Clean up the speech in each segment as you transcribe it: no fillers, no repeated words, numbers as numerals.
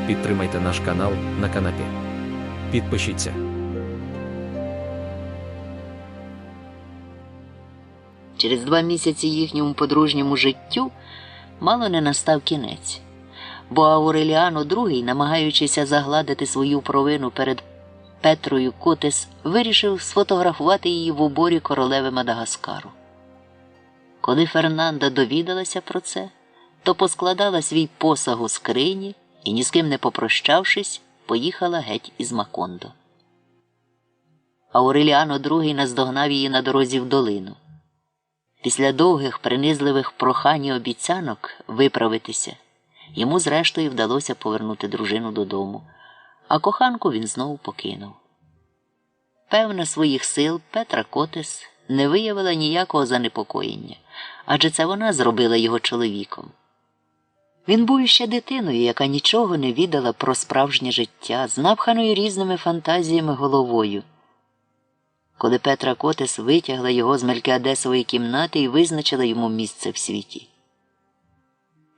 Підтримайте наш канал на канапі. Підпишіться. Через 2 місяці їхньому подружньому життю мало не настав кінець, бо Ауреліано II, намагаючися загладити свою провину перед Петрою Котес, вирішив сфотографувати її в уборі королеви Мадагаскару. Коли Фернанда довідалася про це, то поскладала свій посаг у скрині і, ні з ким не попрощавшись, поїхала геть із Макондо. Ауреліано II наздогнав її на дорозі в долину. Після довгих принизливих прохань і обіцянок виправитися, йому зрештою вдалося повернути дружину додому, а коханку він знову покинув. Певна своїх сил Петра Котес не виявила ніякого занепокоєння, адже це вона зробила його чоловіком. Він був іще дитиною, яка нічого не відала про справжнє життя, з напханою різними фантазіями головою. Коли Петра Котес витягла його з Мелькіадесової кімнати і визначила йому місце в світі.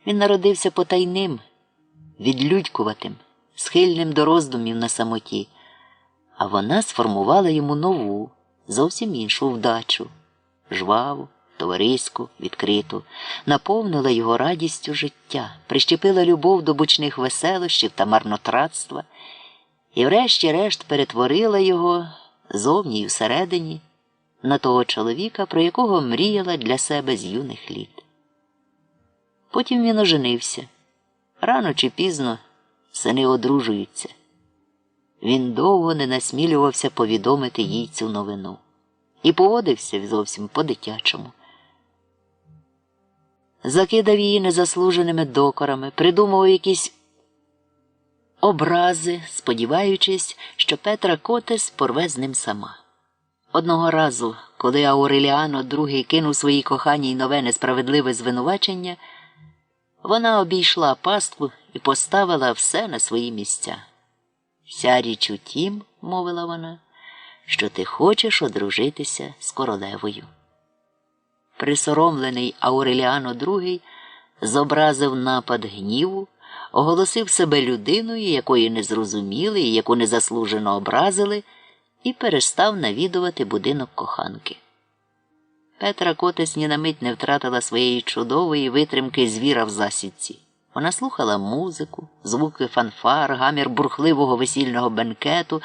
Він народився потайним, відлюдькуватим, схильним до роздумів на самоті, а вона сформувала йому нову, зовсім іншу вдачу, жваву, товариську, відкриту, наповнила його радістю життя, прищепила любов до бучних веселощів та марнотратства і врешті-решт перетворила його зовні й всередині на того чоловіка, про якого мріяла для себе з юних літ. Потім він оженився. Рано чи пізно сини одружуються. Він довго не насмілювався повідомити їй цю новину. І поводився зовсім по-дитячому. Закидав її незаслуженими докорами, придумував якісь образи, сподіваючись, що Петра Котес порве з ним сама. Одного разу, коли Ауреліано II кинув своїй коханій нове несправедливе звинувачення, вона обійшла пастку і поставила все на свої місця. «Вся річ у тім, – мовила вона, – що ти хочеш одружитися з королевою». Присоромлений Ауреліано II зобразив напад гніву, оголосив себе людиною, якої не зрозуміли і яку незаслужено образили, і перестав навідувати будинок коханки. Петра Котес ні на мить не втратила своєї чудової витримки звіра в засідці. Вона слухала музику, звуки фанфар, гамір бурхливого весільного бенкету,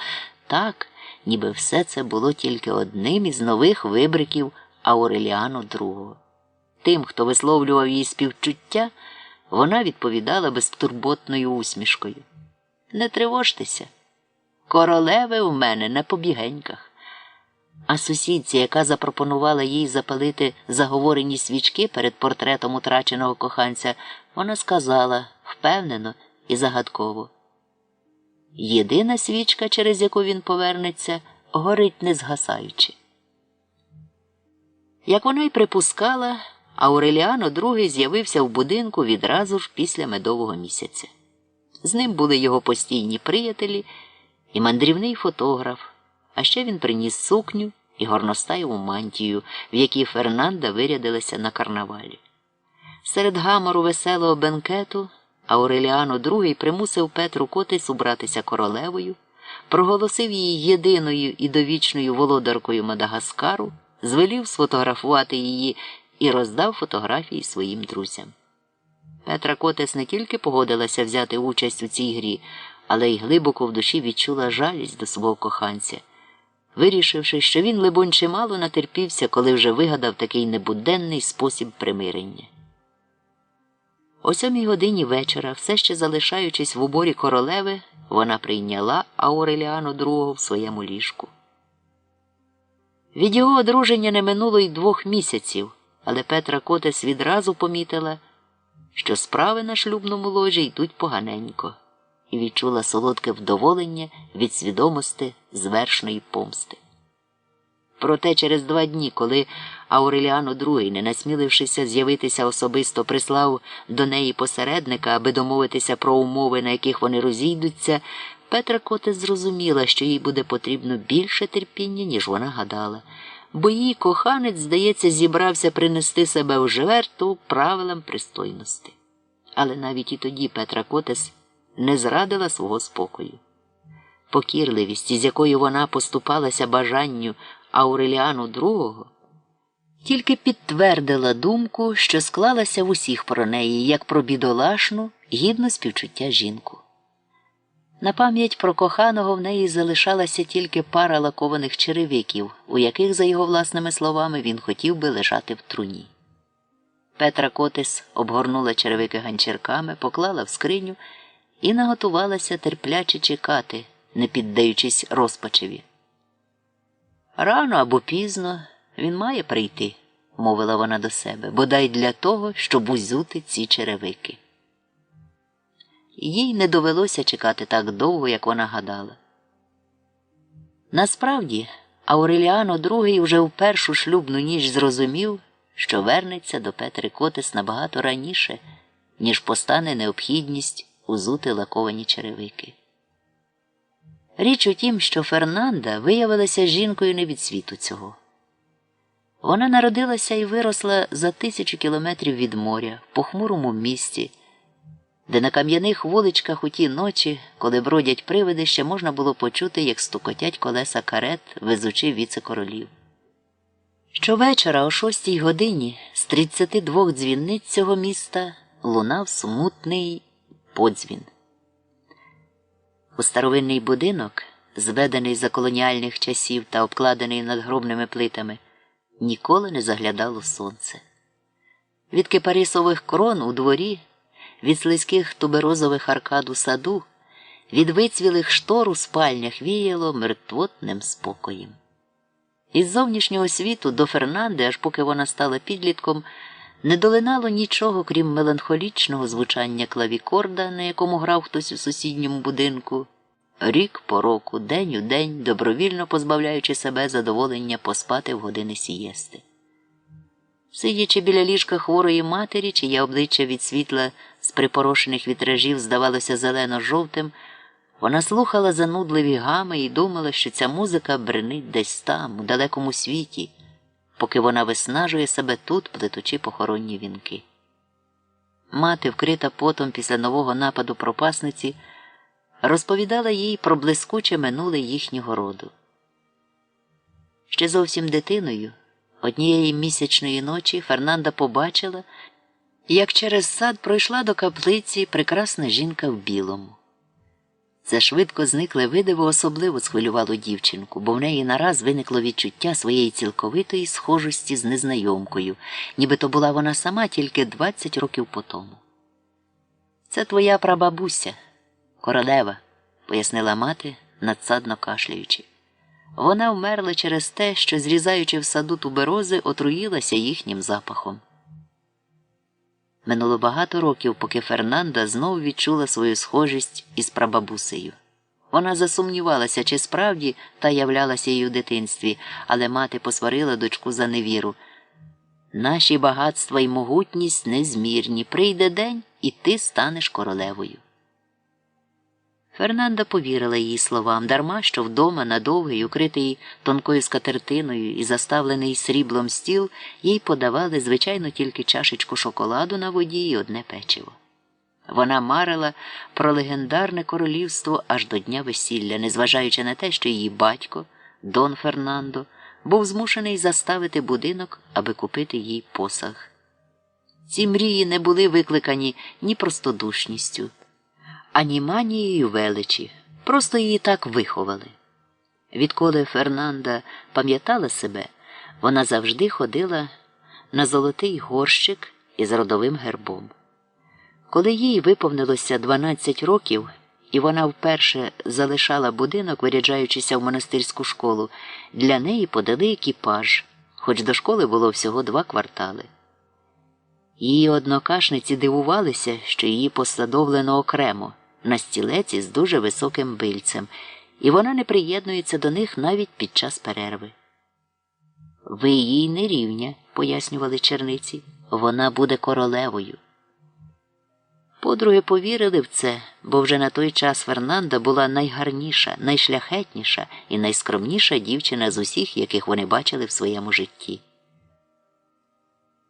так, ніби все це було тільки одним із нових вибриків Ауреліано II. Тим, хто висловлював її співчуття, вона відповідала безтурботною усмішкою. «Не тривожтеся, королеви у мене на побігеньках». А сусідці, яка запропонувала їй запалити заговорені свічки перед портретом утраченого коханця, вона сказала впевнено і загадково: «Єдина свічка, через яку він повернеться, горить не згасаючи». Як вона й припускала, Ауреліано II з'явився в будинку відразу ж після медового місяця. З ним були його постійні приятелі і мандрівний фотограф, а ще він приніс сукню і горностаєву мантію, в якій Фернанда вирядилася на карнавалі. Серед гамору веселого бенкету Ауреліано II примусив Петру Котес убратися королевою, проголосив її єдиною і довічною володаркою Мадагаскару, звелів сфотографувати її і роздав фотографії своїм друзям. Петра Котес не тільки погодилася взяти участь у цій грі, але й глибоко в душі відчула жалість до свого коханця, вирішивши, що він, либонь, чимало натерпівся, коли вже вигадав такий небуденний спосіб примирення. О 7 годині вечора, все ще залишаючись в уборі королеви, вона прийняла Ауреліано II в своєму ліжку. Від його одруження не минуло й 2 місяців, але Петра Котес відразу помітила, що справи на шлюбному ложі йдуть поганенько, і відчула солодке вдоволення від свідомості звершної помсти. Проте через 2 дні, коли Ауреліано II, не насмілившися з'явитися особисто, прислав до неї посередника, аби домовитися про умови, на яких вони розійдуться, Петра Котес зрозуміла, що їй буде потрібно більше терпіння, ніж вона гадала, бо її коханець, здається, зібрався принести себе в жертву правилам пристойності. Але навіть і тоді Петра Котес не зрадила свого спокою. Покірливість, з якою вона поступалася бажанню Ауреліану II, тільки підтвердила думку, що склалася в усіх про неї, як про бідолашну, гідну співчуття жінку. На пам'ять про коханого в неї залишалася тільки пара лакованих черевиків, у яких, за його власними словами, він хотів би лежати в труні. Петра Котис обгорнула черевики ганчірками, поклала в скриню і наготувалася терпляче чекати, не піддаючись розпачеві. «Рано або пізно він має прийти», – мовила вона до себе, бодай для того, щоб узути ці черевики. Їй не довелося чекати так довго, як вона гадала. Насправді, Ауреліано II вже в першу шлюбну ніч зрозумів, що вернеться до Петри Котис набагато раніше, ніж постане необхідність узути лаковані черевики. Річ у тім, що Фернанда виявилася жінкою не від світу цього. Вона народилася і виросла за 1000 кілометрів від моря, в похмурому місті, де на кам'яних вуличках у ті ночі, коли бродять привиди, ще можна було почути, як стукотять колеса карет, везучи віце-королів. Щовечора о 6-й годині з 32 дзвіниць цього міста лунав смутний подзвін. У старовинний будинок, зведений за колоніальних часів та обкладений надгробними плитами, ніколи не заглядало сонце. Від кипарисових крон у дворі, від слизьких туберозових аркад у саду, від вицвілих штор у спальнях віяло мертвотним спокоєм. Із зовнішнього світу до Фернанди, аж поки вона стала підлітком, не долинало нічого, крім меланхолічного звучання клавікорда, на якому грав хтось у сусідньому будинку, рік по року, день у день, добровільно позбавляючи себе задоволення поспати в години сієсти. Сидячи біля ліжка хворої матері, чиє обличчя від світла з припорошених вітражів здавалося зелено-жовтим, вона слухала занудливі гами і думала, що ця музика бренить десь там, у далекому світі, поки вона виснажує себе тут, плетучи похоронні вінки. Мати, вкрита потом після нового нападу пропасниці, розповідала їй про блискуче минуле їхнього роду. Ще зовсім дитиною, однієї місячної ночі, Фернанда побачила, як через сад пройшла до каплиці прекрасна жінка в білому. Це швидко зникле видиво особливо схвилювало дівчинку, бо в неї нараз виникло відчуття своєї цілковитої схожості з незнайомкою, ніби то була вона сама тільки 20 років потому. «Це твоя прабабуся, королева», – пояснила мати, надсадно кашляючи. Вона вмерла через те, що, зрізаючи в саду туберози, отруїлася їхнім запахом. Минуло багато років, поки Фернанда знову відчула свою схожість із прабабусею. Вона засумнівалася, чи справді та являлася їй у дитинстві, але мати посварила дочку за невіру. «Наші багатства й могутність незмірні. Прийде день, і ти станеш королевою». Фернанда повірила її словам, дарма що вдома на довгий, укритий тонкою скатертиною і заставлений сріблом стіл, їй подавали, звичайно, тільки чашечку шоколаду на воді і одне печиво. Вона марила про легендарне королівство аж до дня весілля, незважаючи на те, що її батько, Дон Фернандо, був змушений заставити будинок, аби купити їй посаг. Ці мрії не були викликані ні простодушністю, ані манією величі, просто її так виховали. Відколи Фернанда пам'ятала себе, вона завжди ходила на золотий горщик із родовим гербом. Коли їй виповнилося 12 років, і вона вперше залишала будинок, виряджаючися в монастирську школу, для неї подали екіпаж, хоч до школи було всього 2 квартали. Її однокашниці дивувалися, що її посадовлено окремо, на стілець із дуже високим бильцем, і вона не приєднується до них навіть під час перерви. «Ви їй не рівня», – пояснювали черниці, – «вона буде королевою». Подруги повірили в це, бо вже на той час Фернанда була найгарніша, найшляхетніша і найскромніша дівчина з усіх, яких вони бачили в своєму житті.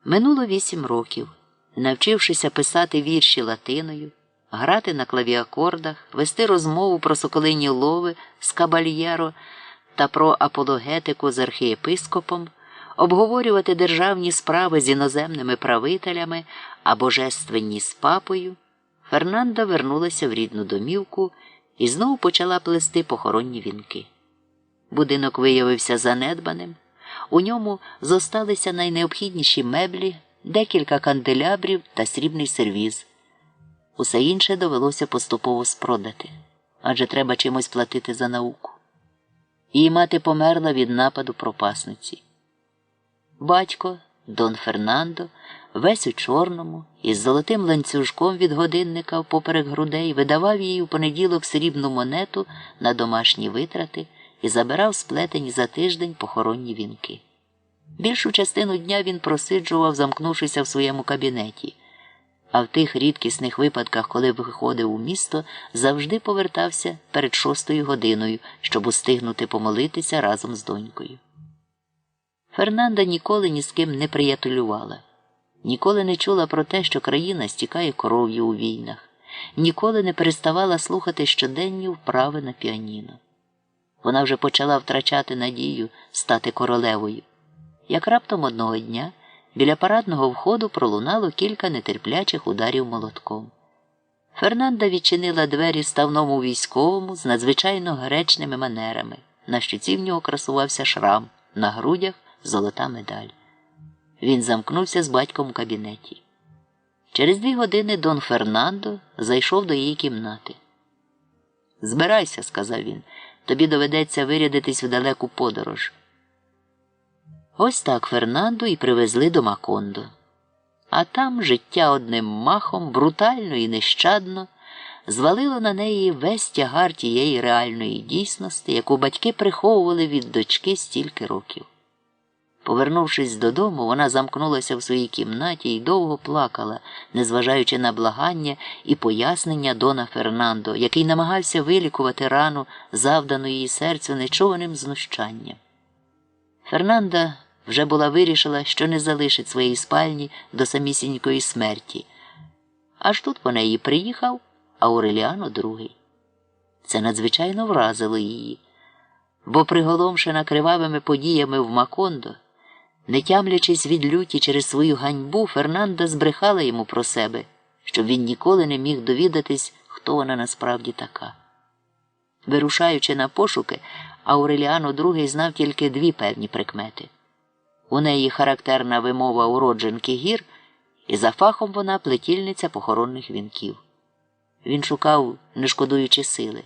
Минуло 8 років. Навчившися писати вірші латиною, грати на клавіакордах, вести розмову про соколині лови з кабальєро та про апологетику з архієпископом, обговорювати державні справи з іноземними правителями а божественні з папою, Фернанда вернулася в рідну домівку і знову почала плести похоронні вінки. Будинок виявився занедбаним, у ньому зосталися найнеобхідніші меблі, декілька канделябрів та срібний сервіз. Усе інше довелося поступово спродати, адже треба чимось платити за науку. Її мати померла від нападу пропасниці. Батько, Дон Фернандо, весь у чорному, із золотим ланцюжком від годинника впоперек грудей, видавав їй у понеділок срібну монету на домашні витрати і забирав сплетені за тиждень похоронні вінки. Більшу частину дня він просиджував, замкнувшися в своєму кабінеті, а в тих рідкісних випадках, коли виходив у місто, завжди повертався перед 6-ю годиною, щоб устигнути помолитися разом з донькою. Фернанда ніколи ні з ким не приятелювала, ніколи не чула про те, що країна стікає кров'ю у війнах, ніколи не переставала слухати щоденні вправи на піаніно. Вона вже почала втрачати надію стати королевою, як раптом одного дня біля парадного входу пролунало кілька нетерплячих ударів молотком. Фернанда відчинила двері ставному військовому з надзвичайно гречними манерами. На щоці в нього красувався шрам, на грудях золота медаль. Він замкнувся з батьком у кабінеті. Через 2 години Дон Фернандо зайшов до її кімнати. «Збирайся», – сказав він, – «тобі доведеться вирядитись в далеку подорож». Ось так Фернанду і привезли до Макондо. А там життя одним махом, брутально і нещадно, звалило на неї весь тягар тієї реальної дійсності, яку батьки приховували від дочки стільки років. Повернувшись додому, вона замкнулася в своїй кімнаті і довго плакала, незважаючи на благання і пояснення Дона Фернандо, який намагався вилікувати рану, завдану її серцю нечуваним знущанням. Фернанда вже була вирішила, що не залишить своєї спальні до самісінької смерті. Аж тут по неї приїхав Ауреліано II. Це надзвичайно вразило її, бо приголомшена кривавими подіями в Макондо, не тямлячись від люті через свою ганьбу, Фернанда збрехала йому про себе, щоб він ніколи не міг довідатись, хто вона насправді така. Вирушаючи на пошуки, Ауреліано II знав тільки 2 певні прикмети. У неї характерна вимова уродженки гір, і за фахом вона плетільниця похоронних вінків. Він шукав, не шкодуючи сили.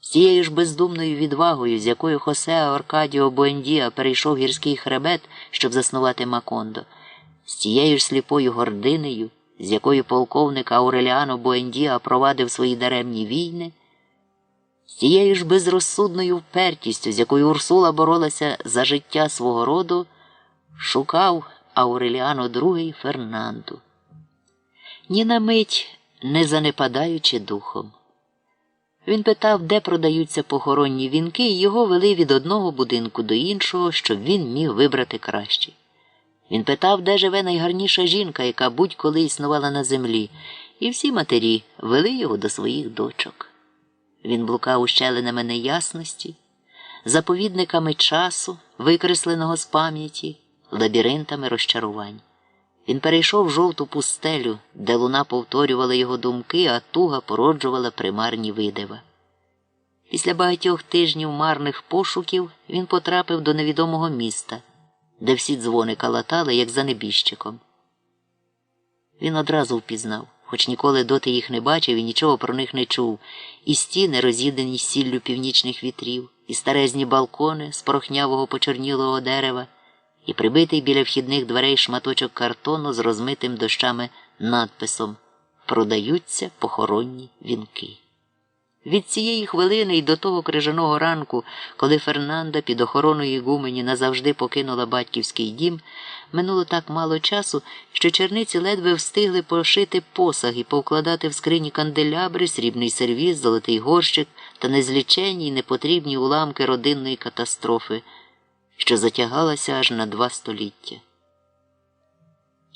З тією ж бездумною відвагою, з якою Хосе Аркадіо Буендіа перейшов гірський хребет, щоб заснувати Макондо, з тією ж сліпою гординею, з якою полковник Ауреліано Буендіа провадив свої даремні війни, з тією ж безрозсудною впертістю, з якою Урсула боролася за життя свого роду, шукав Ауреліано II Фернанду. Ні на мить не занепадаючи духом. Він питав, де продаються похоронні вінки, і його вели від одного будинку до іншого, щоб він міг вибрати краще. Він питав, де живе найгарніша жінка, яка будь-коли існувала на землі, і всі матері вели його до своїх дочок. Він блукав ущелинами неясності, заповідниками часу, викресленого з пам'яті, лабіринтами розчарувань. Він перейшов жовту пустелю, де луна повторювала його думки, а туга породжувала примарні видива. Після багатьох тижнів марних пошуків він потрапив до невідомого міста, де всі дзвони калатали, як за небіжчиком. Він одразу впізнав, хоч ніколи доти їх не бачив і нічого про них не чув, і стіни, роз'їдені сіллю північних вітрів, і старезні балкони з порохнявого почорнілого дерева, і прибитий біля вхідних дверей шматочок картону з розмитим дощами надписом «Продаються похоронні вінки». Від цієї хвилини й до того крижаного ранку, коли Фернанда під охороною ігумені назавжди покинула батьківський дім, минуло так мало часу, що черниці ледве встигли пошити посаг і повкладати в скрині канделябри, срібний сервіз, золотий горщик та незліченні й непотрібні уламки родинної катастрофи, що затягалася аж на 2 століття.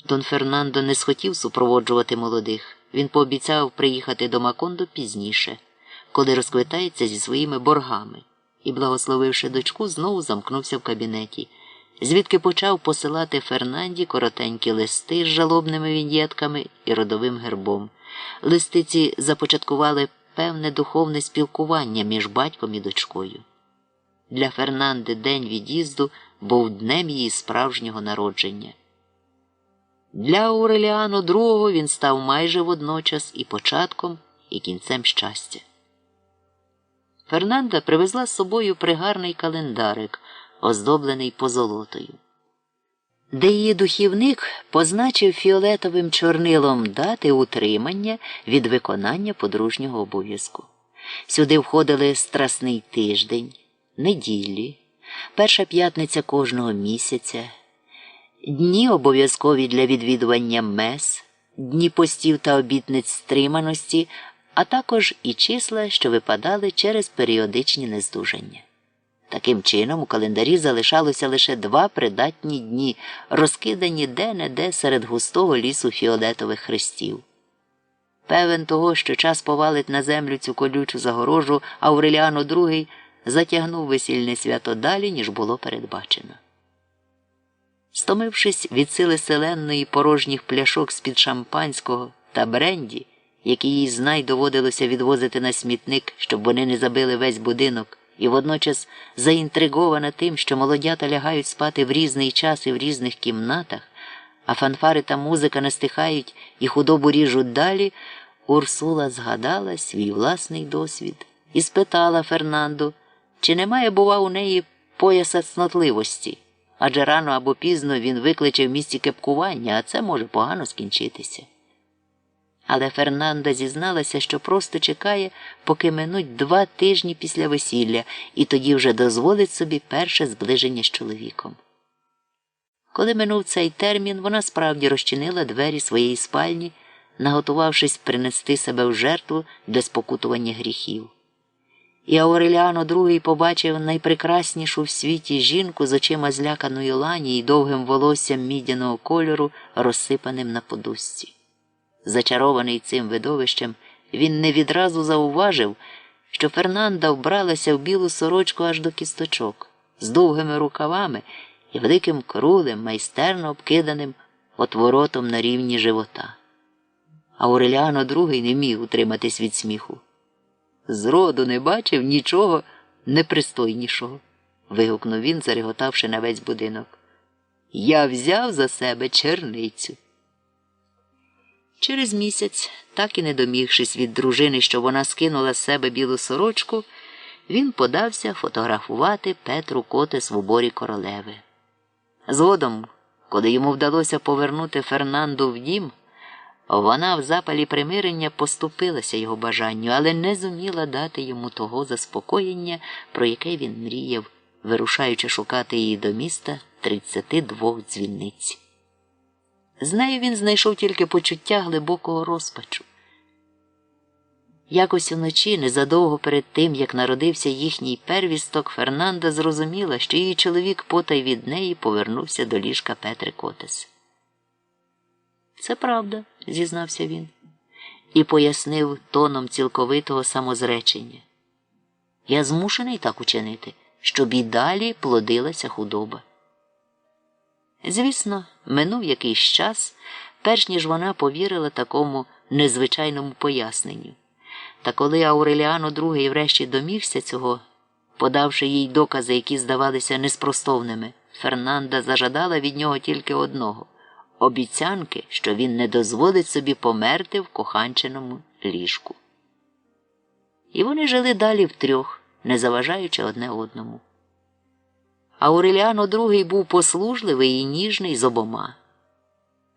Дон Фернандо не схотів супроводжувати молодих. він пообіцяв приїхати до Макондо пізніше, коли розквитається зі своїми боргами, і, благословивши дочку, знову замкнувся в кабінеті, звідки почав посилати Фернанді коротенькі листи з жалобними віньєтками і родовим гербом. Листи ці започаткували певне духовне спілкування між батьком і дочкою. Для Фернанди день від'їзду був днем її справжнього народження. Для Ауреліано II він став майже водночас і початком, і кінцем щастя. Фернанда привезла з собою пригарний календарик, оздоблений позолотою, де її духівник позначив фіолетовим чорнилом дати утримання від виконання подружнього обов'язку. Сюди входили Страсний тиждень, неділі, перша п'ятниця кожного місяця, дні обов'язкові для відвідування мес, дні постів та обітниць стриманості, а також і числа, що випадали через періодичні нездужання. Таким чином, у календарі залишалося лише 2 придатні дні, розкидані де-не-де серед густого лісу фіолетових хрестів. Певен того, що час повалить на землю цю колючу загорожу, Ауреліано II затягнув весільне свято далі, ніж було передбачено. Стомившись від сили селенної порожніх пляшок з-під шампанського та бренді, які їй знай доводилося відвозити на смітник, щоб вони не забили весь будинок, і водночас заінтригована тим, що молодята лягають спати в різний час і в різних кімнатах, а фанфари та музика не стихають і худобу ріжуть далі, Урсула згадала свій власний досвід і спитала Фернанду, чи немає, бува, у неї пояса цнотливості, адже рано або пізно він викличе в місті кепкування, а це може погано скінчитися. Але Фернанда зізналася, що просто чекає, поки минуть 2 тижні після весілля, і тоді вже дозволить собі перше зближення з чоловіком. Коли минув цей термін, вона справді розчинила двері своєї спальні, наготувавшись принести себе в жертву для спокутування гріхів. І Ауреліано II побачив найпрекраснішу в світі жінку з очима зляканої лані і довгим волоссям мідяного кольору, розсипаним на подушці. Зачарований цим видовищем, він не відразу зауважив, що Фернанда вбралася в білу сорочку аж до кісточок, з довгими рукавами і великим крулем, майстерно обкиданим отворотом на рівні живота. Ауреліано II не міг утриматись від сміху. «Зроду не бачив нічого непристойнішого», – вигукнув він, зареготавши на весь будинок. «Я взяв за себе черницю». Через місяць, так і не домігшись від дружини, що вона скинула з себе білу сорочку, він подався фотографувати Петру Котес в уборі королеви. Згодом, коли йому вдалося повернути Фернанду в дім, вона в запалі примирення поступилася його бажанню, але не зуміла дати йому того заспокоєння, про яке він мріяв, вирушаючи шукати її до міста 32 дзвіниць. З нею він знайшов тільки почуття глибокого розпачу. Якось уночі, незадовго перед тим, як народився їхній первісток, Фернанда зрозуміла, що її чоловік потай від неї повернувся до ліжка Петри Котес. «Це правда», – зізнався він, і пояснив тоном цілковитого самозречення. «Я змушений так учинити, щоб і далі плодилася худоба». Звісно, минув якийсь час, перш ніж вона повірила такому незвичайному поясненню. Та коли Ауреліано II врешті домігся цього, подавши їй докази, які здавалися неспростовними, Фернанда зажадала від нього тільки одного – обіцянки, що він не дозволить собі померти в коханчиному ліжку. І вони жили далі втрьох, не заважаючи одне одному. Ауреліано II був послужливий і ніжний з обома.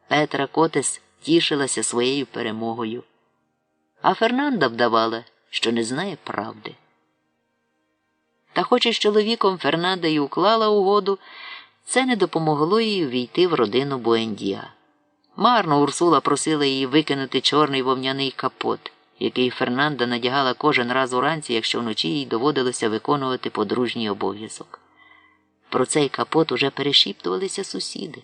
Петра Котес тішилася своєю перемогою, а Фернанда вдавала, що не знає правди. Та хоч із чоловіком Фернанда й уклала угоду, це не допомогло їй увійти в родину Буендія. Марно Урсула просила її викинути чорний вовняний капот, який Фернанда надягала кожен раз уранці, якщо вночі їй доводилося виконувати подружній обов'язок. Про цей капот уже перешіптувалися сусіди.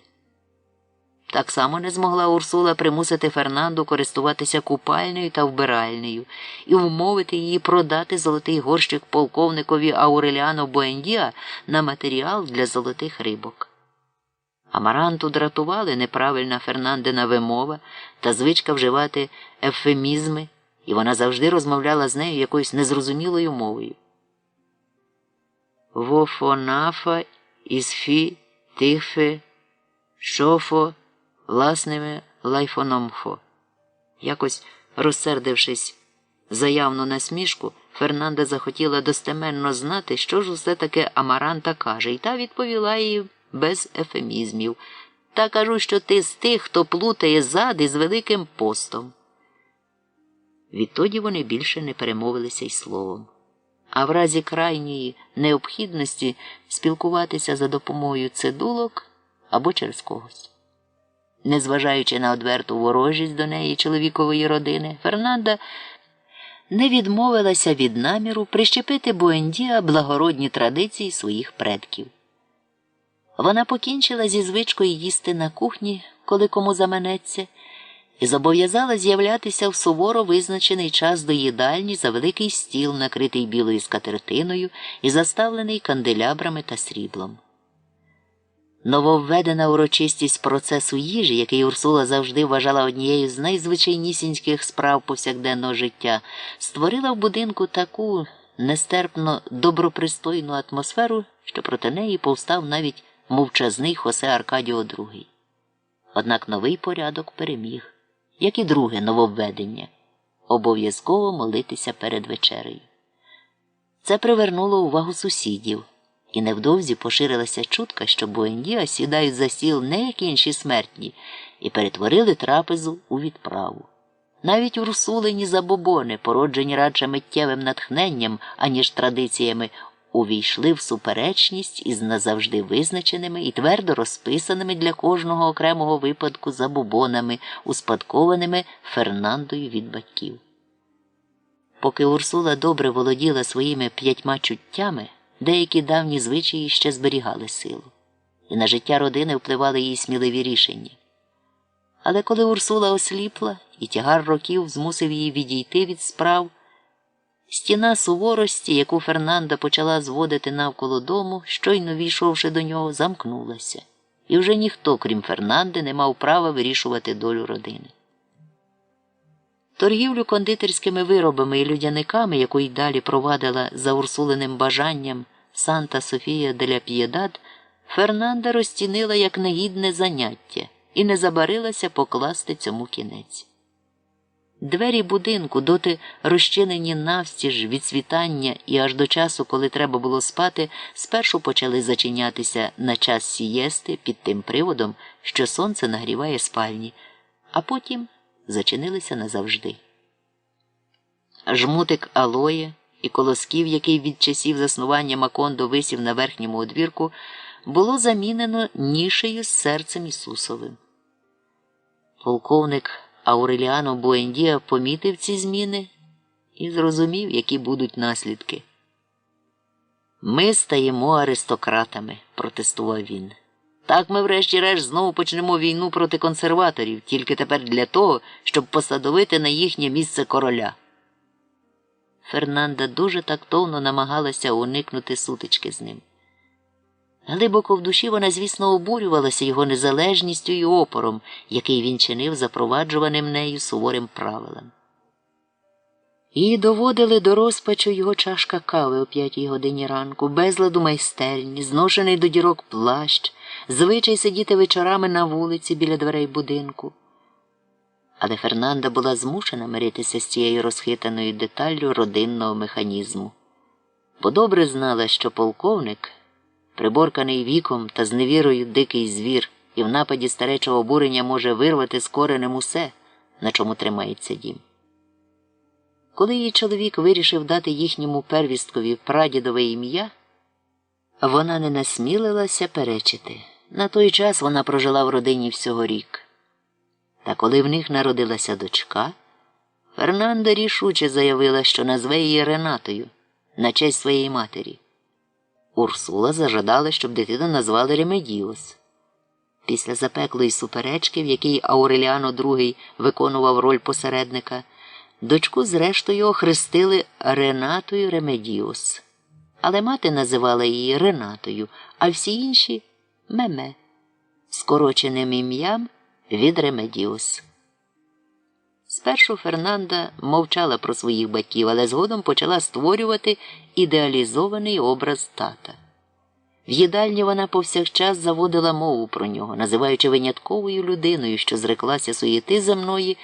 Так само не змогла Урсула примусити Фернанду користуватися купальнею та вбиральнею і вмовити її продати золотий горщик полковникові Ауреліано Буендіа на матеріал для золотих рибок. Амаранту дратували неправильна Фернандина вимова та звичка вживати ефемізми, і вона завжди розмовляла з нею якоюсь незрозумілою мовою. Вофонафа, ісфі, тихфе, шофо, власними лайфономфо. Якось розсердившись за явну насмішку, Фернанда захотіла достеменно знати, що ж усе таке Амаранта каже, і та відповіла їй без ефемізмів. Та кажу, що ти з тих, хто плутає зад із Великим постом. Відтоді вони більше не перемовилися й словом. А в разі крайньої необхідності спілкуватися за допомогою цидулок або через когось. Незважаючи на одверту ворожість до неї чоловікової родини, Фернанда не відмовилася від наміру прищепити Буендіа благородні традиції своїх предків. Вона покінчила зі звичкою їсти на кухні, коли кому заманеться, і зобов'язала з'являтися в суворо визначений час до їдальні за великий стіл, накритий білою скатертиною і заставлений канделябрами та сріблом. Нововведена урочистість процесу їжі, який Урсула завжди вважала однією з найзвичайнісіньких справ повсякденного життя, створила в будинку таку нестерпно добропристойну атмосферу, що проти неї повстав навіть мовчазний Хосе Аркадіо II. Однак новий порядок переміг, як і друге нововведення – обов'язково молитися перед вечерею. Це привернуло увагу сусідів, і невдовзі поширилася чутка, що Буендіа сідають за стіл не як інші смертні, і перетворили трапезу у відправу. Навіть урсулині забобони, породжені радше миттєвим натхненням, аніж традиціями, увійшли в суперечність із назавжди визначеними і твердо розписаними для кожного окремого випадку забобонами, успадкованими Фернандою від батьків. Поки Урсула добре володіла своїми 5 чуттями, деякі давні звичаї ще зберігали силу, і на життя родини впливали її сміливі рішення. Але коли Урсула осліпла і тягар років змусив її відійти від справ, стіна суворості, яку Фернанда почала зводити навколо дому, щойно війшовши до нього, замкнулася, і вже ніхто, крім Фернанди, не мав права вирішувати долю родини. Торгівлю кондитерськими виробами і людяниками, яку й далі провадила за Урсулиним бажанням Санта Софія деля П'єдад, Фернанда розцінила як негідне заняття і не забарилася покласти цьому кінець. Двері будинку, доти розчинені навстіж від світання і аж до часу, коли треба було спати, спершу почали зачинятися на час сієсти під тим приводом, що сонце нагріває спальні, а потім зачинилися назавжди. Жмутик алоє і колосків, який від часів заснування Макондо висів на верхньому одвірку, було замінено нішею з серцем Ісусовим. Полковник Ауреліано Буендіа помітив ці зміни і зрозумів, які будуть наслідки. «Ми стаємо аристократами», – протестував він. «Так ми врешті-решт знову почнемо війну проти консерваторів, тільки тепер для того, щоб посадовити на їхнє місце короля». Фернанда дуже тактовно намагалася уникнути сутички з ним. Глибоко в душі вона, звісно, обурювалася його незалежністю і опором, який він чинив запроваджуваним нею суворим правилам. Її доводили до розпачу його чашка кави о 5 годині ранку, безладу майстерні, зношений до дірок плащ, звичай сидіти вечорами на вулиці біля дверей будинку. Але Фернанда була змушена миритися з цією розхитаною деталлю родинного механізму. Бо добре знала, що полковник, приборканий віком та з невірою дикий звір, і в нападі старечого обурення може вирвати з коренем усе, на чому тримається дім. Коли її чоловік вирішив дати їхньому первісткові прадідове ім'я, вона не насмілилася перечити. На той час вона прожила в родині всього рік. Та коли в них народилася дочка, Фернанда рішуче заявила, що назве її Ренатою, на честь своєї матері. Урсула зажадала, щоб дитину назвали Ремедіос. Після запеклої суперечки, в якій Ауреліано II виконував роль посередника, дочку зрештою охрестили Ренатою Ремедіос. Але мати називала її Ренатою, а всі інші – Меме, скороченим ім'ям від Ремедіос. Спершу Фернанда мовчала про своїх батьків, але згодом почала створювати ідеалізований образ тата. В їдальні вона повсякчас заводила мову про нього, називаючи винятковою людиною, що зреклася суєти земної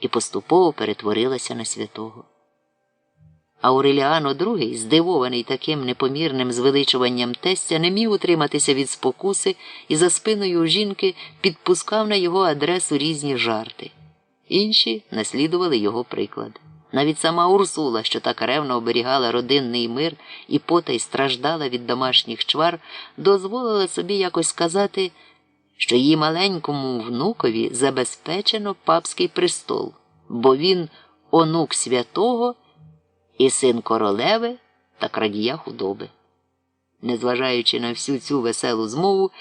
і поступово перетворилася на святого. Ауреліано II, здивований таким непомірним звеличуванням тестя, не міг утриматися від спокуси і за спиною у жінки підпускав на його адресу різні жарти. Інші наслідували його приклад. Навіть сама Урсула, що так ревно оберігала родинний мир і потай страждала від домашніх чвар, дозволила собі якось сказати, що її маленькому внукові забезпечено папський престол, бо він онук святого і син королеви та крадія худоби. Незважаючи на всю цю веселу змову,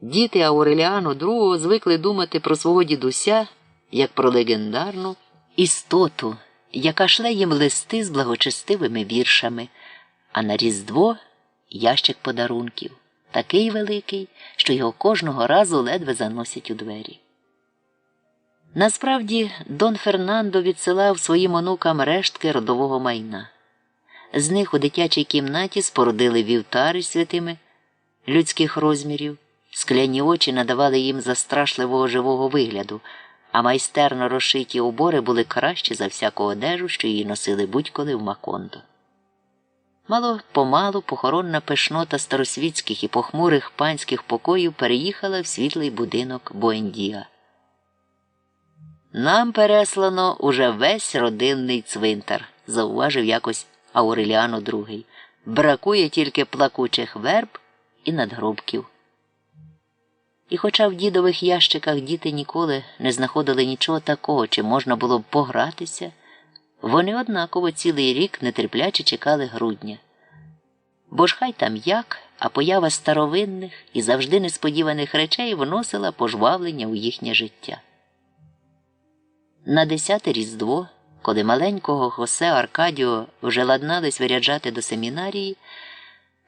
діти Ауреліано II звикли думати про свого дідуся як про легендарну істоту, яка шле їм листи з благочестивими віршами, а на Різдво – ящик подарунків, такий великий, що його кожного разу ледве заносять у двері. Насправді, Дон Фернандо відсилав своїм онукам рештки родового майна. З них у дитячій кімнаті спорудили вівтари святими людських розмірів, скляні очі надавали їм застрашливого живого вигляду, а майстерно розшиті убори були кращі за всяку одежу, що її носили будь-коли в Макондо. Мало-помалу похоронна пишнота старосвітських і похмурих панських покоїв переїхала в світлий будинок Буендія. «Нам переслано уже весь родинний цвинтар», – зауважив якось Ауреліано II. «Бракує тільки плакучих верб і надгробків». І хоча в дідових ящиках діти ніколи не знаходили нічого такого, чим можна було б погратися, вони однаково цілий рік нетерпляче чекали грудня. Бо ж хай там як, а поява старовинних і завжди несподіваних речей вносила пожвавлення у їхнє життя. На 10-те Різдво, коли маленького Хосе Аркадіо вже ладнались виряджати до семінарії,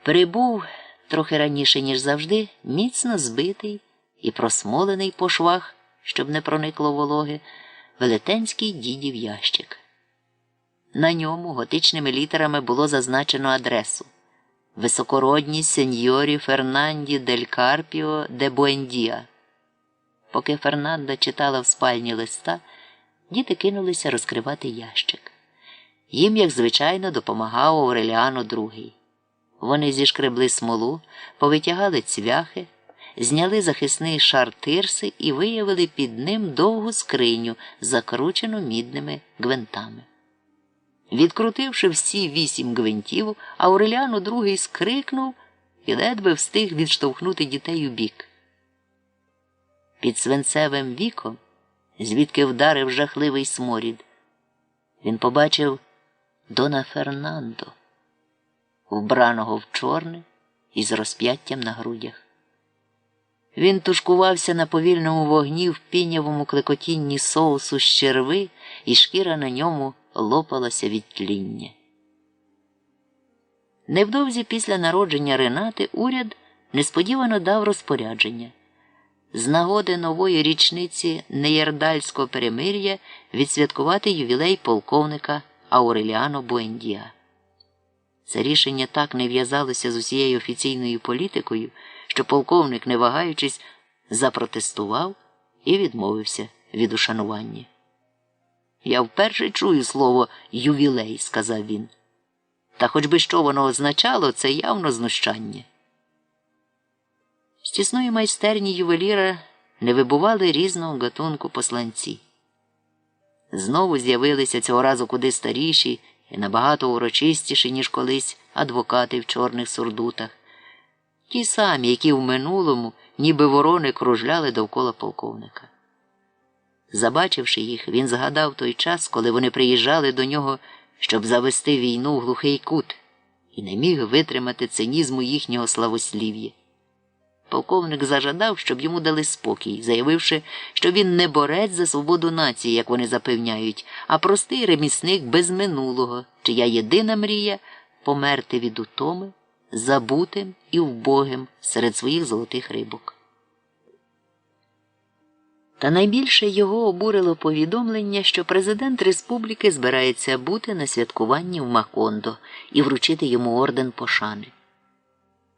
прибув, трохи раніше, ніж завжди, міцно збитий і просмолений по швах, щоб не проникло вологи, велетенський дідів ящик. На ньому готичними літерами було зазначено адресу «Високородній сеньорі Фернанді дель Карпіо де Буендія». Поки Фернанда читала в спальні листа, діти кинулися розкривати ящик. Їм, як звичайно, допомагав Ауреліано II. Вони зішкребли смолу, повитягали цвяхи, зняли захисний шар тирси і виявили під ним довгу скриню, закручену мідними гвинтами. Відкрутивши всі 8 гвинтів, Ауреліано II скрикнув і ледве встиг відштовхнути дітей у бік. Під свинцевим віком, звідки вдарив жахливий сморід, він побачив Дона Фернандо, вбраного в чорне і з розп'яттям на грудях. Він тушкувався на повільному вогні в пінявому клекотінні соусу з черви, і шкіра на ньому лопалася від тління. Невдовзі після народження Ренати уряд несподівано дав розпорядження з нагоди нової річниці Неєрдальського перемир'я відсвяткувати ювілей полковника Ауреліано Буендія. Це рішення так не в'язалося з усією офіційною політикою, що полковник, не вагаючись, запротестував і відмовився від ушанування. «Я вперше чую слово «ювілей», – сказав він. «Та хоч би що воно означало, це явно знущання». З тісної майстерні ювеліра не вибували різного гатунку посланці. Знову з'явилися цього разу куди старіші і набагато урочистіші, ніж колись, адвокати в чорних сурдутах. Ті самі, які в минулому, ніби ворони, кружляли довкола полковника. Забачивши їх, він згадав той час, коли вони приїжджали до нього, щоб завести війну в глухий кут, і не міг витримати цинізму їхнього славослів'я. Полковник зажадав, щоб йому дали спокій, заявивши, що він не борець за свободу нації, як вони запевняють, а простий ремісник без минулого, чия єдина мрія – померти від утоми, забутим і вбогим серед своїх золотих рибок. Та найбільше його обурило повідомлення, що президент республіки збирається бути на святкуванні в Макондо і вручити йому орден пошани.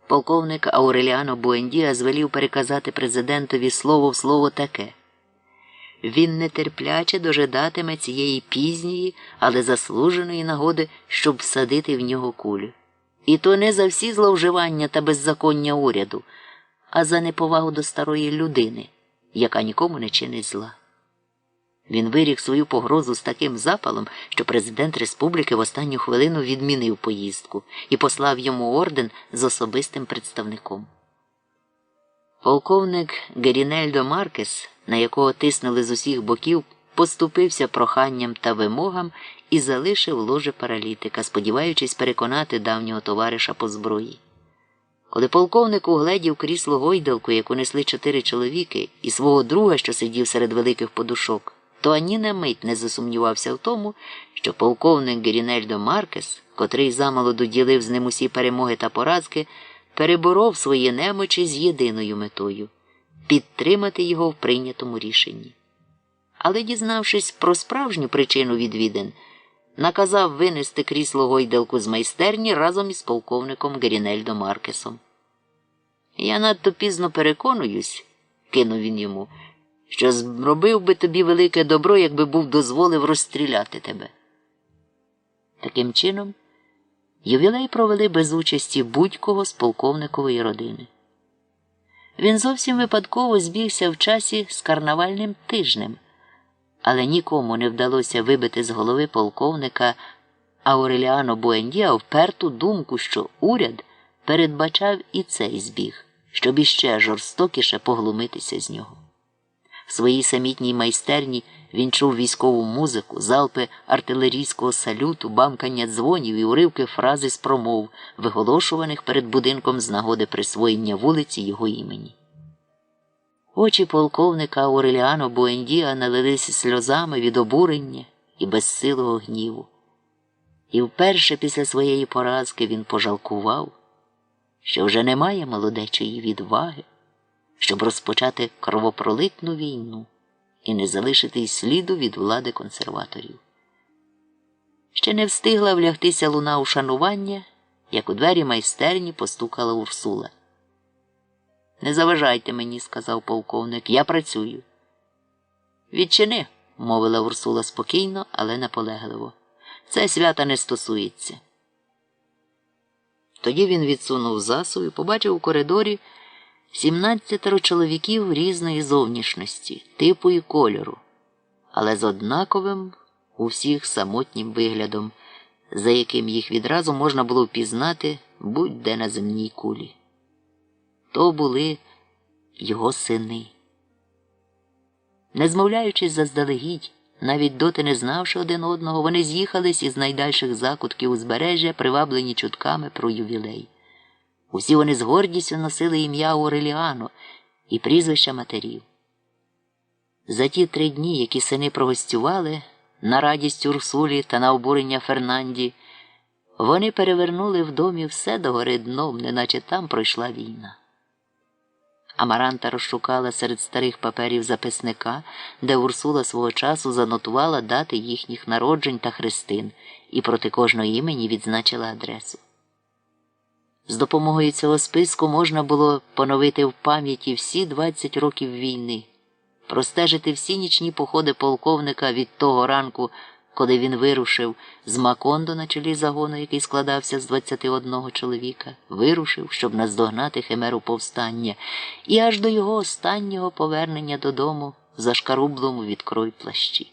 Полковник Ауреліано Буендіа звелів переказати президентові слово в слово таке: він нетерпляче дожидатиме цієї пізньої, але заслуженої нагоди, щоб всадити в нього кулю. І то не за всі зловживання та беззаконня уряду, а за неповагу до старої людини, яка нікому не чинить зла. Він виріг свою погрозу з таким запалом, що президент республіки в останню хвилину відмінив поїздку і послав йому орден з особистим представником. Полковник Герінельдо Маркес, на якого тиснули з усіх боків, поступився проханням та вимогам і залишив ложе паралітика, сподіваючись переконати давнього товариша по зброї. Коли полковник угледів крісло гойдалку, яку несли 4 чоловіки, і свого друга, що сидів серед великих подушок, то ані на мить не засумнівався в тому, що полковник Герінельдо Маркес, котрий замолоду ділив з ним усі перемоги та поразки, переборов свої немочі з єдиною метою – підтримати його в прийнятому рішенні. Але, дізнавшись про справжню причину відвідин, наказав винести крісло гойдалку з майстерні разом із полковником Герінельдо Маркесом. «Я надто пізно переконуюсь», – кинув він йому, – що зробив би тобі велике добро, якби був дозволив розстріляти тебе. Таким чином, ювілей провели без участі будь-кого з полковникової родини. Він зовсім випадково збігся в часі з карнавальним тижнем, але нікому не вдалося вибити з голови полковника Ауреліано Буендіа вперту думку, що уряд передбачав і цей збіг, щоб іще жорстокіше поглумитися з нього. В своїй самітній майстерні він чув військову музику, залпи артилерійського салюту, бамкання дзвонів і уривки фрази з промов, виголошуваних перед будинком з нагоди присвоєння вулиці його імені. Очі полковника Ауреліано Буендіа налилися сльозами від обурення і безсилого гніву. І вперше після своєї поразки він пожалкував, що вже немає молодечої відваги, щоб розпочати кровопролитну війну і не залишити й сліду від влади консерваторів. Ще не встигла влягтися луна ушанування, як у двері майстерні постукала Урсула. «Не заважайте мені», – сказав полковник, – «я працюю». «Відчини», – мовила Урсула спокійно, але наполегливо. «Це свята не стосується». Тоді він відсунув засув і побачив у коридорі 17 чоловіків різної зовнішності, типу і кольору, але з однаковим у всіх самотнім виглядом, за яким їх відразу можна було впізнати будь-де на земній кулі. То були його сини. Не змовляючись заздалегідь, навіть доти не знавши один одного, вони з'їхались із найдальших закутків узбережжя, приваблені чутками про ювілей. Усі вони з гордістю носили ім'я Ауреліано і прізвища матерів. За ті 3 дні, які сини прогостювали, на радість Урсулі та на обурення Фернанді, вони перевернули в домі все догори дном, неначе там пройшла війна. Амаранта розшукала серед старих паперів записника, де Урсула свого часу занотувала дати їхніх народжень та хрестин і проти кожного імені відзначила адресу. З допомогою цього списку можна було поновити в пам'яті всі 20 років війни, простежити всі нічні походи полковника від того ранку, коли він вирушив з Макондо на чолі загону, який складався з 21 чоловіка, вирушив, щоб наздогнати химеру повстання, і аж до його останнього повернення додому в зашкарублому від крові плащі.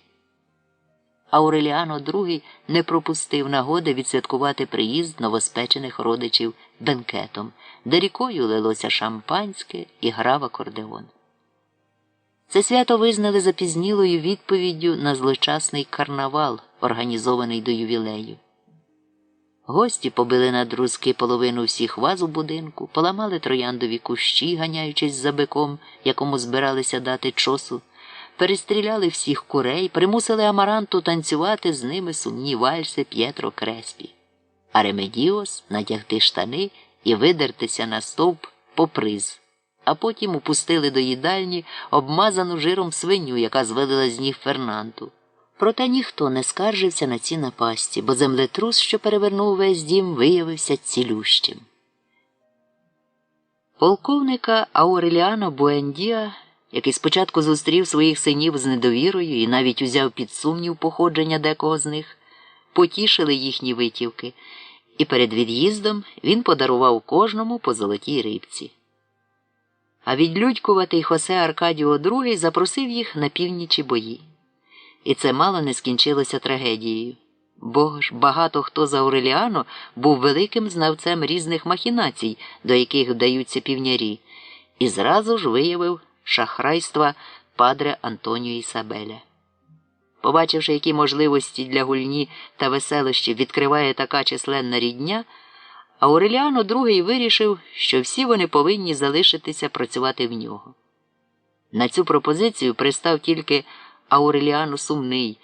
Ауреліано II не пропустив нагоди відсвяткувати приїзд новоспечених родичів бенкетом, де рікою лилося шампанське і грав акордеон. Це свято визнали запізнілою відповіддю на злочасний карнавал, організований до ювілею. Гості побили на друзки половину всіх ваз у будинку, поламали трояндові кущі, ганяючись за биком, якому збиралися дати чосу, перестріляли всіх курей, примусили Амаранту танцювати з ними сумні вальси П'єтро Креспі, а Ремедіос натягти штани і видертися на стовп по приз, а потім упустили до їдальні обмазану жиром свиню, яка звалила з ніг Фернанту. Проте ніхто не скаржився на ці напасті, бо землетрус, що перевернув весь дім, виявився цілющим. Полковника Ауреліано Буендіа, який спочатку зустрів своїх синів з недовірою і навіть узяв під сумнів походження декого з них, потішили їхні витівки, і перед від'їздом він подарував кожному по золотій рибці. А відлюдькуватий Хосе Аркадіо II запросив їх на північі бої. І це мало не скінчилося трагедією. Бо ж багато хто з Ауреліано був великим знавцем різних махінацій, до яких вдаються півнярі, і зразу ж виявив шахрайства падре Антоніо Ісабеля. Побачивши, які можливості для гульні та веселощів відкриває така численна рідня, Ауреліано II вирішив, що всі вони повинні залишитися працювати в нього. На цю пропозицію пристав тільки Ауреліано Сумний,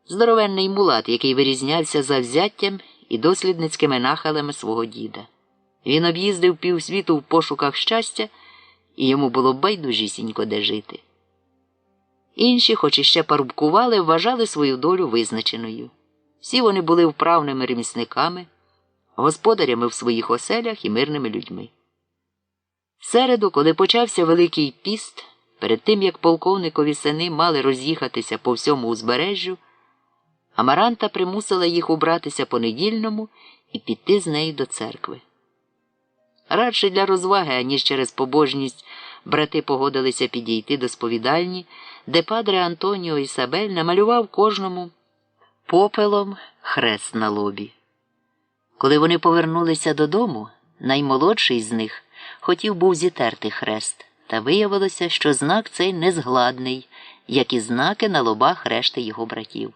здоровенний мулат, який вирізнявся завзяттям і дослідницькими нахилами свого діда. Він об'їздив півсвіту в пошуках щастя, і йому було байдужісінько де жити. Інші, хоч іще парубкували, вважали свою долю визначеною. Всі вони були вправними ремісниками, господарями в своїх оселях і мирними людьми. В середу, коли почався Великий піст, перед тим, як полковникові сини мали роз'їхатися по всьому узбережжю, Амаранта примусила їх убратися по-недільному і піти з нею до церкви. Радше для розваги, аніж через побожність, брати погодилися підійти до сповідальні, де падре Антоніо Ісабель намалював кожному попелом хрест на лобі. Коли вони повернулися додому, наймолодший з них хотів був зітерти хрест, та виявилося, що знак цей незгладний, як і знаки на лобах решти його братів.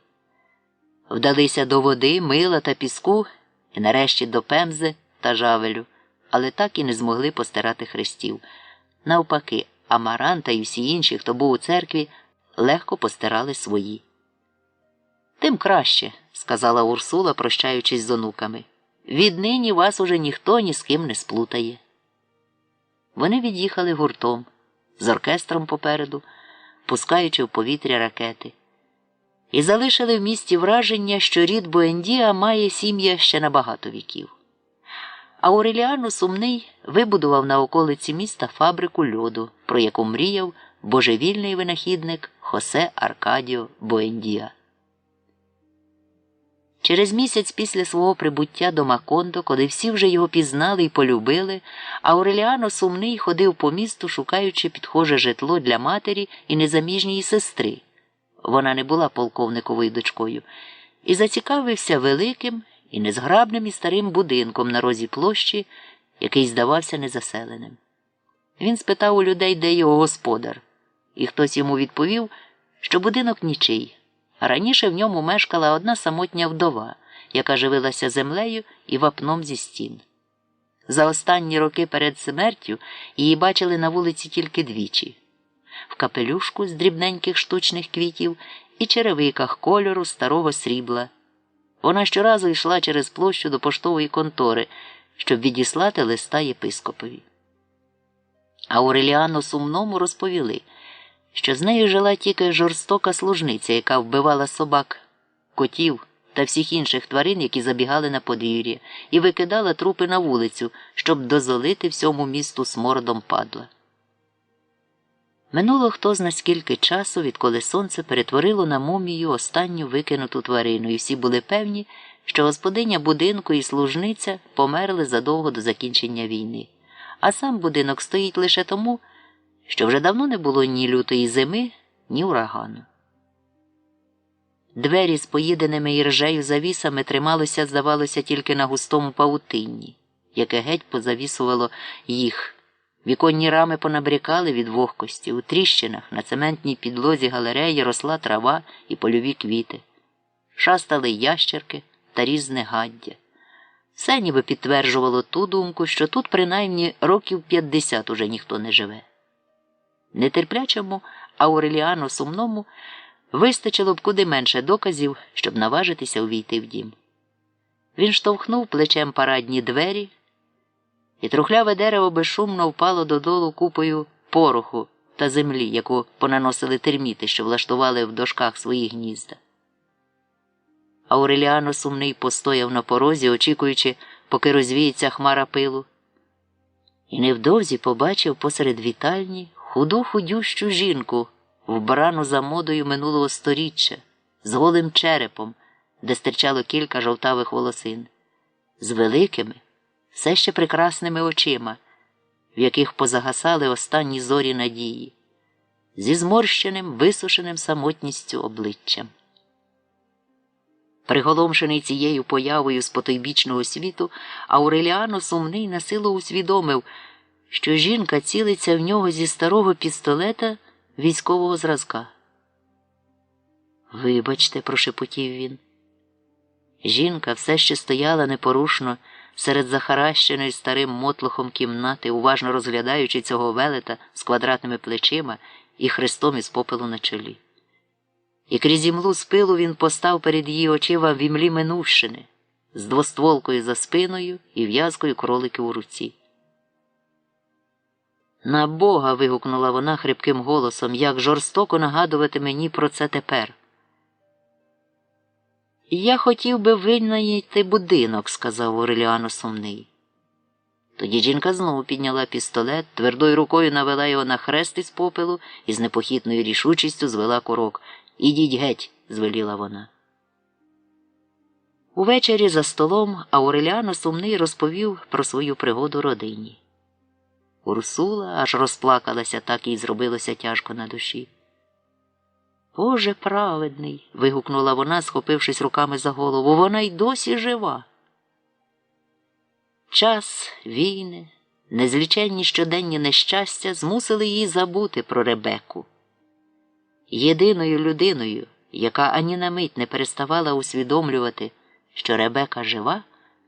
Вдалися до води, мила та піску і нарешті до пемзи та жавелю, але так і не змогли постирати хрестів. Навпаки, Амаранта і всі інші, хто був у церкві, легко постирали свої. «Тим краще», – сказала Урсула, прощаючись з онуками. «Віднині вас уже ніхто ні з ким не сплутає». Вони від'їхали гуртом, з оркестром попереду, пускаючи в повітря ракети. І залишили в місті враження, що рід Буендіа має сім'я ще на багато віків. Ауреліано Сумний вибудував на околиці міста фабрику льоду, про яку мріяв божевільний винахідник Хосе Аркадіо Буендіа. Через місяць після свого прибуття до Макондо, коли всі вже його пізнали і полюбили, Ауреліано Сумний ходив по місту, шукаючи підхоже житло для матері і незаміжньої сестри. Вона не була полковниковою дочкою, і зацікавився великим і незграбним і старим будинком на розі площі, який здавався незаселеним. Він спитав у людей, де його господар, і хтось йому відповів, що будинок нічий, а раніше в ньому мешкала одна самотня вдова, яка живилася землею і вапном зі стін. За останні роки перед смертю її бачили на вулиці тільки двічі – в капелюшку з дрібненьких штучних квітів і черевиках кольору старого срібла. Вона щоразу йшла через площу до поштової контори, щоб відіслати листа єпископові. Ауреліано Сумному розповіли, що з нею жила тільки жорстока служниця, яка вбивала собак, котів та всіх інших тварин, які забігали на подвір'я, і викидала трупи на вулицю, щоб дозолити всьому місту смородом падла. Минуло хто зна скільки часу, відколи сонце перетворило на мумію останню викинуту тварину, і всі були певні, що господиня будинку і служниця померли задовго до закінчення війни, а сам будинок стоїть лише тому, що вже давно не було ні лютої зими, ні урагану. Двері з поїденими іржею завісами трималося, здавалося, тільки на густому павутинні, яке геть позавісувало їх. Віконні рами понабрякали від вогкості, у тріщинах на цементній підлозі галереї росла трава і польові квіти. Шастали ящерки та різне гаддя. Все ніби підтверджувало ту думку, що тут принаймні років 50 уже ніхто не живе. Нетерплячому Ауреліану Сумному вистачило б куди менше доказів, щоб наважитися увійти в дім. Він штовхнув плечем парадні двері, і трухляве дерево безшумно впало додолу купою пороху та землі, яку понаносили терміти, що влаштували в дошках свої гнізда. Ауреліано Сумний постояв на порозі, очікуючи, поки розвіється хмара пилу, і невдовзі побачив посеред вітальні худющу жінку, вбрану за модою минулого сторіччя, з голим черепом, де стирчало кілька жовтавих волосин, з великими, все ще прекрасними очима, в яких позагасали останні зорі надії, зі зморщеним, висушеним самотністю обличчям. Приголомшений цією появою з потойбічного світу, Ауреліано Сумний насилу усвідомив, що жінка цілиться в нього зі старого пістолета військового зразка. «Вибачте», – прошепотів він. Жінка все ще стояла непорушно серед захаращеної старим мотлохом кімнати, уважно розглядаючи цього велета з квадратними плечима і хрестом із попелу на чолі. І крізь імлу з пилу він постав перед її очима в імлі минувщини, з двостволкою за спиною і в'язкою кроликів у руці. «На Бога!» – вигукнула вона хрипким голосом, як жорстоко нагадувати мені про це тепер. «Я хотів би винайти будинок», – сказав Ауреліано Сумний. Тоді жінка знову підняла пістолет, твердою рукою навела його на хрест із попелу і з непохитною рішучістю звела курок. «Ідіть геть», – звеліла вона. Увечері за столом Ауреліано Сумний розповів про свою пригоду родині. Урсула аж розплакалася, так їй зробилося тяжко на душі. «Боже праведний!» – вигукнула вона, схопившись руками за голову. «Вона й досі жива!» Час, війни, незліченні щоденні нещастя змусили її забути про Ребекку. Єдиною людиною, яка ані на мить не переставала усвідомлювати, що Ребека жива,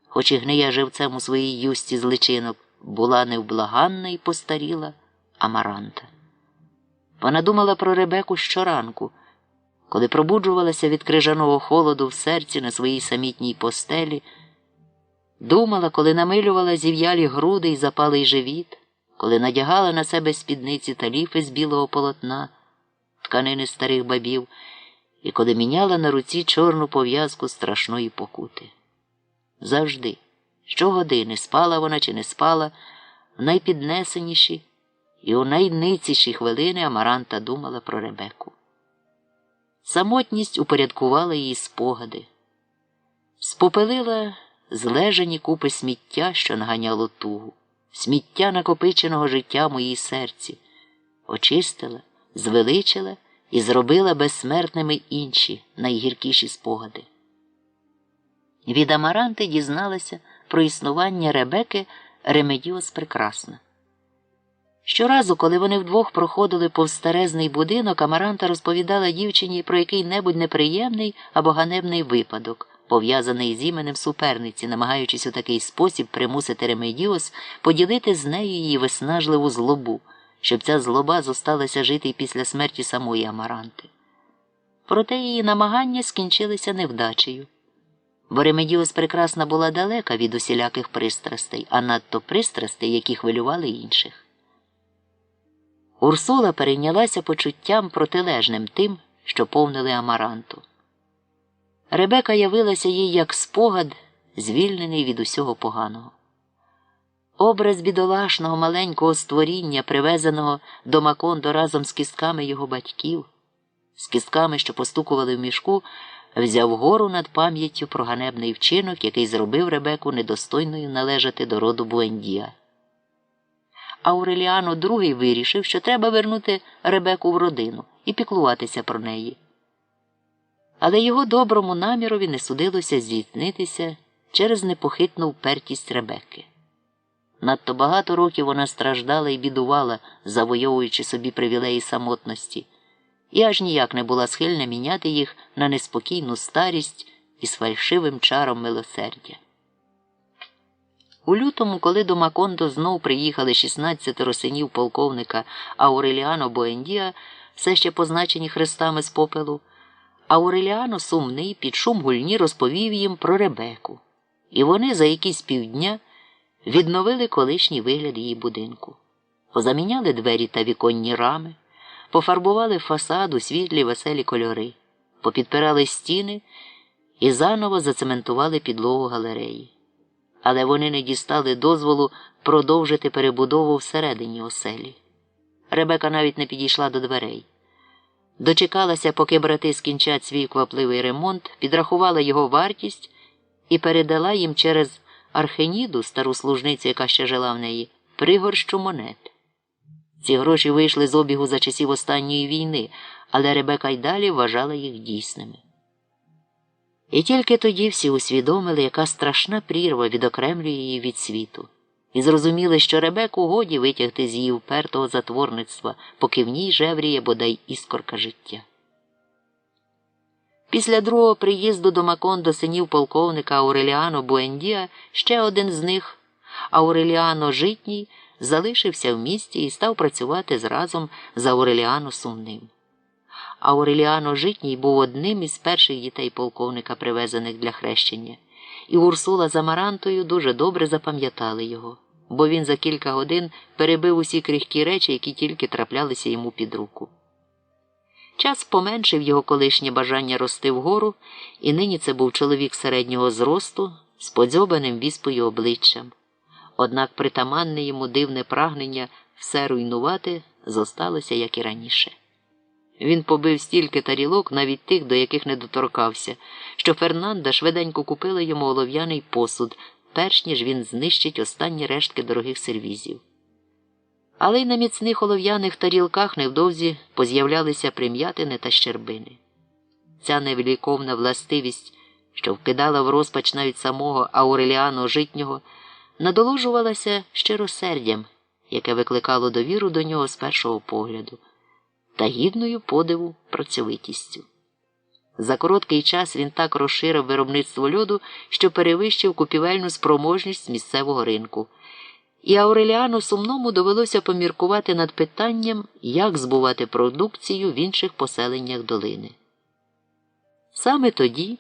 хоч і гниє живцем у своїй юсті з личинок, була невблаганна і постаріла Амаранта. Вона думала про Ребеку щоранку, коли пробуджувалася від крижаного холоду в серці на своїй самітній постелі, думала, коли намилювала зів'ялі груди й запалий живіт, коли надягала на себе спідниці та ліфи з білого полотна, тканини старих бабів, і коли міняла на руці чорну пов'язку страшної покути. Завжди, щогодини, спала вона чи не спала, в найпіднесеніші і у найниціші хвилини Амаранта думала про Ребеку. Самотність упорядкувала її спогади, спопелила злежані купи сміття, що наганяло тугу, сміття накопиченого життя в моїй серці, очистила, звеличила і зробила безсмертними інші, найгіркіші спогади. Від Амаранти дізналася про існування Ребеки Ремедіос Прекрасна. Щоразу, коли вони вдвох проходили повз старезний будинок, Амаранта розповідала дівчині про який-небудь неприємний або ганебний випадок, пов'язаний з іменем суперниці, намагаючись у такий спосіб примусити Ремедіос поділити з нею її виснажливу злобу, щоб ця злоба зосталася жити й після смерті самої Амаранти. Проте її намагання скінчилися невдачею. Бо Ремедіос Прекрасна була далека від усіляких пристрастей, а надто пристрастей, які хвилювали інших. Урсула перейнялася почуттям протилежним тим, що повнили Амаранту. Ребека явилася їй як спогад, звільнений від усього поганого. Образ бідолашного маленького створіння, привезеного до Макондо разом з кістками його батьків, з кістками, що постукували в мішку, взяв гору над пам'яттю про ганебний вчинок, який зробив Ребеку недостойною належати до роду Буендія. Ауреліано II вирішив, що треба вернути Ребеку в родину і піклуватися про неї. Але його доброму намірові не судилося здійснитися через непохитну впертість Ребекки. Надто багато років вона страждала і бідувала, завойовуючи собі привілеї самотності, і аж ніяк не була схильна міняти їх на неспокійну старість із фальшивим чаром милосердя. У лютому, коли до Макондо знов приїхали 16 синів полковника Ауреліано Буендіа, все ще позначені хрестами з попелу, Ауреліано сумний під шум гульні розповів їм про Ребеку, і вони за якісь півдня відновили колишній вигляд її будинку. Позаміняли двері та віконні рами, пофарбували фасад у світлі веселі кольори, попідпирали стіни і заново зацементували підлогу галереї. Але вони не дістали дозволу продовжити перебудову всередині оселі. Ребека навіть не підійшла до дверей. Дочекалася, поки брати скінчать свій квапливий ремонт, підрахувала його вартість і передала їм через Археніду, стару служницю, яка ще жила в неї, пригорщу монет. Ці гроші вийшли з обігу за часів останньої війни, але Ребека й далі вважала їх дійсними. І тільки тоді всі усвідомили, яка страшна прірва відокремлює її від світу, і зрозуміли, що Ребеку годі витягти з її впертого затворництва, поки в ній жевріє бодай іскорка життя. Після другого приїзду до Макондо синів полковника Ауреліано Буендіа ще один з них, Ауреліано Житній, залишився в місті і став працювати зразом з Ауреліано Сумним. Ауреліано Житній був одним із перших дітей полковника, привезених для хрещення, і Урсула з Амарантою дуже добре запам'ятали його, бо він за кілька годин перебив усі крихкі речі, які тільки траплялися йому під руку. Час поменшив його колишнє бажання рости вгору, і нині це був чоловік середнього зросту з подзьобаним віспою обличчям. Однак притаманне йому дивне прагнення все руйнувати зосталося, як і раніше. Він побив стільки тарілок, навіть тих, до яких не доторкався, що Фернанда швиденько купила йому олов'яний посуд, перш ніж він знищить останні рештки дорогих сервізів. Але й на міцних олов'яних тарілках невдовзі поз'являлися прим'ятини та щербини. Ця невліковна властивість, що вкидала в розпач навіть самого Ауреліано Житнього, надолужувалася щиросердям, яке викликало довіру до нього з першого погляду, та гідною подиву працьовитістю. За короткий час він так розширив виробництво льоду, що перевищив купівельну спроможність місцевого ринку. І Ауреліану Сумному довелося поміркувати над питанням, як збувати продукцію в інших поселеннях долини. Саме тоді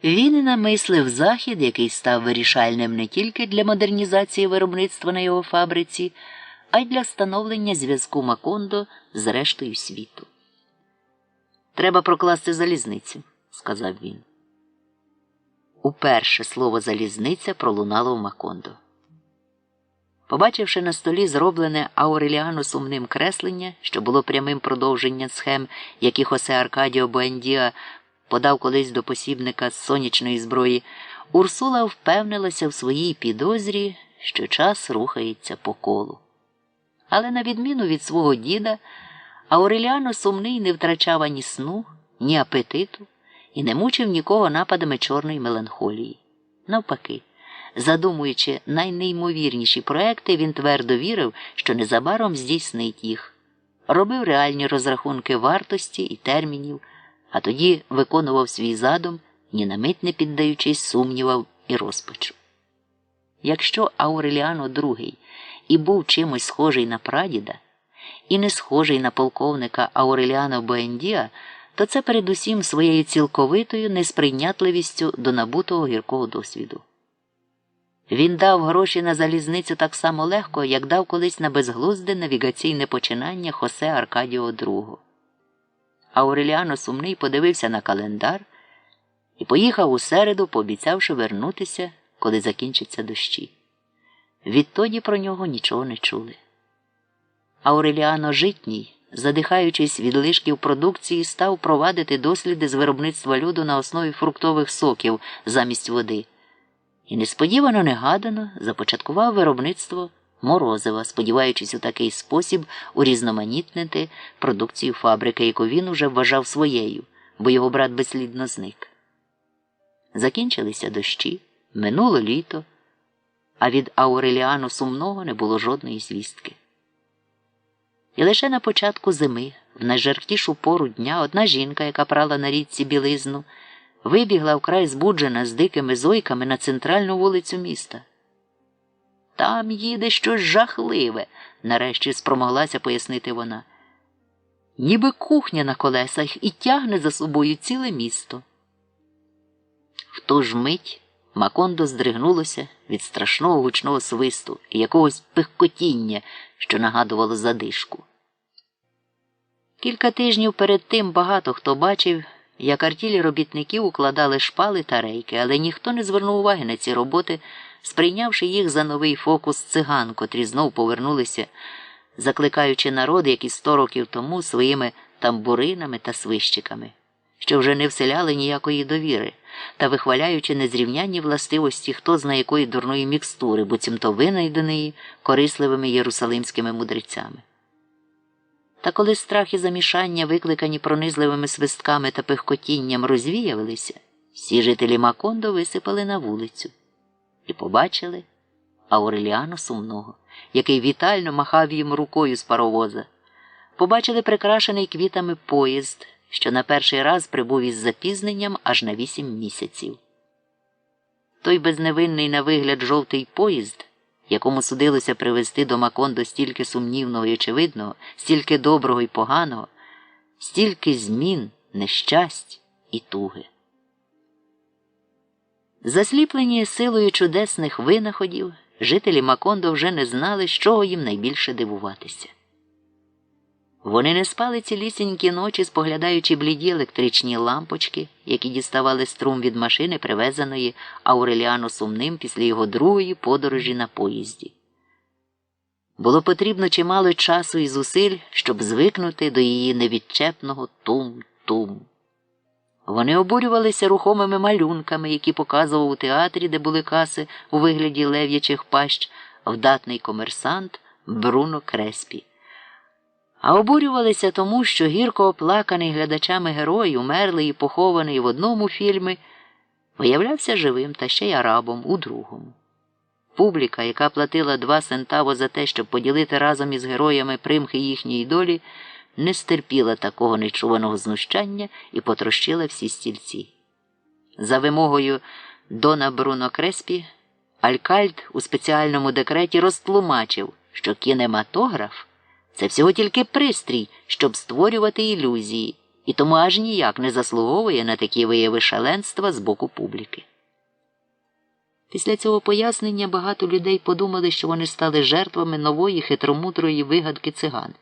він і намислив захід, який став вирішальним не тільки для модернізації виробництва на його фабриці, а й для встановлення зв'язку Макондо з рештою світу. «Треба прокласти залізницю», – сказав він. Уперше слово «залізниця» пролунало в Макондо. Побачивши на столі зроблене Ауреліано Сумним креслення, що було прямим продовженням схем, які Хосе Аркадіо Буендіа подав колись до посібника з сонячної зброї, Урсула впевнилася в своїй підозрі, що час рухається по колу. Але на відміну від свого діда, Ауреліано Сумний не втрачав ані сну, ні апетиту і не мучив нікого нападами чорної меланхолії. Навпаки, задумуючи найнеймовірніші проекти, він твердо вірив, що незабаром здійснить їх. Робив реальні розрахунки вартості і термінів, а тоді виконував свій задум, ні на мить не піддаючись сумнівам і розпачу. Якщо Ауреліано II і був чимось схожий на прадіда, і не схожий на полковника Ауреліано Буендіа, то це передусім своєю цілковитою несприйнятливістю до набутого гіркого досвіду. Він дав гроші на залізницю так само легко, як дав колись на безглузде навігаційне починання Хосе Аркадіо II. Ауреліано Сумний подивився на календар і поїхав у середу, пообіцявши вернутися, коли закінчаться дощі. Відтоді про нього нічого не чули. Ауреліано Житній, задихаючись від лишків продукції, став провадити досліди з виробництва льоду на основі фруктових соків замість води. І несподівано негадано започаткував виробництво морозива, сподіваючись у такий спосіб урізноманітнити продукцію фабрики, яку він уже вважав своєю, бо його брат безслідно зник. Закінчилися дощі, минуло літо, а від Ауреліано Сумного не було жодної звістки. І лише на початку зими, в найжаркішу пору дня, одна жінка, яка прала на річці білизну, вибігла вкрай збуджена з дикими зойками на центральну вулицю міста. там їде щось жахливе, нарешті спромоглася пояснити вона. Ніби кухня на колесах і тягне за собою ціле місто. В ту ж мить Макондо здригнулося від страшного гучного свисту і якогось пихкотіння, що нагадувало задишку. Кілька тижнів перед тим багато хто бачив, як артілі робітників укладали шпали та рейки, але ніхто не звернув уваги на ці роботи, сприйнявши їх за новий фокус циган, котрі знов повернулися, закликаючи народ, як і 100 років тому, своїми тамбуринами та свищиками, що вже не вселяли ніякої довіри, та вихваляючи незрівнянні властивості хто зна якої дурної мікстури, буцімто винайденої корисливими єрусалимськими мудрецями. Та коли страх і замішання, викликані пронизливими свистками та пихкотінням, розвіявилися, всі жителі Макондо висипали на вулицю і побачили Ауреліано Сумного, який вітально махав їм рукою з паровоза. Побачили прикрашений квітами поїзд, що на перший раз прибув із запізненням аж на 8 місяців. Той безневинний на вигляд жовтий поїзд, якому судилося привезти до Макондо стільки сумнівного і очевидного, стільки доброго і поганого, стільки змін, нещасть і туги. Засліплені силою чудесних винаходів, жителі Макондо вже не знали, з чого їм найбільше дивуватися. Вони не спали цілісінькі ночі, споглядаючи бліді електричні лампочки, які діставали струм від машини, привезеної Ауреліано Сумним після його другої подорожі на поїзді. Було потрібно чимало часу і зусиль, щоб звикнути до її невідчепного тум-тум. Вони обурювалися рухомими малюнками, які показував у театрі, де були каси у вигляді лев'ячих пащ, вдатний комерсант Бруно Креспі. А обурювалися тому, що гірко оплаканий глядачами герой, умерлий і похований в одному фільмі, виявлявся живим та ще й арабом у другому. Публіка, яка платила 2 центаво за те, щоб поділити разом із героями примхи їхньої долі, не стерпіла такого нечуваного знущання і потрощила всі стільці. За вимогою Дона Бруно Креспі, Алькальд у спеціальному декреті розтлумачив, що кінематограф – це всього тільки пристрій, щоб створювати ілюзії, і тому аж ніяк не заслуговує на такі вияви шаленства з боку публіки. Після цього пояснення багато людей подумали, що вони стали жертвами нової хитромудрої вигадки циган,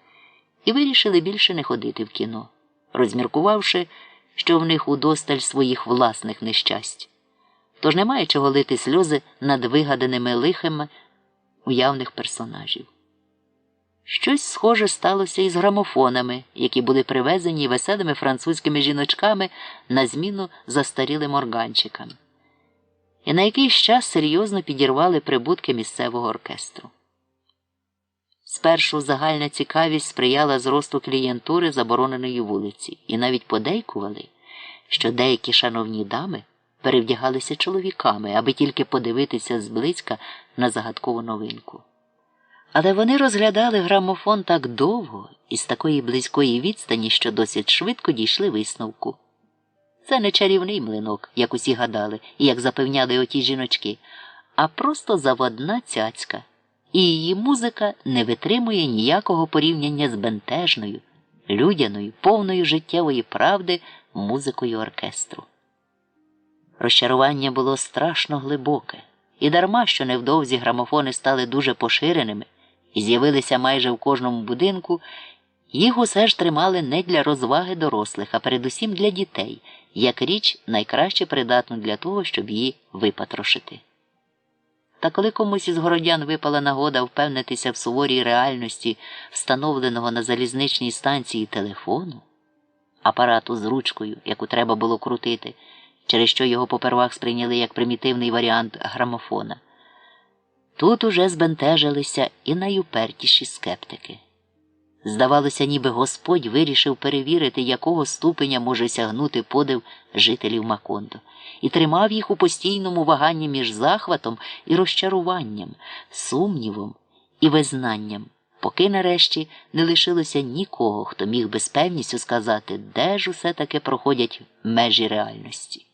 і вирішили більше не ходити в кіно, розміркувавши, що в них удосталь своїх власних нещасть. Тож немає чого лити сльози над вигаданими лихами уявних персонажів. Щось схоже сталося і з грамофонами, які були привезені веселими французькими жіночками на зміну застарілим органчикам. І на якийсь час серйозно підірвали прибутки місцевого оркестру. Спершу загальна цікавість сприяла зросту клієнтури забороненої вулиці, і навіть подейкували, що деякі шановні дами перевдягалися чоловіками, аби тільки подивитися зблизька на загадкову новинку. Але вони розглядали грамофон так довго і з такої близької відстані, що досить швидко дійшли висновку. Це не чарівний млинок, як усі гадали, і як запевняли оті жіночки, а просто заводна цяцька. І її музика не витримує ніякого порівняння з бентежною, людяною, повною життєвої правди музикою оркестру. Розчарування було страшно глибоке, і дарма, що невдовзі грамофони стали дуже поширеними і з'явилися майже в кожному будинку, їх усе ж тримали не для розваги дорослих, а передусім для дітей, як річ найкраще придатну для того, щоб її випатрошити. Та коли комусь із городян випала нагода впевнитися в суворій реальності встановленого на залізничній станції телефону, апарату з ручкою, яку треба було крутити, через що його попервах сприйняли як примітивний варіант грамофона, тут уже збентежилися і найупертіші скептики. Здавалося, ніби Господь вирішив перевірити, якого ступеня може сягнути подив жителів Макондо, і тримав їх у постійному ваганні між захватом і розчаруванням, сумнівом і визнанням, поки нарешті не лишилося нікого, хто міг би з певністю сказати, де ж усе таки проходять межі реальності.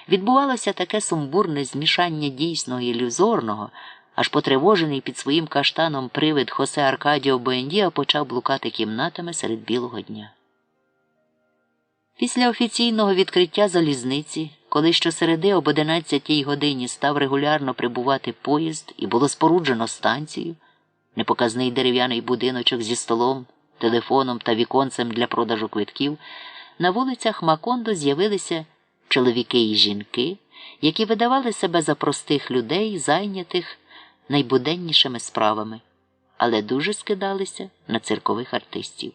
Відбувалося таке сумбурне змішання дійсного і ілюзорного, аж потривожений під своїм каштаном привид Хосе Аркадіо Буендіа почав блукати кімнатами серед білого дня. Після офіційного відкриття залізниці, коли щосереди об 11-й годині став регулярно прибувати поїзд і було споруджено станцію, непоказний дерев'яний будиночок зі столом, телефоном та віконцем для продажу квитків, на вулицях Макондо з'явилися чоловіки і жінки, які видавали себе за простих людей, зайнятих найбуденнішими справами, але дуже скидалися на циркових артистів.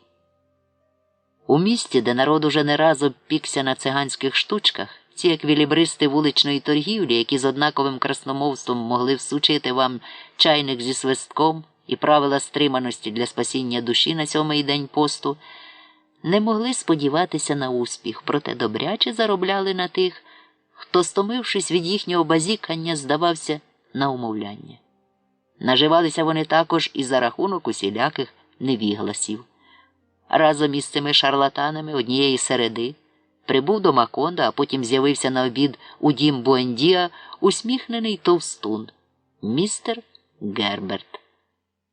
У місті, де народ уже не раз обпікся на циганських штучках, ці еквілібристи вуличної торгівлі, які з однаковим красномовством могли всучити вам чайник зі свистком і правила стриманості для спасіння душі на 7-й день посту, не могли сподіватися на успіх, проте добряче заробляли на тих, хто, стомившись від їхнього базікання, здавався на умовляння. Наживалися вони також і за рахунок усіляких невігласів. Разом із цими шарлатанами однієї середи прибув до Макондо, а потім з'явився на обід у дім Буендіа усміхнений товстун – містер Герберт.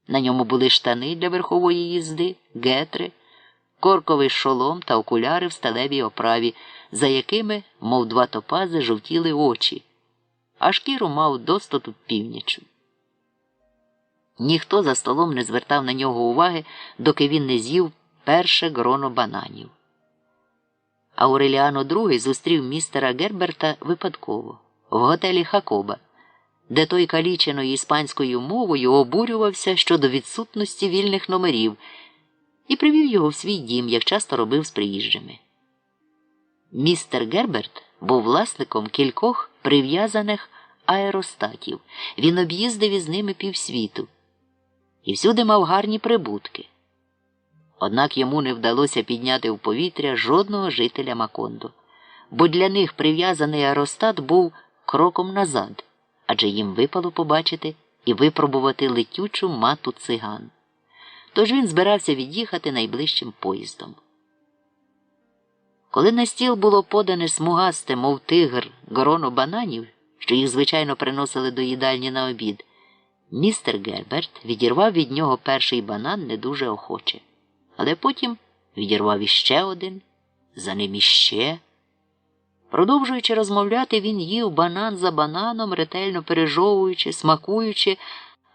На ньому були штани для верхової їзди, гетри, корковий шолом та окуляри в сталевій оправі, за якими, мов два топази, жовтіли очі, а шкіру мав достоту північу. Ніхто за столом не звертав на нього уваги, доки він не з'їв перше гроно бананів. Ауреліано II зустрів містера Герберта випадково, в готелі Хакоба, де той каліченою іспанською мовою обурювався щодо відсутності вільних номерів і привів його в свій дім, як часто робив з приїжджими. Містер Герберт був власником кількох прив'язаних аеростатів. Він об'їздив із ними півсвіту і всюди мав гарні прибутки. Однак йому не вдалося підняти в повітря жодного жителя Макондо, бо для них прив'язаний аеростат був кроком назад, адже їм випало побачити і випробувати летючу мату циган. Тож він збирався від'їхати найближчим поїздом. Коли на стіл було подане смугасте, мов тигр, гроно бананів, що їх, звичайно, приносили до їдальні на обід, містер Герберт відірвав від нього перший банан не дуже охоче. Але потім відірвав іще один, за ним іще. Продовжуючи розмовляти, він їв банан за бананом, ретельно пережовуючи, смакуючи,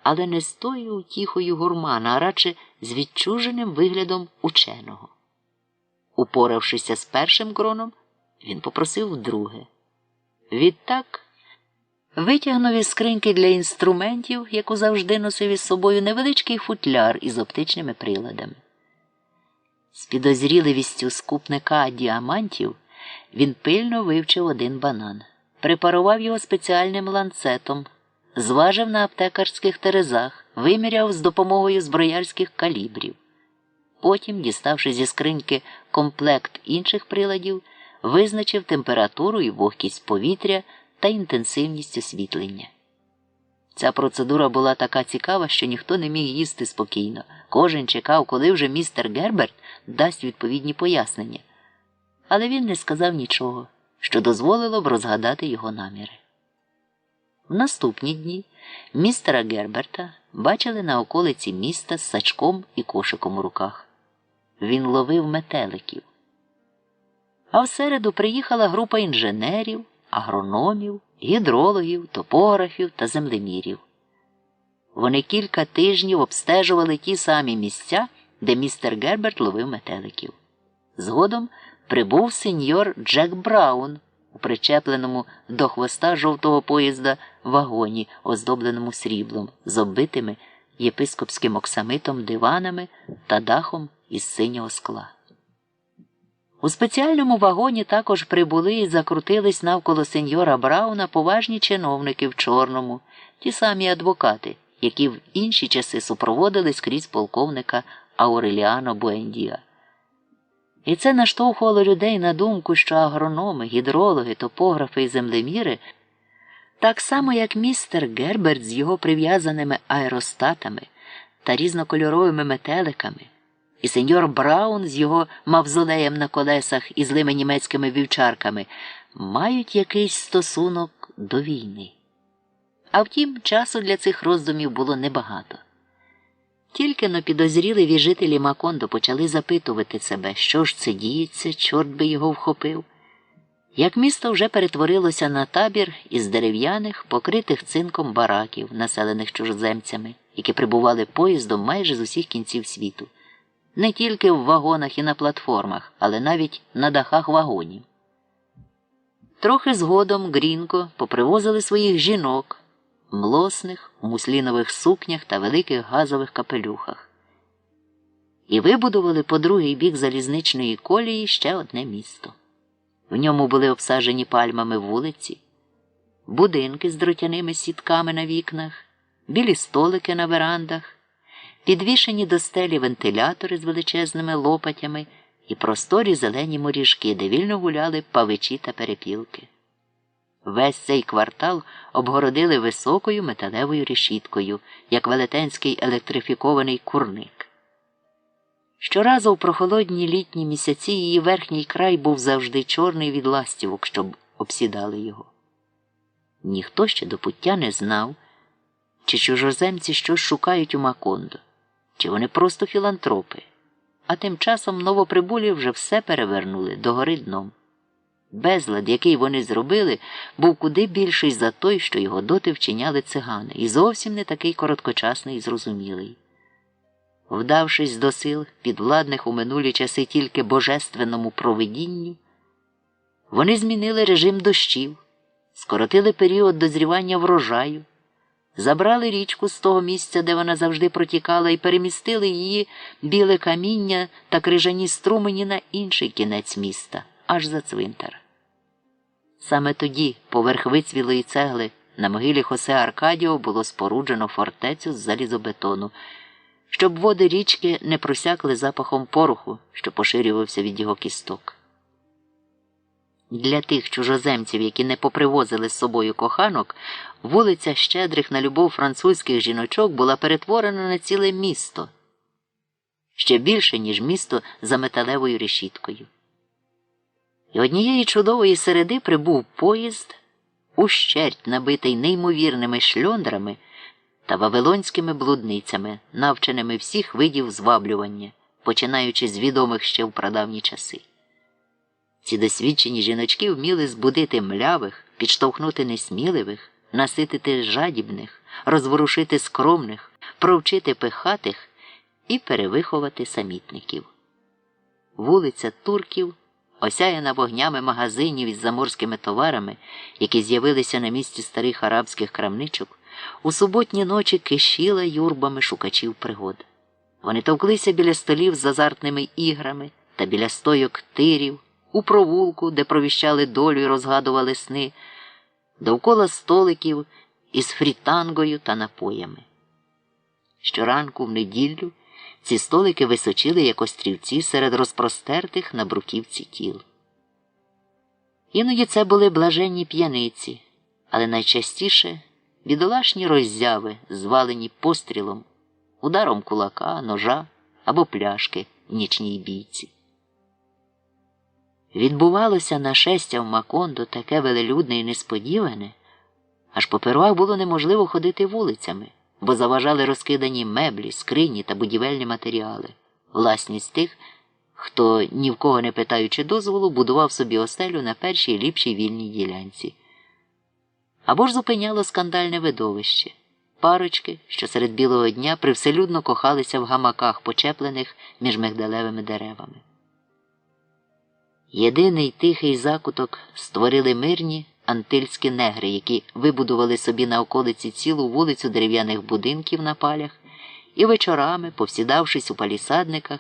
але не з тою утіхою гурмана, а радше з відчуженим виглядом ученого. Упоравшися з першим гроном, він попросив друге. Відтак витягнув із скриньки для інструментів, яку завжди носив із собою, невеличкий футляр із оптичними приладами. З підозріливістю скупника діамантів він пильно вивчив один банан, препарував його спеціальним ланцетом, зважив на аптекарських терезах, виміряв з допомогою зброярських калібрів. Потім, діставши зі скриньки комплект інших приладів, визначив температуру і вогкість повітря та інтенсивність освітлення. Ця процедура була така цікава, що ніхто не міг їсти спокійно. Кожен чекав, коли вже містер Герберт дасть відповідні пояснення. Але він не сказав нічого, що дозволило б розгадати його наміри. В наступні дні містера Герберта бачили на околиці міста з сачком і кошиком у руках. Він ловив метеликів. А в середу приїхала група інженерів, агрономів, гідрологів, топографів та землемірів. Вони кілька тижнів обстежували ті самі місця, де містер Герберт ловив метеликів. Згодом прибув сеньор Джек Браун у причепленому до хвоста жовтого поїзда вагоні, оздобленому сріблом, з оббитими єпископським оксамитом диванами та дахом із синього скла. У спеціальному вагоні також прибули і закрутились навколо сеньора Брауна поважні чиновники в чорному, ті самі адвокати, які в інші часи супроводили скрізь полковника Ауреліано Буендіа. І це наштовхувало людей на думку, що агрономи, гідрологи, топографи і землеміри, так само як містер Герберт з його прив'язаними аеростатами та різнокольоровими метеликами, і сеньор Браун з його мавзолеєм на колесах і злими німецькими вівчарками, мають якийсь стосунок до війни. А втім, часу для цих роздумів було небагато. Тільки-но підозріливі жителі Макондо почали запитувати себе, що ж це діється, чорт би його вхопив. Як місто вже перетворилося на табір із дерев'яних, покритих цинком бараків, населених чужоземцями, які прибували поїздом майже з усіх кінців світу. Не тільки в вагонах і на платформах, але навіть на дахах вагонів. Трохи згодом Грінко попривозили своїх жінок, млосних, у муслінових сукнях та великих газових капелюхах. І вибудували по другий бік залізничної колії ще одне місто. В ньому були обсаджені пальмами вулиці, будинки з дротяними сітками на вікнах, білі столики на верандах, підвішені до стелі вентилятори з величезними лопатями і просторі зелені моріжки, де вільно гуляли павичі та перепілки. Весь цей квартал обгородили високою металевою решіткою, як велетенський електрифікований курник. Щоразу в прохолодні літні місяці її верхній край був завжди чорний від ластівок, щоб обсідали його. Ніхто ще до пуття не знав, чи чужоземці щось шукають у Макондо, чи вони просто філантропи. А тим часом новоприбулі вже все перевернули догори дном. Безлад, який вони зробили, був куди більший за той, що його доти вчиняли цигани, і зовсім не такий короткочасний і зрозумілий. Вдавшись до сил, підвладних у минулі часи тільки божественному провидінню, вони змінили режим дощів, скоротили період дозрівання врожаю, забрали річку з того місця, де вона завжди протікала, і перемістили її біле каміння та крижані струмені на інший кінець міста, аж за цвинтар. Саме тоді, поверх вицвілої цегли, на могилі Хосе Аркадіо було споруджено фортецю з залізобетону, щоб води річки не просякли запахом пороху, що поширювався від його кісток. Для тих чужоземців, які не попривозили з собою коханок, вулиця щедрих на любов французьких жіночок була перетворена на ціле місто. Ще більше, ніж місто за металевою решіткою. І однієї чудової середи прибув поїзд, ущерть набитий неймовірними шльондрами та вавилонськими блудницями, навченими всіх видів зваблювання, починаючи з відомих ще в прадавні часи. Ці досвідчені жіночки вміли збудити млявих, підштовхнути несміливих, наситити жадібних, розворушити скромних, провчити пихатих і перевиховати самітників. Вулиця турків, осяяна вогнями магазинів із заморськими товарами, які з'явилися на місці старих арабських крамничок, у суботні ночі кишіла юрбами шукачів пригод. Вони товклися біля столів з азартними іграми та біля стойок тирів, у провулку, де провіщали долю і розгадували сни, довкола столиків із фрітангою та напоями. Щоранку в неділю ці столики височили, як острівці серед розпростертих на бруківці тіл. Іноді це були блаженні п'яниці, але найчастіше бідолашні роззяви, звалені пострілом, ударом кулака, ножа або пляшки в нічній бійці. Відбувалося нашестя в Макондо таке велелюдне і несподіване, аж попервах було неможливо ходити вулицями, бо заважали розкидані меблі, скрині та будівельні матеріали, власність тих, хто, ні в кого не питаючи дозволу, будував собі оселю на першій ліпшій вільній ділянці. Або ж зупиняло скандальне видовище – парочки, що серед білого дня привселюдно кохалися в гамаках, почеплених між мигдалевими деревами. Єдиний тихий закуток створили мирні антильські негри, які вибудували собі на околиці цілу вулицю дерев'яних будинків на палях і вечорами, повсідавшись у палісадниках,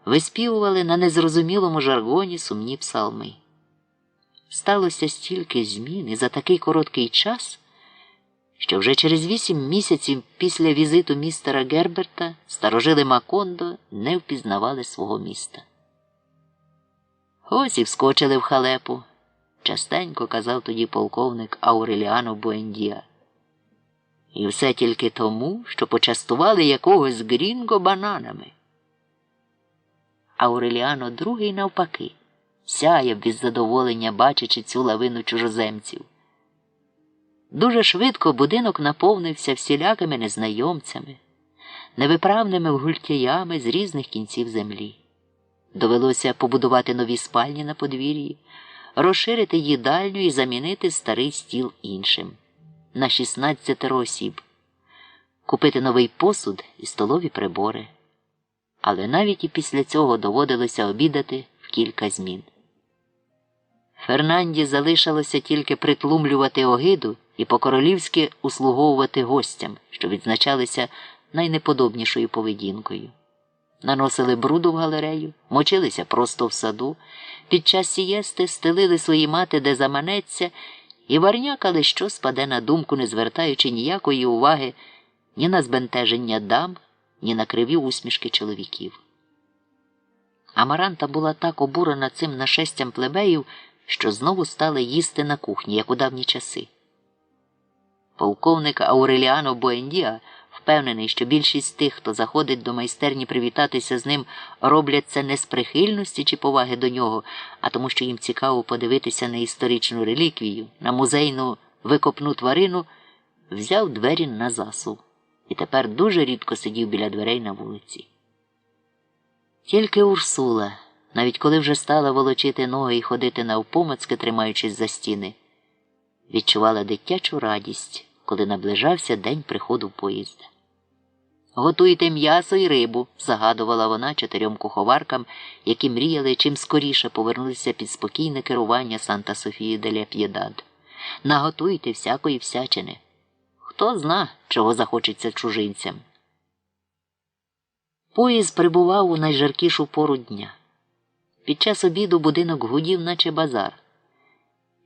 виспівували на незрозумілому жаргоні сумні псалми. Сталося стільки змін і за такий короткий час, що вже через 8 місяців після візиту містера Герберта старожили Макондо не впізнавали свого міста. Ось і вскочили в халепу, частенько казав тоді полковник Ауреліано Буендія. І все тільки тому, що почастували якогось грінго бананами. Ауреліано II навпаки сяяв від задоволення, бачачи цю лавину чужоземців. Дуже швидко будинок наповнився всілякими незнайомцями, невиправними гультяями з різних кінців землі. Довелося побудувати нові спальні на подвір'ї, розширити їдальню і замінити старий стіл іншим на 16 осіб, купити новий посуд і столові прибори. Але навіть і після цього доводилося обідати в кілька змін. Фернанді залишилося тільки притлумлювати огиду і по-королівськи услуговувати гостям, що відзначалися найнеподобнішою поведінкою. Наносили бруду в галерею, мочилися просто в саду, під час сієсти стелили свої мати, де заманеться, і варнякали, що спаде на думку, не звертаючи ніякої уваги ні на збентеження дам, ні на криві усмішки чоловіків. Амаранта була так обурена цим нашестям плебеїв, що знову стали їсти на кухні, як у давні часи. Полковник Ауреліано Буендіа впевнений, що більшість тих, хто заходить до майстерні привітатися з ним, роблять це не з прихильності чи поваги до нього, а тому, що їм цікаво подивитися на історичну реліквію, на музейну викопну тварину, взяв двері на засув і тепер дуже рідко сидів біля дверей на вулиці. Тільки Урсула, навіть коли вже стала волочити ноги і ходити навпомацки, тримаючись за стіни, відчувала дитячу радість, коли наближався день приходу поїзда. «Готуйте м'ясо і рибу», – загадувала вона 4 куховаркам, які мріяли чим скоріше повернутися під спокійне керування Санта-Софії-де-ля-П'єдад. «Наготуйте всякої всячини. Хто зна, чого захочеться чужинцям». Поїзд прибував у найжаркішу пору дня. Під час обіду будинок гудів, наче базар.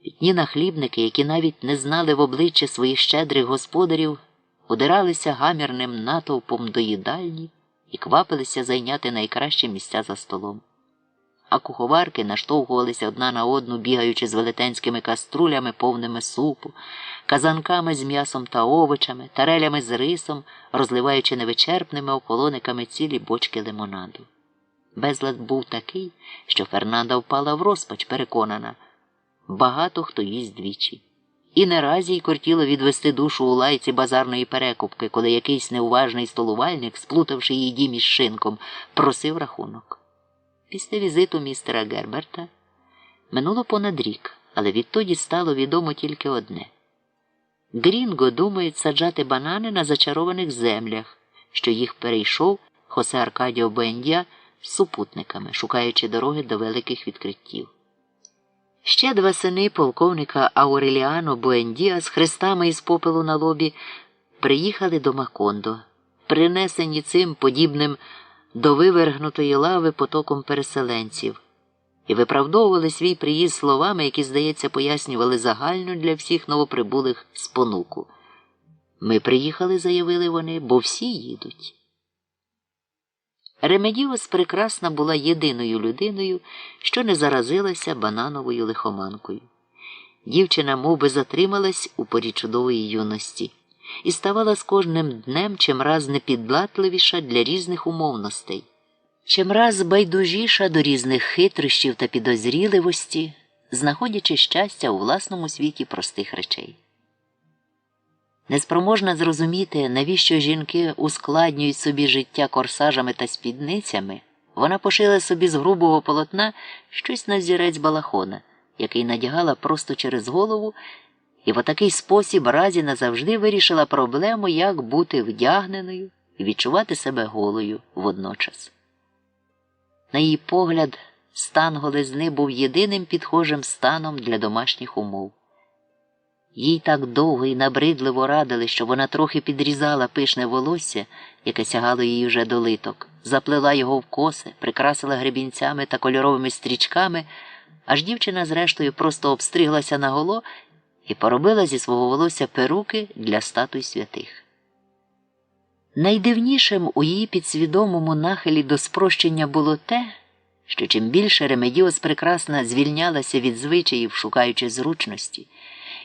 Пітні нахлібники, які навіть не знали в обличчя своїх щедрих господарів, удиралися гамірним натовпом до їдальні і квапилися зайняти найкращі місця за столом. А куховарки наштовхувалися одна на одну, бігаючи з велетенськими каструлями, повними супу, казанками з м'ясом та овочами, тарелями з рисом, розливаючи невичерпними ополониками цілі бочки лимонаду. Безлад був такий, що Фернанда впала в розпач, переконана. Багато хто їсть двічі. І не раз їй кортіло відвести душу у лайці базарної перекупки, коли якийсь неуважний столувальник, сплутавши її дім із шинком, просив рахунок. Після візиту містера Герберта минуло понад рік, але відтоді стало відомо тільки одне. Грінго думають саджати банани на зачарованих землях, що їх перейшов Хосе Аркадіо Буендіа з супутниками, шукаючи дороги до великих відкриттів. Ще 2 сини полковника Ауреліано Буендіа з хрестами із попелу на лобі приїхали до Макондо, принесені цим, подібним до вивергнутої лави, потоком переселенців, і виправдовували свій приїзд словами, які, здається, пояснювали загальну для всіх новоприбулих спонуку. «Ми приїхали», – заявили вони, – «бо всі їдуть». Ремедіос прекрасна була єдиною людиною, що не заразилася банановою лихоманкою. Дівчина мовби затрималась у порі чудової юності і ставала з кожним днем чимраз непідлатливіша для різних умовностей, чимраз байдужіша до різних хитрощів та підозріливості, знаходячи щастя у власному світі простих речей. Неспроможна зрозуміти, навіщо жінки ускладнюють собі життя корсажами та спідницями, вона пошила собі з грубого полотна щось на взірець балахона, який надягала просто через голову, і в отакий спосіб раз і назавжди вирішила проблему, як бути вдягненою і відчувати себе голою водночас. На її погляд, стан голизни був єдиним підхожим станом для домашніх умов. Їй так довго і набридливо радили, що вона трохи підрізала пишне волосся, яке сягало їй вже до литок, заплела його в коси, прикрасила гребінцями та кольоровими стрічками, аж дівчина зрештою просто обстриглася наголо і поробила зі свого волосся перуки для статуй святих. Найдивнішим у її підсвідомому нахилі до спрощення було те, що чим більше Ремедіос прекрасна звільнялася від звичаїв, шукаючи зручності,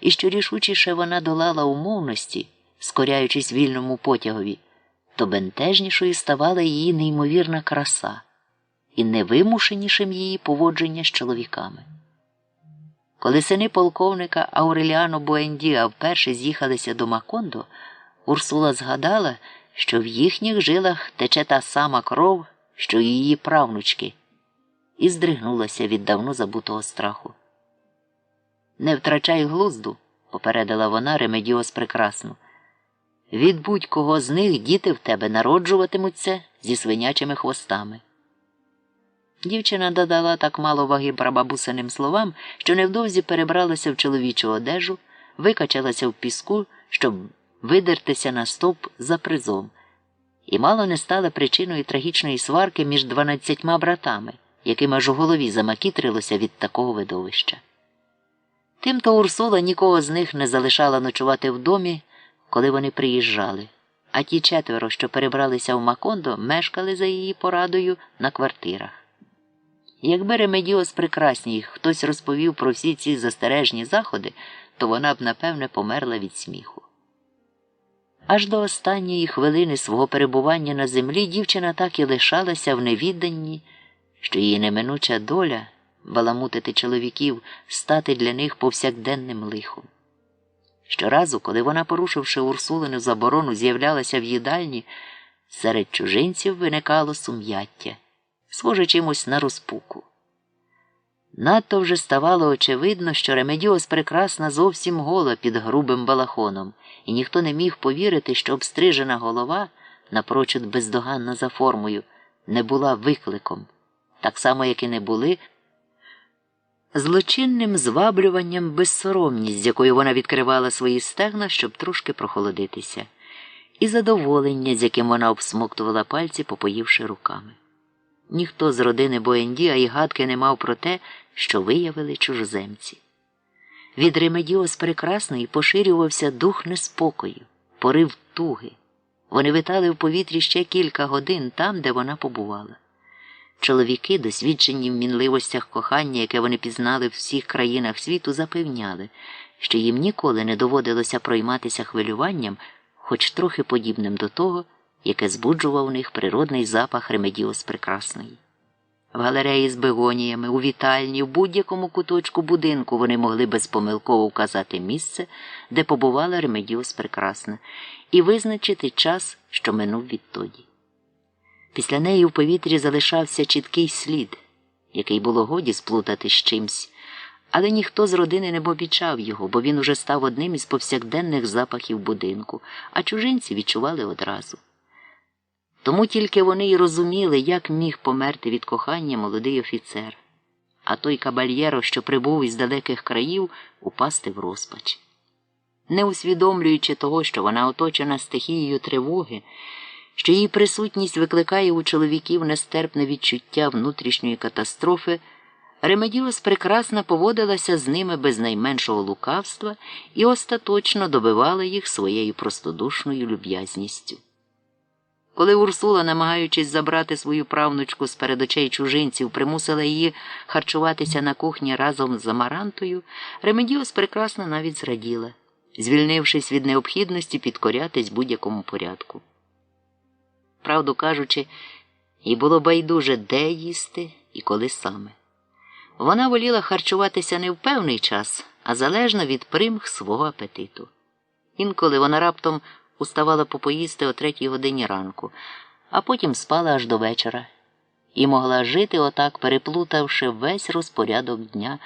і що рішучіше вона долала умовності, скоряючись вільному потягові, то бентежнішою ставала її неймовірна краса і невимушенішим її поводження з чоловіками. Коли сини полковника Ауреліано Буендіа вперше з'їхалися до Макондо, Урсула згадала, що в їхніх жилах тече та сама кров, що й її правнучки, і здригнулася від давно забутого страху. «Не втрачай глузду», – попередила вона Ремедіос Прекрасну. «Від будь-кого з них діти в тебе народжуватимуться зі свинячими хвостами». Дівчина додала так мало ваги прабабусиним словам, що невдовзі перебралася в чоловічу одежу, викачалася в піску, щоб видертися на стовп за призом, і мало не стала причиною трагічної сварки між 12 братами, яким аж у голові замакітрилося від такого видовища. Тимто Урсула нікого з них не залишала ночувати в домі, коли вони приїжджали, а ті 4, що перебралися в Макондо, мешкали за її порадою на квартирах. Якби Ремедіос Прекрасній хтось розповів про всі ці застережні заходи, то вона б, напевне, померла від сміху. Аж до останньої хвилини свого перебування на землі дівчина так і лишалася в невідданні, що її неминуча доля баламутити чоловіків, стати для них повсякденним лихом. Щоразу, коли вона, порушивши Урсулину заборону, з'являлася в їдальні, серед чужинців виникало сум'яття, схоже чимось на розпуку. Надто вже ставало очевидно, що Ремедіос Прекрасна зовсім гола під грубим балахоном, і ніхто не міг повірити, що обстрижена голова, напрочуд бездоганна за формою, не була викликом, так само, як і не були злочинним зваблюванням безсоромність, з якою вона відкривала свої стегна, щоб трошки прохолодитися, і задоволення, з яким вона обсмоктувала пальці, попоївши руками. Ніхто з родини Буендіа і гадки не мав про те, що виявили чужоземці. Від Ремедіос Прекрасної поширювався дух неспокою, порив туги. Вони витали в повітрі ще кілька годин там, де вона побувала. Чоловіки, досвідчені в мінливостях кохання, яке вони пізнали в всіх країнах світу, запевняли, що їм ніколи не доводилося пройматися хвилюванням, хоч трохи подібним до того, яке збуджував у них природний запах Ремедіос Прекрасної. В галереї з бегоніями, у вітальні, в будь-якому куточку будинку вони могли безпомилково вказати місце, де побувала Ремедіос Прекрасна, і визначити час, що минув відтоді. Після неї в повітрі залишався чіткий слід, який було годі сплутати з чимсь, але ніхто з родини не помічав його, бо він уже став одним із повсякденних запахів будинку, а чужинці відчували одразу. Тому тільки вони й розуміли, як міг померти від кохання молодий офіцер, а той кабальєро, що прибув із далеких країв, упасти в розпач. Не усвідомлюючи того, що вона оточена стихією тривоги, що її присутність викликає у чоловіків нестерпне відчуття внутрішньої катастрофи, Ремедіос Прекрасна поводилася з ними без найменшого лукавства і остаточно добивала їх своєю простодушною люб'язністю. Коли Урсула, намагаючись забрати свою правнучку з перед очей чужинців, примусила її харчуватися на кухні разом з Амарантою, Ремедіос Прекрасна навіть зраділа, звільнившись від необхідності підкорятись будь-якому порядку. Правду кажучи, їй було байдуже, де їсти і коли саме. Вона воліла харчуватися не в певний час, а залежно від примх свого апетиту. Інколи вона раптом уставала попоїсти о 3-й годині ранку, а потім спала аж до вечора і могла жити отак, переплутавши весь розпорядок дня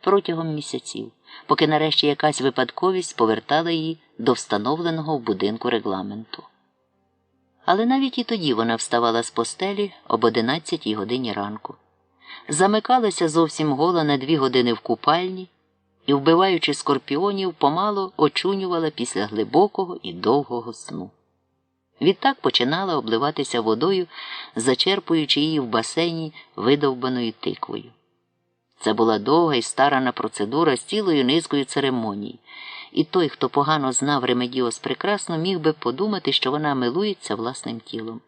протягом місяців, поки нарешті якась випадковість повертала її до встановленого в будинку регламенту. Але навіть і тоді вона вставала з постелі об 11-й годині ранку, замикалася зовсім гола на 2 години в купальні і, вбиваючи скорпіонів, помало очунювала після глибокого і довгого сну. Відтак починала обливатися водою, зачерпуючи її в басейні видовбаною тиквою. Це була довга і старана процедура з цілою низкою церемоній, і той, хто погано знав Ремедіос Прекрасну, міг би подумати, що вона милується власним тілом.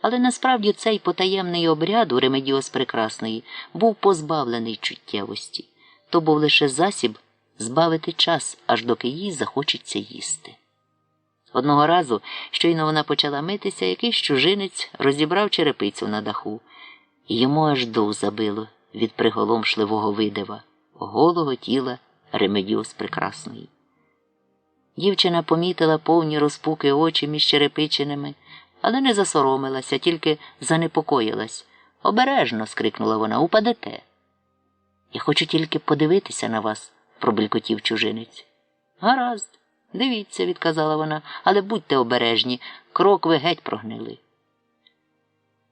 Але насправді цей потаємний обряд у Ремедіос Прекрасної був позбавлений чуттєвості. То був лише засіб збавити час, аж доки їй захочеться їсти. Одного разу, щойно вона почала митися, якийсь чужинець розібрав черепицю на даху, і йому аж дух забило від приголомшливого видива. голого тіла Ремедіос Прекрасної. Дівчина помітила повні розпуки очі між черепичинами, але не засоромилася, тільки занепокоїлась. «Обережно!» – скрикнула вона. «Упадете!» «Я хочу тільки подивитися на вас», – пробелькотів чужинець. «Гаразд, дивіться», – відказала вона, – «але будьте обережні, крок ви геть прогнили».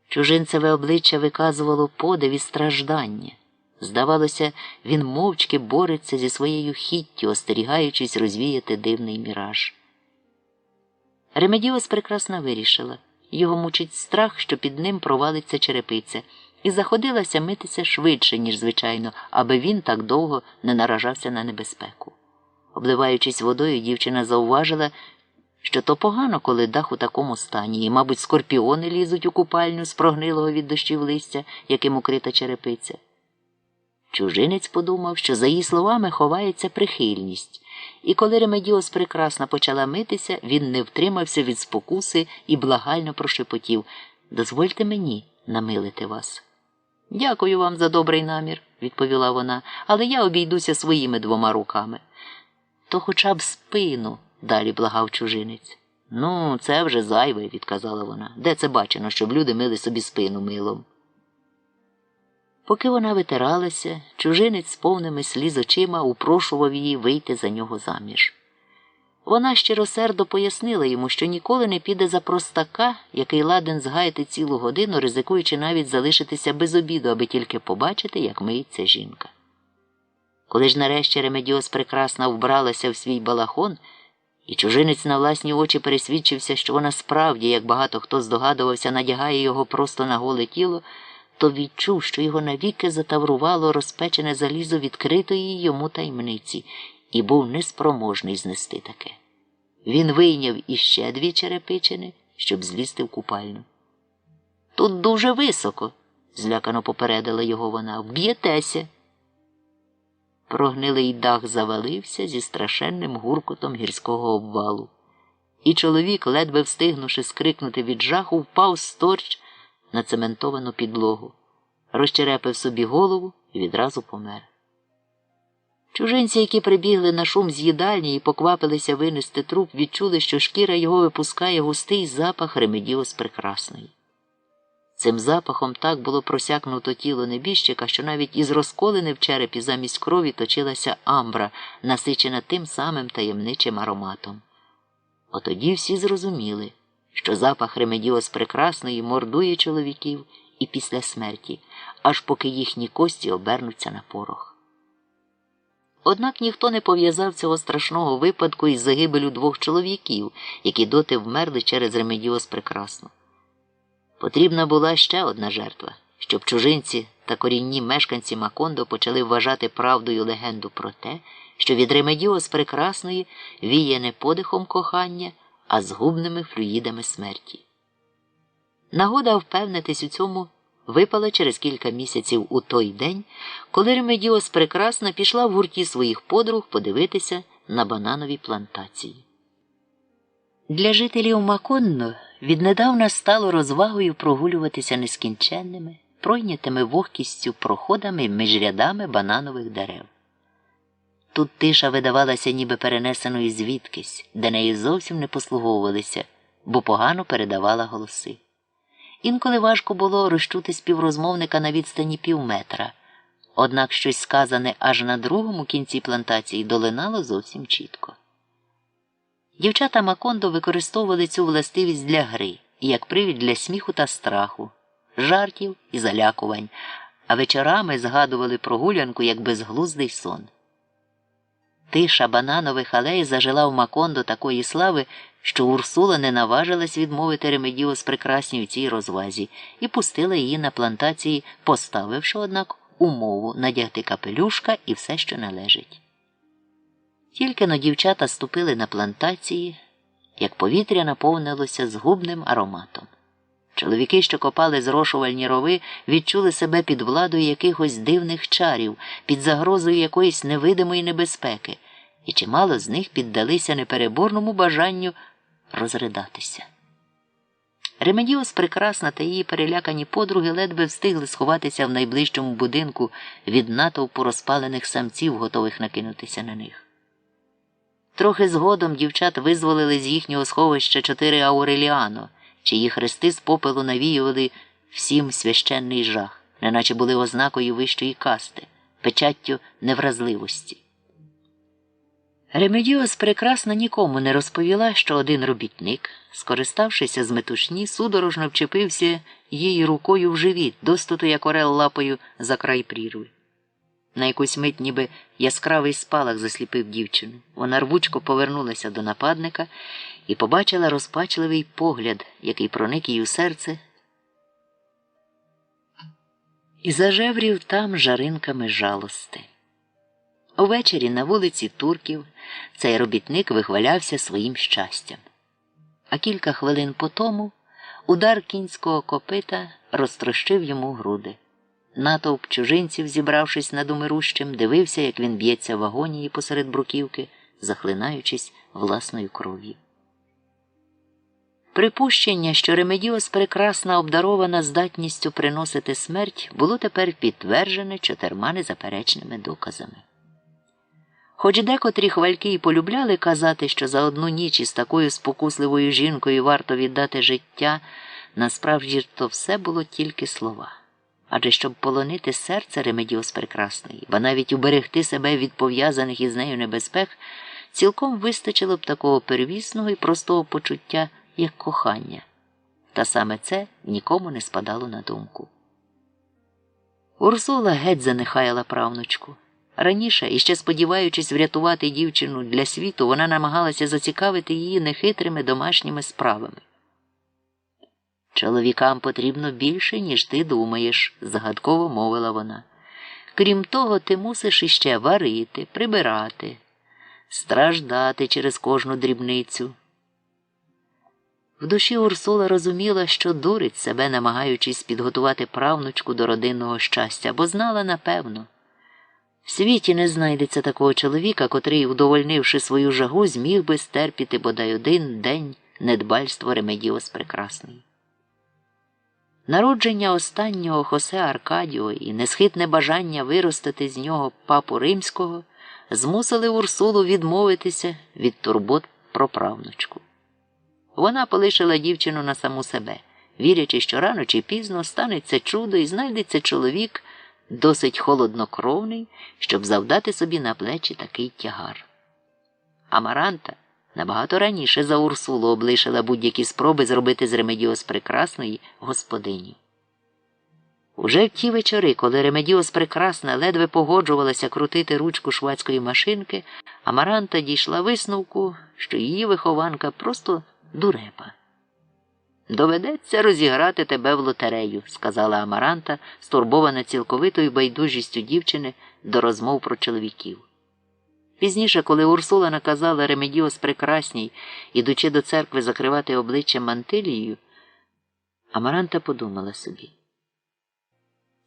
Чужинцеве обличчя виказувало подив і страждання. Здавалося, він мовчки бореться зі своєю хіттю, остерігаючись розвіяти дивний міраж. Ремедіос Прекрасна вирішила. Його мучить страх, що під ним провалиться черепиця, і заходилася митися швидше, ніж звичайно, аби він так довго не наражався на небезпеку. Обливаючись водою, дівчина зауважила, що то погано, коли дах у такому стані, і, мабуть, скорпіони лізуть у купальню з прогнилого від дощів листя, яким укрита черепиця. Чужинець подумав, що за її словами ховається прихильність, і коли Ремедіос Прекрасна почала митися, він не втримався від спокуси і благально прошепотів: «Дозвольте мені намилити вас». «Дякую вам за добрий намір», – відповіла вона, – «але я обійдуся своїми 2 руками». «То хоча б спину», – далі благав чужинець. «Ну, це вже зайве», – відказала вона. «Де це бачено, щоб люди мили собі спину милом?» Поки вона витиралася, чужинець з повними сліз очима упрошував її вийти за нього заміж. Вона щиросердо пояснила йому, що ніколи не піде за простака, який ладен згаяти цілу годину, ризикуючи навіть залишитися без обіду, аби тільки побачити, як миється жінка. Коли ж нарешті Ремедіос Прекрасна вбралася в свій балахон, і чужинець на власні очі пересвідчився, що вона справді, як багато хто здогадувався, надягає його просто на голе тіло, то відчув, що його навіки затаврувало розпечене залізо відкритої йому таємниці, і був неспроможний знести таке. Він вийняв іще 2 черепичини, щоб злізти в купальню. «Тут дуже високо», – злякано попередила його вона, – «вб'єтеся». Прогнилий дах завалився зі страшенним гуркотом гірського обвалу, і чоловік, ледве встигнувши скрикнути від жаху, впав сторч на цементовану підлогу, розчерепив собі голову і відразу помер. Чужинці, які прибігли на шум з їдальні і поквапилися винести труп, відчули, що шкіра його випускає густий запах Ремедіос Прекрасної. Цим запахом так було просякнуто тіло небіжчика, що навіть із розколини в черепі замість крові точилася амбра, насичена тим самим таємничим ароматом. Отоді всі зрозуміли, що запах Ремедіос Прекрасної мордує чоловіків і після смерті, аж поки їхні кості обернуться на порох. Однак ніхто не пов'язав цього страшного випадку із загибелю 2 чоловіків, які доти вмерли через Ремедіос Прекрасну. Потрібна була ще одна жертва, щоб чужинці та корінні мешканці Макондо почали вважати правдою легенду про те, що від Ремедіос Прекрасної віє не подихом кохання, а згубними флюїдами смерті. Нагода впевнитись у цьому випала через кілька місяців у той день, коли Ремедіос Прекрасна пішла в гурті своїх подруг подивитися на бананові плантації. Для жителів Макондо віднедавна стало розвагою прогулюватися нескінченними, пройнятими вогкістю проходами між рядами бананових дерев. Тут тиша видавалася ніби перенесеною звідкись, де нею зовсім не послуговувалися, бо погано передавала голоси. Інколи важко було розчути співрозмовника на відстані півметра, однак щось сказане аж на другому кінці плантації долинало зовсім чітко. Дівчата Макондо використовували цю властивість для гри, як привід для сміху та страху, жартів і залякувань, а вечорами згадували прогулянку як безглуздий сон. Тиша бананових алей зажила в Макондо такої слави, що Урсула не наважилась відмовити Ремедіос Прекрасній у цій розвазі і пустила її на плантації, поставивши, однак, умову надягти капелюшка і все, що належить. Тільки-но дівчата ступили на плантації, як повітря наповнилося згубним ароматом. Чоловіки, що копали зрошувальні рови, відчули себе під владою якихось дивних чарів, під загрозою якоїсь невидимої небезпеки, і чимало з них піддалися непереборному бажанню розридатися. Ремедіос Прекрасна та її перелякані подруги ледве встигли сховатися в найближчому будинку від натовпу розпалених самців, готових накинутися на них. Трохи згодом дівчат визволили з їхнього сховища 4 Ауреліано, чиї хрести з попелу навіювали всім священний жах, неначе були ознакою вищої касти, печаттю невразливості. Ремедіос Прекрасна нікому не розповіла, що один робітник, скориставшися з метушні, судорожно вчепився їй рукою в живіт, достуто як орел лапою за край прірви. На якусь мить ніби яскравий спалах засліпив дівчину. Вона рвучко повернулася до нападника і побачила розпачливий погляд, який проник їй у серце, і зажеврів там жаринками жалости. Увечері на вулиці Турків цей робітник вихвалявся своїм щастям. А кілька хвилин по тому удар кінського копита розтрощив йому груди. Натовп чужинців, зібравшись над умирущим, дивився, як він б'ється в агонії посеред бруківки, захлинаючись власною кров'ю. Припущення, що Ремедіос Прекрасна обдарована здатністю приносити смерть, було тепер підтверджене 4 незаперечними доказами. Хоч декотрі хвальки й полюбляли казати, що за одну ніч із такою спокусливою жінкою варто віддати життя, насправді ж то все було тільки слова. Адже щоб полонити серце Ремедіос Прекрасної, ба навіть уберегти себе від пов'язаних із нею небезпек, цілком вистачило б такого первісного і простого почуття, як кохання. Та саме це нікому не спадало на думку. Урсула геть занехаяла правнучку. Раніше, іще сподіваючись врятувати дівчину для світу, вона намагалася зацікавити її нехитрими домашніми справами. «Чоловікам потрібно більше, ніж ти думаєш», – загадково мовила вона. «Крім того, ти мусиш іще варити, прибирати, страждати через кожну дрібницю». В душі Урсула розуміла, що дурить себе, намагаючись підготувати правнучку до родинного щастя, бо знала напевно. В світі не знайдеться такого чоловіка, котрий, удовольнивши свою жагу, зміг би стерпіти бодай один день недбальство Ремедіос Прекрасної. Народження останнього Хосе Аркадіо і несхитне бажання виростити з нього папу римського змусили Урсулу відмовитися від турбот про правнучку. Вона полишила дівчину на саму себе, вірячи, що рано чи пізно станеться чудо і знайдеться чоловік, досить холоднокровний, щоб завдати собі на плечі такий тягар. Амаранта набагато раніше за Урсулу облишила будь-які спроби зробити з Ремедіос Прекрасної господиню. Уже в ті вечори, коли Ремедіос Прекрасна ледве погоджувалася крутити ручку швадської машинки, Амаранта дійшла висновку, що її вихованка просто дурепа. «Доведеться розіграти тебе в лотерею», – сказала Амаранта, стурбована цілковитою байдужістю дівчини до розмов про чоловіків. Пізніше, коли Урсула наказала Ремедіос Прекрасній, ідучи до церкви, закривати обличчя мантилією, Амаранта подумала собі.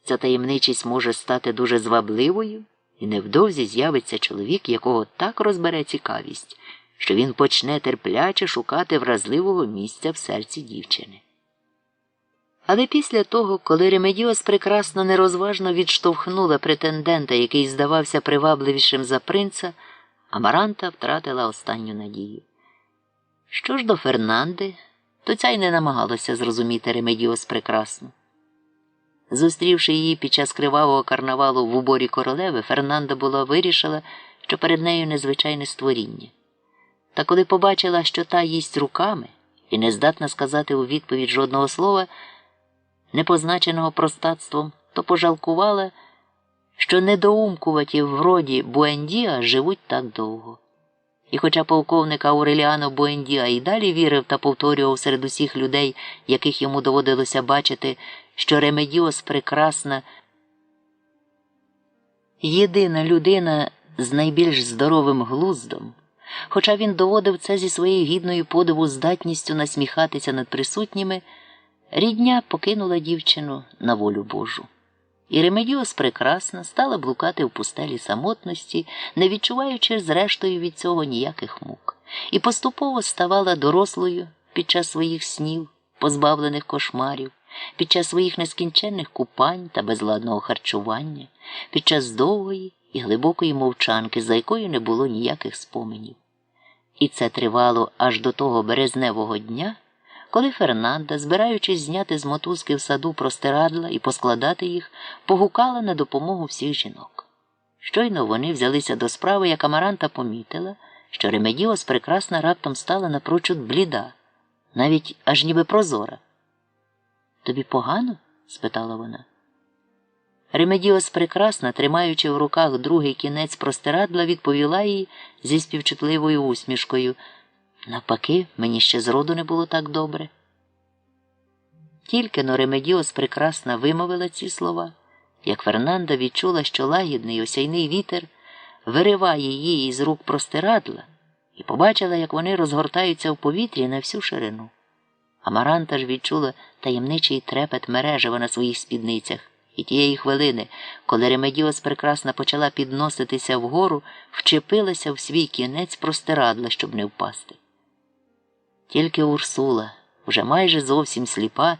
Ця таємничість може стати дуже звабливою, і невдовзі з'явиться чоловік, якого так розбере цікавість, що він почне терпляче шукати вразливого місця в серці дівчини. Але після того, коли Ремедіос Прекрасна нерозважно відштовхнула претендента, який здавався привабливішим за принца, Амаранта втратила останню надію. Що ж до Фернанди, то ця й не намагалася зрозуміти Ремедіос Прекрасну. Зустрівши її під час кривавого карнавалу в уборі королеви, Фернанда була вирішила, що перед нею незвичайне створіння. Та коли побачила, що та їсть руками і не здатна сказати у відповідь жодного слова, не позначеного простацтвом, то пожалкувала, що недоумкуваті вроді Буендіа живуть так довго. І хоча полковник Ауреліано Буендіа і далі вірив та повторював серед усіх людей, яких йому доводилося бачити, що Ремедіос Прекрасна – єдина людина з найбільш здоровим глуздом, хоча він доводив це зі своєю гідною подиву здатністю насміхатися над присутніми, рідня покинула дівчину на волю Божу. І Ремедіос Прекрасна стала блукати в пустелі самотності, не відчуваючи зрештою від цього ніяких мук, і поступово ставала дорослою під час своїх снів, позбавлених кошмарів, під час своїх нескінченних купань та безладного харчування, під час довгої і глибокої мовчанки, за якою не було ніяких споменів. І це тривало аж до того березневого дня, коли Фернанда, збираючись зняти з мотузки в саду простирадла і поскладати їх, погукала на допомогу всіх жінок. Щойно вони взялися до справи, як Амаранта помітила, що Ремедіос прекрасна раптом стала напрочуд бліда, навіть аж ніби прозора. «Тобі погано?» – спитала вона. Ремедіос прекрасна, тримаючи в руках другий кінець простирадла, відповіла їй зі співчутливою усмішкою: «Навпаки, мені ще зроду не було так добре». Тільки но Ремедіос прекрасна вимовила ці слова, як Фернанда відчула, що лагідний осяйний вітер вириває її із рук простирадла, і побачила, як вони розгортаються в повітрі на всю ширину. Амаранта ж відчула таємничий трепет мережева на своїх спідницях, і тієї хвилини, коли Ремедіос прекрасна почала підноситися вгору, вчепилася в свій кінець простирадла, щоб не впасти. Тільки Урсула, вже майже зовсім сліпа,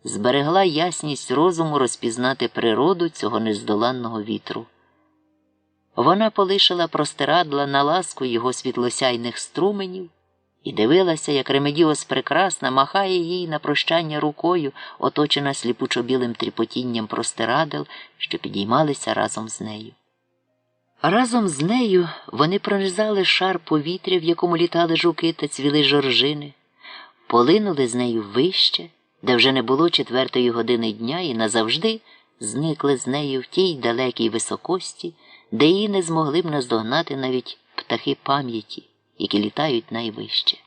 зберегла ясність розуму розпізнати природу цього нездоланного вітру. Вона полишила простирадла на ласку його світлосяйних струменів і дивилася, як Ремедіос прекрасна махає їй на прощання рукою, оточена сліпучо-білим тріпотінням простирадел, що підіймалися разом з нею. Разом з нею вони пронизали шар повітря, в якому літали жуки та цвіли жоржини, полинули з нею вище, де вже не було 4-ї години дня, і назавжди зникли з нею в тій далекій високості, де її не змогли б наздогнати навіть птахи пам'яті, які літають найвище.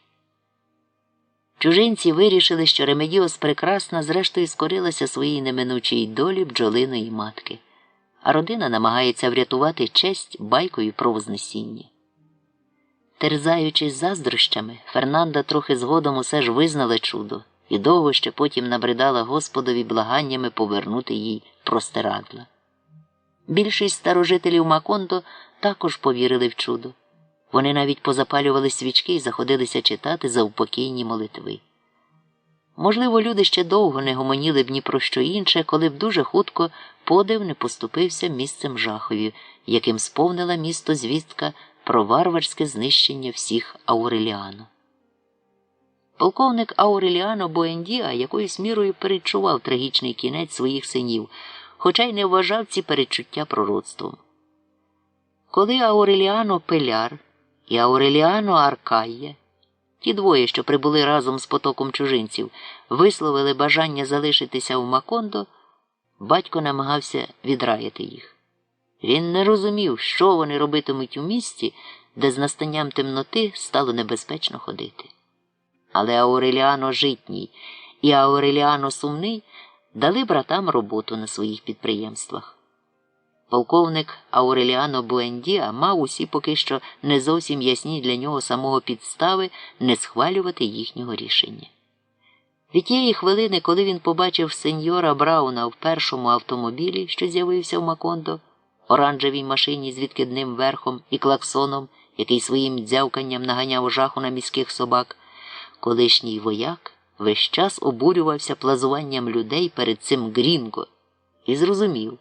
Чужинці вирішили, що Ремедіос прекрасна зрештою скорилася своїй неминучій долі бджолиної матки, а родина намагається врятувати честь байкою про Вознесіння. Терзаючись заздрощами, Фернанда трохи згодом усе ж визнала чудо і довго ще потім набридала Господові благаннями повернути їй простирадла. Більшість старожителів Макондо також повірили в чудо. Вони навіть позапалювали свічки і заходилися читати заупокійні молитви. Можливо, люди ще довго не гомоніли б ні про що інше, коли б дуже хутко подив не поступився місцем жахові, яким сповнила місто звістка про варварське знищення всіх Ауреліано. Полковник Ауреліано Буендіа якоюсь мірою передчував трагічний кінець своїх синів, хоча й не вважав ці передчуття пророцтвом. Коли Ауреліано Пеляр і Ауреліано Аркайя, ті двоє, що прибули разом з потоком чужинців, висловили бажання залишитися в Макондо, батько намагався відраяти їх. Він не розумів, що вони робитимуть у місті, де з настанням темноти стало небезпечно ходити. Але Ауреліано Житній і Ауреліано Сумний дали братам роботу на своїх підприємствах. Полковник Ауреліано Буендіа мав усі поки що не зовсім ясні для нього самого підстави не схвалювати їхнього рішення. Від тієї хвилини, коли він побачив сеньора Брауна в першому автомобілі, що з'явився в Макондо, оранжевій машині з відкидним верхом і клаксоном, який своїм дзявканням наганяв жаху на міських собак, колишній вояк весь час обурювався плазуванням людей перед цим Грінго і зрозумів,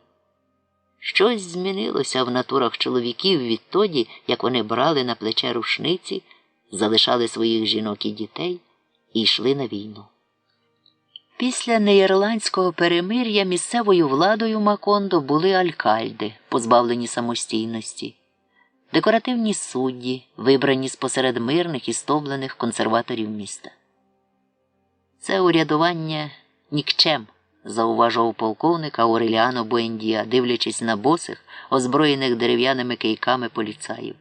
щось змінилося в натурах чоловіків відтоді, як вони брали на плече рушниці, залишали своїх жінок і дітей і йшли на війну. Після неірландського перемир'я місцевою владою Макондо були алькальди, позбавлені самостійності, декоративні судді, вибрані спосеред мирних і стомлених консерваторів міста. Це урядування нікчем, зауважував полковник Ауреліано Буендіа, дивлячись на босих, озброєних дерев'яними кийками поліцаїв.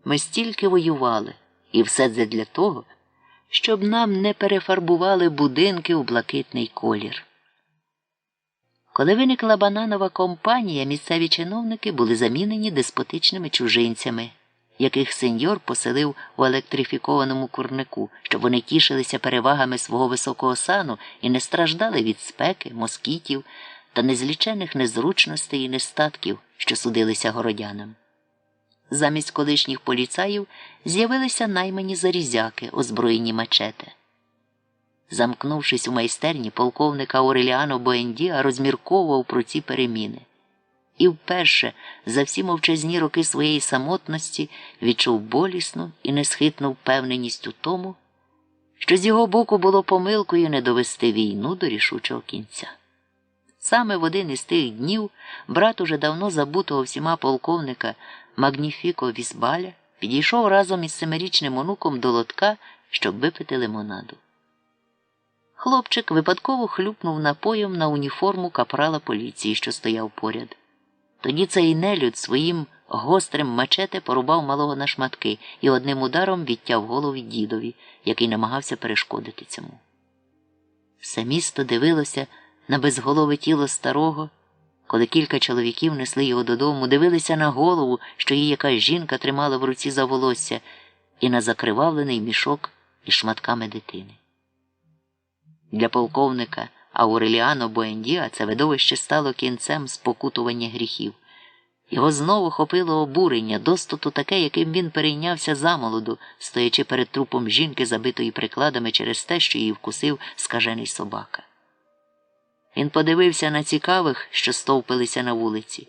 Ми стільки воювали, і все це для того, щоб нам не перефарбували будинки у блакитний колір. Коли виникла бананова компанія, місцеві чиновники були замінені деспотичними чужинцями, яких сеньор поселив у електрифікованому курнику, щоб вони тішилися перевагами свого високого сану і не страждали від спеки, москітів та незлічених незручностей і нестатків, що судилися городянам. Замість колишніх поліцаїв з'явилися наймані зарізяки, озброєні мачете. Замкнувшись у майстерні, полковник Ауреліано Буендіа розмірковував про ці переміни. І вперше за всі мовчазні роки своєї самотності відчув болісну і несхитну впевненість у тому, що з його боку було помилкою не довести війну до рішучого кінця. Саме в один із тих днів брат уже давно забутого всіма полковника Магніфіко Вісбаля підійшов разом із 7-річним онуком до лотка, щоб випити лимонаду. Хлопчик випадково хлюпнув напоєм на уніформу капрала поліції, що стояв поряд. Тоді цей нелюд своїм гострим мачете порубав малого на шматки і одним ударом відтяв голову дідові, який намагався перешкодити цьому. Все місто дивилося на безголове тіло старого, коли кілька чоловіків несли його додому, дивилися на голову, що її якась жінка тримала в руці за волосся, і на закривавлений мішок із шматками дитини. Для полковника Ауреліано Буендіа це видовище стало кінцем спокутування гріхів. Його знову хопило обурення, достоту таке, яким він перейнявся замолоду, стоячи перед трупом жінки, забитої прикладами через те, що її вкусив скажений собака. Він подивився на цікавих, що стовпилися на вулиці,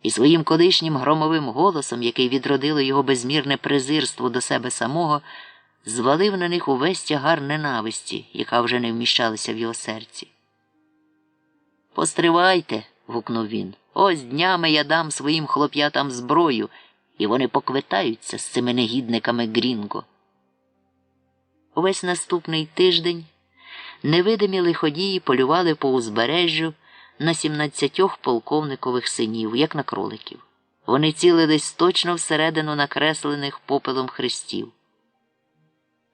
і своїм колишнім громовим голосом, який відродило його безмірне презирство до себе самого, звалив на них увесь тягар ненависті, яка вже не вміщалася в його серці. «Постривайте!» – гукнув він. «Ось днями я дам своїм хлоп'ятам зброю, і вони поквитаються з цими негідниками Грінго». Увесь наступний тиждень невидимі лиходії полювали по узбережжю на 17 полковникових синів, як на кроликів. Вони цілились точно всередину накреслених попелом хрестів.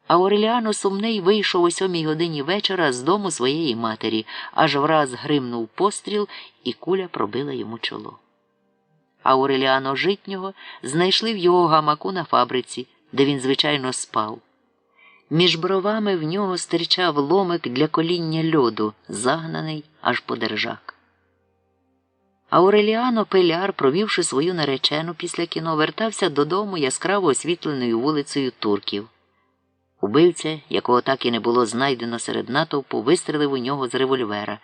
Ауреліано Сумний вийшов о 7 годині вечора з дому своєї матері, аж враз гримнув постріл, і куля пробила йому чоло. Ауреліано Житнього знайшли в його гамаку на фабриці, де він, звичайно, спав. Між бровами в нього стирчав ломик для коління льоду, загнаний аж по держак. Ауреліано Пеляр, провівши свою наречену після кіно, вертався додому яскраво освітленою вулицею Турків. Убивця, якого так і не було знайдено серед натовпу, вистрелив у нього з револьвера,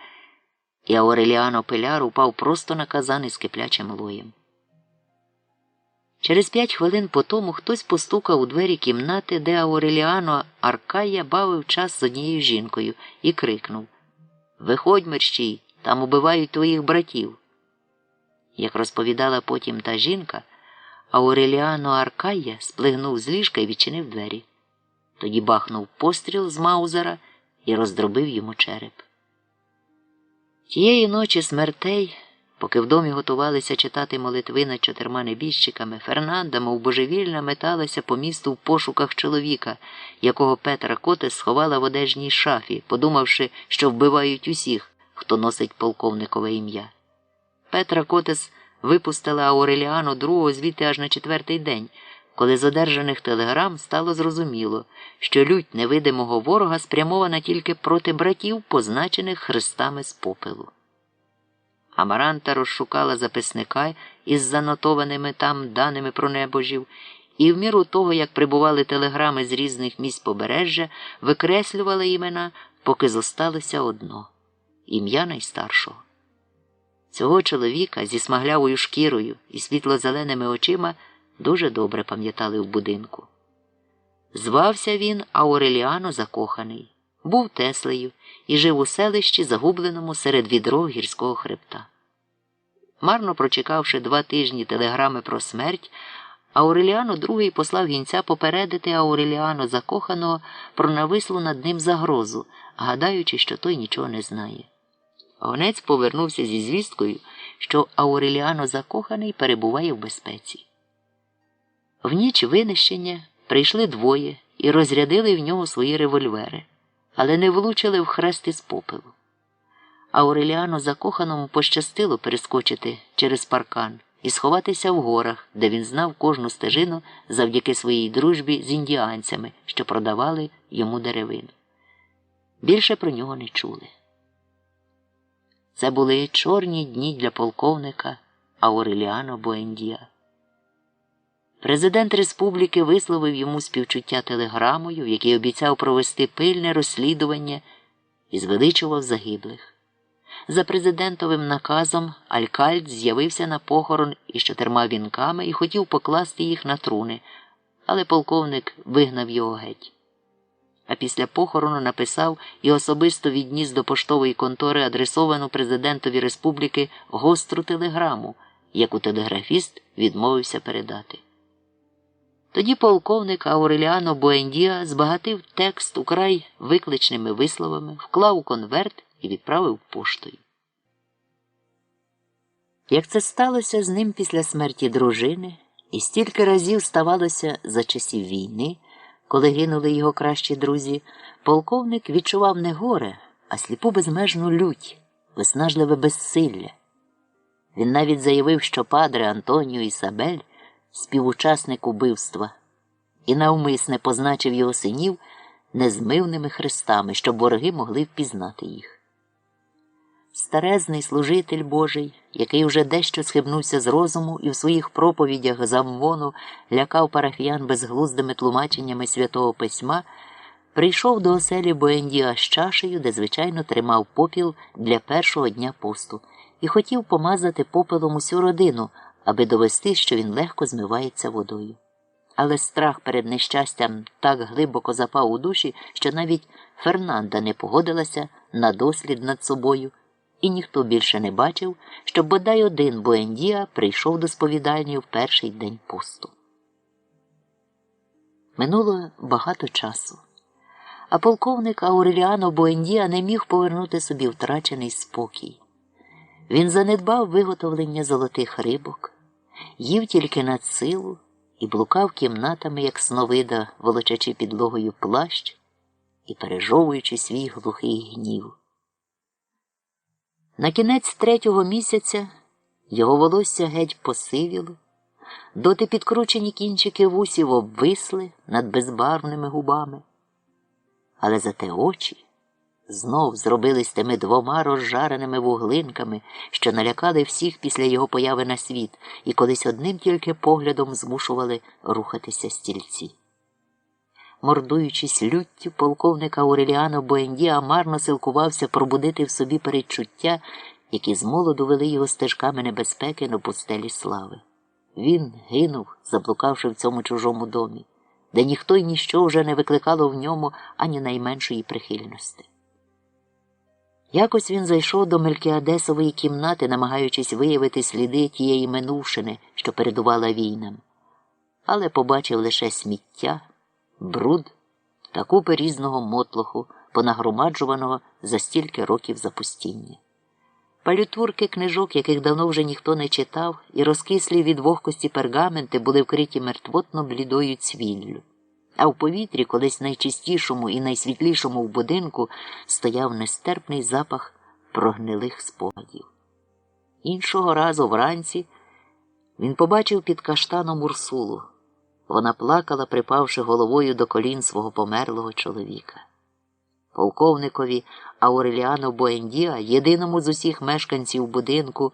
і Ауреліано Пеляр упав просто на казан із киплячим лоєм. Через 5 хвилин по тому хтось постукав у двері кімнати, де Ауреліано Аркая бавив час з однією жінкою, і крикнув: «Виходь, мерщій, там убивають твоїх братів». Як розповідала потім та жінка, Ауреліано Аркая сплигнув з ліжка і відчинив двері. Тоді бахнув постріл з маузера і роздробив йому череп. Тієї ночі смертей, поки в домі готувалися читати молитви над 4 небіжчиками, Фернанда, мов божевільна, металася по місту в пошуках чоловіка, якого Петра Котес сховала в одежній шафі, подумавши, що вбивають усіх, хто носить полковникове ім'я. Петра Котес випустила Ауреліано II звідти аж на 4-й день, коли з одержаних телеграм стало зрозуміло, що лють невидимого ворога спрямована тільки проти братів, позначених хрестами з попелу. Амаранта розшукала записника із занотованими там даними про небожів, і в міру того, як прибували телеграми з різних місць побережжя, викреслювала імена, поки зосталося одно – ім'я найстаршого. Цього чоловіка зі смаглявою шкірою і світло-зеленими очима дуже добре пам'ятали в будинку. Звався він Ауреліано Закоханий, був Теслею і жив у селищі, загубленому серед відрог гірського хребта. Марно прочекавши 2 тижні телеграми про смерть, Ауреліано II послав гінця попередити Ауреліано Закоханого про навислу над ним загрозу, гадаючи, що той нічого не знає. Гонець повернувся зі звісткою, що Ауреліано Закоханий перебуває в безпеці. В ніч винищення прийшли 2 і розрядили в нього свої револьвери, але не влучили в хрест із попелу. Ауреліано Закоханому пощастило перескочити через паркан і сховатися в горах, де він знав кожну стежину завдяки своїй дружбі з індіанцями, що продавали йому деревину. Більше про нього не чули. Це були чорні дні для полковника Ауреліано Буендіа. Президент республіки висловив йому співчуття телеграмою, в якій обіцяв провести пильне розслідування і звеличував загиблих. За президентовим наказом Алькальд з'явився на похорон із 4 вінками і хотів покласти їх на труни, але полковник вигнав його геть. А після похорону написав і особисто відніс до поштової контори адресовану президентові республіки гостру телеграму, яку телеграфіст відмовився передати. Тоді полковник Ауреліано Буендіа збагатив текст украй викличними висловами, вклав у конверт і відправив поштою. Як це сталося з ним після смерті дружини, і стільки разів ставалося за часів війни, коли гинули його кращі друзі, полковник відчував не горе, а сліпу безмежну лють, виснажливе безсилля. Він навіть заявив, що падре Антоніо Ісабель – співучасник убивства, і навмисне позначив його синів незмивними хрестами, щоб вороги могли впізнати їх. Старезний служитель Божий, який уже дещо схибнувся з розуму і в своїх проповідях з Амвону лякав парафіян безглуздими тлумаченнями Святого Письма, прийшов до оселі Буендіа з чашею, де, звичайно, тримав попіл для першого дня посту, і хотів помазати попелом усю родину, аби довести, що він легко змивається водою. Але страх перед нещастям так глибоко запав у душі, що навіть Фернанда не погодилася на дослід над собою, і ніхто більше не бачив, щоб бодай один Буендіа прийшов до сповідальні в перший день посту. Минуло багато часу, а полковник Ауреліано Буендіа не міг повернути собі втрачений спокій. Він занедбав виготовлення золотих рибок, їв тільки надсилу і блукав кімнатами, як сновида, волочачи підлогою плащ і пережовуючи свій глухий гнів. На кінець 3-го місяця його волосся геть посивіло, доти підкручені кінчики вусів обвисли над безбарвними губами. Але зате очі знов зробились тими 2 розжареними вуглинками, що налякали всіх після його появи на світ і колись одним тільки поглядом змушували рухатися стільці. Мордуючись люттю, полковник Ауреліано Буендіа марно силкувався пробудити в собі передчуття, які змолоду вели його стежками небезпеки на пустелі слави. Він гинув, заблукавши в цьому чужому домі, де ніхто й ніщо вже не викликало в ньому ані найменшої прихильності. Якось він зайшов до Мелькіадесової кімнати, намагаючись виявити сліди тієї минувшини, що передувала війнам, але побачив лише сміття, бруд та купи різного мотлоху, понагромаджуваного за стільки років запустіння. Палютурки книжок, яких давно вже ніхто не читав, і розкислі від вогкості пергаменти були вкриті мертвотно-блідою цвіллю. А в повітрі, колись найчистішому і найсвітлішому в будинку, стояв нестерпний запах прогнилих спогадів. Іншого разу вранці він побачив під каштаном Урсулу. Вона плакала, припавши головою до колін свого померлого чоловіка. Полковникові Ауреліано Буендіа, єдиному з усіх мешканців будинку,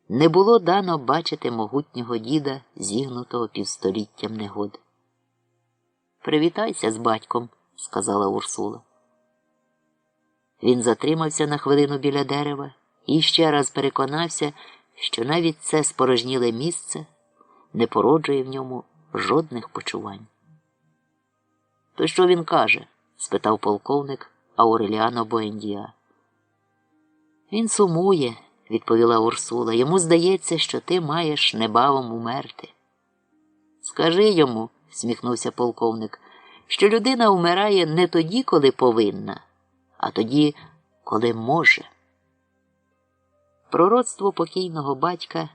не було дано бачити могутнього діда, зігнутого півстоліттям негод. «Привітайся з батьком», – сказала Урсула. Він затримався на хвилину біля дерева і ще раз переконався, що навіть це спорожніле місце не породжує в ньому жодних почувань. «То що він каже?» – спитав полковник Ауреліано Буендіа. «Він сумує», – відповіла Урсула. «Йому здається, що ти маєш небавом умерти». «Скажи йому», – всміхнувся полковник, – «що людина вмирає не тоді, коли повинна, а тоді, коли може». Пророцтво покійного батька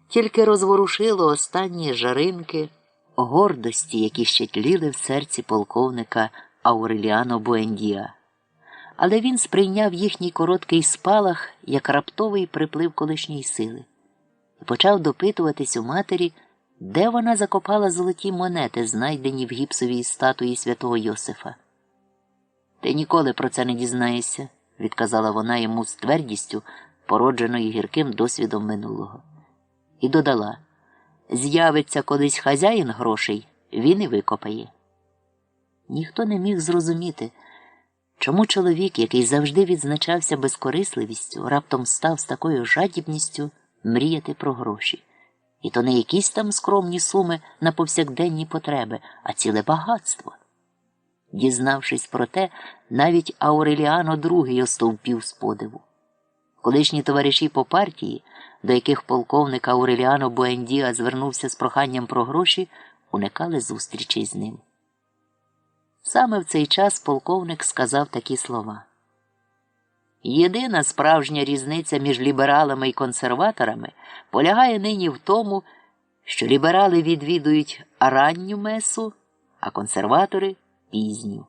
тільки розворушило останні жаринки гордості, які ще тліли в серці полковника Ауреліано Буендіа. Але він сприйняв їхній короткий спалах як раптовий приплив колишньої сили і почав допитуватись у матері, де вона закопала золоті монети, знайдені в гіпсовій статуї святого Йосифа. «Ти ніколи про це не дізнаєшся», – відказала вона йому з твердістю, породженою гірким досвідом минулого. І додала: З'явиться колись хазяїн грошей, він і викопає. Ніхто не міг зрозуміти, чому чоловік, який завжди відзначався безкорисливістю, раптом став з такою жадібністю мріяти про гроші. І то не якісь там скромні суми на повсякденні потреби, а ціле багатство. Дізнавшись про те, навіть Ауреліано II остовпів з подиву. Колишні товариші по партії, до яких полковник Ауреліано Буендіа звернувся з проханням про гроші, уникали зустрічей з ним. Саме в цей час полковник сказав такі слова. «Єдина справжня різниця між лібералами і консерваторами полягає нині в тому, що ліберали відвідують ранню месу, а консерватори – пізню».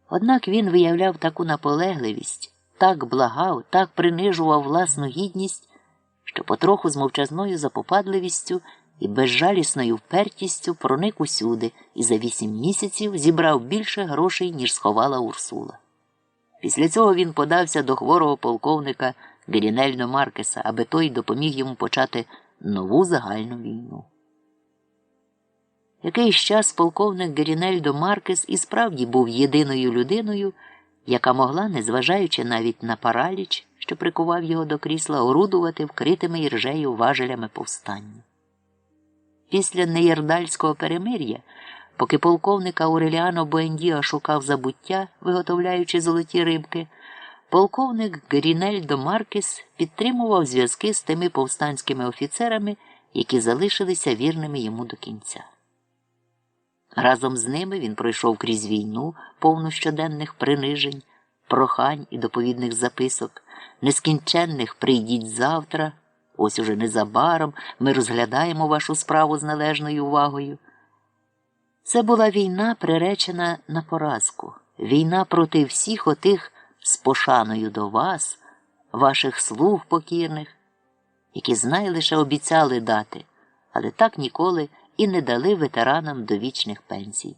Однак він виявляв таку наполегливість, так благав, так принижував власну гідність, що потроху з мовчазною запопадливістю і безжалісною впертістю проник усюди і за 8 місяців зібрав більше грошей, ніж сховала Урсула. Після цього він подався до хворого полковника Герінельдо Маркеса, аби той допоміг йому почати нову загальну війну. Якийсь час полковник Герінельдо Маркес і справді був єдиною людиною, яка могла, незважаючи навіть на параліч, що прикував його до крісла, орудувати вкритими іржею важелями повстання. Після неєрдальського перемир'я, поки полковник Ауреліано Буендіа шукав забуття, виготовляючи золоті рибки, полковник Герінельдо Маркес підтримував зв'язки з тими повстанськими офіцерами, які залишилися вірними йому до кінця. Разом з ними він пройшов крізь війну, повну щоденних принижень, прохань і доповідних записок, нескінченних «прийдіть завтра», «ось уже незабаром», «ми розглядаємо вашу справу з належною увагою». Це була війна, приречена на поразку, війна проти всіх отих з пошаною до вас, ваших слуг покірних, які знай лише обіцяли дати, але так ніколи і не дали ветеранам довічних пенсій.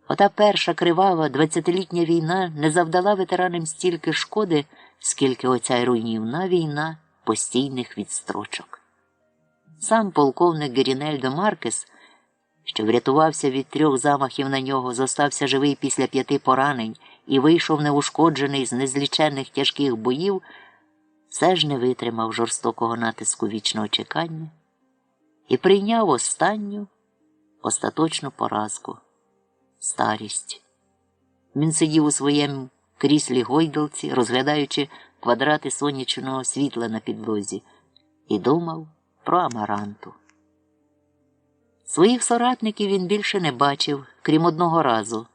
Ота перша кривава 20-літня війна не завдала ветеранам стільки шкоди, скільки оця й руйнівна війна постійних відстрочок. Сам полковник Герінельдо Маркес, що врятувався від 3 замахів на нього, зостався живий після 5 поранень і вийшов неушкоджений з незліченних тяжких боїв, все ж не витримав жорстокого натиску вічного чекання і прийняв останню, остаточну поразку – старість. Він сидів у своєму кріслі-гойдалці, розглядаючи квадрати сонячного світла на підлозі, і думав про Амаранту. Своїх соратників він більше не бачив, крім одного разу,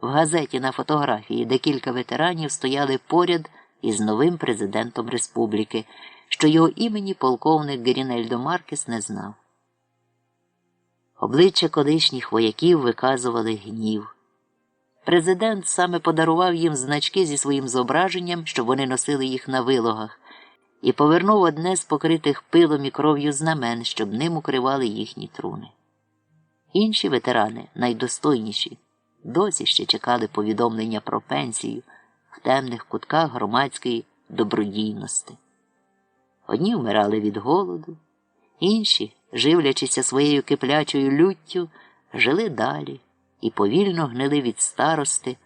в газеті на фотографії, де кілька ветеранів стояли поряд із новим президентом республіки, що його імені полковник Герінельдо Маркес не знав. Обличчя колишніх вояків виказували гнів. Президент саме подарував їм значки зі своїм зображенням, щоб вони носили їх на вилогах, і повернув одне з покритих пилом і кров'ю знамен, щоб ним укривали їхні труни. Інші ветерани, найдостойніші, досі ще чекали повідомлення про пенсію в темних кутках громадської добродійності. Одні вмирали від голоду, інші, живлячися своєю киплячою люттю, жили далі і повільно гнили від старости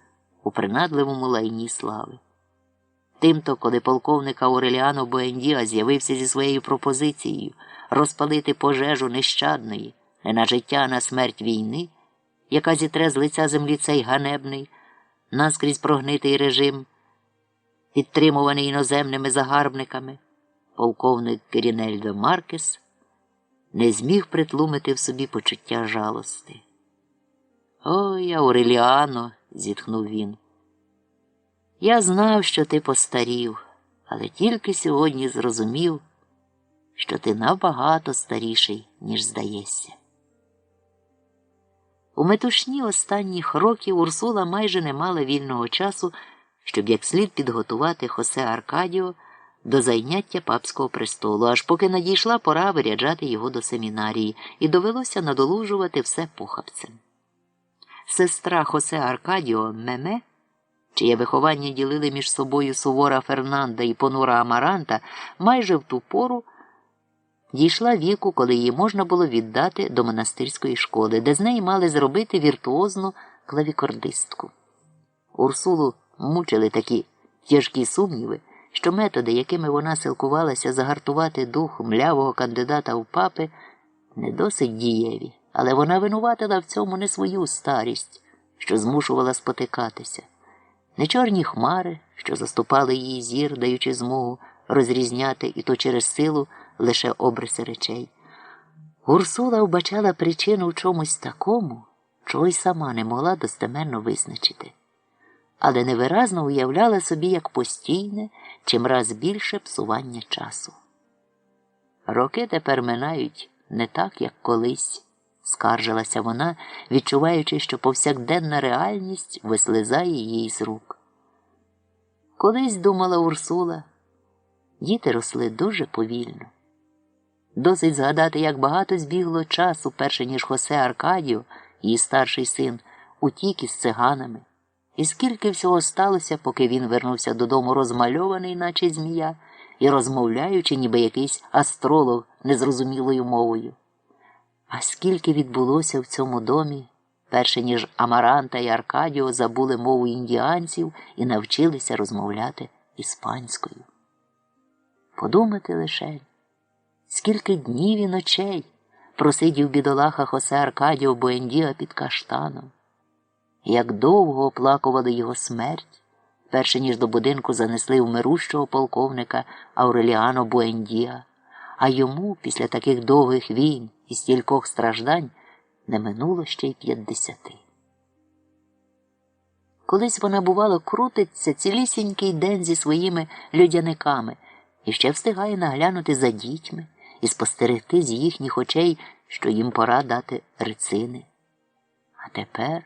у принадливому лайні слави. Тимто, коли полковник Ауреліано Буендіа з'явився зі своєю пропозицією розпалити пожежу нещадної, не на життя, а на смерть війни, яка зітре з лиця землі цей ганебний, наскрізь прогнитий режим, підтримуваний іноземними загарбниками, полковник Герінельдо Маркес не зміг притлумити в собі почуття жалости. «Ой, Ауреліано», – зітхнув він, – «я знав, що ти постарів, але тільки сьогодні зрозумів, що ти набагато старіший, ніж здаєшся». У метушні останніх років Урсула майже не мала вільного часу, щоб як слід підготувати Хосе Аркадіо до зайняття папського престолу, аж поки надійшла пора виряджати його до семінарії, і довелося надолужувати все похапцем. Сестра Хосе Аркадіо Меме, чиє виховання ділили між собою сувора Фернанда і понура Амаранта, майже в ту пору дійшла віку, коли її можна було віддати до монастирської школи, де з неї мали зробити віртуозну клавікордистку. Урсулу мучили такі тяжкі сумніви, що методи, якими вона силкувалася загартувати дух млявого кандидата в папи, не досить дієві, але вона винуватила в цьому не свою старість, що змушувала спотикатися, не чорні хмари, що заступали її зір, даючи змогу розрізняти і то через силу лише обриси речей. Урсула вбачала причину в чомусь такому, чого й сама не могла достеменно визначити, але невиразно уявляла собі як постійне, чимраз більше псування часу. Роки тепер минають не так, як колись, скаржилася вона, відчуваючи, що повсякденна реальність вислизає їй з рук. Колись, думала Урсула, діти росли дуже повільно. Досить згадати, як багато збігло часу, перше ніж Хосе Аркадіо, її старший син, утік із циганами. І скільки всього сталося, поки він вернувся додому розмальований, наче змія, і розмовляючи, ніби якийсь астролог незрозумілою мовою. А скільки відбулося в цьому домі, перше ніж Амаранта і Аркадіо забули мову індіанців і навчилися розмовляти іспанською. Подумати лише, скільки днів і ночей просидів бідолаха Хосе Аркадіо Буендіа під каштаном. Як довго оплакували його смерть, перше ніж до будинку занесли вмирущого полковника Ауреліано Буендіа, а йому, після таких довгих війн і стількох страждань, не минуло ще й 50. Колись вона, бувало, крутиться цілісінький день зі своїми людяниками і ще встигає наглянути за дітьми і спостерегти з їхніх очей, що їм пора дати рицини. А тепер,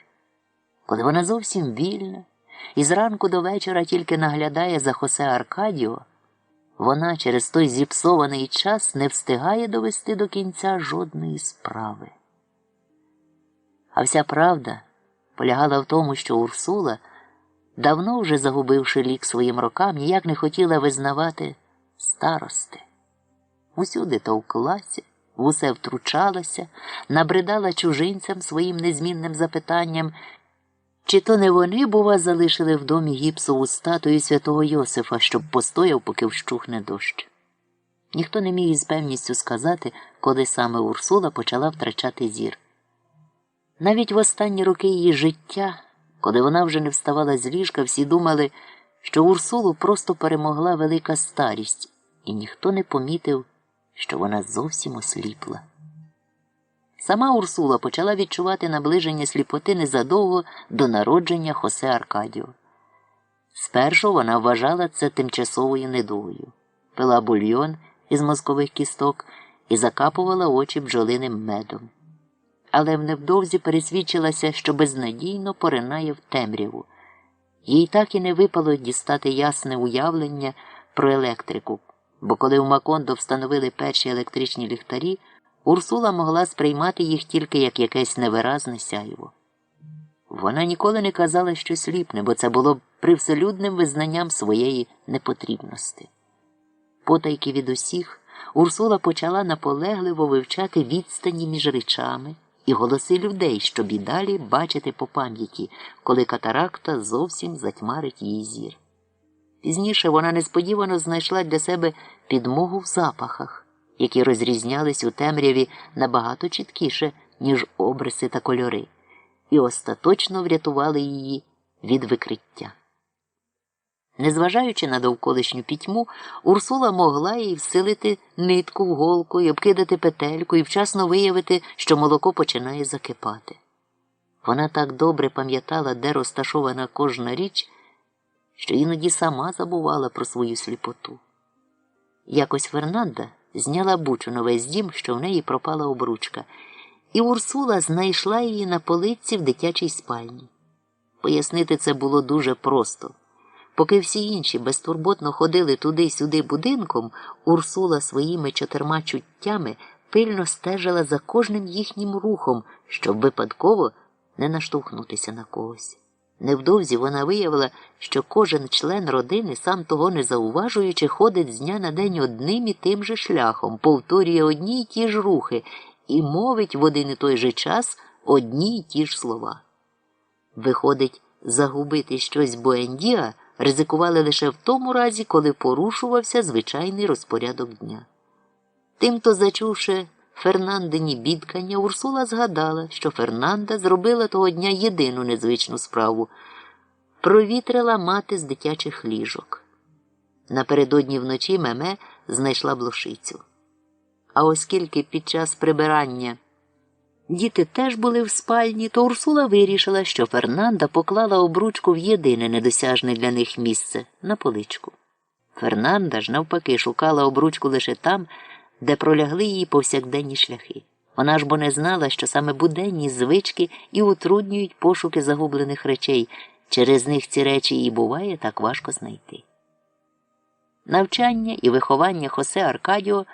коли вона зовсім вільна і зранку до вечора тільки наглядає за Хосе Аркадіо, вона через той зіпсований час не встигає довести до кінця жодної справи. А вся правда полягала в тому, що Урсула, давно вже загубивши лік своїм рокам, ніяк не хотіла визнавати старости. Усюди товклася, в усе втручалася, набридала чужинцям своїм незмінним запитанням, чи то не вони, бува, залишили в домі гіпсову статую святого Йосифа, щоб постояв, поки вщухне дощ. Ніхто не міг із певністю сказати, коли саме Урсула почала втрачати зір. Навіть в останні роки її життя, коли вона вже не вставала з ліжка, всі думали, що Урсулу просто перемогла велика старість, і ніхто не помітив, що вона зовсім осліпла. Сама Урсула почала відчувати наближення сліпоти незадовго до народження Хосе Аркадіо. Спершу вона вважала це тимчасовою недугою, пила бульйон із мозкових кісток і закапувала очі бджолиним медом. Але невдовзі пересвідчилася, що безнадійно поринає в темряву. Їй так і не випало дістати ясне уявлення про електрику, бо коли в Макондо встановили перші електричні ліхтарі, Урсула могла сприймати їх тільки як якесь невиразне сяйво. Вона ніколи не казала, що сліпне, бо це було привселюдним визнанням своєї непотрібності. Потайки від усіх, Урсула почала наполегливо вивчати відстані між речами і голоси людей, щоб і далі бачити по пам'яті, коли катаракта зовсім затьмарить її зір. Пізніше вона несподівано знайшла для себе підмогу в запахах, які розрізнялись у темряві набагато чіткіше, ніж обриси та кольори, і остаточно врятували її від викриття. Незважаючи на довколишню пітьму, Урсула могла їй всилити нитку в голку і обкидати петельку і вчасно виявити, що молоко починає закипати. Вона так добре пам'ятала, де розташована кожна річ, що іноді сама забувала про свою сліпоту. Якось Фернанда зняла бучу на весь дім, що в неї пропала обручка, і Урсула знайшла її на полиці в дитячій спальні. Пояснити це було дуже просто. Поки всі інші безтурботно ходили туди-сюди будинком, Урсула своїми 4 чуттями пильно стежила за кожним їхнім рухом, щоб випадково не наштовхнутися на когось. Невдовзі вона виявила, що кожен член родини, сам того не зауважуючи, ходить з дня на день одним і тим же шляхом, повторює одні й ті ж рухи і мовить в один і той же час одні й ті ж слова. Виходить, загубити щось Буендіа ризикували лише в тому разі, коли порушувався звичайний розпорядок дня. Тимто, зачувши Фернандині бідкання, Урсула згадала, що Фернанда зробила того дня єдину незвичну справу – провітрила мати з дитячих ліжок. Напередодні вночі Меме знайшла блошицю. А оскільки під час прибирання діти теж були в спальні, то Урсула вирішила, що Фернанда поклала обручку в єдине недосяжне для них місце – на поличку. Фернанда ж, навпаки, шукала обручку лише там, де пролягли її повсякденні шляхи. Вона ж бо не знала, що саме буденні звички і утруднюють пошуки загублених речей, через них ці речі і буває так важко знайти. Навчання і виховання Хосе Аркадіо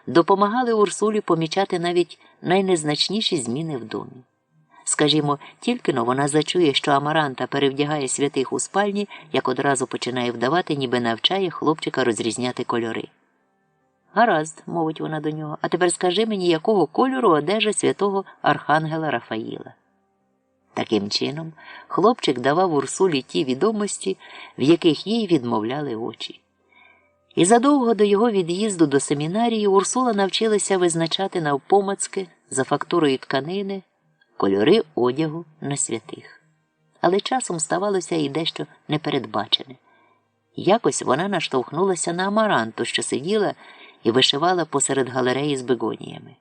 допомагали Урсулі помічати навіть найнезначніші зміни в домі. Скажімо, тільки-но вона зачує, що Амаранта перевдягає святих у спальні, як одразу починає вдавати, ніби навчає хлопчика розрізняти кольори. «Гаразд», – мовить вона до нього, – «а тепер скажи мені, якого кольору одежа святого Архангела Рафаїла». Таким чином, хлопчик давав Урсулі ті відомості, в яких їй відмовляли очі. І задовго до його від'їзду до семінарії Урсула навчилася визначати навпомацки за фактурою тканини кольори одягу на святих. Але часом ставалося і дещо непередбачене. Якось вона наштовхнулася на Амаранту, що сиділа і вишивала посеред галереї з бегоніями.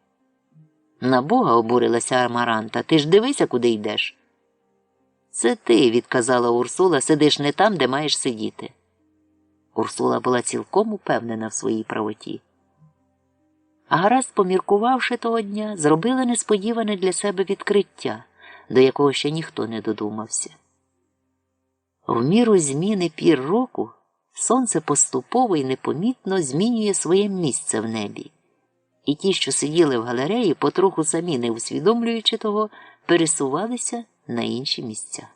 «На Бога», – обурилася Амаранта, – «ти ж дивися, куди йдеш». «Це ти», – відказала Урсула, – «сидиш не там, де маєш сидіти». Урсула була цілком упевнена в своїй правоті. А гаразд, поміркувавши того дня, зробила несподіване для себе відкриття, до якого ще ніхто не додумався. В міру зміни пір року сонце поступово і непомітно змінює своє місце в небі. І ті, що сиділи в галереї, потроху самі не усвідомлюючи того, пересувалися на інші місця.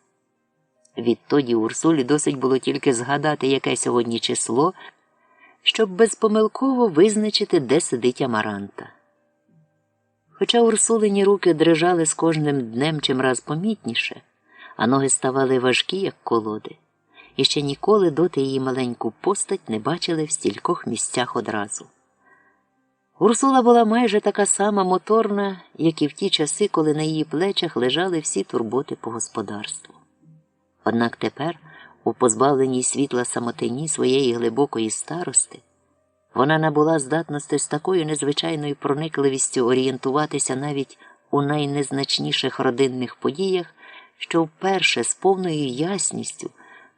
Відтоді Урсулі досить було тільки згадати, яке сьогодні число, щоб безпомилково визначити, де сидить Амаранта. Хоча Урсулині руки дрижали з кожним днем чимраз помітніше, а ноги ставали важкі, як колоди, і ще ніколи доти її маленьку постать не бачили в стількох місцях одразу. Урсула була майже така сама моторна, як і в ті часи, коли на її плечах лежали всі турботи по господарству. Однак тепер, у позбавленій світла самотині своєї глибокої старости, вона набула здатності з такою незвичайною проникливістю орієнтуватися навіть у найнезначніших родинних подіях, що вперше з повною ясністю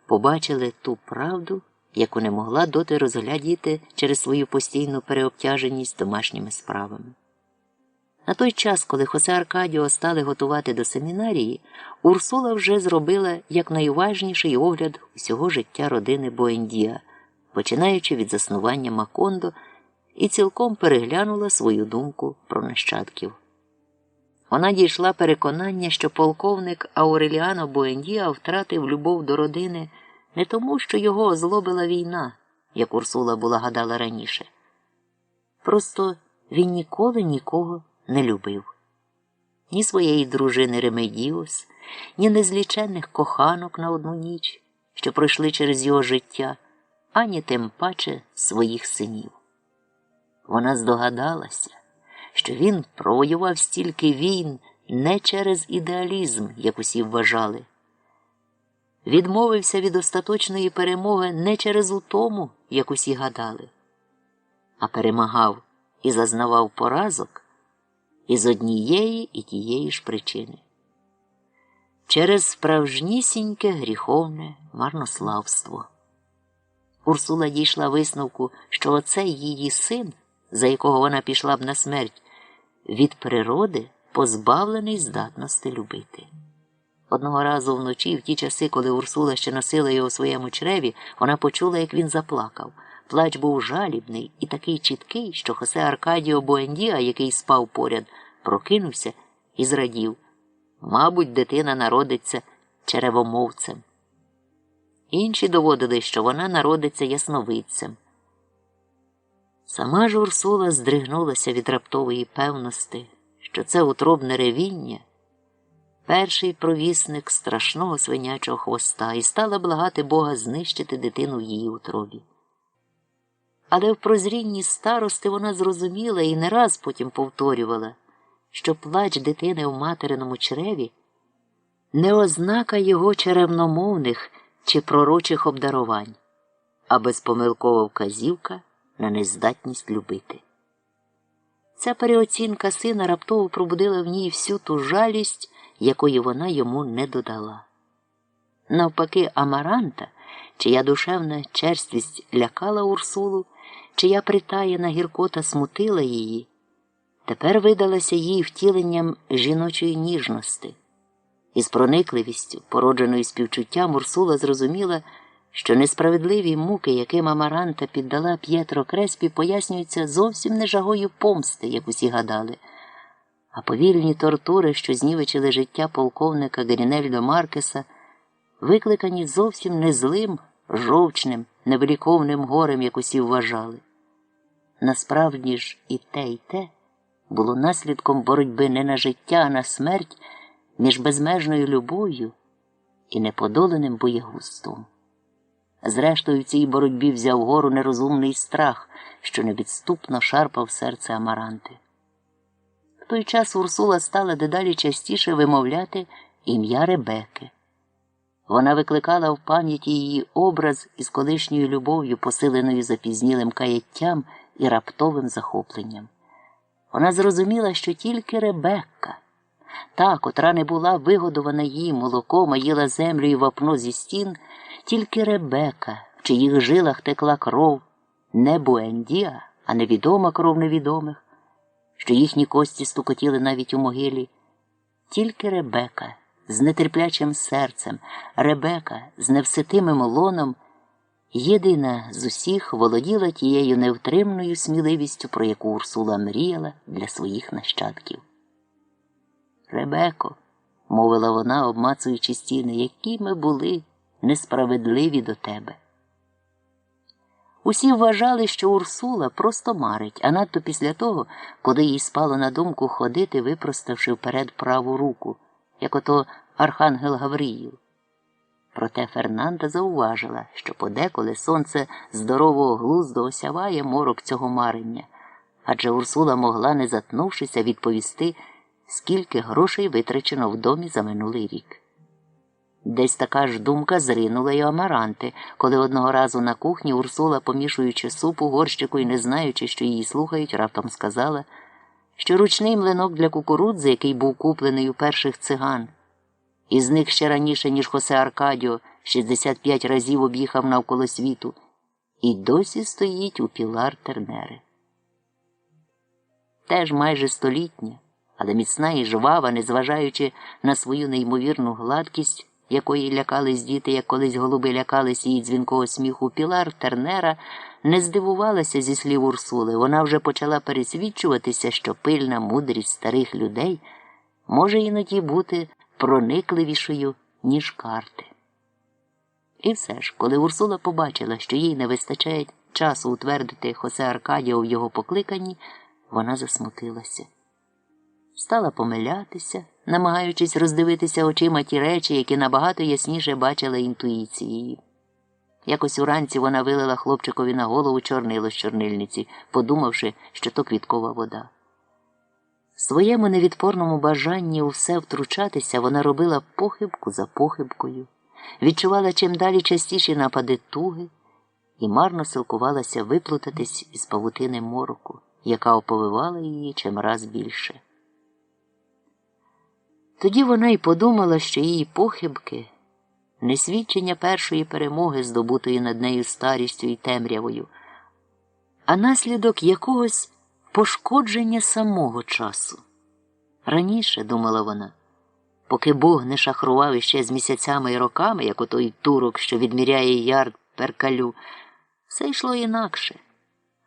побачили ту правду, яку не могла доти розглядіти через свою постійну переобтяженість домашніми справами. На той час, коли Хосе Аркадіо стали готувати до семінарії, Урсула вже зробила якнайуважніший огляд усього життя родини Буендіа, починаючи від заснування Макондо, і цілком переглянула свою думку про нащадків. Вона дійшла переконання, що полковник Ауреліано Буендіа втратив любов до родини не тому, що його озлобила війна, як Урсула була гадала раніше. Просто він ніколи нікого не любив. Ні своєї дружини Ремедіос, ні незліченних коханок на одну ніч, що пройшли через його життя, ані тим паче своїх синів. Вона здогадалася, що він провоював стільки війн не через ідеалізм, як усі вважали. Відмовився від остаточної перемоги не через утому, як усі гадали, а перемагав і зазнавав поразок із однієї і тієї ж причини. Через справжнісіньке гріховне марнославство. Урсула дійшла висновку, що оцей її син, за якого вона пішла б на смерть, від природи позбавлений здатності любити. Одного разу вночі, в ті часи, коли Урсула ще носила його у своєму чреві, вона почула, як він заплакав. Плач був жалібний і такий чіткий, що Хосе Аркадіо Буендіа, який спав поряд, прокинувся і зрадів. Мабуть, дитина народиться черевомовцем. Інші доводили, що вона народиться ясновидцем. Сама ж Урсула здригнулася від раптової певності, що це утробне ревіння – перший провісник страшного свинячого хвоста, і стала благати Бога знищити дитину в її утробі. Але в прозрінні старости вона зрозуміла і не раз потім повторювала, що плач дитини в материному чреві не ознака його черевномовних чи пророчих обдарувань, а безпомилкова вказівка на нездатність любити. Ця переоцінка сина раптово пробудила в ній всю ту жалість, якої вона йому не додала. Навпаки, Амаранта, чия душевна черствість лякала Урсулу, чия притаєна гіркота смутила її, тепер видалася їй втіленням жіночої ніжності. Із проникливістю, породженою співчуттям, Урсула зрозуміла, що несправедливі муки, яким Амаранта піддала П'єтро Креспі, пояснюються зовсім не жагою помсти, як усі гадали, а повільні тортури, що знівечили життя полковника Грінельдо Маркеса, викликані зовсім не злим, жовчним, невиліковним горем, як усі вважали. Насправді ж і те було наслідком боротьби не на життя, а на смерть між безмежною любов'ю і неподоленим боєгустом. Зрештою, в цій боротьбі взяв гору нерозумний страх, що невідступно шарпав серце Амаранти. В той час Урсула стала дедалі частіше вимовляти ім'я Ребекки. Вона викликала в пам'яті її образ із колишньою любов'ю, посиленою запізнілим каяттям і раптовим захопленням. Вона зрозуміла, що тільки Ребекка, та, котра не була вигодована її молоком, а їла землю і вапно зі стін, тільки Ребека, в чиїх жилах текла кров, не Буендія, а невідома кров невідомих, що їхні кості стукотіли навіть у могилі, тільки Ребека з нетерплячим серцем, Ребека з невситимим лоном, єдина з усіх володіла тією невтримною сміливістю, про яку Урсула мріяла для своїх нащадків. «Ребеко», – мовила вона, обмацуючи стіни, – які ми були несправедливі до тебе. Усі вважали, що Урсула просто марить, а надто після того, коли їй спало на думку ходити, випроставши вперед праву руку, як ото архангел Гавриїл. Проте Фернанда зауважила, що подеколи сонце здорового глузду осяває морок цього марення, адже Урсула могла, не затнувшися, відповісти, скільки грошей витрачено в домі за минулий рік. Десь така ж думка зринула й у Амаранти, коли одного разу на кухні Урсула, помішуючи суп у горщику і не знаючи, що її слухають, раптом сказала, що ручний млинок для кукурудзи, який був куплений у перших циган, і зник ще раніше, ніж Хосе Аркадіо 65 разів об'їхав навколо світу, і досі стоїть у Пілар Тернери. Теж майже столітня, але міцна і жвава, незважаючи на свою неймовірну гладкість, якої лякались діти, як колись голуби лякались її дзвінкого сміху, Пілар Тернера не здивувалася зі слів Урсули. Вона вже почала пересвідчуватися, що пильна мудрість старих людей може іноді бути проникливішою, ніж карти. І все ж, коли Урсула побачила, що їй не вистачає часу утвердити Хосе Аркадіо в його покликанні, вона засмутилася. Стала помилятися, намагаючись роздивитися очима ті речі, які набагато ясніше бачила інтуїцією. Якось уранці вона вилила хлопчикові на голову чорнило з чорнильниці, подумавши, що то квіткова вода. В своєму невідпорному бажанні у все втручатися вона робила похибку за похибкою, відчувала чим далі частіші напади туги і марно силкувалася виплутатись із павутини мороку, яка оповивала її чимраз більше. Тоді вона й подумала, що її похибки – не свідчення першої перемоги, здобутої над нею старістю і темрявою, а наслідок якогось пошкодження самого часу. Раніше, думала вона, поки Бог не шахрував іще з місяцями і роками, як отой турок, що відміряє ярд перкалю, все йшло інакше.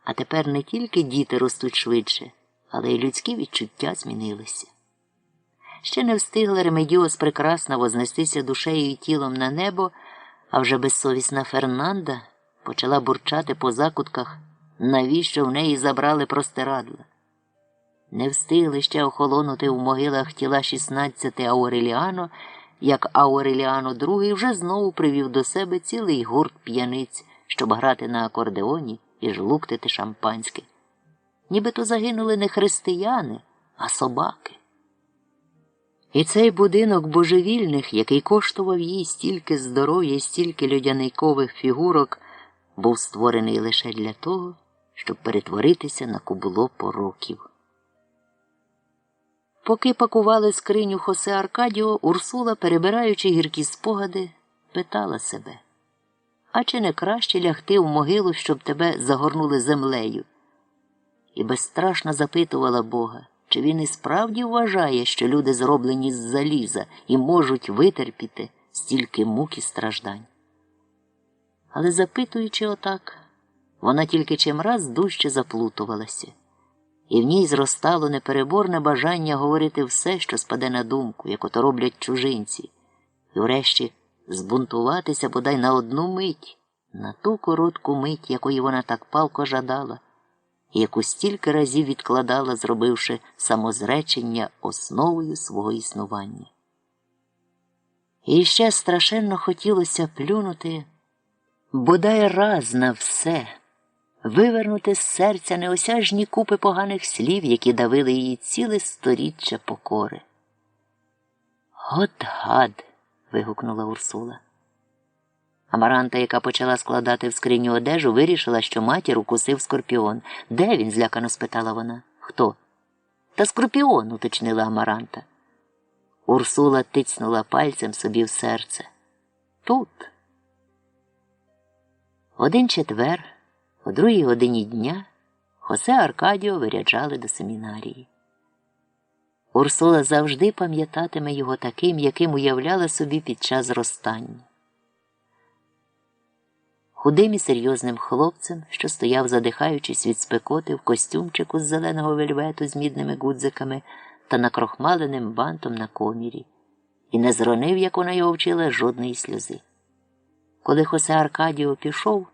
А тепер не тільки діти ростуть швидше, але й людські відчуття змінилися. Ще не встигла Ремедіос прекрасно вознестися душею і тілом на небо, а вже безсовісна Фернанда почала бурчати по закутках, навіщо в неї забрали простирадла. Не встигли ще охолонути в могилах тіла 16 Ауреліано, як Ауреліано II вже знову привів до себе цілий гурт п'яниць, щоб грати на акордеоні і жлуктити шампанське. Нібито загинули не християни, а собаки. І цей будинок божевільних, який коштував їй стільки здоров'я і стільки людяникових фігурок, був створений лише для того, щоб перетворитися на кубло пороків. Поки пакували скриню Хосе Аркадіо, Урсула, перебираючи гіркі спогади, питала себе: а чи не краще лягти в могилу, щоб тебе загорнули землею? І безстрашно запитувала Бога, чи він і справді вважає, що люди зроблені з заліза і можуть витерпіти стільки мук і страждань. Але запитуючи отак, вона тільки чимраз дужче заплутувалася, і в ній зростало непереборне бажання говорити все, що спаде на думку, як ото роблять чужинці, і врешті збунтуватися бодай на одну мить, на ту коротку мить, якої вона так палко жадала, і яку стільки разів відкладала, зробивши самозречення основою свого існування. І ще страшенно хотілося плюнути бодай раз на все, вивернути з серця неосяжні купи поганих слів, які давили її ціле сторіччя покори. «От гад!» – вигукнула Урсула. Амаранта, яка почала складати в скриню одежу, вирішила, що матір укусив скорпіон. «Де він?» – злякано спитала вона. «Хто?» «Та скорпіон», – уточнила Амаранта. Урсула тицнула пальцем собі в серце. «Тут». Один четвер, о 2 годині дня, Хосе Аркадіо виряджали до семінарії. Урсула завжди пам'ятатиме його таким, яким уявляла собі під час зростання. Худим і серйозним хлопцем, що стояв, задихаючись від спекоти, в костюмчику з зеленого вельвету з мідними гудзиками та накрохмаленим бантом на комірі, і не зронив, як вона його вчила, жодної сльози. Коли Хосе Аркадіо пішов,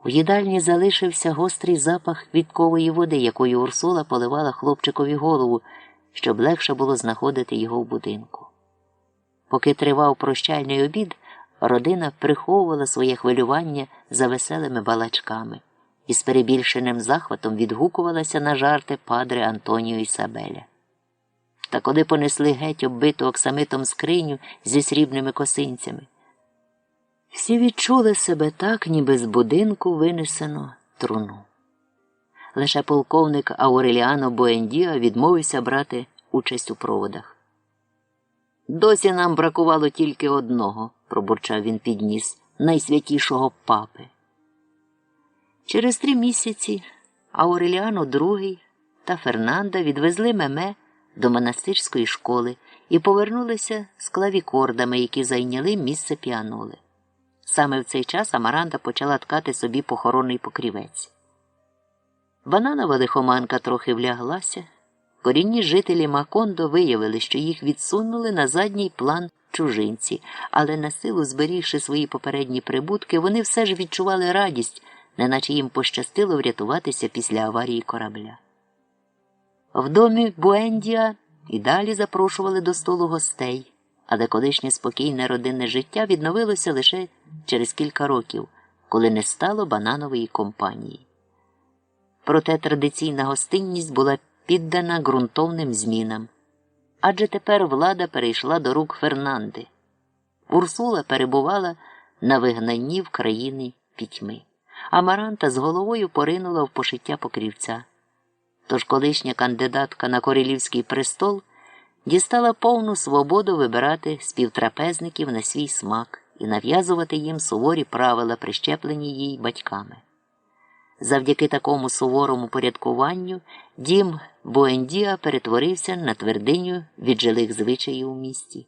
у їдальні залишився гострий запах квіткової води, якою Урсула поливала хлопчикові голову, щоб легше було знаходити його в будинку. Поки тривав прощальний обід, родина приховувала своє хвилювання за веселими балачками і з перебільшеним захватом відгукувалася на жарти падре Антоніо Ісабеля. Та коли понесли геть оббиту оксамитом скриню зі срібними косинцями, всі відчули себе так, ніби з будинку винесено труну. Лише полковник Ауреліано Буендіа відмовився брати участь у проводах. «Досі нам бракувало тільки одного», – пробурчав він під ніс, – «найсвятішого папи». Через 3 місяці Ауреліано II та Фернанда відвезли Меме до монастирської школи і повернулися з клавікордами, які зайняли місце піаноли. Саме в цей час Амаранта почала ткати собі похоронний покрівець. Бананова лихоманка трохи вляглася. Корінні жителі Макондо виявили, що їх відсунули на задній план чужинці, але на силу зберігши свої попередні прибутки, вони все ж відчували радість, неначе їм пощастило врятуватися після аварії корабля. В домі Буендіа і далі запрошували до столу гостей, але колишнє спокійне родинне життя відновилося лише через кілька років, коли не стало бананової компанії. Проте традиційна гостинність була піддана ґрунтовним змінам, адже тепер влада перейшла до рук Фернанди. Урсула перебувала на вигнанні в країни пітьми. Амаранта з головою поринула в пошиття покрівця. Тож колишня кандидатка на королівський престол дістала повну свободу вибирати співтрапезників на свій смак і нав'язувати їм суворі правила, прищеплені їй батьками. Завдяки такому суворому порядкуванню дім Буендіа перетворився на твердиню віджилих звичаїв у місті,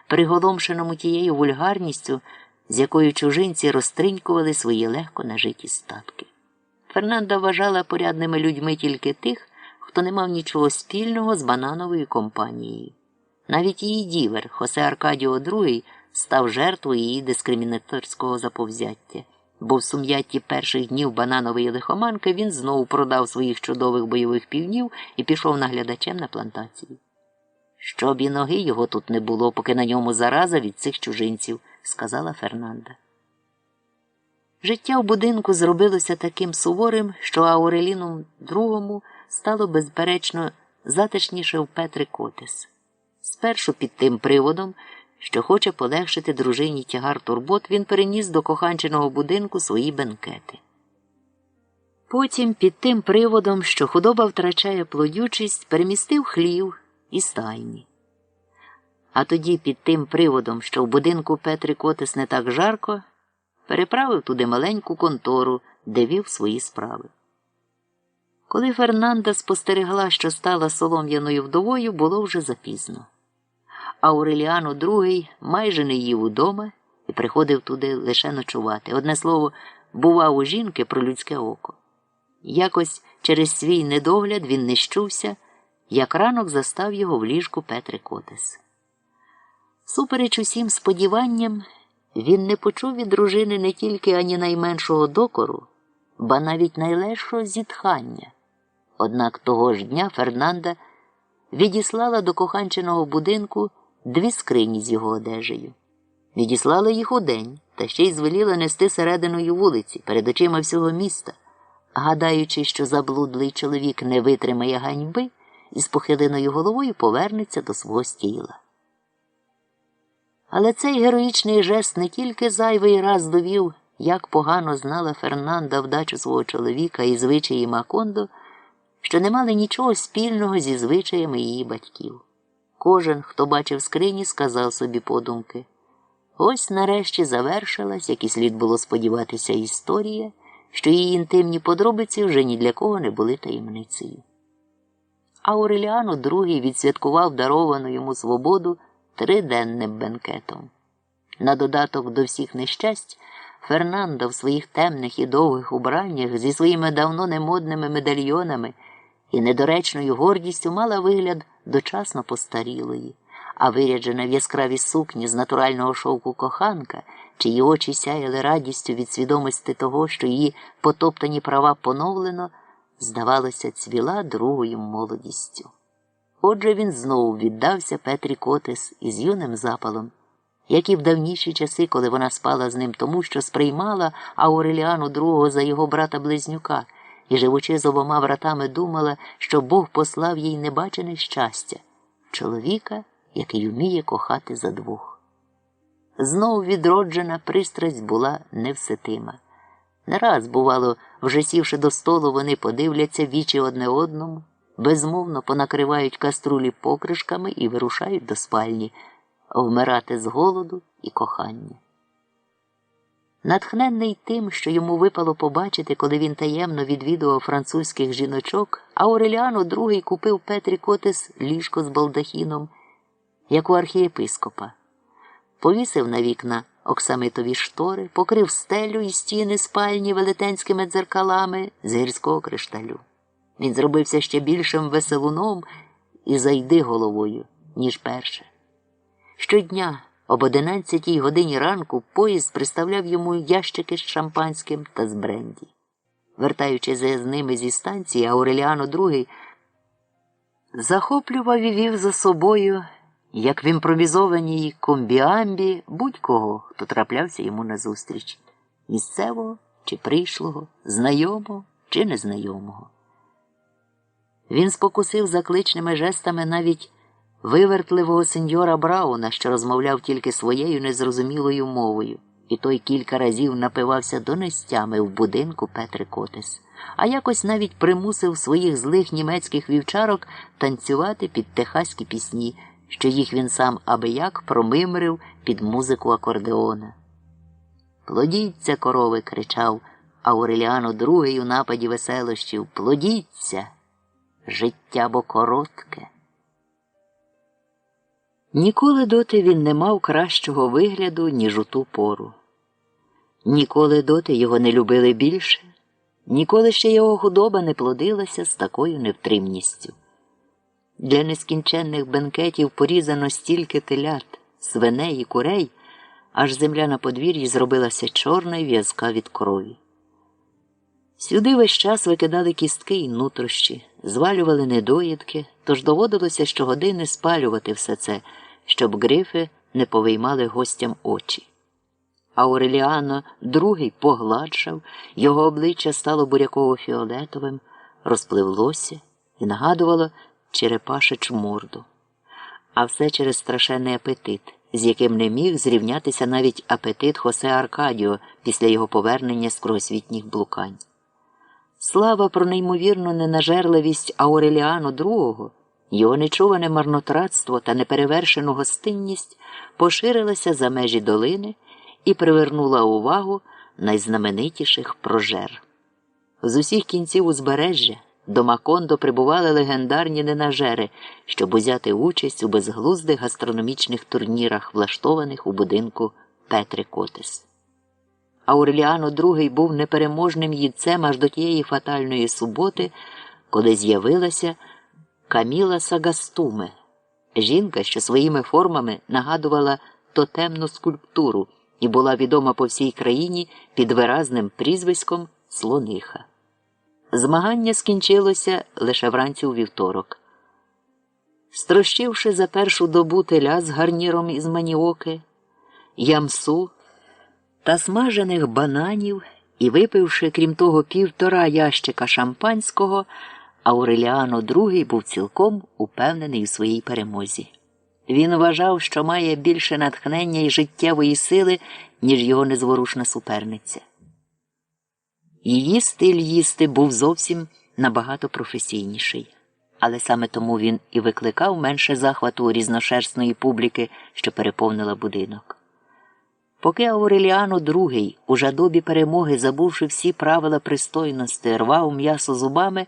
приголомшеному тією вульгарністю, з якою чужинці розтринькували свої легко нажиті статки. Фернанда вважала порядними людьми тільки тих, хто не мав нічого спільного з банановою компанією. Навіть її дівер Хосе Аркадіо II став жертвою її дискримінаторського заповзяття, бо в сум'ятті перших днів бананової лихоманки він знову продав своїх чудових бойових півнів і пішов наглядачем на плантацію. «Щоб і ноги його тут не було, поки на ньому зараза від цих чужинців», – сказала Фернанда. Життя в будинку зробилося таким суворим, що Ауреліну II стало безперечно затишніше в Петри Котес. Спершу під тим приводом, що хоче полегшити дружині тягар турбот, він переніс до коханчиного будинку свої бенкети. Потім під тим приводом, що худоба втрачає плодючість, перемістив хлів і стайні. А тоді під тим приводом, що в будинку Петри Котес не так жарко, переправив туди маленьку контору, де вів свої справи. Коли Фернанда спостерегла, що стала солом'яною вдовою, було вже запізно. Ауреліано II майже не їв удома і приходив туди лише ночувати. Одне слово, бував у жінки про людське око. Якось через свій недогляд він не щувся, як ранок застав його в ліжку Петри Котес. Супереч усім сподіванням, він не почув від дружини не тільки ані найменшого докору, ба навіть найлегшого зітхання. Однак того ж дня Фернанда відіслала до коханчиного будинку 2 скрині з його одежею. Відіслала їх удень, та ще й звеліла нести серединою вулиці, перед очима всього міста, гадаючи, що заблудлий чоловік не витримає ганьби і з похиленою головою повернеться до свого стіла. Але цей героїчний жест не тільки зайвий раз довів, як погано знала Фернанда вдачу свого чоловіка і звичаї Макондо, що не мали нічого спільного зі звичаями її батьків. Кожен, хто бачив скрині, сказав собі подумки: ось нарешті завершилась, як і слід було сподіватися, історія, що її інтимні подробиці вже ні для кого не були таємницею. Ауреліано II відсвяткував даровану йому свободу 3-денним бенкетом. На додаток до всіх нещасть, Фернанда в своїх темних і довгих убраннях зі своїми давно немодними медальйонами і недоречною гордістю мала вигляд дочасно постарілої, а виряджена в яскравій сукні з натурального шовку коханка, чиї очі сяяли радістю від свідомості того, що її потоптані права поновлено, здавалося, цвіла другою молодістю. Отже, він знову віддався Петрі Котес із юним запалом, як і в давніші часи, коли вона спала з ним тому, що сприймала Ауреліану II за його брата-близнюка і, живучи з обома братами, думала, що Бог послав їй небачене щастя – чоловіка, який вміє кохати за двох. Знов відроджена пристрасть була невситима. Не раз, бувало, вже сівши до столу, вони подивляться вічі одне одному, безмовно понакривають каструлі покришками і вирушають до спальні, вмирати з голоду і кохання. Натхненний тим, що йому випало побачити, коли він таємно відвідував французьких жіночок, Ауреліано II купив Петрі Котес ліжко з балдахіном, як у архієпископа. Повісив на вікна оксамитові штори, покрив стелю і стіни спальні велетенськими дзеркалами з гірського кришталю. Він зробився ще більшим веселуном і зайди головою, ніж перше. Щодня об 11 годині ранку поїзд приставляв йому ящики з шампанським та з бренді. Вертаючись з ними зі станції, Ауреліано II захоплював і вів за собою, як в імпровізованій комбіамбі, будь-кого, хто траплявся йому назустріч – місцевого чи прийшлого, знайомого чи незнайомого. Він спокусив закличними жестами навіть вивертливого сеньора Брауна, що розмовляв тільки своєю незрозумілою мовою, і той кілька разів напивався донестями в будинку Петри Котес, а якось навіть примусив своїх злих німецьких вівчарок танцювати під техаські пісні, що їх він сам абияк промимрив під музику акордеона. «Плодіться, корови!» – кричав Ауреліано II у нападі веселощів. «Плодіться! Життя бо коротке!» Ніколи доти він не мав кращого вигляду, ніж у ту пору. Ніколи доти його не любили більше, ніколи ще його худоба не плодилася з такою невтримністю. Для нескінченних бенкетів порізано стільки телят, свиней і курей, аж земля на подвір'ї зробилася чорна й в'язка від крові. Сюди весь час викидали кістки й нутрощі, звалювали недоїдки, тож доводилося щогодини спалювати все це, щоб грифи не повиймали гостям очі. Ауреліано II погладшав, його обличчя стало буряково-фіолетовим, розпливлося і нагадувало черепашечу морду. А все через страшенний апетит, з яким не міг зрівнятися навіть апетит Хосе Аркадіо після його повернення з кругосвітніх блукань. Слава про неймовірну ненажерливість Ауреліано II, його нечуване марнотратство та неперевершену гостинність поширилася за межі долини і привернула увагу найзнаменитіших прожер. З усіх кінців узбережжя до Макондо прибували легендарні ненажери, щоб узяти участь у безглуздих гастрономічних турнірах, влаштованих у будинку Петри Котес. Ауреліано II був непереможним їдцем аж до тієї фатальної суботи, коли з'явилася Каміла Сагастуме, жінка, що своїми формами нагадувала тотемну скульптуру і була відома по всій країні під виразним прізвиськом Слониха. Змагання скінчилося лише вранці у вівторок. Строщивши за першу добу теля з гарніром із маніоки, ямсу та смажених бананів і випивши, крім того, 1,5 ящика шампанського, Ауреліано II був цілком упевнений у своїй перемозі. Він вважав, що має більше натхнення і життєвої сили, ніж його незворушна суперниця. Її стиль їсти був зовсім набагато професійніший. Але саме тому він і викликав менше захвату у різношерстної публіки, що переповнила будинок. Поки Ауреліано II у жадобі перемоги, забувши всі правила пристойності, рвав м'ясо зубами,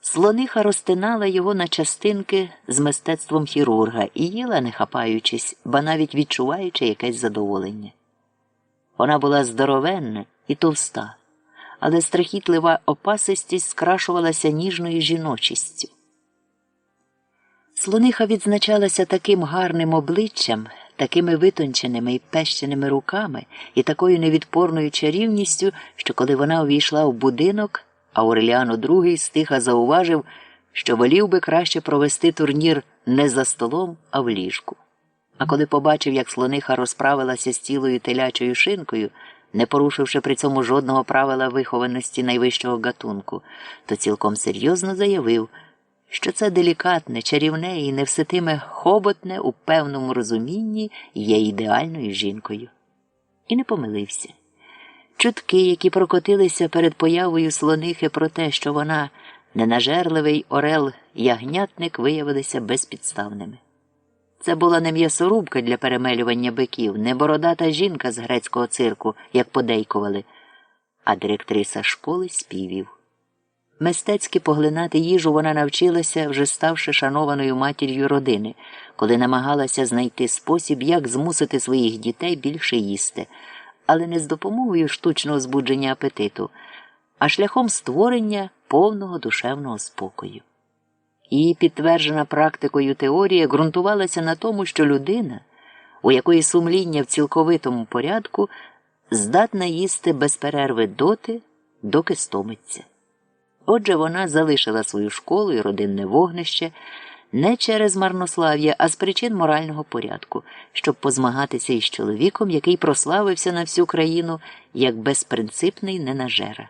Слониха розтинала його на частинки з мистецтвом хірурга і їла, не хапаючись, ба навіть відчуваючи якесь задоволення. Вона була здоровенна і товста, але страхітлива опасистість скрашувалася ніжною жіночістю. Слониха відзначалася таким гарним обличчям, такими витонченими і пещеними руками і такою невідпорною чарівністю, що коли вона увійшла в будинок, Ауреліано II стиха зауважив, що волів би краще провести турнір не за столом, а в ліжку. А коли побачив, як Слониха розправилася з цілою телячою шинкою, не порушивши при цьому жодного правила вихованості найвищого гатунку, то цілком серйозно заявив, що це делікатне, чарівне і невситиме хоботне у певному розумінні є ідеальною жінкою. І не помилився. Чутки, які прокотилися перед появою Слонихи про те, що вона ненажерливий орел-ягнятник, виявилися безпідставними. Це була не м'ясорубка для перемелювання биків, не бородата жінка з грецького цирку, як подейкували, а директриса школи співів. Мистецьки поглинати їжу вона навчилася, вже ставши шанованою матір'ю родини, коли намагалася знайти спосіб, як змусити своїх дітей більше їсти, але не з допомогою штучного збудження апетиту, а шляхом створення повного душевного спокою. Її підтверджена практикою теорія ґрунтувалася на тому, що людина, у якої сумління в цілковитому порядку, здатна їсти без перерви доти, доки стомиться. Отже, вона залишила свою школу і родинне вогнище не через марнослав'я, а з причин морального порядку, щоб позмагатися із чоловіком, який прославився на всю країну як безпринципний ненажера.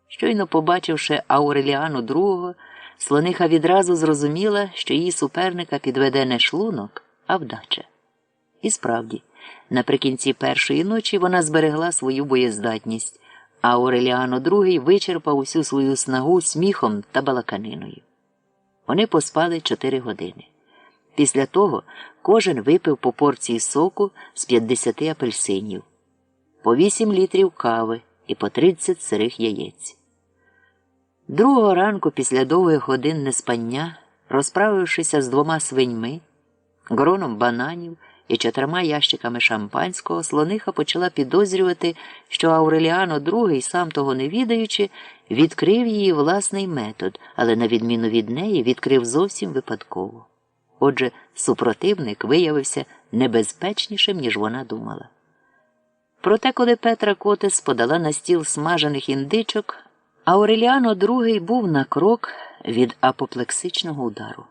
Щойно побачивши Ауреліано II, Слониха відразу зрозуміла, що її суперника підведе не шлунок, а вдача. І справді, наприкінці першої ночі вона зберегла свою боєздатність, а Ауреліано II вичерпав усю свою снагу сміхом та балаканиною. Вони поспали 4 години. Після того кожен випив по порції соку з 50 апельсинів, по 8 літрів кави і по 30 сирих яєць. Другого ранку, після довгих годин неспання, розправившися з 2 свиньми, гроном бананів і 4 ящиками шампанського слониха почала підозрювати, що Ауреліано II, сам того не відаючи, відкрив її власний метод, але, на відміну від неї, відкрив зовсім випадково. Отже, супротивник виявився небезпечнішим, ніж вона думала. Проте, коли Петра Котес подала на стіл смажених індичок, Ауреліано II був на крок від апоплексичного удару.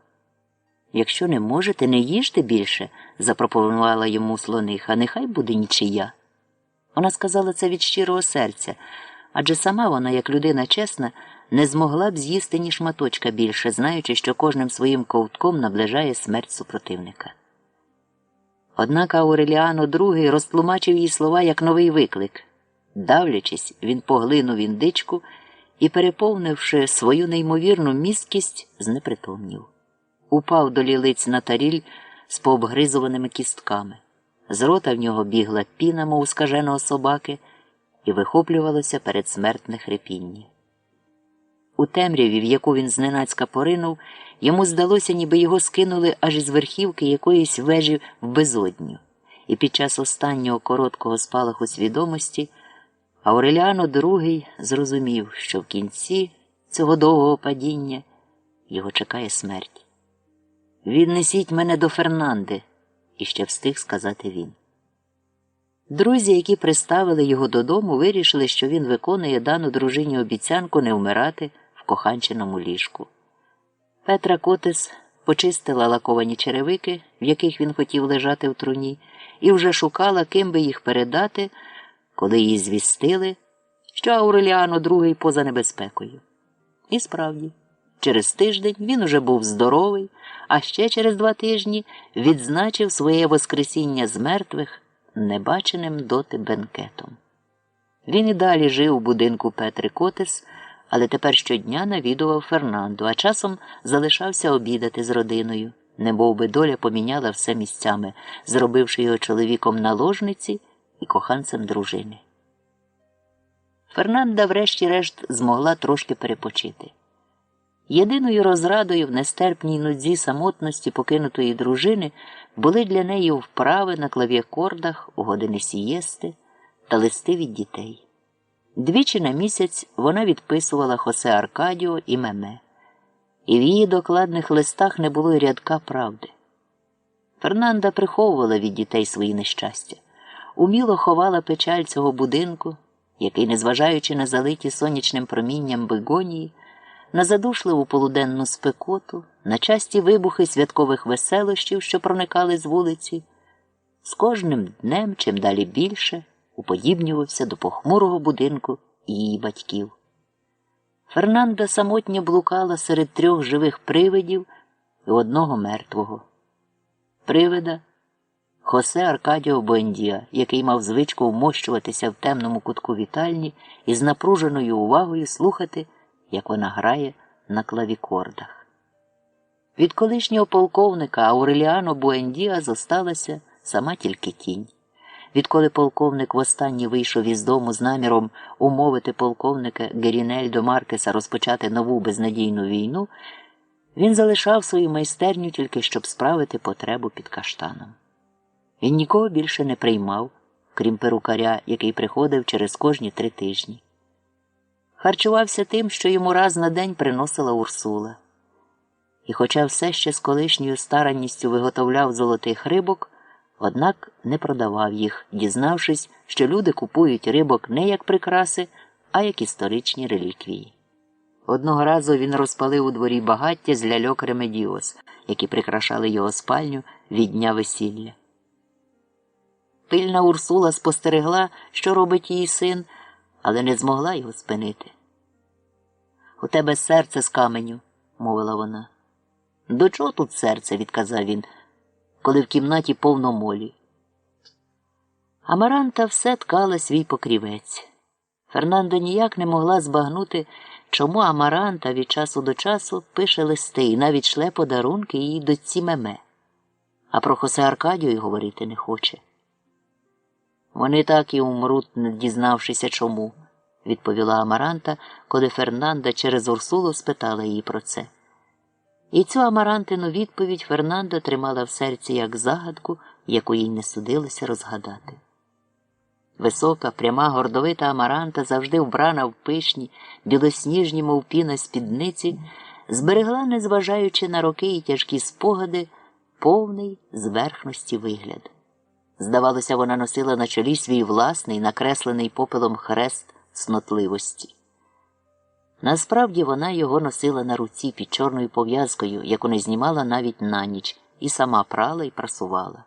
«Якщо не можете, не їжте більше», – запропонувала йому слониха, – «нехай буде нічия». Вона сказала це від щирого серця, адже сама вона, як людина чесна, не змогла б з'їсти ні шматочка більше, знаючи, що кожним своїм ковтком наближає смерть супротивника. Однак Ауреліано II розтлумачив її слова як новий виклик. Давлячись, він поглинув індичку і, переповнивши свою неймовірну місткість, знепритомнів. Упав до лілиць на таріль з пообгризуваними кістками. З рота в нього бігла піна, мов скаженого собаки, і вихоплювалося передсмертне хрипіння. У темряві, в яку він зненацька поринув, йому здалося, ніби його скинули аж із верхівки якоїсь вежі в безодню. І під час останнього короткого спалаху свідомості Ауреліано II зрозумів, що в кінці цього довгого падіння його чекає смерть. «Віднесіть мене до Фернанди», – іще встиг сказати він. Друзі, які приставили його додому, вирішили, що він виконує дану дружині обіцянку не вмирати в коханчиному ліжку. Петра Котес почистила лаковані черевики, в яких він хотів лежати в труні, і вже шукала, ким би їх передати, коли їй звістили, що Ауреліано II поза небезпекою. І справді, через тиждень він уже був здоровий, а ще через 2 тижні відзначив своє воскресіння з мертвих небаченим доти бенкетом. Він і далі жив у будинку Петри Котес, але тепер щодня навідував Фернанду, а часом залишався обідати з родиною, немов би доля поміняла все місцями, зробивши його чоловіком наложниці і коханцем дружини. Фернанда врешті-решт змогла трошки перепочити. Єдиною розрадою в нестерпній нудзі самотності покинутої дружини були для неї вправи на клавіакордах у години сієсти та листи від дітей. 2 на місяць вона відписувала Хосе Аркадіо і Меме, і в її докладних листах не було й рядка правди. Фернанда приховувала від дітей свої нещастя, уміло ховала печаль цього будинку, який, незважаючи на залиті сонячним промінням бегонії, на задушливу полуденну спекоту, на часті вибухи святкових веселощів, що проникали з вулиці, з кожним днем, чим далі більше, уподібнювався до похмурого будинку її батьків. Фернанда самотньо блукала серед 3 живих привидів і 1 мертвого. Привида Хосе Аркадіо Буендіа, який мав звичку вмощуватися в темному кутку вітальні і з напруженою увагою слухати, як вона грає на клавікордах. Від колишнього полковника Ауреліано Буендіа зосталася сама тільки тінь. Відколи полковник востаннє вийшов із дому з наміром умовити полковника Герінельдо Маркеса розпочати нову безнадійну війну, він залишав свою майстерню тільки щоб справити потребу під каштаном. Він нікого більше не приймав, крім перукаря, який приходив через кожні 3 тижні. Харчувався тим, що йому раз на день приносила Урсула. І хоча все ще з колишньою старанністю виготовляв золотих рибок, однак не продавав їх, дізнавшись, що люди купують рибок не як прикраси, а як історичні реліквії. Одного разу він розпалив у дворі багаття з ляльок Ремедіос, які прикрашали його спальню від дня весілля. Пильна Урсула спостерегла, що робить її син, але не змогла його спинити. «У тебе серце з каменю», – мовила вона. «До чого тут серце?» – відказав він, коли в кімнаті повно молі. Амаранта все ткала свій покрівець. Фернанда ніяк не могла збагнути, чому Амаранта від часу до часу пише листи і навіть шле подарунки її дочці Меме, а про Хосе Аркадіо й говорити не хоче. «Вони так і умруть, не дізнавшися чому», – відповіла Амаранта, коли Фернанда через Урсулу спитала її про це. І цю Амарантину відповідь Фернанда тримала в серці як загадку, яку їй не судилося розгадати. Висока, пряма, гордовита Амаранта, завжди вбрана в пишні, білосніжні, мов піна спідниці, зберегла, незважаючи на роки і тяжкі спогади, повний зверхності вигляд. Здавалося, вона носила на чолі свій власний, накреслений попелом хрест цнотливості. Насправді вона його носила на руці під чорною пов'язкою, яку не знімала навіть на ніч, і сама прала і прасувала.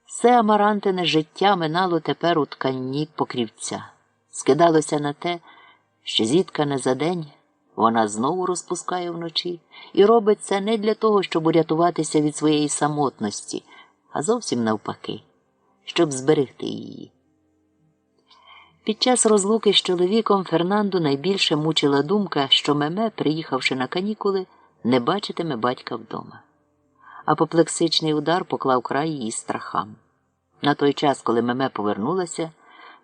Все Амарантине життя минало тепер у тканні покрівця. Скидалося на те, що зіткане за день вона знову розпускає вночі, і робить це не для того, щоб урятуватися від своєї самотності, а зовсім навпаки, щоб зберегти її. Під час розлуки з чоловіком Фернанду найбільше мучила думка, що Меме, приїхавши на канікули, не бачитиме батька вдома. Апоплексичний удар поклав край її страхам. На той час, коли Меме повернулася,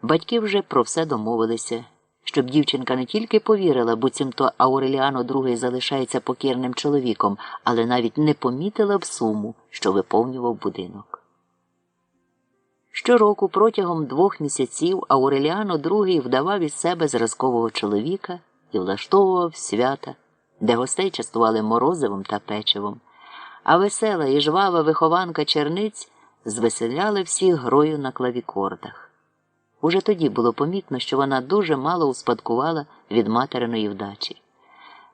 батьки вже про все домовилися, щоб дівчинка не тільки повірила, буцімто Ауреліано II залишається покірним чоловіком, але навіть не помітила б суму, що виповнював будинок. Щороку протягом 2 місяців Ауреліано II вдавав із себе зразкового чоловіка і влаштовував свята, де гостей частували морозивом та печивом, а весела і жвава вихованка черниць звеселяли всіх грою на клавікордах. Уже тоді було помітно, що вона дуже мало успадкувала від материної вдачі.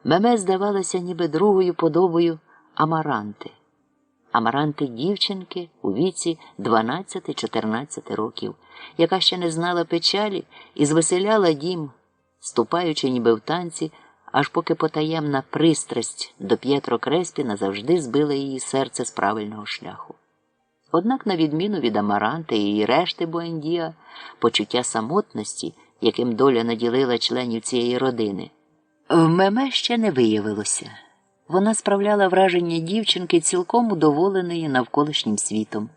Меме здавалася ніби другою подобою Амаранти. Амаранти дівчинки у віці 12-14 років, яка ще не знала печалі і звеселяла дім, ступаючи ніби в танці, аж поки потаємна пристрасть до П'єтро Креспі назавжди збила її серце з правильного шляху. Однак, на відміну від Амаранти і решти Буендіа, почуття самотності, яким доля наділила членів цієї родини, в Меме ще не виявилося. Вона справляла враження дівчинки, цілком удоволеної навколишнім світом,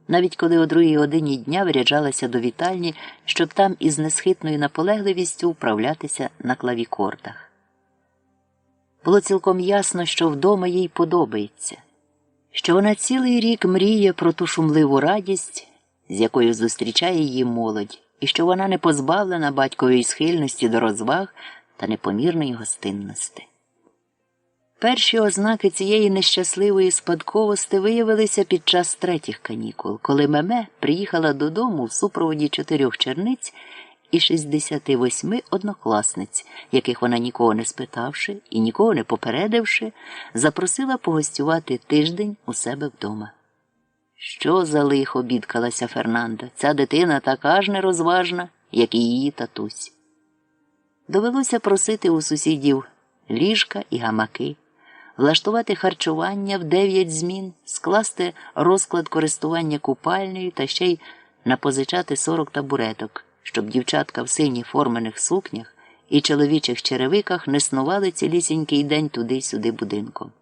навіть коли о 2 годині дня виряджалася до вітальні, щоб там із несхитною наполегливістю вправлятися на клавікордах. Було цілком ясно, що вдома їй подобається, що вона цілий рік мріє про ту шумливу радість, з якою зустрічає її молодь, і що вона не позбавлена батькової схильності до розваг та непомірної гостинності. Перші ознаки цієї нещасливої спадковості виявилися під час третіх канікул, коли Меме приїхала додому в супроводі 4 черниць і 68 однокласниць, яких вона, нікого не спитавши і нікого не попередивши, запросила погостювати тиждень у себе вдома. Що за лихо, бідкалася Фернанда, ця дитина така ж нерозважна, як і її татусь. Довелося просити у сусідів ліжка і гамаки, влаштувати харчування в 9 змін, скласти розклад користування купальнею та ще й напозичати 40 табуреток, щоб дівчатка в синіх формених сукнях і чоловічих черевиках не снували цілісінький день туди-сюди будинком.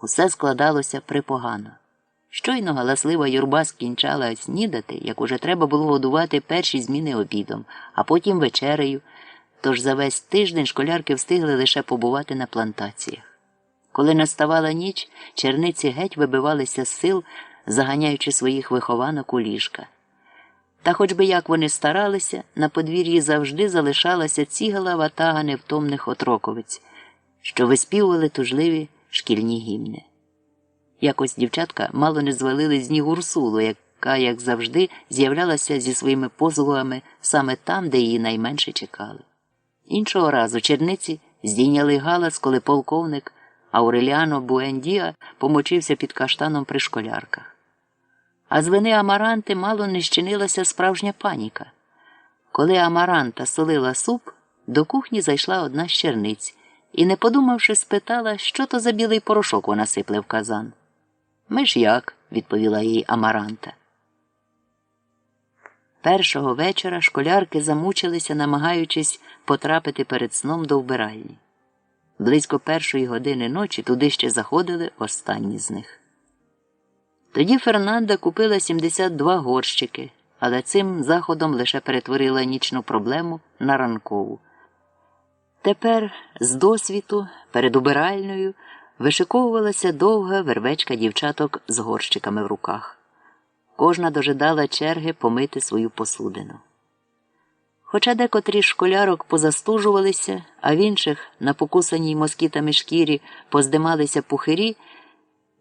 Усе складалося припогано. Щойно галаслива юрба скінчала снідати, як уже треба було годувати перші зміни обідом, а потім вечерею, тож за весь тиждень школярки встигли лише побувати на плантаціях. Коли наставала ніч, черниці геть вибивалися з сил, заганяючи своїх вихованок у ліжка. Та хоч би як вони старалися, на подвір'ї завжди залишалася цігала ватага невтомних отроковиць, що виспівували тужливі шкільні гімни. Якось дівчатка мало не звалили з ніг Урсулу, яка, як завжди, з'являлася зі своїми позовами саме там, де її найменше чекали. Іншого разу черниці здійняли галас, коли полковник Ауреліано Буендіа помочився під каштаном при школярках. А з вини Амаранти мало не щинилася справжня паніка. Коли Амаранта солила суп, до кухні зайшла одна з черниць і, не подумавши, спитала, що то за білий порошок вона сипле в казан. «Ми ж як?» – відповіла їй Амаранта. Першого вечора школярки замучилися, намагаючись потрапити перед сном до вбиральні. Близько 1 години ночі туди ще заходили останні з них. Тоді Фернанда купила 72 горщики, але цим заходом лише перетворила нічну проблему на ранкову. Тепер, з досвіту, перед убиральною, вишиковувалася довга вервечка дівчаток з горщиками в руках. Кожна дожидала черги помити свою посудину. Хоча декотрі школярок позастужувалися, а в інших, на покусаній москітами шкірі, поздималися пухирі,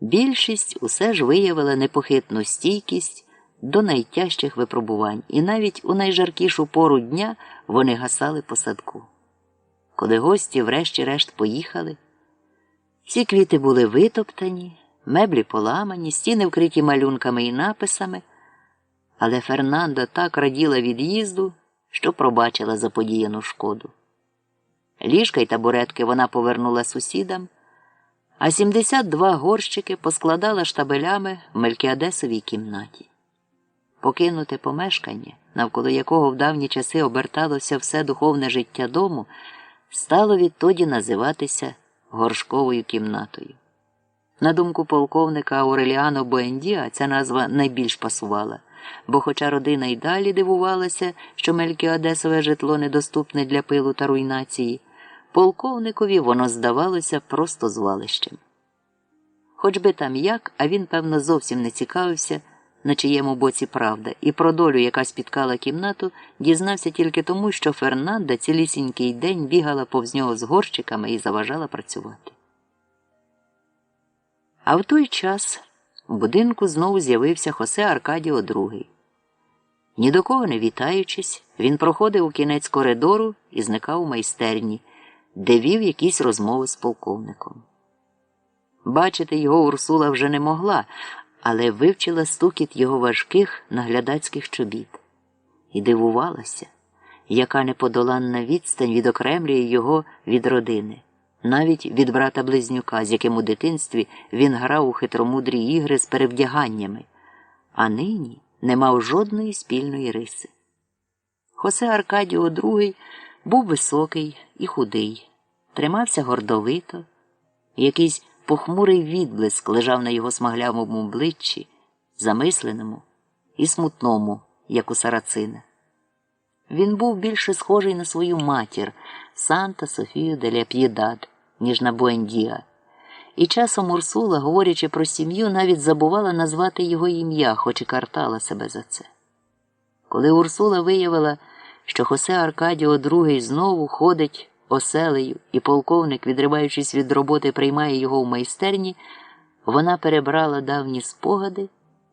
більшість усе ж виявила непохитну стійкість до найтяжчих випробувань, і навіть у найжаркішу пору дня вони гасали по садку. Коли гості врешті-решт поїхали, всі квіти були витоптані, меблі поламані, стіни вкриті малюнками і написами, але Фернанда так раділа від'їзду, що пробачила заподіяну шкоду. Ліжка й табуретки вона повернула сусідам, а 72 горщики поскладала штабелями в Мелькіадесовій кімнаті. Покинуте помешкання, навколо якого в давні часи оберталося все духовне життя дому, стало відтоді називатися горшковою кімнатою. На думку полковника Ауреліано Буендіа, ця назва найбільш пасувала, бо хоча родина й далі дивувалася, що Мелькіадесове житло недоступне для пилу та руйнації, полковникові воно здавалося просто звалищем. Хоч би там як, а він, певно, зовсім не цікавився, на чиєму боці правда, і про долю, яка спіткала кімнату, дізнався тільки тому, що Фернанда цілісінький день бігала повз нього з горщиками і заважала працювати. А в той час в будинку знову з'явився Хосе Аркадіо II. Ні до кого не вітаючись, він проходив у кінець коридору і зникав у майстерні, де вів якісь розмови з полковником. Бачити його Урсула вже не могла, але вивчила стукіт його важких наглядацьких чобіт. І дивувалася, яка неподоланна відстань відокремлює його від родини, навіть від брата-близнюка, з яким у дитинстві він грав у хитромудрі ігри з перевдяганнями, а нині не мав жодної спільної риси. Хосе Аркадіо II був високий і худий, тримався гордовито, якийсь похмурий відблиск лежав на його смаглявому обличчі, замисленому і смутному, як у сарацина. Він був більше схожий на свою матір Санта Софію де ля П'єдад, ніж на Буендіа. І часом Урсула, говорячи про сім'ю, навіть забувала назвати його ім'я, хоч і картала себе за це. Коли Урсула виявила, що Хосе Аркадіо II знову ходить оселею, і полковник, відриваючись від роботи, приймає його в майстерні, вона перебрала давні спогади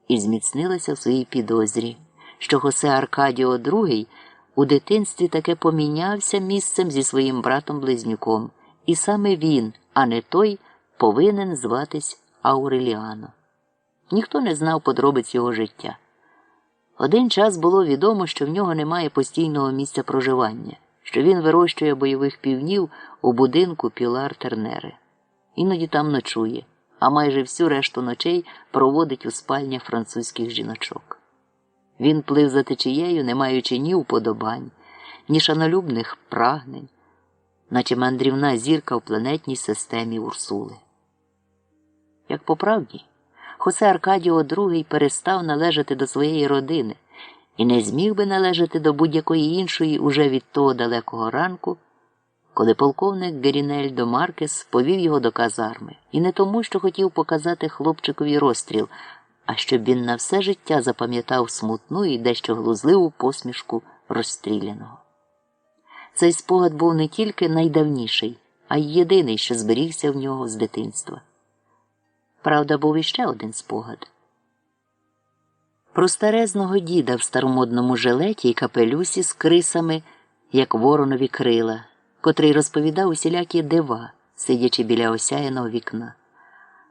і зміцнилася в своїй підозрі, що Хосе Аркадіо II у дитинстві таки помінявся місцем зі своїм братом-близнюком, і саме він, а не той, повинен зватись Ауреліано. Ніхто не знав подробиць його життя. Один час було відомо, що в нього немає постійного місця проживання, що він вирощує бойових півнів у будинку Пілар Тернери. Іноді там ночує, а майже всю решту ночей проводить у спальнях французьких жіночок. Він плив за течією, не маючи ні уподобань, ні шанолюбних прагнень, наче мандрівна зірка в планетній системі Урсули. Як по правді, Хосе Аркадіо II перестав належати до своєї родини і не зміг би належати до будь-якої іншої уже від того далекого ранку, коли полковник Герінельдо Маркес повів його до казарми. І не тому, що хотів показати хлопчикові розстріл, а щоб він на все життя запам'ятав смутну і дещо глузливу посмішку розстріляного. Цей спогад був не тільки найдавніший, а й єдиний, що зберігся в нього з дитинства. Правда, був іще один спогад. Про старезного діда в старомодному жилеті й капелюсі з крисами, як воронові крила, котрий розповідав усілякі дива, сидячи біля осяяного вікна.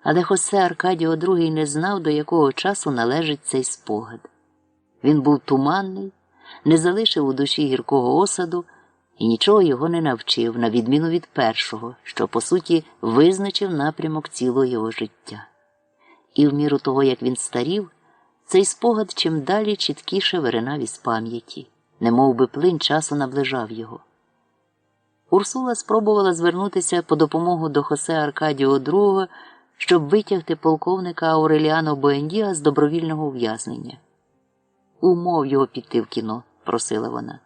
Але Хосе Аркадіо II не знав, до якого часу належить цей спогад. Він був туманний, не залишив у душі гіркого осаду і нічого його не навчив, на відміну від першого, що, по суті, визначив напрямок цілого його життя. І в міру того, як він старів, цей спогад чим далі чіткіше виринав із пам'яті, немов би плин часу наближав його. Урсула спробувала звернутися по допомогу до Хосе Аркадіо II, щоб витягти полковника Ауреліано Буендіа з добровільного ув'язнення. «Умов його піти в кіно», – просила вона.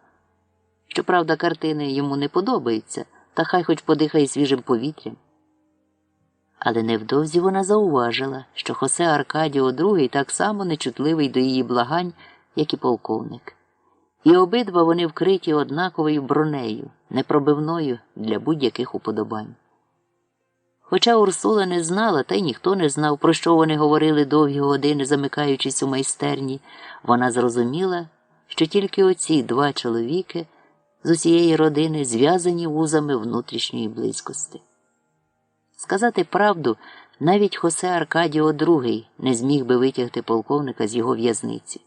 Щоправда, картини йому не подобаються, та хай хоч подихає свіжим повітрям. Але невдовзі вона зауважила, що Хосе Аркадіо II так само нечутливий до її благань, як і полковник. І обидва вони вкриті однаковою бронею, непробивною для будь-яких уподобань. Хоча Урсула не знала, та й ніхто не знав, про що вони говорили довгі години, замикаючись у майстерні, вона зрозуміла, що тільки оці два чоловіки з усієї родини зв'язані вузами внутрішньої близькості. Сказати правду, навіть Хосе Аркадіо II не зміг би витягти полковника з його в'язниці.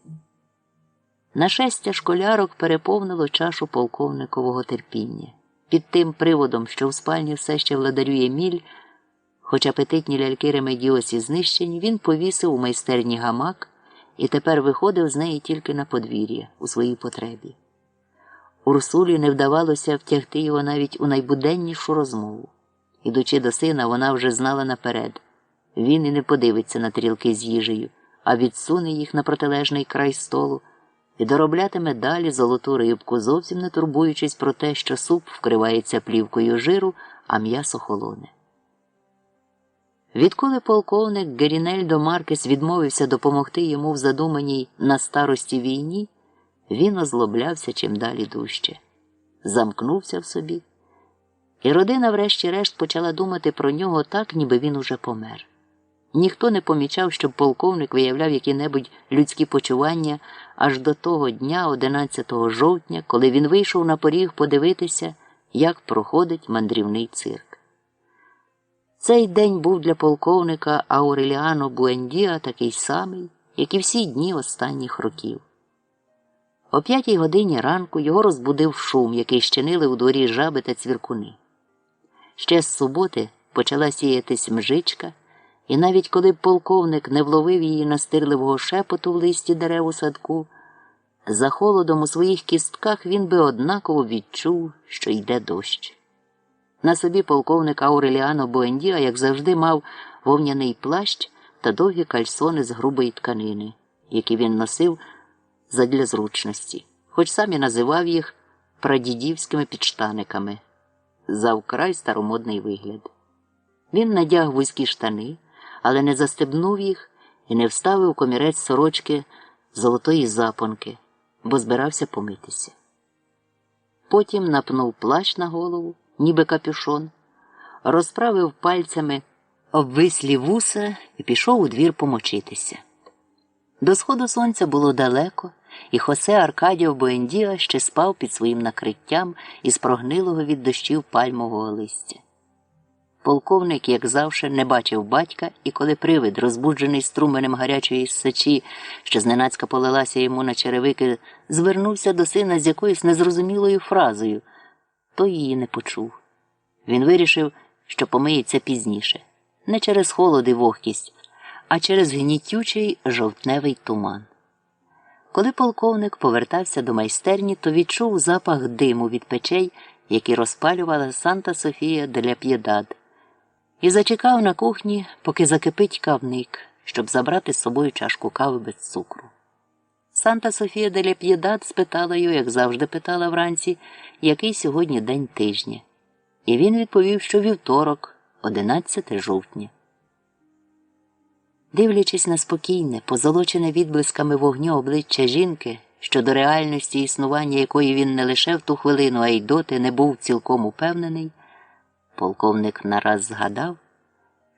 Нашестя школярок переповнило чашу полковникового терпіння. Під тим приводом, що в спальні все ще владарює Міль, хоч апетитні ляльки Ремедіосі знищені, він повісив у майстерні гамак і тепер виходив з неї тільки на подвір'я у своїй потребі. Урсулі не вдавалося втягти його навіть у найбуденнішу розмову. Ідучи до сина, вона вже знала наперед. Він і не подивиться на тарілки з їжею, а відсуне їх на протилежний край столу і дороблятиме далі золоту рибку, зовсім не турбуючись про те, що суп вкривається плівкою жиру, а м'ясо холоне. Відколи полковник Герінельдо Маркес відмовився допомогти йому в задуманій на старості війні, він озлоблявся чим далі дужче. Замкнувся в собі, і родина врешті-решт почала думати про нього так, ніби він уже помер. Ніхто не помічав, щоб полковник виявляв які-небудь людські почування аж до того дня, 11 жовтня, коли він вийшов на поріг подивитися, як проходить мандрівний цирк. Цей день був для полковника Ауреліано Буендіа такий самий, як і всі дні останніх років. О 5 годині ранку його розбудив шум, який щинили у дворі жаби та цвіркуни. Ще з суботи почала сіятись мжичка, і навіть коли б полковник не вловив її настирливого шепоту в листі дерев у садку, за холодом у своїх кістках він би однаково відчув, що йде дощ. На собі полковник Ауреліано Буендіа, як завжди, мав вовняний плащ та довгі кальсони з грубої тканини, які він носив задля зручності, хоч сам і називав їх прадідівськими підштаниками, за вкрай старомодний вигляд. Він надяг вузькі штани, але не застебнув їх і не вставив комірець сорочки золотої запонки, бо збирався помитися. Потім напнув плащ на голову, ніби капюшон, розправив пальцями обвислі вуса і пішов у двір помочитися. До сходу сонця було далеко, і Хосе Аркадіо Буендіа ще спав під своїм накриттям із прогнилого від дощів пальмового листя. Полковник, як завше, не бачив батька, і коли привид, розбуджений струменем гарячої сечі, що зненацька полилася йому на черевики, звернувся до сина з якоюсь незрозумілою фразою, той її не почув. Він вирішив, що помиється пізніше, не через холод і вогкість, а через гнітючий жовтневий туман. Коли полковник повертався до майстерні, то відчув запах диму від печей, які розпалювала Санта-Софія деля П'єдад, і зачекав на кухні, поки закипить кавник, щоб забрати з собою чашку кави без цукру. Санта-Софія деля П'єдад спитала його, як завжди питала вранці, який сьогодні день тижня. І він відповів, що вівторок, 11 жовтня. Дивлячись на спокійне, позолочене відблисками вогню обличчя жінки, що до реальності існування якої він не лише в ту хвилину, а й доти не був цілком упевнений, полковник нараз згадав,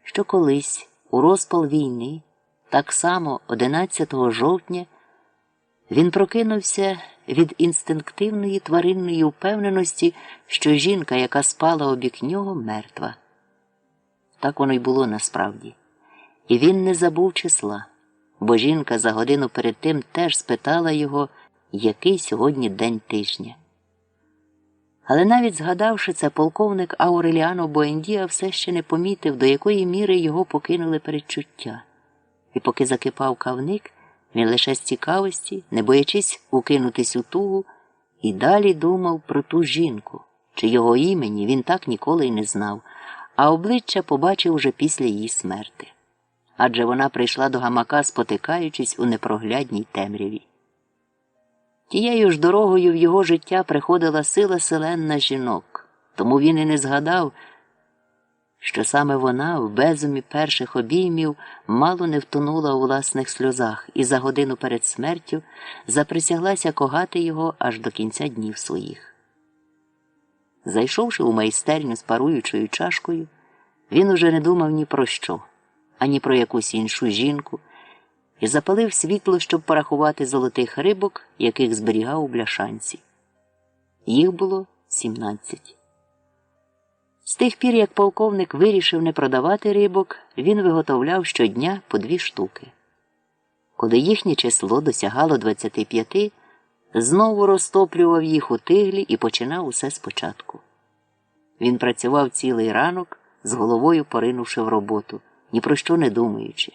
що колись, у розпал війни, так само 11 жовтня, він прокинувся від інстинктивної тваринної впевненості, що жінка, яка спала обік нього, мертва. Так воно й було насправді. І він не забув числа, бо жінка за годину перед тим теж спитала його, який сьогодні день тижня. Але навіть згадавши це, полковник Ауреліано Буендіа все ще не помітив, до якої міри його покинули передчуття. І поки закипав кавник, він лише з цікавості, не боячись укинутись у тугу, і далі думав про ту жінку, чийого імені він так ніколи й не знав, а обличчя побачив уже після її смерти. Адже вона прийшла до гамака, спотикаючись у непроглядній темряві. Тією ж дорогою в його життя приходила сила селенна жінок, тому він і не згадав, що саме вона в безумі перших обіймів мало не втонула у власних сльозах і за годину перед смертю заприсяглася когати його аж до кінця днів своїх. Зайшовши у майстерню з паруючою чашкою, він уже не думав ні про що, ані про якусь іншу жінку, і запалив світло, щоб порахувати золотих рибок, яких зберігав у бляшанці. Їх було 17. З тих пір, як полковник вирішив не продавати рибок, він виготовляв щодня по 2 штуки. Коли їхнє число досягало 25, знову розтоплював їх у тиглі і починав усе спочатку. Він працював цілий ранок, з головою поринувши в роботу, ні про що не думаючи.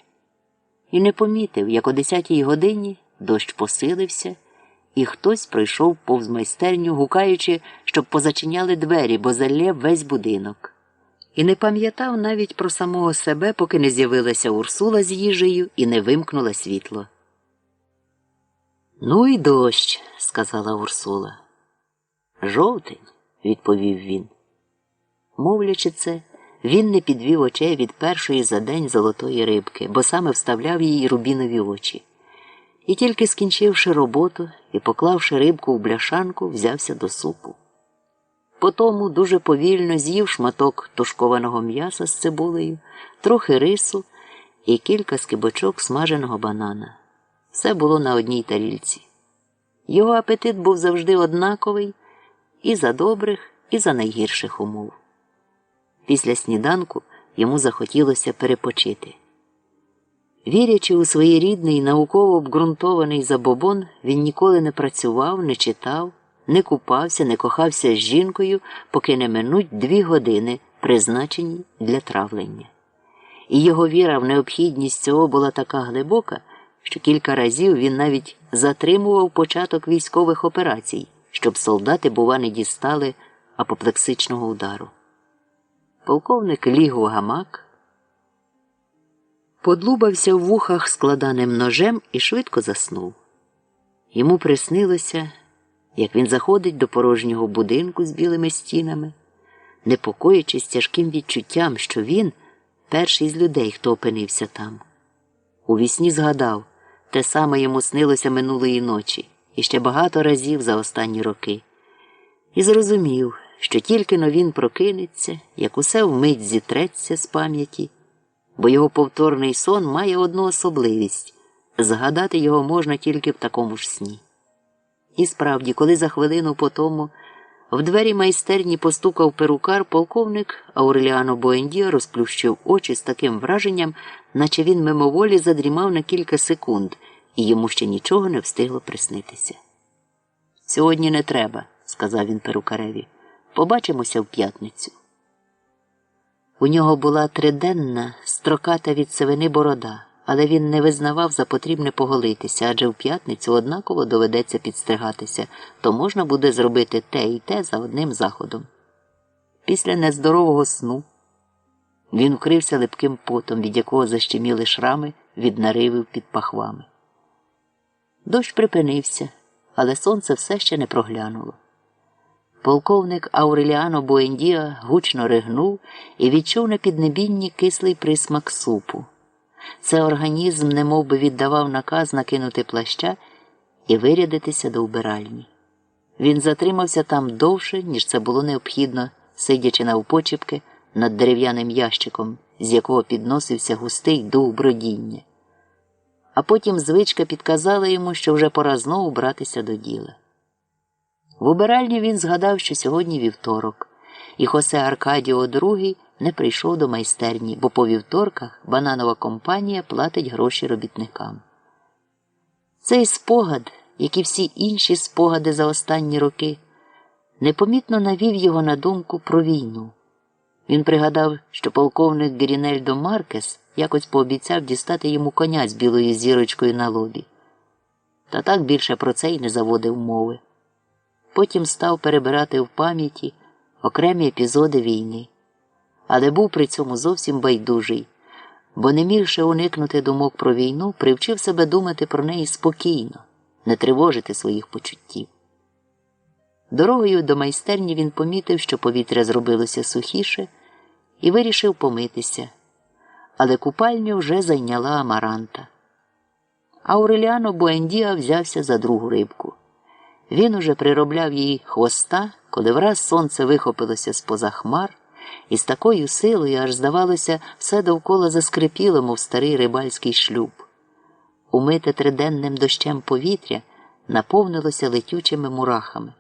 І не помітив, як о 10-й годині дощ посилився, і хтось пройшов повз майстерню, гукаючи, щоб позачиняли двері, бо залє весь будинок. І не пам'ятав навіть про самого себе, поки не з'явилася Урсула з їжею і не вимкнула світло. «Ну і дощ», – сказала Урсула. «Жовтень», – відповів він. Мовлячи це, він не підвів очей від першої за день золотої рибки, бо саме вставляв їй рубінові очі. І тільки скінчивши роботу і поклавши рибку в бляшанку, взявся до супу. Потому дуже повільно з'їв шматок тушкованого м'яса з цибулею, трохи рису і кілька скибочок смаженого банана. Все було на одній тарільці. Його апетит був завжди однаковий і за добрих, і за найгірших умов. Після сніданку йому захотілося перепочити. Вірячи у своєрідний, науково обґрунтований забобон, він ніколи не працював, не читав, не купався, не кохався з жінкою, поки не минуть 2 години, призначені для травлення. І його віра в необхідність цього була така глибока, що кілька разів він навіть затримував початок військових операцій, щоб солдати, бува, не дістали апоплексичного удару. Полковник ліг у гамак, подлубався в вухах складаним ножем і швидко заснув. Йому приснилося, як він заходить до порожнього будинку з білими стінами, непокоячись тяжким відчуттям, що він – перший з людей, хто опинився там. Увісні згадав, те саме йому снилося минулої ночі і ще багато разів за останні роки. І зрозумів, що тільки-но він прокинеться, як усе вмить зітреться з пам'яті, бо його повторний сон має одну особливість – згадати його можна тільки в такому ж сні. І справді, коли за хвилину по тому в двері майстерні постукав перукар, полковник Ауреліано Буендіа розплющив очі з таким враженням, наче він мимоволі задрімав на кілька секунд, і йому ще нічого не встигло приснитися. «Сьогодні не треба», – сказав він перукареві. «Побачимося в п'ятницю». У нього була триденна, строката від сивини борода, але він не визнавав за потрібне поголитися, адже в п'ятницю однаково доведеться підстригатися, то можна буде зробити те і те за одним заходом. Після нездорового сну він вкрився липким потом, від якого защеміли шрами від наривів під пахвами. Дощ припинився, але сонце все ще не проглянуло. Полковник Ауреліано Буендіа гучно ригнув і відчув на піднебінні кислий присмак супу. Це організм немов би віддавав наказ накинути плаща і вирядитися до вбиральні. Він затримався там довше, ніж це було необхідно, сидячи навпочіпки над дерев'яним ящиком, з якого підносився густий дух бродіння. А потім звичка підказала йому, що вже пора знову братися до діла. В убиральні він згадав, що сьогодні вівторок, і Хосе Аркадіо II не прийшов до майстерні, бо по вівторках бананова компанія платить гроші робітникам. Цей спогад, як і всі інші спогади за останні роки, непомітно навів його на думку про війну. Він пригадав, що полковник Грінельдо Маркес якось пообіцяв дістати йому коня з білою зірочкою на лобі. Та так більше про це й не заводив мови. Потім став перебирати в пам'яті окремі епізоди війни. Але був при цьому зовсім байдужий, бо не мігши уникнути думок про війну, привчив себе думати про неї спокійно, не тривожити своїх почуттів. Дорогою до майстерні він помітив, що повітря зробилося сухіше, і вирішив помитися, але купальню вже зайняла Амаранта. Ауреліано Буендіа взявся за другу рибку. Він уже приробляв їй хвоста, коли враз сонце вихопилося з-поза хмар, і з такою силою, аж здавалося, все довкола заскрипіло, мов старий рибальський шлюб. Умите триденним дощем повітря наповнилося летючими мурахами.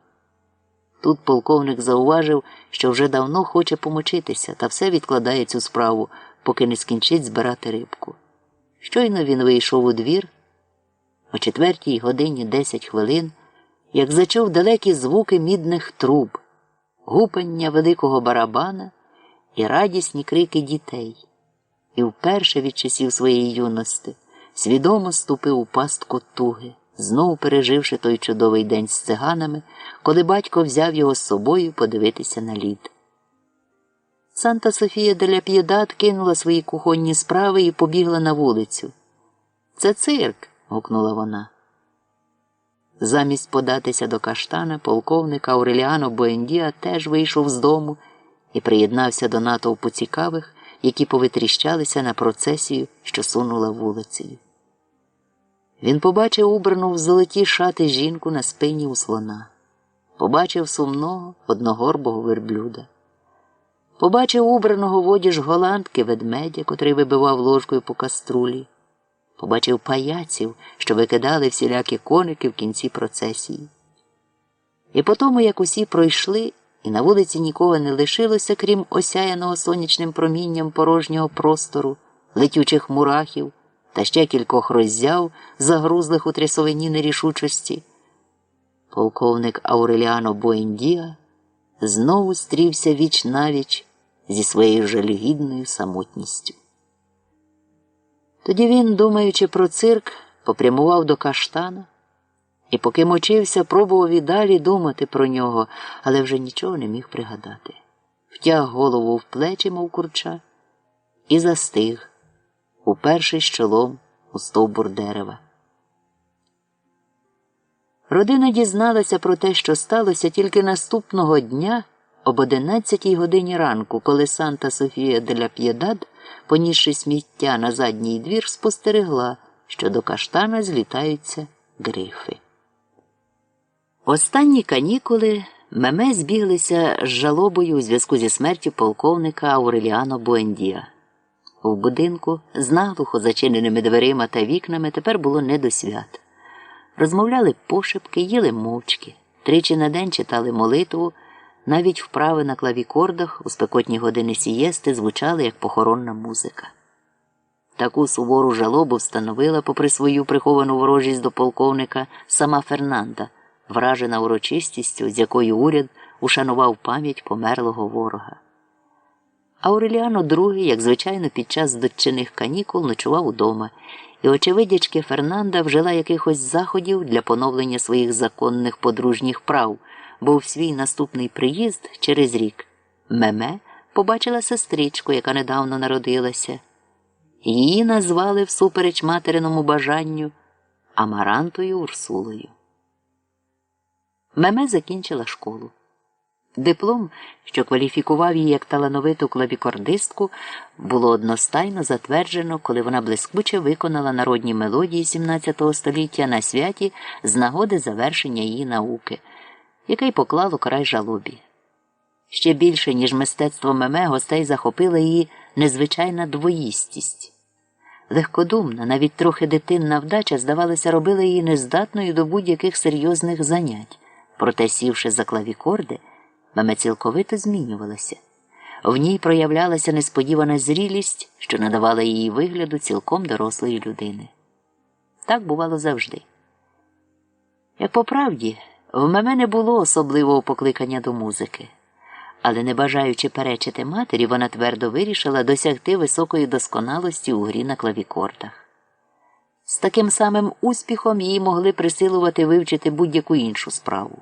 Тут полковник зауважив, що вже давно хоче помочитися, та все відкладає цю справу, поки не скінчить збирати рибку. Щойно він вийшов у двір, о 4:10, як зачув далекі звуки мідних труб, гупання великого барабана і радісні крики дітей. І вперше від часів своєї юності свідомо ступив у пастку туги, знову переживши той чудовий день з циганами, коли батько взяв його з собою подивитися на лід. Санта Софія де ля П'єдад кинула свої кухонні справи і побігла на вулицю. «Це цирк!» – гукнула вона. Замість податися до каштана, полковник Ауреліано Буендіа теж вийшов з дому і приєднався до натовпу цікавих, які повитріщалися на процесію, що сунула вулицею. Він побачив убрану в золоті шати жінку на спині у слона. Побачив сумного, одногорбого верблюда. Побачив убраного в одіж голландки ведмедя, котрий вибивав ложкою по каструлі. Побачив паяців, що викидали всілякі коники в кінці процесії. І по тому, як усі пройшли, і на вулиці нікого не лишилося, крім осяяного сонячним промінням порожнього простору, летючих мурахів та ще кількох роззяв, загрузлих у трясовині нерішучості, полковник Ауреліано Буендіа знову стрівся віч-навіч зі своєю жалюгідною самотністю. Тоді він, думаючи про цирк, попрямував до каштана і, поки мочився, пробував і далі думати про нього, але вже нічого не міг пригадати. Втяг голову в плечі, мов курча, і застиг, упершись чолом у стовбур дерева. Родина дізналася про те, що сталося тільки наступного дня об 11:00 ранку, коли Санта Софія де ля П'єдад, понісши сміття на задній двір, спостерегла, що до каштана злітаються грифи. Останні канікули Меме збіглися з жалобою у зв'язку зі смертю полковника Ауреліано Буендіа. В будинку з наглухо зачиненими дверима та вікнами тепер було не до свят. Розмовляли пошепки, їли мовчки, тричі на день читали молитву, навіть вправи на клавікордах у спекотні години сієсти звучали, як похоронна музика. Таку сувору жалобу встановила, попри свою приховану ворожість до полковника, сама Фернанда, вражена урочистістю, з якою уряд ушанував пам'ять померлого ворога. Ауреліано II, як звичайно, під час дочинних канікул ночував удома, і очевидячки Фернанда вжила якихось заходів для поновлення своїх законних подружніх прав, бо в свій наступний приїзд через рік Меме побачила сестричку, яка недавно народилася. Її назвали всупереч материному бажанню Амарантою Урсулою. Меме закінчила школу. Диплом, що кваліфікував її як талановиту клавікордистку, було одностайно затверджено, коли вона блискуче виконала народні мелодії XVII століття на святі з нагоди завершення її науки, яке й поклало край жалобі. Ще більше, ніж мистецтво Меме, гостей захопила її незвичайна двоїстість. Легкодумна, навіть трохи дитинна вдача, здавалося, робила її нездатною до будь-яких серйозних занять. Проте, сівши за клавікорди, Меме цілковито змінювалася. В ній проявлялася несподівана зрілість, що надавала її вигляду цілком дорослої людини. Так бувало завжди. Як по правді, в Меме не було особливого покликання до музики. Але не бажаючи перечити матері, вона твердо вирішила досягти високої досконалості у грі на клавікордах. З таким самим успіхом її могли присилувати вивчити будь-яку іншу справу.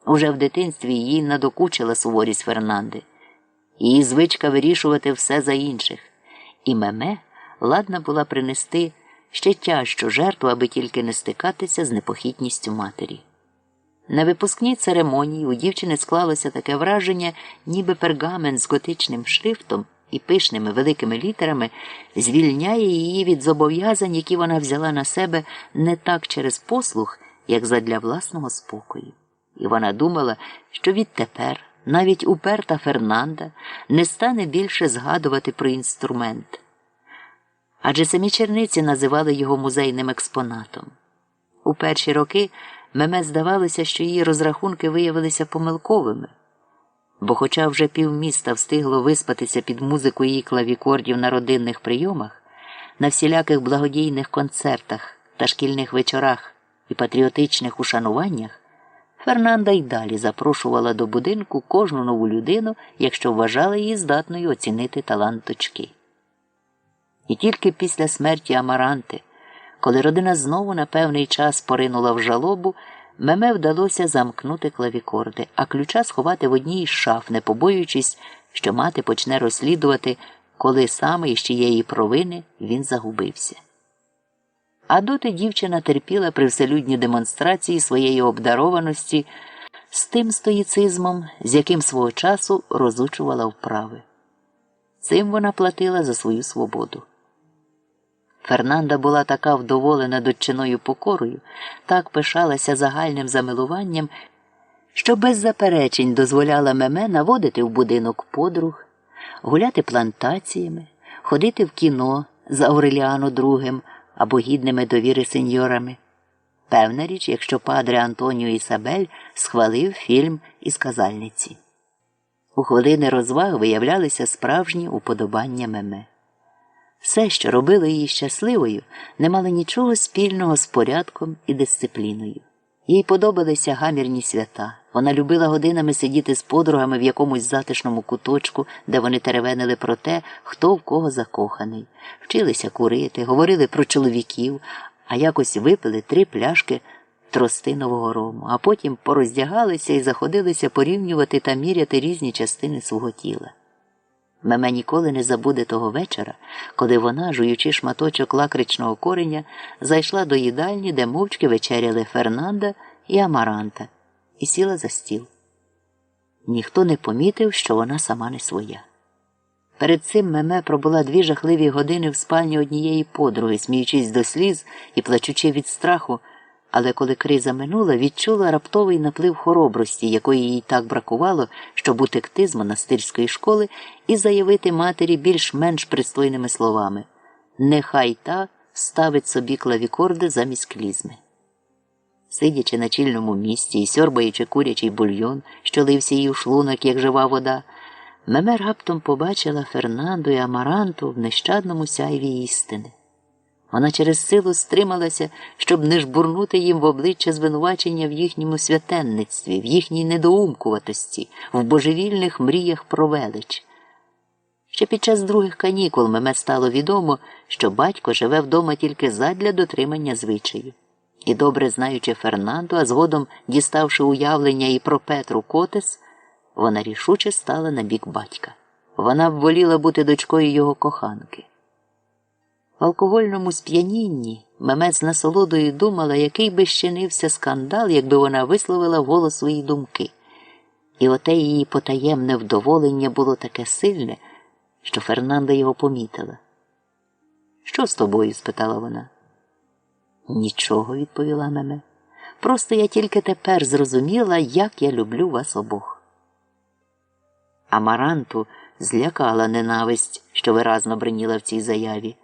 Уже в дитинстві їй надокучила суворість Фернанди. Її звичка вирішувати все за інших. І Меме ладна була принести ще тяжчу жертву, аби тільки не стикатися з непохитністю матері. На випускній церемонії у дівчини склалося таке враження, ніби пергамент з готичним шрифтом і пишними великими літерами звільняє її від зобов'язань, які вона взяла на себе не так через послух, як задля власного спокою. І вона думала, що відтепер навіть уперта Фернанда не стане більше згадувати про інструмент. Адже самі черниці називали його музейним експонатом. У перші роки Меме здавалося, що її розрахунки виявилися помилковими, бо хоча вже півміста встигло виспатися під музику її клавікордів на родинних прийомах, на всіляких благодійних концертах та шкільних вечорах і патріотичних ушануваннях, Фернанда й далі запрошувала до будинку кожну нову людину, якщо вважала її здатною оцінити талант дочки. І тільки після смерті Амаранти, коли родина знову на певний час поринула в жалобу, Меме вдалося замкнути клавікорди, а ключа сховати в одній із шаф, не побоюючись, що мати почне розслідувати, коли саме із чиєї провини він загубився. А доти дівчина терпіла привселюдні демонстрації своєї обдарованості з тим стоїцизмом, з яким свого часу розучувала вправи. Цим вона платила за свою свободу. Фернанда була така вдоволена доччиною покорою, так пишалася загальним замилуванням, що без заперечень дозволяла Меме наводити в будинок подруг, гуляти плантаціями, ходити в кіно з Ауреліано II або гідними довіри сеньорами. Певна річ, якщо падре Антоніо Ісабель схвалив фільм із казальниці. У хвилини розваг виявлялися справжні уподобання Меме. Все, що робило її щасливою, не мало нічого спільного з порядком і дисципліною. Їй подобалися гамірні свята. Вона любила годинами сидіти з подругами в якомусь затишному куточку, де вони теревенили про те, хто в кого закоханий. Вчилися курити, говорили про чоловіків, а якось випили 3 пляшки тростинового рому, а потім пороздягалися і заходилися порівнювати та міряти різні частини свого тіла. Меме ніколи не забуде того вечора, коли вона, жуючи шматочок лакричного кореня, зайшла до їдальні, де мовчки вечеряли Фернанда і Амаранта, і сіла за стіл. Ніхто не помітив, що вона сама не своя. Перед цим Меме пробула 2 жахливі години в спальні однієї подруги, сміючись до сліз і плачучи від страху, але коли криза минула, відчула раптовий наплив хоробрості, якої їй так бракувало, щоб утекти з монастирської школи і заявити матері більш-менш пристойними словами: «Нехай та ставить собі клавікорди замість клізми». Сидячи на чільному місці і сьорбаючи курячий бульйон, що лився їй у шлунок, як жива вода, Меме раптом побачила Фернанду і Амаранту в нещадному сяйві істини. Вона через силу стрималася, щоб не жбурнути їм в обличчя звинувачення в їхньому святенництві, в їхній недоумкуватості, в божевільних мріях про велич. Ще під час других канікул Меме стало відомо, що батько живе вдома тільки задля дотримання звичаю. І добре знаючи Фернанду, а згодом діставши уявлення і про Петру Котес, вона рішуче стала на бік батька. Вона б воліла бути дочкою його коханки. В алкогольному сп'янінні Меме з насолодою думала, який би щинився скандал, якби вона висловила вголос свої думки. І оте її потаємне вдоволення було таке сильне, що Фернанда його помітила. «Що з тобою?» – спитала вона. «Нічого», – відповіла Меме. «Просто я тільки тепер зрозуміла, як я люблю вас обох». Амаранту злякала ненависть, що виразно бриніла в цій заяві.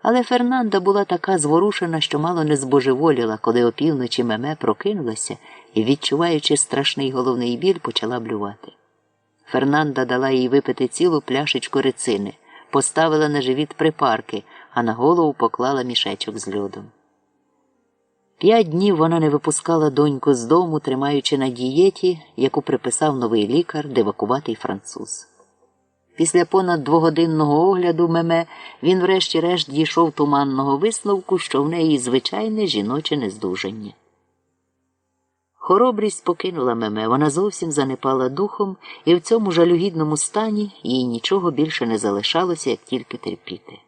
Але Фернанда була така зворушена, що мало не збожеволіла, коли опівночі Меме прокинулася і, відчуваючи страшний головний біль, почала блювати. Фернанда дала їй випити цілу пляшечку рицини, поставила на живіт припарки, а на голову поклала мішечок з льодом. 5 днів вона не випускала доньку з дому, тримаючи на дієті, яку приписав новий лікар, дивакуватий француз. Після понад 2-годинного огляду Меме він врешті-решт дійшов туманного висновку, що в неї звичайне жіноче нездужання. Хоробрість покинула Меме, вона зовсім занепала духом, і в цьому жалюгідному стані їй нічого більше не залишалося, як тільки терпіти.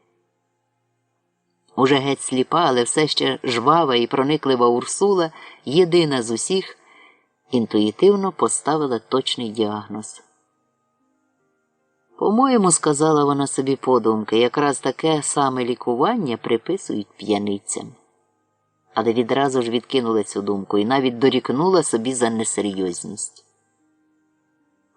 Уже геть сліпа, але все ще жвава і прониклива Урсула, єдина з усіх, інтуїтивно поставила точний діагноз. По-моєму, сказала вона собі подумки, якраз таке саме лікування приписують п'яницям. Але відразу ж відкинула цю думку і навіть дорікнула собі за несерйозність.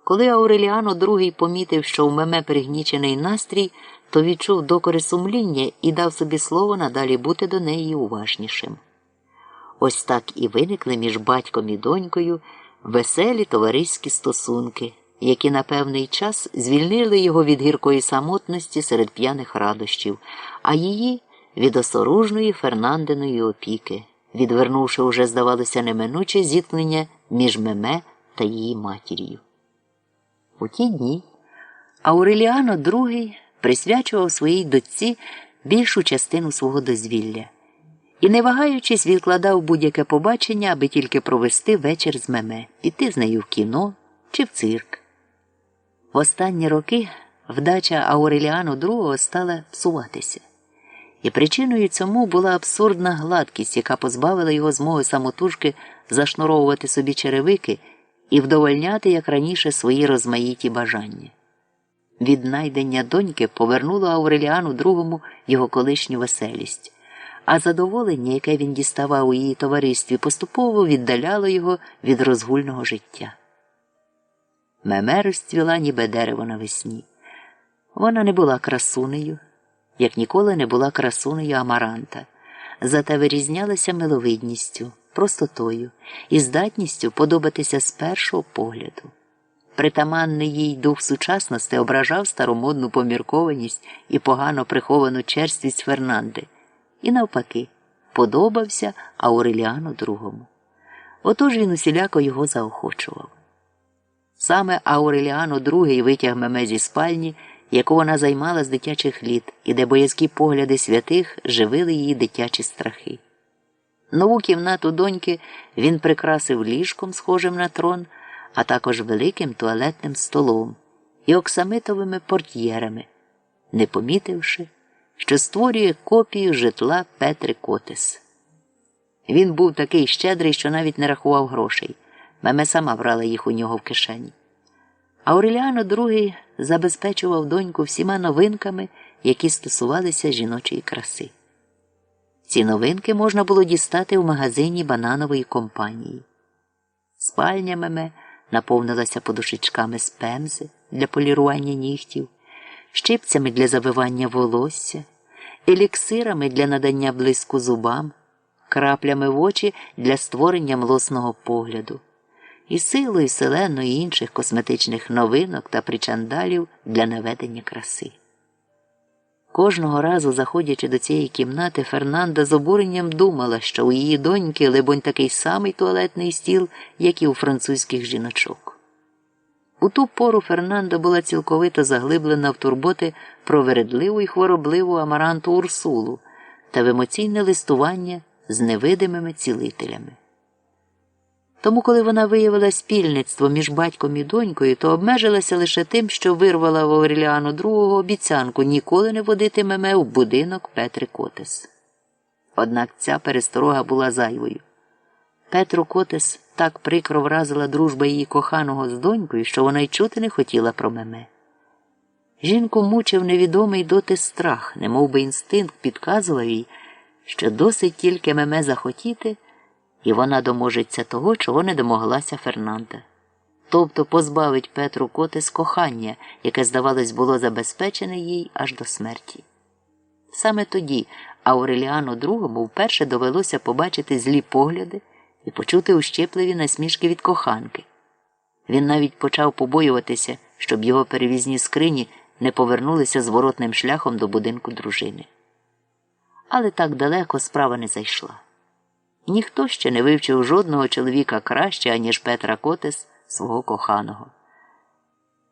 Коли Ауреліано II помітив, що в Меме пригнічений настрій, то відчув докори сумління і дав собі слово надалі бути до неї уважнішим. Ось так і виникли між батьком і донькою веселі товариські стосунки, які на певний час звільнили його від гіркої самотності серед п'яних радощів, а її – від осоружної Фернандиної опіки, відвернувши уже, здавалося, неминуче зіткнення між Меме та її матір'ю. У ті дні Ауреліано II присвячував своїй дочці більшу частину свого дозвілля і, не вагаючись, відкладав будь-яке побачення, аби тільки провести вечір з Меме, піти з нею в кіно чи в цирк. В останні роки вдача Ауреліано II стала псуватися. І причиною цьому була абсурдна гладкість, яка позбавила його змоги самотужки зашнуровувати собі черевики і вдовольняти, як раніше, свої розмаїті бажання. Віднайдення доньки повернуло Ауреліану II його колишню веселість, а задоволення, яке він діставав у її товаристві, поступово віддаляло його від розгульного життя. Меме розцвіла, ніби дерево навесні. Вона не була красунею, як ніколи не була красунею Амаранта, зате вирізнялася миловидністю, простотою і здатністю подобатися з першого погляду. Притаманний їй дух сучасності ображав старомодну поміркованість і погано приховану черствість Фернанди, і навпаки, подобався Ауреліану II. Отож він усіляко його заохочував. Саме Ауреліано II витяг Меме зі спальні, яку вона займала з дитячих літ, і де боязкі погляди святих живили її дитячі страхи. Нову кімнату доньки він прикрасив ліжком, схожим на трон, а також великим туалетним столом і оксамитовими портьєрами, не помітивши, що створює копію житла Петри Котес. Він був такий щедрий, що навіть не рахував грошей. Меме сама брала їх у нього в кишені. Ауреліано II забезпечував доньку всіма новинками, які стосувалися жіночої краси. Ці новинки можна було дістати в магазині бананової компанії. Спальня Меме наповнилася подушечками з пемзи для полірування нігтів, щипцями для завивання волосся, еліксирами для надання блиску зубам, краплями в очі для створення млосного погляду, і силою селену і інших косметичних новинок та причандалів для наведення краси. Кожного разу, заходячи до цієї кімнати, Фернанда з обуренням думала, що у її доньки, либонь, такий самий туалетний стіл, як і у французьких жіночок. У ту пору Фернанда була цілковито заглиблена в турботи про вередливу і хворобливу Амаранту Урсулу та в емоційне листування з невидимими цілителями. Тому, коли вона виявила спільництво між батьком і донькою, то обмежилася лише тим, що вирвала в Ауреліану II обіцянку ніколи не водити Меме в будинок Петри Котес. Однак ця пересторога була зайвою. Петру Котес так прикро вразила дружба її коханого з донькою, що вона й чути не хотіла про Меме. Жінку мучив невідомий доти страх, немов би інстинкт підказував їй, що досить тільки Меме захотіти, і вона доможеться того, чого не домоглася Фернанда. Тобто позбавить Петру Котес кохання, яке, здавалось, було забезпечене їй аж до смерті. Саме тоді Ауреліану II вперше довелося побачити злі погляди і почути ущипливі насмішки від коханки. Він навіть почав побоюватися, щоб його перевізні скрині не повернулися зворотним шляхом до будинку дружини. Але так далеко справа не зайшла. Ніхто ще не вивчив жодного чоловіка краще, аніж Петра Котес, свого коханого.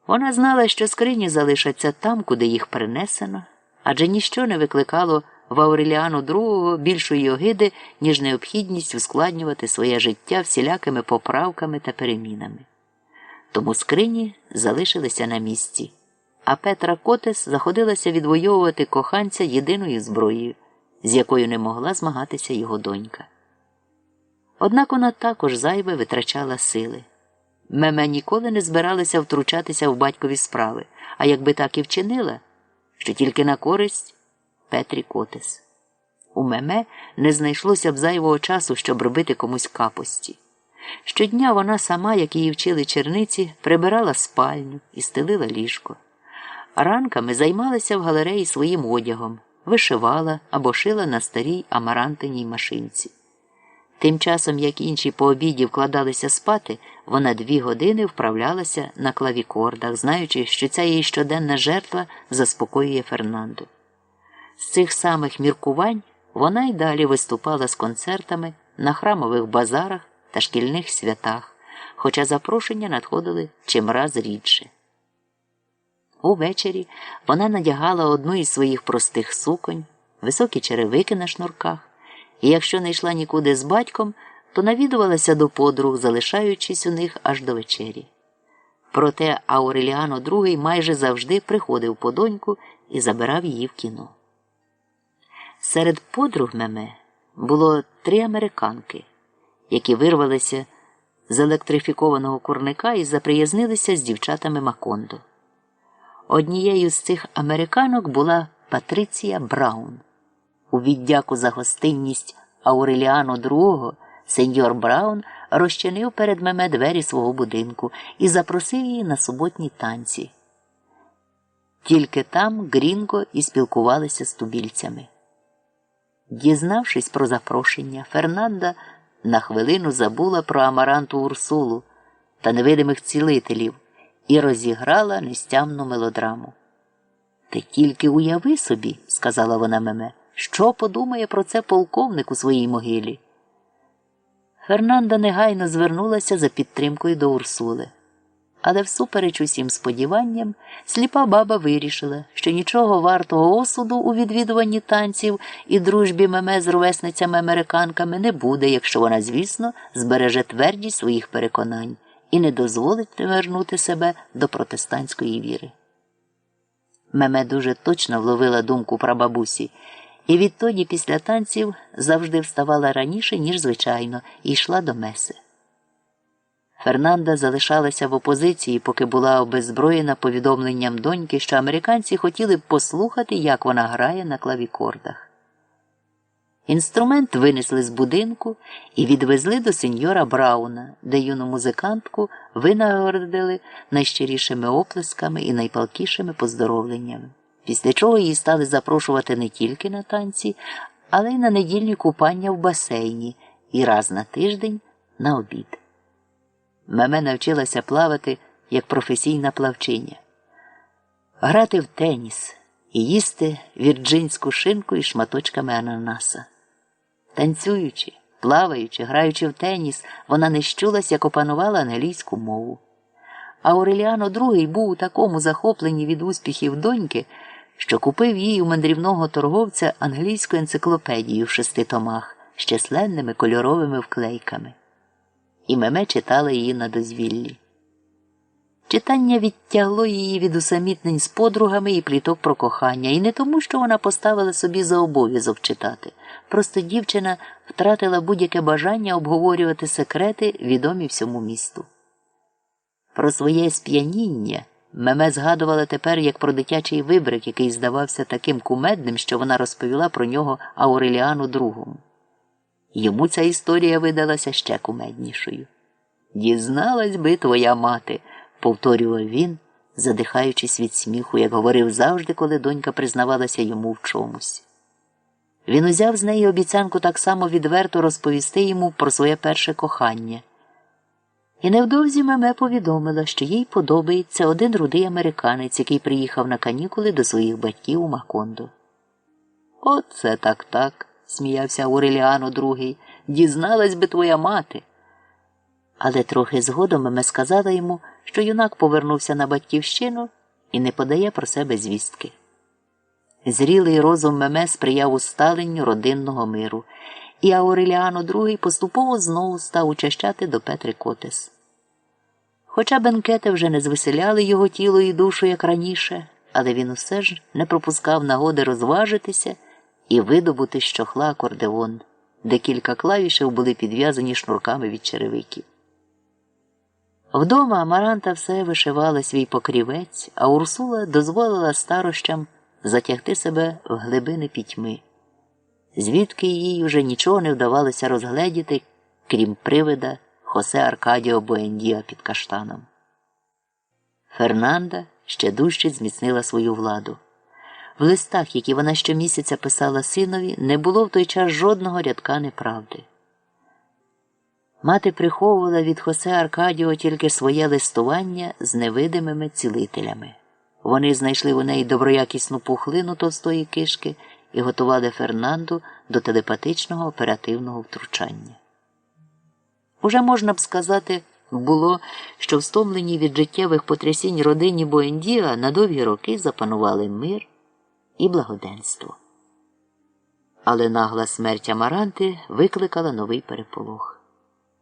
Вона знала, що скрині залишаться там, куди їх принесено, адже ніщо не викликало в Ауреліану II більшої огиди, ніж необхідність ускладнювати своє життя всілякими поправками та перемінами. Тому скрині залишилися на місці, а Петра Котес заходилася відвоювати коханця єдиною зброєю, з якою не могла змагатися його донька. Однак вона також зайве витрачала сили. Меме ніколи не збиралася втручатися в батькові справи, а якби так і вчинила, що тільки на користь Петрі Котес. У Меме не знайшлося б зайвого часу, щоб робити комусь капості. Щодня вона сама, як її вчили черниці, прибирала спальню і стелила ліжко. А ранками займалася в галереї своїм одягом, вишивала або шила на старій амарантиній машинці. Тим часом, як інші по обіді вкладалися спати, вона 2 години вправлялася на клавікордах, знаючи, що ця її щоденна жертва заспокоює Фернанду. З цих самих міркувань вона й далі виступала з концертами на храмових базарах та шкільних святах, хоча запрошення надходили чимраз рідше. Увечері вона надягала одну із своїх простих суконь, високі черевики на шнурках, і якщо не йшла нікуди з батьком, то навідувалася до подруг, залишаючись у них аж до вечері. Проте Ауреліано II майже завжди приходив по доньку і забирав її в кіно. Серед подруг Меме було 3 американки, які вирвалися з електрифікованого курника і заприязнилися з дівчатами Макондо. Однією з цих американок була Патриція Браун. У віддяку за гостинність Ауреліано II сеньор Браун розчинив перед Меме двері свого будинку і запросив її на суботні танці. Тільки там Грінго і спілкувалися з тубільцями. Дізнавшись про запрошення, Фернанда на хвилину забула про амаранту Урсулу та невидимих цілителів і розіграла нестямну мелодраму. «Ти тільки уяви собі, – сказала вона Меме, – що подумає про це полковник у своїй могилі?» Фернанда негайно звернулася за підтримкою до Урсули. Але всупереч усім сподіванням, сліпа баба вирішила, що нічого вартого осуду у відвідуванні танців і дружбі Меме з ровесницями-американками не буде, якщо вона, звісно, збереже твердість своїх переконань і не дозволить вернути себе до протестантської віри. Меме дуже точно вловила думку прабабусі, і відтоді після танців завжди вставала раніше, ніж звичайно, і йшла до меси. Фернанда залишалася в опозиції, поки була обеззброєна повідомленням доньки, що американці хотіли б послухати, як вона грає на клавікордах. Інструмент винесли з будинку і відвезли до сеньора Брауна, де юну музикантку винагородили найщирішими оплесками і найпалкішими поздоровленнями, після чого її стали запрошувати не тільки на танці, але й на недільні купання в басейні і раз на тиждень на обід. Меме навчилася плавати як професійна плавчиня, грати в теніс і їсти вірджинську шинку із шматочками ананаса. Танцюючи, плаваючи, граючи в теніс, вона не щулась, як опанувала англійську мову. Ауреліано II був у такому захопленні від успіхів доньки, що купив їй у мандрівного торговця англійську енциклопедію в 6 томах з численними кольоровими вклейками. І Меме читала її на дозвіллі. Читання відтягло її від усамітнень з подругами і пліток про кохання, і не тому, що вона поставила собі за обов'язок читати. Просто дівчина втратила будь-яке бажання обговорювати секрети, відомі всьому місту. Про своє сп'яніння Меме згадувала тепер як про дитячий вибрик, який здавався таким кумедним, що вона розповіла про нього Ауреліану II. Йому ця історія видалася ще кумеднішою. «Дізналась би твоя мати», – повторював він, задихаючись від сміху, як говорив завжди, коли донька признавалася йому в чомусь. Він узяв з неї обіцянку так само відверто розповісти йому про своє перше кохання. І невдовзі Меме повідомила, що їй подобається один рудий американець, який приїхав на канікули до своїх батьків у Макондо. «Оце так-так», – сміявся Ауреліано II, – «дізналась би твоя мати». Але трохи згодом Меме сказала йому, що юнак повернувся на батьківщину і не подає про себе звістки. Зрілий розум Меме сприяв усталенню родинного миру, і Ауреліано II поступово знову став учащати до Петри Котес. Хоча бенкети вже не звеселяли його тіло і душу, як раніше, але він усе ж не пропускав нагоди розважитися і видобути з чохла акордеон, де кілька клавішів були підв'язані шнурками від черевиків. Вдома Амаранта все вишивала свій покрівець, а Урсула дозволила старощам затягти себе в глибини пітьми, звідки їй уже нічого не вдавалося розгледіти, крім привида Хосе Аркадіо Буендіа під каштаном. Фернанда ще дужче зміцнила свою владу. В листах, які вона щомісяця писала синові, не було в той час жодного рядка неправди. Мати приховувала від Хосе Аркадіо тільки своє листування з невидимими цілителями. Вони знайшли у неї доброякісну пухлину товстої кишки і готували Фернанду до телепатичного оперативного втручання. Уже можна б сказати було, що в стомленій від життєвих потрясінь родині Буендіа на довгі роки запанували мир і благоденство. Але нагла смерть Амаранти викликала новий переполох.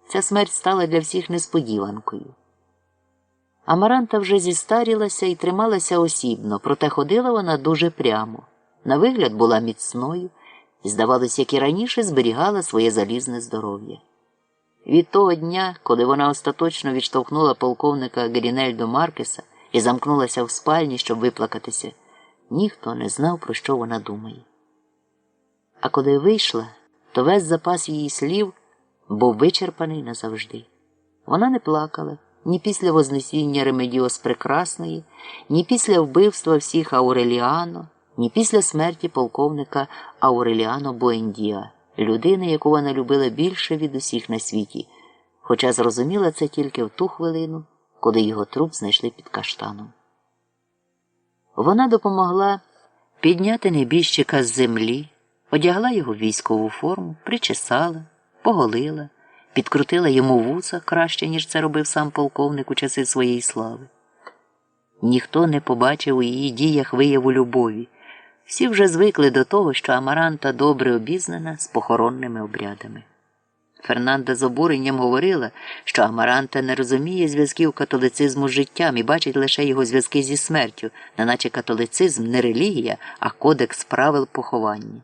Ця смерть стала для всіх несподіванкою. Амаранта вже зістарілася і трималася осібно, проте ходила вона дуже прямо. На вигляд була міцною і, здавалось, як і раніше, зберігала своє залізне здоров'я. Від того дня, коли вона остаточно відштовхнула полковника Грінельдо Маркеса і замкнулася в спальні, щоб виплакатися, ніхто не знав, про що вона думає. А коли вийшла, то весь запас її слів був вичерпаний назавжди. Вона не плакала ні після вознесіння Ремедіос Прекрасної, ні після вбивства всіх Ауреліано, ні після смерті полковника Ауреліано Буендіа, людини, яку вона любила більше від усіх на світі, хоча зрозуміла це тільки в ту хвилину, коли його труп знайшли під каштаном. Вона допомогла підняти небіжчика з землі, одягла його в військову форму, причесала, поголила, підкрутила йому вуса краще, ніж це робив сам полковник у часи своєї слави. Ніхто не побачив у її діях вияву любові. Всі вже звикли до того, що Амаранта добре обізнана з похоронними обрядами. Фернанда з обуренням говорила, що Амаранта не розуміє зв'язків католицизму з життям і бачить лише його зв'язки зі смертю, неначе католицизм не релігія, а кодекс правил поховання.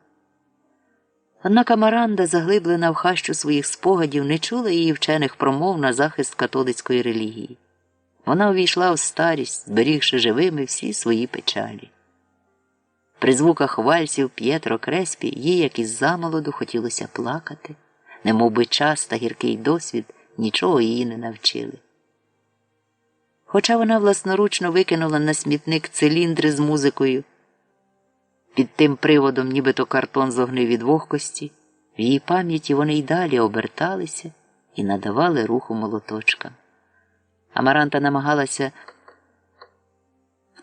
Однак Амаранда, заглиблена в хащу своїх спогадів, не чула її вчених промов на захист католицької релігії. Вона увійшла в старість, зберігши живими всі свої печалі. При звуках вальсів П'єтро Креспі їй, як із замолоду, хотілося плакати, немов би час та гіркий досвід нічого її не навчили. Хоча вона власноручно викинула на смітник циліндри з музикою, під тим приводом нібито картон зогнив від вогкості, в її пам'яті вони й далі оберталися і надавали руху молоточкам. Амаранта намагалася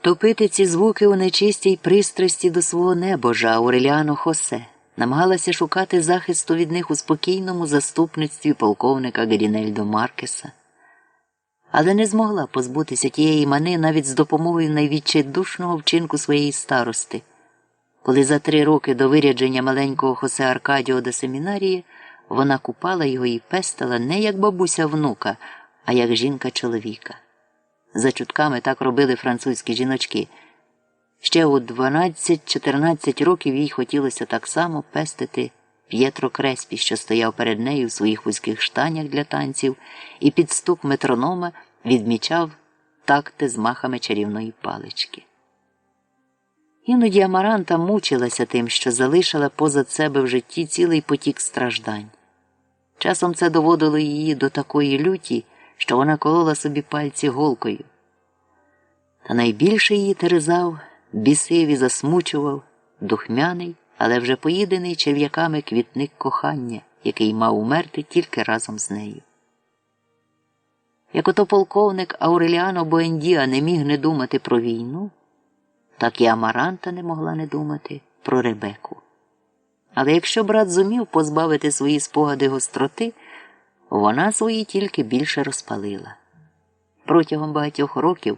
втопити ці звуки у нечистій пристрасті до свого небожа Ауреліано Хосе, намагалася шукати захисту від них у спокійному заступництві полковника Грінельдо Маркеса, але не змогла позбутися тієї мани навіть з допомогою найвідчайдушного вчинку своєї старости, коли за 3 роки до вирядження маленького Хосе Аркадіо до семінарії вона купала його і пестила не як бабуся внука, а як жінка чоловіка. За чутками так робили французькі жіночки. Ще у 12-14 років їй хотілося так само пестити П'єтро Креспі, що стояв перед нею в своїх вузьких штанях для танців і під стук метронома відмічав такти з махами чарівної палички. Іноді Амаранта мучилася тим, що залишила позад себе в житті цілий потік страждань. Часом це доводило її до такої люті, що вона колола собі пальці голкою. Та найбільше її терзав, бісив і засмучував духмяний, але вже поїдений черв'яками квітник кохання, який мав умерти тільки разом з нею. Як ото полковник Ауреліано Буендіа не міг не думати про війну, так і Амаранта не могла не думати про Ребеку. Але якщо брат зумів позбавити свої спогади гостроти, вона свої тільки більше розпалила. Протягом багатьох років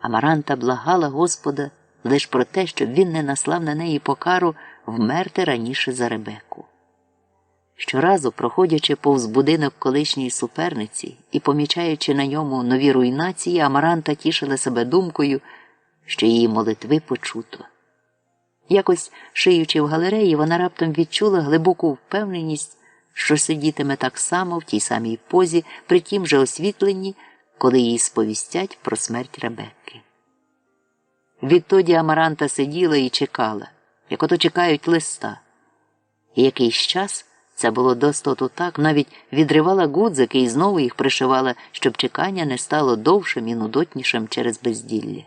Амаранта благала Господа лише про те, щоб він не наслав на неї покару вмерти раніше за Ребеку. Щоразу, проходячи повз будинок колишньої суперниці і помічаючи на ньому нові руйнації, Амаранта тішила себе думкою, що її молитви почуто. Якось, шиючи в галереї, вона раптом відчула глибоку впевненість, що сидітиме так само в тій самій позі, при тім же освітленні, коли їй сповістять про смерть Ребекки. Відтоді Амаранта сиділа і чекала, як ото чекають листа. І якийсь час це було достоту так, навіть відривала гудзики і знову їх пришивала, щоб чекання не стало довшим і нудотнішим через безділля.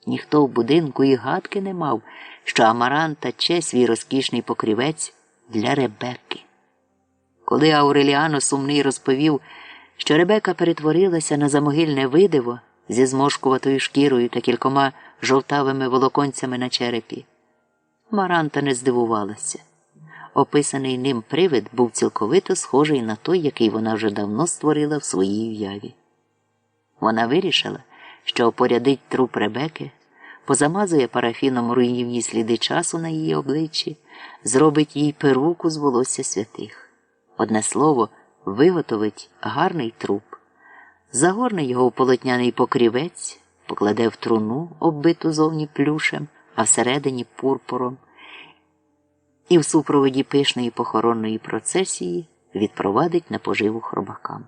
Ніхто в будинку і гадки не мав, що Амаранта че свій розкішний покрівець для Ребекки. Коли Ауреліано сумний розповів, що Ребека перетворилася на замогильне видиво зі зморшкуватою шкірою та кількома жовтавими волоконцями на черепі, Амаранта не здивувалася. Описаний ним привид був цілковито схожий на той, який вона вже давно створила в своїй уяві. Вона вирішила, що опорядить труп Ребеки, позамазує парафіном руйнівні сліди часу на її обличчі, зробить їй перуку з волосся святих. Одне слово, виготовить гарний труп, загорне його в полотняний покрівець, покладе в труну, оббиту зовні плюшем, а всередині пурпуром, і в супроводі пишної похоронної процесії відпровадить на поживу хробакам.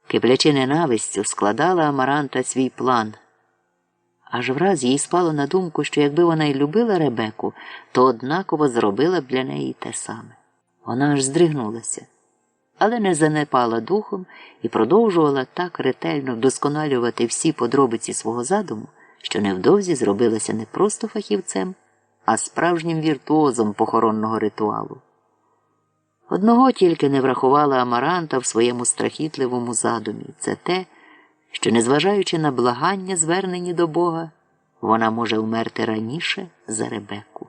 Киплячи ненавистю, складала Амаранта свій план. Аж враз їй спало на думку, що якби вона й любила Ребеку, то однаково зробила б для неї те саме. Вона аж здригнулася, але не занепала духом і продовжувала так ретельно вдосконалювати всі подробиці свого задуму, що невдовзі зробилася не просто фахівцем, а справжнім віртуозом похоронного ритуалу. Одного тільки не врахувала Амаранта в своєму страхітливому задумі – це те, що, незважаючи на благання, звернені до Бога, вона може вмерти раніше за Ребекку.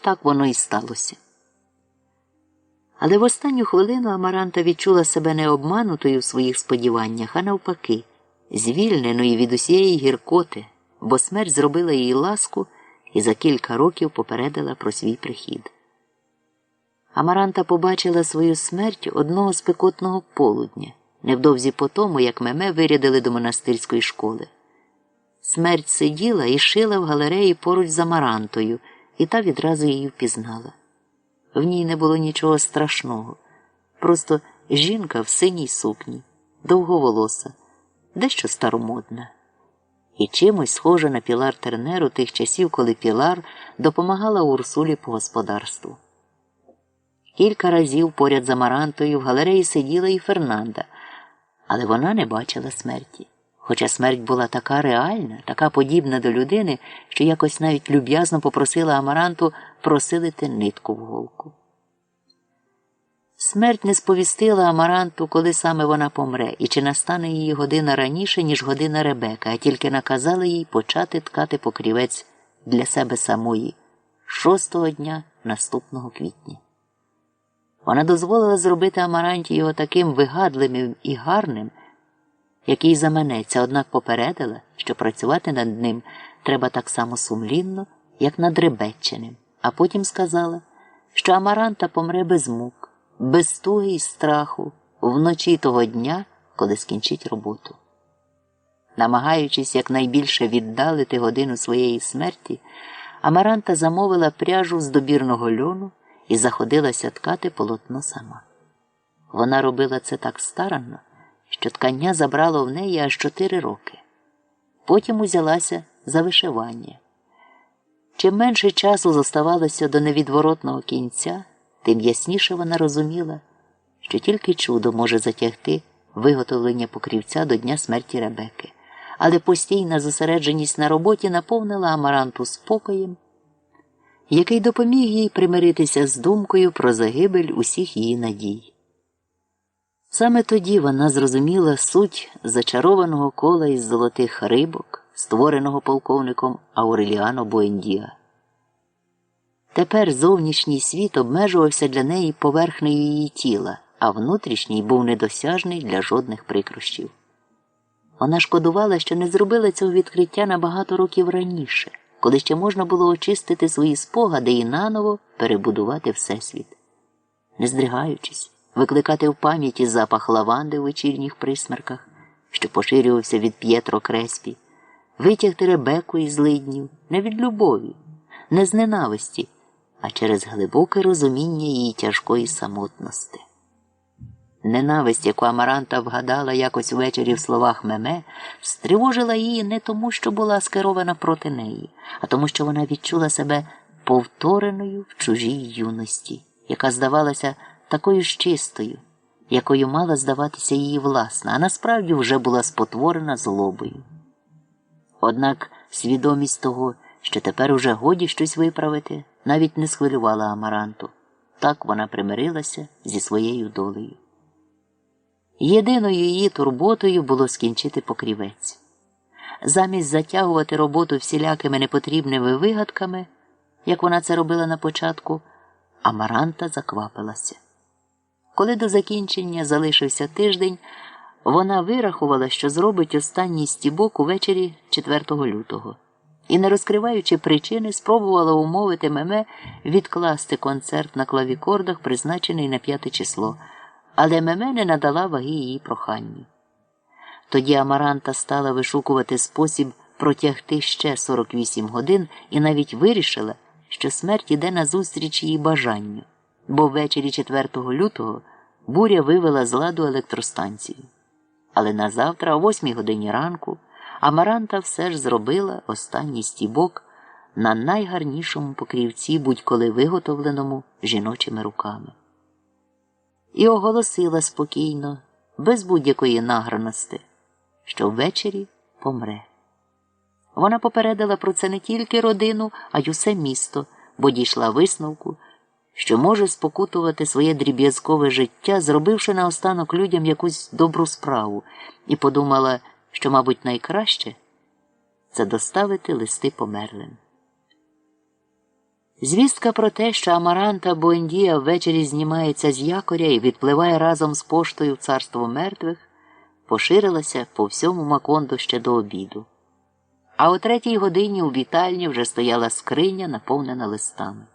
Так воно і сталося. Але в останню хвилину Амаранта відчула себе не обманутою в своїх сподіваннях, а навпаки, звільненою від усієї гіркоти, бо смерть зробила їй ласку і за кілька років попередила про свій прихід. Амаранта побачила свою смерть одного спекотного полудня, невдовзі по тому, як Меме вирядили до монастирської школи. Смерть сиділа і шила в галереї поруч з Амарантою, і та відразу її впізнала. В ній не було нічого страшного, просто жінка в синій сукні, довговолоса, дещо старомодна. І чимось схожа на Пілар Тернеру тих часів, коли Пілар допомагала Урсулі по господарству. Кілька разів поряд з Амарантою в галереї сиділа і Фернанда, але вона не бачила смерті. Хоча смерть була така реальна, така подібна до людини, що якось навіть люб'язно попросила Амаранту просилити нитку в голку. Смерть не сповістила Амаранту, коли саме вона помре, і чи настане її година раніше, ніж година Ребека, а тільки наказала їй почати ткати покрівець для себе самої 6-го дня наступного квітня. Вона дозволила зробити Амаранті його таким вигадливим і гарним, який заманеться, однак попередила, що працювати над ним треба так само сумлінно, як над Ребекчиним, а потім сказала, що Амаранта помре без мук, без туги і страху, вночі того дня, коли скінчить роботу. Намагаючись якнайбільше віддалити годину своєї смерті, Амаранта замовила пряжу з добірного льону і заходилася ткати полотно сама. Вона робила це так старанно, що ткання забрало в неї аж 4 роки. Потім узялася за вишивання. Чим менше часу зоставалося до невідворотного кінця, тим ясніше вона розуміла, що тільки чудо може затягти виготовлення покрівця до дня смерті Ребеки. Але постійна зосередженість на роботі наповнила Амаранту спокоєм, який допоміг їй примиритися з думкою про загибель усіх її надій. Саме тоді вона зрозуміла суть зачарованого кола із золотих рибок, створеного полковником Ауреліано Буендіа. Тепер зовнішній світ обмежувався для неї поверхнею її тіла, а внутрішній був недосяжний для жодних прикрощів. Вона шкодувала, що не зробила цього відкриття на багато років раніше, коли ще можна було очистити свої спогади і наново перебудувати Всесвіт. Не здригаючись, викликати в пам'яті запах лаванди у вечірніх присмерках, що поширювався від П'єтро Креспі, витягти Ребеку із злиднів не від любові, не з ненависті, а через глибоке розуміння її тяжкої самотності. Ненависть, яку Амаранта вгадала якось увечері в словах Меме, стривожила її не тому, що була скерована проти неї, а тому, що вона відчула себе повтореною в чужій юності, яка здавалася такою ж чистою, якою мала здаватися її власна, а насправді вже була спотворена злобою. Однак свідомість того, що тепер уже годі щось виправити, навіть не схвилювала Амаранту. Так вона примирилася зі своєю долею. Єдиною її турботою було скінчити покрівець. Замість затягувати роботу всілякими непотрібними вигадками, як вона це робила на початку, Амаранта заквапилася. Коли до закінчення залишився тиждень, вона вирахувала, що зробить останній стібок увечері 4 лютого. І, не розкриваючи причини, спробувала умовити Меме відкласти концерт на клавікордах, призначений на 5 число, але Меме не надала ваги її проханню. Тоді Амаранта стала вишукувати спосіб протягти ще 48 годин і навіть вирішила, що смерть іде назустріч її бажанню, бо ввечері 4 лютого буря вивела з ладу електростанцію. Але на завтра, о 8 годині ранку, Амаранта все ж зробила останній стібок на найгарнішому покрівці, будь-коли виготовленому жіночими руками. І оголосила спокійно, без будь-якої награності, що ввечері помре. Вона попередила про це не тільки родину, а й усе місто, бо дійшла висновку, що може спокутувати своє дріб'язкове життя, зробивши наостанок людям якусь добру справу, і подумала, що, мабуть, найкраще – це доставити листи померлим. Звістка про те, що Амаранта Буендія ввечері знімається з якоря і відпливає разом з поштою в царство мертвих, поширилася по всьому Макондо ще до обіду. А о 3 годині у вітальні вже стояла скриня, наповнена листами.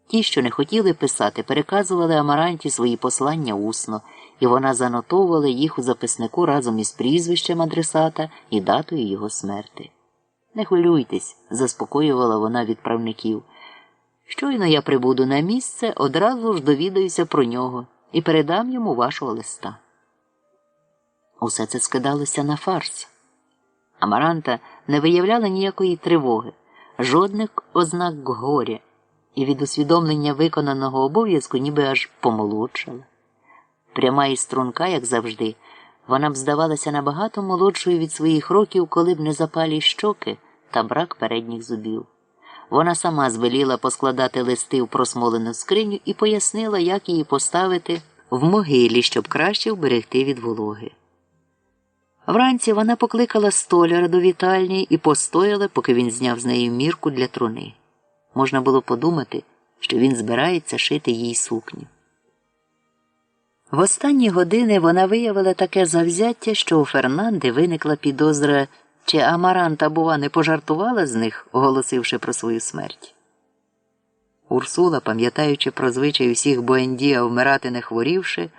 Ті, що не хотіли писати, переказували Амаранті свої послання усно, і вона занотовувала їх у записнику разом із прізвищем адресата і датою його смерти. «Не хвилюйтесь», – заспокоювала вона відправників. «Щойно я прибуду на місце, одразу ж довідаюся про нього і передам йому вашого листа». Усе це скидалося на фарс. Амаранта не виявляла ніякої тривоги, жодних ознак горя, і від усвідомлення виконаного обов'язку ніби аж помолодшала. Пряма і струнка, як завжди, вона б здавалася набагато молодшою від своїх років, коли б не запалі щоки та брак передніх зубів. Вона сама звеліла поскладати листи в просмолену скриню і пояснила, як її поставити в могилі, щоб краще вберегти від вологи. Вранці вона покликала столяра до вітальні і постояла, поки він зняв з неї мірку для труни. Можна було подумати, що він збирається шити їй сукню. В останні години вона виявила таке завзяття, що у Фернанди виникла підозра, чи Амаранта, бува, не пожартувала з них, оголосивши про свою смерть. Урсула, пам'ятаючи про звичай усіх Буендія вмирати не хворівши,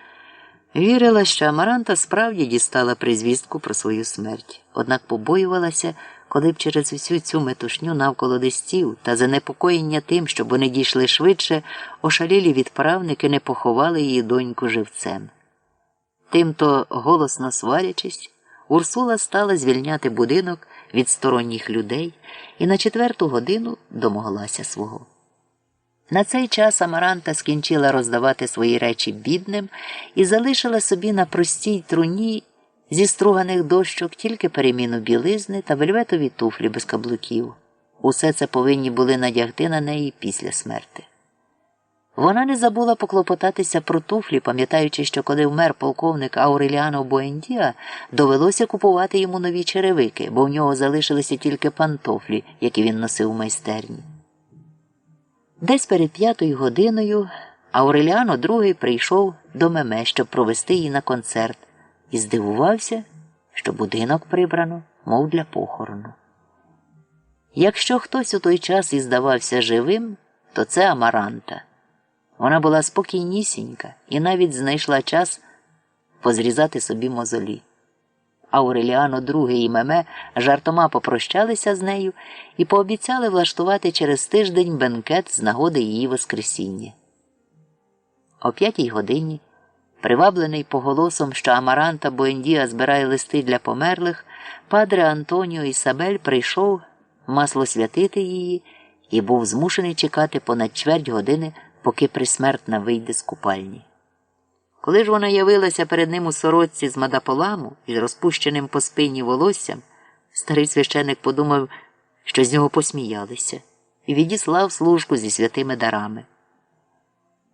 вірила, що Амаранта справді дістала призвістку про свою смерть, однак побоювалася, коли б через всю цю метушню навколо листів та занепокоєння тим, щоб вони дійшли швидше, ошалілі відправники не поховали її доньку живцем. Тимто, голосно сварячись, Урсула стала звільняти будинок від сторонніх людей і на 4 годину домоглася свого. На цей час Амаранта скінчила роздавати свої речі бідним і залишила собі на простій труні зі струганих дощок тільки переміну білизни та вельветові туфлі без каблуків. Усе це повинні були надягти на неї після смерти. Вона не забула поклопотатися про туфлі, пам'ятаючи, що коли вмер полковник Ауреліано Буендія, довелося купувати йому нові черевики, бо в нього залишилися тільки пантофлі, які він носив у майстерні. Десь перед 5 годиною Ауреліано II прийшов до Меме, щоб провести її на концерт, і здивувався, що будинок прибрано, мов для похорону. Якщо хтось у той час і здавався живим, то це Амаранта. Вона була спокійнісінька і навіть знайшла час позрізати собі мозолі. Ауреліано II і Меме жартома попрощалися з нею і пообіцяли влаштувати через тиждень бенкет з нагоди її воскресіння. О 5-й годині, приваблений поголосом, що Амаранта Буендіа збирає листи для померлих, падре Антоніо Ісабель прийшов маслосвятити її і був змушений чекати понад чверть години, поки присмертна вийде з купальні. Коли ж вона явилася перед ним у сорочці з мадаполаму із розпущеним по спині волоссям, старий священик подумав, що з нього посміялися, і відіслав служку зі святими дарами.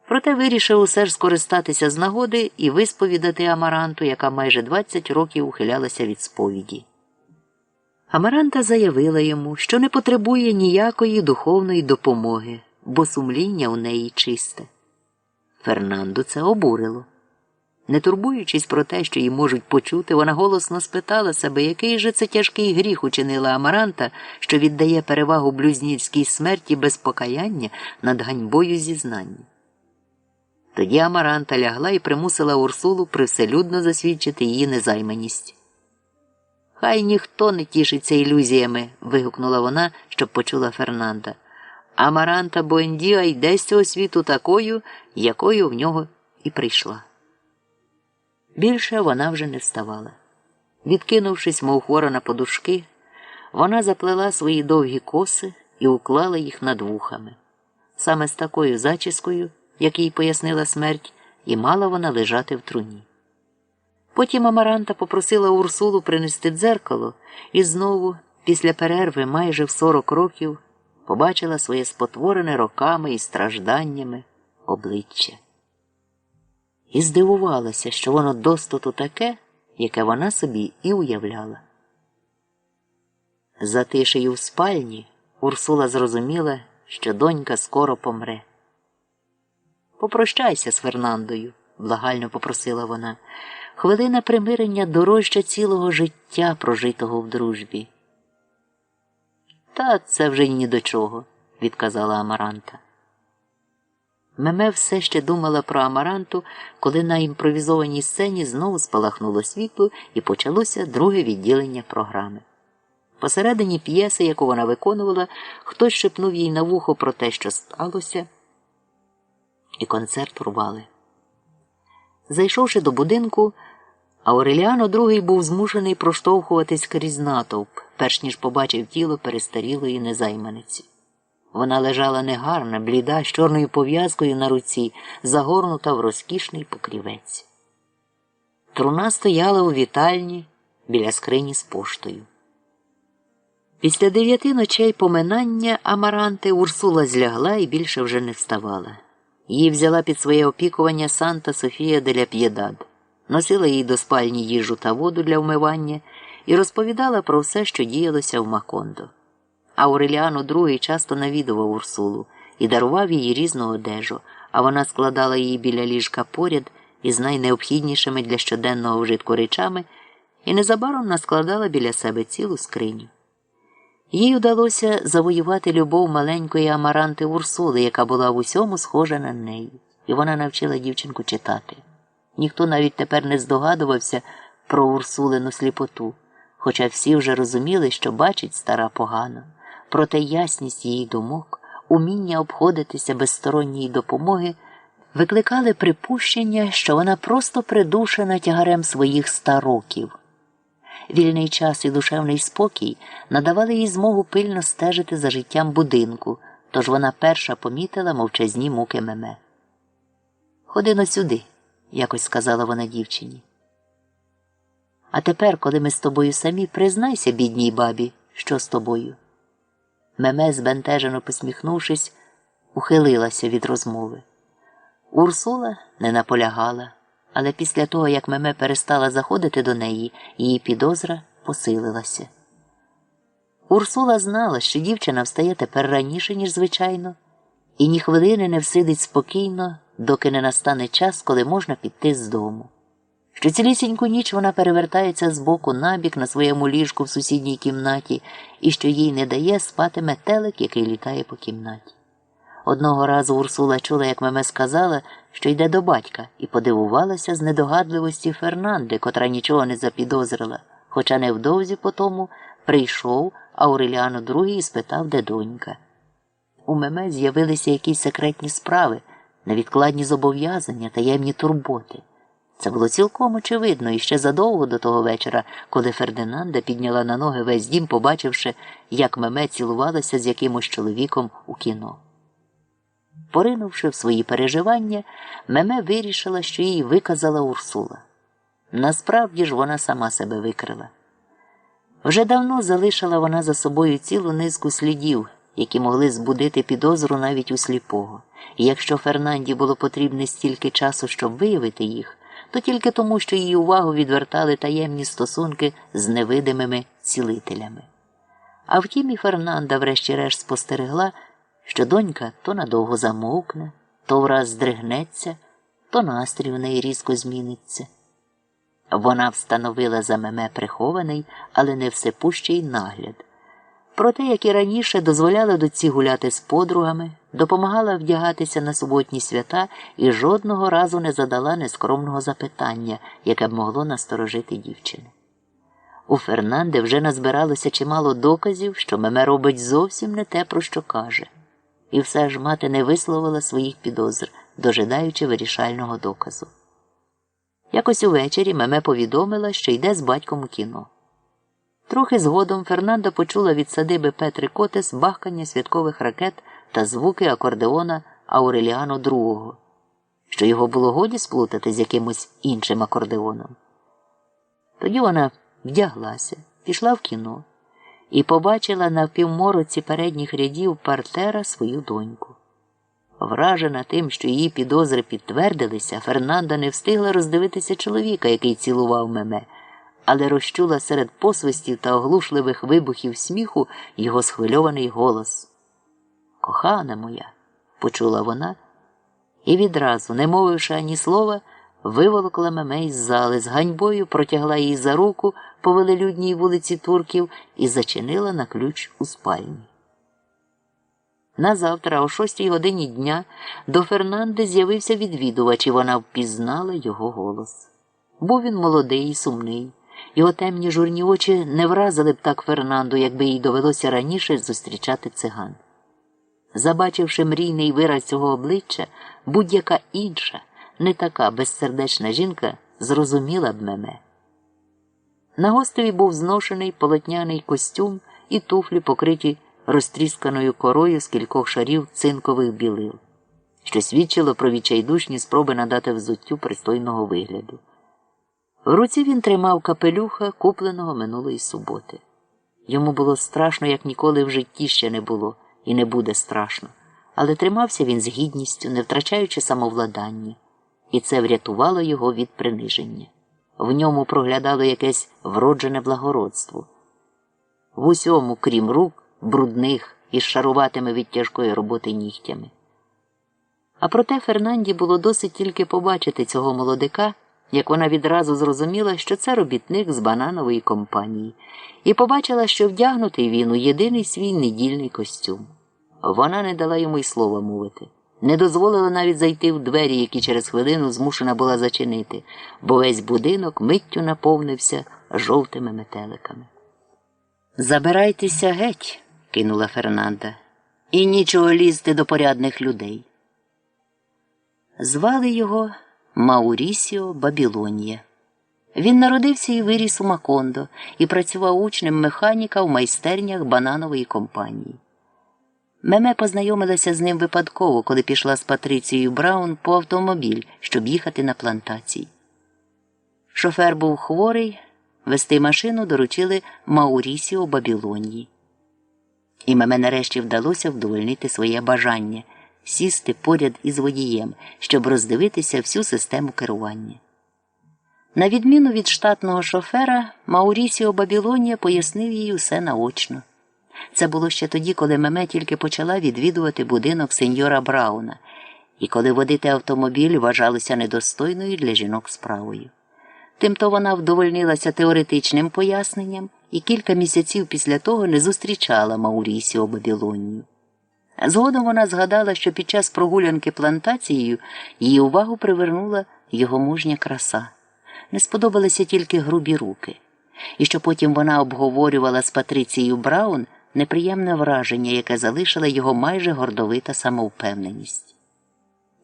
Проте вирішив усе ж скористатися з нагоди і висповідати Амаранту, яка майже 20 років ухилялася від сповіді. Амаранта заявила йому, що не потребує ніякої духовної допомоги, бо сумління у неї чисте. Фернандо це обурило. Не турбуючись про те, що її можуть почути, вона голосно спитала себе, який же це тяжкий гріх учинила Амаранта, що віддає перевагу блюзнірській смерті без покаяння над ганьбою зізнання. Тоді Амаранта лягла і примусила Урсулу привселюдно засвідчити її незайманість. «Хай ніхто не тішиться ілюзіями», – вигукнула вона, щоб почула Фернанда. «Амаранта Буендіа йде з цього світу такою, якою в нього і прийшла». Більше вона вже не вставала. Відкинувшись, мов хвора на подушки, вона заплела свої довгі коси і уклала їх над вухами. Саме з такою зачіскою, як їй пояснила смерть, і мала вона лежати в труні. Потім Амаранта попросила Урсулу принести дзеркало і знову, після перерви майже в 40 років, побачила своє спотворене роками і стражданнями обличчя. І здивувалася, що воно достоту таке, яке вона собі і уявляла. За тишею в спальні Урсула зрозуміла, що донька скоро помре. «Попрощайся з Фернандою», – благально попросила вона. «Хвилина примирення дорожча цілого життя, прожитого в дружбі». «Та це вже ні до чого», – відказала Амаранта. Меме все ще думала про Амаранту, коли на імпровізованій сцені знову спалахнуло світло і почалося друге відділення програми. Посередині п'єси, яку вона виконувала, хтось шепнув їй на вухо про те, що сталося, і концерт урвали. Зайшовши до будинку, Ауреліано II був змушений проштовхуватись крізь натовп, перш ніж побачив тіло перестарілої незайманиці. Вона лежала негарна, бліда, з чорною пов'язкою на руці, загорнута в розкішний покрівець. Труна стояла у вітальні біля скрині з поштою. Після 9 ночей поминання Амаранти Урсула злягла і більше вже не вставала. Її взяла під своє опікування Санта Софія де ля П'єдад, носила їй до спальні їжу та воду для вмивання і розповідала про все, що діялося в Макондо. Ауреліано II часто навідував Урсулу і дарував їй різну одежу, а вона складала її біля ліжка поряд із найнеобхіднішими для щоденного вжитку речами і незабаром наскладала біля себе цілу скриню. Їй удалося завоювати любов маленької Амаранти Урсули, яка була в усьому схожа на неї, і вона навчила дівчинку читати. Ніхто навіть тепер не здогадувався про Урсулину сліпоту, хоча всі вже розуміли, що бачить стара погано. Проте ясність її думок, уміння обходитися без сторонньої допомоги викликали припущення, що вона просто придушена тягарем своїх 100 років. Вільний час і душевний спокій надавали їй змогу пильно стежити за життям будинку, тож вона перша помітила мовчазні муки Меме. «Ходи-но сюди», – якось сказала вона дівчині. «А тепер, коли ми з тобою самі, признайся, бідній бабі, що з тобою». Меме, збентежено посміхнувшись, ухилилася від розмови. Урсула не наполягала, але після того, як Меме перестала заходити до неї, її підозра посилилася. Урсула знала, що дівчина встає тепер раніше, ніж звичайно, і ні хвилини не всидить спокійно, доки не настане час, коли можна піти з дому. Що цілісіньку ніч вона перевертається з боку на бік на своєму ліжку в сусідній кімнаті і що їй не дає спати метелик, який літає по кімнаті. Одного разу Урсула чула, як Меме сказала, що йде до батька, і подивувалася з недогадливості Фернанди, котра нічого не запідозрила, Хоча невдовзі потому прийшов Ауреліано II і спитав, де донька. У Меме з'явилися якісь секретні справи, невідкладні зобов'язання, таємні турботи. Це було цілком очевидно і ще задовго до того вечора, коли Фердинанда підняла на ноги весь дім, побачивши, як Меме цілувалася з якимось чоловіком у кіно. Поринувши в свої переживання, Меме вирішила, що їй виказала Урсула. Насправді ж вона сама себе викрила. Вже давно залишила вона за собою цілу низку слідів, які могли збудити підозру навіть у сліпого. І якщо Фернанді було потрібне стільки часу, щоб виявити їх, то тільки тому, що її увагу відвертали таємні стосунки з невидимими цілителями. А втім і Фернанда врешті-решт спостерегла, що донька то надовго замовкне, то враз здригнеться, то настрій у неї різко зміниться. Вона встановила за Меме прихований, але не всепущий нагляд. Проте, як і раніше, дозволяла дочці гуляти з подругами, допомагала вдягатися на суботні свята і жодного разу не задала нескромного запитання, яке б могло насторожити дівчину. У Фернанди вже назбиралося чимало доказів, що Меме робить зовсім не те, про що каже. І все ж мати не висловила своїх підозр, дожидаючи вирішального доказу. Якось увечері Меме повідомила, що йде з батьком у кіно. Трохи згодом Фернанда почула від садиби Петри Котес бахкання святкових ракет та звуки акордеона Ауреліано II, що його було годі сплутати з якимось іншим акордеоном. Тоді вона вдяглася, пішла в кіно і побачила на впівмороці передніх рядів партера свою доньку. Вражена тим, що її підозри підтвердилися, Фернанда не встигла роздивитися чоловіка, який цілував Меме, але розчула серед посвистів та оглушливих вибухів сміху його схвильований голос. «Кохана моя!» – почула вона, і відразу, не мовивши ані слова, виволокла Меме із зали, з ганьбою протягла її за руку по велелюдній вулиці Турків і зачинила на ключ у спальні. Назавтра, о 6 годині дня, до Фернанди з'явився відвідувач, і вона впізнала його голос. Був він молодий і сумний. Його темні журні очі не вразили б так Фернанду, якби їй довелося раніше зустрічати циган. Забачивши мрійний вираз цього обличчя, будь-яка інша, не така безсердечна жінка зрозуміла б Меме. На гостеві був зношений полотняний костюм і туфлі, покриті розтрісканою корою з кількох шарів цинкових білил, що свідчило про відчайдушні спроби надати взуттю пристойного вигляду. В руці він тримав капелюха, купленого минулої суботи. Йому було страшно, як ніколи в житті ще не було, і не буде страшно. Але тримався він з гідністю, не втрачаючи самовладання. І це врятувало його від приниження. В ньому проглядало якесь вроджене благородство. В усьому, крім рук, брудних і шаруватими від тяжкої роботи нігтями. А проте Фернанді було досить тільки побачити цього молодика, як вона відразу зрозуміла, що це робітник з бананової компанії, і побачила, що вдягнутий він у єдиний свій недільний костюм. Вона не дала йому й слова мовити, не дозволила навіть зайти в двері, які через хвилину змушена була зачинити, бо весь будинок миттю наповнився жовтими метеликами. «Забирайтеся геть», – кинула Фернанда, – «і нічого лізти до порядних людей». Звали його Маурісіо Бабілонія. Він народився і виріс у Макондо і працював учнем механіка в майстернях бананової компанії. Меме познайомилася з ним випадково, коли пішла з Патріцією Браун по автомобіль, щоб їхати на плантації. Шофер був хворий, вести машину доручили Маурісіо Бабілонії. І Меме нарешті вдалося вдовольнити своє бажання – сісти поряд із водієм, щоб роздивитися всю систему керування. На відміну від штатного шофера, Маурісіо Бабілонія пояснив їй усе наочно. Це було ще тоді, коли Меме тільки почала відвідувати будинок сеньора Брауна, і коли водити автомобіль вважалося недостойною для жінок справою. Тимто вона вдовольнилася теоретичним поясненням і кілька місяців після того не зустрічала Маурісіо Бабілонію. Згодом вона згадала, що під час прогулянки плантацією її увагу привернула його мужня краса. Не сподобалися тільки грубі руки. і що потім вона обговорювала з Патріцією Браун неприємне враження, яке залишила його майже гордовита самовпевненість.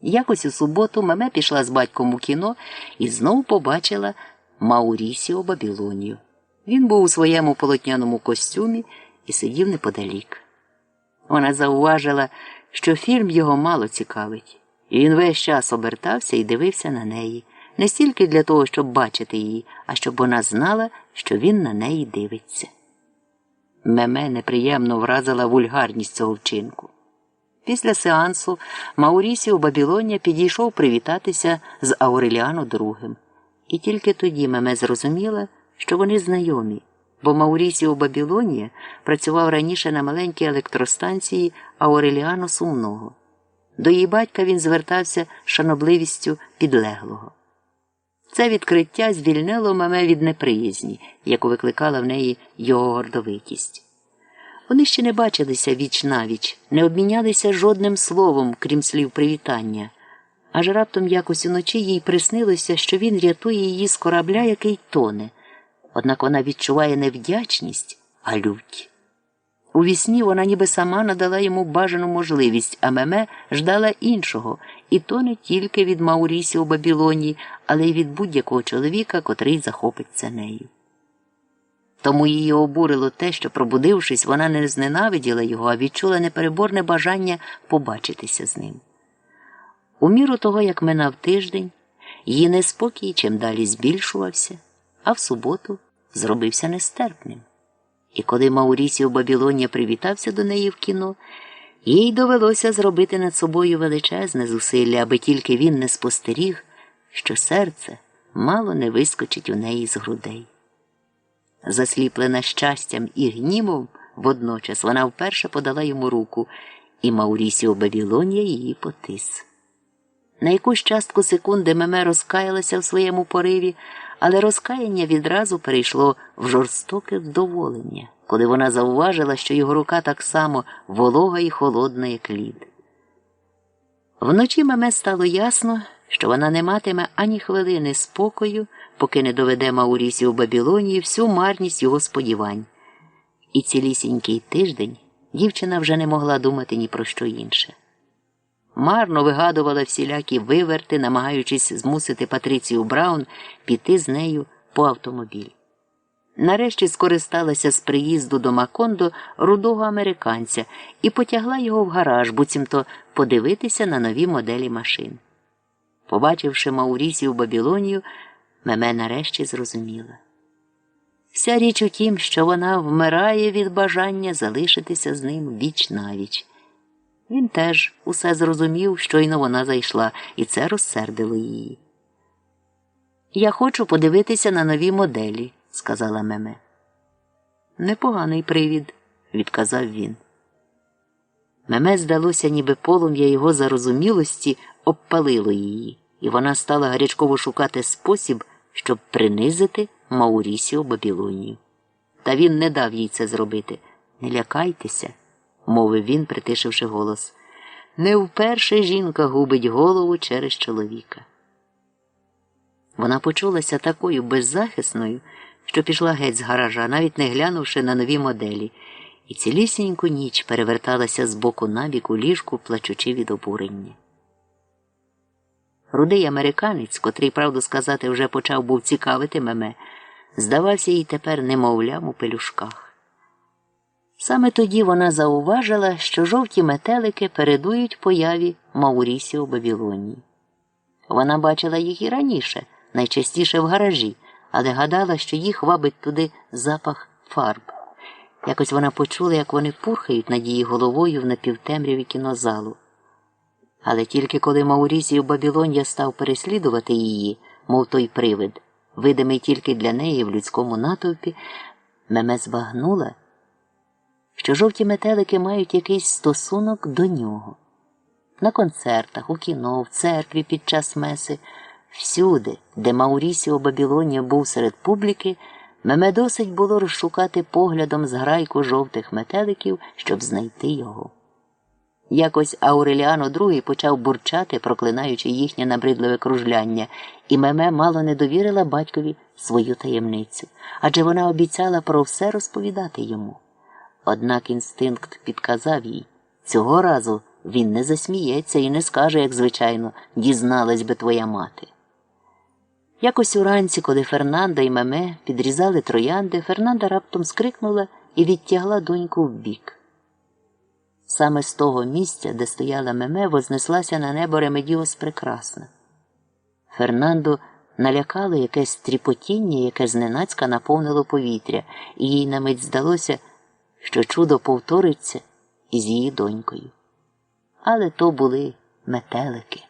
Якось у суботу Меме пішла з батьком у кіно і знову побачила Маурісіо Бабілонію. Він був у своєму полотняному костюмі і сидів неподалік. Вона зауважила, що фільм його мало цікавить, і він весь час обертався і дивився на неї, не стільки для того, щоб бачити її, а щоб вона знала, що він на неї дивиться. Меме неприємно вразила вульгарність цього вчинку. Після сеансу Маурісіо Бабілонія підійшов привітатися з Ауреліано II. І тільки тоді Меме зрозуміла, що вони знайомі, бо Маурісіо Бабілонія працював раніше на маленькій електростанції Ауреліано Сумного. До її батька він звертався шанобливістю підлеглого. Це відкриття звільнило Меме від неприязні, яку викликала в неї його гордовитість. Вони ще не бачилися віч-навіч, не обмінялися жодним словом, крім слів привітання. Аж раптом якось уночі їй приснилося, що він рятує її з корабля, який тоне. Однак вона відчуває не вдячність, а лють. У вісні вона ніби сама надала йому бажану можливість, а Меме ждала іншого, і то не тільки від Маурісіо Бабілонії, але й від будь-якого чоловіка, котрий захопиться нею. Тому її обурило те, що, пробудившись, вона не зненавиділа його, а відчула непереборне бажання побачитися з ним. У міру того, як минав тиждень, її неспокій чим далі збільшувався, а в суботу зробився нестерпним. І коли Маурісіо Бабілонія привітався до неї в кіно, їй довелося зробити над собою величезне зусилля, аби тільки він не спостеріг, що серце мало не вискочить у неї з грудей. Засліплена щастям і гнівом, водночас вона вперше подала йому руку, і Маурісіо Бабілонія її потис. На якусь частку секунди Меме розкаялася в своєму пориві, але розкаяння відразу перейшло в жорстоке вдоволення, коли вона зауважила, що його рука так само волога і холодна, як лід. Вночі Меме стало ясно, що вона не матиме ані хвилини спокою, поки не доведе Маурісіо Бабілонії всю марність його сподівань. І цілісінький тиждень дівчина вже не могла думати ні про що інше. Марно вигадувала всілякі виверти, намагаючись змусити Патріцію Браун піти з нею по автомобіль. Нарешті скористалася з приїзду до Макондо рудого американця і потягла його в гараж, буцімто подивитися на нові моделі машин. Побачивши Маурісію Бабілонію, Меме нарешті зрозуміла. Вся річ у тім, що вона вмирає від бажання залишитися з ним віч-навіч. Він теж усе зрозумів, щойно вона зайшла, і це розсердило її. «Я хочу подивитися на нові моделі», – сказала Меме. «Непоганий привід», – відказав він. Меме здалося, ніби полум'я його зарозумілості обпалило її, і вона стала гарячково шукати спосіб, щоб принизити Маурісіо Бабілонію. Та він не дав їй це зробити. «Не лякайтеся», – мовив він, притишивши голос. «Не вперше жінка губить голову через чоловіка». Вона почулася такою беззахисною, що пішла геть з гаража, навіть не глянувши на нові моделі, і цілісіньку ніч переверталася з боку на бік у ліжку, плачучи від обурення. Рудий американець, котрий, правду сказати, вже почав був цікавити Меме, здавався їй тепер немовлям у пелюшках. Саме тоді вона зауважила, що жовті метелики передують появі Маурісіо Бабілонії. Вона бачила їх і раніше, найчастіше в гаражі, але гадала, що їх вабить туди запах фарб. Якось вона почула, як вони пурхають над її головою в напівтемряві кінозалу. Але тільки коли Маурісіо Бабілонія став переслідувати її, мов той привид, видимий тільки для неї в людському натовпі, Меме збагнула, що жовті метелики мають якийсь стосунок до нього. На концертах, у кіно, в церкві під час меси, всюди, де Маурісіо Бабілонія був серед публіки, Меме досить було розшукати поглядом зграйку жовтих метеликів, щоб знайти його. Якось Ауреліано II почав бурчати, проклинаючи їхнє набридливе кружляння, і Меме мало не довірила батькові свою таємницю, адже вона обіцяла про все розповідати йому. Однак інстинкт підказав їй, цього разу він не засміється і не скаже, як звичайно, дізналась би твоя мати. Якось уранці, коли Фернанда і Меме підрізали троянди, Фернанда раптом скрикнула і відтягла доньку вбік. Саме з того місця, де стояла Меме, вознеслася на небо Ремедіос Прекрасна. Фернанду налякало якесь тріпотіння, яке зненацька наповнило повітря, і їй на мить здалося, що чудо повториться із її донькою. Але то були метелики.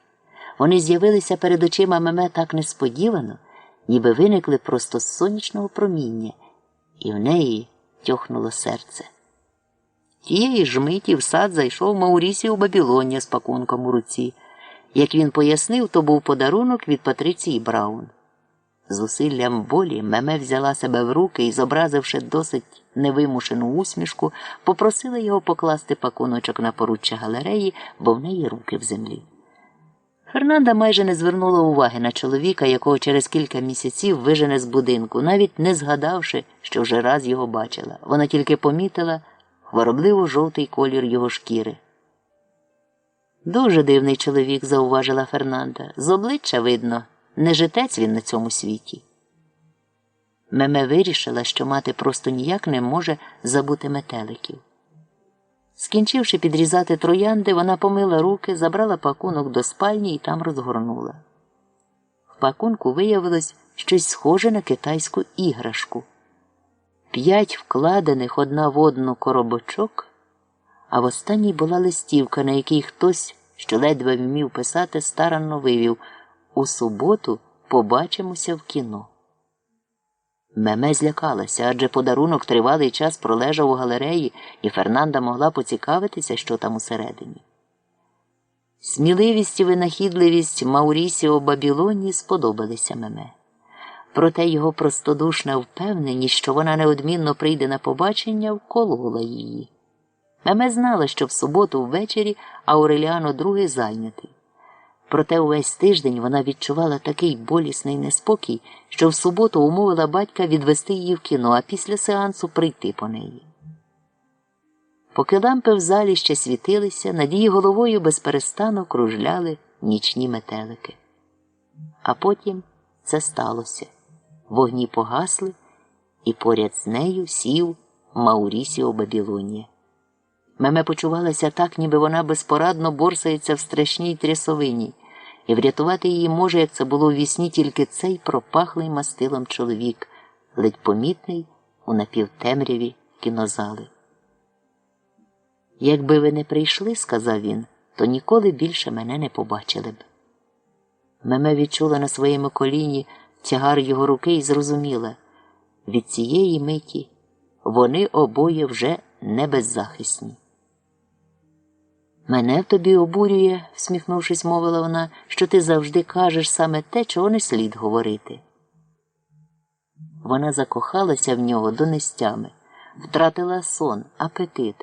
Вони з'явилися перед очима Меме так несподівано, ніби виникли просто з сонячного проміння, і в неї тьохнуло серце. Тієї ж миті в сад зайшов Маурісіо Бабілонія з пакунком у руці. Як він пояснив, то був подарунок від Патриції Браун. З усиллям болі Меме взяла себе в руки і, зобразивши досить невимушену усмішку, попросила його покласти пакуночок на поруччя галереї, бо в неї руки в землі. Фернанда майже не звернула уваги на чоловіка, якого через кілька місяців вижене з будинку, навіть не згадавши, що вже раз його бачила. Вона тільки помітила хворобливо-жовтий колір його шкіри. «Дуже дивний чоловік», – зауважила Фернанда. «З обличчя видно, не житець він на цьому світі». Меме вирішила, що мати просто ніяк не може забути метеликів. Скінчивши підрізати троянди, вона помила руки, забрала пакунок до спальні і там розгорнула. В пакунку виявилось щось схоже на китайську іграшку. 5 вкладених одна в одну коробочок, а в останній була листівка, на якій хтось, що ледве вмів писати, старанно вивів: «У суботу побачимося в кіно». Меме злякалася, адже подарунок тривалий час пролежав у галереї, і Фернанда могла поцікавитися, що там усередині. Сміливість і винахідливість Маурісіо Бабілонії сподобалися Меме. Проте його простодушна впевненість, що вона неодмінно прийде на побачення, вколола її. Меме знала, що в суботу ввечері Ауреліано II зайнятий. Проте увесь тиждень вона відчувала такий болісний неспокій, що в суботу умовила батька відвести її в кіно, а після сеансу прийти по неї. Поки лампи в залі ще світилися, над її головою безперестану кружляли нічні метелики. А потім це сталося. Вогні погасли, і поряд з нею сів Маурісіо Бабілонія. Меме почувалася так, ніби вона безпорадно борсається в страшній трясовині, і врятувати її може, як це було у вісні, тільки цей пропахлий мастилом чоловік, ледь помітний у напівтемряві кінозали. «Якби ви не прийшли, – сказав він, – то ніколи більше мене не побачили б». Меме відчула на своєму коліні тягар його руки і зрозуміла – від цієї миті вони обоє вже не беззахисні. «Мене в тобі обурює, – всміхнувшись, мовила вона, – що ти завжди кажеш саме те, чого не слід говорити». Вона закохалася в нього до нестями, втратила сон, апетит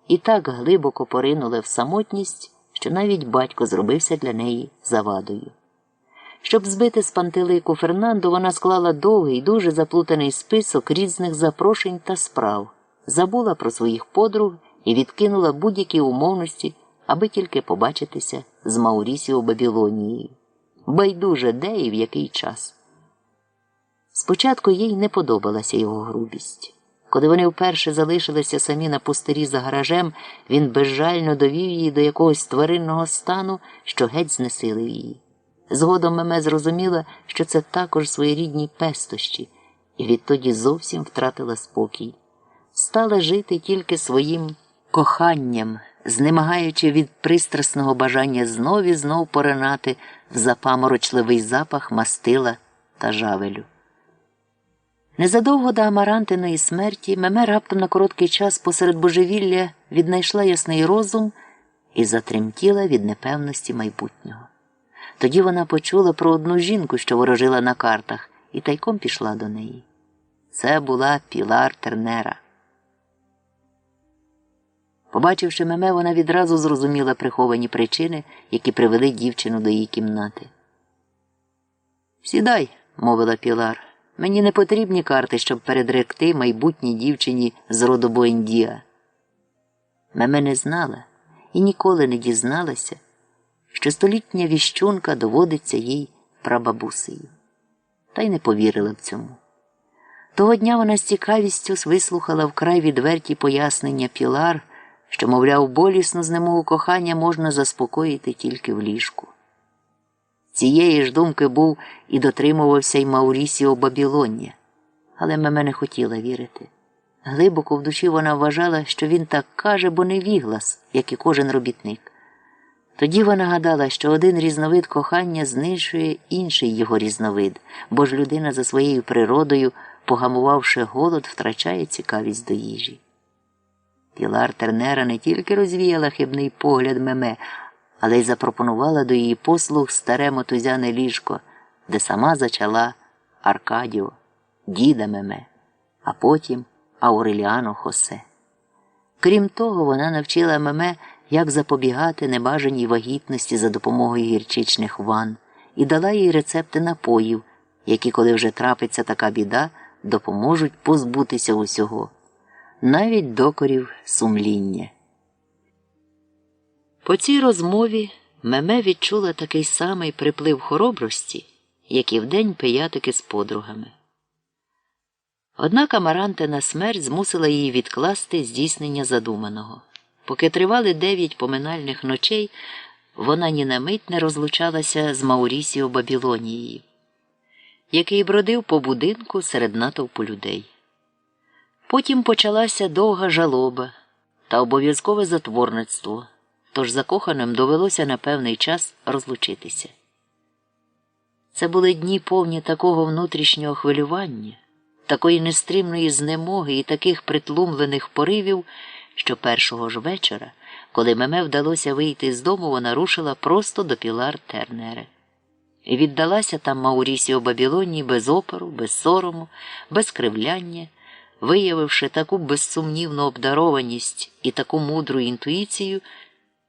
і так глибоко поринула в самотність, що навіть батько зробився для неї завадою. Щоб збити з пантелику Фернанду, вона склала довгий, дуже заплутаний список різних запрошень та справ, забула про своїх подруг і відкинула будь-які умовності, аби тільки побачитися з Маурісіо Бабілонією. Байдуже де і в який час. Спочатку їй не подобалася його грубість. Коли вони вперше залишилися самі на пустирі за гаражем, він безжально довів її до якогось тваринного стану, що геть знесилив її. Згодом Меме зрозуміла, що це також своєрідні пестощі, і відтоді зовсім втратила спокій. Стала жити тільки своїм коханням, знемагаючи від пристрасного бажання знов і знов поринати в запаморочливий запах мастила та жавелю. Незадовго до Амарантиної смерті Меме раптом на короткий час посеред божевілля віднайшла ясний розум і затремтіла від непевності майбутнього. Тоді вона почула про одну жінку, що ворожила на картах, і тайком пішла до неї. Це була Пілар Тернера. Побачивши Меме, вона відразу зрозуміла приховані причини, які привели дівчину до її кімнати. «Сідай», – мовила Пілар. Мені не потрібні карти, щоб передректи майбутній дівчині з роду Буендіа. Меме не знала і ніколи не дізналася, що столітня віщунка доводиться їй прабабусею. Та й не повірила в цьому. Того дня вона з цікавістю вислухала вкрай відверті пояснення Пілар, що, мовляв, болісну знемогу кохання можна заспокоїти тільки в ліжку. Цієї ж думки був і дотримувався й Маурісіо Бабілоння, але Меме не хотіла вірити. Глибоко в душі вона вважала, що він так каже, бо не віглас, як і кожен робітник. Тоді вона гадала, що один різновид кохання знищує інший його різновид, бо ж людина за своєю природою, погамувавши голод, втрачає цікавість до їжі. Пілар Тернера не тільки розвіяла хибний погляд Меме, але й запропонувала до її послуг старе мотузяне ліжко, де сама зачала Аркадіо, діда Меме, а потім Ауреліано Хосе. Крім того, вона навчила Меме, як запобігати небажаній вагітності за допомогою гірчичних ванн, і дала їй рецепти напоїв, які, коли вже трапиться така біда, допоможуть позбутися усього, навіть докорів сумління. По цій розмові Меме відчула такий самий приплив хоробрості, як і вдень пиятики з подругами. Однак Амарантина смерть змусила її відкласти здійснення задуманого. Поки тривали 9 поминальних ночей, вона ні на мить не розлучалася з Маурісіо Бабілонією, який бродив по будинку серед натовпу людей. Потім почалася довга жалоба та обов'язкове затворництво, тож закоханим довелося на певний час розлучитися. Це були дні повні такого внутрішнього хвилювання, такої нестримної знемоги і таких притлумлених поривів, що першого ж вечора, коли Меме вдалося вийти з дому, вона рушила просто до Пілар Тернере. І віддалася там Маурісіо Бабілонії без опору, без сорому, без кривляння, виявивши таку безсумнівну обдарованість і таку мудру інтуїцію,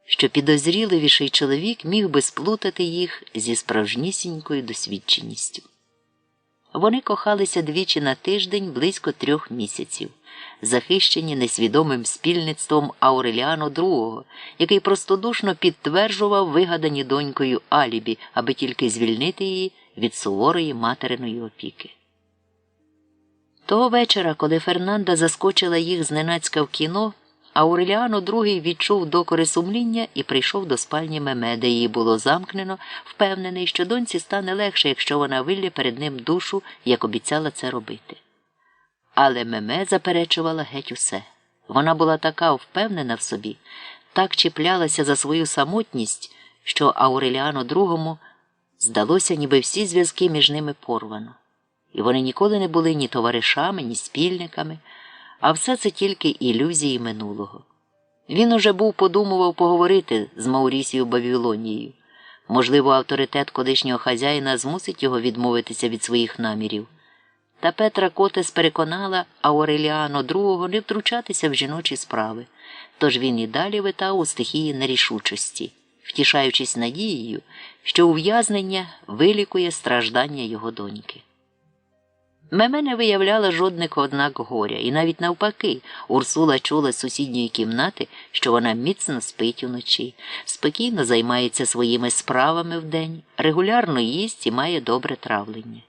що підозріливіший чоловік міг би сплутати їх зі справжнісінькою досвідченістю. Вони кохалися двічі на тиждень близько 3 місяців, захищені несвідомим спільництвом Ауреліано II, який простодушно підтверджував вигадані донькою алібі, аби тільки звільнити її від суворої материної опіки. Того вечора, коли Фернанда заскочила їх зненацька в кіно, Ауреліано II відчув докори сумління і прийшов до спальні Меме, де її було замкнено, впевнений, що доньці стане легше, якщо вона вилє перед ним душу, як обіцяла це робити. Але Меме заперечувала геть усе. Вона була така впевнена в собі, так чіплялася за свою самотність, що Ауреліано II здалося, ніби всі зв'язки між ними порвано. І вони ніколи не були ні товаришами, ні спільниками, а все це тільки ілюзії минулого. Він уже був подумував поговорити з Маурісіо Бабілонією. Можливо, авторитет колишнього хазяїна змусить його відмовитися від своїх намірів. Та Петра Котес переконала Ауреліано II не втручатися в жіночі справи, тож він і далі витав у стихії нерішучості, втішаючись надією, що ув'язнення вилікує страждання його доньки. Меме не виявляла жодних ознак горя, і навіть навпаки, Урсула чула з сусідньої кімнати, що вона міцно спить уночі, спокійно займається своїми справами вдень, регулярно їсть і має добре травлення.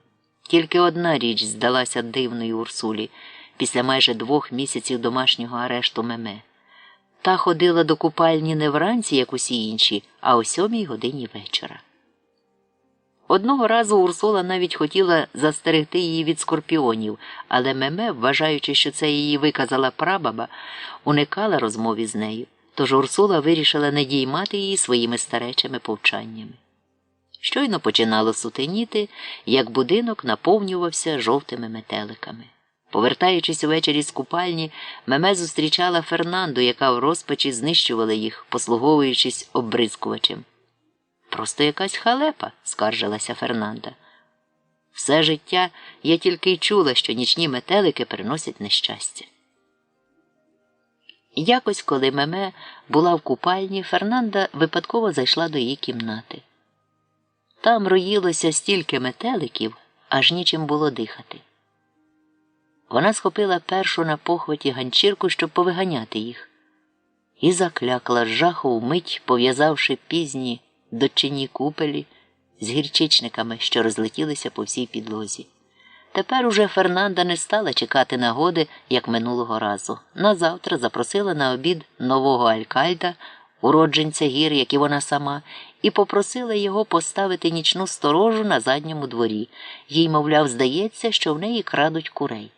Тільки одна річ здалася дивною Урсулі після майже 2 місяців домашнього арешту Меме. Та ходила до купальні не вранці, як усі інші, а о 7 годині вечора. Одного разу Урсула навіть хотіла застерегти її від скорпіонів, але Меме, вважаючи, що це її виказала прабаба, уникала розмови з нею, тож Урсула вирішила не діймати її своїми старечими повчаннями. Щойно починало сутеніти, як будинок наповнювався жовтими метеликами. Повертаючись увечері з купальні, Меме зустрічала Фернанду, яка в розпачі знищувала їх, послуговуючись оббризкувачем. «Просто якась халепа», – скаржилася Фернанда. «Все життя я тільки й чула, що нічні метелики приносять нещастя». Якось, коли Меме була в купальні, Фернанда випадково зайшла до її кімнати. Там роїлося стільки метеликів, аж нічим було дихати. Вона схопила першу на похваті ганчірку, щоб повиганяти їх, і заклякла з жаху вмить, пов'язавши пізні дочинні купелі з гірчичниками, що розлетілися по всій підлозі. Тепер уже Фернанда не стала чекати нагоди, як минулого разу. Назавтра запросила на обід нового алькальда, уродженця гір, як і вона сама, і попросила його поставити нічну сторожу на задньому дворі. Їй, мовляв, здається, що в неї крадуть курей.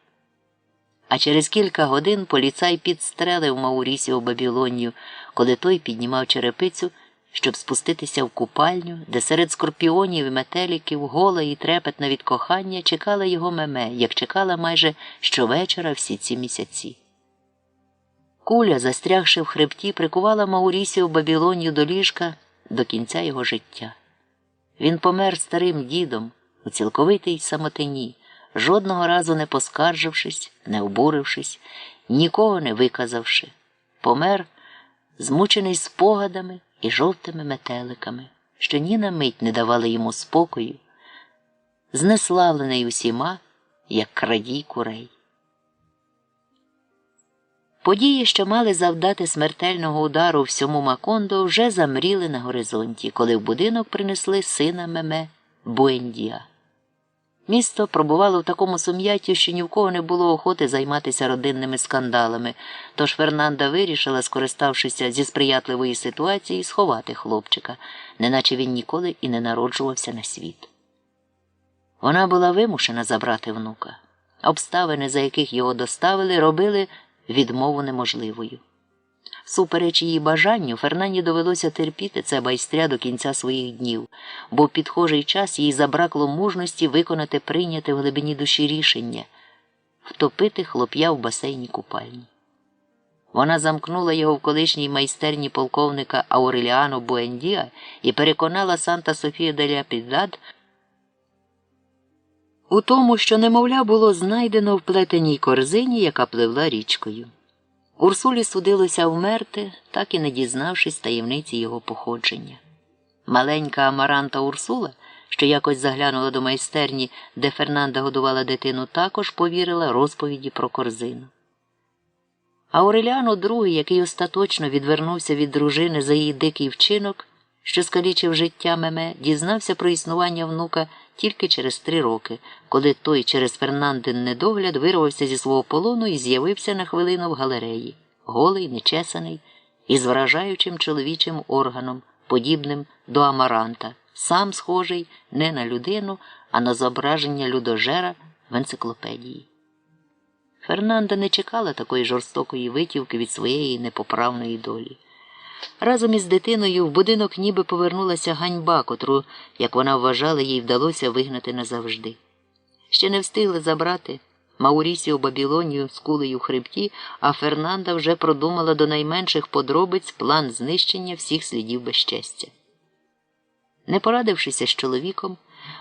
А через кілька годин поліцай підстрелив Маурісіо Бабілонію, коли той піднімав черепицю, щоб спуститися в купальню, де серед скорпіонів і метеліків, гола і трепетна від кохання, чекала його Меме, як чекала майже щовечора всі ці місяці. Куля, застрягши в хребті, прикувала Маурісіо Бабілонію до ліжка до кінця його життя. Він помер старим дідом у цілковитій самотині, жодного разу не поскаржившись, не обурившись, нікого не виказавши. Помер, змучений спогадами і жовтими метеликами, що ні на мить не давали йому спокою, знеславлений усіма, як крадій курей. Події, що мали завдати смертельного удару всьому Макондо, вже замріли на горизонті, коли в будинок принесли сина Меме Буендія. Місто пробувало в такому сум'ятті, що ні в кого не було охоти займатися родинними скандалами, тож Фернанда вирішила, скориставшися зі сприятливої ситуації, сховати хлопчика, неначе він ніколи і не народжувався на світ. Вона була вимушена забрати внука. Обставини, за яких його доставили, робили відмову неможливою. Всупереч її бажанню, Фернанді довелося терпіти це байстря до кінця своїх днів, бо в підхожий час їй забракло мужності виконати прийняте в глибині душі рішення – втопити хлоп'я в басейні купальні. Вона замкнула його в колишній майстерні полковника Ауреліано Буендіа і переконала Санта-Софія де ля Піддад у тому, що немовля було знайдено в плетеній корзині, яка пливла річкою. Урсулі судилося вмерти, так і не дізнавшись таємниці його походження. Маленька Амаранта Урсула, що якось заглянула до майстерні, де Фернанда годувала дитину, також повірила розповіді про корзину. Ауреліано II, який остаточно відвернувся від дружини за її дикий вчинок, що скалічив життя Меме, дізнався про існування внука тільки через 3 роки, коли той через Фернандин недогляд вирвався зі свого полону і з'явився на хвилину в галереї, голий, нечесаний, із вражаючим чоловічим органом, подібним до Амаранта, сам схожий не на людину, а на зображення людожера в енциклопедії. Фернанда не чекала такої жорстокої витівки від своєї непоправної долі. Разом із дитиною в будинок ніби повернулася ганьба, котру, як вона вважала, їй вдалося вигнати назавжди. Ще не встигли забрати Маурісіо Бабілонію з кулею в хребті, а Фернанда вже продумала до найменших подробиць план знищення всіх слідів безчестя. Не порадившися з чоловіком,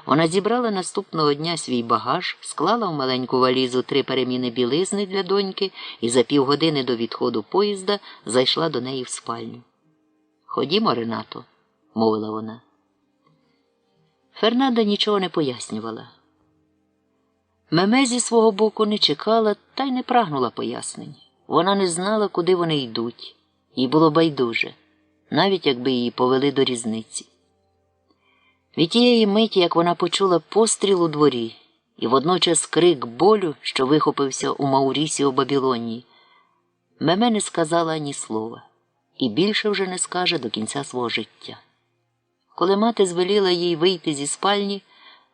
вона зібрала наступного дня свій багаж, склала в маленьку валізу 3 переміни білизни для доньки і за півгодини до відходу поїзда зайшла до неї в спальню. «Ходімо, Ренато», – мовила вона. Фернанда нічого не пояснювала. Меме зі свого боку не чекала та й не прагнула пояснень. Вона не знала, куди вони йдуть. Їй було байдуже, навіть якби її повели до різниці. Від тієї миті, як вона почула постріл у дворі і водночас крик болю, що вихопився у Маурісіо Бабілонії, Меме не сказала ані слова і більше вже не скаже до кінця свого життя. Коли мати звеліла їй вийти зі спальні,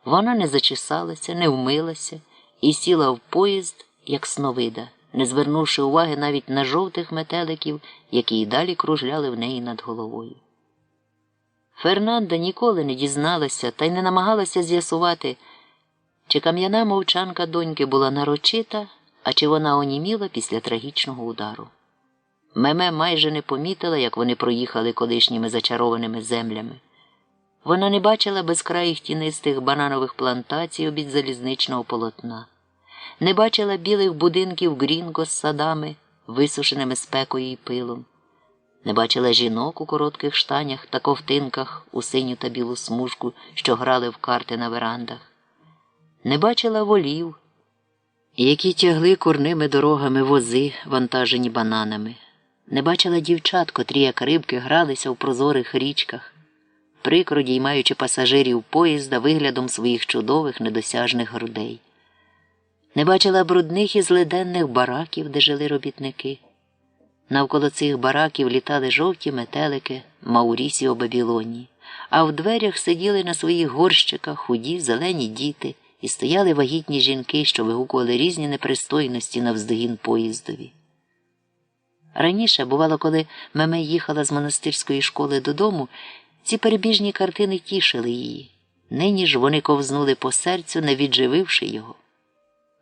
вона не зачесалася, не вмилася і сіла в поїзд, як сновида, не звернувши уваги навіть на жовтих метеликів, які й далі кружляли в неї над головою. Фернанда ніколи не дізналася та й не намагалася з'ясувати, чи кам'яна мовчанка доньки була нарочита, а чи вона оніміла після трагічного удару. Меме майже не помітила, як вони проїхали колишніми зачарованими землями. Вона не бачила безкраїх тінистих бананових плантацій обід залізничного полотна, не бачила білих будинків Грінго з садами, висушеними спекою і пилом, не бачила жінок у коротких штанях та ковтинках у синю та білу смужку, що грали в карти на верандах, не бачила волів, які тягли курними дорогами вози, вантажені бананами. Не бачила дівчат, котрі, як рибки, гралися у прозорих річках, прикро діймаючи пасажирів поїзда виглядом своїх чудових недосяжних грудей. Не бачила брудних і злиденних бараків, де жили робітники. Навколо цих бараків літали жовті метелики Маурісіо Бабілонії, а в дверях сиділи на своїх горщиках худі, зелені діти і стояли вагітні жінки, що вигукували різні непристойності навздогін поїздові. Раніше, бувало, коли Меме їхала з монастирської школи додому, ці перебіжні картини тішили її. Нині ж вони ковзнули по серцю, не віджививши його.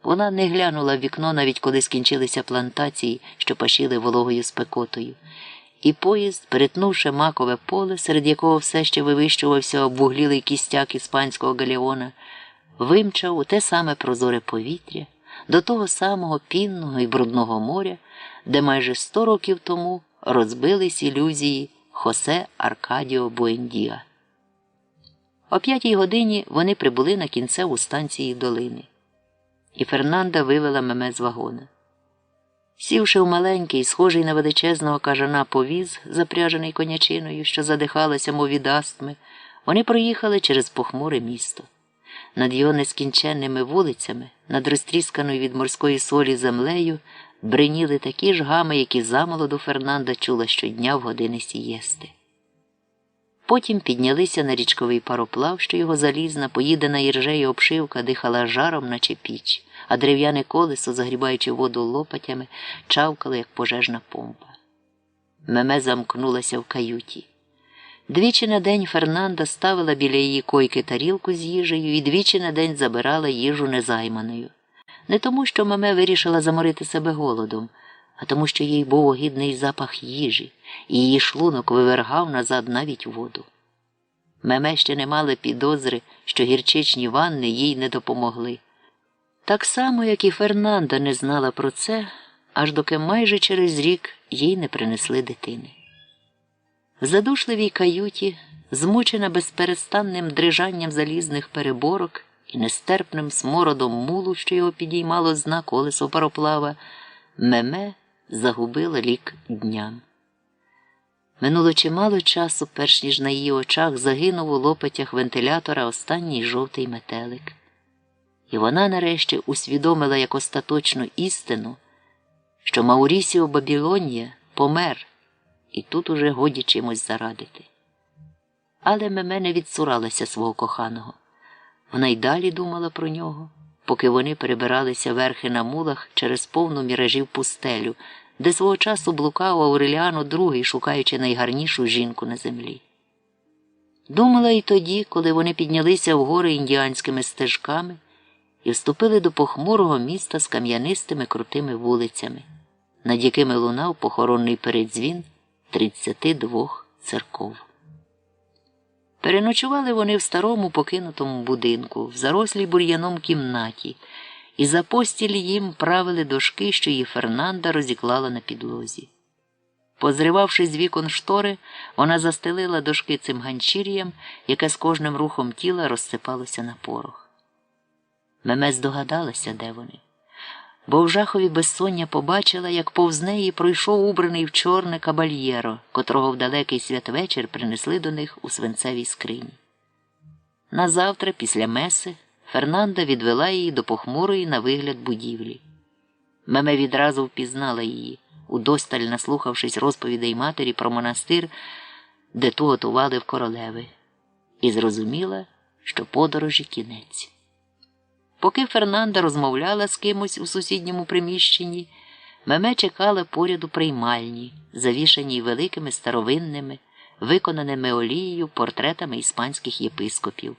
Вона не глянула в вікно, навіть коли скінчилися плантації, що пашіли вологою спекотою. І поїзд, перетнувши макове поле, серед якого все ще вивищувався обвуглілий кістяк іспанського галеона, вимчав у те саме прозоре повітря, до того самого пінного і брудного моря, де майже 100 років тому розбились ілюзії Хосе Аркадіо Буендіа. О 5-й годині вони прибули на кінцеву станції долини. І Фернанда вивела Меме з вагона. Сівши в маленький, схожий на величезного кажана повіз, запряжений конячиною, що задихалася, мов від астми, вони проїхали через похмуре місто. Над його нескінченними вулицями, над розтрісканою від морської солі землею, бриніли такі ж гами, які замолоду Фернанда чула щодня в години сієсти. Потім піднялися на річковий пароплав, що його залізна, поїдена іржею обшивка дихала жаром, наче піч, а дерев'яне колесо, загрібаючи воду лопатями, чавкало, як пожежна помпа. Меме замкнулася в каюті. Двічі на день Фернанда ставила біля її койки тарілку з їжею і двічі на день забирала їжу незайманою. Не тому, що Меме вирішила заморити себе голодом, а тому, що їй був огидний запах їжі, і її шлунок вивергав назад навіть воду. Меме ще не мали підозри, що гірчичні ванни їй не допомогли. Так само, як і Фернанда не знала про це, аж доки майже через рік їй не принесли дитини. В задушливій каюті, змучена безперестанним дрижанням залізних переборок і нестерпним смородом мулу, що його підіймало з дна колесо пароплава, Меме загубила лік дням. Минуло чимало часу, перш ніж на її очах загинув у лопатях вентилятора останній жовтий метелик. І вона нарешті усвідомила як остаточну істину, що Маурісіо Бабілонія помер, і тут уже годі чимось зарадити. Але Меме не відцуралася свого коханого. Вона й далі думала про нього, поки вони перебиралися верхи на мулах через повну міражів пустелю, де свого часу блукав Ауреліано II, шукаючи найгарнішу жінку на землі. Думала й тоді, коли вони піднялися в гори індіанськими стежками і вступили до похмурого міста з кам'янистими крутими вулицями, над якими лунав похоронний передзвін 32 церков. Переночували вони в старому покинутому будинку, в зарослій бур'яном кімнаті, і за постіль їм правили дошки, що її Фернанда розіклала на підлозі. Позривавши з вікон штори, вона застелила дошки цим ганчір'ям, яке з кожним рухом тіла розсипалося на порох. Меме здогадалася, де вони, бо в жахові безсоння побачила, як повз неї пройшов убраний в чорне кабальєро, котрого в далекий святвечір принесли до них у свинцевій скрині. Назавтра, після меси, Фернанда відвела її до похмурої на вигляд будівлі. Меме відразу впізнала її, удосталь наслухавшись розповідей матері про монастир, де ту готували в королеви, і зрозуміла, що подорожі кінець. Поки Фернанда розмовляла з кимось у сусідньому приміщенні, Меме чекала поряд у приймальні, завішаній великими старовинними, виконаними олією портретами іспанських єпископів,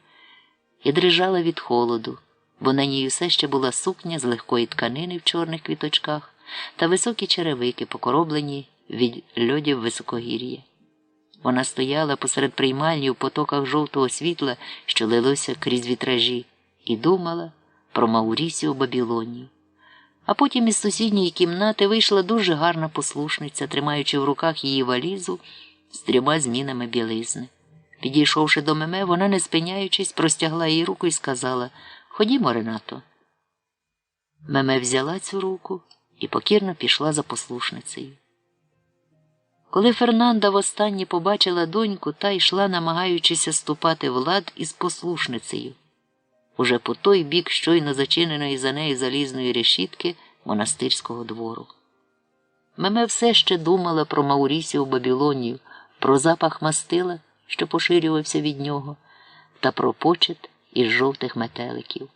і дрижала від холоду, бо на ній усе ще була сукня з легкої тканини в чорних квіточках та високі черевики, покороблені від льодів високогір'я. Вона стояла посеред приймальні у потоках жовтого світла, що лилося крізь вітражі, і думала про Маурісіо Бабілонію. А потім із сусідньої кімнати вийшла дуже гарна послушниця, тримаючи в руках її валізу з 3 змінами білизни. Підійшовши до Меме, вона, не спиняючись, простягла їй руку і сказала: «Ходімо, Ренато». Меме взяла цю руку і покірно пішла за послушницею. Коли Фернанда востаннє побачила доньку, та йшла, намагаючися ступати в лад із послушницею, уже по той бік щойно зачиненої за нею залізної решітки монастирського двору. Меме все ще думала про Маурісію Бабілонію, про запах мастила, що поширювався від нього, та про почет із жовтих метеликів.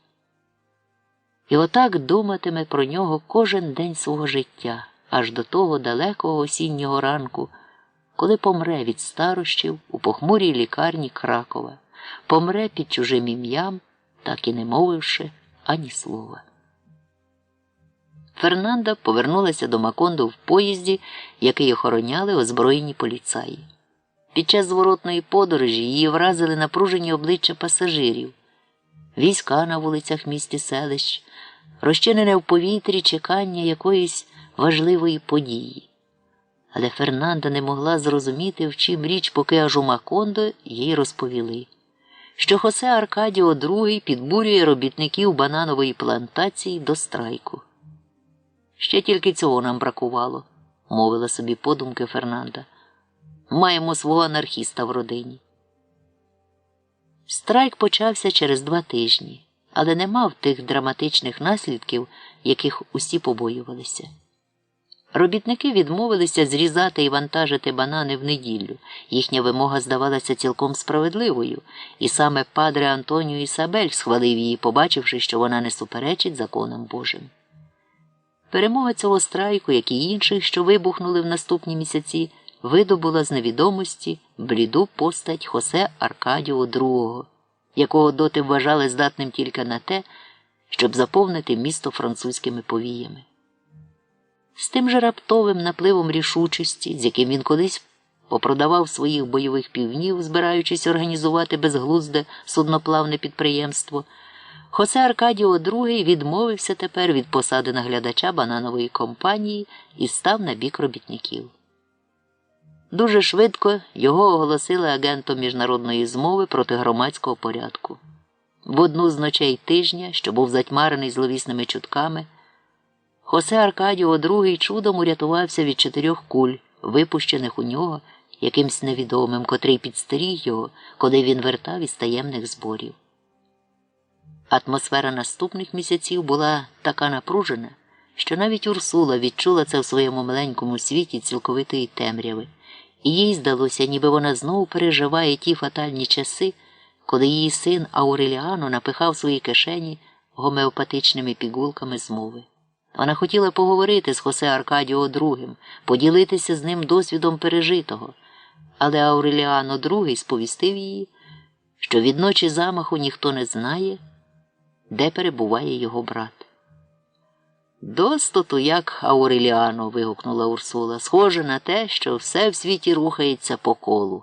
І отак думатиме про нього кожен день свого життя, аж до того далекого осіннього ранку, коли помре від старощів у похмурій лікарні Кракова, помре під чужим ім'ям, так і не мовивши ані слова. Фернанда повернулася до Макондо в поїзді, який охороняли озброєні поліцаї. Під час зворотної подорожі її вразили напружені обличчя пасажирів, війська на вулицях міст і селищ, розчинене в повітрі чекання якоїсь важливої події. Але Фернанда не могла зрозуміти, в чим річ, поки аж у Макондо їй розповіли, що Хосе Аркадіо II підбурює робітників бананової плантації до страйку. «Ще тільки цього нам бракувало», – мовила собі подумки Фернанда. «Маємо свого анархіста в родині». Страйк почався через 2 тижні, але не мав тих драматичних наслідків, яких усі побоювалися. Робітники відмовилися зрізати і вантажити банани в неділю. Їхня вимога здавалася цілком справедливою, і саме падре Антоніо Ісабель схвалив її, побачивши, що вона не суперечить законам Божим. Перемога цього страйку, як і інших, що вибухнули в наступні місяці, видобула з невідомості бліду постать Хосе Аркадіо II, якого доти вважали здатним тільки на те, щоб заповнити місто французькими повіями. З тим же раптовим напливом рішучості, з яким він колись попродавав своїх бойових півнів, збираючись організувати безглузде судноплавне підприємство, Хосе Аркадіо II відмовився тепер від посади наглядача бананової компанії і став на бік робітників. Дуже швидко його оголосили агентом міжнародної змови проти громадського порядку. В одну з ночей тижня, що був затьмарений зловісними чутками, Хосе Аркадіо II чудом урятувався від 4 куль, випущених у нього якимсь невідомим, котрий підстеріг його, коли він вертав із таємних зборів. Атмосфера наступних місяців була така напружена, що навіть Урсула відчула це в своєму маленькому світі цілковитої темряви, і їй здалося, ніби вона знову переживає ті фатальні часи, коли її син Ауреліано напихав свої кишені гомеопатичними пігулками з мови. Вона хотіла поговорити з Хосе Аркадіо II, поділитися з ним досвідом пережитого, але Ауреліано II сповістив її, що від ночі замаху ніхто не знає, де перебуває його брат. «Достоту як Ауреліано!» – вигукнула Урсула. «Схоже на те, що все в світі рухається по колу».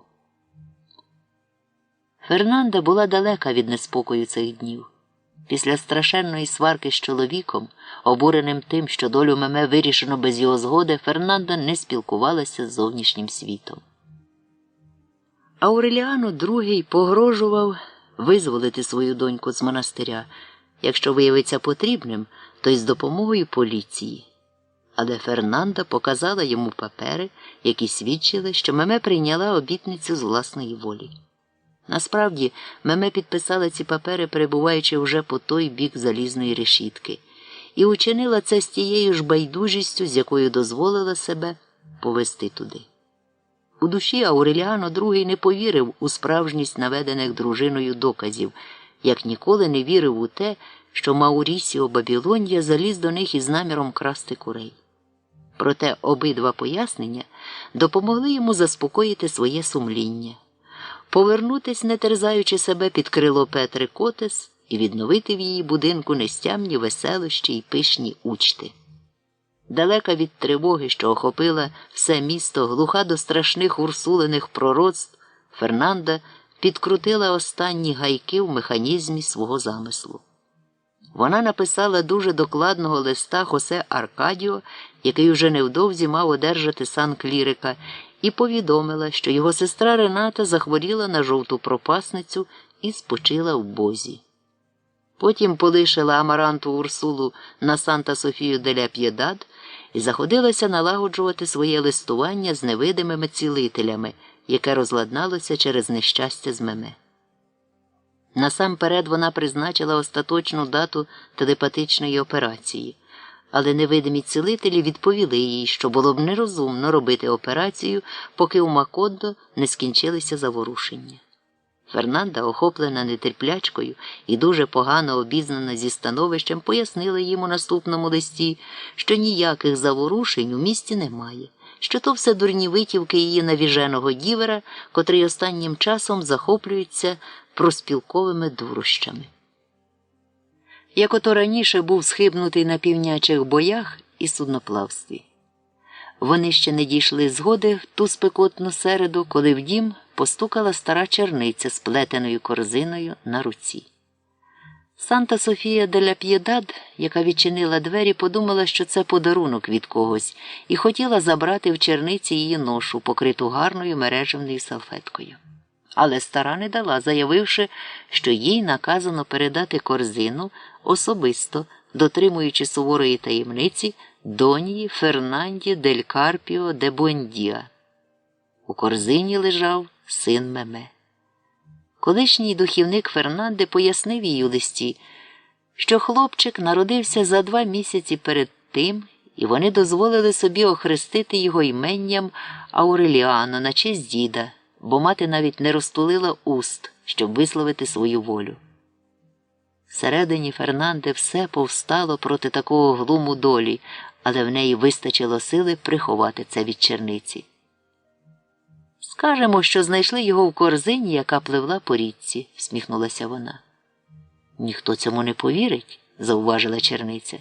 Фернанда була далека від неспокою цих днів. Після страшенної сварки з чоловіком, обуреним тим, що долю Меме вирішено без його згоди, Фернанда не спілкувалася з зовнішнім світом. Ауреліано II погрожував визволити свою доньку з монастиря, якщо виявиться потрібним, то й з допомогою поліції. Але Фернанда показала йому папери, які свідчили, що Меме прийняла обітницю з власної волі. Насправді, Меме підписала ці папери, перебуваючи вже по той бік залізної решітки, і учинила це з тією ж байдужістю, з якою дозволила себе повести туди. У душі Ауреліано II не повірив у справжність наведених дружиною доказів, як ніколи не вірив у те, що Маурісіо Бабілонія заліз до них із наміром красти курей. Проте обидва пояснення допомогли йому заспокоїти своє сумління, повернутись, не терзаючи себе під крило Петри Котес, і відновити в її будинку нестямні веселощі й пишні учти. Далека від тривоги, що охопила все місто, глуха до страшних урсулиних пророцтв, Фернанда підкрутила останні гайки в механізмі свого замислу. Вона написала дуже докладного листа Хосе Аркадіо, який уже невдовзі мав одержати сан клірика, і повідомила, що його сестра Рената захворіла на жовту пропасницю і спочила в Бозі. Потім полишила Амаранту Урсулу на Санта-Софію-де-ля-П'єдад і заходилася налагоджувати своє листування з невидимими цілителями, яке розладналося через нещастя з Меме. Насамперед вона призначила остаточну дату телепатичної операції, але невидимі цілителі відповіли їй, що було б нерозумно робити операцію, поки у Макондо не скінчилися заворушення. Фернанда, охоплена нетерплячкою і дуже погано обізнана зі становищем, пояснила їм у наступному листі, що ніяких заворушень у місті немає, що то все дурні витівки її навіженого дівера, котрий останнім часом захоплюється проспілковими дурощами. Як ото раніше був схибнутий на півнячих боях і судноплавстві. Вони ще не дійшли згоди в ту спекотну середу, коли в дім постукала стара черниця з плетеною корзиною на руці. Санта-Софія-де-ля-П'єдад, яка відчинила двері, подумала, що це подарунок від когось, і хотіла забрати в черниці її ношу, покриту гарною мережевною салфеткою. Але стара не дала, заявивши, що їй наказано передати корзину особисто, дотримуючи суворої таємниці, донії Фернанді дель Карпіо де Буендіа. У корзині лежав син Меме. Колишній духівник Фернанди пояснив їй у листі, що хлопчик народився за 2 місяці перед тим, і вони дозволили собі охрестити його іменням Ауреліано на честь діда, бо мати навіть не розтулила уст, щоб висловити свою волю. Всередині Фернанди все повстало проти такого глуму долі, але в неї вистачило сили приховати це від черниці. «Скажемо, що знайшли його в корзині, яка пливла по річці», – всміхнулася вона. «Ніхто цьому не повірить», – зауважила черниця.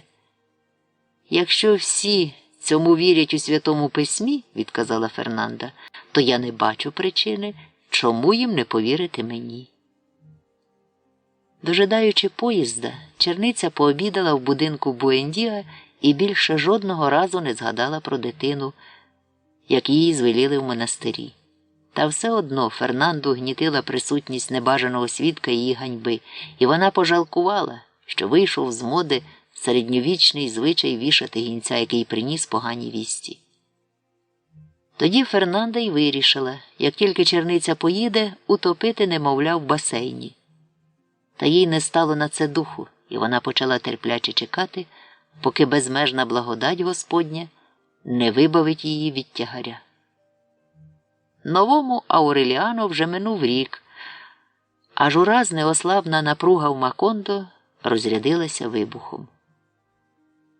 «Якщо всі цьому вірять у Святому Письмі», – відказала Фернанда, – «то я не бачу причини, чому їм не повірити мені». Дожидаючи поїзда, черниця пообідала в будинку Буендіа і більше жодного разу не згадала про дитину, як її звеліли в монастирі. Та все одно Фернанду гнітила присутність небажаного свідка її ганьби, і вона пожалкувала, що вийшов з моди середньовічний звичай вішати гінця, який приніс погані вісті. Тоді Фернанда й вирішила, як тільки черниця поїде, утопити немовля в басейні. Та їй не стало на це духу, і вона почала терпляче чекати, поки безмежна благодать Господня не вибавить її від тягаря. Новому Ауреліано вже минув рік, аж ураз неослабна напруга в Макондо розрядилася вибухом.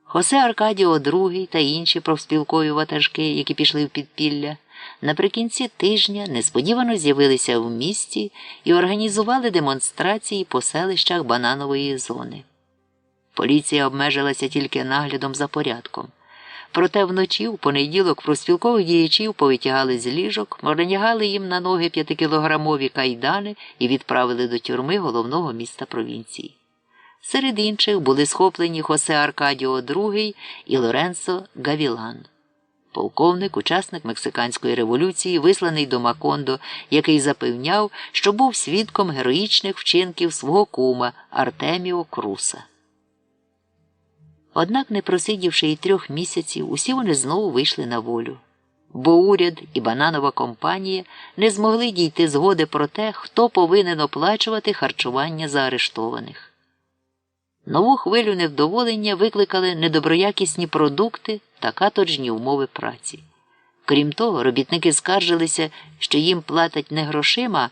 Хосе Аркадіо II та інші профспілкові ватажки, які пішли в підпілля, наприкінці тижня несподівано з'явилися в місті і організували демонстрації по селищах Бананової зони. Поліція обмежилася тільки наглядом за порядком. Проте вночі, в понеділок, профспілкових діячів повитягали з ліжок, надягали їм на ноги 5-кілограмові кайдани і відправили до тюрми головного міста провінції. Серед інших були схоплені Хосе Аркадіо II і Лоренцо Гавілан. Полковник, учасник Мексиканської революції, висланий до Макондо, який запевняв, що був свідком героїчних вчинків свого кума Артеміо Круса. Однак, не просидівши й 3 місяців, усі вони знову вийшли на волю. Бо уряд і бананова компанія не змогли дійти згоди про те, хто повинен оплачувати харчування заарештованих. Нову хвилю невдоволення викликали недоброякісні продукти та каторжні умови праці. Крім того, робітники скаржилися, що їм платять не грошима,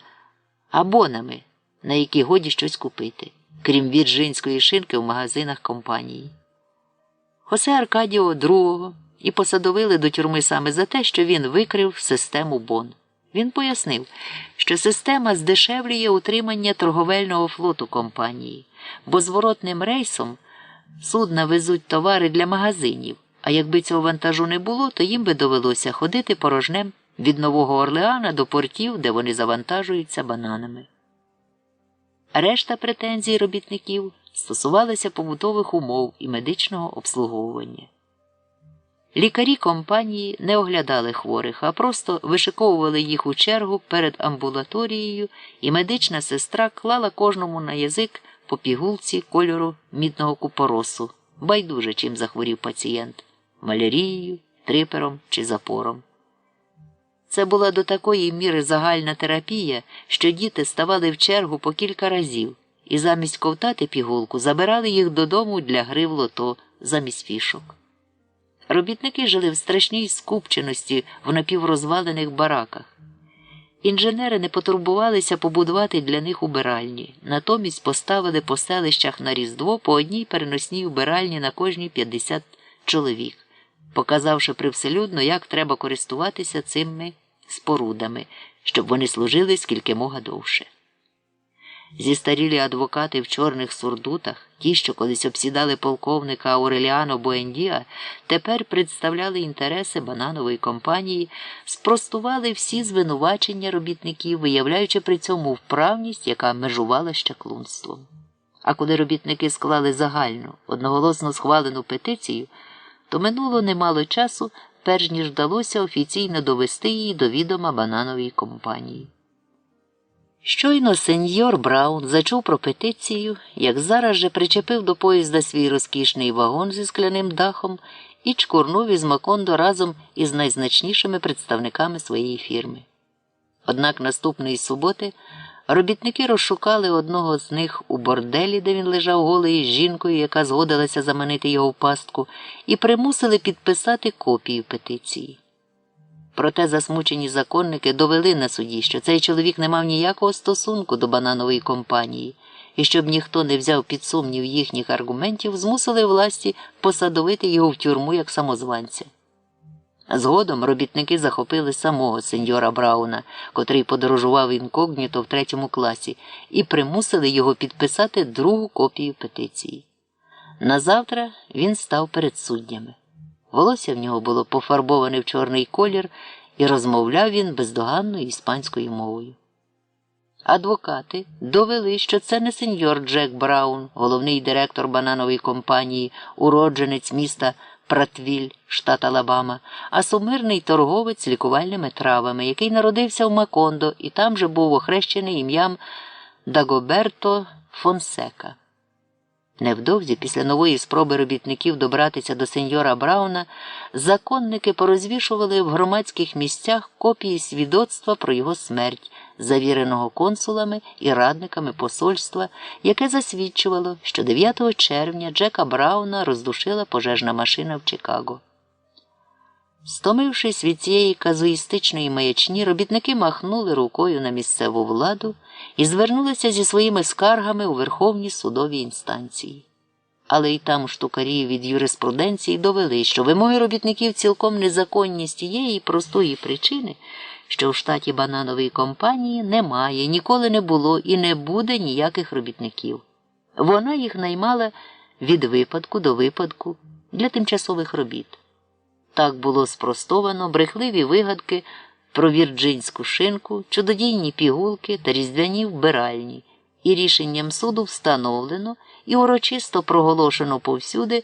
а бонами, на які годі щось купити, крім вірджинської шинки в магазинах компанії. Хосе Аркадіо II і посадовили до тюрми саме за те, що він викрив систему бон. Він пояснив, що система здешевлює утримання торговельного флоту компанії, бо зворотним рейсом судна везуть товари для магазинів, а якби цього вантажу не було, то їм би довелося ходити порожнем від Нового Орлеана до портів, де вони завантажуються бананами. Решта претензій робітників стосувалися побутових умов і медичного обслуговування. Лікарі компанії не оглядали хворих, а просто вишиковували їх у чергу перед амбулаторією, і медична сестра клала кожному на язик по пігулці кольору мідного купоросу, байдуже, чим захворів пацієнт – малярією, трипером чи запором. Це була до такої міри загальна терапія, що діти ставали в чергу по кілька разів і замість ковтати пігулку забирали їх додому для гри в лото замість фішок. Робітники жили в страшній скупченості в напіврозвалених бараках. Інженери не потурбувалися побудувати для них убиральні, натомість поставили по селищах на Різдво по одній переносній убиральні на кожні 50 чоловік, показавши привселюдно, як треба користуватися цими спорудами, щоб вони служили скільки-мога довше. Зістарілі адвокати в чорних сурдутах, ті, що колись обсідали полковника Ауреліано Буендіа, тепер представляли інтереси бананової компанії, спростували всі звинувачення робітників, виявляючи при цьому вправність, яка межувала з чаклунством. А коли робітники склали загальну, одноголосно схвалену петицію, то минуло немало часу, перш ніж вдалося офіційно довести її до відома бананової компанії. Щойно сеньор Браун зачув про петицію, як зараз же причепив до поїзда свій розкішний вагон зі скляним дахом і чкурнув із Макондо разом із найзначнішими представниками своєї фірми. Однак наступної суботи робітники розшукали одного з них у борделі, де він лежав голий з жінкою, яка згодилася заманити його в пастку, і примусили підписати копію петиції. Проте засмучені законники довели на суді, що цей чоловік не мав ніякого стосунку до бананової компанії, і щоб ніхто не взяв під сумнів їхніх аргументів, змусили власті посадовити його в тюрму як самозванця. Згодом робітники захопили самого сеньора Брауна, котрий подорожував інкогніто в 3 класі, і примусили його підписати другу копію петиції. Назавтра він став перед суддями. Волосся в нього було пофарбоване в чорний колір, і розмовляв він бездоганною іспанською мовою. Адвокати довели, що це не сеньор Джек Браун, головний директор бананової компанії, уродженець міста Пратвіль, штат Алабама, а сумирний торговець лікувальними травами, який народився в Макондо і там же був охрещений ім'ям Дагоберто Фонсека. Невдовзі, після нової спроби робітників добратися до сеньора Брауна, законники порозвішували в громадських місцях копії свідоцтва про його смерть, завіреного консулами і радниками посольства, яке засвідчувало, що 9 червня Джека Брауна роздушила пожежна машина в Чикаго. Стомившись від цієї казуїстичної маячні, робітники махнули рукою на місцеву владу і звернулися зі своїми скаргами у верховні судові інстанції. Але й там штукарі від юриспруденції довели, що вимоги робітників цілком незаконні з тієї простої причини, що в штаті бананової компанії немає, ніколи не було і не буде ніяких робітників. Вона їх наймала від випадку до випадку для тимчасових робіт. Так було спростовано брехливі вигадки про вірджинську шинку, чудодійні пігулки та різдвяні вбиральні, і рішенням суду встановлено і урочисто проголошено повсюди,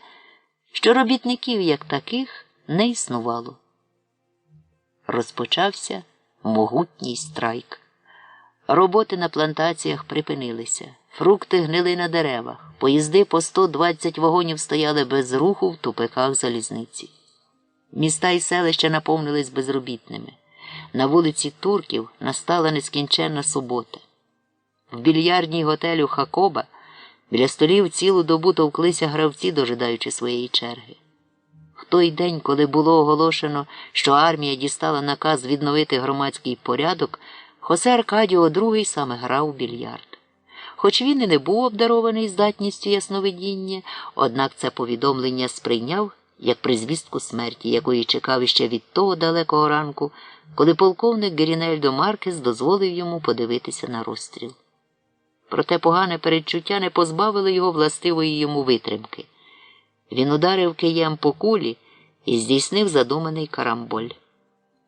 що робітників як таких не існувало. Розпочався могутній страйк. Роботи на плантаціях припинилися, фрукти гнили на деревах, поїзди по 120 вагонів стояли без руху в тупиках залізниці. Міста і селища наповнились безробітними. На вулиці Турків настала нескінченна субота. В більярдній готелю Хакоба біля столів цілу добу товклися гравці, дожидаючи своєї черги. В той день, коли було оголошено, що армія дістала наказ відновити громадський порядок, Хосе Аркадіо II саме грав у більярд. Хоч він і не був обдарований здатністю ясновидіння, однак це повідомлення сприйняв як призвістку смерті, якої чекав іще від того далекого ранку, коли полковник Герінельдо Маркес дозволив йому подивитися на розстріл. Проте погане передчуття не позбавило його властивої йому витримки. Він ударив києм по кулі і здійснив задуманий карамболь.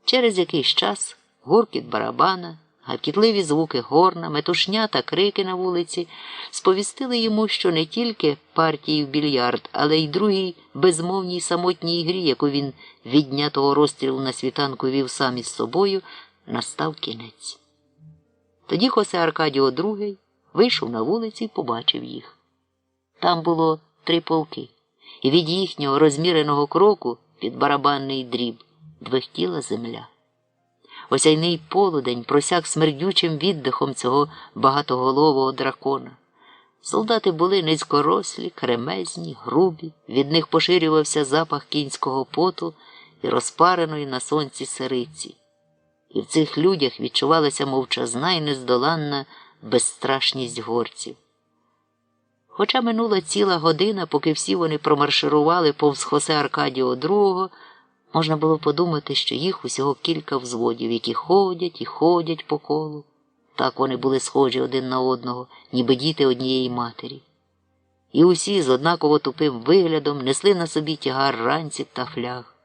Через якийсь час гуркіт барабана, гавкітливі звуки горна, метушня та крики на вулиці сповістили йому, що не тільки партії в більярд, але й другій безмовній самотній грі, яку він від дня того розстрілу на світанку вів сам із собою, настав кінець. Тоді Хосе Аркадіо II Вийшов на вулицю і побачив їх. Там було 3 полки, і від їхнього розміреного кроку під барабанний дріб двихтіла земля. Осяйний полудень просяк смердючим віддихом цього багатоголового дракона. Солдати були низькорослі, кремезні, грубі, від них поширювався запах кінського поту і розпареної на сонці сириці. І в цих людях відчувалася мовчазна і нездоланна безстрашність горців. Хоча минула ціла година, поки всі вони промарширували повз Хосе Аркадіо II, можна було подумати, що їх усього кілька взводів, які ходять і ходять по колу. Так вони були схожі один на одного, ніби діти однієї матері. І усі з однаково тупим виглядом несли на собі тягар ранців та фляг,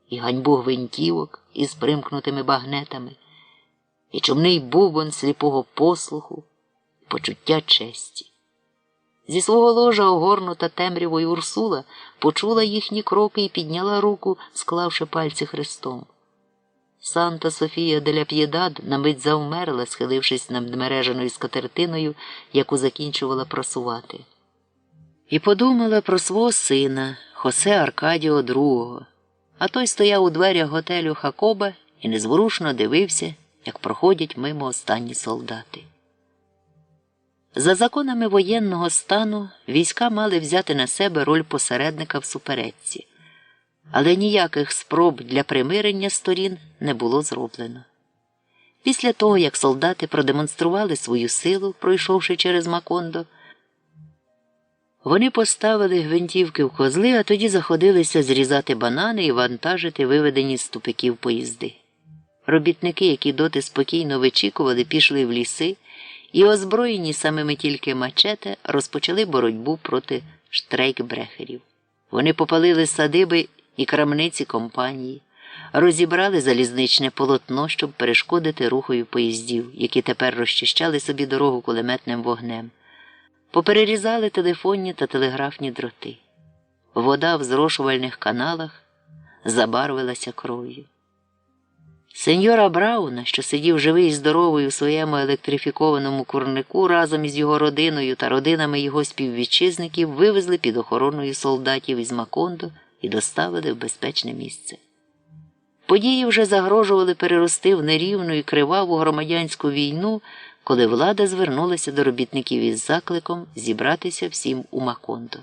і ганьбу гвинтівок із примкнутими багнетами, і чумний бубон сліпого послуху, і почуття честі. Зі свого ложа, огорнута темрявою Урсула, почула їхні кроки і підняла руку, склавши пальці хрестом. Санта Софія де ля П'єдад на мить завмерла, схилившись над мереженою скатертиною, яку закінчувала прасувати. І подумала про свого сина, Хосе Аркадіо II, а той стояв у дверях готелю Хакоба і незворушно дивився, як проходять мимо останні солдати. За законами воєнного стану війська мали взяти на себе роль посередника в суперечці, але ніяких спроб для примирення сторін не було зроблено. Після того, як солдати продемонстрували свою силу, пройшовши через Макондо, вони поставили гвинтівки в козли, а тоді заходилися зрізати банани і вантажити виведені з тупиків поїзди. Робітники, які доти спокійно вичікували, пішли в ліси і, озброєні самими тільки мачете, розпочали боротьбу проти штрейкбрехерів. Вони попалили садиби і крамниці компанії, розібрали залізничне полотно, щоб перешкодити рухові поїздів, які тепер розчищали собі дорогу кулеметним вогнем. Поперерізали телефонні та телеграфні дроти. Вода в зрошувальних каналах забарвилася кров'ю. Сеньора Брауна, що сидів живий і здоровий у своєму електрифікованому курнику разом із його родиною та родинами його співвітчизників, вивезли під охороною солдатів із Макондо і доставили в безпечне місце. Події вже загрожували перерости в нерівну і криваву громадянську війну, коли влада звернулася до робітників із закликом зібратися всім у Макондо.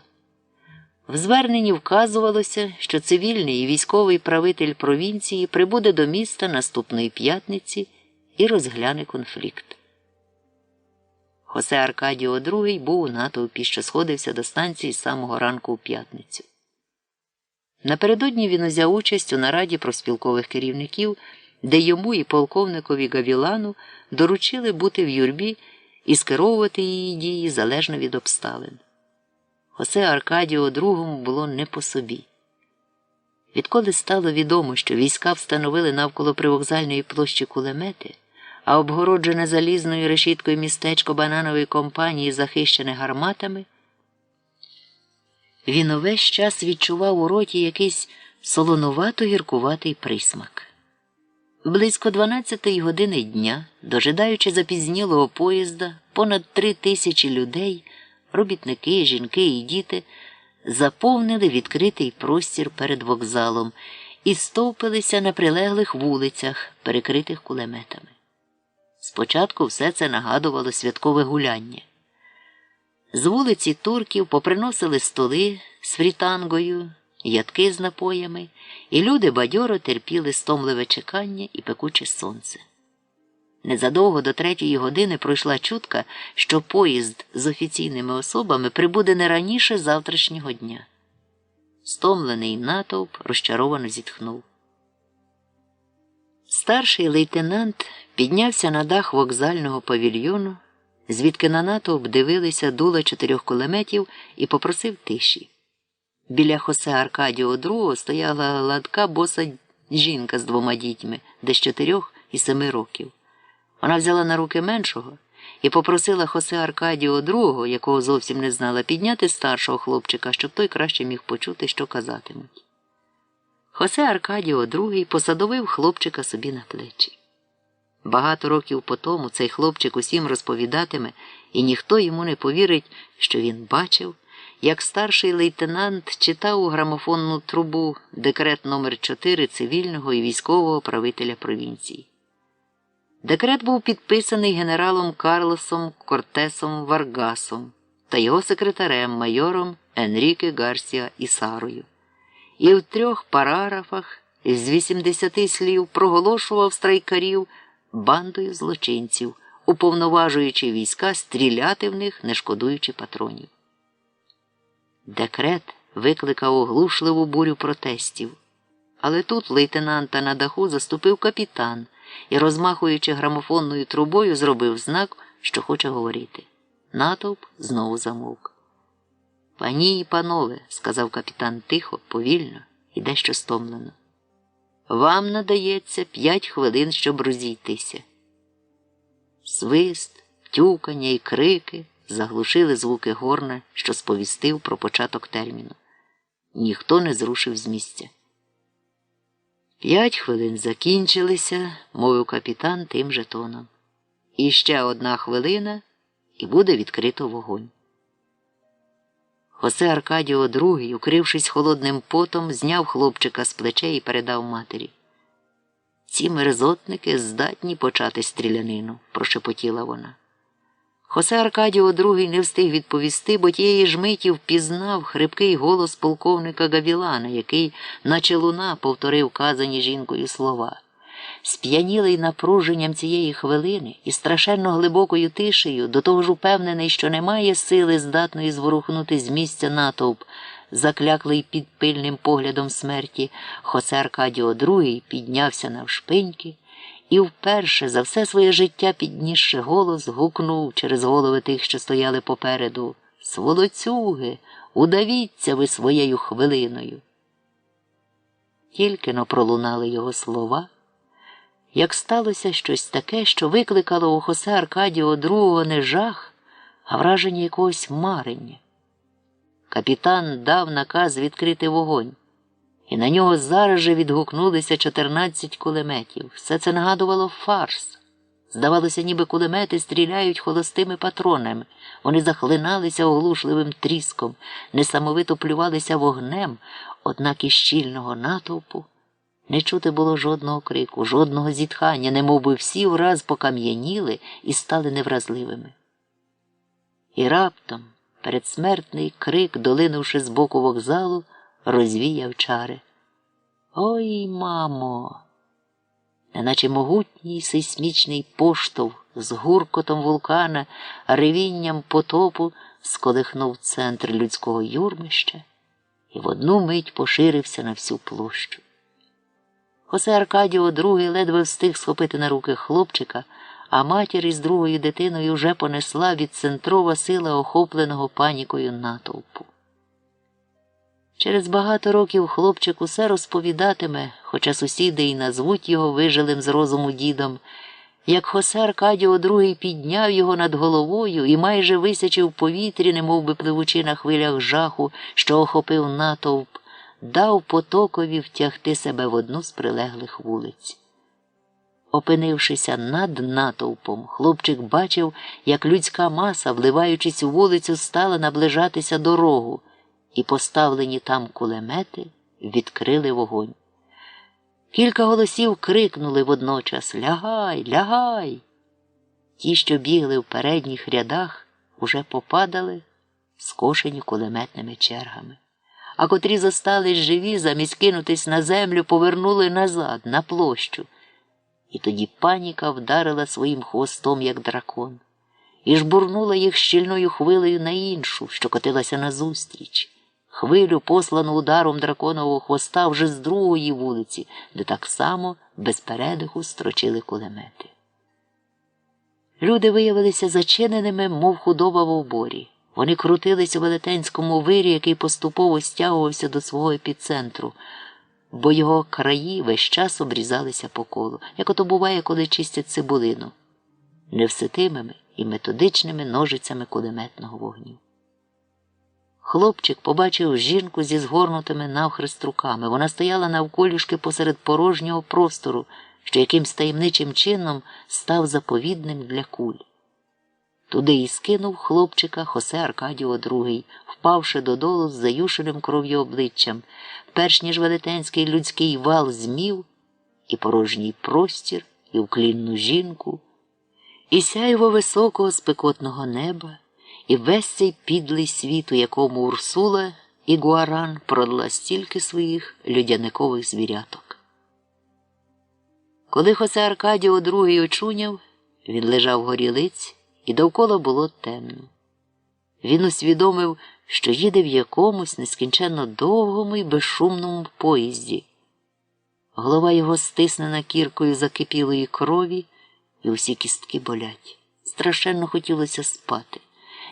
В зверненні вказувалося, що цивільний і військовий правитель провінції прибуде до міста наступної п'ятниці і розгляне конфлікт. Хосе Аркадіо II був у натовпі, що сходився до станції з самого ранку у п'ятницю. Напередодні він узяв участь у нараді профспілкових керівників, де йому і полковникові Гавілану доручили бути в юрбі і скеровувати її дії залежно від обставин. Хосе Аркадіо II було не по собі. Відколи стало відомо, що війська встановили навколо привокзальної площі кулемети, а обгороджене залізною решіткою містечко бананової компанії захищене гарматами, він увесь час відчував у роті якийсь солонувато-гіркуватий присмак. Близько 12-ї години дня, дожидаючи запізнілого поїзда, понад 3000 людей, робітники, жінки і діти, заповнили відкритий простір перед вокзалом і стовпилися на прилеглих вулицях, перекритих кулеметами. Спочатку все це нагадувало святкове гуляння. З вулиці турків поприносили столи з фрітангою, ядки з напоями, і люди бадьоро терпіли стомливе чекання і пекуче сонце. Незадовго до 3-ї години пройшла чутка, що поїзд з офіційними особами прибуде не раніше завтрашнього дня. Стомлений натовп розчаровано зітхнув. Старший лейтенант піднявся на дах вокзального павільйону, звідки на натовп дивилися дула 4 кулеметів, і попросив тиші. Біля Хосе Аркадіо II стояла гладка боса жінка з 2 дітьми, десь 4 і 7 років. Вона взяла на руки меншого і попросила Хосе Аркадіо II, якого зовсім не знала, підняти старшого хлопчика, щоб той краще міг почути, що казатимуть. Хосе Аркадіо II посадовив хлопчика собі на плечі. Багато років потому цей хлопчик усім розповідатиме, і ніхто йому не повірить, що він бачив, як старший лейтенант читав у грамофонну трубу декрет номер 4 цивільного і військового правителя провінції. Декрет був підписаний генералом Карлосом Кортесом Варгасом та його секретарем майором Енріке Гарсіа Ісарою. І в 3 параграфах з 80 слів проголошував страйкарів бандою злочинців, уповноважуючи війська стріляти в них, не шкодуючи патронів. Декрет викликав оглушливу бурю протестів. Але тут лейтенанта на даху заступив капітан і, розмахуючи грамофонною трубою, зробив знак, що хоче говорити. Натовп знову замовк. «Пані і панове», – сказав капітан тихо, повільно і дещо стомлено, – «вам надається 5 хвилин, щоб розійтися». Свист, тюкання і крики заглушили звуки горна, що сповістив про початок терміну. Ніхто не зрушив з місця. 5 хвилин закінчилися, мовив капітан тим же тоном. І ще 1 хвилина, і буде відкрито вогонь. Хосе Аркадіо II, укрившись холодним потом, зняв хлопчика з плечей і передав матері. «Ці мерзотники здатні почати стрілянину», – прошепотіла вона. Хосе Аркадіо II не встиг відповісти, бо тієї ж миті впізнав хрипкий голос полковника Гавілана, який, наче луна, повторив казані жінкою слова. Сп'янілий напруженням цієї хвилини і страшенно глибокою тишею, до того ж упевнений, що немає сили, здатної зворухнути з місця натовп, закляклий під пильним поглядом смерті, Хосе Аркадіо II піднявся навшпиньки і вперше за все своє життя, піднісши голос, гукнув через голови тих, що стояли попереду: «Сволоцюги, удавіться ви своєю хвилиною!» Тільки-но пролунали його слова, як сталося щось таке, що викликало у Хосе Аркадіо II не жах, а враження якогось марення. Капітан дав наказ відкрити вогонь, і на нього зараз же відгукнулися 14 кулеметів. Все це нагадувало фарс. Здавалося, ніби кулемети стріляють холостими патронами. Вони захлиналися оглушливим тріском, несамовито плювалися вогнем, однак із щільного натовпу не чути було жодного крику, жодного зітхання, немов би всі враз покам'яніли і стали невразливими. І раптом передсмертний крик, долинувши з боку вокзалу, розвіяв чари. «Ой, мамо!» Неначе могутній сейсмічний поштовх з гуркотом вулкана, ревінням потопу сколихнув центр людського юрмища і в одну мить поширився на всю площу. Хосе Аркадіо II ледве встиг схопити на руки хлопчика, а матір із другою дитиною вже понесла відцентрова сила охопленого панікою натовпу. Через багато років хлопчик усе розповідатиме, хоча сусіди й назвуть його вижилим з розуму дідом, як Хосе Аркадіо II підняв його над головою і майже висячи в повітрі, немов би пливучи на хвилях жаху, що охопив натовп, дав потокові втягти себе в одну з прилеглих вулиць. Опинившися над натовпом, хлопчик бачив, як людська маса, вливаючись у вулицю, стала наближатися до рогу, і поставлені там кулемети відкрили вогонь. Кілька голосів крикнули водночас: «Лягай! Лягай!» Ті, що бігли в передніх рядах, уже попадали, скошені кулеметними чергами. А котрі зостались живі, замість кинутись на землю, повернули назад, на площу. І тоді паніка вдарила своїм хвостом, як дракон, і жбурнула їх щільною хвилею на іншу, що котилася назустріч. Хвилю, послану ударом драконового хвоста вже з другої вулиці, де так само без передиху строчили кулемети. Люди виявилися зачиненими, мов худоба в оборі. Вони крутились у велетенському вирі, який поступово стягувався до свого епіцентру, бо його краї весь час обрізалися по колу, як ото буває, коли чистять цибулину, невситимими і методичними ножицями кулеметного вогню. Хлопчик побачив жінку зі згорнутими навхрест руками. Вона стояла навколішки посеред порожнього простору, що якимсь таємничим чином став заповідним для куль. Туди й скинув хлопчика Хосе Аркадіо II, впавши додолу з заюшеним кров'ю обличчям, перш ніж велетенський людський вал змів, і порожній простір, і вклінну жінку, і сяйво високого спекотного неба, і весь цей підлий світ, у якому Урсула і Гуаран продала стільки своїх людяникових звіряток. Коли Хосе Аркадіо II очуняв, він лежав горілиць, і довкола було темно. Він усвідомив, що їде в якомусь нескінченно довгому і безшумному поїзді. Голова його стиснена кіркою закипілої крові, і усі кістки болять. Страшенно хотілося спати.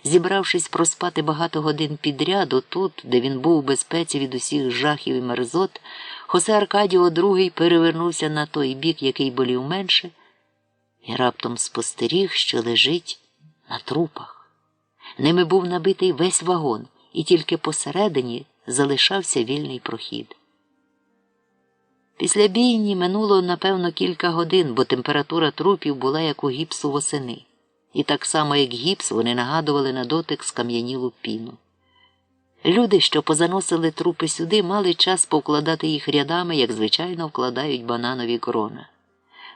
Зібравшись проспати багато годин підряд, отут, де він був у безпеці від усіх жахів і мерзот, Хосе Аркадіо II перевернувся на той бік, який болів менше, і раптом спостеріг, що лежить на трупах. Ними був набитий весь вагон, і тільки посередині залишався вільний прохід. Після бійні минуло, напевно, кілька годин, бо температура трупів була як у гіпсу восени. І так само, як гіпс, вони нагадували на дотик скам'янілу піну. Люди, що позаносили трупи сюди, мали час повкладати їх рядами, як звичайно вкладають бананові грона.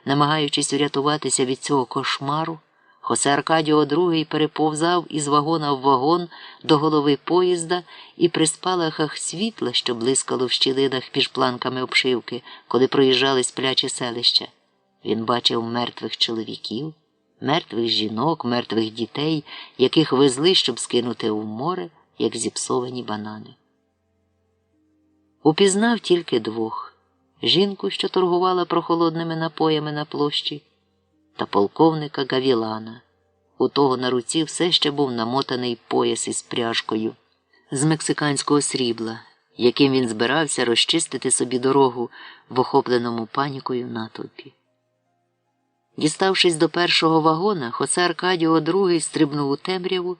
Намагаючись урятуватися від цього кошмару, Хосе Аркадіо II переповзав із вагона в вагон до голови поїзда і при спалахах світла, що блискало в щілинах між планками обшивки, коли проїжджали сплячі селища, він бачив мертвих чоловіків, мертвих жінок, мертвих дітей, яких везли, щоб скинути у море, як зіпсовані банани. Упізнав тільки двох – жінку, що торгувала прохолодними напоями на площі, та полковника Гавілана. У того на руці все ще був намотаний пояс із пряжкою з мексиканського срібла, яким він збирався розчистити собі дорогу в охопленому панікою натовпі. Діставшись до першого вагона, Хосе Аркадіо II стрибнув у темряву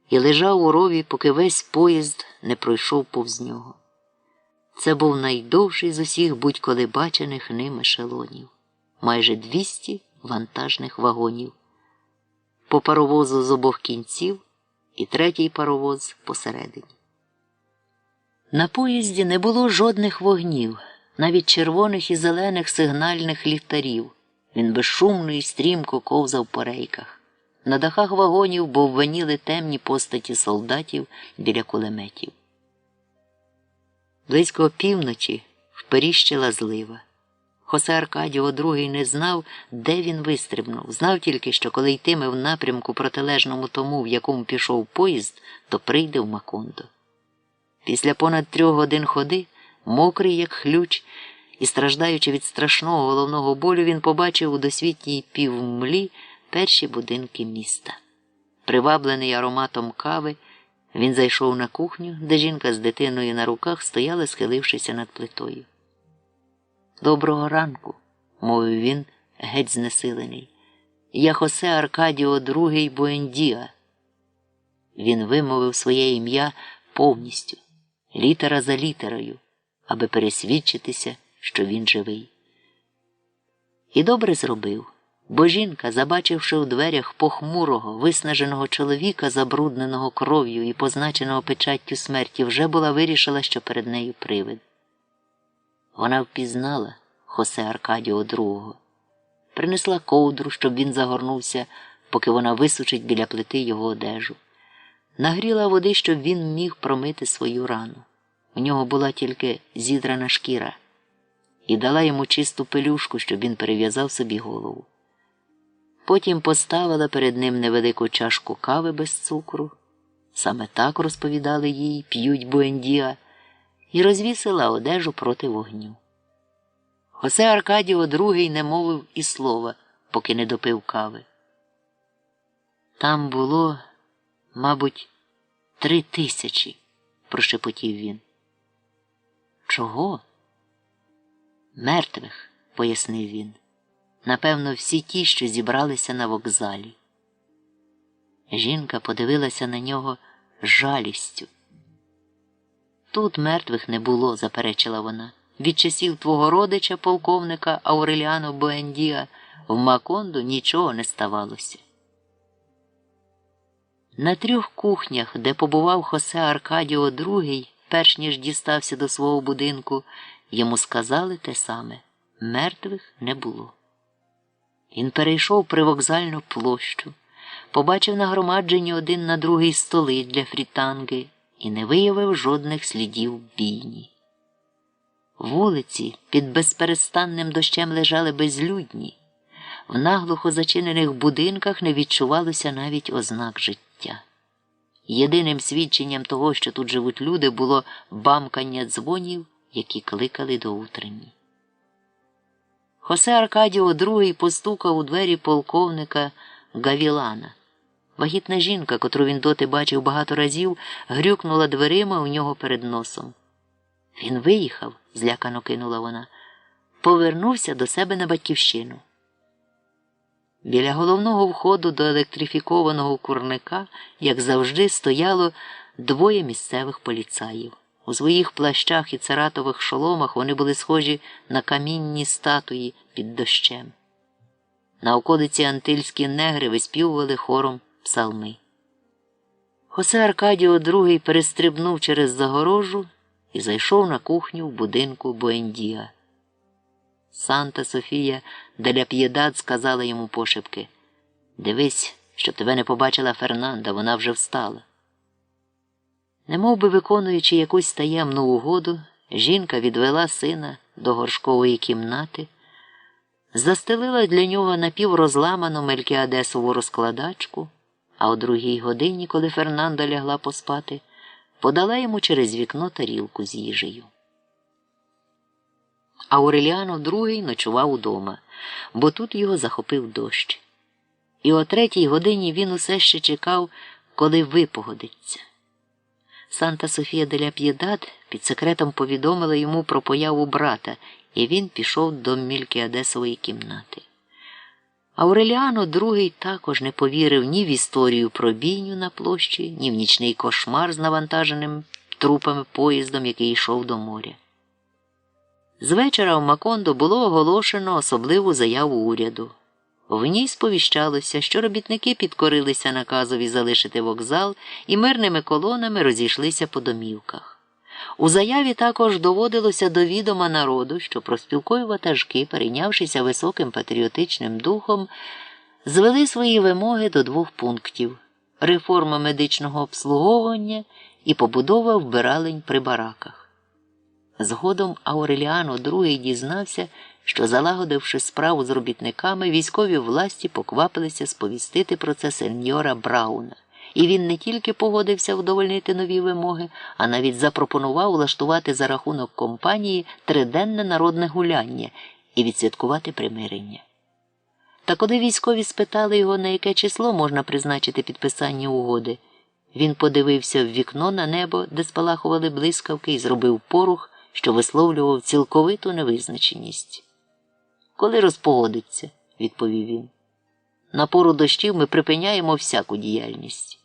і лежав у рові, поки весь поїзд не пройшов повз нього. Це був найдовший з усіх будь-коли бачених ним ешелонів. Майже 200 вантажних вагонів. По паровозу з обох кінців і третій паровоз посередині. На поїзді не було жодних вогнів, навіть червоних і зелених сигнальних ліхтарів. Він безшумно і стрімко ковзав по рейках. На дахах вагонів бовваніли темні постаті солдатів біля кулеметів. Близько опівночі вперіщила злива. Хосе Аркадіо II не знав, де він вистрибнув. Знав тільки, що коли йтиме в напрямку протилежному тому, в якому пішов поїзд, то прийде в Макондо. Після понад 3 годин ходи, мокрий як хлюч, і страждаючи від страшного головного болю, він побачив у досвітній півмлі перші будинки міста. Приваблений ароматом кави, він зайшов на кухню, де жінка з дитиною на руках стояла, схилившися над плитою. «Доброго ранку», – мовив він, геть знесилений. «Я Хосе Аркадіо II Буендіа». Він вимовив своє ім'я повністю, літера за літерою, аби пересвідчитися, що він живий. І добре зробив, бо жінка, забачивши у дверях похмурого, виснаженого чоловіка, забрудненого кров'ю і позначеного печаттю смерті, вже була вирішила, що перед нею привид. Вона впізнала Хосе Аркадіо II. Принесла ковдру, щоб він загорнувся, поки вона висушить біля плити його одежу. Нагріла води, щоб він міг промити свою рану. У нього була тільки зідрана шкіра. І дала йому чисту пелюшку, щоб він перев'язав собі голову. Потім поставила перед ним невелику чашку кави без цукру. Саме так, розповідали їй, п'ють Буендіа, і розвісила одежу проти вогню. Хосе Аркадіо II не мовив і слова, поки не допив кави. «Там було, мабуть, 3000», – прошепотів він. «Чого?» «Мертвих», – пояснив він. «Напевно, всі ті, що зібралися на вокзалі». Жінка подивилася на нього з жалістю. «Тут мертвих не було», – заперечила вона. від часів твого родича, полковника Ауреліано Буендіа, в Макондо нічого не ставалося. На 3 кухнях, де побував Хосе Аркадіо II, перш ніж дістався до свого будинку, йому сказали те саме – мертвих не було. Він перейшов привокзальну площу, побачив нагромаджені один на другий столи для фрітанги і не виявив жодних слідів бійні. Вулиці під безперестанним дощем лежали безлюдні, в наглухо зачинених будинках не відчувалося навіть ознак життя. Єдиним свідченням того, що тут живуть люди, було бамкання дзвонів, які кликали до утренні. Хосе Аркадіо II постукав у двері полковника Гавілана. Вагітна жінка, котру він доти бачив багато разів, грюкнула дверима у нього перед носом. «Він виїхав», – злякано кинула вона, – «повернувся до себе на батьківщину». Біля головного входу до електрифікованого курника, як завжди, стояло 2 місцевих поліцаїв. У своїх плащах і царатових шоломах вони були схожі на камінні статуї під дощем. На околиці антильські негри виспівували хором псалми. Хосе Аркадіо II перестрибнув через загорожу і зайшов на кухню в будинку Буендіа. Санта Софія де ля П'єдад сказала йому пошепки: «Дивись, щоб тебе не побачила Фернанда, вона вже встала». Немов би виконуючи якусь таємну угоду, жінка відвела сина до горшкової кімнати, застелила для нього напіврозламану Мелькіадесову розкладачку, а о 2 годині, коли Фернанда лягла поспати, подала йому через вікно тарілку з їжею. Ауреліано II ночував удома, бо тут його захопив дощ. І о 3 годині він усе ще чекав, коли випогодиться. Санта Софія де ля П'єдад під секретом повідомила йому про появу брата, і він пішов до Мелькіадесової кімнати. Ауреліано II також не повірив ні в історію про бійню на площі, ні в нічний кошмар з навантаженим трупами поїздом, який йшов до моря. З вечора в Макондо було оголошено особливу заяву уряду. В ній сповіщалося, що робітники підкорилися наказові залишити вокзал і мирними колонами розійшлися по домівках. У заяві також доводилося до відома народу, що профспілкові ватажки, перейнявшися високим патріотичним духом, звели свої вимоги до 2 пунктів – реформа медичного обслуговування і побудова вбиралень при бараках. Згодом Ауреліано II дізнався, що, залагодивши справу з робітниками, військові власті поквапилися сповістити про це сеньора Брауна. І він не тільки погодився вдовольнити нові вимоги, а навіть запропонував влаштувати за рахунок компанії 3-денне народне гуляння і відсвяткувати примирення. Та коли військові спитали його, на яке число можна призначити підписання угоди, він подивився в вікно на небо, де спалахували блискавки, і зробив порух, що висловлював цілковиту невизначеність. «Коли розпогодиться», – відповів він. «На пору дощів ми припиняємо всяку діяльність».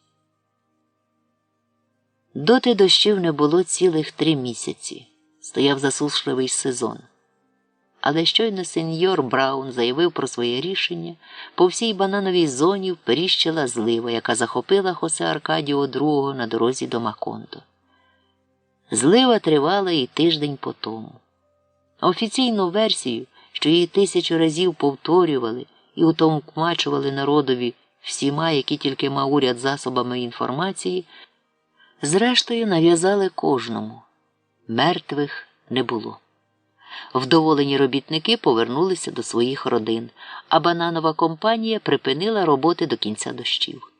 Доти дощів не було цілих 3 місяці. Стояв засушливий сезон. Але щойно сеньор Браун заявив про своє рішення, по всій банановій зоні вперіщила злива, яка захопила Хосе Аркадіо II на дорозі до Макондо. Злива тривала і тиждень по тому. Офіційну версію, що її 1000 разів повторювали і утовкмачували народові всіма, які тільки мав уряд засобами інформації, зрештою нав'язали кожному. Мертвих не було. Вдоволені робітники повернулися до своїх родин, а бананова компанія припинила роботи до кінця дощів.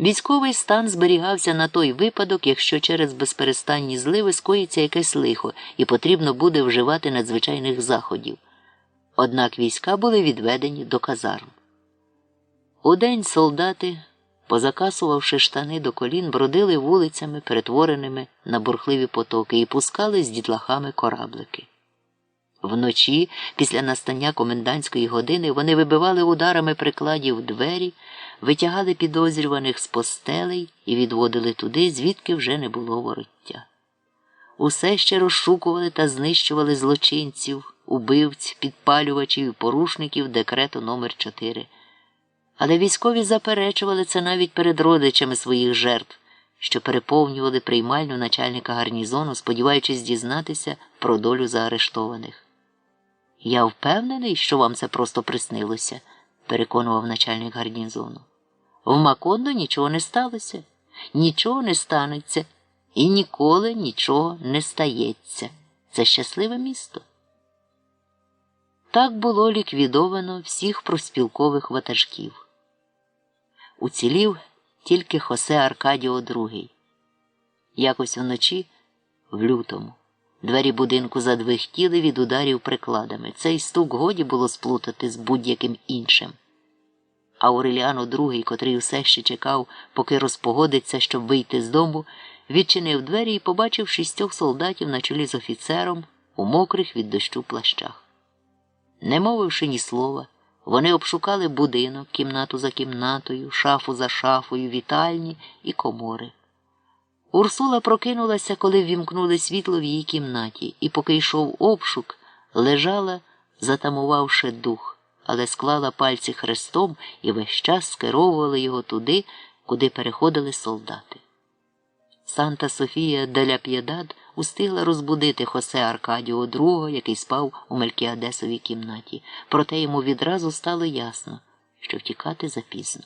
Військовий стан зберігався на той випадок, якщо через безперестанні зливи скоїться якесь лихо і потрібно буде вживати надзвичайних заходів. Однак війська були відведені до казарм. Удень солдати, позакасувавши штани до колін, бродили вулицями, перетвореними на бурхливі потоки, і пускали з дітлахами кораблики. Вночі, після настання комендантської години, вони вибивали ударами прикладів двері, витягали підозрюваних з постелей і відводили туди, звідки вже не було вороття. усе ще розшукували та знищували злочинців, убивць, підпалювачів і порушників декрету номер 4. Але військові заперечували це навіть перед родичами своїх жертв, що переповнювали приймальню начальника гарнізону, сподіваючись дізнатися про долю заарештованих. «Я впевнений, що вам це просто приснилося», – переконував начальник гарнізону. «В Макондо нічого не сталося, нічого не станеться і ніколи нічого не стається. Це щасливе місто». Так було ліквідовано всіх профспілкових ватажків. Уцілів тільки Хосе Аркадіо II. Якось вночі, в лютому, двері будинку задвихтіли від ударів прикладами. Цей стук годі було сплутати з будь-яким іншим. Ауреліано II, котрий усе ще чекав, поки розпогодиться, щоб вийти з дому, відчинив двері і побачив 6 солдатів на чолі з офіцером у мокрих від дощу плащах. Не мовивши ні слова, вони обшукали будинок, кімнату за кімнатою, шафу за шафою, вітальні і комори. Урсула прокинулася, коли ввімкнули світло в її кімнаті, і поки йшов обшук, лежала, затамувавши дух, але склала пальці хрестом і весь час скеровувала його туди, куди переходили солдати. Санта Софія де ля П'єдад устигла розбудити Хосе Аркадіо II, який спав у Мелькіадесовій кімнаті. Проте йому відразу стало ясно, що втікати запізно.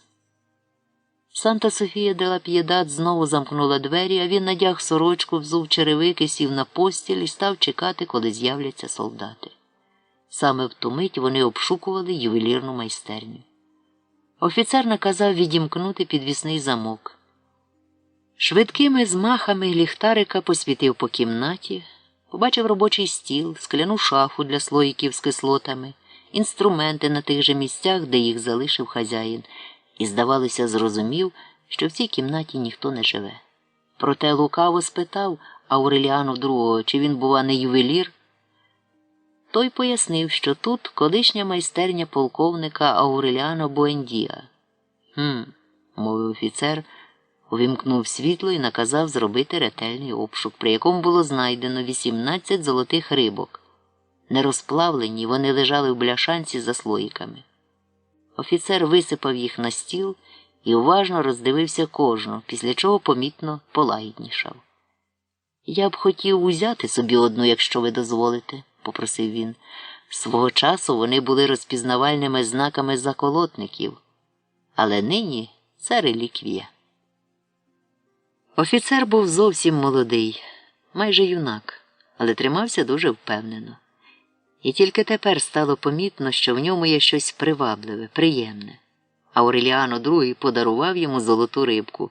Санта Софія де ля П'єдад знову замкнула двері, а він надяг сорочку, взув черевики, сів на постіль і став чекати, коли з'являться солдати. Саме в ту мить вони обшукували ювелірну майстерню. Офіцер наказав відімкнути підвісний замок. Швидкими змахами ліхтарика посвітив по кімнаті, побачив робочий стіл, скляну шафу для слоїків з кислотами, інструменти на тих же місцях, де їх залишив хазяїн, і, здавалося, зрозумів, що в цій кімнаті ніхто не живе. Проте лукаво спитав Ауреліану II, чи він, бува, не ювелір. Той пояснив, що тут колишня майстерня полковника Ауреліано Буендіа. Мовив офіцер, увімкнув світло і наказав зробити ретельний обшук, при якому було знайдено 18 золотих рибок. Нерозплавлені, вони лежали в бляшанці за слоїками. Офіцер висипав їх на стіл і уважно роздивився кожну, після чого помітно полагіднішав. «Я б хотів узяти собі одну, якщо ви дозволите», – попросив він. «Свого часу вони були розпізнавальними знаками заколотників, але нині це реліквія». Офіцер був зовсім молодий, майже юнак, але тримався дуже впевнено. І тільки тепер стало помітно, що в ньому є щось привабливе, приємне. Ауреліано II подарував йому золоту рибку.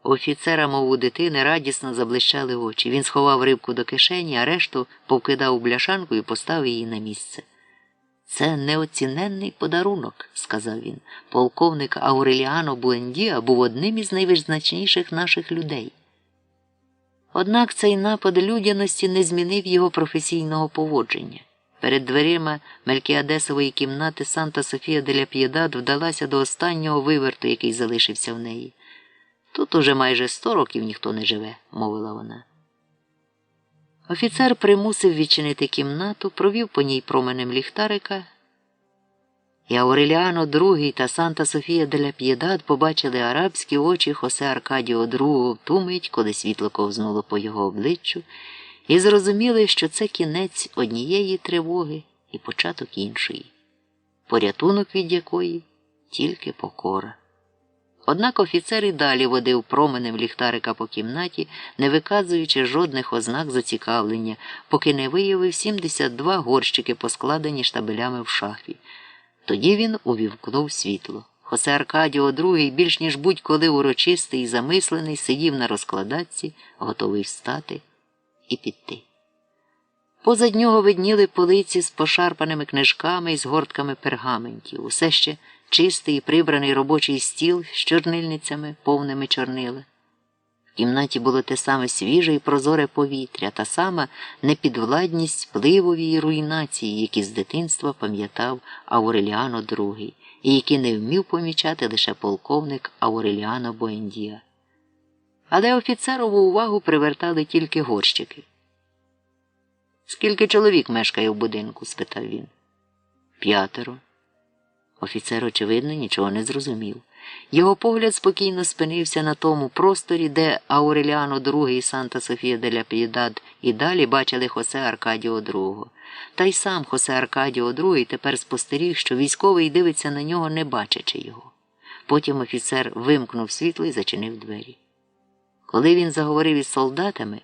У офіцера, мов у дитини, радісно заблищали очі. Він сховав рибку до кишені, а решту повкидав у бляшанку і поставив її на місце. «Це неоціненний подарунок», – сказав він. «Полковник Ауреліано Буендіа був одним із найвизначніших наших людей». Однак цей напад людяності не змінив його професійного поводження. Перед дверима Мелькіадесової кімнати Санта Софія де ля П'єдад вдалася до останнього виверту, який залишився в неї. «Тут уже майже 100 років ніхто не живе», – мовила вона. Офіцер примусив відчинити кімнату, провів по ній променем ліхтарика, і Ауреліано II та Санта Софія де ля П'єдад побачили арабські очі Хосе Аркадіо II в ту мить, коли світло ковзнуло по його обличчю, і зрозуміли, що це кінець однієї тривоги і початок іншої, порятунок від якої тільки покора. Однак офіцер і далі водив променем ліхтарика по кімнаті, не виказуючи жодних ознак зацікавлення, поки не виявив 72 горщики, поскладені штабелями в шафі. Тоді він увімкнув світло. Хосе Аркадіо II, більш ніж будь-коли урочистий і замислений, сидів на розкладатці, готовий встати і піти. Позад нього видніли полиці з пошарпаними книжками і з гортками пергаментів. Усе ще чистий і прибраний робочий стіл з чорнильницями, повними чорнила. В кімнаті було те саме свіже і прозоре повітря, та сама непідвладність впливові і руйнації, які з дитинства пам'ятав Ауреліано II, і які не вмів помічати лише полковник Ауреліано Буендіа. Але офіцерову увагу привертали тільки горщики. Скільки чоловік мешкає в будинку? Спитав він. 5. Офіцер, очевидно, нічого не зрозумів. Його погляд спокійно спинився на тому просторі, де Ауреліано II і Санта-Софія де ля П'єдад і далі бачили Хосе Аркадіо II. Та й сам Хосе Аркадіо II тепер спостеріг, що військовий дивиться на нього, не бачачи його. Потім офіцер вимкнув світло і зачинив двері. Коли він заговорив із солдатами,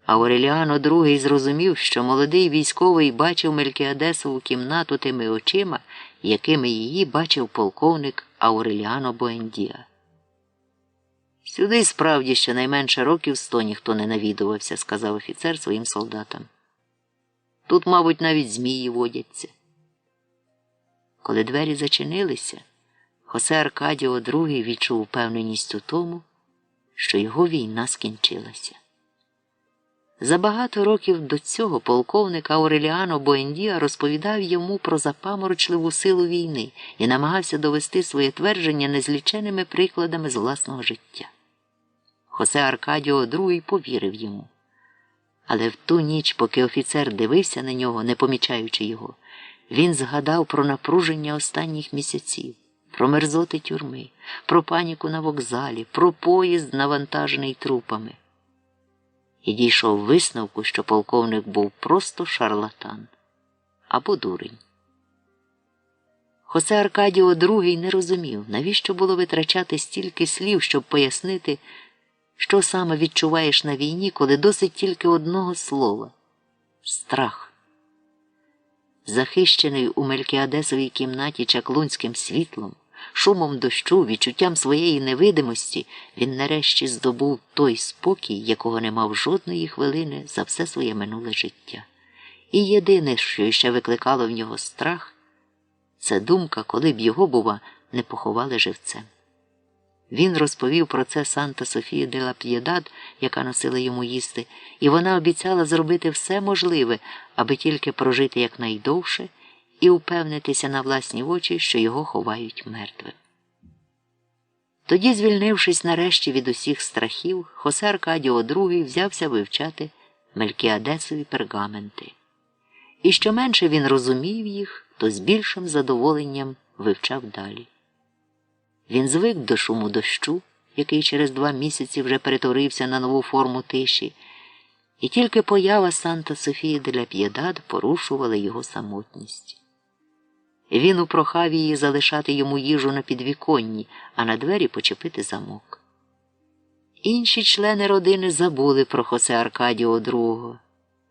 Ауреліано II зрозумів, що молодий військовий бачив Мелкіадесову кімнату тими очима, якими її бачив полковник Ауреліано Буендія. «Сюди справді щонайменше років 100 ніхто не навідувався», – сказав офіцер своїм солдатам. «Тут, мабуть, навіть змії водяться». Коли двері зачинилися, Хосе Аркадіо II відчув впевненість у тому, що його війна скінчилася. За багато років до цього полковник Ауреліано Буендія розповідав йому про запаморочливу силу війни і намагався довести своє твердження незліченими прикладами з власного життя. Хосе Аркадіо II повірив йому. Але в ту ніч, поки офіцер дивився на нього, не помічаючи його, він згадав про напруження останніх місяців, про мерзоти тюрми, про паніку на вокзалі, про поїзд, навантажений трупами. І дійшов висновку, що полковник був просто шарлатан або дурень. Хосе Аркадіо II не розумів, навіщо було витрачати стільки слів, щоб пояснити, що саме відчуваєш на війні, коли досить тільки одного слова – страх. Захищений у Мелкіадесовій кімнаті чаклунським світлом, шумом дощу, відчуттям своєї невидимості, він нарешті здобув той спокій, якого не мав жодної хвилини за все своє минуле життя. І єдине, що ще викликало в нього страх, це думка, коли б його, бува, не поховали живцем. Він розповів про це Санта-Софії де ла П'єдад, яка носила йому їсти, і вона обіцяла зробити все можливе, аби тільки прожити якнайдовше і упевнитися на власні очі, що його ховають мертвим. Тоді, звільнившись нарешті від усіх страхів, Хосе Аркадіо II взявся вивчати Мелкіадесові пергаменти. І що менше він розумів їх, то з більшим задоволенням вивчав далі. Він звик до шуму дощу, який через 2 місяці вже перетворився на нову форму тиші, і тільки поява Санта-Софії де ля П'єдад порушувала його самотність. Він упрохав її залишати йому їжу на підвіконні, а на двері почепити замок. Інші члени родини забули про Хосе Аркадіо II,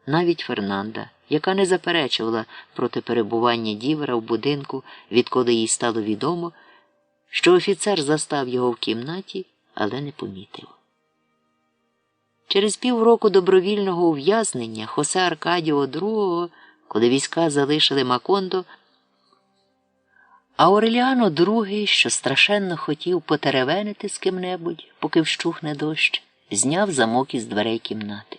навіть Фернанда, яка не заперечувала проти перебування дівера в будинку, відколи їй стало відомо, що офіцер застав його в кімнаті, але не помітив. Через півроку добровільного ув'язнення Хосе Аркадіо II, коли війська залишили Макондо, Ауреліано II, що страшенно хотів потеревенити з ким-небудь, поки вщухне дощ, зняв замок із дверей кімнати.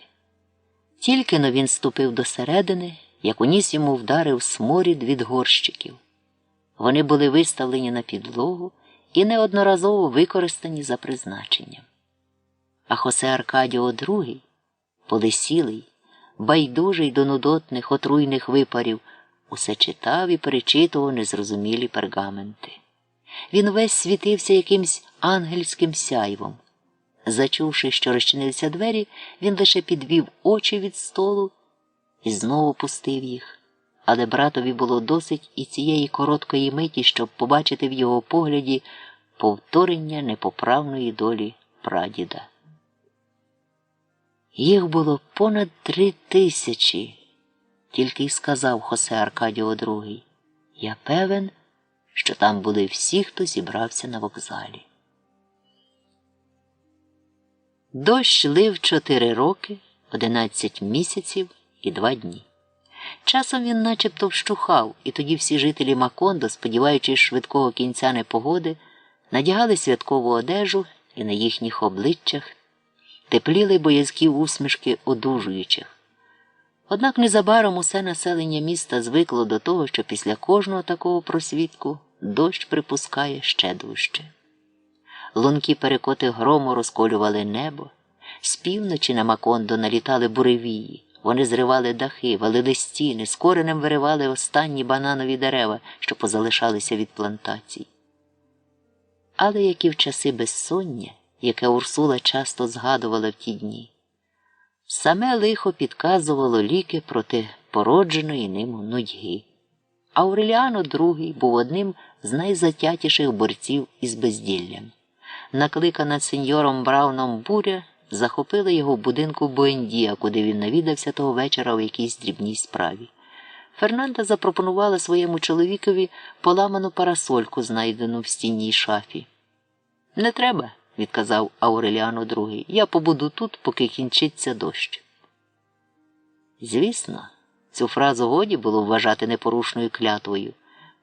Тільки-но він ступив до середини, як у ніс йому вдарив сморід від горщиків. Вони були виставлені на підлогу і неодноразово використані за призначенням. А Хосе Аркадіо II, полисілий, байдужий до нудотних отруйних випарів, усе читав і перечитував незрозумілі пергаменти. Він весь світився якимсь ангельським сяйвом. Зачувши, що розчинилися двері, він лише підвів очі від столу і знову пустив їх. Але братові було досить і цієї короткої миті, щоб побачити в його погляді повторення непоправної долі прадіда. Їх було понад 3000, тільки й сказав Хосе Аркадіо II. Я певен, що там були всі, хто зібрався на вокзалі. Дощ лив 4 роки, 11 місяців і 2 дні. Часом він начебто вщухав, і тоді всі жителі Макондо, сподіваючись швидкого кінця непогоди, надягали святкову одежу, і на їхніх обличчях тепліли боязкі усмішки одужуючих. Однак незабаром усе населення міста звикло до того, що після кожного такого просвітку дощ припускає ще дужче. Лункі перекоти грому розколювали небо, з півночі на Макондо налітали буревії, Вони зривали дахи, валили стіни, з коренем виривали останні бананові дерева, що позалишалися від плантацій. Але як і в часи безсоння, яке Урсула часто згадувала в ті дні, саме лихо підказувало ліки проти породженої ним нудьги. Ауреліано II був одним з найзатятіших борців із безділлям. Накликана сеньором Брауном буря захопила його в будинку Буендія, куди він навідався того вечора у якійсь дрібній справі. Фернанда запропонувала своєму чоловікові поламану парасольку, знайдену в стінній шафі. «Не треба», – відказав Ауреліано II, – «я побуду тут, поки кінчиться дощ». Звісно, цю фразу годі було вважати непорушною клятвою,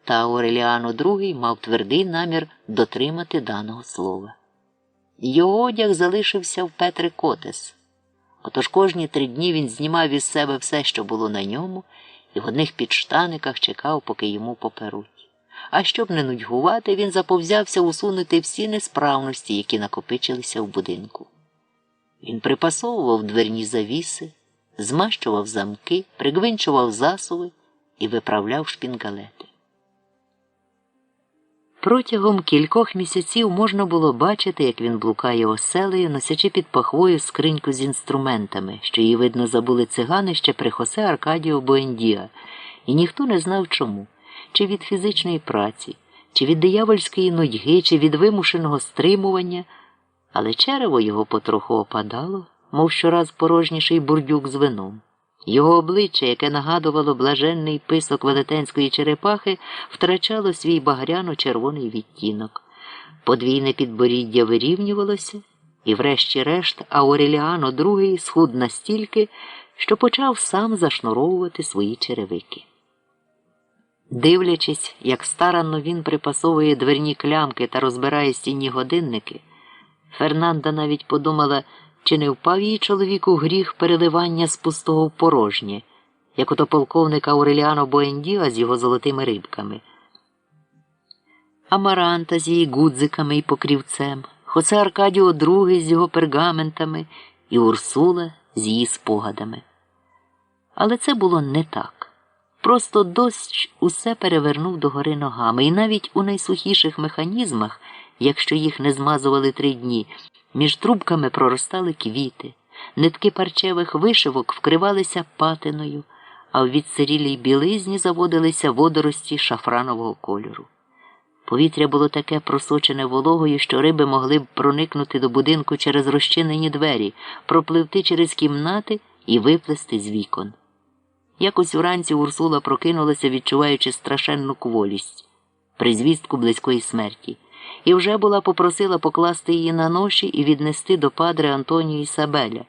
та Ауреліано II мав твердий намір дотримати даного слова. Його одяг залишився в Петре Котес. Отож кожні 3 дні він знімав із себе все, що було на ньому, і в одних підштаниках чекав, поки йому поперуть. А щоб не нудьгувати, він заповзявся усунути всі несправності, які накопичилися в будинку. Він припасовував дверні завіси, змащував замки, пригвинчував засуви і виправляв шпінгалети. Протягом кількох місяців можна було бачити, як він блукає оселею, носячи під пахвою скриньку з інструментами, що її, видно, забули цигани ще при Хосе Аркадіо Буендіа, і ніхто не знав чому, чи від фізичної праці, чи від диявольської нудьги, чи від вимушеного стримування, але черево його потроху опадало, мов щораз порожніший бурдюк з вином. Його обличчя, яке нагадувало блаженний писок велетенської черепахи, втрачало свій багряно-червоний відтінок. Подвійне підборіддя вирівнювалося, і врешті-решт Ауреліано II схуд настільки, що почав сам зашнуровувати свої черевики. Дивлячись, як старанно він припасовує дверні клямки та розбирає стінні годинники, Фернанда навіть подумала, чи не впав їй чоловіку гріх переливання з пустого в порожнє, як ото полковник Ауреліано Буендіа з його золотими рибками. Амаранта з її гудзиками і покрівцем, Хосе Аркадіо II з його пергаментами і Урсула з її спогадами. Але це було не так. Просто дощ усе перевернув догори ногами, і навіть у найсухіших механізмах, якщо їх не змазували 3 дні, між трубками проростали квіти, нитки парчевих вишивок вкривалися патиною, а в відсирілій білизні заводилися водорості шафранового кольору. Повітря було таке просочене вологою, що риби могли б проникнути до будинку через розчинені двері, пропливти через кімнати і виплисти з вікон. Якось уранці Урсула прокинулася, відчуваючи страшенну кволість, призвістку близької смерті, і вже була попросила покласти її на ноші і віднести до падре Антоніо Ісабеля.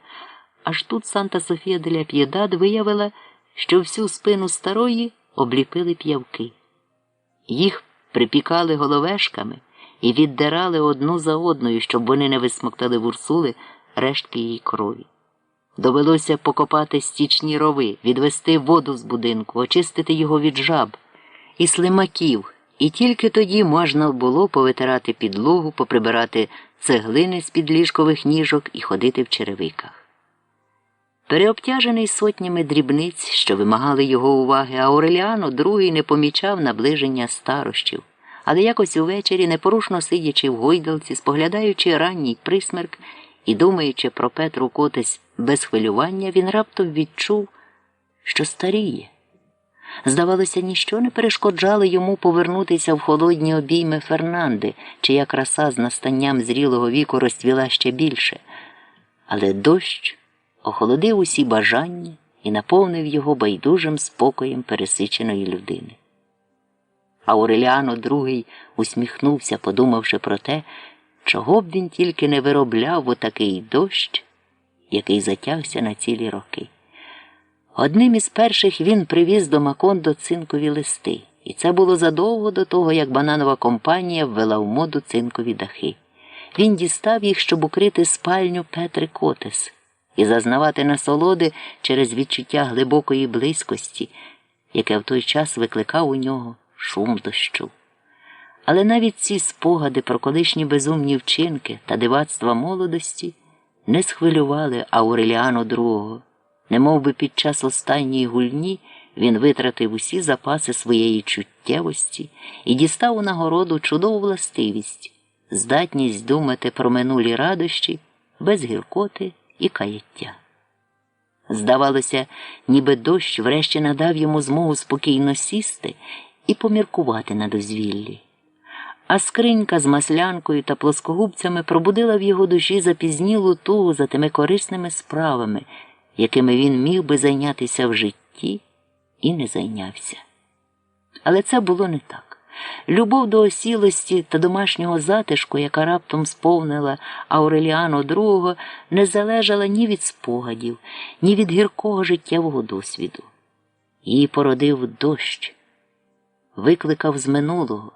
Аж тут Санта-Софія де ля П'єдад виявила, що всю спину старої обліпили п'явки. Їх припікали головешками і віддирали одну за одною, щоб вони не висмоктали в Урсули рештки її крові. Довелося покопати стічні рови, відвести воду з будинку, очистити його від жаб і слимаків, і тільки тоді можна було повитирати підлогу, поприбирати цеглини з-під ліжкових ніжок і ходити в черевиках. Переобтяжений сотнями дрібниць, що вимагали його уваги, Ауреліано II не помічав наближення старощів, але якось увечері, непорушно сидячи в гойдалці, споглядаючи ранній присмерк і думаючи про Петру Котес без хвилювання, він раптом відчув, що старіє. Здавалося, ніщо не перешкоджало йому повернутися в холодні обійми Фернанди, чия краса з настанням зрілого віку розцвіла ще більше. Але дощ охолодив усі бажання і наповнив його байдужим спокоєм пересиченої людини. Ауреліано II усміхнувся, подумавши про те, чого б він тільки не виробляв отакий дощ, який затягся на цілі роки. Одним із перших він привіз до Макондо цинкові листи, і це було задовго до того, як бананова компанія ввела в моду цинкові дахи. Він дістав їх, щоб укрити спальню Петри Котес і зазнавати насолоди через відчуття глибокої близькості, яке в той час викликав у нього шум дощу. Але навіть ці спогади про колишні безумні вчинки та дивацтва молодості не схвилювали Ауреліано II. Немов би під час останньої гульні він витратив усі запаси своєї чуттєвості і дістав у нагороду чудову властивість – здатність думати про минулі радощі без гіркоти і каяття. Здавалося, ніби дощ врешті надав йому змогу спокійно сісти і поміркувати на дозвіллі. А скринька з маслянкою та плоскогубцями пробудила в його душі запізнілу тугу за тими корисними справами, якими він міг би зайнятися в житті і не зайнявся. Але це було не так. Любов до осілості та домашнього затишку, яка раптом сповнила Ауреліано II, не залежала ні від спогадів, ні від гіркого життєвого досвіду. Її породив дощ, викликав з минулого,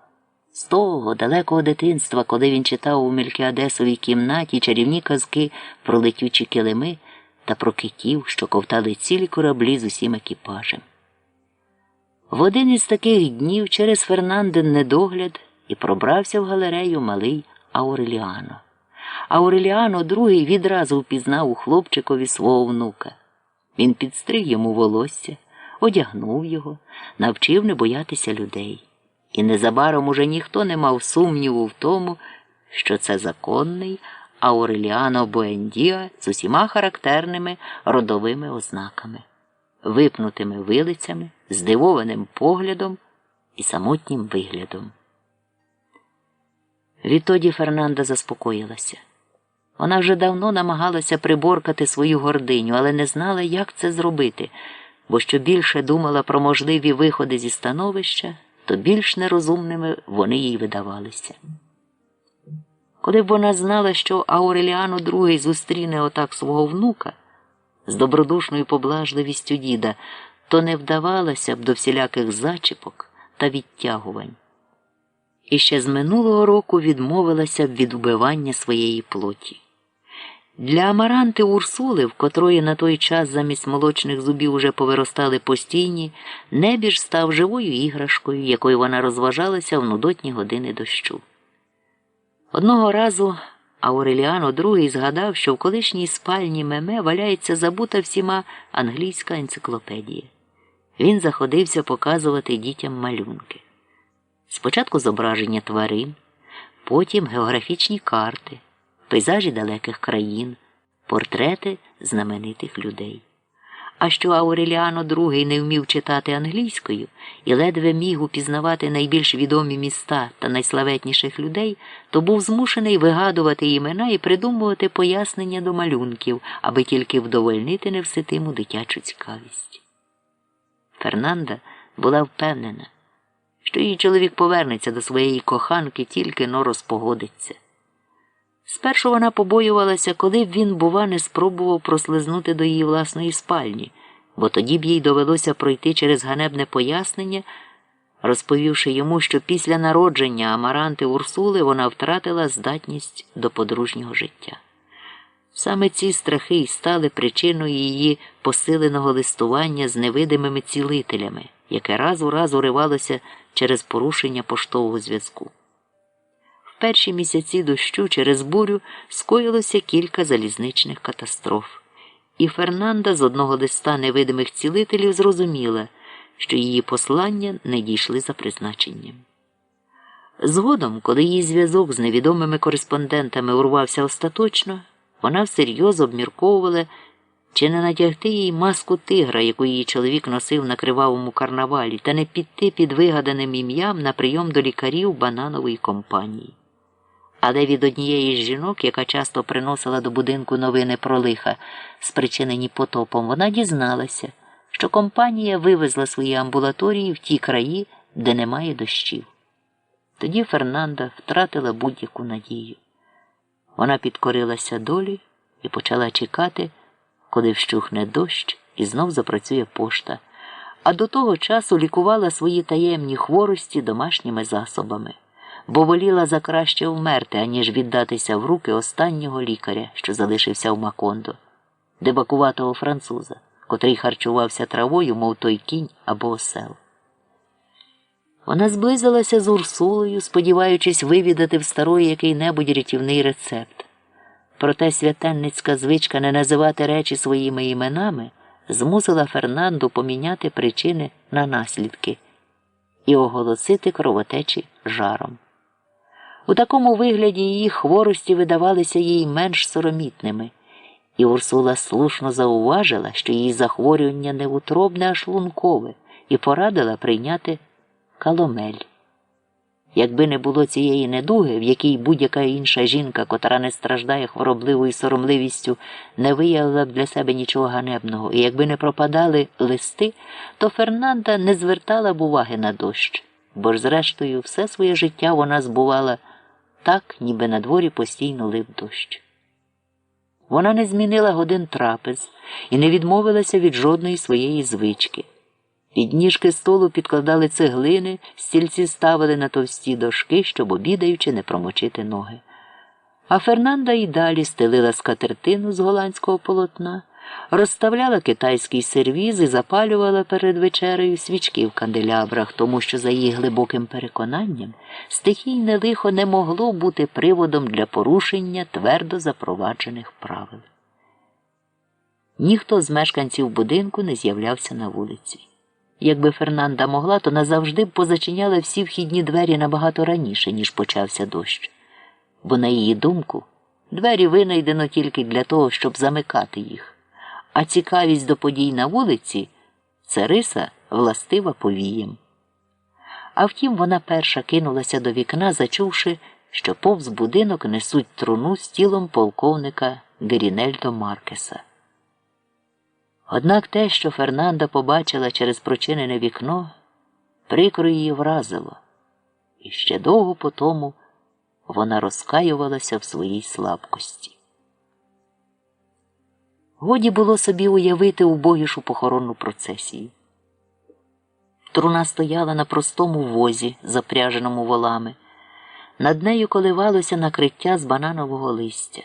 з того далекого дитинства, коли він читав у Мелькіадесовій кімнаті чарівні казки про летючі килими та про китів, що ковтали цілі кораблі з усім екіпажем. В один із таких днів через Фернандин недогляд і пробрався в галерею малий Ауреліано. Ауреліано II відразу впізнав у хлопчикові свого внука. Він підстриг йому волосся, одягнув його, навчив не боятися людей. І незабаром уже ніхто не мав сумніву в тому, що це законний Ауреліано Буендіа з усіма характерними родовими ознаками, випнутими вилицями, здивованим поглядом і самотнім виглядом. Відтоді Фернанда заспокоїлася. Вона вже давно намагалася приборкати свою гординю, але не знала, як це зробити, бо що більше думала про можливі виходи зі становища, то більш нерозумними вони їй видавалися. Коли б вона знала, що Ауреліано II зустріне отак свого внука з добродушною поблажливістю діда, то не вдавалася б до всіляких зачіпок та відтягувань. І ще з минулого року відмовилася б від убивання своєї плоті. Для Амаранти Урсули, в котрої на той час замість молочних зубів уже повиростали постійні, небіж став живою іграшкою, якою вона розважалася в нудотні години дощу. Одного разу Ауреліано II згадав, що в колишній спальні Меме валяється забута всіма англійська енциклопедія. Він заходився показувати дітям малюнки. Спочатку зображення тварин, потім географічні карти, пейзажі далеких країн, портрети знаменитих людей. А що Ауреліано II не вмів читати англійською і ледве міг упізнавати найбільш відомі міста та найславетніших людей, то був змушений вигадувати імена і придумувати пояснення до малюнків, аби тільки вдовольнити невситиму дитячу цікавість. Фернанда була впевнена, що її чоловік повернеться до своєї коханки, тільки-но розпогодиться. Спершу вона побоювалася, коли б він, бува, не спробував прослизнути до її власної спальні, бо тоді б їй довелося пройти через ганебне пояснення, розповівши йому, що після народження Амаранти Урсули вона втратила здатність до подружнього життя. Саме ці страхи й стали причиною її посиленого листування з невидимими цілителями, яке раз у раз уривалося через порушення поштового зв'язку. В перші місяці дощу через бурю скоїлося кілька залізничних катастроф, і Фернанда з одного листа невидимих цілителів зрозуміла, що її послання не дійшли за призначенням. Згодом, коли її зв'язок з невідомими кореспондентами урвався остаточно, вона всерйоз обмірковувала, чи не натягти їй маску тигра, яку її чоловік носив на кривавому карнавалі, та не піти під вигаданим ім'ям на прийом до лікарів бананової компанії. Але від однієї з жінок, яка часто приносила до будинку новини про лиха, спричинені потопом, вона дізналася, що компанія вивезла свої амбулаторії в ті краї, де немає дощів. Тоді Фернанда втратила будь-яку надію. Вона підкорилася долі і почала чекати, коли вщухне дощ і знов запрацює пошта, а до того часу лікувала свої таємні хворості домашніми засобами, бо воліла за краще вмерти, аніж віддатися в руки останнього лікаря, що залишився в Макондо, дебакуватого француза, котрий харчувався травою, мов той кінь або осел. Вона зблизилася з Урсулою, сподіваючись вивідати в старої який-небудь рятівний рецепт. Проте святенницька звичка не називати речі своїми іменами змусила Фернанду поміняти причини на наслідки і оголосити кровотечі жаром. У такому вигляді її хворості видавалися їй менш соромітними, і Урсула слушно зауважила, що її захворювання не утробне, а шлункове, і порадила прийняти каломель. Якби не було цієї недуги, в якій будь-яка інша жінка, котра не страждає хворобливою соромливістю, не виявила б для себе нічого ганебного, і якби не пропадали листи, то Фернанда не звертала б уваги на дощ, бо ж зрештою все своє життя вона збувала так, ніби на дворі постійно лив дощ. Вона не змінила годин трапез і не відмовилася від жодної своєї звички. Під ніжки столу підкладали цеглини, стільці ставили на товсті дошки, щоб, обідаючи, не промочити ноги. А Фернанда й далі стелила скатертину з голландського полотна, розставляла китайський сервіз і запалювала перед вечерею свічки в канделябрах, тому що, за її глибоким переконанням, стихійне лихо не могло бути приводом для порушення твердо запроваджених правил. Ніхто з мешканців будинку не з'являвся на вулиці. Якби Фернанда могла, то назавжди б позачиняла всі вхідні двері набагато раніше, ніж почався дощ. Бо, на її думку, двері винайдено тільки для того, щоб замикати їх. А цікавість до подій на вулиці – це риса, властива повіям. А втім, вона перша кинулася до вікна, зачувши, що повз будинок несуть труну з тілом полковника Герінельдо Маркеса. Однак те, що Фернанда побачила через прочинене вікно, прикро її вразило, і ще довго потому вона розкаювалася в своїй слабкості. Годі було собі уявити убогішу похоронну процесію. Труна стояла на простому возі, запряженому волами. Над нею коливалося накриття з бананового листя.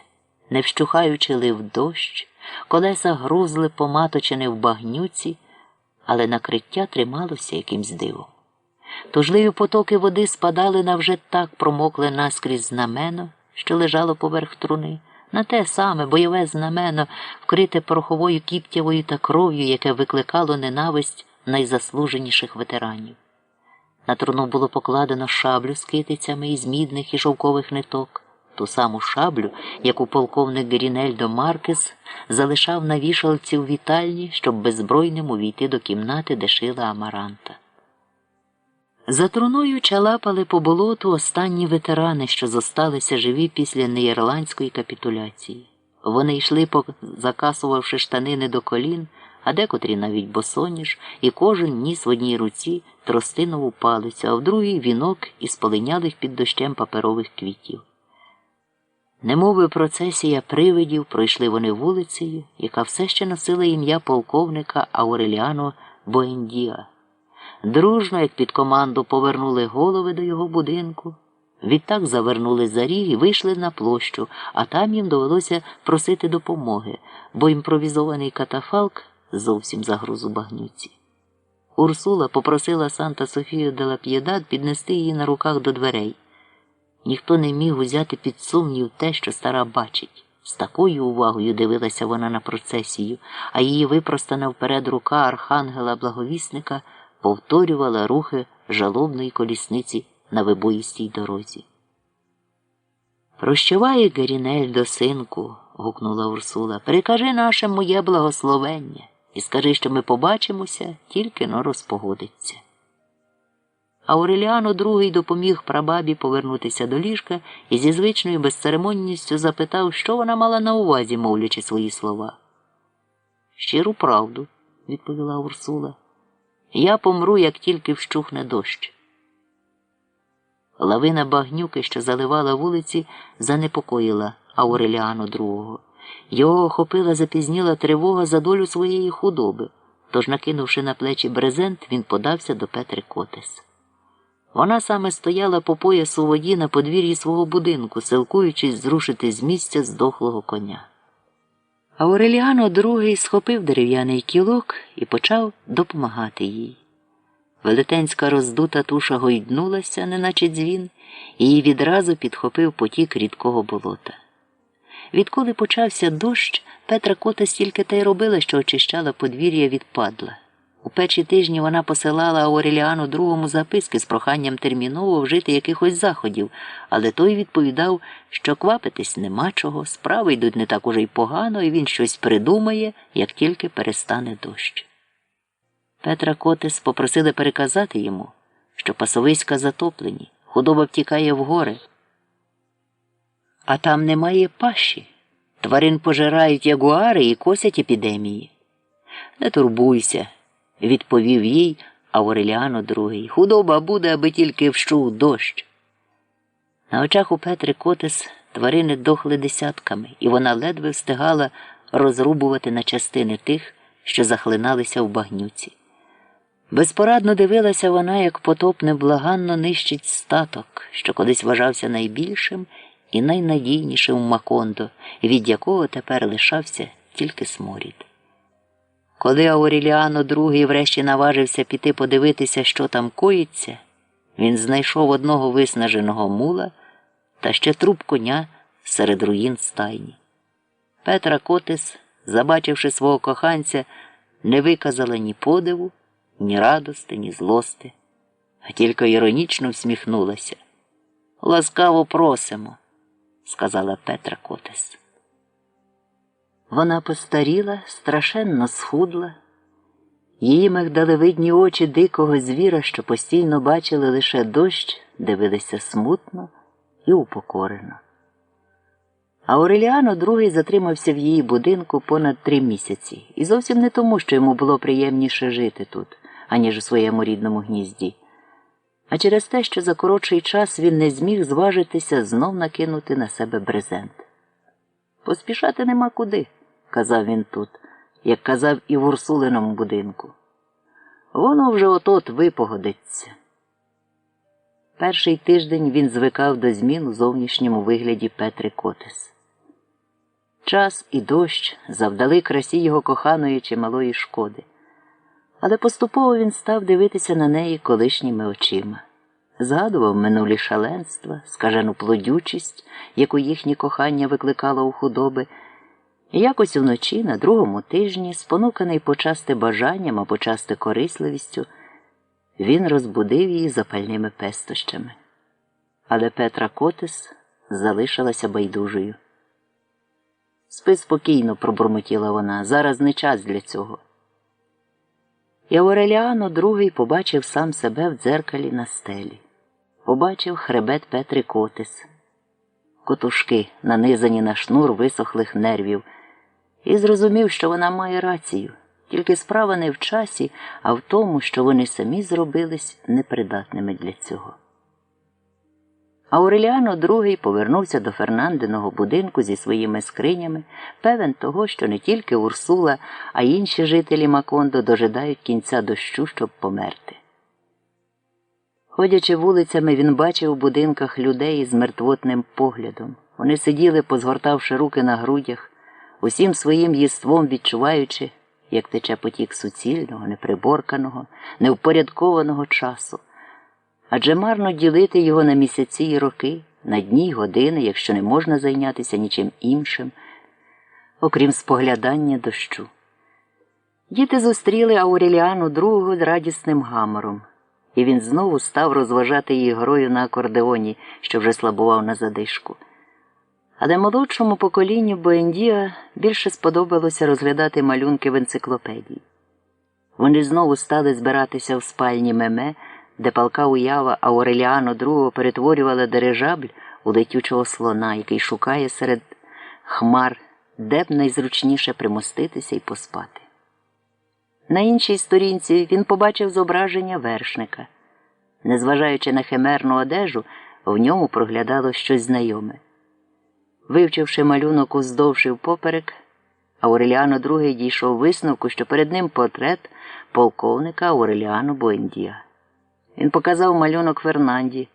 Не вщухаючи лив дощ, колеса грузли поматочені в багнюці, але накриття трималося якимсь дивом. Тужливі потоки води спадали на вже так промокле наскрізь знамено, що лежало поверх труни, на те саме бойове знамено, вкрите пороховою кіптявою та кров'ю, яке викликало ненависть найзаслуженіших ветеранів. На труну було покладено шаблю з китицями із мідних і шовкових ниток, ту саму шаблю, яку полковник Герінельдо Маркес залишав на вішалці у вітальні, щоб беззбройним увійти до кімнати, де шила Амаранта. За труною чалапали по болоту останні ветерани, що зосталися живі після неірландської капітуляції. Вони йшли, закасувавши штанини до колін, а декотрі навіть босоніж, і кожен ніс в одній руці тростинову палицю, а в другій вінок із полинялих під дощем паперових квітів. Немови процесія привидів пройшли вони вулицею, яка все ще носила ім'я полковника Ауреліано Буендіа. Дружно, як під команду, повернули голови до його будинку, відтак завернули за ріг і вийшли на площу, а там їм довелося просити допомоги, бо імпровізований катафалк зовсім загруз у багнюці. Урсула попросила Санта-Софію де ла П'єдад піднести її на руках до дверей. Ніхто не міг узяти під сумнів те, що стара бачить. З такою увагою дивилася вона на процесію, а її випростана вперед рука архангела-благовісника повторювала рухи жалобної колісниці на вибоїстій дорозі. «Прощавай, Герінельдо, синку», – гукнула Урсула, – «перекажи наше моє благословення і скажи, що ми побачимося, тільки-но розпогодиться». Ауреліано II допоміг прабабі повернутися до ліжка і зі звичною безцеремонністю запитав, що вона мала на увазі, мовлячи свої слова. «Щиру правду», – відповіла Урсула. «Я помру, як тільки вщухне дощ». Лавина багнюки, що заливала вулиці, занепокоїла Ауреліано II. Його охопила запізніла тривога за долю своєї худоби, тож, накинувши на плечі брезент, він подався до Петри Котес. Вона саме стояла по пояс у воді на подвір'ї свого будинку, силкуючись зрушити з місця здохлого коня. Ауреліано II схопив дерев'яний кілок і почав допомагати їй. Велетенська роздута туша гойднулася, неначе дзвін, і її відразу підхопив потік рідкого болота. Відколи почався дощ, Петра Котес тільки те й робила, що очищала подвір'я від падла. У перші тижні вона посилала Ауреліану другому записки з проханням терміново вжити якихось заходів, але той відповідав, що квапитись нема чого, справи йдуть не так уже й погано, і він щось придумає, як тільки перестане дощ. Петра Котес попросили переказати йому, що пасовиська затоплені, худоба втікає в гори, а там немає паші. Тварин пожирають ягуари і косять епідемії. Не турбуйся, відповів їй Ауреліано II. Худоба буде, аби тільки вщув дощ. На очах у Петри Котес тварини дохли десятками, і вона ледве встигала розрубувати на частини тих, що захлиналися в багнюці. Безпорадно дивилася вона, як потоп невблаганно нищить статок, що колись вважався найбільшим і найнадійнішим в Макондо, від якого тепер лишався тільки сморід. Коли Ауреліано II врешті наважився піти подивитися, що там коїться, він знайшов одного виснаженого мула та ще труп коня серед руїн стайні. Петра Котес, забачивши свого коханця, не виказала ні подиву, ні радости, ні злости, а тільки іронічно всміхнулася. «Ласкаво просимо», – сказала Петра Котес. Вона постаріла, страшенно схудла. Її мигдалевидні очі дикого звіра, що постійно бачили лише дощ, дивилися смутно і упокорено. Ауреліано II затримався в її будинку понад 3 місяці. І зовсім не тому, що йому було приємніше жити тут, аніж у своєму рідному гнізді, а через те, що за коротший час він не зміг зважитися знов накинути на себе брезент. «Поспішати нема куди», – казав він тут, як казав і в Урсулиному будинку. «Воно вже от-от випогодиться». Перший тиждень він звикав до змін у зовнішньому вигляді Петри Котес. Час і дощ завдали красі його коханої чималої шкоди. Але поступово він став дивитися на неї колишніми очима. Згадував минулі шаленства, скажену плодючість, яку їхнє кохання викликало у худоби, і якось уночі, на другому тижні, спонуканий почасти бажанням, а почасти корисливістю, він розбудив її запальними пестощами. Але Петра Котес залишилася байдужою. «Спи спокійно», – пробурмотіла вона, – «зараз не час для цього». І Ауреліано II побачив сам себе в дзеркалі на стелі. Побачив хребет Петри Котес, котушки, нанизані на шнур висохлих нервів, і зрозумів, що вона має рацію. Тільки справа не в часі, а в тому, що вони самі зробились непридатними для цього. Ауреліано II повернувся до Фернандиного будинку зі своїми скринями, певен того, що не тільки Урсула, а й інші жителі Макондо дожидають кінця дощу, щоб померти. Ходячи вулицями, він бачив у будинках людей із мертвотним поглядом. Вони сиділи, позгортавши руки на грудях, усім своїм єством відчуваючи, як тече потік суцільного, неприборканого, невпорядкованого часу. Адже марно ділити його на місяці і роки, на дні й години, якщо не можна зайнятися нічим іншим, окрім споглядання дощу. Діти зустріли Ауреліану II з радісним гамором, і він знову став розважати її грою на акордеоні, що вже слабував на задишку. Але молодшому поколінню Буендіа більше сподобалося розглядати малюнки в енциклопедії. Вони знову стали збиратися в спальні Меме, де палка уява Ауреліано II перетворювала дирижабль у летючого слона, який шукає серед хмар, де б найзручніше примоститися і поспати. На іншій сторінці він побачив зображення вершника. Незважаючи на химерну одежу, в ньому проглядало щось знайоме. Вивчивши малюнок уздовж і впоперек, Ауреліано II дійшов висновку, що перед ним портрет полковника Ауреліано Буендіа. Він показав малюнок Фернанді,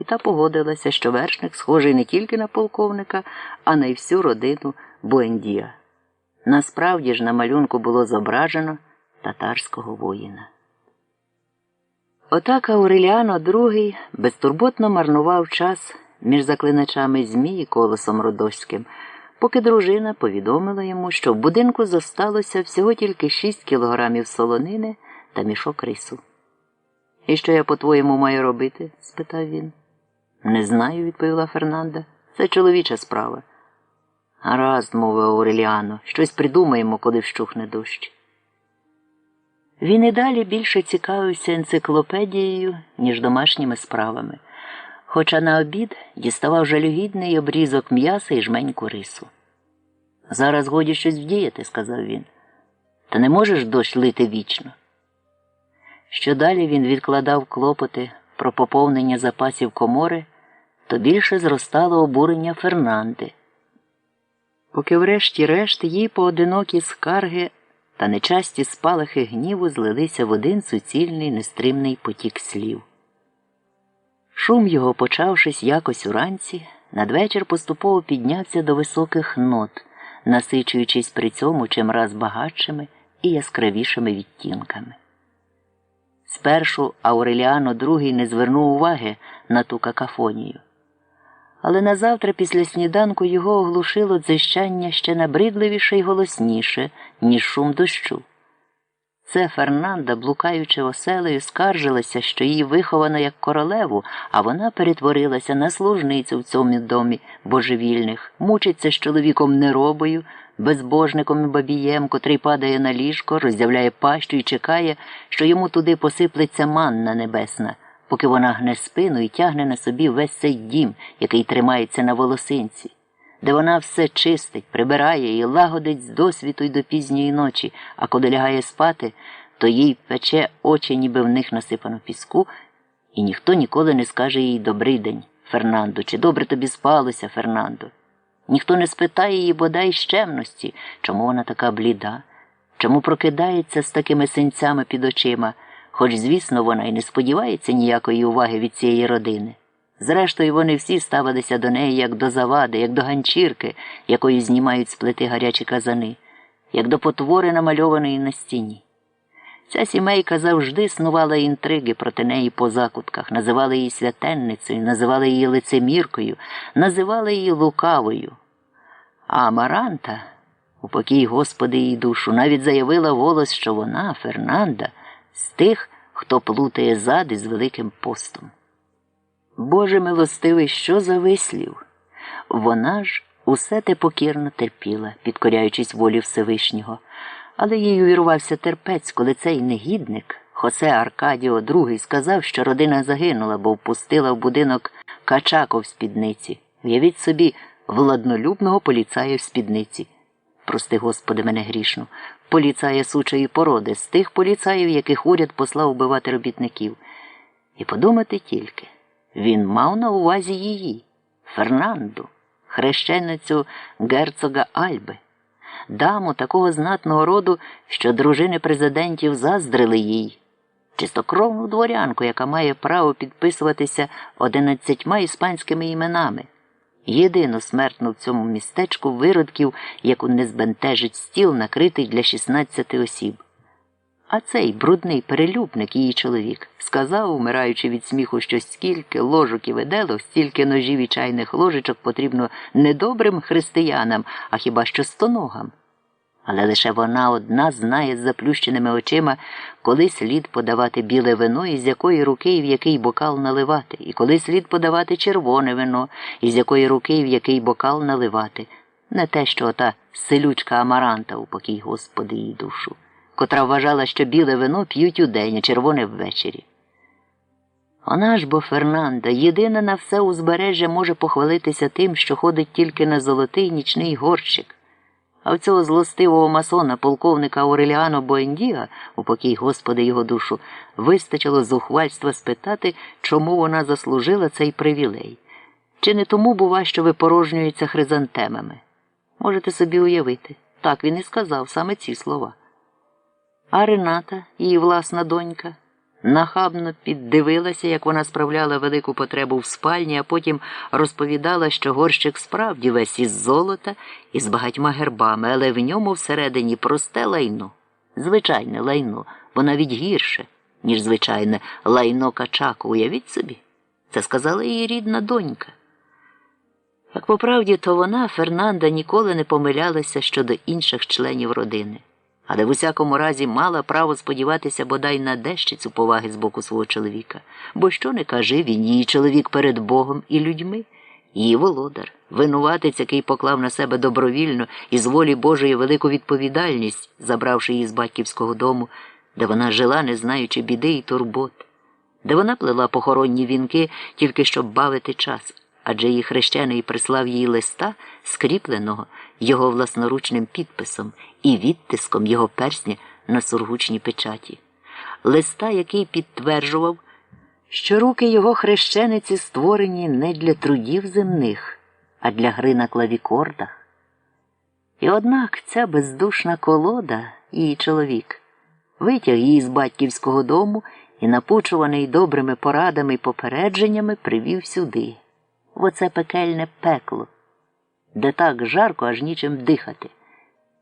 і та погодилася, що вершник схожий не тільки на полковника, а на й всю родину Буендіа. Насправді ж на малюнку було зображено татарського воїна. Отак Ауреліано II безтурботно марнував час між заклиначами Змій і Колосом Родоським, поки дружина повідомила йому, що в будинку зосталося всього тільки 6 кілограмів солонини та мішок рису. «І що я, по-твоєму, маю робити?» – спитав він. «Не знаю», – відповіла Фернанда. «Це чоловіча справа». «Гаразд», – мовив Ауреліано, – «щось придумаємо, коли вщухне дощ». Він і далі більше цікавився енциклопедією, ніж домашніми справами, хоча на обід діставав жалюгідний обрізок м'яса і жменьку рису. «Зараз годі щось вдіяти», – сказав він. «Та не можеш дощ лити вічно». Що далі він відкладав клопоти про поповнення запасів комори, то більше зростало обурення Фернанди. Поки врешті-решт її поодинокі скарги та нечасті спалахи гніву злилися в один суцільний нестримний потік слів. Шум його, почавшись якось уранці, надвечір поступово піднявся до високих нот, насичуючись при цьому чимраз багатшими і яскравішими відтінками. Спершу Ауреліано II не звернув уваги на ту какафонію. Але назавтра після сніданку його оглушило дзищання ще набридливіше й голосніше, ніж шум дощу. Це Фернанда, блукаючи оселею, скаржилася, що її виховано як королеву, а вона перетворилася на служницю в цьому домі божевільних, мучиться з чоловіком неробою, безбожником і бабієм, котрий падає на ліжко, роздявляє пащу і чекає, що йому туди посиплеться манна небесна, поки вона гне спину і тягне на собі весь цей дім, який тримається на волосинці, де вона все чистить, прибирає і лагодить з досвіту й до пізньої ночі, а коли лягає спати, то їй пече очі, ніби в них насипано піску, і ніхто ніколи не скаже їй «Добрий день, Фернандо», чи «Добре тобі спалося, Фернандо». Ніхто не спитає її бодай щемності, чому вона така бліда, чому прокидається з такими синцями під очима, хоч, звісно, вона й не сподівається ніякої уваги від цієї родини. Зрештою, вони всі ставилися до неї як до завади, як до ганчірки, якою знімають з плити гарячі казани, як до потвори, намальованої на стіні. Ця сімейка завжди снувала інтриги проти неї по закутках, називали її святенницею, називали її лицеміркою, називали її лукавою. А Амаранта, упокій Господи її душу, навіть заявила вголос, що вона, Фернанда, з тих, хто плутає зад із Великим постом. Боже милостивий, що за вислів? Вона ж усе те покірно терпіла, підкоряючись волі Всевишнього. Але їй увірвався терпець, коли цей негідник, Хосе Аркадіо II, сказав, що родина загинула, бо впустила в будинок качако в спідниці. Уявіть собі, владнолюбного поліцая в спідниці. Прости, Господи, мене грішну. Поліцая сучої породи, з тих поліцаїв, яких уряд послав вбивати робітників. І подумати тільки, він мав на увазі її, Фернанду, хрещеницю герцога Альби, даму такого знатного роду, що дружини президентів заздрили їй, чистокровну дворянку, яка має право підписуватися 11 іспанськими іменами, єдину смертну в цьому містечку виродків, яку не збентежить стіл, накритий для 16 осіб. А цей брудний перелюбник, її чоловік, сказав, умираючи від сміху, що стільки ложок і виделок, стільки ножів і чайних ложечок потрібно не добрим християнам, а хіба що стоногам. Але лише вона одна знає з заплющеними очима, коли слід подавати біле вино, і з якої руки і в який бокал наливати, і коли слід подавати червоне вино, і з якої руки і в який бокал наливати. Не те, що ота селючка Амаранта, упокій Господи її душу, котра вважала, що біле вино п'ють удень, а червоне ввечері. Вона ж бо, Фернанда, єдина на все узбережжя може похвалитися тим, що ходить тільки на золотий нічний горщик. А в цього злостивого масона, полковника Ауреліано Буендіга, упокій Господи його душу, вистачило зухвальства спитати, чому вона заслужила цей привілей. Чи не тому, бува, що випорожнюється хризантемами? Можете собі уявити. Так він і сказав саме ці слова. А Рената, її власна донька, нахабно піддивилася, як вона справляла велику потребу в спальні, а потім розповідала, що горщик справді весь із золота і з багатьма гербами, але в ньому всередині просте лайно. Звичайне лайно, бо навіть гірше, ніж звичайне лайно качако. Уявіть собі, це сказала її рідна донька. Як по правді, то вона, Фернанда, ніколи не помилялася щодо інших членів родини, але в усякому разі мала право сподіватися бодай на дещицю поваги з боку свого чоловіка. Бо що не кажи, він її чоловік перед Богом і людьми, її володар, винуватець, який поклав на себе добровільно і з волі Божої велику відповідальність, забравши її з батьківського дому, де вона жила, не знаючи біди і турбот, де вона плела похоронні вінки тільки щоб бавити час, адже її хрещений прислав їй листа, скріпленого його власноручним підписом і відтиском його персня на сургучній печаті. Листа, який підтверджував, що руки його хрещениці створені не для трудів земних, а для гри на клавікордах. І однак ця бездушна колода, її чоловік, витяг її з батьківського дому і, напучуваний добрими порадами й попередженнями, привів сюди, в оце пекельне пекло, де так жарко, аж нічим дихати.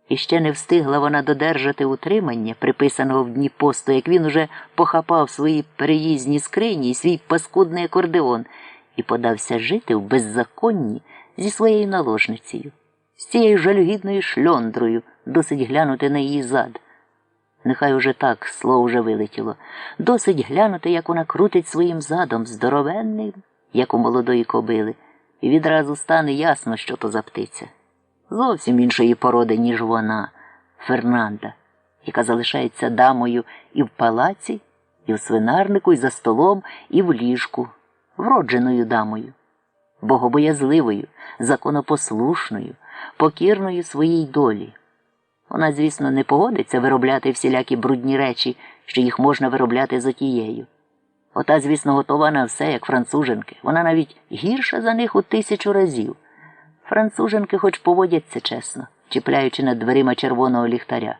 І ще не встигла вона додержати утримання, приписаного в дні посту, як він уже похапав свої переїзні скрині і свій паскудний акордеон і подався жити в беззаконні зі своєю наложницею, з цією жалюгідною шльондрою, досить глянути на її зад. Нехай уже так, слово вже вилетіло, досить глянути, як вона крутить своїм задом, здоровенним, як у молодої кобили, і відразу стане ясно, що то за птиця. Зовсім іншої породи, ніж вона, Фернанда, яка залишається дамою і в палаці, і в свинарнику, і за столом, і в ліжку, вродженою дамою, богобоязливою, законопослушною, покірною своїй долі. Вона, звісно, не погодиться виробляти всілякі брудні речі, що їх можна виробляти з отією. Ота, звісно, готова на все, як француженки. Вона навіть гірша за них у 1000 разів. Француженки хоч поводяться чесно, чіпляючи над дверима червоного ліхтаря.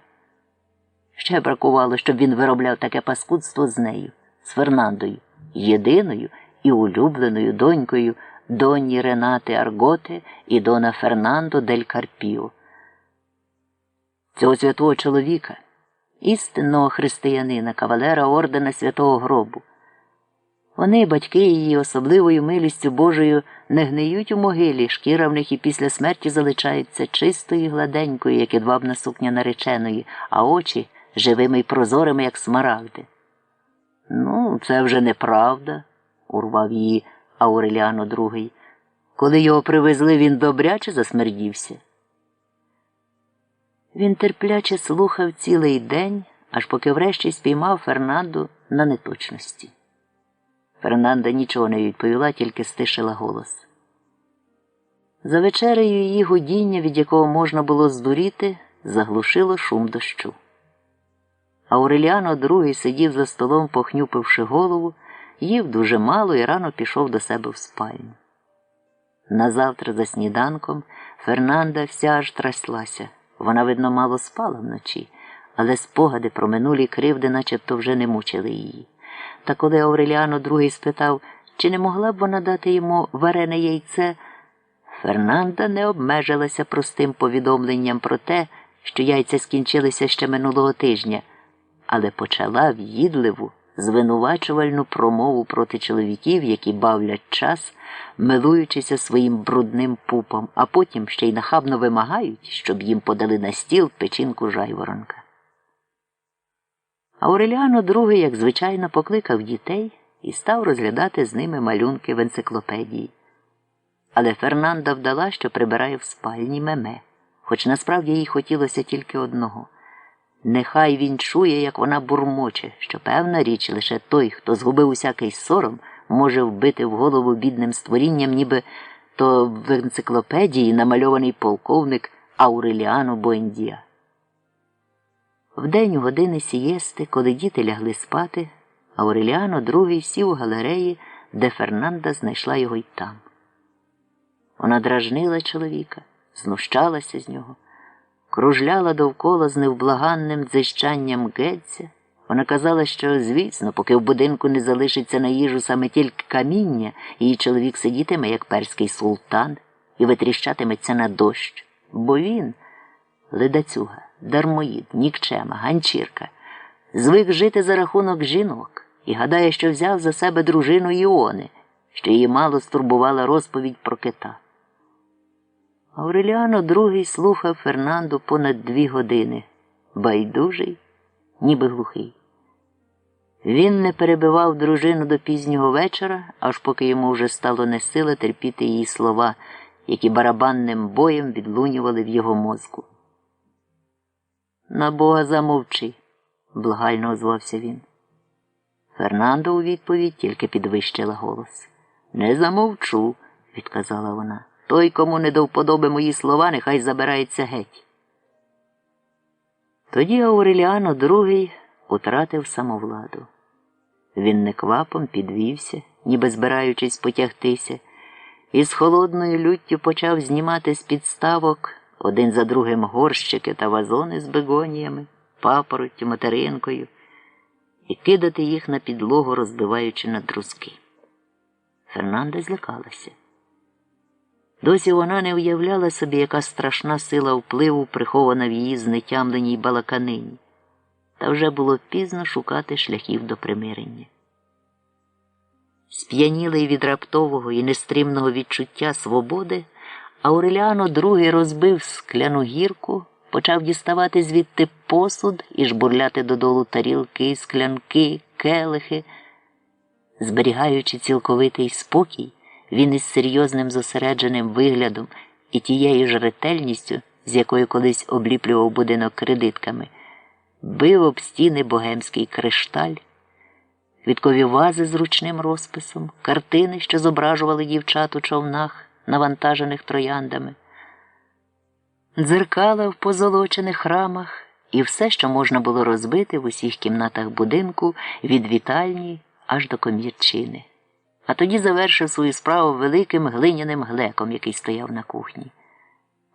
Ще бракувало, щоб він виробляв таке паскудство з нею, з Фернандою, єдиною і улюбленою донькою доні Ренати Арготе і дона Фернандо дель Карпіо. Цього святого чоловіка, істинного християнина, кавалера ордена Святого Гробу. Вони, батьки її, особливою милістю Божою, не гниють у могилі, шкіра в них і після смерті залишається чистою і гладенькою, як ідвабна сукня нареченої, а очі живими й прозорими, як смарагди. «Ну, це вже неправда», – урвав її Ауреліано II. «Коли його привезли, він добряче засмердівся». Він терпляче слухав цілий день, аж поки врешті спіймав Фернанду на неточності. Фернанда нічого не відповіла, тільки стишила голос. За вечерею її гудіння, від якого можна було здуріти, заглушило шум дощу. Ауреліано II сидів за столом, похнюпивши голову, їв дуже мало і рано пішов до себе в спальню. Назавтра за сніданком Фернанда вся аж тряслася. Вона, видно, мало спала вночі, але спогади про минулі кривди начебто вже не мучили її. Та коли Ауреліано II спитав, чи не могла б вона дати йому варене яйце, Фернанда не обмежилася простим повідомленням про те, що яйця скінчилися ще минулого тижня, але почала в'їдливу, звинувачувальну промову проти чоловіків, які бавлять час, милуючися своїм брудним пупом, а потім ще й нахабно вимагають, щоб їм подали на стіл печінку жайворонка. Ауреліано II, як звичайно, покликав дітей і став розглядати з ними малюнки в енциклопедії. Але Фернанда вдала, що прибирає в спальні Меме, хоч насправді їй хотілося тільки одного. Нехай він чує, як вона бурмоче, що певна річ лише той, хто згубив усякий сором, може вбити в голову бідним створінням, ніби то в енциклопедії намальований полковник Ауреліано Буендія. Вдень у години сієсти, коли діти лягли спати, Ауреліано II сів у галереї, де Фернанда знайшла його й там. Вона дражнила чоловіка, знущалася з нього, кружляла довкола з невблаганним дзижчанням гедзя. Вона казала, що, звісно, поки в будинку не залишиться на їжу саме тільки каміння, її чоловік сидітиме, як перський султан, і витріщатиметься на дощ, бо він – ледацюга, дармоїд, нікчема, ганчірка, звик жити за рахунок жінок і гадає, що взяв за себе дружину Іони, що її мало стурбувала розповідь про кита. Ауреліано II слухав Фернанду понад 2 години, байдужий, ніби глухий. Він не перебивав дружину до пізнього вечора, аж поки йому вже стало несила терпіти її слова, які барабанним боєм відлунювали в його мозку. «На Бога замовчи», – благально озвався він. Фернандо у відповідь тільки підвищила голос. «Не замовчу», – відказала вона. «Той, кому не до вподоби мої слова, нехай забирається геть». Тоді Ауреліано II утратив самовладу. Він неквапом підвівся, ніби збираючись потягтися, і з холодною люттю почав знімати з підставок один за другим горщики та вазони з бегоніями, папороттю, материнкою, і кидати їх на підлогу, розбиваючи на друзки. Фернанда злякалася. Досі вона не уявляла собі, яка страшна сила впливу прихована в її знетямленій балаканині. Та вже було пізно шукати шляхів до примирення. Сп'янілий від раптового і нестримного відчуття свободи, Ауреліано II розбив скляну гірку, почав діставати звідти посуд і жбурляти додолу тарілки, склянки, келихи. Зберігаючи цілковитий спокій, він із серйозним зосередженим виглядом і тією ж ретельністю, з якою колись обліплював будинок кредитками, бив об стіни богемський кришталь, квіткові вази з ручним розписом, картини, що зображували дівчат у човнах, навантажених трояндами, дзеркала в позолочених рамах і все, що можна було розбити в усіх кімнатах будинку від вітальні аж до комірчини. А тоді завершив свою справу великим глиняним глеком, який стояв на кухні.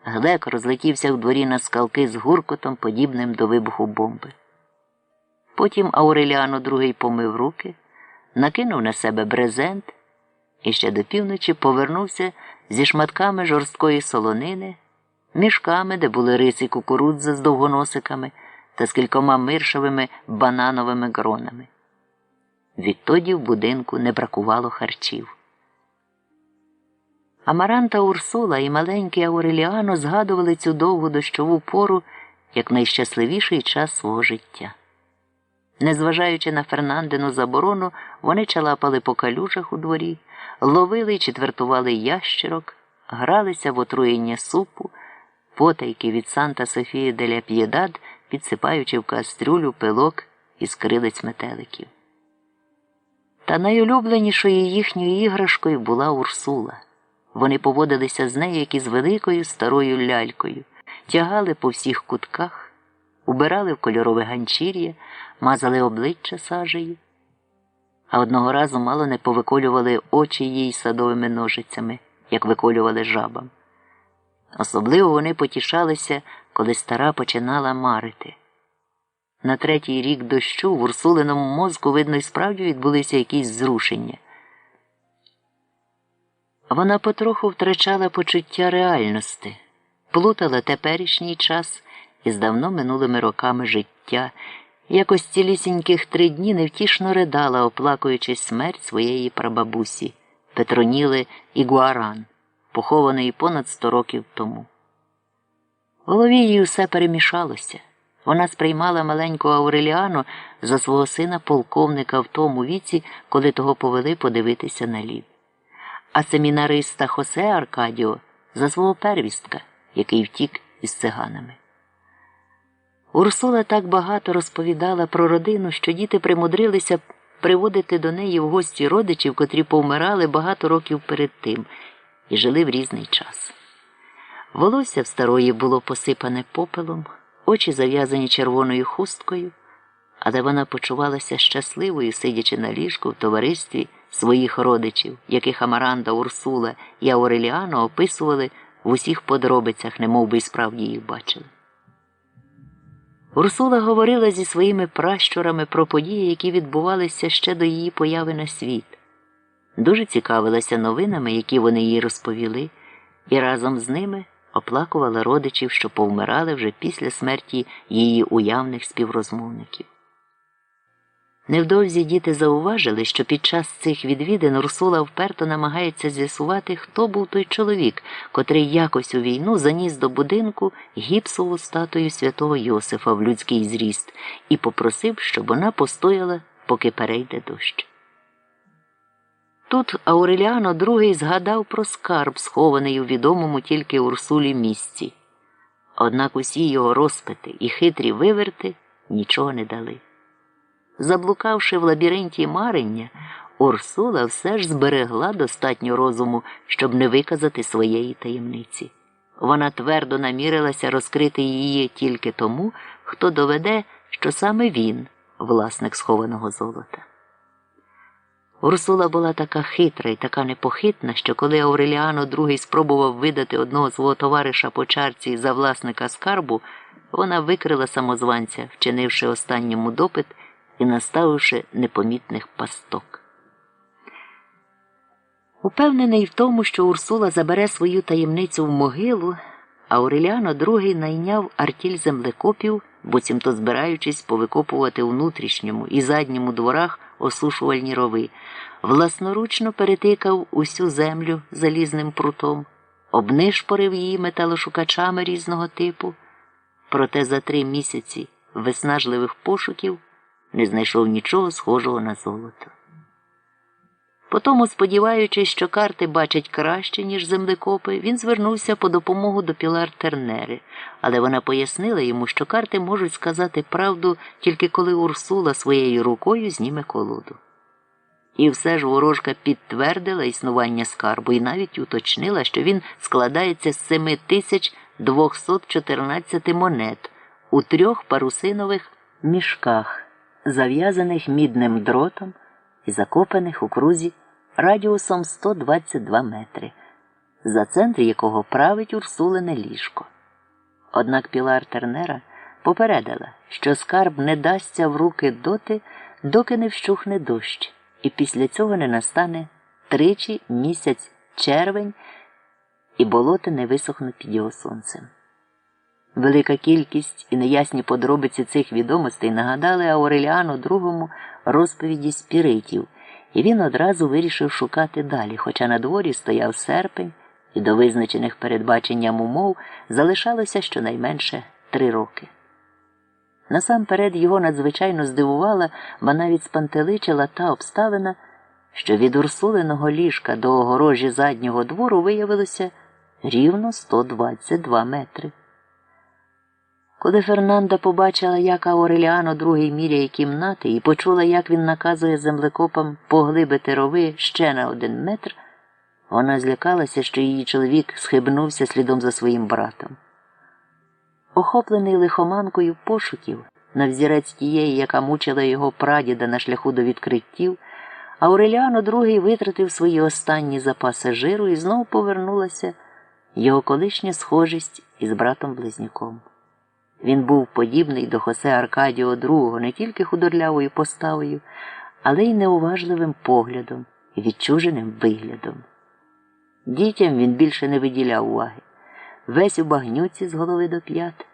Глек розлетівся в дворі на скалки з гуркотом, подібним до вибуху бомби. Потім Ауреліано II помив руки, накинув на себе брезент і ще до півночі повернувся зі шматками жорсткої солонини, мішками, де були риси кукурудзи з довгоносиками та з кількома миршовими банановими гронами. Відтоді в будинку не бракувало харчів. Амаранта Урсула і маленький Ауреліано згадували цю довгу дощову пору як найщасливіший час свого життя. Незважаючи на Фернандину заборону, вони чалапали по калюжах у дворі, ловили й четвертували ящерок, гралися в отруєння супу, потайки від Санта-Софії де ля П'єдад, підсипаючи в кастрюлю пилок із крилиць метеликів. Та найулюбленішою їхньою іграшкою була Урсула. Вони поводилися з нею, як із великою старою лялькою, тягали по всіх кутках, убирали в кольорове ганчір'я, мазали обличчя сажею. А одного разу мало не повиколювали очі їй садовими ножицями, як виколювали жабам. Особливо вони потішалися, коли стара починала марити. На 3-й рік дощу в Урсулиному мозку, видно, і справді відбулися якісь зрушення. Вона потроху втрачала почуття реальності, плутала теперішній час із давно минулими роками життя, і якось цілісіньких 3 дні невтішно ридала, оплакуючи смерть своєї прабабусі Петроніли Ігуаран, похованої понад 100 років тому. В голові їй усе перемішалося. Вона сприймала маленького Ауреліано за свого сина полковника в тому віці, коли того повели подивитися на лів. А семінариста Хосе Аркадіо за свого первістка, який втік із циганами. Урсула так багато розповідала про родину, що діти примудрилися приводити до неї в гості родичів, котрі повмирали багато років перед тим і жили в різний час. Волосся в старої було посипане попелом, очі зав'язані червоною хусткою, але вона почувалася щасливою, сидячи на ліжку в товаристві своїх родичів, яких Амаранда, Урсула і Ауреліано описували в усіх подробицях, немов би й справді їх бачили. Урсула говорила зі своїми пращурами про події, які відбувалися ще до її появи на світ. Дуже цікавилася новинами, які вони їй розповіли, і разом з ними оплакувала родичів, що повмирали вже після смерті її уявних співрозмовників. Невдовзі діти зауважили, що під час цих відвідин Урсула вперто намагається з'ясувати, хто був той чоловік, котрий якось у війну заніс до будинку гіпсову статую святого Йосифа в людський зріст і попросив, щоб вона постояла, поки перейде дощ. Тут Ауреліано II згадав про скарб, схований у відомому тільки Урсулі місці. Однак усі його розпити і хитрі виверти нічого не дали. Заблукавши в лабіринті марення, Урсула все ж зберегла достатньо розуму, щоб не виказати своєї таємниці. Вона твердо намірилася розкрити її тільки тому, хто доведе, що саме він – власник схованого золота. Урсула була така хитра і така непохитна, що коли Ауреліано II спробував видати одного свого товариша по чарці за власника скарбу, вона викрила самозванця, вчинивши останньому допит і наставивши непомітних пасток. Упевнений в тому, що Урсула забере свою таємницю в могилу, Ауреліано II найняв артіль землекопів, буцімто збираючись повикопувати у внутрішньому і задньому дворах осушувальні рови, власноручно перетикав усю землю залізним прутом, обнишпорив її металошукачами різного типу, проте за 3 місяці виснажливих пошуків не знайшов нічого схожого на золото. Потому, сподіваючись, що карти бачать краще, ніж землекопи, він звернувся по допомогу до Пілар Тернери, але вона пояснила йому, що карти можуть сказати правду тільки коли Урсула своєю рукою зніме колоду. І все ж ворожка підтвердила існування скарбу і навіть уточнила, що він складається з 7214 монет у 3 парусинових мішках, зав'язаних мідним дротом і закопаних у крузі радіусом 122 метри, за центр якого править Урсулине ліжко. Однак Пілар Тернера попередила, що скарб не дасться в руки доти, доки не вщухне дощ, і після цього не настане тричі місяць червень, і болота не висохнуть під його сонцем. Велика кількість і неясні подробиці цих відомостей нагадали Ауреліану II розповіді спіритів, і він одразу вирішив шукати далі, хоча на дворі стояв серпень, і до визначених передбаченням умов залишалося щонайменше 3 роки. Насамперед його надзвичайно здивувала, ба навіть спантеличила та обставина, що від Урсулиного ліжка до огорожі заднього двору виявилося рівно 122 метри. Коли Фернанда побачила, як Ауреліано II міряє кімнати і почула, як він наказує землекопам поглибити рови ще на 1 метр, вона злякалася, що її чоловік схибнувся слідом за своїм братом. Охоплений лихоманкою пошуків, на взірець тієї, яка мучила його прадіда на шляху до відкриттів, Ауреліано II витратив свої останні запаси жиру і знов повернулася його колишня схожість із братом-близнюком. Він був подібний до Хосе Аркадіо II не тільки худорлявою поставою, але й неуважливим поглядом і відчуженим виглядом. Дітям він більше не виділяв уваги. Весь у багнюці з голови до п'ят.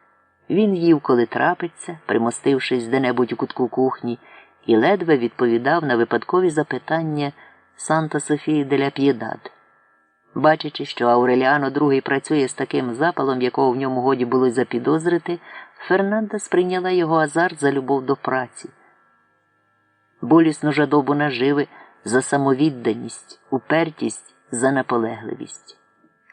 Він їв, коли трапиться, примостившись де-небудь у кутку кухні, і ледве відповідав на випадкові запитання Санта-Софії де ля П'єдад. Бачачи, що Ауреліано II працює з таким запалом, якого в ньому годі було запідозрити, Фернанда сприйняла його азарт за любов до праці, болісну жадобу наживи за самовідданість, упертість за наполегливість.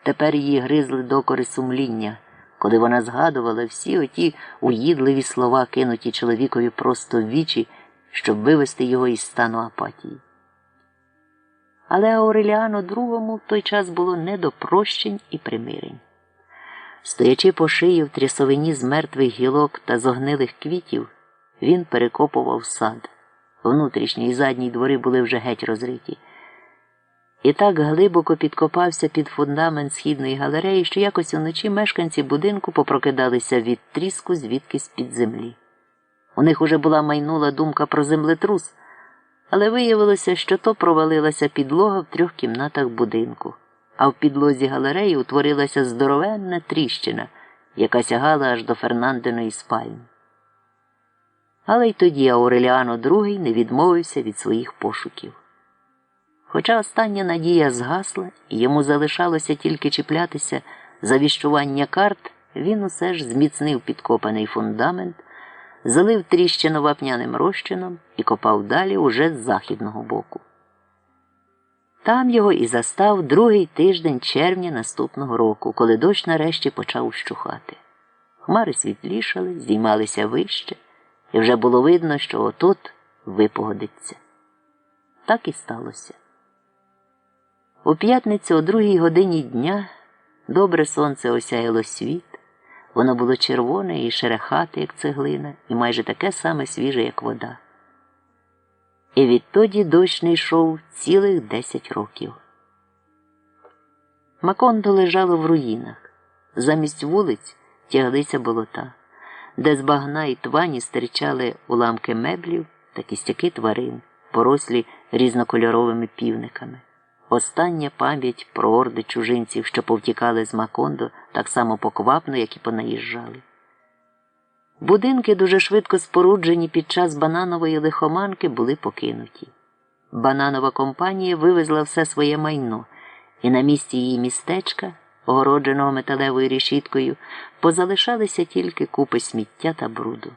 Тепер її гризли докори сумління, коли вона згадувала всі оті уїдливі слова, кинуті чоловікові просто в вічі, щоб вивести його із стану апатії. Але Ауреліано II в той час було не до прощень і примирень. Стоячи по шиї в трясовині з мертвих гілок та зогнилих квітів, він перекопував сад. Внутрішні і задні двори були вже геть розриті. І так глибоко підкопався під фундамент східної галереї, що якось уночі мешканці будинку попрокидалися від тріску звідкись під землі. У них уже була майнула думка про землетрус, але виявилося, що то провалилася підлога в 3 кімнатах будинку, а в підлозі галереї утворилася здоровенна тріщина, яка сягала аж до Фернандиної спальні. Але й тоді Ауреліано II не відмовився від своїх пошуків. Хоча остання надія згасла, і йому залишалося тільки чіплятися за віщування карт, він усе ж зміцнив підкопаний фундамент, залив тріщину вапняним розчином і копав далі уже з західного боку. Там його і застав другий тиждень червня наступного року, коли дощ нарешті почав ущухати. Хмари світлішали, здіймалися вище, і вже було видно, що от-от випогодиться. Так і сталося. У п'ятницю о 2 годині дня добре сонце осяяло світ, воно було червоне і шерехате, як цеглина, і майже таке саме свіже, як вода. І відтоді дощ не йшов цілих 10 років. Макондо лежало в руїнах. Замість вулиць тяглися болота, де з багна і твані стирчали уламки меблів та кістяки тварин, порослі різнокольоровими півниками. Остання пам'ять про орди чужинців, що повтікали з Макондо так само поквапно, як і понаїжджали. Будинки, дуже швидко споруджені під час бананової лихоманки, були покинуті. Бананова компанія вивезла все своє майно, і на місці її містечка, огородженого металевою решіткою, позалишалися тільки купи сміття та бруду.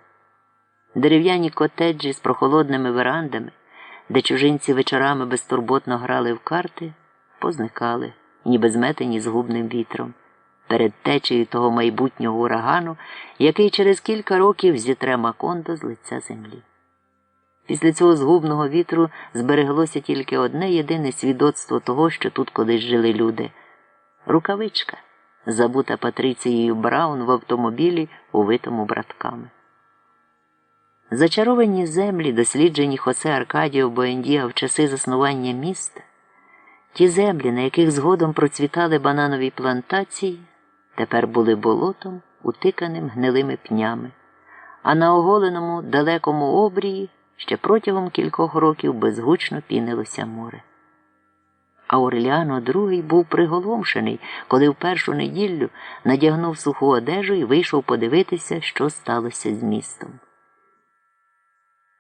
Дерев'яні котеджі з прохолодними верандами, де чужинці вечорами безтурботно грали в карти, позникали, ніби зметені згубним вітром, перед течею того майбутнього урагану, який через кілька років зітре Макондо з лиця землі. Після цього згубного вітру збереглося тільки одне єдине свідоцтво того, що тут колись жили люди – рукавичка, забута Патріцією Браун в автомобілі, увитому братками. Зачаровані землі, досліджені Хосе Аркадіо Буендіа в часи заснування міста, ті землі, на яких згодом процвітали бананові плантації, тепер були болотом, утиканим гнилими пнями, а на оголеному далекому обрії ще протягом кількох років безгучно пінилося море. Ауреліано II був приголомшений, коли в першу неділю надягнув суху одежу і вийшов подивитися, що сталося з містом.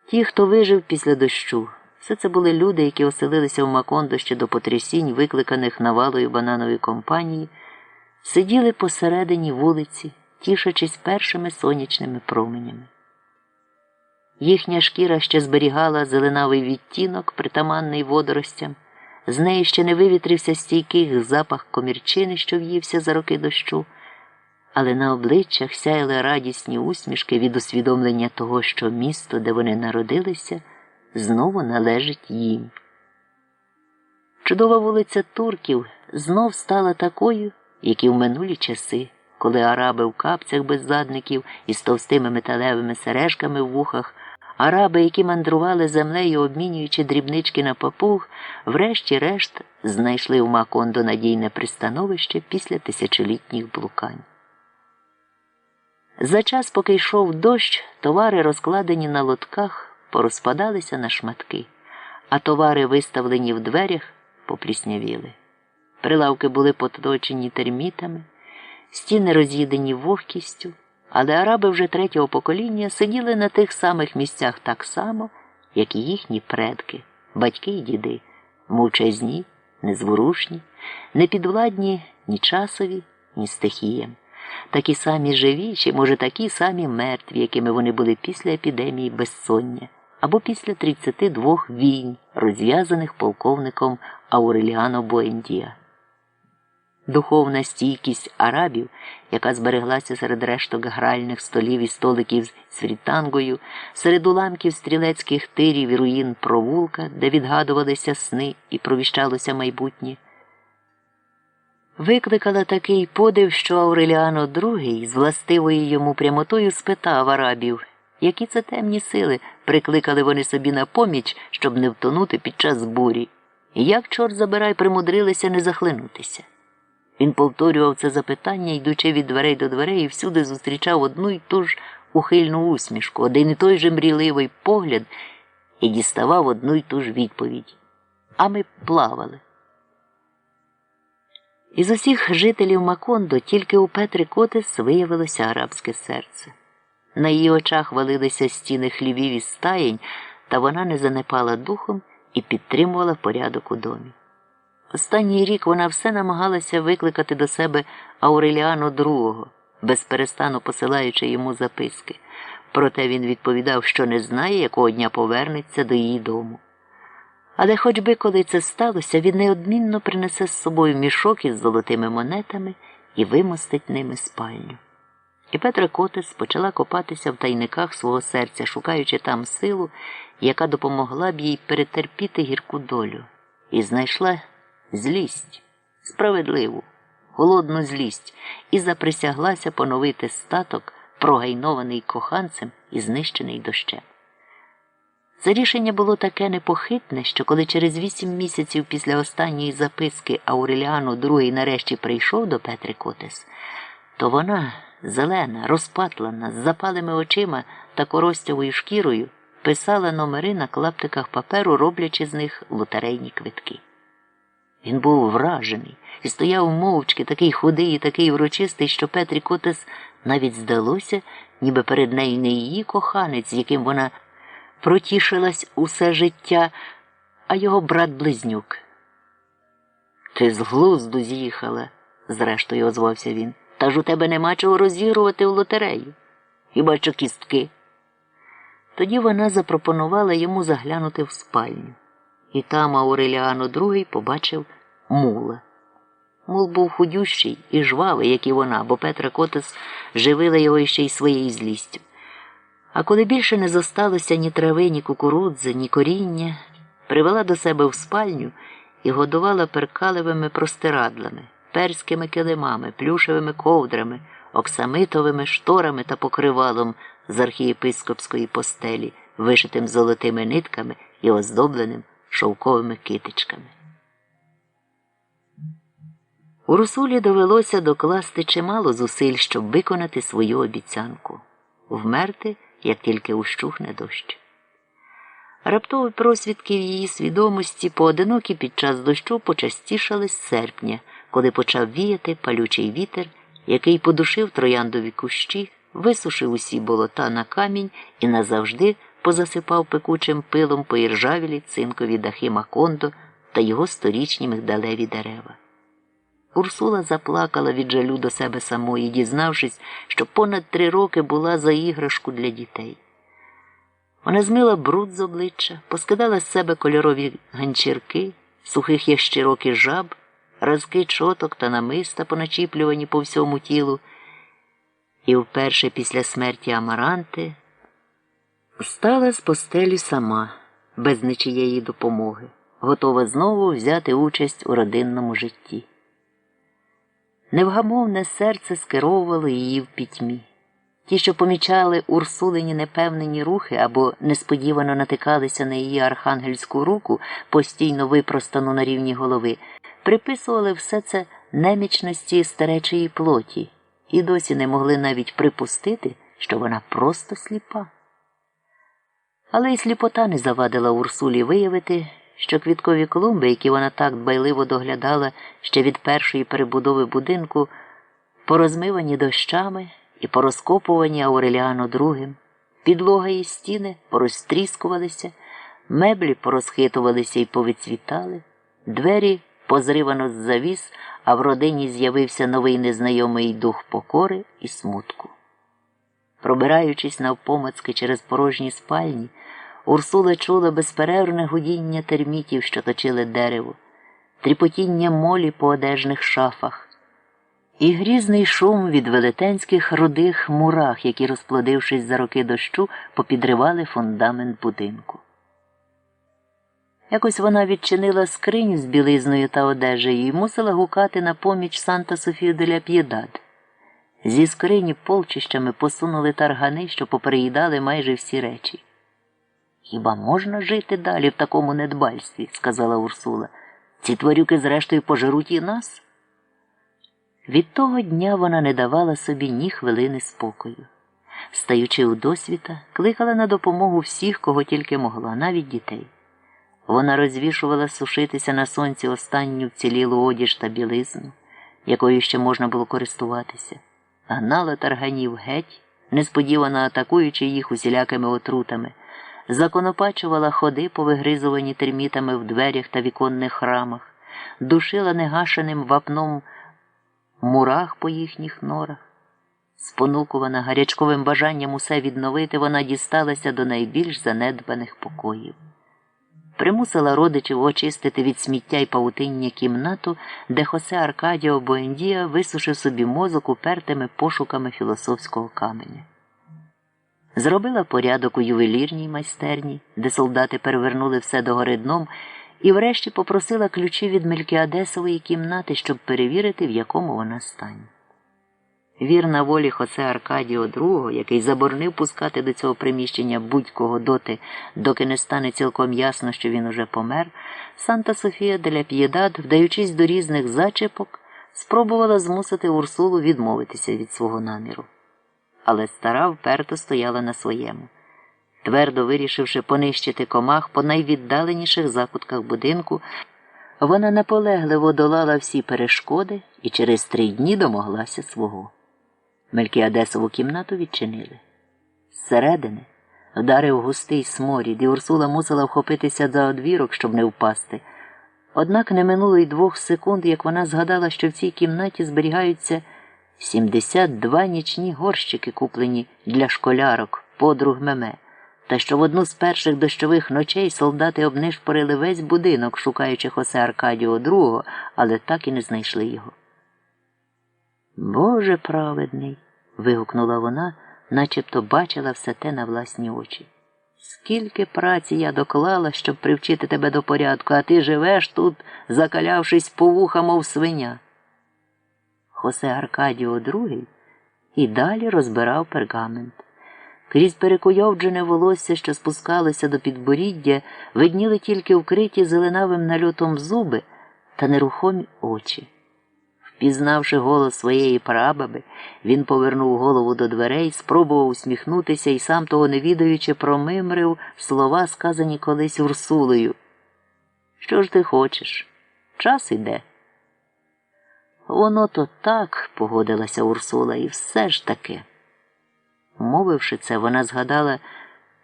Ті, хто вижив після дощу, все це були люди, які оселилися в Макондо ще до потрясінь, викликаних навалою бананової компанії, сиділи посередині вулиці, тішачись першими сонячними променями. Їхня шкіра ще зберігала зеленавий відтінок, притаманний водоростям, з неї ще не вивітрився стійкий запах комірчини, що в'ївся за роки дощу, але на обличчях сяяли радісні усмішки від усвідомлення того, що місто, де вони народилися, знову належить їм. Чудова вулиця Турків знов стала такою, як і в минулі часи, коли араби в капцях без задників і з товстими металевими сережками в вухах, араби, які мандрували землею, обмінюючи дрібнички на папуг, врешті-решт знайшли у Макондо надійне пристановище після тисячолітніх блукань. За час, поки йшов дощ, товари, розкладені на лотках, порозпадалися на шматки, а товари, виставлені в дверях, попліснявіли. Прилавки були поточені термітами, стіни роз'їдені вогкістю, але араби вже третього покоління сиділи на тих самих місцях так само, як і їхні предки, батьки й діди, мовчазні, незворушні, не підвладні ні часові, ні стихіям. Такі самі живі, чи, може, такі самі мертві, якими вони були після епідемії безсоння, або після 32 війн, розв'язаних полковником Ауреліано Буендіа. Духовна стійкість арабів, яка збереглася серед решток гральних столів і столиків з фрітангою, серед уламків стрілецьких тирів і руїн провулка, де відгадувалися сни і провіщалося майбутнє, викликала такий подив, що Ауреліано II з властивою йому прямотою спитав арабів, які це темні сили прикликали вони собі на поміч, щоб не втонути під час бурі, і як, чорт забирай, примудрилися не захлинутися. Він повторював це запитання, йдучи від дверей до дверей, і всюди зустрічав одну й ту ж ухильну усмішку, один і той же мрійливий погляд, і діставав одну й ту ж відповідь. А ми плавали. Із усіх жителів Макондо тільки у Петри Котес виявилося арабське серце. На її очах валилися стіни хлівів і стаєнь, та вона не занепала духом і підтримувала порядок у домі. Останній рік вона все намагалася викликати до себе Ауреліано II, безперестану посилаючи йому записки. Проте він відповідав, що не знає, якого дня повернеться до її дому. Але хоч би коли це сталося, він неодмінно принесе з собою мішок із золотими монетами і вимостить ними спальню. І Петра Котес почала копатися в тайниках свого серця, шукаючи там силу, яка допомогла б їй перетерпіти гірку долю. І знайшла злість, справедливу, голодну злість, і заприсяглася поновити статок, прогайнований коханцем і знищений дощем. Це рішення було таке непохитне, що коли через 8 місяців після останньої записки Ауреліано II нарешті прийшов до Петри Котес, то вона, зелена, розпатлана, з запалими очима та коростявою шкірою, писала номери на клаптиках паперу, роблячи з них лотерейні квитки. Він був вражений і стояв мовчки, такий худий і такий урочистий, що Петрі Котес навіть здалося, ніби перед нею не її коханець, з яким вона протішилась усе життя, а його брат-близнюк. «Ти з глузду з'їхала», – зрештою озвався він. «Та ж у тебе нема чого розігрувати в лотерею. Хіба що кістки?» Тоді вона запропонувала йому заглянути в спальню. І там Ауреліано II побачив мула. Мул був худющий і жвавий, як і вона, бо Петра Котес живила його ще й своєю злістю. А коли більше не зосталося ні трави, ні кукурудзи, ні коріння, привела до себе в спальню і годувала перкалевими простирадлами, перськими килимами, плюшевими ковдрами, оксамитовими шторами та покривалом з архієпископської постелі, вишитим золотими нитками і оздобленим шовковими китичками. Урсулі довелося докласти чимало зусиль, щоб виконати свою обіцянку – вмерти, як тільки ущухне дощ. Раптові просвідки в її свідомості, поодинокі під час дощу, почастішали з серпня, коли почав віяти палючий вітер, який подушив трояндові кущі, висушив усі болота на камінь і назавжди позасипав пекучим пилом поіржавілі цинкові дахи Макондо та його сторічні мигдалеві дерева. Урсула заплакала від жалю до себе самої, дізнавшись, що понад 3 роки була за іграшку для дітей. Вона змила бруд з обличчя, поскидала з себе кольорові ганчірки, сухих ящірок і жаб, разки чоток та намиста, поначіплювані по всьому тілу, і вперше після смерті Амаранти встала з постелі сама, без нічієї допомоги, готова знову взяти участь у родинному житті. Невгамовне серце скеровувало її в пітьмі. Ті, що помічали Урсулині непевнені рухи або несподівано натикалися на її архангельську руку, постійно випростану на рівні голови, приписували все це немічності старечої плоті і досі не могли навіть припустити, що вона просто сліпа. Але й сліпота не завадила Урсулі виявити, що квіткові клумби, які вона так дбайливо доглядала ще від першої перебудови будинку, порозмивані дощами і порозкопувані Ауреліано II, підлога і стіни порозтріскувалися, меблі порозхитувалися і повицвітали, двері позривано з завіс, а в родині з'явився новий незнайомий дух покори і смутку. Пробираючись навпомацки через порожні спальні, Урсула чула безперервне гудіння термітів, що точили дерево, тріпотіння молі по одежних шафах і грізний шум від велетенських рудих мурах, які, розплодившись за роки дощу, попідривали фундамент будинку. Якось вона відчинила скриню з білизною та одежею і мусила гукати на поміч Санта-Софію де ля П'єдад. Зі скрині полчищами посунули таргани, що попереїдали майже всі речі. «Хіба можна жити далі в такому недбальстві?» – сказала Урсула. «Ці тварюки зрештою пожеруть і нас?» Від того дня вона не давала собі ні хвилини спокою. Стаючи у досвіта, кликала на допомогу всіх, кого тільки могла, навіть дітей. Вона розвішувала сушитися на сонці останню вцілілу одіж та білизну, якою ще можна було користуватися, гнала тарганів геть, несподівано атакуючи їх усілякими отрутами, законопачувала ходи, повигризувані термітами в дверях та віконних рамах, душила негашеним вапном мурах по їхніх норах. Спонукувана гарячковим бажанням усе відновити, вона дісталася до найбільш занедбаних покоїв. Примусила родичів очистити від сміття й павутиння кімнату, де Хосе Аркадіо Буендія висушив собі мозок упертими пошуками філософського каменя. Зробила порядок у ювелірній майстерні, де солдати перевернули все догори дном, і врешті попросила ключі від Мелькіадесової кімнати, щоб перевірити, в якому вона стані. Вірна волі Хосе Аркадіо II, який заборонив пускати до цього приміщення будь-кого доти, доки не стане цілком ясно, що він уже помер, Санта-Софія де ля П'єдад, вдаючись до різних зачепок, спробувала змусити Урсулу відмовитися від свого наміру. Але стара вперто стояла на своєму. Твердо вирішивши понищити комах по найвіддаленіших закутках будинку, вона наполегливо долала всі перешкоди і через 3 дні домоглася свого. Мелькіадесову кімнату відчинили. Зсередини вдарив густий сморід, і Урсула мусила вхопитися за одвірок, щоб не впасти. Однак не минуло й 2 секунд, як вона згадала, що в цій кімнаті зберігаються 72 нічні горщики, куплені для школярок, подруг Меме, та що в одну з перших дощових ночей солдати обнишпорили весь будинок, шукаючи Хосе Аркадіо II, але так і не знайшли його. «Боже праведний!» – вигукнула вона, начебто бачила все те на власні очі. «Скільки праці я доклала, щоб привчити тебе до порядку, а ти живеш тут, закалявшись по вуха, мов свиня!» Хосе Аркадіо II і далі розбирав пергамент. Крізь перекуйовджене волосся, що спускалося до підборіддя, видніли тільки вкриті зеленавим нальотом зуби та нерухомі очі. Впізнавши голос своєї прабаби, він повернув голову до дверей, спробував усміхнутися і, сам того не відаючи, промимрив слова, сказані колись Урсулею. «Що ж ти хочеш? Час іде». «Воно то так», – погодилася Урсула, – «і все ж таки». Мовивши це, вона згадала,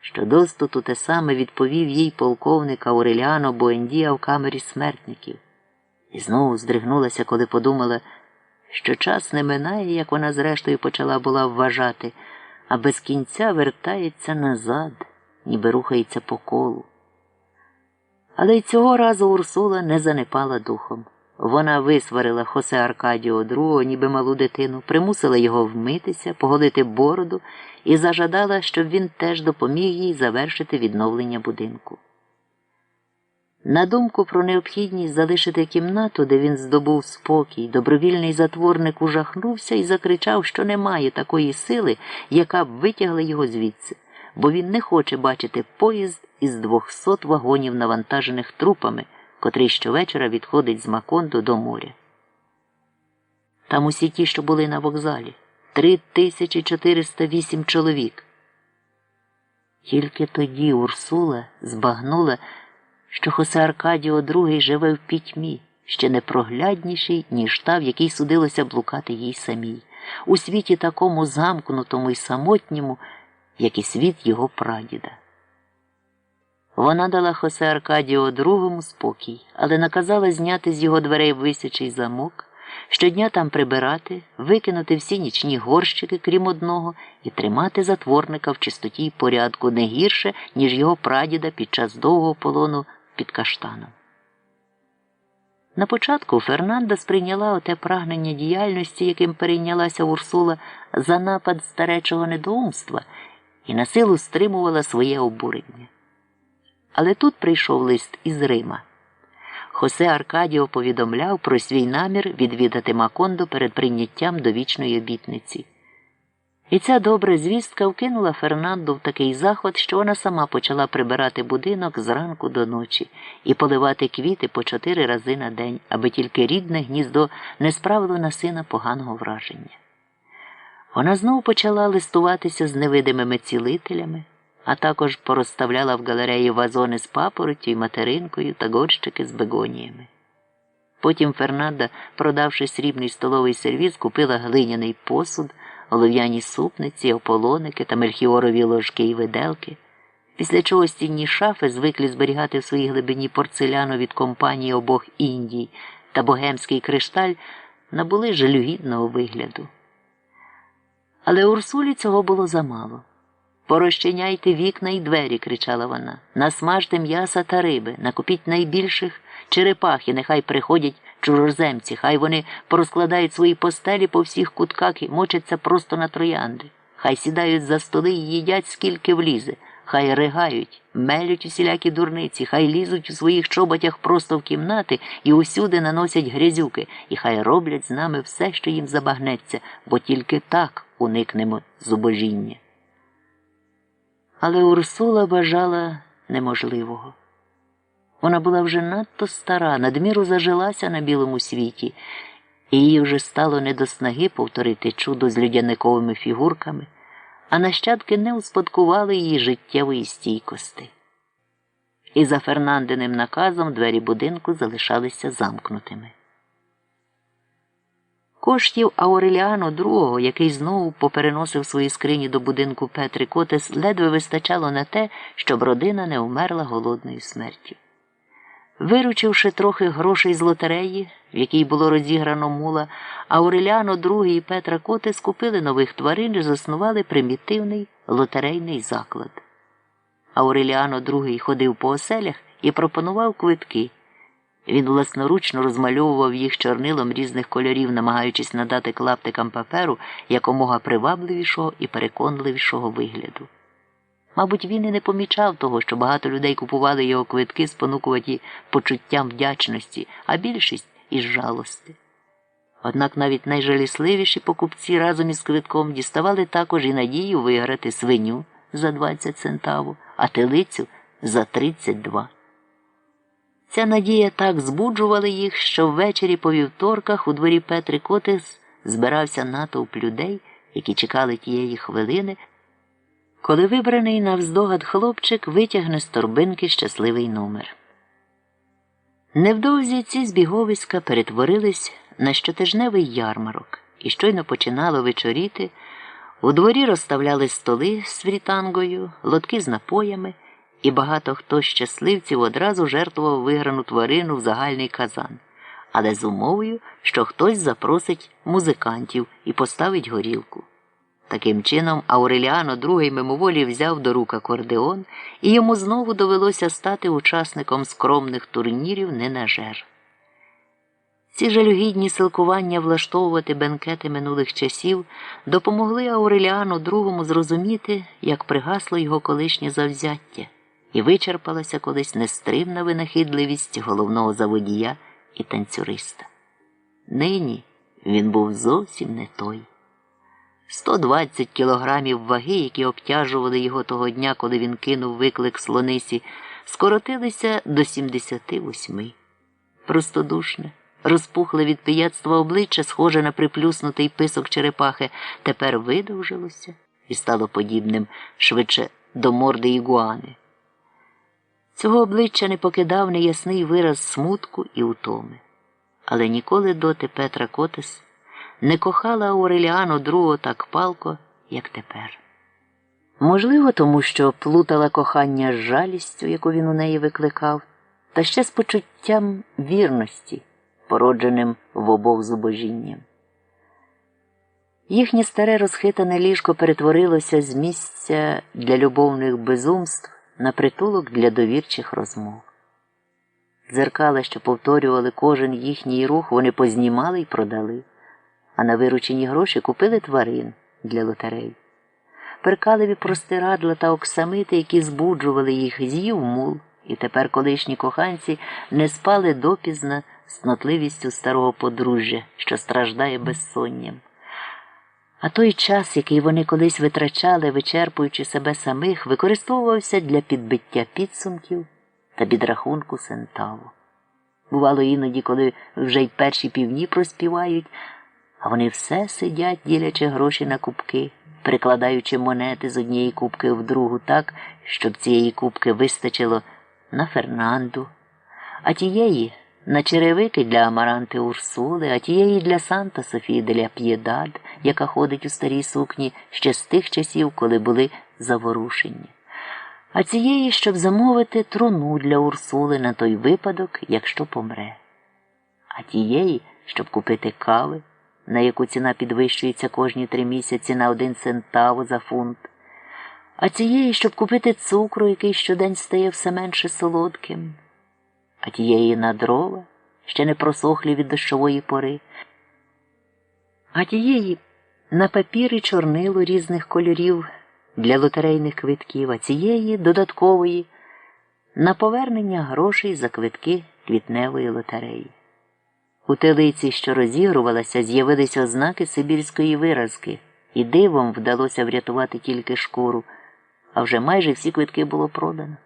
що достоту те саме відповів їй полковник Ауреліано Буендія в камері смертників. І знову здригнулася, коли подумала, що час не минає, як вона зрештою почала була вважати, а без кінця вертається назад, ніби рухається по колу. Але й цього разу Урсула не занепала духом. Вона висварила Хосе Аркадіо II, ніби малу дитину, примусила його вмитися, поголити бороду і зажадала, щоб він теж допоміг їй завершити відновлення будинку. На думку про необхідність залишити кімнату, де він здобув спокій, добровільний затворник ужахнувся і закричав, що немає такої сили, яка б витягла його звідси, бо він не хоче бачити поїзд із 200 вагонів, навантажених трупами, котрий щовечора відходить з Макондо до моря. Там усі ті, що були на вокзалі. 3408 чоловік. Тільки тоді Урсула збагнула, що Хосе Аркадіо II живе в пітьмі, ще непроглядніший, ніж та, в якій судилося блукати їй самій, у світі такому замкнутому і самотньому, як і світ його прадіда. Вона дала Хосе Аркадіо II спокій, але наказала зняти з його дверей висячий замок, щодня там прибирати, викинути всі нічні горщики, крім одного, і тримати затворника в чистоті й порядку не гірше, ніж його прадіда під час довгого полону під Каштаном. На початку Фернанда сприйняла оте прагнення діяльності, яким перейнялася Урсула, за напад старечого недоумства і насилу стримувала своє обурення. Але тут прийшов лист із Рима. Хосе Аркадіо повідомляв про свій намір відвідати Макондо перед прийняттям довічної обітниці. І ця добра звістка вкинула Фернанду в такий захват, що вона сама почала прибирати будинок зранку до ночі і поливати квіти по 4 рази на день, аби тільки рідне гніздо не справило на сина поганого враження. Вона знову почала листуватися з невидимими цілителями, а також порозставляла в галереї вазони з папороттю і материнкою та горщики з бегоніями. Потім Фернанда, продавши срібний столовий сервіз, купила глиняний посуд, олов'яні супниці, ополоники та мельхіорові ложки і виделки, після чого стінні шафи звикли зберігати в своїй глибині порцеляну від компанії обох Індій та богемський кришталь, набули жалюгідного вигляду. Але Урсулі цього було замало. «Порозчиняйте вікна й двері», – кричала вона, – «насмажте м'яса та риби, накупіть найбільших черепах, і нехай приходять чужоземці, хай вони порозкладають свої постелі по всіх кутках і мочаться просто на троянди, хай сідають за столи і їдять, скільки влізе, хай ригають, мелють усілякі дурниці, хай лізуть у своїх чоботях просто в кімнати і усюди наносять грязюки, і хай роблять з нами все, що їм забагнеться, бо тільки так уникнемо зубожіння». Але Урсула бажала неможливого. Вона була вже надто стара, надміру зажилася на білому світі, і їй вже стало не до снаги повторити чудо з людяниковими фігурками, а нащадки не успадкували її життєвої стійкости. І за Фернандиним наказом двері будинку залишалися замкнутими. Коштів Ауреліано II, який знову попереносив свої скрині до будинку Петри Котес, ледве вистачало на те, щоб родина не вмерла голодною смертю. Виручивши трохи грошей з лотереї, в якій було розіграно мула, Ауреліано II і Петра Котес купили нових тварин і заснували примітивний лотерейний заклад. Ауреліано II ходив по оселях і пропонував квитки. Він власноручно розмальовував їх чорнилом різних кольорів, намагаючись надати клаптикам паперу якомога привабливішого і переконливішого вигляду. Мабуть, він і не помічав того, що багато людей купували його квитки, спонукуваті почуттям вдячності, а більшість – із жалости. Однак навіть найжалісливіші покупці разом із квитком діставали також і надію виграти свиню за 20 центаву, а телицю за 32. Ця надія так збуджувала їх, що ввечері по вівторках у дворі Петри Котес збирався натовп людей, які чекали тієї хвилини, коли вибраний навздогад хлопчик витягне з торбинки щасливий номер. Невдовзі ці збіговиська перетворились на щотижневий ярмарок, і щойно починало вечоріти, у дворі розставляли столи з фрітангою, лотки з напоями, і багато хто з щасливців одразу жертвував виграну тварину в загальний казан, але з умовою, що хтось запросить музикантів і поставить горілку. Таким чином, Ауреліано II мимоволі взяв до рук акордеон, і йому знову довелося стати учасником скромних турнірів не на жер. Ці жалюгідні силкування влаштовувати бенкети минулих часів допомогли Ауреліану II зрозуміти, як пригасло його колишнє завзяття, і вичерпалася колись нестримна винахідливість головного заводія і танцюриста. Нині він був зовсім не той. 120 кілограмів ваги, які обтяжували його того дня, коли він кинув виклик слонисі, скоротилися до 78. Простодушне, розпухле від пияцтва обличчя, схоже на приплюснутий писок черепахи, тепер видовжилося і стало подібним швидше до морди ігуани. Цього обличчя не покидав неясний вираз смутку і утоми. Але ніколи доти Петра Котес не кохала Ауреліано II так палко, як тепер. Можливо, тому що плутала кохання з жалістю, яку він у неї викликав, та ще з почуттям вірності, породженим в обох зубожінням. Їхнє старе розхитане ліжко перетворилося з місця для любовних безумств на притулок для довірчих розмов. Дзеркала, що повторювали кожен їхній рух, вони познімали і продали, а на виручені гроші купили тварин для лотерей. Перкалеві простирадла та оксамити, які збуджували їх, з'їв мул, і тепер колишні коханці не спали допізна з цнотливістю старого подружжя, що страждає безсонням. А той час, який вони колись витрачали, вичерпуючи себе самих, використовувався для підбиття підсумків та підрахунку центаву. Бувало іноді, коли вже й перші півні проспівають, а вони все сидять, ділячи гроші на кубки, прикладаючи монети з однієї кубки в другу так, щоб цієї кубки вистачило на Фернанду, а тієї – на черевики для Амаранти Урсули, а тієї для Санта Софії де ля П'єдад, яка ходить у старій сукні ще з тих часів, коли були заворушення. А цієї, щоб замовити труну для Урсули на той випадок, якщо помре. А тієї, щоб купити кави, на яку ціна підвищується кожні 3 місяці на 1 центаво за фунт. А цієї, щоб купити цукру, який щодень стає все менше солодким. А тієї на дрова, ще не просохлі від дощової пори. А тієї на папір і чорнило різних кольорів для лотерейних квитків, а цієї додаткової на повернення грошей за квитки квітневої лотереї. У телиці, що розігрувалася, з'явилися ознаки сибірської виразки, і дивом вдалося врятувати тільки шкуру, а вже майже всі квитки було продано.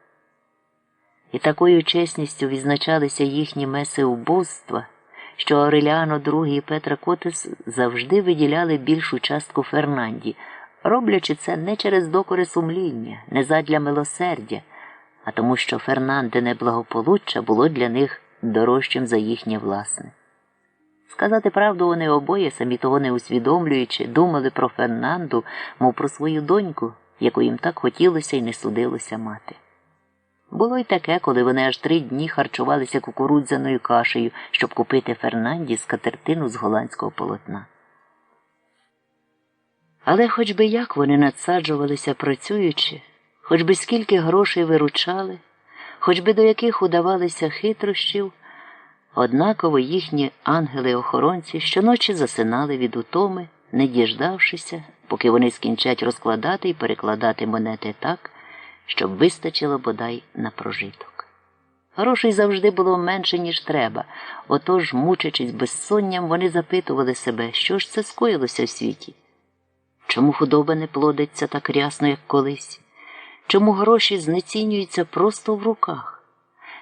І такою чесністю відзначалися їхні меси убоства, що Ауреліано II і Петра Котес завжди виділяли більшу частку Фернанді, роблячи це не через докори сумління, не задля милосердя, а тому, що Фернандине благополуччя було для них дорожчим за їхнє власне. Сказати правду, вони обоє, самі того не усвідомлюючи, думали про Фернанду, мов про свою доньку, яку їм так хотілося і не судилося мати. Було й таке, коли вони аж 3 дні харчувалися кукурудзяною кашею, щоб купити Фернанді скатертину з голландського полотна. Але хоч би як вони надсаджувалися працюючи, хоч би скільки грошей виручали, хоч би до яких удавалися хитрощів, однаково їхні ангели-охоронці щоночі засинали від утоми, не діждавшися, поки вони скінчать розкладати і перекладати монети так, щоб вистачило бодай на прожиток. Грошей завжди було менше, ніж треба, отож, мучачись безсонням, вони запитували себе, що ж це скоїлося в світі. Чому худоба не плодиться так рясно, як колись? Чому гроші знецінюються просто в руках?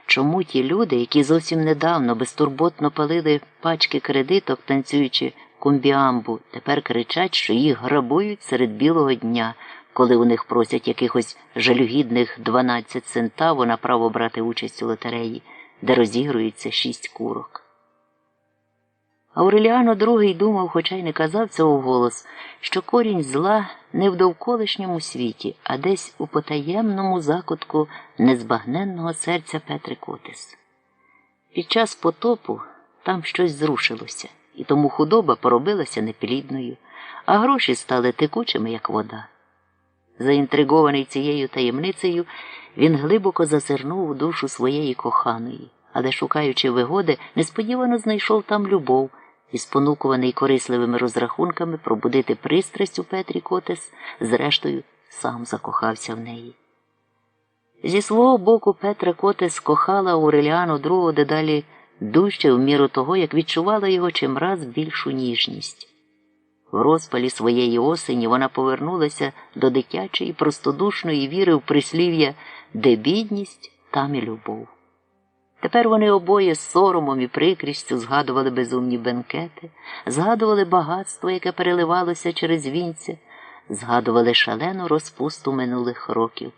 Чому ті люди, які зовсім недавно безтурботно палили пачки кредиток, танцюючи кумбіамбу, тепер кричать, що їх грабують серед білого дня, коли у них просять якихось жалюгідних 12 центаво на право брати участь у лотереї, де розігрується 6 курок. Ауреліано II думав, хоча й не казав цього вголос, що корінь зла не в довколишньому світі, а десь у потаємному закутку незбагненного серця Петри Котес. Під час потопу там щось зрушилося, і тому худоба поробилася неплідною, а гроші стали текучими, як вода. Заінтригований цією таємницею, він глибоко зазирнув у душу своєї коханої, але, шукаючи вигоди, несподівано знайшов там любов і, спонукуваний корисливими розрахунками пробудити пристрасть у Петрі Котес, зрештою, сам закохався в неї. Зі свого боку Петра Котес кохала Ауреліано II дедалі дужче в міру того, як відчувала його чимраз більшу ніжність. В розпалі своєї осені вона повернулася до дитячої, простодушної віри в прислів'я «де бідність, там і любов». Тепер вони обоє з соромом і прикрістю згадували безумні бенкети, згадували багатство, яке переливалося через вінця, згадували шалену розпусту минулих років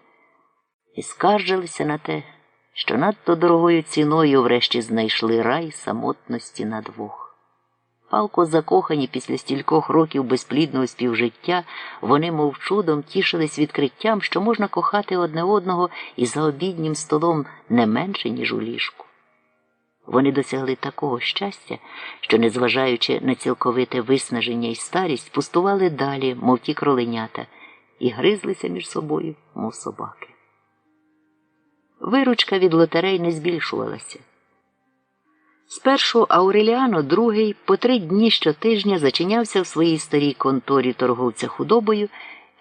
і скаржилися на те, що надто дорогою ціною врешті знайшли рай самотності на двох. Палко закохані після стількох років безплідного співжиття, вони мов чудом тішились відкриттям, що можна кохати одне одного і за обіднім столом не менше, ніж у ліжку. Вони досягли такого щастя, що, незважаючи на цілковите виснаження і старість, пустували далі, мов ті кроленята, і гризлися між собою, мов собаки. Виручка від лотерей не збільшувалася. Спершу Ауреліано II по 3 дні щотижня зачинявся в своїй старій конторі торговця худобою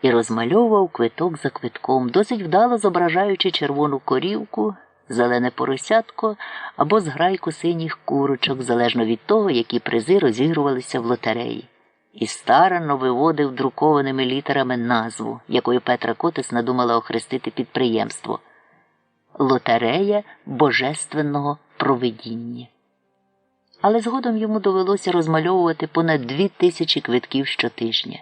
і розмальовував квиток за квитком, досить вдало зображаючи червону корівку, зелене поросятко або зграйку синіх курочок, залежно від того, які призи розігрувалися в лотереї. І старанно виводив друкованими літерами назву, якою Петра Котес надумала охрестити підприємство – «Лотерея Божественного провидіння». Але згодом йому довелося розмальовувати понад 2000 квитків щотижня.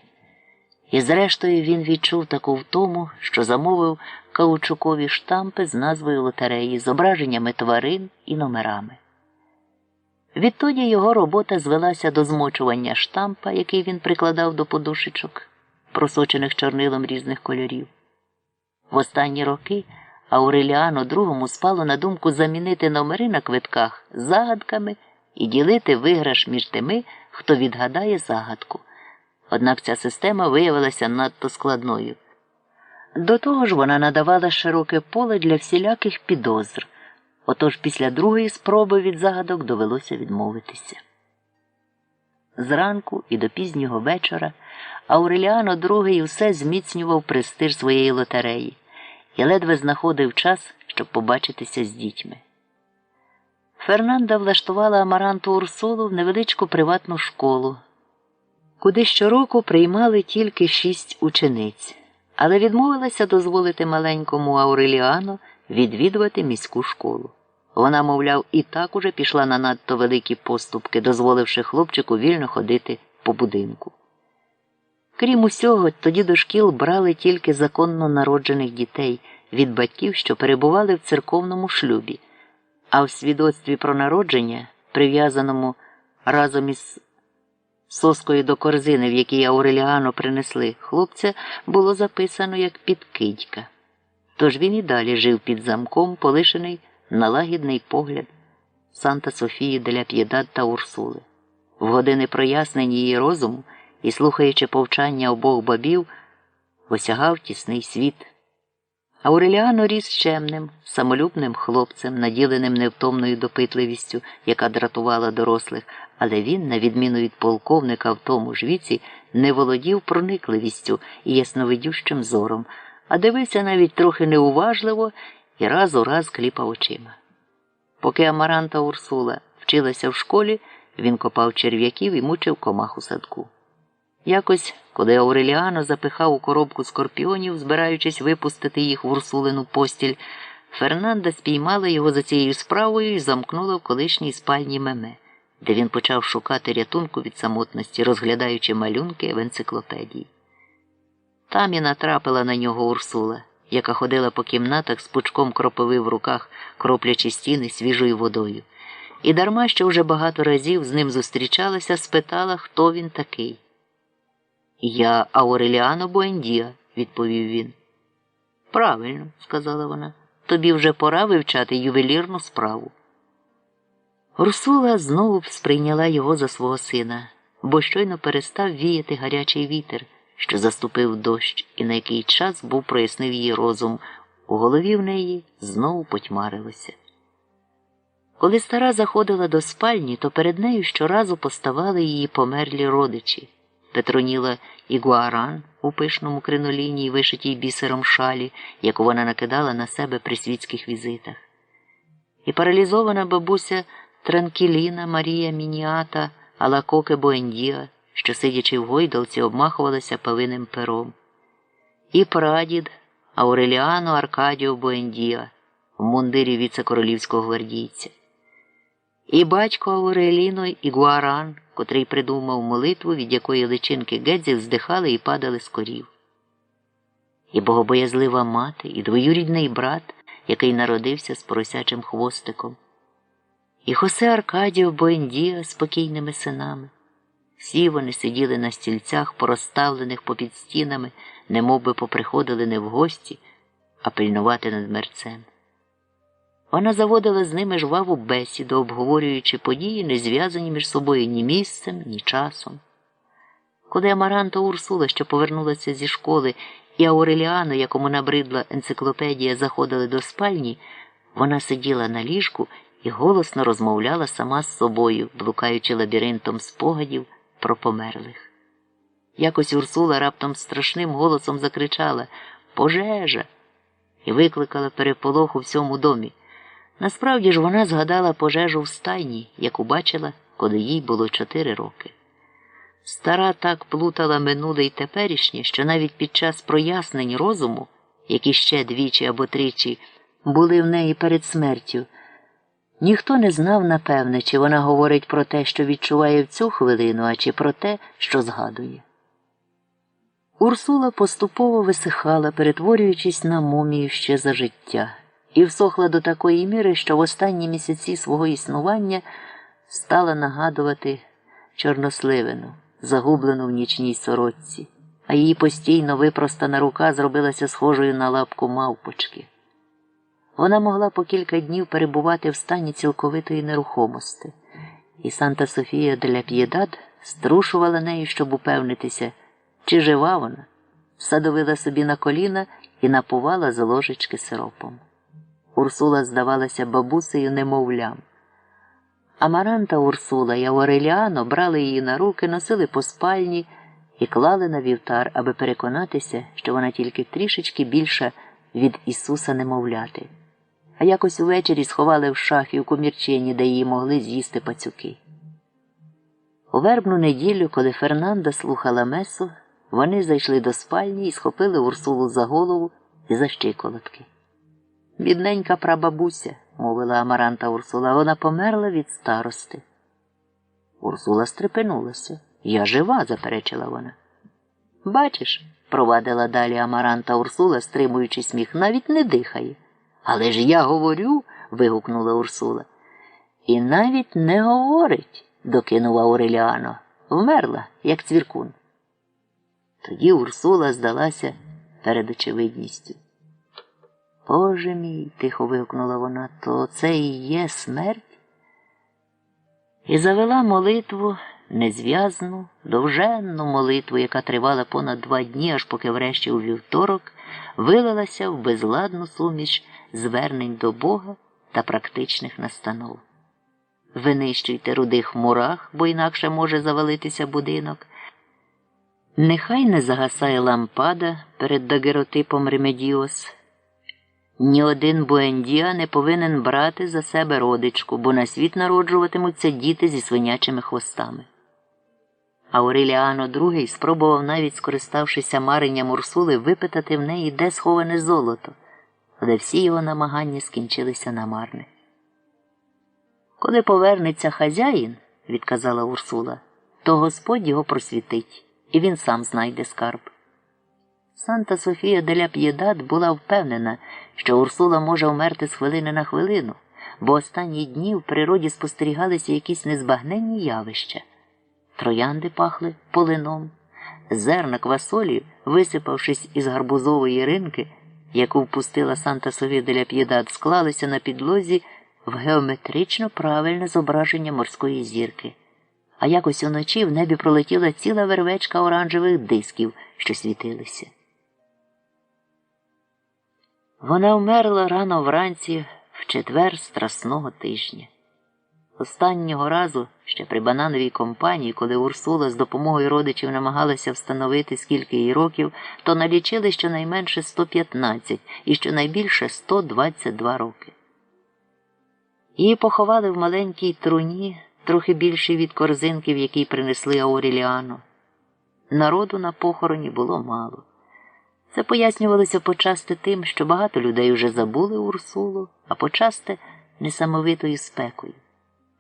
І зрештою він відчув таку втому, що замовив каучукові штампи з назвою лотереї, зображеннями тварин і номерами. Відтоді його робота звелася до змочування штампа, який він прикладав до подушечок, просочених чорнилом різних кольорів. В останні роки Ауреліану II спало на думку замінити номери на квитках загадками і ділити виграш між тими, хто відгадає загадку. Однак ця система виявилася надто складною. До того ж вона надавала широке поле для всіляких підозр, отож після другої спроби від загадок довелося відмовитися. Зранку і до пізнього вечора Ауреліано II усе зміцнював престиж своєї лотереї і ледве знаходив час, щоб побачитися з дітьми. Фернанда влаштувала Амаранту Урсулу в невеличку приватну школу, куди щороку приймали тільки 6 учениць, але відмовилася дозволити маленькому Ауреліану відвідувати міську школу. Вона, мовляв, і так уже пішла на надто великі поступки, дозволивши хлопчику вільно ходити по будинку. Крім усього, тоді до шкіл брали тільки законно народжених дітей від батьків, що перебували в церковному шлюбі, а в свідоцтві про народження, прив'язаному разом із соскою до корзини, в якій Ауреліану принесли хлопця, було записано як підкидька. Тож він і далі жив під замком, полишений на лагідний погляд Санта-Софії деля П'єдад та Урсули. В години прояснень її розуму і, слухаючи повчання обох бабів, осягав тісний світ. Ауреліано ріс чемним, самолюбним хлопцем, наділеним невтомною допитливістю, яка дратувала дорослих, але він, на відміну від полковника в тому ж віці, не володів проникливістю і ясновидющим зором, а дивився навіть трохи неуважливо і раз у раз кліпав очима. Поки Амаранта Урсула вчилася в школі, він копав черв'яків і мучив комах у садку. Якось, коли Ауреліано запихав у коробку скорпіонів, збираючись випустити їх в Урсулину постіль, Фернанда спіймала його за цією справою і замкнула в колишній спальні Меме, де він почав шукати рятунку від самотності, розглядаючи малюнки в енциклопедії. Там і натрапила на нього Урсула, яка ходила по кімнатах з пучком кропиви в руках, кроплячи стіни свіжою водою. І дарма, що вже багато разів з ним зустрічалася, спитала, хто він такий. «Я Ауреліано Буендіа», – відповів він. «Правильно», – сказала вона, – «тобі вже пора вивчати ювелірну справу». Урсула знову сприйняла його за свого сина, бо щойно перестав віяти гарячий вітер, що заступив дощ і на який час був прояснив її розум. У голові в неї знову потьмарилося. Коли стара заходила до спальні, то перед нею щоразу поставали її померлі родичі. Петроніла Ігуаран у пишному криноліні й вишитій бісером шалі, яку вона накидала на себе при світських візитах. І паралізована бабуся Транкіліна Марія Мініата Алакоке Буендіа, що, сидячи в гойдалці, обмахувалася павиним пером. І прадід Ауреліано Аркадіо Буендіа в мундирі віце-королівського гвардійця. І батько Ауреліно Ігуаран, котрий придумав молитву, від якої личинки Гедзів здихали і падали з корів. І богобоязлива мати, і двоюрідний брат, який народився з поросячим хвостиком. І Хосе Аркадіо Буендіа з покійними синами. Всі вони сиділи на стільцях, порозставлених попід стінами, немовби поприходили не в гості, а пильнувати над мерцем. Вона заводила з ними жваву бесіду, обговорюючи події, не зв'язані між собою ні місцем, ні часом. Коли Амаранта Урсула, що повернулася зі школи, і Ауреліано, якому набридла енциклопедія, заходили до спальні, вона сиділа на ліжку і голосно розмовляла сама з собою, блукаючи лабіринтом спогадів про померлих. Якось Урсула раптом страшним голосом закричала «Пожежа!» і викликала переполох у всьому домі. Насправді ж вона згадала пожежу в стайні, яку бачила, коли їй було 4 роки. Стара так плутала минуле й теперішнє, що навіть під час прояснень розуму, які ще двічі або тричі були в неї перед смертю, ніхто не знав напевне, чи вона говорить про те, що відчуває в цю хвилину, а чи про те, що згадує. Урсула поступово висихала, перетворюючись на мумію ще за життя, і всохла до такої міри, що в останні місяці свого існування стала нагадувати чорносливину, загублену в нічній сорочці, а її постійно випростана рука зробилася схожою на лапку мавпочки. Вона могла по кілька днів перебувати в стані цілковитої нерухомості, і Санта-Софія де ля П'єдад струшувала нею, щоб упевнитися, чи жива вона, садовила собі на коліна і напувала з ложечки сиропом. Урсула здавалася бабусею немовлям. Амаранта Урсула і Ауреліано брали її на руки, носили по спальні і клали на вівтар, аби переконатися, що вона тільки трішечки більша від Ісуса немовляти. А якось увечері сховали в шафі у комірчині, де її могли з'їсти пацюки. У вербну неділю, коли Фернанда слухала месу, вони зайшли до спальні і схопили Урсулу за голову і за щиколотки. «Бідненька прабабуся», – мовила Амаранта Урсула, – «вона померла від старости». Урсула стрепенулася. «Я жива», – заперечила вона. «Бачиш», – провадила далі Амаранта Урсула, стримуючи сміх, – «навіть не дихає». «Але ж я говорю», – вигукнула Урсула. «І навіть не говорить», – докинув Ауреліано. «Вмерла, як цвіркун». Тоді Урсула здалася перед очевидністю. «Боже мій», – тихо вигукнула вона, – «то це і є смерть?» І завела молитву, незв'язну, довженну молитву, яка тривала понад 2 дні, аж поки врешті у вівторок вилилася в безладну суміш звернень до Бога та практичних настанов. Винищуйте рудих мурах, бо інакше може завалитися будинок. Нехай не загасає лампада перед дагеротипом Ремедіос. Ні один Буендіа не повинен брати за себе родичку, бо на світ народжуватимуться діти зі свинячими хвостами. Ауреліано II спробував навіть, скориставшися маренням Урсули, випитати в неї, де сховане золото, але всі його намагання скінчилися намарне. «Коли повернеться хазяїн, – відказала Урсула, – то Господь його просвітить, і він сам знайде скарб». Санта-Софія де ля П'єдад була впевнена, що Урсула може вмерти з хвилини на хвилину, бо останні дні в природі спостерігалися якісь незбагненні явища. Троянди пахли полином, зерна квасолі, висипавшись із гарбузової ринки, яку впустила Санта-Софія де ля П'єдад, склалися на підлозі в геометрично правильне зображення морської зірки. А якось уночі в небі пролетіла ціла вервечка оранжевих дисків, що світилися. Вона вмерла рано вранці в четвер страсного тижня. Останнього разу, ще при банановій компанії, коли Урсула з допомогою родичів намагалася встановити, скільки їй років, то налічили щонайменше 115 і щонайбільше 122 роки. Її поховали в маленькій труні, трохи більшій від корзинки, в якій принесли Ауреліано. Народу на похороні було мало. Це пояснювалося почасти тим, що багато людей уже забули Урсулу, а почасти несамовитою спекою.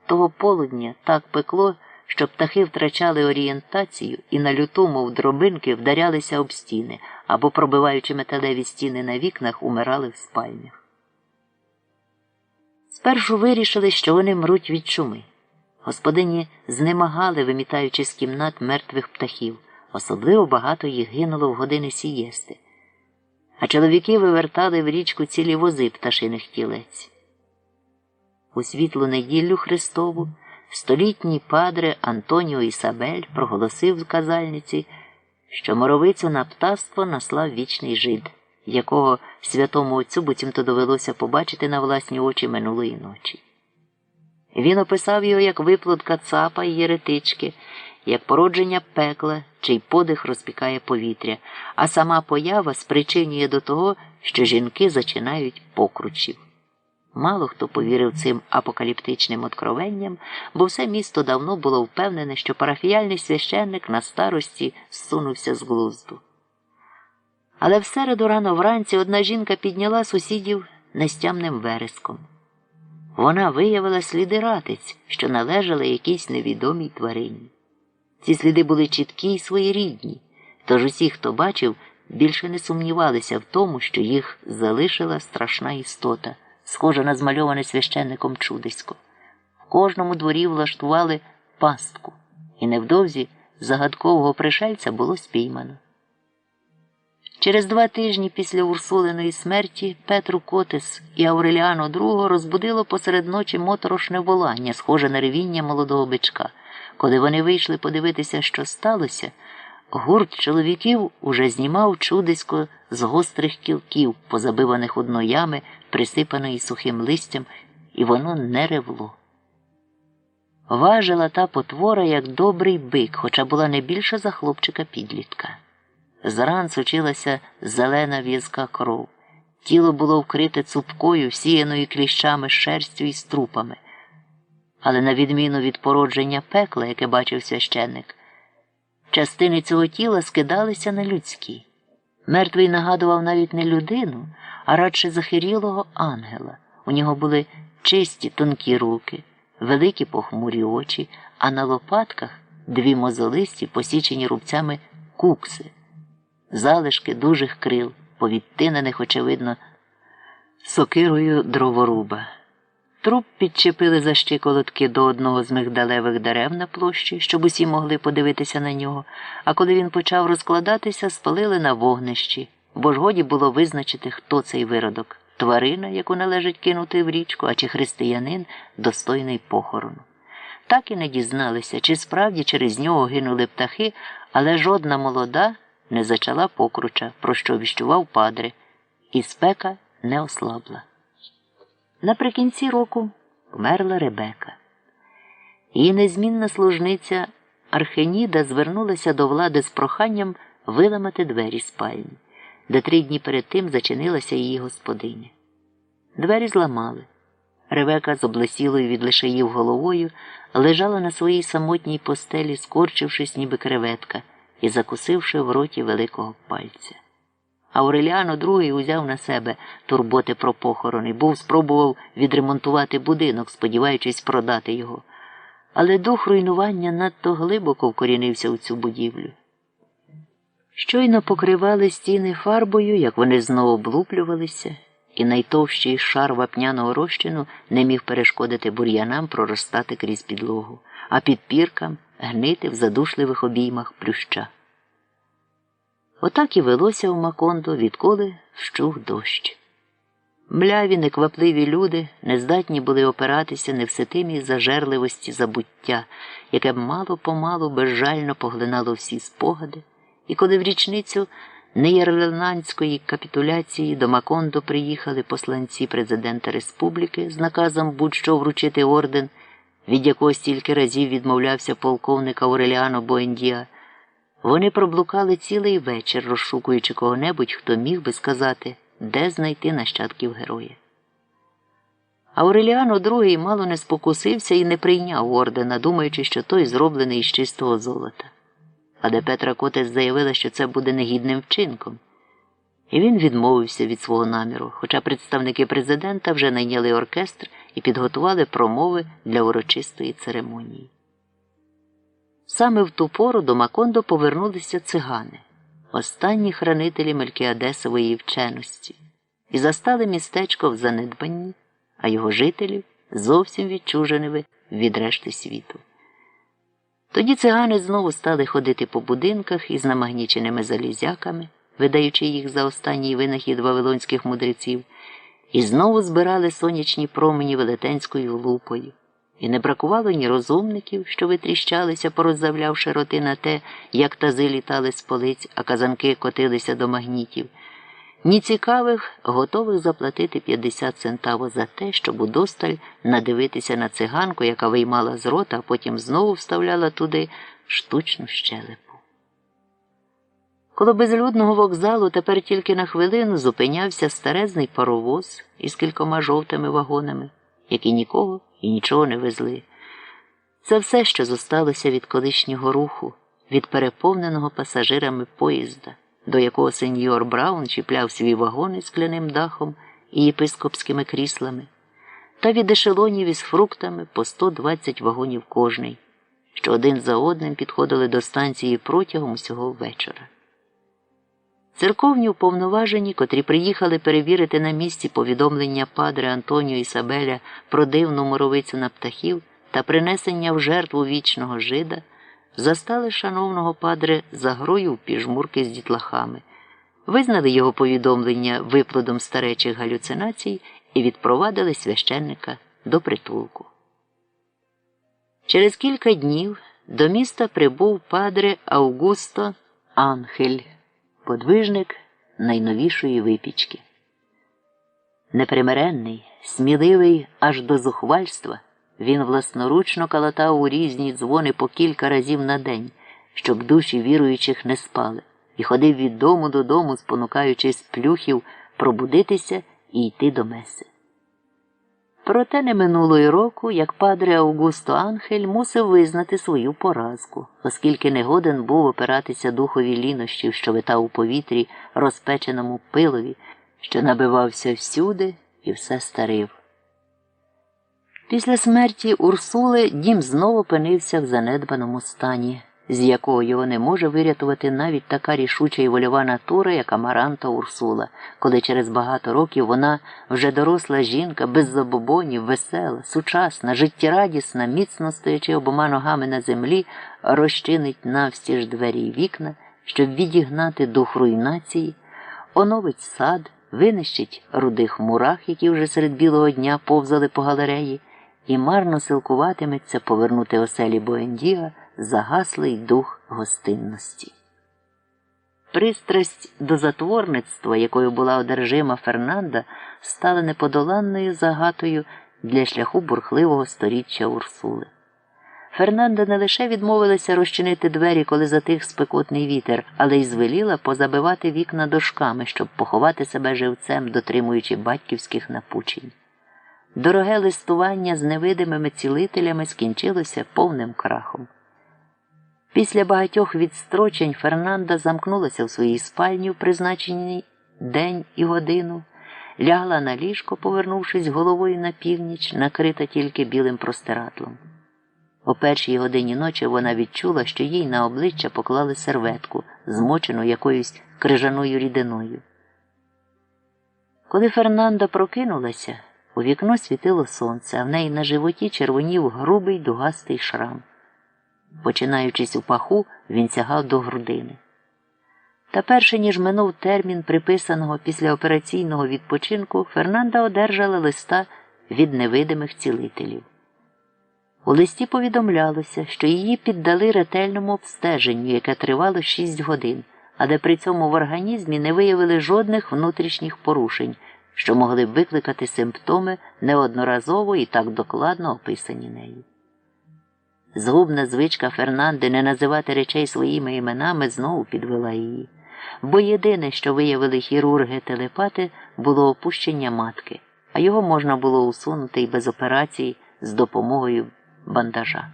Того полудня так пекло, що птахи втрачали орієнтацію і на люту, мов дробинки, вдарялися об стіни або, пробиваючи металеві стіни на вікнах, умирали в спальнях. Спершу вирішили, що вони мруть від чуми. Господині знемагали, вимітаючи з кімнат мертвих птахів. Особливо багато їх гинуло в години сієсти. А чоловіки вивертали в річку цілі вози пташиних тілець. У світлу неділю Христову столітній падре Антоніо Ісабель проголосив в казальниці, що моровицю на птаство наслав вічний жид, якого святому отцю буцімто довелося побачити на власні очі минулої ночі. Він описав його як виплод кацапа і єретички, як породження пекла, чий подих розпікає повітря, а сама поява спричинює до того, що жінки зачинають покручів. Мало хто повірив цим апокаліптичним откровенням, бо все місто давно було впевнене, що парафіяльний священник на старості зсунувся з глузду. Але в середу рано вранці одна жінка підняла сусідів нестямним вереском. Вона виявила сліди ратиць, що належали якійсь невідомій тварині. Ці сліди були чіткі й своєрідні, тож усі, хто бачив, більше не сумнівалися в тому, що їх залишила страшна істота, схожа на змальоване священником чудисько. В кожному дворі влаштували пастку, і невдовзі загадкового пришельця було спіймано. Через 2 тижні після Урсулиної смерті Петру Котес і Ауреліано II розбудило посеред ночі моторошне волання, схоже на ревіння молодого бичка. Коли вони вийшли подивитися, що сталося, гурт чоловіків уже знімав чудисько з гострих кілків, позабиваних одноями, присипаної сухим листям, і воно не ревло. Важила та потвора, як добрий бик, хоча була не більша за хлопчика-підлітка. З ран сочилася зелена в'язка кров. Тіло було вкрите цупкою, всіяною кліщами, шерстю і струпами. Але на відміну від породження пекла, яке бачив священник, частини цього тіла скидалися на людські. Мертвий нагадував навіть не людину, а радше захирілого ангела. У нього були чисті тонкі руки, великі похмурі очі, а на лопатках 2 мозолисті, посічені рубцями кукси, залишки дужих крил, повідтинених, очевидно, сокирою дроворуба. Труп підчепили за щиколотки до одного з мигдалевих дерев на площі, щоб усі могли подивитися на нього, а коли він почав розкладатися, спалили на вогнищі, бо ж годі було визначити, хто цей виродок – тварина, яку належить кинути в річку, а чи християнин, достойний похорону. Так і не дізналися, чи справді через нього гинули птахи, але жодна молода не зачала покруча, про що віщував падре, і спека не ослабла. Наприкінці року вмерла Ребека. Її незмінна служниця Археніда звернулася до влади з проханням виламати двері спальні, де 3 дні перед тим зачинилася її господиня. Двері зламали. Ребека з облесілою від лишаїв головою лежала на своїй самотній постелі, скорчившись, ніби креветка, і закусивши в роті великого пальця. Ауреліано II узяв на себе турботи про похорон і був спробував відремонтувати будинок, сподіваючись продати його. Але дух руйнування надто глибоко вкорінився у цю будівлю. Щойно покривали стіни фарбою, як вони знову облуплювалися, і найтовщий шар вапняного розчину не міг перешкодити бур'янам проростати крізь підлогу, а підпіркам гнити в задушливих обіймах плюща. Отак і велося у Макондо, відколи вщух дощ. Мляві, неквапливі люди не здатні були опиратися невситимій зажерливості забуття, яке мало-помалу безжально поглинало всі спогади, і коли в річницю неєрландської капітуляції до Макондо приїхали посланці президента республіки з наказом будь-що вручити орден, від якого стільки разів відмовлявся полковник Ауреліано Буендіа, вони проблукали цілий вечір, розшукуючи кого-небудь, хто міг би сказати, де знайти нащадків героя. Ауреліано II мало не спокусився і не прийняв ордена, думаючи, що той зроблений із чистого золота. Але Петра Котес заявила, що це буде негідним вчинком. І він відмовився від свого наміру, хоча представники президента вже найняли оркестр і підготували промови для урочистої церемонії. Саме в ту пору до Макондо повернулися цигани, останні хранителі Мелкіадесової вченості, і застали містечко в занедбанні, а його жителів зовсім відчуженими від решти світу. Тоді цигани знову стали ходити по будинках із намагніченими залізяками, видаючи їх за останній винахід вавилонських мудреців, і знову збирали сонячні промені велетенською лупою. І не бракувало ні розумників, що витріщалися, пороззавлявши роти на те, як тази літали з полиць, а казанки котилися до магнітів, ні цікавих, готових заплатити 50 центаво за те, щоб удосталь надивитися на циганку, яка виймала з рота, а потім знову вставляла туди штучну щелепу. Коло безлюдного вокзалу тепер тільки на хвилину зупинявся старезний паровоз із кількома жовтими вагонами, які нікого і нічого не везли. Це все, що зосталося від колишнього руху, від переповненого пасажирами поїзда, до якого сеньор Браун чіпляв свій вагон із скляним дахом і єпископськими кріслами, та від ешелонів із фруктами по 120 вагонів кожний, що один за одним підходили до станції протягом усього вечора. Церковні уповноважені, котрі приїхали перевірити на місці повідомлення падре Антоніо Ісабеля про дивну моровицю на птахів, та принесення в жертву вічного жида застали шановного падре за грою в піжмурки з дітлахами, визнали його повідомлення виплодом старечих галюцинацій і відпровадили священника до притулку. Через кілька днів до міста прибув падре Аугусто Анхель, подвижник найновішої випічки. Непримиренний, сміливий аж до зухвальства, він власноручно калатав у різні дзвони по кілька разів на день, щоб душі віруючих не спали, і ходив від дому додому, спонукаючи сплюхів пробудитися і йти до меси. Проте не минуло й року, як падре Аугусто Анхель мусив визнати свою поразку, оскільки не годен був опиратися духові лінощів, що витав у повітрі розпеченому пилові, що набивався всюди і все старив. Після смерті Урсули дім знову опинився в занедбаному стані, з якого його не може вирятувати навіть така рішуча і вольова натура, як Амаранта Урсула, коли через багато років вона, вже доросла жінка, без забобонів, весела, сучасна, життєрадісна, міцно стоячи обома ногами на землі, розчинить навстіж двері й вікна, щоб відігнати дух руйнації, оновить сад, винищить рудих мурах, які вже серед білого дня повзали по галереї, і марно силкуватиметься повернути оселі Буендіга загаслий дух гостинності. Пристрасть до затворництва, якою була одержима Фернанда, стала неподоланною загатою для шляху бурхливого сторіччя Урсули. Фернанда не лише відмовилася розчинити двері, коли затих спекотний вітер, але й звеліла позабивати вікна дошками, щоб поховати себе живцем, дотримуючи батьківських напучень. Дороге листування з невидимими цілителями скінчилося повним крахом. Після багатьох відстрочень Фернанда замкнулася в своїй спальні в призначений день і годину, лягла на ліжко, повернувшись головою на північ, накрита тільки білим простирадлом. О 1-й годині ночі вона відчула, що їй на обличчя поклали серветку, змочену якоюсь крижаною рідиною. Коли Фернанда прокинулася, у вікно світило сонце, а в неї на животі червонів грубий дугастий шрам. Починаючись у паху, він сягав до грудини. Та перше, ніж минув термін приписаного післяопераційного відпочинку, Фернанда одержала листа від невидимих цілителів. У листі повідомлялося, що її піддали ретельному обстеженню, яке тривало 6 годин, але при цьому в організмі не виявили жодних внутрішніх порушень, що могли б викликати симптоми, неодноразово і так докладно описані нею. Згубна звичка Фернанди не називати речей своїми іменами знову підвела її, бо єдине, що виявили хірурги-телепати, було опущення матки, а його можна було усунути і без операції з допомогою бандажа.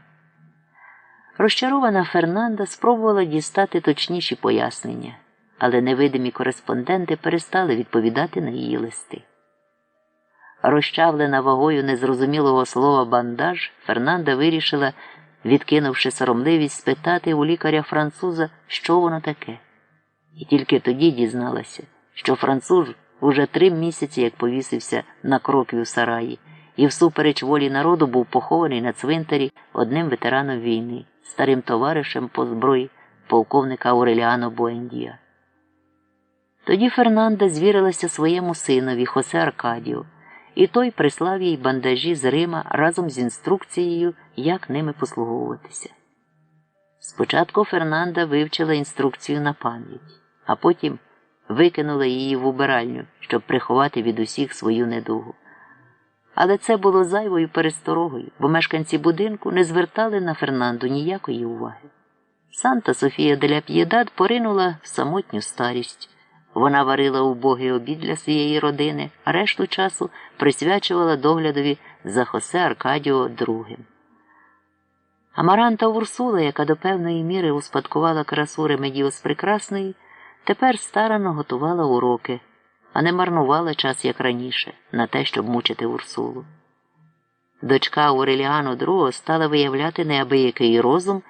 Розчарована Фернанда спробувала дістати точніші пояснення, але невидимі кореспонденти перестали відповідати на її листи. Розчавлена вагою незрозумілого слова «бандаж», Фернанда вирішила, відкинувши соромливість, спитати у лікаря-француза, що воно таке. І тільки тоді дізналася, що француз уже 3 місяці як повісився на кропі у сараї, і всупереч волі народу був похований на цвинтарі одним ветераном війни, старим товаришем по зброї полковника Ауреліано Буендія. Тоді Фернанда звірилася своєму синові Хосе Аркадіо, і той прислав їй бандажі з Рима разом з інструкцією, як ними послуговуватися. Спочатку Фернанда вивчила інструкцію на пам'ять, а потім викинула її в убиральню, щоб приховати від усіх свою недугу. Але це було зайвою пересторогою, бо мешканці будинку не звертали на Фернанду ніякої уваги. Санта Софія де ля П'єдад поринула в самотню старість. Вона варила убогий обід для своєї родини, а решту часу присвячувала доглядові за Хосе Аркадіо II. Амаранта Урсула, яка до певної міри успадкувала красу Ремедіос Прекрасної, тепер старанно готувала уроки, а не марнувала час, як раніше, на те, щоб мучити Урсулу. Дочка Ауреліано II стала виявляти неабиякий розум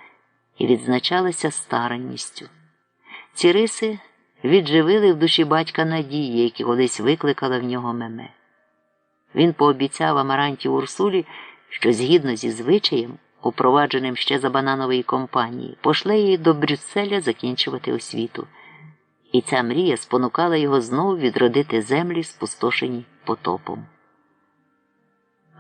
і відзначалася старанністю. Ці риси відживили в душі батька надії, які колись викликала в нього Меме. Він пообіцяв Амаранті Урсулі, що згідно зі звичаєм, упровадженим ще за Бананової компанії, пошле її до Брюсселя закінчувати освіту. І ця мрія спонукала його знову відродити землі, спустошені потопом.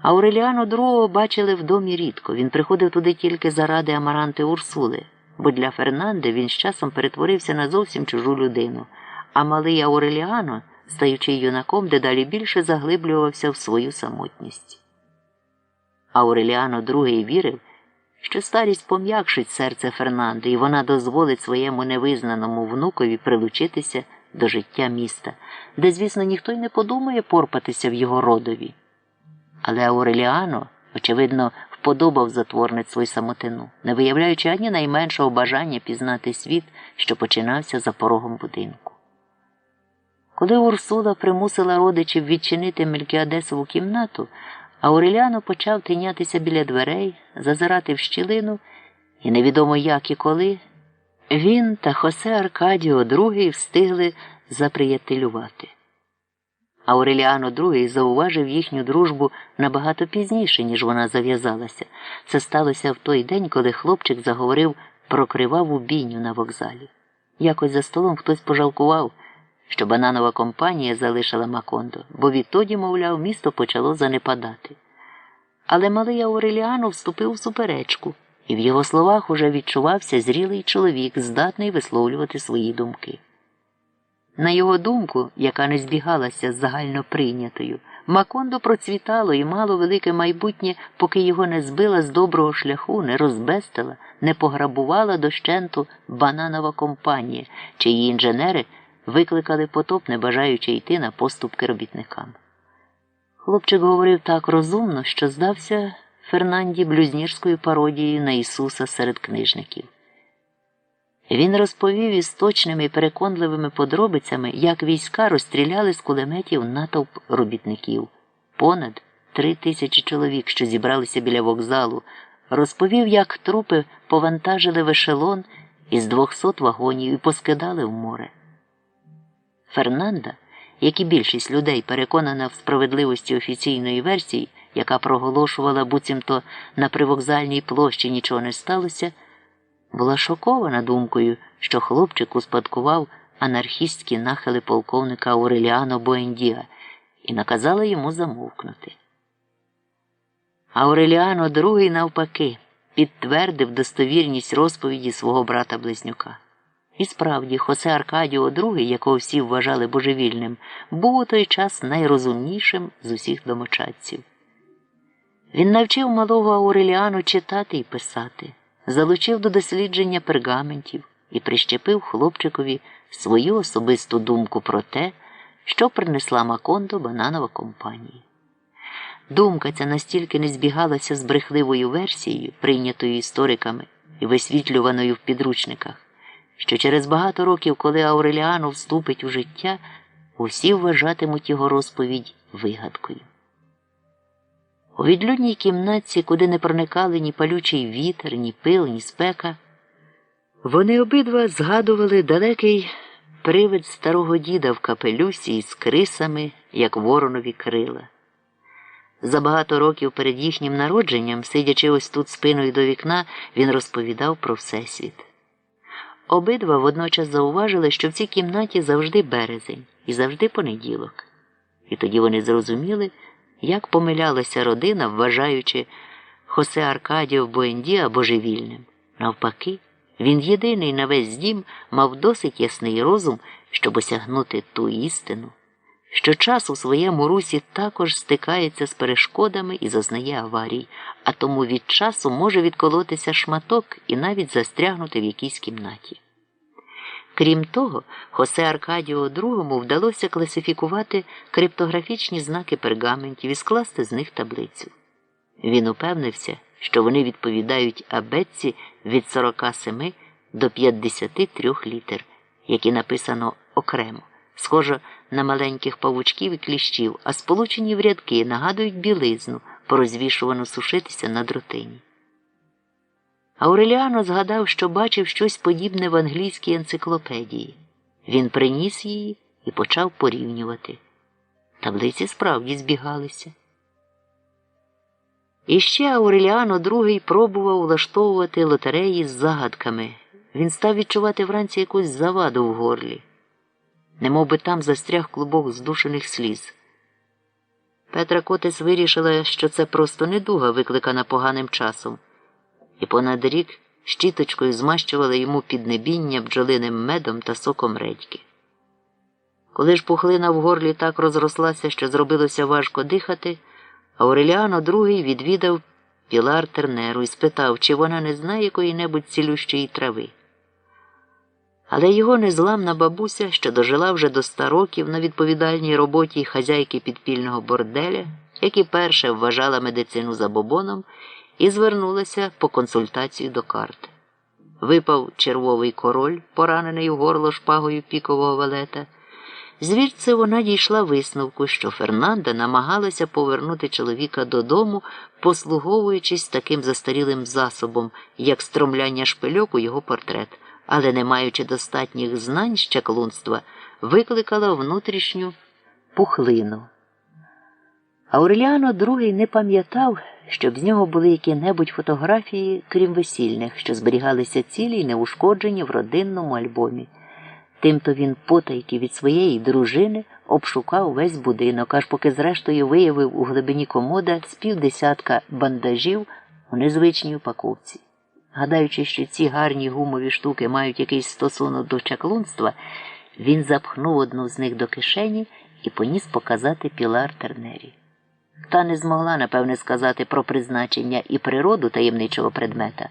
Ауреліано II бачили в домі рідко, він приходив туди тільки заради Амаранти Урсули, бо для Фернанди він з часом перетворився на зовсім чужу людину, а малий Ауреліано, стаючи юнаком, дедалі більше заглиблювався в свою самотність. Ауреліано II вірив, що старість пом'якшить серце Фернанди, і вона дозволить своєму невизнаному внукові прилучитися до життя міста, де, звісно, ніхто й не подумає порпатися в його родові. Але Ауреліано, очевидно, вподобав затворництво й самотину, не виявляючи ані найменшого бажання пізнати світ, що починався за порогом будинку. Коли Урсула примусила родичів відчинити Мелькіадесову кімнату, Ауреліано почав тинятися біля дверей, зазирати в щілину, і невідомо як і коли, він та Хосе Аркадіо II встигли заприятелювати. Ауреліано II зауважив їхню дружбу набагато пізніше, ніж вона зав'язалася. Це сталося в той день, коли хлопчик заговорив про криваву бійню на вокзалі. Якось за столом хтось пожалкував, що Бананова компанія залишила Макондо, бо відтоді, мовляв, місто почало занепадати. Але малий Ауреліано вступив у суперечку, і в його словах уже відчувався зрілий чоловік, здатний висловлювати свої думки. На його думку, яка не збігалася з загально прийнятою, Макондо процвітало і мало велике майбутнє, поки його не збила з доброго шляху, не розбестила, не пограбувала дощенту Бананова компанія, чиї інженери викликали потоп, не бажаючи йти на поступки робітникам. Хлопчик говорив так розумно, що здався Фернанді блюзнірською пародією на Ісуса серед книжників. Він розповів із точними і переконливими подробицями, як війська розстріляли з кулеметів натовп робітників. Понад 3000 чоловік, що зібралися біля вокзалу, розповів, як трупи повантажили в ешелон із 200 вагонів і поскидали в море. Фернанда, як і більшість людей, переконана в справедливості офіційної версії, яка проголошувала, буцімто на привокзальній площі нічого не сталося, була шокована думкою, що хлопчик успадкував анархістські нахили полковника Ауреліано Буендіа і наказала йому замовкнути. Ауреліано II, навпаки, підтвердив достовірність розповіді свого брата-близнюка. І справді, Хосе Аркадіо II, якого всі вважали божевільним, був у той час найрозумнішим з усіх домочадців. Він навчив малого Ауреліано читати і писати, залучив до дослідження пергаментів і прищепив хлопчикові свою особисту думку про те, що принесла Макондо Бананова компанія. Думка ця настільки не збігалася з брехливою версією, прийнятою істориками і висвітлюваною в підручниках, що через багато років, коли Ауреліано вступить у життя, усі вважатимуть його розповідь вигадкою. У відлюдній кімнатці, куди не проникали ні палючий вітер, ні пил, ні спека, вони обидва згадували далекий привид старого діда в капелюсі із крисами, як воронові крила. За багато років перед їхнім народженням, сидячи ось тут спиною до вікна, він розповідав про Всесвіт. Обидва водночас зауважили, що в цій кімнаті завжди березень і завжди понеділок. І тоді вони зрозуміли, як помилялася родина, вважаючи Хосе Аркадіо Буендіа божевільним. Навпаки, він єдиний на весь дім мав досить ясний розум, щоб осягнути ту істину, що час у своєму русі також стикається з перешкодами і зазнає аварій, а тому від часу може відколотися шматок і навіть застрягнути в якійсь кімнаті. Крім того, Хосе Аркадіо II вдалося класифікувати криптографічні знаки пергаментів і скласти з них таблицю. Він упевнився, що вони відповідають абетці від 47 до 53 літер, які написано окремо, схоже на маленьких павучків і кліщів, а сполучені в рядки нагадують білизну, порозвішувану сушитися на дротині. Ауреліано згадав, що бачив щось подібне в англійській енциклопедії. Він приніс її і почав порівнювати. Таблиці справді збігалися. І ще Ауреліано II пробував влаштовувати лотереї з загадками. Він став відчувати вранці якусь заваду в горлі. Немов би там застряг клубок здушених сліз. Петра Котес вирішила, що це просто недуга, викликана поганим часом. І понад рік щіточкою змащувала йому піднебіння бджолиним медом та соком редьки. Коли ж пухлина в горлі так розрослася, що зробилося важко дихати, Ауреліано II відвідав Пілар Тернеру і спитав, чи вона не знає якої-небудь цілющої трави. Але його незламна бабуся, що дожила вже до 100 років на відповідальній роботі хазяйки підпільного борделя, як і перша вважала медицину забобоном, і звернулася по консультацію до карти. Випав червовий король, поранений у горло шпагою пікового валета. Звідси вона дійшла висновку, що Фернанда намагалася повернути чоловіка додому, послуговуючись таким застарілим засобом, як стромляння шпильок у його портрет, але, не маючи достатніх знань з чаклунства, викликала внутрішню пухлину. Ауреліано II не пам'ятав, щоб з нього були які-небудь фотографії, крім весільних, що зберігалися цілі й неушкоджені в родинному альбомі. Тимто він потайки від своєї дружини обшукав весь будинок, аж поки зрештою виявив у глибині комода з 50 бандажів у незвичній упаковці. Гадаючи, що ці гарні гумові штуки мають якийсь стосунок до чаклунства, він запхнув одну з них до кишені і поніс показати Пілар Тернері. Та не змогла, напевне, сказати про призначення і природу таємничого предмета,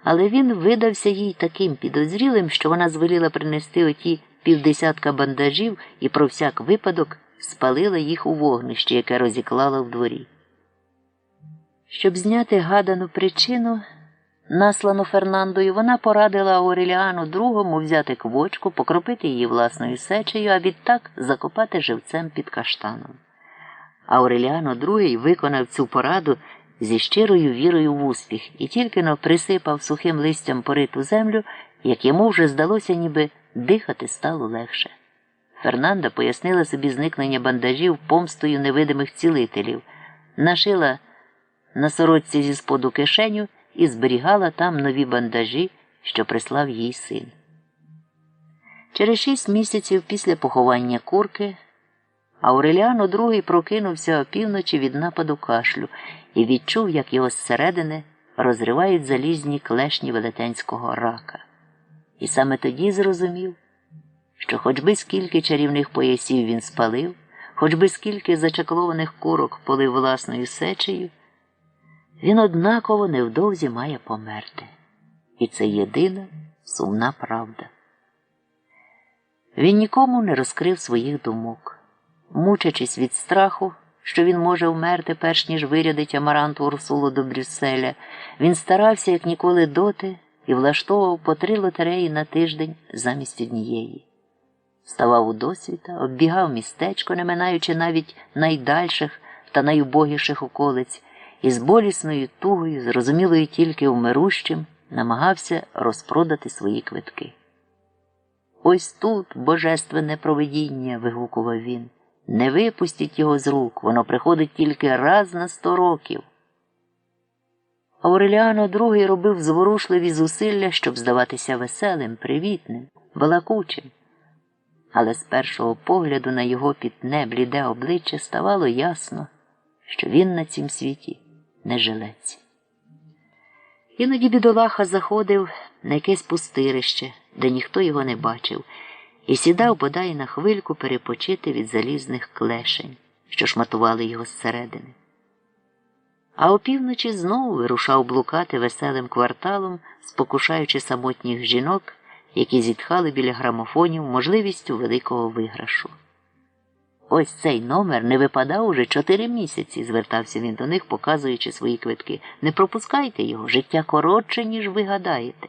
але він видався їй таким підозрілим, що вона звеліла принести оті 50 бандажів і про всяк випадок спалила їх у вогнищі, яке розіклала в дворі. Щоб зняти гадану причину, наслану Фернандою, вона порадила Ауреліану II взяти квочку, покропити її власною сечею, а відтак закопати живцем під каштаном. Ауреліано II виконав цю пораду зі щирою вірою в успіх і тільки-но присипав сухим листям пориту землю, як йому вже здалося, ніби дихати стало легше. Фернанда пояснила собі зникнення бандажів помстою невидимих цілителів, нашила на сорочці зі споду кишеню і зберігала там нові бандажі, що прислав їй син. Через 6 місяців після поховання курки Ауреліано II прокинувся опівночі від нападу кашлю і відчув, як його зсередини розривають залізні клешні велетенського рака. І саме тоді зрозумів, що хоч би скільки чарівних поясів він спалив, хоч би скільки зачаклованих курок полив власною сечею, він однаково невдовзі має померти. І це єдина сумна правда. Він нікому не розкрив своїх думок. Мучачись від страху, що він може вмерти, перш ніж вирядить Амаранту Урсулу до Брюсселя, він старався, як ніколи доти, і влаштовував по 3 лотереї на тиждень замість однієї. Ставав у досвіта, оббігав містечко, не минаючи навіть найдальших та найубогіших околиць, і з болісною тугою, зрозумілою тільки вмирущим, намагався розпродати свої квитки. «Ось тут божественне провидіння!» – вигукував він. «Не випустіть його з рук, воно приходить тільки раз на 100 років». Ауреліано II робив зворушливі зусилля, щоб здаватися веселим, привітним, балакучим. Але з першого погляду на його пітне, бліде обличчя ставало ясно, що він на цім світі не жилець. Іноді бідолаха заходив на якесь пустирище, де ніхто його не бачив, і сідав бодай на хвильку перепочити від залізних клешень, що шматували його зсередини. А опівночі знову вирушав блукати веселим кварталом, спокушаючи самотніх жінок, які зітхали біля грамофонів можливістю великого виграшу. «Ось цей номер не випадав уже 4 місяці», – звертався він до них, показуючи свої квитки. «Не пропускайте його, життя коротше, ніж ви гадаєте».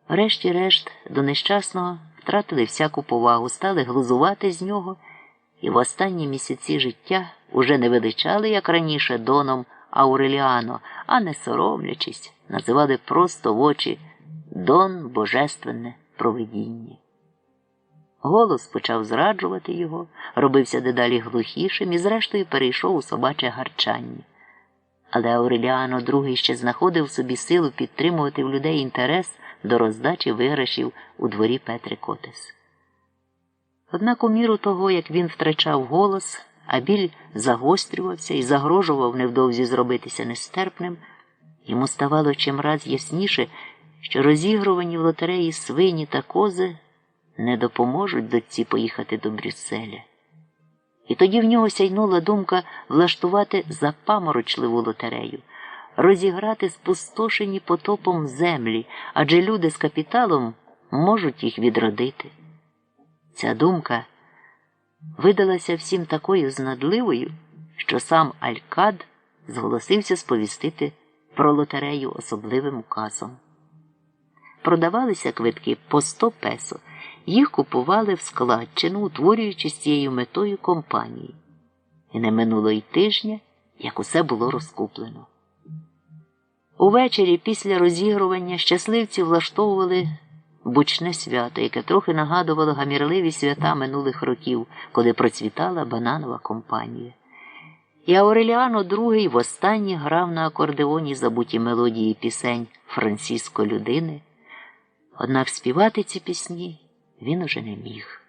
Врешті-решт до нещасного втратили всяку повагу, стали глузувати з нього, і в останні місяці життя уже не величали, як раніше, доном Ауреліано, а не соромлячись, називали просто в очі «Дон Божественне провидіння». Голос почав зраджувати його, робився дедалі глухішим і зрештою перейшов у собаче гарчання. Але Ауреліано II ще знаходив в собі силу підтримувати в людей інтерес до роздачі виграшів у дворі Петри Котес. Однак у міру того, як він втрачав голос, а біль загострювався і загрожував невдовзі зробитися нестерпним, йому ставало чимраз ясніше, що розігрувані в лотереї свині та кози не допоможуть дочці поїхати до Брюсселя. І тоді в нього сяйнула думка влаштувати запаморочливу лотерею, розіграти спустошені потопом землі, адже люди з капіталом можуть їх відродити. Ця думка видалася всім такою знадливою, що сам Алькад зголосився сповістити про лотерею особливим указом. Продавалися квитки по 100 песо, їх купували в складчину, утворюючи з цією метою компанії. І не минуло й тижня, як усе було розкуплено. Увечері після розігрування щасливці влаштовували бучне свято, яке трохи нагадувало гамірливі свята минулих років, коли процвітала бананова компанія. І Ауреліано II востаннє грав на акордеоні забуті мелодії пісень Франциско Людини, однак співати ці пісні він уже не міг.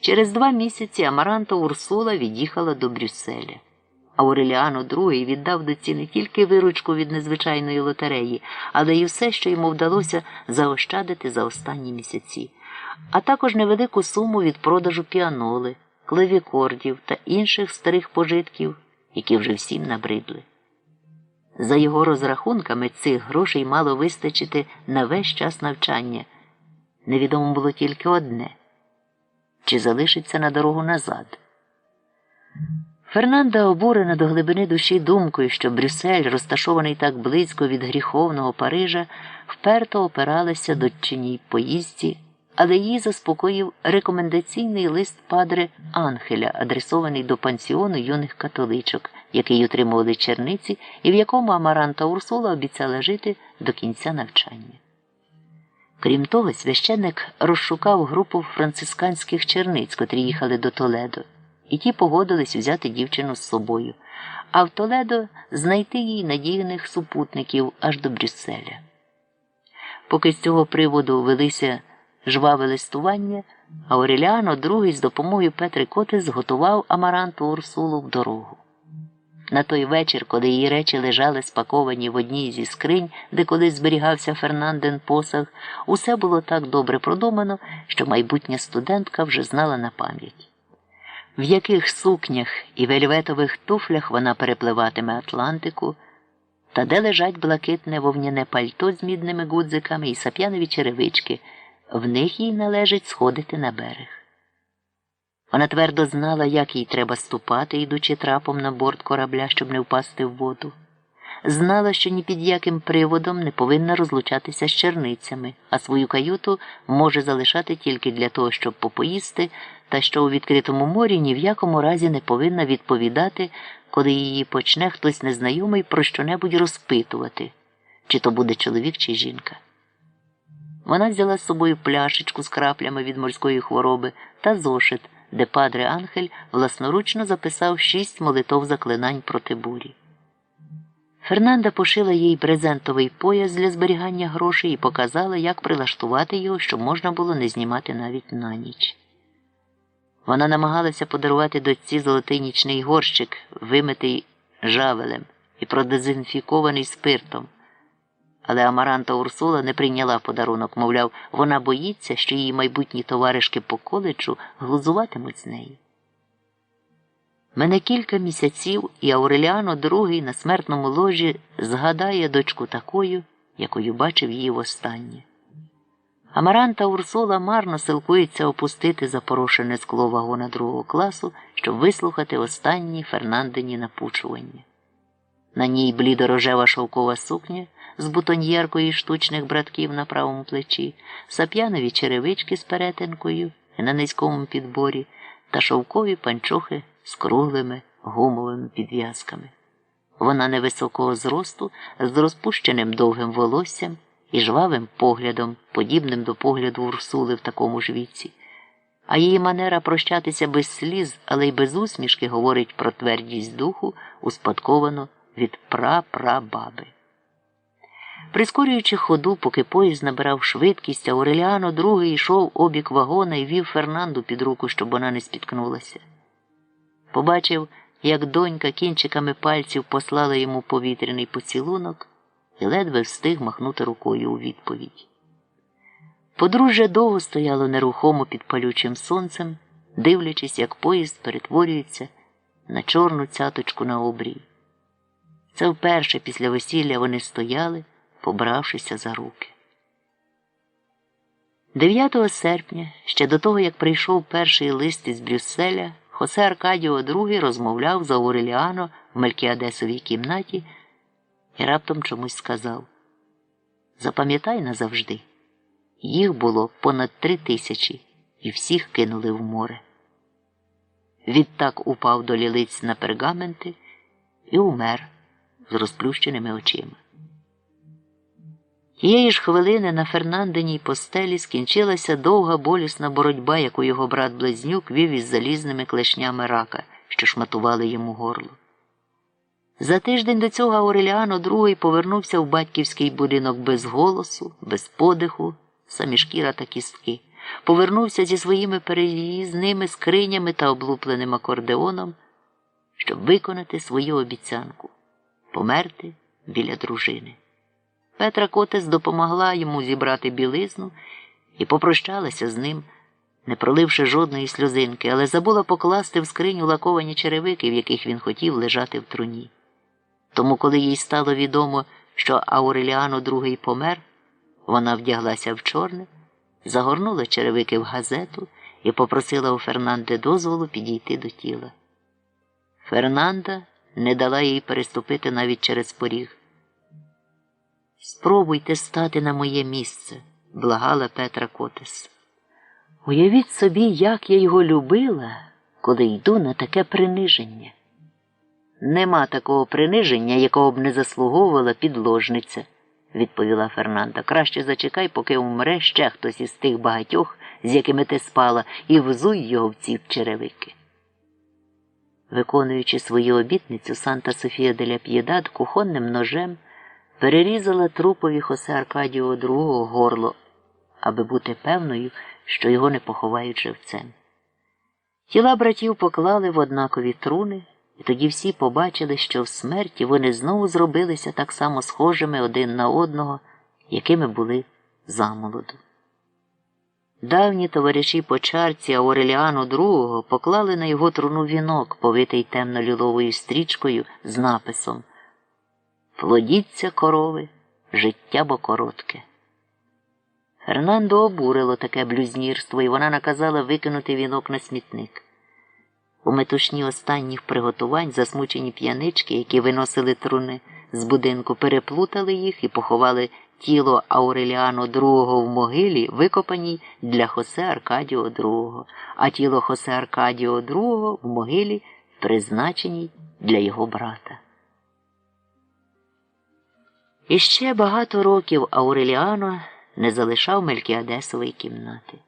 Через 2 місяці Амаранто Урсула від'їхала до Брюсселя. Ауреліано II віддав дочці не тільки виручку від незвичайної лотереї, але й усе, що йому вдалося заощадити за останні місяці, а також невелику суму від продажу піаноли, клавікордів та інших старих пожитків, які вже всім набридли. За його розрахунками, цих грошей мало вистачити на весь час навчання. Невідомо було тільки одне – чи залишиться на дорогу назад. Фернанда, обурена до глибини душі думкою, що Брюссель, розташований так близько від гріховного Парижа, вперто опиралася доччиній поїздці, але її заспокоїв рекомендаційний лист падре Анхеля, адресований до пансіону юних католичок, який утримували черниці і в якому Амаранта Урсула обіцяла жити до кінця навчання. Крім того, священник розшукав групу францисканських черниць, котрі їхали до Толедо, і ті погодились взяти дівчину з собою, а в Толедо знайти їй надійних супутників аж до Брюсселя. Поки з цього приводу велися жваве листування, Ауреліано II з допомогою Петри Котес зготував Амаранту Урсулу в дорогу. На той вечір, коли її речі лежали спаковані в одній зі скринь, де колись зберігався Фернандин посаг, усе було так добре продумано, що майбутня студентка вже знала на пам'ять. В яких сукнях і вельветових туфлях вона перепливатиме Атлантику, та де лежать блакитне вовняне пальто з мідними гудзиками і сап'янові черевички, в них їй належить сходити на берег. Вона твердо знала, як їй треба ступати, йдучи трапом на борт корабля, щоб не впасти в воду. Знала, що ні під яким приводом не повинна розлучатися з черницями, а свою каюту може залишати тільки для того, щоб попоїсти, та що у відкритому морі ні в якому разі не повинна відповідати, коли її почне хтось незнайомий про що-небудь розпитувати, чи то буде чоловік, чи жінка. Вона взяла з собою пляшечку з краплями від морської хвороби та зошит, де падре Анхель власноручно записав 6 молитов заклинань проти бурі. Фернанда пошила їй брезентовий пояс для зберігання грошей і показала, як прилаштувати його, щоб можна було не знімати навіть на ніч. Вона намагалася подарувати дочці золотий нічний горщик, вимитий жавелем і продезінфікований спиртом. Але Амаранта Урсула не прийняла подарунок, мовляв, вона боїться, що її майбутні товаришки по коледжу глузуватимуть з нею. Мене кілька місяців, і Ауреліано II на смертному ложі згадає дочку такою, якою бачив її востаннє. Амаранта Урсула марно силкується опустити запорошене скло вагона 2-го класу, щоб вислухати останні Фернандині напучування. На ній блідорожева шовкова сукня з бутоньєркою штучних братків на правому плечі, сап'янові черевички з перетинкою і на низькому підборі та шовкові панчохи з круглими гумовими підв'язками. Вона невисокого зросту, з розпущеним довгим волоссям і жвавим поглядом, подібним до погляду Урсули в такому ж віці. А її манера прощатися без сліз, але й без усмішки говорить про твердість духу, успадковану від прапрабаби. Прискорюючи ходу, поки поїзд набирав швидкість, Ауреліано II йшов обік вагона і вів Фернанду під руку, щоб вона не спіткнулася. Побачив, як донька кінчиками пальців послала йому повітряний поцілунок і ледве встиг махнути рукою у відповідь. Подружжя довго стояло нерухомо під палючим сонцем, дивлячись, як поїзд перетворюється на чорну цяточку на обрії. Це вперше після весілля вони стояли, побравшися за руки. 9 серпня, ще до того, як прийшов перший лист із Брюсселя, Хосе Аркадіо II розмовляв з Ауреліано в Мелкіадесовій кімнаті і раптом чомусь сказав: «Запам'ятай назавжди, їх було понад 3000, і всіх кинули в море». Відтак упав до лілиць на пергаменти і умер з розплющеними очима. Тієї ж хвилини на Фернандиній постелі скінчилася довга болісна боротьба, яку його брат-близнюк вів із залізними клешнями рака, що шматували йому горло. За тиждень до цього Ауреліано II повернувся в батьківський будинок без голосу, без подиху, самі шкіра та кістки. Повернувся зі своїми переїзними скринями та облупленим акордеоном, щоб виконати свою обіцянку – померти біля дружини. Петра Котес допомогла йому зібрати білизну і попрощалася з ним, не проливши жодної сльозинки, але забула покласти в скриню лаковані черевики, в яких він хотів лежати в труні. Тому, коли їй стало відомо, що Ауреліано II помер, вона вдяглася в чорне, загорнула черевики в газету і попросила у Фернанди дозволу підійти до тіла. Фернанда не дала їй переступити навіть через поріг. «Спробуйте стати на моє місце», – благала Петра Котес. «Уявіть собі, як я його любила, коли йду на таке приниження». «Нема такого приниження, якого б не заслуговувала підложниця», – відповіла Фернанда. «Краще зачекай, поки умре ще хтось із тих багатьох, з якими ти спала, і взуй його в ці черевики». Виконуючи свою обітницю, Санта Софія де ля П'єдад кухонним ножем перерізала трупові Хосе Аркадіо II горло, аби бути певною, що його не поховають живцем. Тіла братів поклали в однакові труни, і тоді всі побачили, що в смерті вони знову зробилися так само схожими один на одного, якими були замолоду. Давні товариші по чарці Ауреліано II поклали на його труну вінок, повитий темно-ліловою стрічкою з написом «Плодіться, корови, життя бо коротке». Фернандо обурило таке блюзнірство, і вона наказала викинути вінок на смітник. У метушні останніх приготувань засмучені п'янички, які виносили труни з будинку, переплутали їх і поховали тіло Ауреліано II в могилі, викопаній для Хосе Аркадіо II, а тіло Хосе Аркадіо II в могилі, призначеній для його брата. І ще багато років Ауреліано не залишав Мелкіадесової кімнати.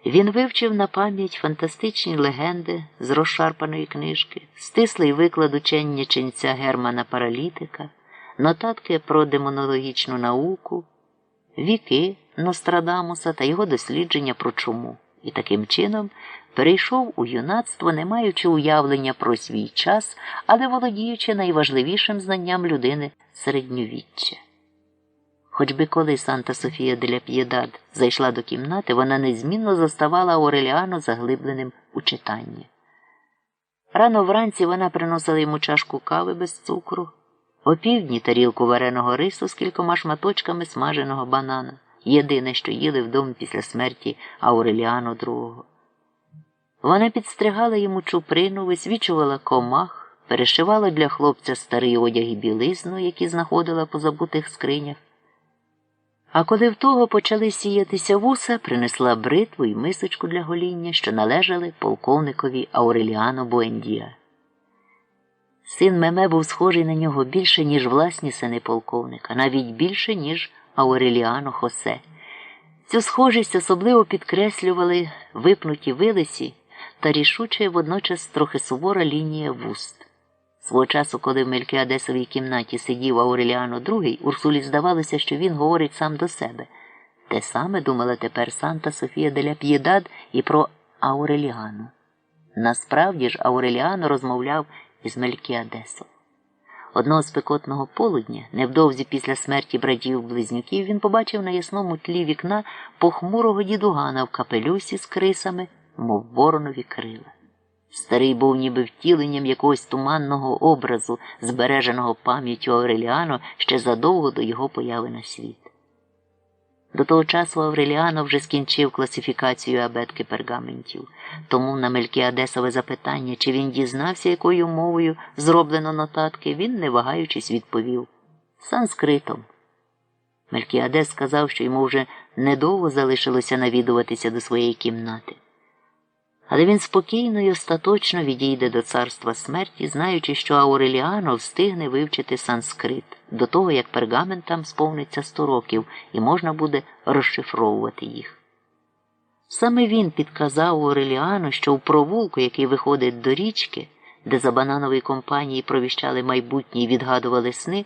Він вивчив на пам'ять фантастичні легенди з розшарпаної книжки, стислий виклад учення ченця Германа Паралітика, нотатки про демонологічну науку, віки Нострадамуса та його дослідження про чуму. І таким чином перейшов у юнацтво, не маючи уявлення про свій час, але володіючи найважливішим знанням людини середньовіччя. Хоч би коли Санта Софія де ля П'єдад зайшла до кімнати, вона незмінно заставала Ауреліано заглибленим у читання. Рано вранці вона приносила йому чашку кави без цукру, опівдні тарілку вареного рису з кількома шматочками смаженого банана, єдине, що їли вдома після смерті Ауреліано II. Вона підстригала йому чуприну, висвічувала комах, перешивала для хлопця старий одяг і білизну, які знаходила по забутих скринях. А коли в того почали сіятися вуса, принесла бритву і мисочку для гоління, що належали полковникові Ауреліано Буендіа. Син Меме був схожий на нього більше, ніж власні сини полковника, навіть більше, ніж Ауреліано Хосе. Цю схожість особливо підкреслювали випнуті вилиці та рішуча і водночас трохи сувора лінія вуст. Свого часу, коли в Мелкіадесовій кімнаті сидів Ауреліано II, Урсулі здавалося, що він говорить сам до себе. Те саме думала тепер Санта Софія де ля П'єдад і про Ауреліано. Насправді ж Ауреліано розмовляв із Мелкіадесом. Одного спекотного полудня, невдовзі після смерті братів-близнюків, він побачив на ясному тлі вікна похмурого дідугана в капелюсі з крисами, мов воронові крила. Старий був ніби втіленням якогось туманного образу, збереженого пам'яттю Ауреліано ще задовго до його появи на світ. До того часу Ауреліано вже скінчив класифікацію абетки пергаментів, тому на Мелкіадесове запитання, чи він дізнався, якою мовою зроблено нотатки, він, не вагаючись, відповів – санскритом. Мелкіадес сказав, що йому вже недовго залишилося навідуватися до своєї кімнати. Але він спокійно і остаточно відійде до царства смерті, знаючи, що Ауреліано встигне вивчити санскрит до того, як пергаментам сповниться 100 років і можна буде розшифровувати їх. Саме він підказав Ауреліано, що в провулку, який виходить до річки, де за бананової компанії провіщали майбутнє і відгадували сни,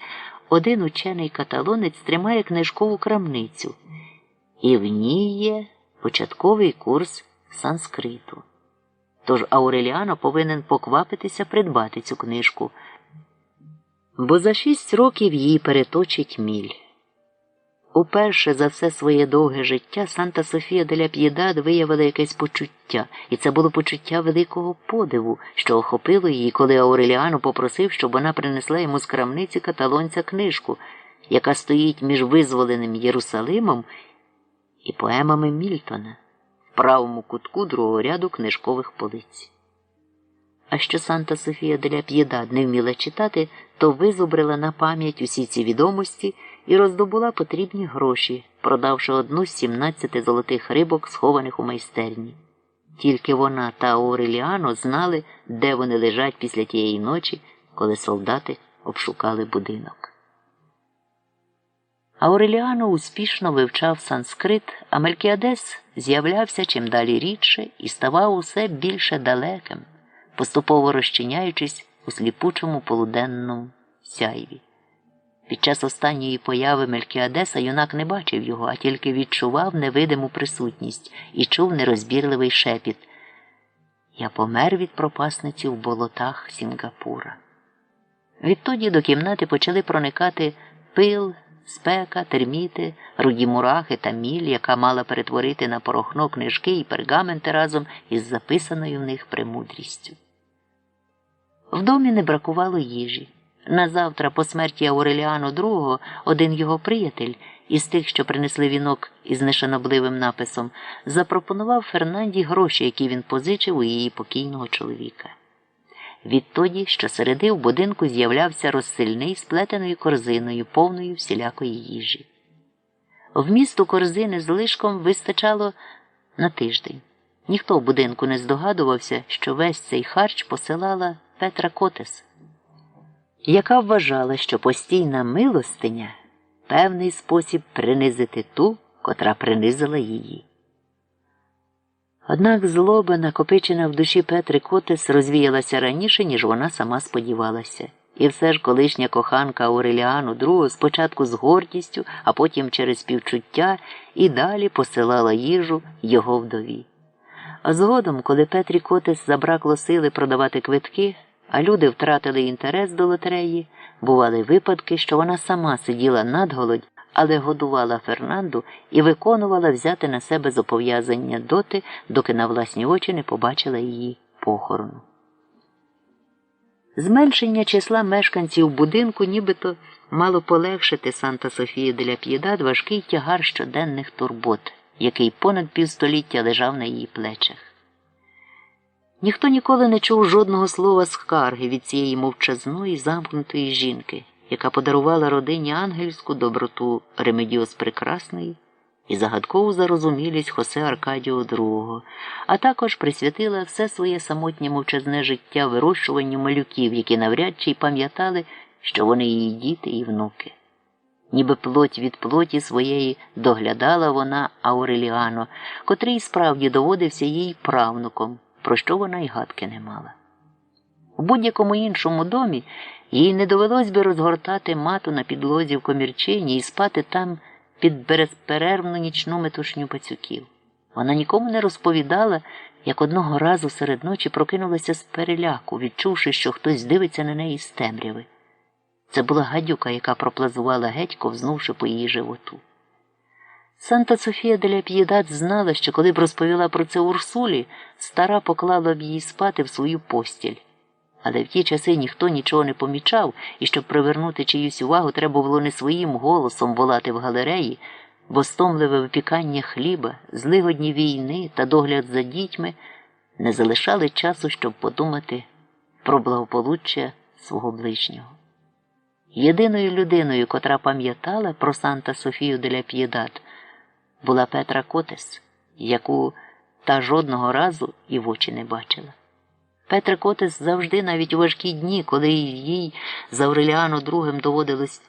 один учений каталонець тримає книжкову крамницю, і в ній є початковий курс санскриту. Тож Ауреліано повинен поквапитися придбати цю книжку, бо за 6 років її переточить міль. Уперше за все своє довге життя Санта Софія де ля П'єдад виявила якесь почуття, і це було почуття великого подиву, що охопило її, коли Ауреліано попросив, щоб вона принесла йому з крамниці каталонця книжку, яка стоїть між визволеним Єрусалимом і поемами Мільтона в правому кутку другого ряду книжкових полиць. А що Санта Софія де ля П'єдад не вміла читати, то визубрила на пам'ять усі ці відомості і роздобула потрібні гроші, продавши одну з 17 золотих рибок, схованих у майстерні. Тільки вона та Ауреліано знали, де вони лежать після тієї ночі, коли солдати обшукали будинок. Ауреліано успішно вивчав санскрит, а Мелкіадес з'являвся чим далі рідше і ставав усе більше далеким, поступово розчиняючись у сліпучому полуденному сяйві. Під час останньої появи Мелкіадеса юнак не бачив його, а тільки відчував невидиму присутність і чув нерозбірливий шепіт: «Я помер від пропасниці в болотах Сінгапура». Відтоді до кімнати почали проникати пил, спека, терміти, руді мурахи та міль, яка мала перетворити на порохно книжки і пергаменти разом із записаною в них премудрістю. В домі не бракувало їжі. Назавтра, по смерті Ауреліано II, один його приятель, із тих, що принесли вінок із нешанобливим написом, запропонував Фернанді гроші, які він позичив у її покійного чоловіка. Відтоді щосереди в будинку з'являвся розсильний з плетеною корзиною, повною всілякої їжі. Вмісту корзини з лишком вистачало на тиждень. Ніхто в будинку не здогадувався, що весь цей харч посилала Петра Котес, яка вважала, що постійна милостиня – певний спосіб принизити ту, котра принизила її. Однак злоба, накопичена в душі Петри Котес, розвіялася раніше, ніж вона сама сподівалася. І все ж колишня коханка Ауреліано II спочатку з гордістю, а потім через співчуття і далі посилала їжу його вдові. А згодом, коли Петрі Котес забракло сили продавати квитки, а люди втратили інтерес до лотереї, бували випадки, що вона сама сиділа надголодь, але годувала Фернанду і виконувала взяти на себе зобов'язання доти, доки на власні очі не побачила її похорону. Зменшення числа мешканців будинку нібито мало полегшити Санта Софії де ля П'єдад важкий тягар щоденних турбот, який понад півстоліття лежав на її плечах. Ніхто ніколи не чув жодного слова скарги від цієї мовчазної, замкнутої жінки, яка подарувала родині ангельську доброту Ремедіос Прекрасної і загадкову зарозумілість Хосе Аркадіо II, а також присвятила все своє самотнє мовчазне життя вирощуванню малюків, які навряд чи й пам'ятали, що вони її діти і внуки. Ніби плоть від плоті своєї доглядала вона Ауреліано, котрий справді доводився їй правнуком, про що вона й гадки не мала. У будь-якому іншому домі їй не довелось би розгортати мату на підлозі в комірчині і спати там під безперервну нічну метушню пацюків. Вона нікому не розповідала, як одного разу серед ночі прокинулася з переляку, відчувши, що хтось дивиться на неї з темряви. Це була гадюка, яка проплазувала геть, ковзнувши по її животу. Санта Софія де ля П'єдад знала, що коли б розповіла про це Урсулі, стара поклала б її спати в свою постіль. Але в ті часи ніхто нічого не помічав, і щоб привернути чиюсь увагу, треба було не своїм голосом волати в галереї, бо стомливе випікання хліба, злигодні війни та догляд за дітьми не залишали часу, щоб подумати про благополуччя свого ближнього. Єдиною людиною, котра пам'ятала про Санта Софію де ля П'єдад, була Петра Котес, яку та жодного разу і в очі не бачила. Петра Котес завжди, навіть у важкі дні, коли їй з Ауреліано II доводилось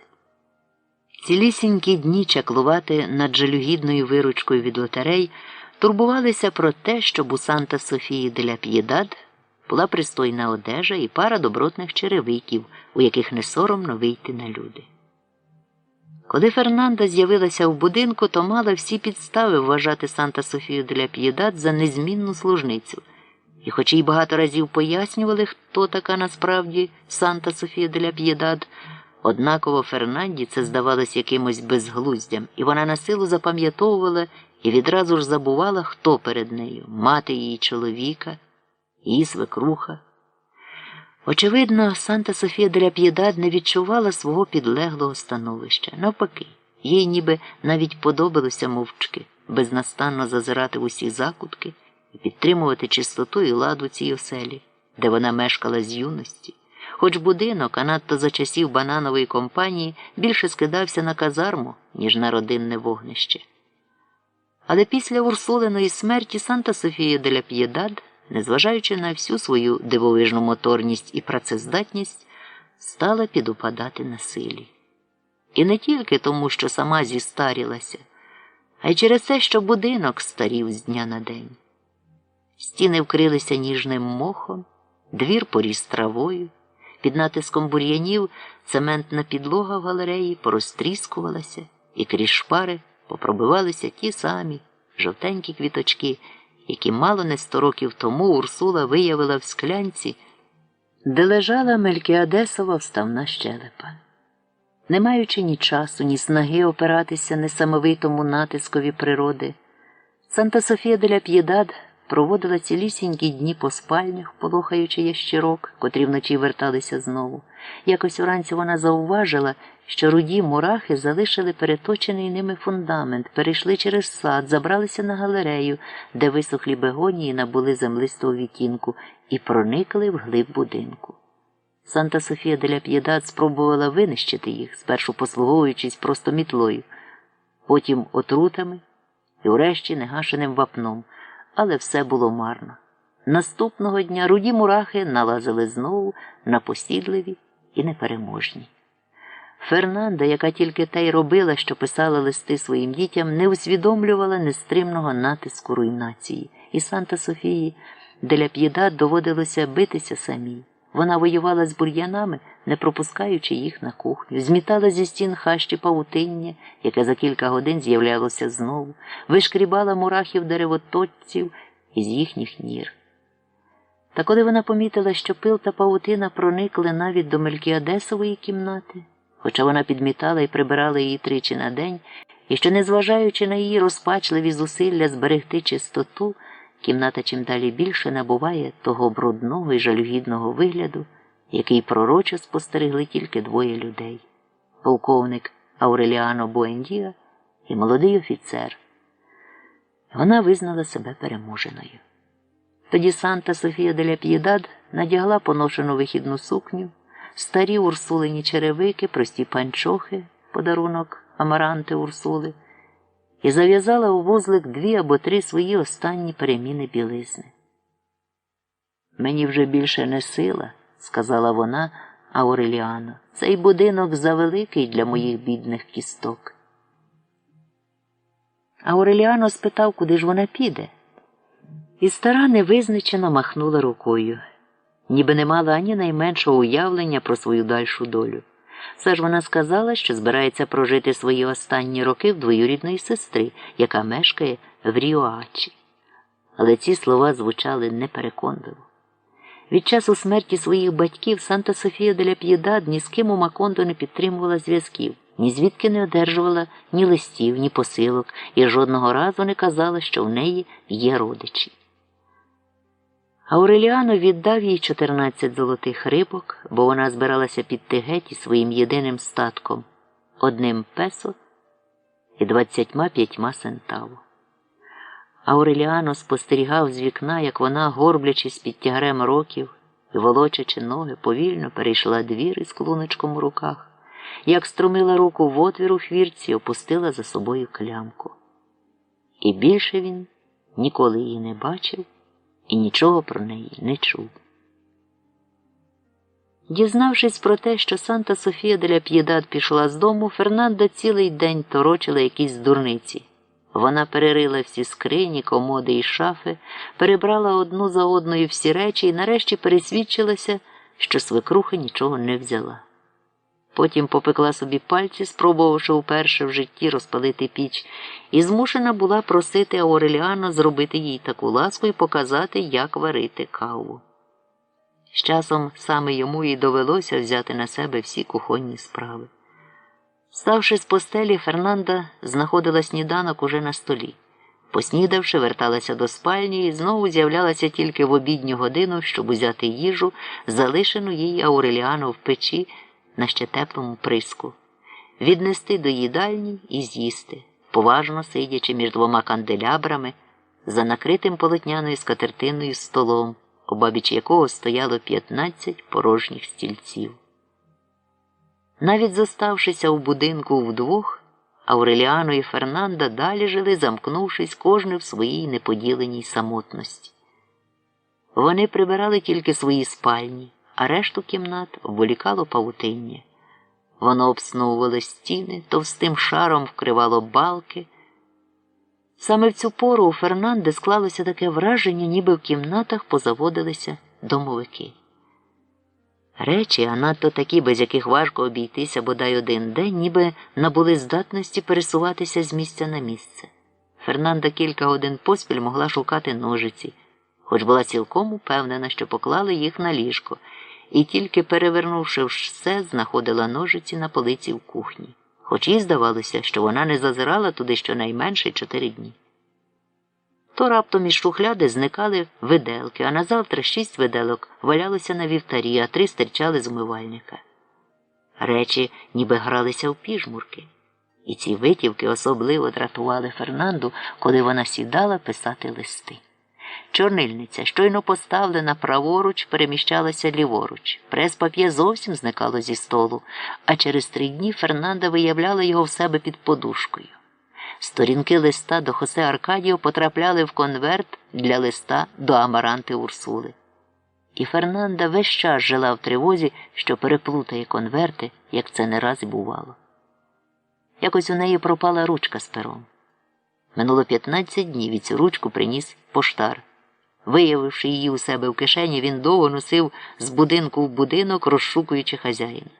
цілісінькі дні чаклувати над жалюгідною виручкою від лотерей, турбувалися про те, щоб у Санта Софії де ля П'єдад була пристойна одежа і пара добротних черевиків, у яких не соромно вийти на люди. Коли Фернанда з'явилася в будинку, то мала всі підстави вважати Санта Софію де ля П'єдад за незмінну служницю. І хоч їй багато разів пояснювали, хто така насправді Санта Софія де ля П'єдад, однаково Фернанді це здавалось якимось безглуздям, і вона на силу запам'ятовувала і відразу ж забувала, хто перед нею – мати її чоловіка, її свекруха. Очевидно, Санта Софія де ля П'єдад не відчувала свого підлеглого становища. Навпаки, їй ніби навіть подобалося мовчки, безнастанно зазирати в усі закутки і підтримувати чистоту і ладу цій оселі, де вона мешкала з юності. Хоч будинок, а надто за часів бананової компанії, більше скидався на казарму, ніж на родинне вогнище. Але після Урсулиної смерті Санта Софія де ля П'єдад, незважаючи на всю свою дивовижну моторність і працездатність, стала підупадати на силі. І не тільки тому, що сама зістарілася, а й через те, що будинок старів з дня на день. Стіни вкрилися ніжним мохом, двір поріс травою, під натиском бур'янів цементна підлога в галереї порозтріскувалася, і крізь шпари попробивалися ті самі жовтенькі квіточки, які мало не 100 років тому Урсула виявила в склянці, де лежала Мелькіадесова вставна щелепа. Не маючи ні часу, ні снаги опиратися несамовитому натискові природи, Санта Софія де ля П'єдад проводила цілісінькі дні по спальнях, полохаючи ящірок, котрі вночі верталися знову. Якось вранці вона зауважила, що руді мурахи залишили переточений ними фундамент, перейшли через сад, забралися на галерею, де висохлі бегонії набули землистого відтінку, і проникли вглиб будинку. Санта Софія де ля П'єдад спробувала винищити їх, спершу послуговуючись просто мітлою, потім отрутами і врешті негашеним вапном. Але все було марно. Наступного дня руді мурахи налазили знову, напосідливі і непереможні. Фернанда, яка тільки те й робила, що писала листи своїм дітям, не усвідомлювала нестримного натиску руйнації. І Санта Софії де ля П'єдад доводилося битися самій. Вона воювала з бур'янами, не пропускаючи їх на кухню, змітала зі стін хащі павутиння, яке за кілька годин з'являлося знову, вишкрібала мурахів деревоточців із їхніх нір. Та коли вона помітила, що пил та павутина проникли навіть до Мелькіадесової кімнати, хоча вона підмітала і прибирала її 3 на день, і що, незважаючи на її розпачливі зусилля зберегти чистоту, кімната чим далі більше набуває того брудного і жалюгідного вигляду, який пророчо спостерегли тільки 2 людей – полковник Ауреліано Буендіа і молодий офіцер. Вона визнала себе переможеною. Тоді Санта Софія де ля П'єдад надягла поношену вихідну сукню, старі Урсулині черевики, прості панчохи, подарунок Амаранти Урсули, і зав'язала у вузлик 2 або 3 свої останні переміни білизни. «Мені вже більше не сила», – сказала вона Ауреліано. «Цей будинок завеликий для моїх бідних кісток». Ауреліано спитав, куди ж вона піде. І стара невизначено махнула рукою. ніби не мала ані найменшого уявлення про свою дальшу долю. Все ж вона сказала, що збирається прожити свої останні роки в двоюрідної сестри, яка мешкає в Ріоачі. Але ці слова звучали непереконливо. Від часу смерті своїх батьків Санта-Софія де ля П'єдад ні з ким у Макондо не підтримувала зв'язків, ні звідки не одержувала ні листів, ні посилок, і жодного разу не казала, що в неї є родичі. Ауреліано віддав їй 14 золотих рибок, бо вона збиралася піти геть із своїм єдиним статком – 1 песо і 25 сентаво. Ауреліано спостерігав з вікна, як вона, горблячись під тягарем років і волочачи ноги, повільно перейшла двір із клуночком у руках, як струмила руку в отвір у хвіртці, опустила за собою клямку. І більше він ніколи її не бачив і нічого про неї не чув. Дізнавшись про те, що Санта-Софія де ля П'єдад пішла з дому, Фернанда цілий день торочила якісь дурниці. Вона перерила всі скрині, комоди і шафи, перебрала одну за одною всі речі і нарешті пересвідчилася, що свекруха нічого не взяла. Потім попекла собі пальці, спробувавши вперше в житті розпалити піч, і змушена була просити Ауреліано зробити їй таку ласку і показати, як варити каву. З часом саме йому і довелося взяти на себе всі кухонні справи. Ставши з постелі, Фернанда знаходила сніданок уже на столі. Поснідавши, верталася до спальні і знову з'являлася тільки в обідню годину, щоб узяти їжу, залишену їй Ауреліано в печі на ще теплому приску, віднести до їдальні і з'їсти, поважно сидячи між 2 канделябрами за накритим полотняною скатертиною столом, обабіч якого стояло 15 порожніх стільців. Навіть зоставшися у будинку вдвох, Ауреліано і Фернанда далі жили, замкнувшись кожне в своїй неподіленій самотності. Вони прибирали тільки свої спальні, а решту кімнат обволікало павутиння. Воно обсновувало стіни, товстим шаром вкривало балки. Саме в цю пору у Фернанди склалося таке враження, ніби в кімнатах позаводилися домовики. Речі, а надто такі, без яких важко обійтися бодай один день, ніби набули здатності пересуватися з місця на місце. Фернанда кілька годин поспіль могла шукати ножиці, хоч була цілком упевнена, що поклали їх на ліжко, і тільки перевернувши все, знаходила ножиці на полиці в кухні, хоч їй здавалося, що вона не зазирала туди щонайменше 4 дні. То раптом із шухляди зникали виделки, а назавтра 6 виделок валялося на вівтарі, а 3 стирчали з умивальника. Речі ніби гралися в піжмурки. І ці витівки особливо дратували Фернанду, коли вона сідала писати листи. Чорнильниця, щойно поставлена праворуч, переміщалася ліворуч. Прес-пап'є зовсім зникало зі столу, а через 3 дні Фернанда виявляла його в себе під подушкою. Сторінки листа до Хосе Аркадіо потрапляли в конверт для листа до Амаранти Урсули. І Фернанда весь час жила в тривозі, що переплутає конверти, як це не раз і бувало. Якось у неї пропала ручка з пером. Минуло 15 днів і цю ручку приніс поштар. Виявивши її у себе в кишені, він довго носив з будинку в будинок, розшукуючи хазяїна.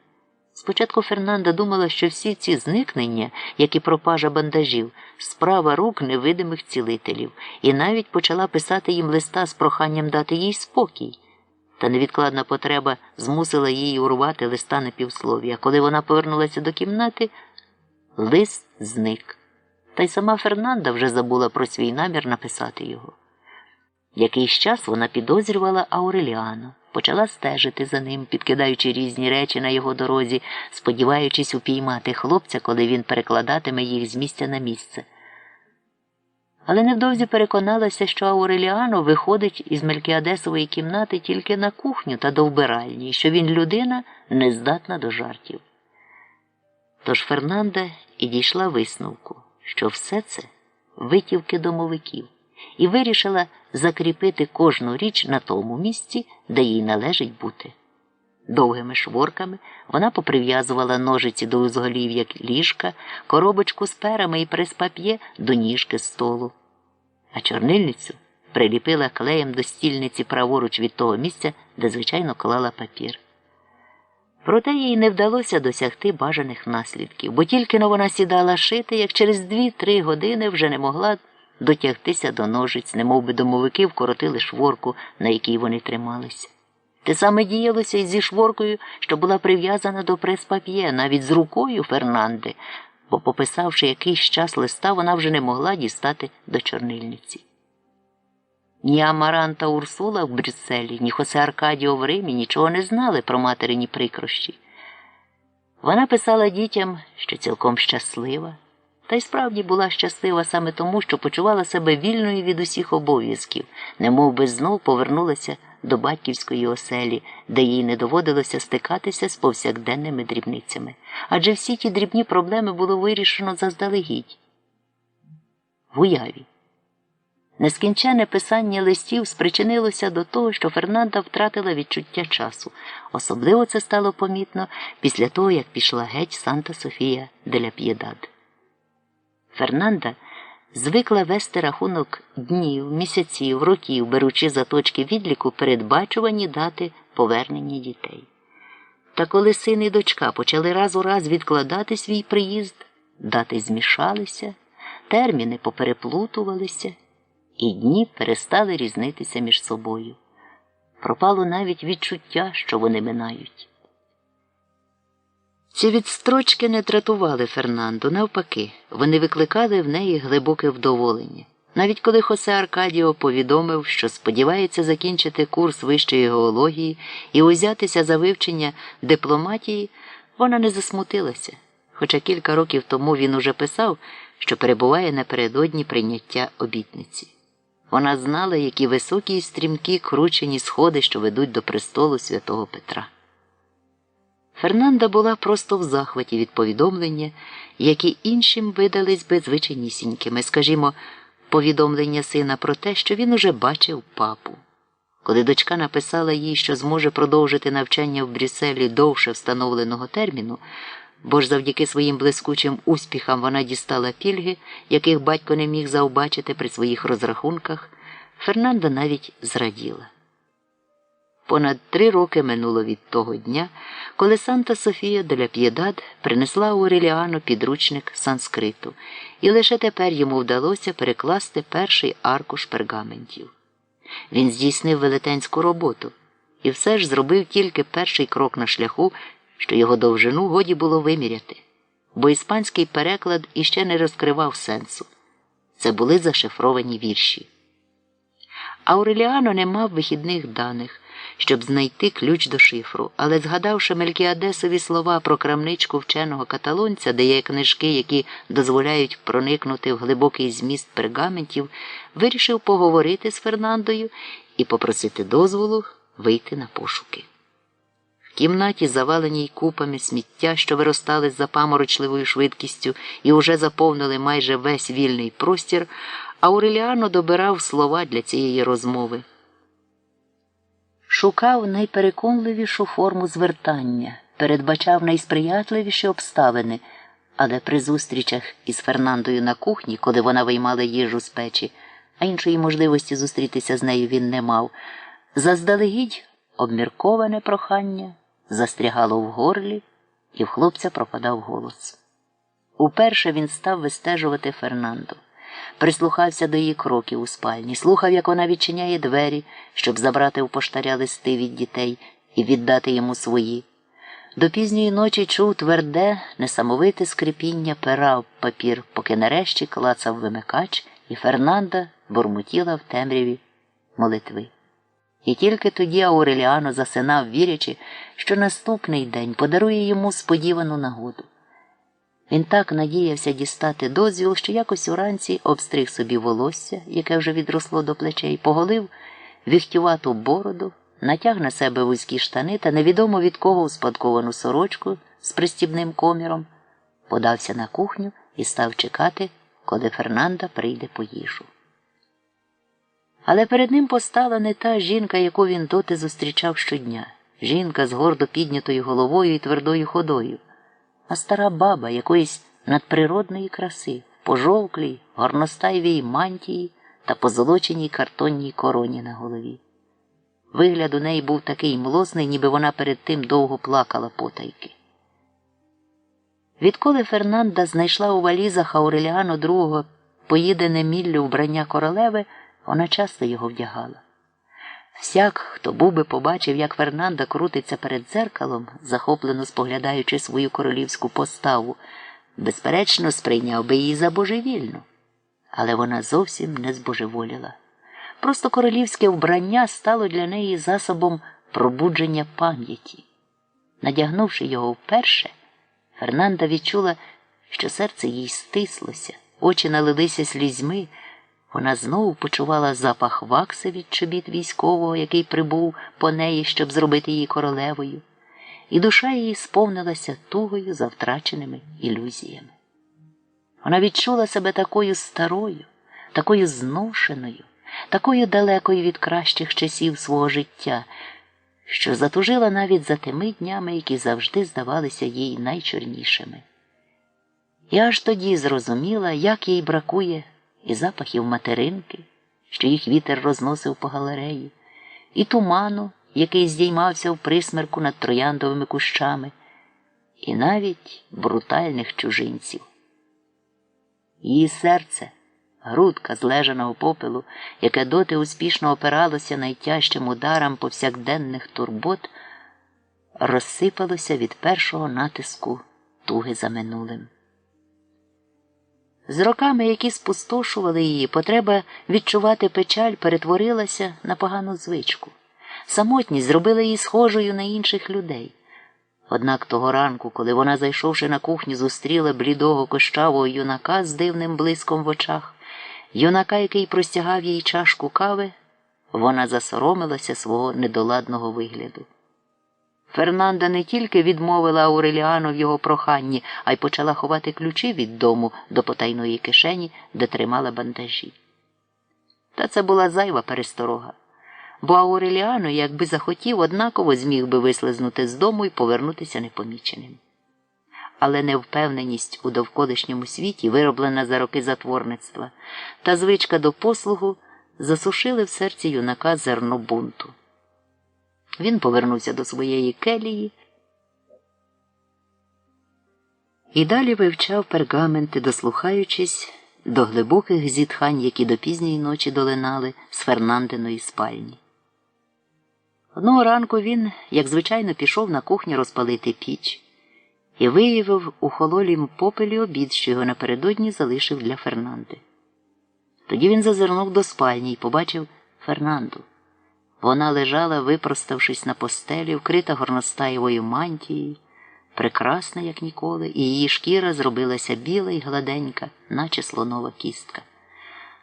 Спочатку Фернанда думала, що всі ці зникнення, як і пропажа бандажів, справа рук невидимих цілителів, і навіть почала писати їм листа з проханням дати їй спокій. Та невідкладна потреба змусила її урвати листа на півслов'я. Коли вона повернулася до кімнати, лист зник. Та й сама Фернанда вже забула про свій намір написати його. Якийсь час вона підозрювала Ауреліано, почала стежити за ним, підкидаючи різні речі на його дорозі, сподіваючись упіймати хлопця, коли він перекладатиме їх з місця на місце. Але невдовзі переконалася, що Ауреліано виходить із Мелькіадесової кімнати тільки на кухню та до вбиральні, і що він людина, нездатна до жартів. Тож Фернанда і дійшла висновку, що все це витівки домовиків, і вирішила закріпити кожну річ на тому місці, де їй належить бути. Довгими шворками вона поприв'язувала ножиці до узголів'я ліжка, коробочку з перами і прес-пап'є до ніжки столу, а чорнильницю приліпила клеєм до стільниці праворуч від того місця, де звичайно клала папір. Проте їй не вдалося досягти бажаних наслідків, бо тільки-но вона сідала шити, як через 2-3 години вже не могла дотягтися до ножиць, немов би домовики вкоротили шворку, на якій вони трималися. Те саме діялося і зі шворкою, що була прив'язана до прес-пап'є, навіть з рукою Фернанди, бо, пописавши якийсь час листа, вона вже не могла дістати до чорнильниці. Ні Амаранта Урсула в Брюсселі, ні Хосе Аркадіо в Римі нічого не знали про материні прикрощі. Вона писала дітям, що цілком щаслива, та й справді була щаслива саме тому, що почувала себе вільною від усіх обов'язків, немов би знов повернулася до батьківської оселі, де їй не доводилося стикатися з повсякденними дрібницями. Адже всі ті дрібні проблеми було вирішено заздалегідь. В уяві. Нескінчене писання листів спричинилося до того, що Фернанда втратила відчуття часу. Особливо це стало помітно після того, як пішла геть Санта-Софія де ля П'єдад. Фернанда звикла вести рахунок днів, місяців, років, беручи за точки відліку передбачувані дати повернення дітей. Та коли син і дочка почали раз у раз відкладати свій приїзд, дати змішалися, терміни попереплутувалися, і дні перестали різнитися між собою. Пропало навіть відчуття, що вони минають. Ці відстрочки не дратували Фернанду, навпаки, вони викликали в неї глибоке вдоволення. Навіть коли Хосе Аркадіо повідомив, що сподівається закінчити курс вищої геології і узятися за вивчення дипломатії, вона не засмутилася, хоча кілька років тому він уже писав, що перебуває напередодні прийняття обітниці. Вона знала, які високі і стрімкі кручені сходи, що ведуть до престолу святого Петра. Фернанда була просто в захваті від повідомлення, які іншим видались би звичайнісінькими, скажімо, повідомлення сина про те, що він уже бачив папу. Коли дочка написала їй, що зможе продовжити навчання в Брюсселі довше встановленого терміну, бо ж завдяки своїм блискучим успіхам вона дістала пільги, яких батько не міг завбачити при своїх розрахунках, Фернанда навіть зраділа. Понад 3 роки минуло від того дня, коли Санта-Софія де ля П'єдад принесла Ауреліану підручник санскриту, і лише тепер йому вдалося перекласти перший аркуш пергаментів. Він здійснив велетенську роботу, і все ж зробив тільки перший крок на шляху, що його довжину годі було виміряти, бо іспанський переклад іще не розкривав сенсу. Це були зашифровані вірші. Ауреліано не мав вихідних даних, щоб знайти ключ до шифру, але, згадавши Мелькіадесові слова про крамничку вченого каталонця, де є книжки, які дозволяють проникнути в глибокий зміст пергаментів, вирішив поговорити з Фернандою і попросити дозволу вийти на пошуки. В кімнаті, заваленій купами сміття, що виростали з запаморочливою швидкістю і уже заповнили майже весь вільний простір, Ауреліано добирав слова для цієї розмови. Шукав найпереконливішу форму звертання, передбачав найсприятливіші обставини, але при зустрічах із Фернандою на кухні, коли вона виймала їжу з печі, а іншої можливості зустрітися з нею він не мав, заздалегідь обмірковане прохання застрягало в горлі, і в хлопця пропадав голос. Уперше він став вистежувати Фернанду. Прислухався до її кроків у спальні, слухав, як вона відчиняє двері, щоб забрати у поштаря листи від дітей і віддати йому свої. До пізньої ночі чув тверде, несамовите скрипіння пера в папір, поки нарешті клацав вимикач, і Фернанда бурмотіла в темряві молитви. І тільки тоді Ауреліано засинав, вірячи, що наступний день подарує йому сподівану нагоду. Він так надіявся дістати дозвіл, що якось уранці обстриг собі волосся, яке вже відросло до плечей, поголив віхтювату бороду, натяг на себе вузькі штани та невідомо від кого успадковану сорочку з пристібним коміром, подався на кухню і став чекати, коли Фернанда прийде по їжу. Але перед ним постала не та жінка, яку він доти зустрічав щодня. Жінка з гордо піднятою головою і твердою ходою, а стара баба якоїсь надприродної краси, в пожовклій, горностайвій мантії та та позолоченій картонній короні на голові. Вигляд у неї був такий млосний, ніби вона перед тим довго плакала потайки. Відколи Фернанда знайшла у валізах Ауреліано II поїдене міллю вбрання королеви, вона часто його вдягала. Всяк, хто був би побачив, як Фернанда крутиться перед дзеркалом, захоплено споглядаючи свою королівську поставу, безперечно сприйняв би її за божевільну. Але вона зовсім не збожеволіла. Просто королівське вбрання стало для неї засобом пробудження пам'яті. Надягнувши його вперше, Фернанда відчула, що серце їй стислося, очі налилися слізьми. Вона знову почувала запах вакси від чобіт військового, який прибув по неї, щоб зробити її королевою, і душа її сповнилася тугою за втраченими ілюзіями. Вона відчула себе такою старою, такою зношеною, такою далекою від кращих часів свого життя, що затужила навіть за тими днями, які завжди здавалися їй найчорнішими. І аж тоді зрозуміла, як їй бракує і запахів материнки, що їх вітер розносив по галереї, і туману, який здіймався в присмерку над трояндовими кущами, і навіть брутальних чужинців. Її серце, грудка злежаного попелу, яке доти успішно опиралося найтяжчим ударам повсякденних турбот, розсипалося від першого натиску туги за минулим. З роками, які спустошували її, потреба відчувати печаль перетворилася на погану звичку. Самотність зробила її схожою на інших людей. Однак того ранку, коли вона, зайшовши на кухню, зустріла блідого кощавого юнака з дивним блиском в очах, юнака, який простягав їй чашку кави, вона засоромилася свого недоладного вигляду. Фернанда не тільки відмовила Ауреліано в його проханні, а й почала ховати ключі від дому до потайної кишені, де тримала бандажі. Та це була зайва пересторога, бо Ауреліано, якби захотів, однаково зміг би вислизнути з дому і повернутися непоміченим. Але невпевненість у довколишньому світі, вироблена за роки затворництва, та звичка до послугу засушили в серці юнака зерно бунту. Він повернувся до своєї келії і далі вивчав пергаменти, дослухаючись до глибоких зітхань, які до пізньої ночі долинали з Фернандиної спальні. Одного ранку він, як звичайно, пішов на кухню розпалити піч і виявив у хололім попелі обід, що його напередодні залишив для Фернанди. Тоді він зазирнув до спальні і побачив Фернанду. Вона лежала, випроставшись на постелі, вкрита горностаєвою мантією, прекрасна, як ніколи, і її шкіра зробилася біла й гладенька, наче слонова кістка.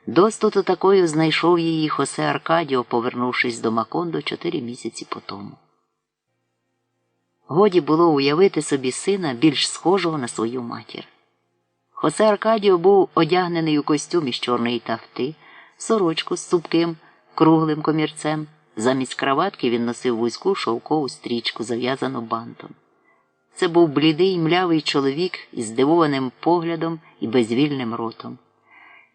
Достоту такою знайшов її Хосе Аркадіо, повернувшись до Макондо 4 місяці потому. Годі було уявити собі сина, більш схожого на свою матір. Хосе Аркадіо був одягнений у костюм із чорної тафти, сорочку з цупким, круглим комірцем. Замість краватки він носив вузьку шовкову стрічку, зав'язану бантом. Це був блідий, млявий чоловік із здивованим поглядом і безвільним ротом.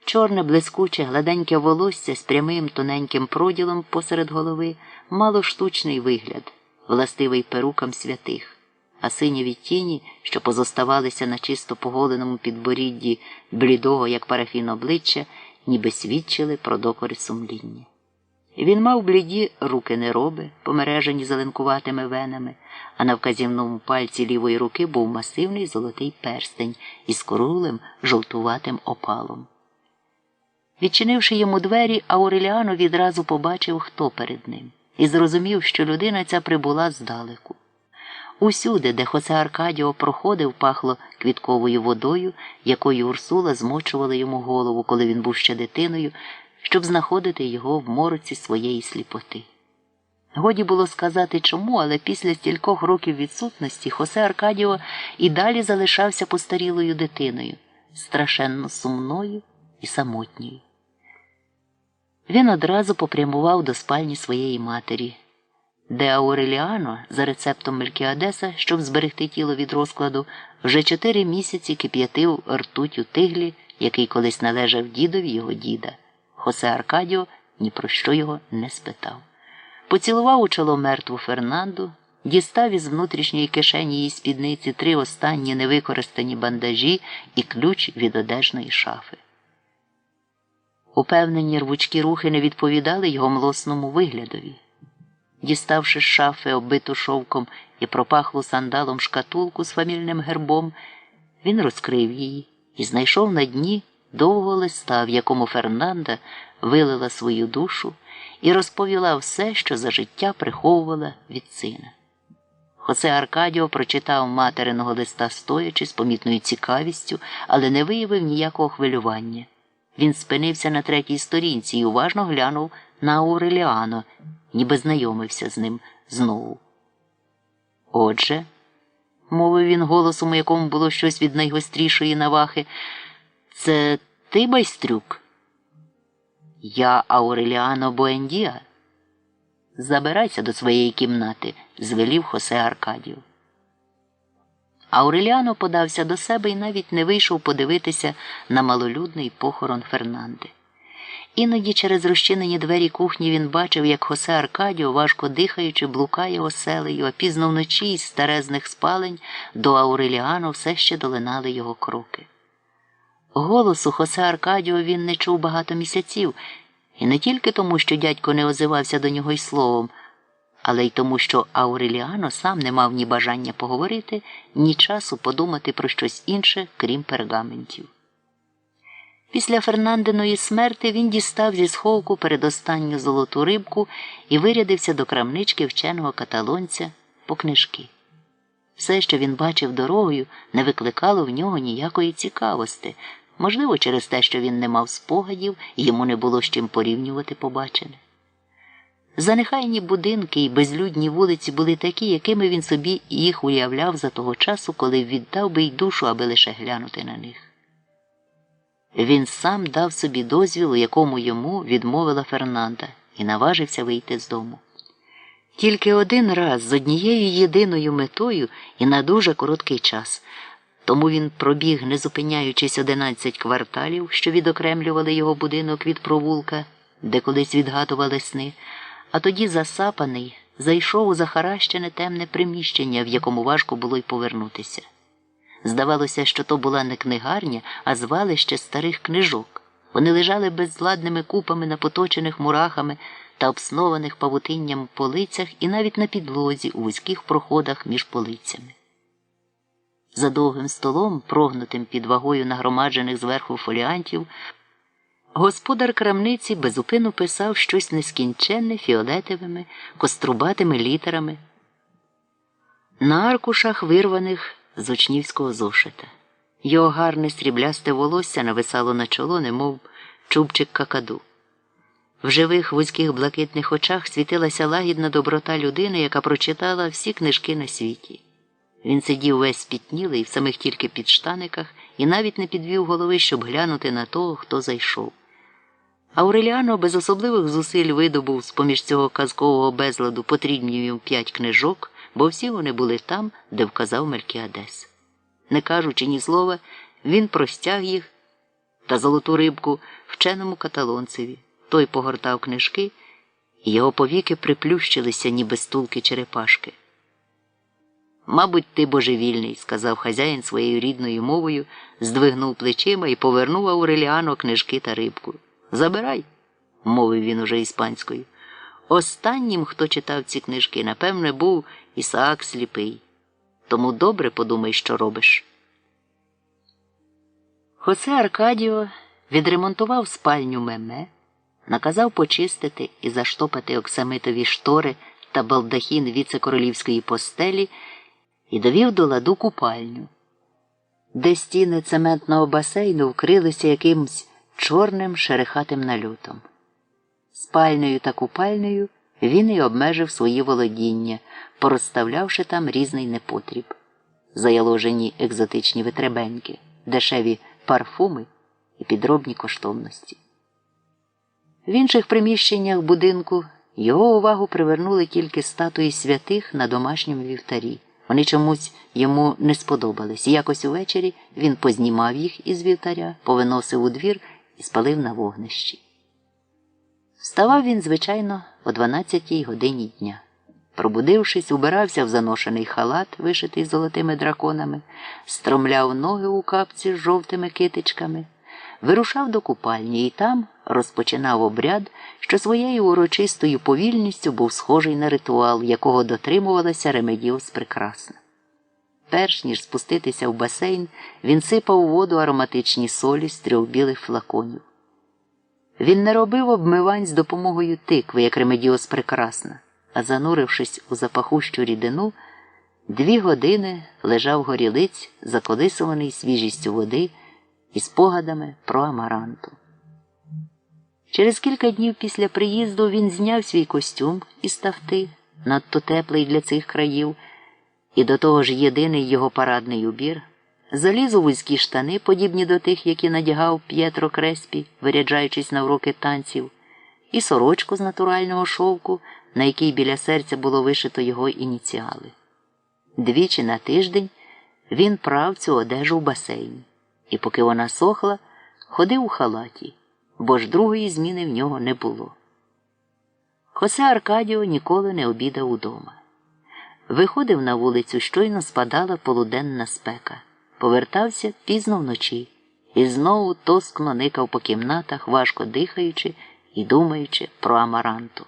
Чорне, блискуче, гладеньке волосся з прямим тоненьким проділом посеред голови мало штучний вигляд, властивий перукам святих, а синєві тіні, що позоставалися на чисто поголеному підборідді блідого, як парафін обличчя, ніби свідчили про докори сумління. Він мав бліді руки нероби, помережені зеленкуватими венами, а на вказівному пальці лівої руки був масивний золотий перстень із круглим жовтуватим опалом. Відчинивши йому двері, Ауреліано відразу побачив, хто перед ним, і зрозумів, що людина ця прибула здалеку. Усюди, де Хосе Аркадіо проходив, пахло квітковою водою, якою Урсула змочувала йому голову, коли він був ще дитиною, щоб знаходити його в мороці своєї сліпоти. Годі було сказати чому, але після стількох років відсутності Хосе Аркадіо і далі залишався постарілою дитиною, страшенно сумною і самотньою. Він одразу попрямував до спальні своєї матері, де Ауреліано, за рецептом Мелькіадеса, щоб зберегти тіло від розкладу, вже 4 місяці кип'ятив ртуть у тиглі, який колись належав дідові його діда, Хосе Аркадіо ні про що його не спитав. Поцілував у чоло мертву Фернанду, дістав із внутрішньої кишені її спідниці 3 останні невикористані бандажі і ключ від одежної шафи. Упевнені рвучкі рухи не відповідали його млосному виглядові. Діставши з шафи оббиту шовком і пропахлу сандалом шкатулку з фамільним гербом, він розкрив її і знайшов на дні довгого листа, в якому Фернанда вилила свою душу і розповіла все, що за життя приховувала від сина. Хосе Аркадіо прочитав материного листа стоячи з помітною цікавістю, але не виявив ніякого хвилювання. Він спинився на 3-й сторінці і уважно глянув на Ауреліано, ніби знайомився з ним знову. «Отже», – мовив він голосом, у якому було щось від найгострішої навахи, – «це ти, байстрюк?» «Я Ауреліано Буендіа». «Забирайся до своєї кімнати», – звелів Хосе Аркадіо. Ауреліано подався до себе і навіть не вийшов подивитися на малолюдний похорон Фернанди. Іноді через розчинені двері кухні він бачив, як Хосе Аркадіо, важко дихаючи, блукає оселею, а пізно вночі із старезних спалень до Ауреліано все ще долинали його кроки. Голосу Хосе Аркадіо він не чув багато місяців, і не тільки тому, що дядько не озивався до нього й словом, але й тому, що Ауреліано сам не мав ні бажання поговорити, ні часу подумати про щось інше, крім пергаментів. Після Фернандиної смерти він дістав зі сховку передостанню золоту рибку і вирядився до крамнички вченого каталонця по книжки. Все, що він бачив дорогою, не викликало в нього ніякої цікавості, можливо, через те, що він не мав спогадів і йому не було з чим порівнювати побачене. Занехайні будинки і безлюдні вулиці були такі, якими він собі їх уявляв за того часу, коли віддав би й душу, аби лише глянути на них. Він сам дав собі дозвіл, у якому йому відмовила Фернанда, і наважився вийти з дому. Тільки один раз, з однією єдиною метою і на дуже короткий час. Тому він пробіг, не зупиняючись, 11 кварталів, що відокремлювали його будинок від провулка, де колись відгадували сни, а тоді засапаний, зайшов у захаращене темне приміщення, в якому важко було й повернутися. Здавалося, що то була не книгарня, а звалище старих книжок. Вони лежали безладними купами на поточених мурахами та обснованих павутинням полицях і навіть на підлозі у вузьких проходах між полицями. За довгим столом, прогнутим під вагою нагромаджених зверху фоліантів, господар крамниці безупину писав щось нескінченне фіолетовими, кострубатими літерами на аркушах, вирваних з учнівського зошита. Його гарне сріблясте волосся нависало на чоло, немов чубчик какаду. В живих вузьких блакитних очах світилася лагідна доброта людини, яка прочитала всі книжки на світі. Він сидів весь спітнілий в самих тільки підштаниках і навіть не підвів голови, щоб глянути на того, хто зайшов. Ауреліано без особливих зусиль видобув з-поміж цього казкового безладу потрібні йому 5 книжок, бо всі вони були там, де вказав Мелкіадес. Не кажучи ні слова, він простяг їх та золоту рибку вченому каталонцеві. Той погортав книжки, і його повіки приплющилися, ніби стулки черепашки. «Мабуть, ти божевільний», – сказав хазяїн своєю рідною мовою, здвигнув плечима і повернув Ауреліано книжки та рибку. «Забирай», – мовив він уже іспанською. «Останнім, хто читав ці книжки, напевне, був Ісаак Сліпий. Тому добре подумай, що робиш». Хосе Аркадіо відремонтував спальню Меме, наказав почистити і заштопати оксамитові штори та балдахін віце-королівської постелі і довів до ладу купальню, де стіни цементного басейну вкрилися якимсь чорним шерехатим нальотом. Спальнею та купальнею він і обмежив свої володіння, порозставлявши там різний непотріб. Заяложені екзотичні витребеньки, дешеві парфуми і підробні коштовності. В інших приміщеннях будинку його увагу привернули тільки статуї святих на домашньому вівтарі. Вони чомусь йому не сподобались, і якось увечері він познімав їх із вівтаря, повиносив у двір і спалив на вогнищі. Вставав він, звичайно, о 12-й годині дня. Пробудившись, убирався в заношений халат, вишитий золотими драконами, стромляв ноги у капці з жовтими китичками, вирушав до купальні і там розпочинав обряд, що своєю урочистою повільністю був схожий на ритуал, якого дотримувалася Ремедіос Прекрасна. Перш ніж спуститися в басейн, він сипав у воду ароматичні солі з 3 білих флаконів. Він не робив обмивань з допомогою тикви, як Ремедіос Прекрасна, а занурившись у запахущу рідину, 2 години лежав горілиць, заколисуваний свіжістю води і спогадами про Амаранту. Через кілька днів після приїзду він зняв свій костюм із тафти, надто теплий для цих країв, і до того ж єдиний його парадний убір, заліз у вузькі штани, подібні до тих, які надягав П'єтро Креспі, виряджаючись на уроки танців, і сорочку з натурального шовку, на якій біля серця було вишито його ініціали. 2 на тиждень він прав цю одежу в басейні, і поки вона сохла, ходив у халаті, бо ж другої зміни в нього не було. Хосе Аркадіо ніколи не обідав удома. Виходив на вулицю, щойно спадала полуденна спека. Повертався пізно вночі і знову тоскно никав по кімнатах, важко дихаючи і думаючи про Амаранту.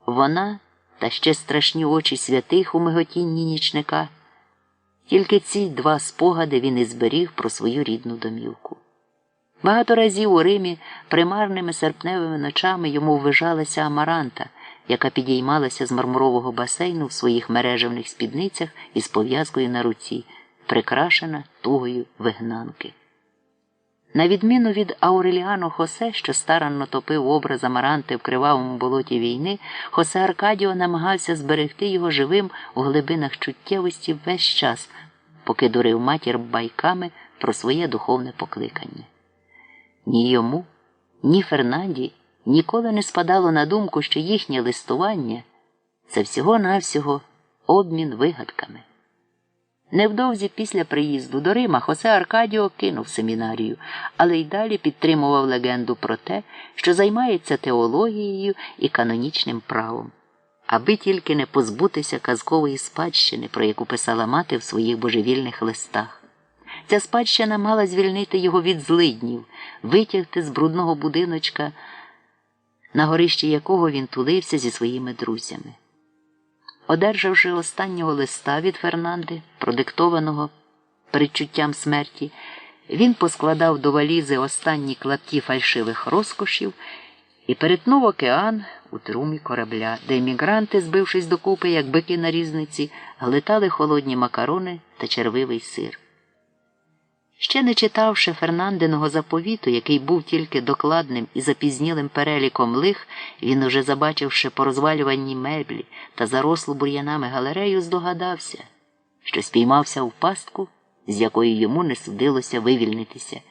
Вона та ще страшні очі святих у миготінні нічника. Тільки ці 2 спогади він і зберіг про свою рідну домівку. Багато разів у Римі примарними серпневими ночами йому ввижалася Амаранта, яка підіймалася з мармурового басейну в своїх мережевних спідницях із пов'язкою на руці, прикрашена тугою вигнанки. На відміну від Ауреліано Хосе, що старанно топив образ Амаранти в кривавому болоті війни, Хосе Аркадіо намагався зберегти його живим у глибинах чуттєвості весь час, поки дурив матір байками про своє духовне покликання. Ні йому, ні Фернанді ніколи не спадало на думку, що їхнє листування – це всього-навсього обмін вигадками. Невдовзі після приїзду до Рима Хосе Аркадіо кинув семінарію, але й далі підтримував легенду про те, що займається теологією і канонічним правом, аби тільки не позбутися казкової спадщини, про яку писала мати в своїх божевільних листах. Ця спадщина мала звільнити його від злиднів, витягти з брудного будиночка, на горищі якого він тулився зі своїми друзями. Одержавши останнього листа від Фернанди, продиктованого передчуттям смерті, він поскладав до валізи останні клапті фальшивих розкошів і перетнув океан у трюмі корабля, де емігранти, збившись докупи, як бики на різниці, глитали холодні макарони та червивий сир. Ще не читавши Фернандиного заповіту, який був тільки докладним і запізнілим переліком лих, він, уже забачивши порозвалюванні меблі та зарослу бур'янами галерею, здогадався, що спіймався в пастку, з якої йому не судилося вивільнитися,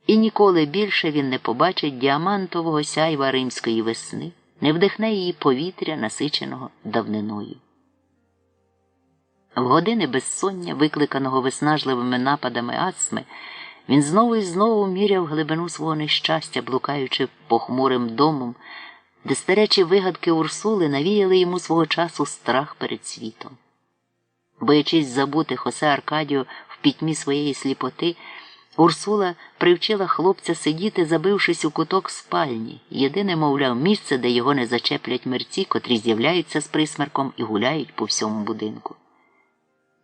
і ніколи більше він не побачить діамантового сяйва римської весни, не вдихне її повітря, насиченого давниною. В години безсоння, викликаного виснажливими нападами астми, він знову і знову міряв глибину свого нещастя, блукаючи похмурим домом, де старечі вигадки Урсули навіяли йому свого часу страх перед світом. Боячись забути Хосе Аркадіо в пітьмі своєї сліпоти, Урсула привчила хлопця сидіти, забившись у куток спальні, єдине, мовляв, місце, де його не зачеплять мерці, котрі з'являються з присмерком і гуляють по всьому будинку.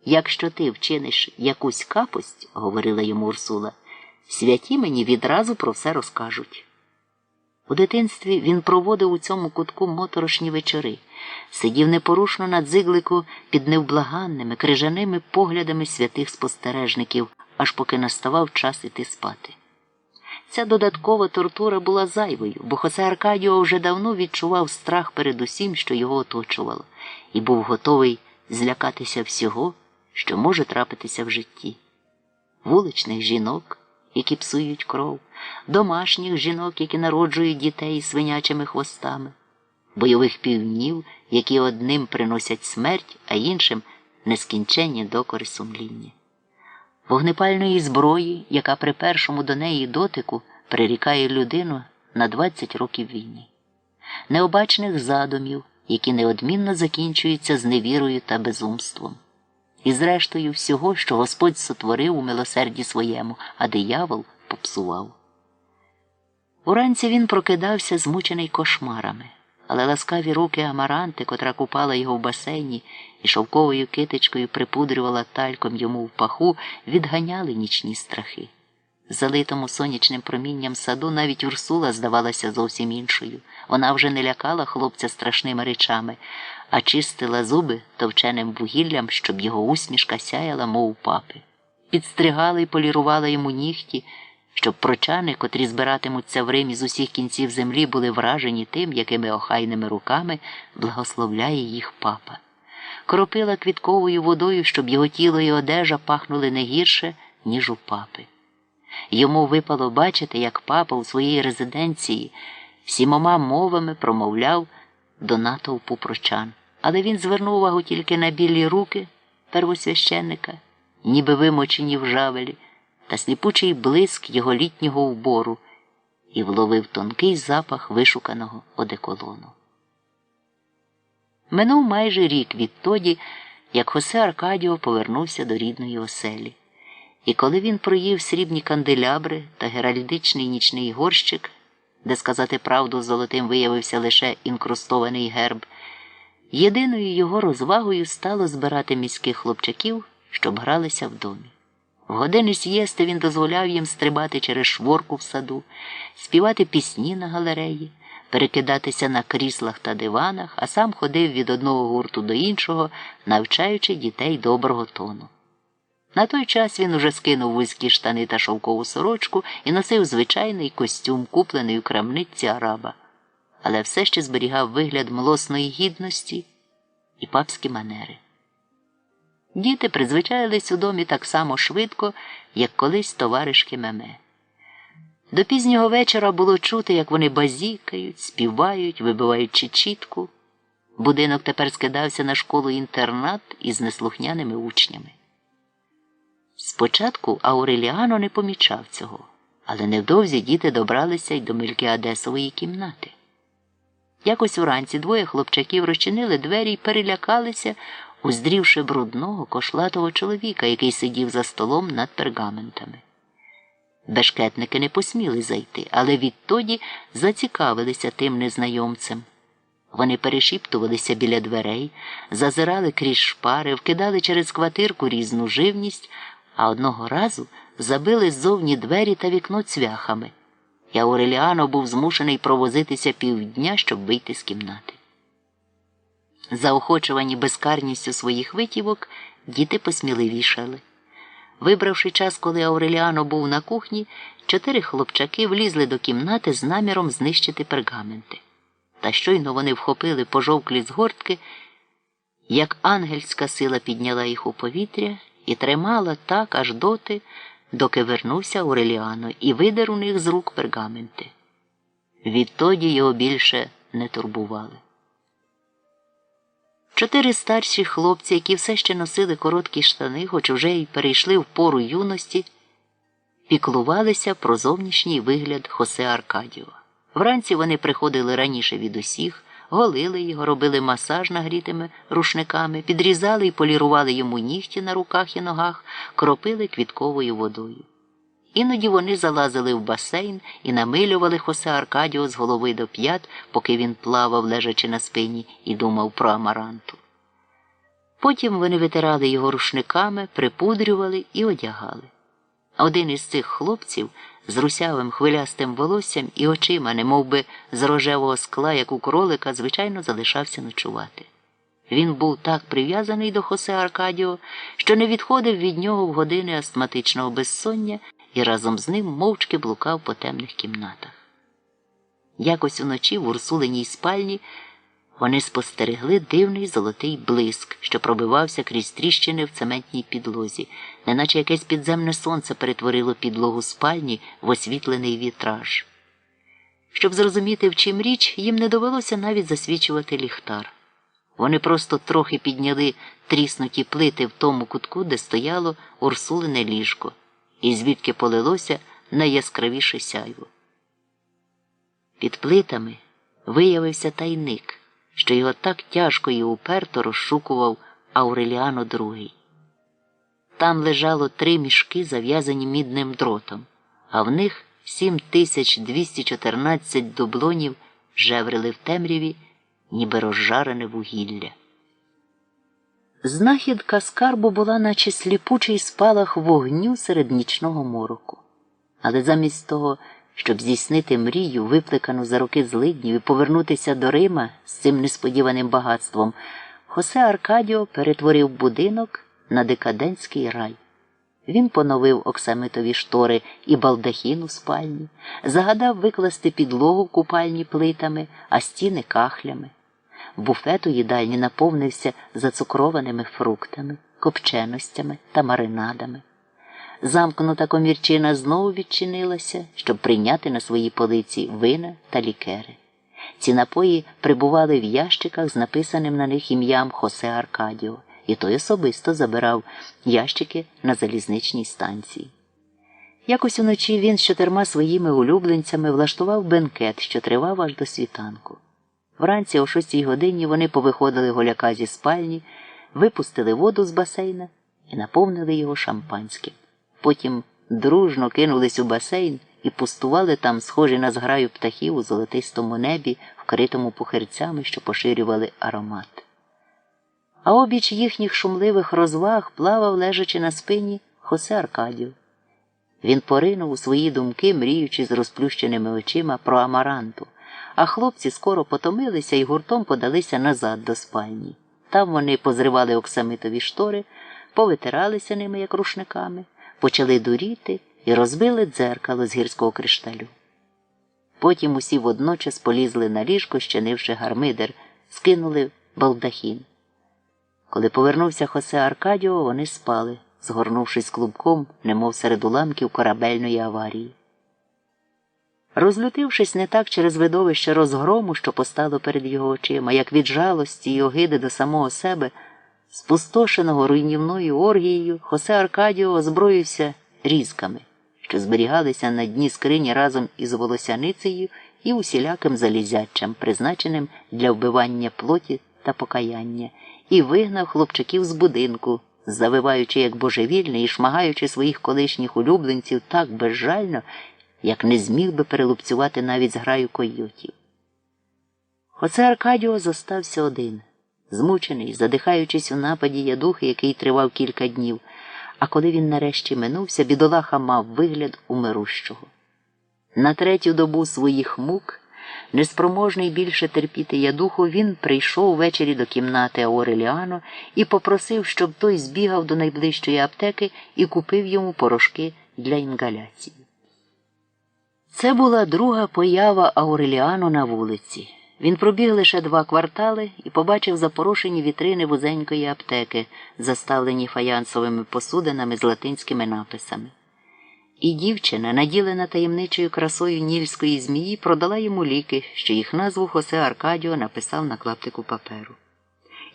«Якщо ти вчиниш якусь капость, – говорила йому Урсула, – святі мені відразу про все розкажуть». У дитинстві він проводив у цьому кутку моторошні вечори, сидів непорушно на дзиглику під невблаганними, крижаними поглядами святих спостережників, аж поки наставав час іти спати. Ця додаткова тортура була зайвою, бо Хосе Аркадіо вже давно відчував страх перед усім, що його оточувало, і був готовий злякатися всього, що може трапитися в житті. Вуличних жінок, які псують кров, домашніх жінок, які народжують дітей із свинячими хвостами, бойових півнів, які одним приносять смерть, а іншим нескінченні докори сумління. Вогнепальної зброї, яка при першому до неї дотику прирікає людину на 20 років війни. Необачних задумів, які неодмінно закінчуються зневірою та безумством. І зрештою всього, що Господь сотворив у милосерді своєму, а диявол попсував. Уранці він прокидався змучений кошмарами, але ласкаві руки Амаранти, котра купала його в басейні і шовковою китичкою припудрювала тальком йому в паху, відганяли нічні страхи. Залитому сонячним промінням саду навіть Урсула здавалася зовсім іншою. Вона вже не лякала хлопця страшними речами, а чистила зуби товченим вугіллям, щоб його усмішка сяяла, мов у папи. Підстригала і полірувала йому нігті, щоб прочани, котрі збиратимуться в Римі з усіх кінців землі, були вражені тим, якими охайними руками благословляє їх папа. Кропила квітковою водою, щоб його тіло і одежа пахнули не гірше, ніж у папи. Йому випало бачити, як папа у своїй резиденції 7 мовами промовляв до натовпу прочан. Але він звернув увагу тільки на білі руки первосвященника, ніби вимочені в жавелі, та сліпучий блиск його літнього убору, і вловив тонкий запах вишуканого одеколону. Минув майже рік відтоді, як Хосе Аркадіо повернувся до рідної оселі. І коли він проїв срібні канделябри та геральдичний нічний горщик, де, сказати правду, золотим виявився лише інкрустований герб, єдиною його розвагою стало збирати міських хлопчаків, щоб гралися в домі. В години сієсти він дозволяв їм стрибати через шворку в саду, співати пісні на галереї, перекидатися на кріслах та диванах, а сам ходив від одного гурту до іншого, навчаючи дітей доброго тону. На той час він уже скинув вузькі штани та шовкову сорочку і носив звичайний костюм, куплений у крамниці араба, але все ще зберігав вигляд млосної гідності і папські манери. Діти призвичаїлись у домі так само швидко, як колись товаришки Меме. До пізнього вечора було чути, як вони базікають, співають, вибивають чечітку. Будинок тепер скидався на школу-інтернат із неслухняними учнями. Спочатку Ауреліано не помічав цього, але невдовзі діти добралися й до Мелькіадесової кімнати. Якось уранці 2 хлопчаків розчинили двері й перелякалися, уздрівши брудного, кошлатого чоловіка, який сидів за столом над пергаментами. Бешкетники не посміли зайти, але відтоді зацікавилися тим незнайомцем. Вони перешіптувалися біля дверей, зазирали крізь шпари, вкидали через квартирку різну живність, а одного разу забили ззовні двері та вікно цвяхами, і Ауреліано був змушений провозитися півдня, щоб вийти з кімнати. Заохочувані безкарністю своїх витівок, діти посміливішали. Вибравши час, коли Ауреліано був на кухні, 4 хлопчаки влізли до кімнати з наміром знищити пергаменти. Та щойно вони вхопили пожовклі згортки, як ангельська сила підняла їх у повітря і тримала так аж доти, доки вернувся Ауреліано і видер у них з рук пергаменти. Відтоді його більше не турбували. 4 старші хлопці, які все ще носили короткі штани, хоч уже й перейшли в пору юності, піклувалися про зовнішній вигляд Хосе Аркадіо. Вранці вони приходили раніше від усіх, голили його, робили масаж нагрітими рушниками, підрізали і полірували йому нігті на руках і ногах, кропили квітковою водою. Іноді вони залазили в басейн і намилювали Хосе Аркадіо з голови до п'ят, поки він плавав, лежачи на спині, і думав про Амаранту. Потім вони витирали його рушниками, припудрювали і одягали. Один із цих хлопців з русявим хвилястим волоссям і очима, немовби з рожевого скла, як у кролика, звичайно залишався ночувати. Він був так прив'язаний до Хосе Аркадіо, що не відходив від нього в години астматичного безсоння і разом з ним мовчки блукав по темних кімнатах. Якось уночі в Урсулиній спальні вони спостерегли дивний золотий блиск, що пробивався крізь тріщини в цементній підлозі, неначе якесь підземне сонце перетворило підлогу спальні в освітлений вітраж. Щоб зрозуміти, в чим річ, їм не довелося навіть засвічувати ліхтар. Вони просто трохи підняли тріснуті плити в тому кутку, де стояло Урсулине ліжко, і звідки полилося найяскравіше сяйво. Під плитами виявився тайник, що його так тяжко і уперто розшукував Ауреліано II. Там лежало 3 мішки, зав'язані мідним дротом, а в них 7214 дублонів жеврили в темряві, ніби розжарене вугілля. Знахідка скарбу була наче сліпучий спалах вогню серед нічного мороку. Але замість того, щоб здійснити мрію, викликану за роки злиднів, і повернутися до Рима з цим несподіваним багатством, Хосе Аркадіо перетворив будинок на декадентський рай. Він поновив оксамитові штори і балдахін у спальні, загадав викласти підлогу в купальні плитами, а стіни кахлями. Буфет у їдальні наповнився зацукрованими фруктами, копченостями та маринадами. Замкнута комірчина знову відчинилася, щоб прийняти на свої полиці вина та лікери. Ці напої прибували в ящиках з написаним на них ім'ям Хосе Аркадіо, і той особисто забирав ящики на залізничній станції. Якось уночі він з 4 своїми улюбленцями влаштував бенкет, що тривав аж до світанку. Вранці о 6 годині вони повиходили голяка зі спальні, випустили воду з басейна і наповнили його шампанським. Потім дружно кинулись у басейн і пустували там, схожі на зграю птахів у золотистому небі, вкритому пухирцями, що поширювали аромат. А обіч їхніх шумливих розваг плавав, лежачи на спині, Хосе Аркадіо. Він поринув у свої думки, мріючи з розплющеними очима про Амаранту, а хлопці скоро потомилися і гуртом подалися назад до спальні. Там вони позривали оксамитові штори, повитиралися ними, як рушниками, почали дуріти і розбили дзеркало з гірського кришталю. Потім усі водночас полізли на ліжко, щинивши гармидер, скинули балдахін. Коли повернувся Хосе Аркадіо, вони спали, згорнувшись клубком, немов серед уламків корабельної аварії. Розлютившись не так через видовище розгрому, що постало перед його очима, як від жалості й огиди до самого себе, спустошеного руйнівною оргією, Хосе Аркадіо озброївся різками, що зберігалися на дні скрині разом із волосяницею і усіляким залізячам, призначеним для вбивання плоті та покаяння, і вигнав хлопчаків з будинку, завиваючи як божевільний і шмагаючи своїх колишніх улюбленців так безжально, як не зміг би перелупцювати навіть зграю койотів. Хосе Аркадіо зостався один, змучений, задихаючись у нападі ядухи, який тривав кілька днів, а коли він нарешті минувся, бідолаха мав вигляд умирущого. На 3-ю добу своїх мук, неспроможний більше терпіти ядуху, він прийшов ввечері до кімнати Ауреліано і попросив, щоб той збігав до найближчої аптеки і купив йому порошки для інгаляції. Це була друга поява Ауреліано на вулиці. Він пробіг лише 2 квартали і побачив запорошені вітрини вузенької аптеки, заставлені фаянсовими посудинами з латинськими написами. І дівчина, наділена таємничою красою нільської змії, продала йому ліки, що їх назву Хосе Аркадіо написав на клаптику паперу.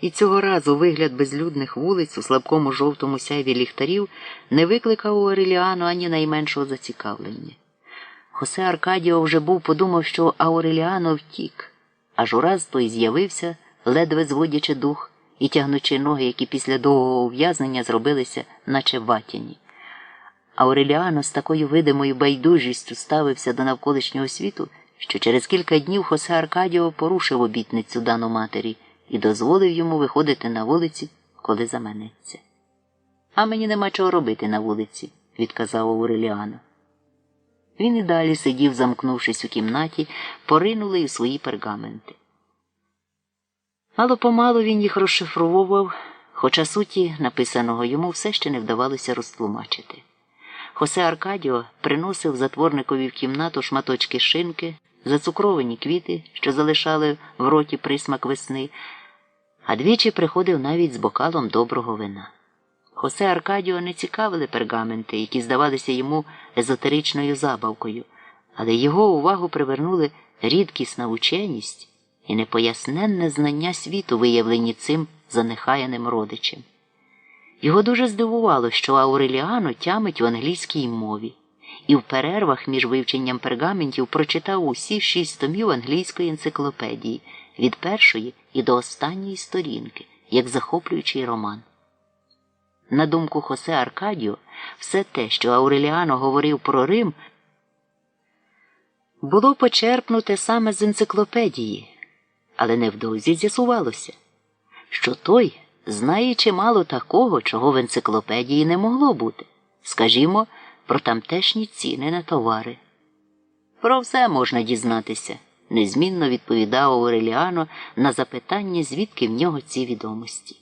І цього разу вигляд безлюдних вулиць у слабкому жовтому сяйві ліхтарів не викликав у Ауреліано ані найменшого зацікавлення. Хосе Аркадіо вже був подумав, що Ауреліано втік, аж ураз той з'явився, ледве зводячи дух і тягнучи ноги, які після довгого ув'язнення зробилися наче ватяні. Ауреліано з такою видимою байдужістю ставився до навколишнього світу, що через кілька днів Хосе Аркадіо порушив обітницю дану матері і дозволив йому виходити на вулиці, коли заманеться. «А мені нема чого робити на вулиці», – відказав Ауреліано. Він і далі сидів, замкнувшись у кімнаті, поринули у свої пергаменти. Мало-помалу він їх розшифровував, хоча суті написаного йому все ще не вдавалося розтлумачити. Хосе Аркадіо приносив затворникові в кімнату шматочки шинки, зацукровані квіти, що залишали в роті присмак весни, а двічі приходив навіть з бокалом доброго вина. Хосе Аркадіо не цікавили пергаменти, які здавалися йому езотеричною забавкою, але його увагу привернули рідкісна ученість і непоясненне знання світу, виявлені цим занехаяним родичем. Його дуже здивувало, що Ауреліано тямить в англійській мові, і в перервах між вивченням пергаментів прочитав усі 6 томів англійської енциклопедії від першої і до останньої сторінки, як захоплюючий роман. На думку Хосе Аркадіо, все те, що Ауреліано говорив про Рим, було почерпнуте саме з енциклопедії, але невдовзі з'ясувалося, що той знає чимало такого, чого в енциклопедії не могло бути. Скажімо, про тамтешні ціни на товари. Про все можна дізнатися, незмінно відповідав Ауреліано на запитання, звідки в нього ці відомості.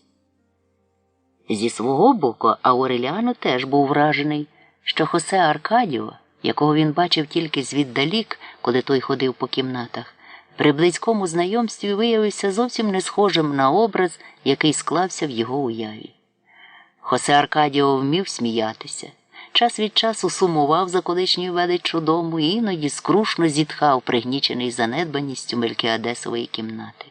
Зі свого боку, Ауреліано теж був вражений, що Хосе Аркадіо, якого він бачив тільки звіддалік, коли той ходив по кімнатах, при близькому знайомстві виявився зовсім не схожим на образ, який склався в його уяві. Хосе Аркадіо вмів сміятися, час від часу сумував за колишньою величчю дому і іноді скрушно зітхав, пригнічений занедбаністю Мелкіадесової кімнати.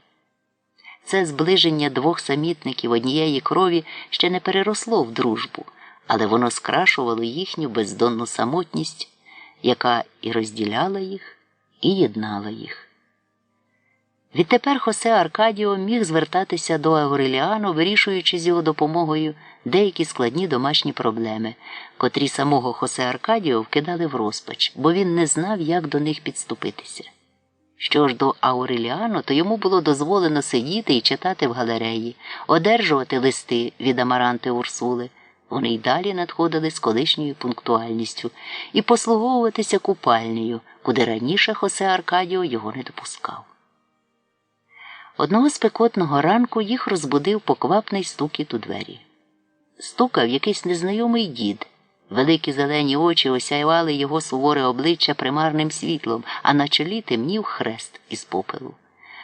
Це зближення двох самітників однієї крові ще не переросло в дружбу, але воно скрашувало їхню бездонну самотність, яка і розділяла їх, і єднала їх. Відтепер Хосе Аркадіо міг звертатися до Ауреліано, вирішуючи з його допомогою деякі складні домашні проблеми, котрі самого Хосе Аркадіо вкидали в розпач, бо він не знав, як до них підступитися. Що ж до Ауреліано, то йому було дозволено сидіти і читати в галереї, одержувати листи від Амаранти Урсули, вони й далі надходили з колишньою пунктуальністю, і послуговуватися купальнею, куди раніше Хосе Аркадіо його не допускав. Одного спекотного ранку їх розбудив поквапний стукіт у двері. Стукав якийсь незнайомий дід. Великі зелені очі осяювали його суворе обличчя примарним світлом, а на чолі темнів хрест із попелу.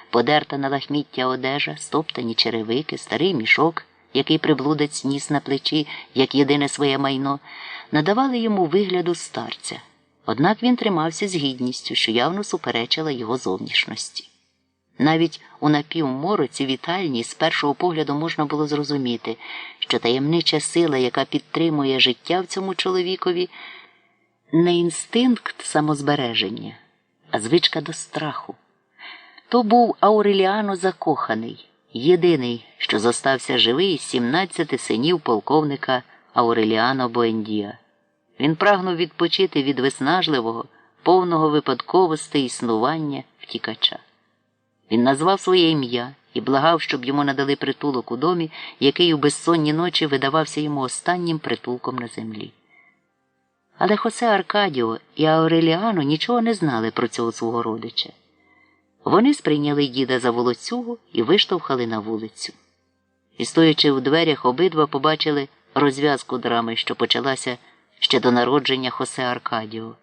Подерта на лахміття одежа, стоптані черевики, старий мішок, який приблудець ніс на плечі, як єдине своє майно, надавали йому вигляду старця. Однак він тримався з гідністю, що явно суперечила його зовнішності. Навіть у напівмороці вітальні з першого погляду можна було зрозуміти, що таємнича сила, яка підтримує життя в цьому чоловікові, не інстинкт самозбереження, а звичка до страху. То був Ауреліано закоханий, єдиний, що зостався живий із 17 синів полковника Ауреліано Буендія. Він прагнув відпочити від виснажливого, повного випадковостей існування втікача. Він назвав своє ім'я і благав, щоб йому надали притулок у домі, який у безсонні ночі видавався йому останнім притулком на землі. Але Хосе Аркадіо і Ауреліано нічого не знали про цього свого родича. Вони сприйняли діда за волоцюгу і виштовхали на вулицю. І, стоячи у дверях, обидва побачили розв'язку драми, що почалася ще до народження Хосе Аркадіо.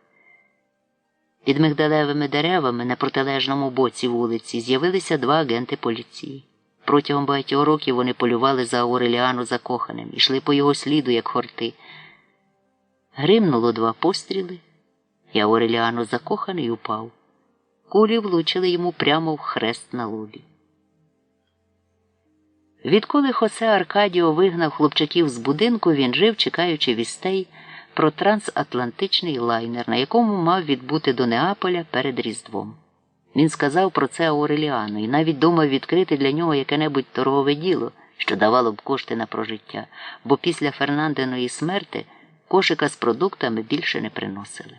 Під мигдалевими деревами на протилежному боці вулиці з'явилися 2 агенти поліції. Протягом багатьох років вони полювали за Ауреліано закоханим, йшли по його сліду, як хорти. Гримнуло 2 постріли, і Ауреліано закоханий упав. Кулі влучили йому прямо в хрест на лобі. Відколи Хосе Аркадіо вигнав хлопчаків з будинку, він жив, чекаючи вістей про трансатлантичний лайнер, на якому мав відбути до Неаполя перед Різдвом. Він сказав про це Ауреліано і навіть думав відкрити для нього яке-небудь торгове діло, що давало б кошти на прожиття, бо після Фернандиної смерти кошика з продуктами більше не приносили.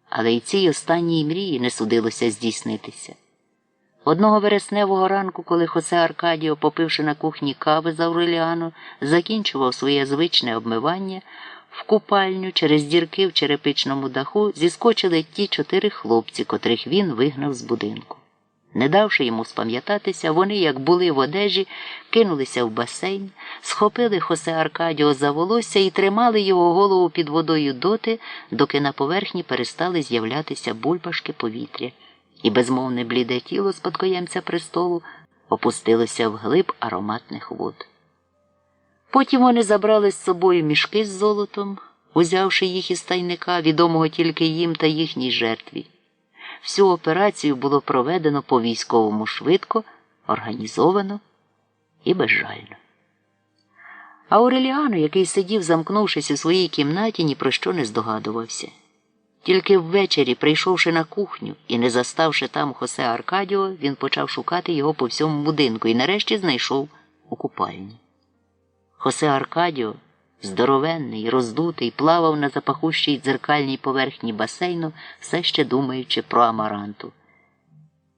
Але й цій останній мрії не судилося здійснитися. Одного вересневого ранку, коли Хосе Аркадіо, попивши на кухні кави з Ауреліано, закінчував своє звичне обмивання, в купальню через дірки в черепичному даху зіскочили ті 4 хлопці, котрих він вигнав з будинку. Не давши йому спам'ятатися, вони, як були в одежі, кинулися в басейн, схопили Хосе Аркадіо за волосся і тримали його голову під водою доти, доки на поверхні перестали з'являтися бульбашки повітря, і безмовне бліде тіло спадкоємця престолу опустилося вглиб ароматних вод. Потім вони забрали з собою мішки з золотом, узявши їх із тайника, відомого тільки їм та їхній жертві. Всю операцію було проведено по-військовому швидко, організовано і безжально. Ауреліано, який сидів, замкнувшись у своїй кімнаті, ні про що не здогадувався. Тільки ввечері, прийшовши на кухню і не заставши там Хосе Аркадіо, він почав шукати його по всьому будинку і нарешті знайшов у купальні. Хосе Аркадіо, здоровенний, роздутий, плавав на запахущій дзеркальній поверхні басейну, все ще думаючи про Амаранту.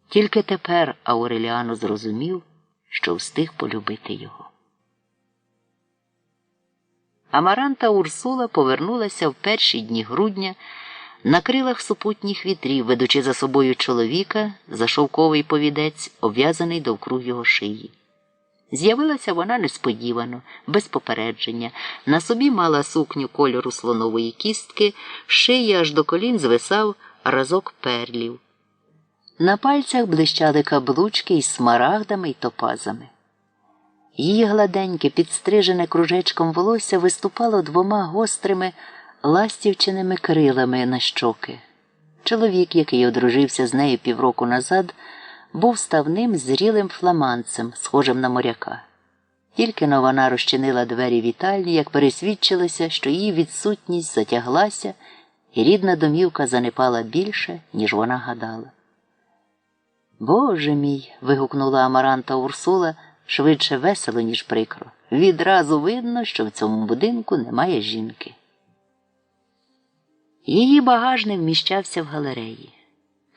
Тільки тепер Ауреліано зрозумів, що встиг полюбити його. Амаранта Урсула повернулася в перші дні грудня на крилах супутніх вітрів, ведучи за собою чоловіка за шовковий повідець, обв'язаний довкруг його шиї. З'явилася вона несподівано, без попередження. На собі мала сукню кольору слонової кістки, з шиї аж до колін звисав разок перлів. На пальцях блищали каблучки із смарагдами й топазами. Її гладеньке, підстрижене кружечком волосся виступало двома гострими, ластівчиними крилами на щоки. Чоловік, який одружився з нею півроку назад, був ставним, зрілим фламандцем, схожим на моряка. Тільки-но вона розчинила двері вітальні, як пересвідчилася, що її відсутність затяглася, і рідна домівка занепала більше, ніж вона гадала. «Боже мій!» – вигукнула Амаранта Урсула, швидше весело, ніж прикро. «Відразу видно, що в цьому будинку немає жінки». Її багаж не вміщався в галереї.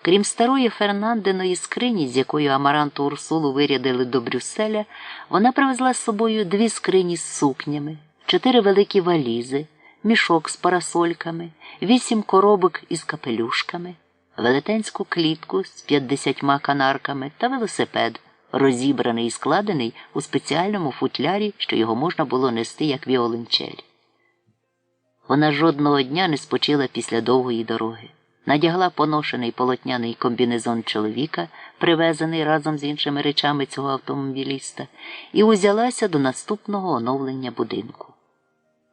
Крім старої Фернандиної скрині, з якою Амаранту Урсулу вирядили до Брюсселя, вона привезла з собою 2 скрині з сукнями, 4 великі валізи, мішок з парасольками, 8 коробок із капелюшками, велетенську клітку з 50 канарками та велосипед, розібраний і складений у спеціальному футлярі, що його можна було нести як віолончель. Вона жодного дня не спочила після довгої дороги. Надягла поношений полотняний комбінезон чоловіка, привезений разом з іншими речами цього автомобіліста, і узялася до наступного оновлення будинку.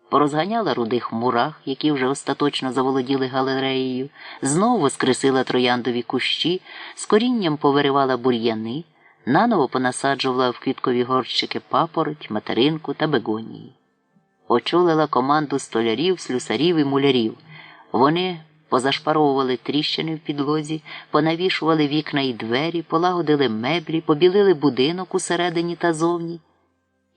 Порозганяла рудих мурах, які вже остаточно заволоділи галереєю, знову воскресила трояндові кущі, з корінням повиривала бур'яни, наново понасаджувала в квіткові горщики папороть, материнку та бегонії. Очолила команду столярів, слюсарів і мулярів. Вони позашпаровували тріщини в підлозі, понавішували вікна і двері, полагодили меблі, побілили будинок усередині та зовні.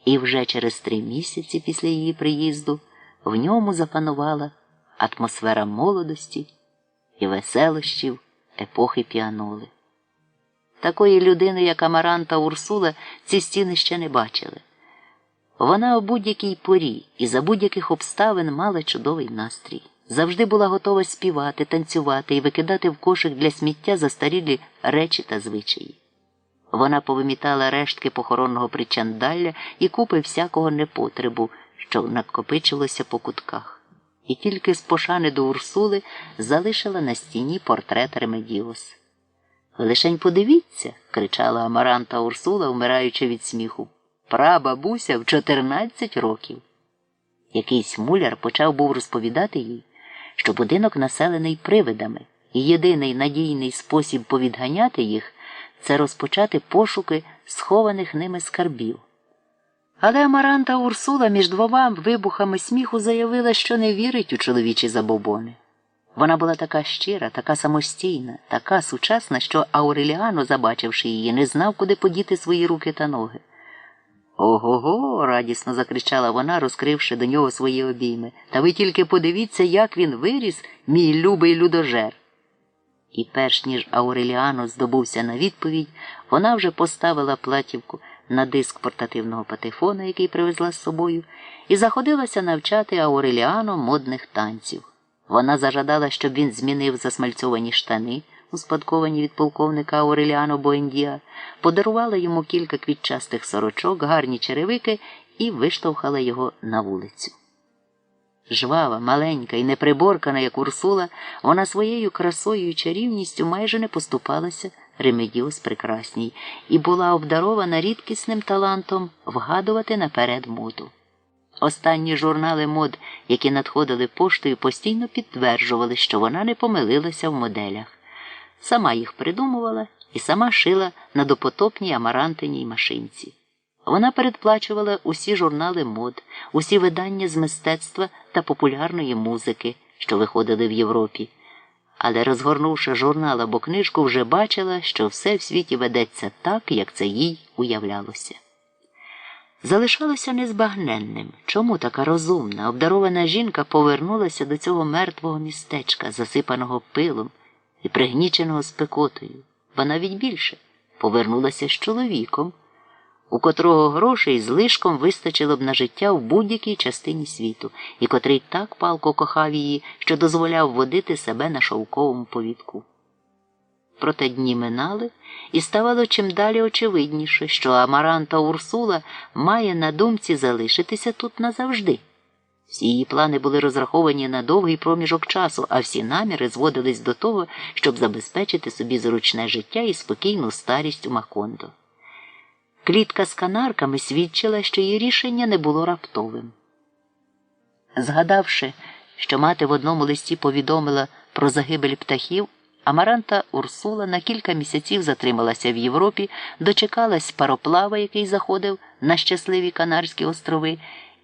І вже через 3 місяці після її приїзду в ньому запанувала атмосфера молодості і веселощів епохи піаноли. Такої людини, як Амаранта Урсула, ці стіни ще не бачили. Вона у будь-якій порі і за будь-яких обставин мала чудовий настрій. Завжди була готова співати, танцювати і викидати в кошик для сміття застарілі речі та звичаї. Вона повимітала рештки похоронного причандалля і купи всякого непотребу, що накопичилося по кутках. І тільки з пошани до Урсули залишила на стіні портрет Ремедіос. «Лишень подивіться!» – кричала Амаранта Урсула, вмираючи від сміху. «Прабабуся в 14 років!» Якийсь муляр почав був розповідати їй, що будинок населений привидами, і єдиний надійний спосіб повідганяти їх – це розпочати пошуки схованих ними скарбів. Але Амаранта Урсула між 2 вибухами сміху заявила, що не вірить у чоловічі забобони. Вона була така щира, така самостійна, така сучасна, що Ауреліано, забачивши її, не знав, куди подіти свої руки та ноги. «Ого-го!» – радісно закричала вона, розкривши до нього свої обійми. «Та ви тільки подивіться, як він виріс, мій любий людожер!» І перш ніж Ауреліано здобувся на відповідь, вона вже поставила платівку на диск портативного патефона, який привезла з собою, і заходилася навчати Ауреліано модних танців. Вона зажадала, щоб він змінив засмальцьовані штани, успадковані від полковника Ауреліано Буендіа, подарувала йому кілька квітчастих сорочок, гарні черевики і виштовхала його на вулицю. Жвава, маленька і неприборкана, як Урсула, вона своєю красою і чарівністю майже не поступалася Ремедіос Прекрасній і була обдарована рідкісним талантом вгадувати наперед моду. Останні журнали мод, які надходили поштою, постійно підтверджували, що вона не помилилася в моделях. Сама їх придумувала і сама шила на допотопній Амарантиній машинці. Вона передплачувала усі журнали мод, усі видання з мистецтва та популярної музики, що виходили в Європі, але, розгорнувши журнал або книжку, вже бачила, що все в світі ведеться так, як це їй уявлялося. Залишалося незбагненним, чому така розумна, обдарована жінка повернулася до цього мертвого містечка, засипаного пилом і пригніченого спекотою, ба навіть більше, повернулася з чоловіком, у котрого грошей злишком вистачило б на життя в будь-якій частині світу, і котрий так палко кохав її, що дозволяв водити себе на шовковому повідку. Проте дні минали, і ставало чим далі очевидніше, що Амаранта Урсула має на думці залишитися тут назавжди. Всі її плани були розраховані на довгий проміжок часу, а всі наміри зводились до того, щоб забезпечити собі зручне життя і спокійну старість у Макондо. Клітка з канарками свідчила, що її рішення не було раптовим. Згадавши, що мати в одному листі повідомила про загибель птахів, Амаранта Урсула на кілька місяців затрималася в Європі, дочекалась пароплава, який заходив на щасливі Канарські острови,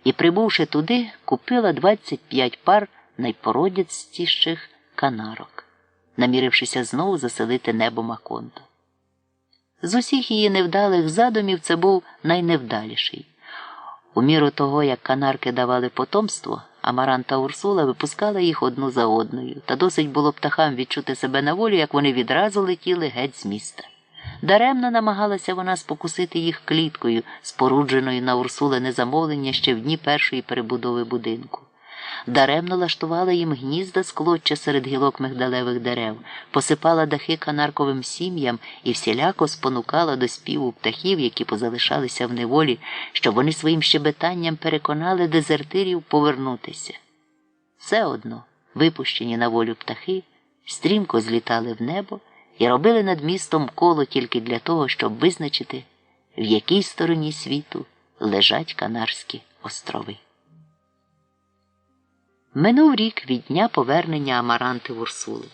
і, прибувши туди, купила 25 пар найпородістіших канарок, намірившися знову заселити небо Макондо. З усіх її невдалих задумів це був найневдаліший. У міру того, як канарки давали потомство, Амаранта Урсула випускала їх одну за одною, та досить було птахам відчути себе на волі, як вони відразу летіли геть з міста. Даремно намагалася вона спокусити їх кліткою, спорудженою на Урсулине замовлення ще в дні першої перебудови будинку. Даремно лаштувала їм гнізда з клоччя серед гілок мигдалевих дерев, посипала дахи канарковим сім'ям і всіляко спонукала до співу птахів, які позалишалися в неволі, щоб вони своїм щебетанням переконали дезертирів повернутися. Все одно, випущені на волю птахи, стрімко злітали в небо і робили над містом коло тільки для того, щоб визначити, в якій стороні світу лежать Канарські острови. Минув рік від дня повернення Амаранти Урсули.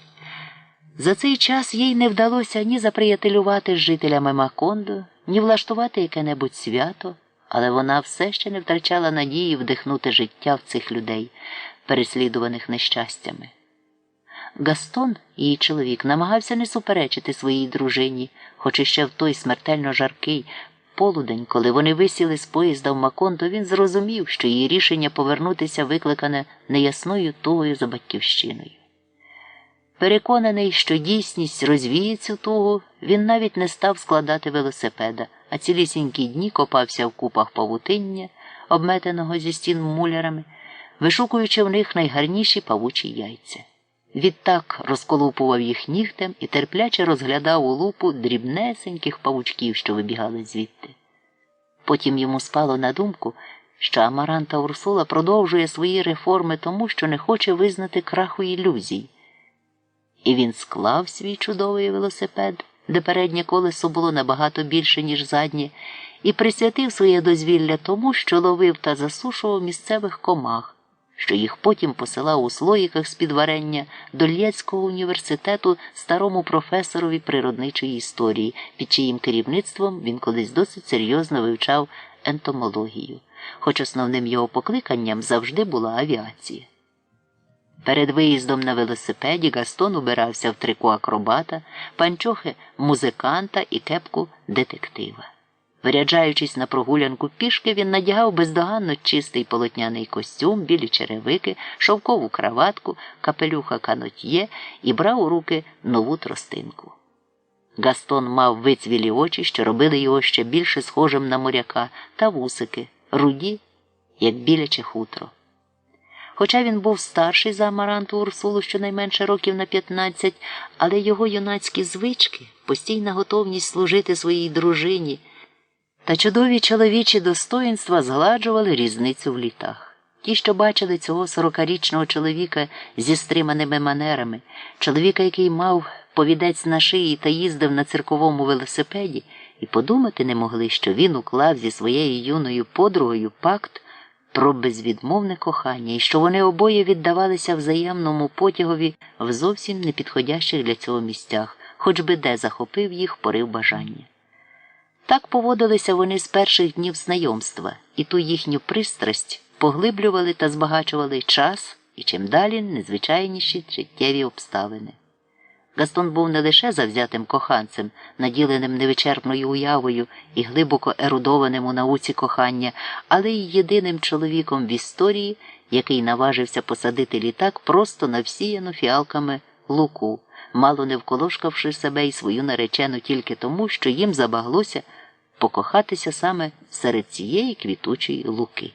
За цей час їй не вдалося ні заприятелювати з жителями Макондо, ні влаштувати яке-небудь свято, але вона все ще не втрачала надії вдихнути життя в цих людей, переслідуваних нещастями. Гастон, її чоловік, намагався не суперечити своїй дружині, хоч іще в той смертельно жаркий полудень, коли вони висіли з поїзда в Макондо, він зрозумів, що її рішення повернутися викликане неясною тугою за батьківщиною. Переконаний, що дійсність розвіє цю тугу, він навіть не став складати велосипеда, а цілісінькі дні копався в купах павутиння, обметеного зі стін мулярами, вишукуючи в них найгарніші павучі яйця. Відтак розколупував їх нігтем і терпляче розглядав у лупу дрібнесеньких павучків, що вибігали звідти. Потім йому спало на думку, що Амаранта Урсула продовжує свої реформи тому, що не хоче визнати краху ілюзій. І він склав свій чудовий велосипед, де переднє колесо було набагато більше, ніж заднє, і присвятив своє дозвілля тому, що ловив та засушував місцевих комах, що їх потім посилав у слоїках з-під варення до Лєцького університету старому професорові природничої історії, під чиїм керівництвом він колись досить серйозно вивчав ентомологію, хоч основним його покликанням завжди була авіація. Перед виїздом на велосипеді Гастон убирався в трико акробата, панчохи музиканта і кепку детектива. Виряджаючись на прогулянку пішки, він надягав бездоганно чистий полотняний костюм, білі черевики, шовкову краватку, капелюха канотьє і брав у руки нову тростинку. Гастон мав вицвілі очі, що робили його ще більше схожим на моряка, та вусики, руді, як біляче хутро. Хоча він був старший за Амаранту Урсулу щонайменше років на 15, але його юнацькі звички, постійна готовність служити своїй дружині та чудові чоловічі достоїнства згладжували різницю в літах. Ті, що бачили цього 40-річного чоловіка зі стриманими манерами, чоловіка, який мав повідець на шиї та їздив на цирковому велосипеді, і подумати не могли, що він уклав зі своєю юною подругою пакт про безвідмовне кохання, і що вони обоє віддавалися взаємному потягові в зовсім непідходящих для цього місцях, хоч би де захопив їх порив бажання. Так поводилися вони з перших днів знайомства, і ту їхню пристрасть поглиблювали та збагачували час і чим далі незвичайніші життєві обставини. Гастон був не лише завзятим коханцем, наділеним невичерпною уявою і глибоко ерудованим у науці кохання, але й єдиним чоловіком в історії, який наважився посадити літак просто на всіяну фіалками луку, мало не вколошкавши себе і свою наречену тільки тому, що їм забаглося покохатися саме серед цієї квітучої луки.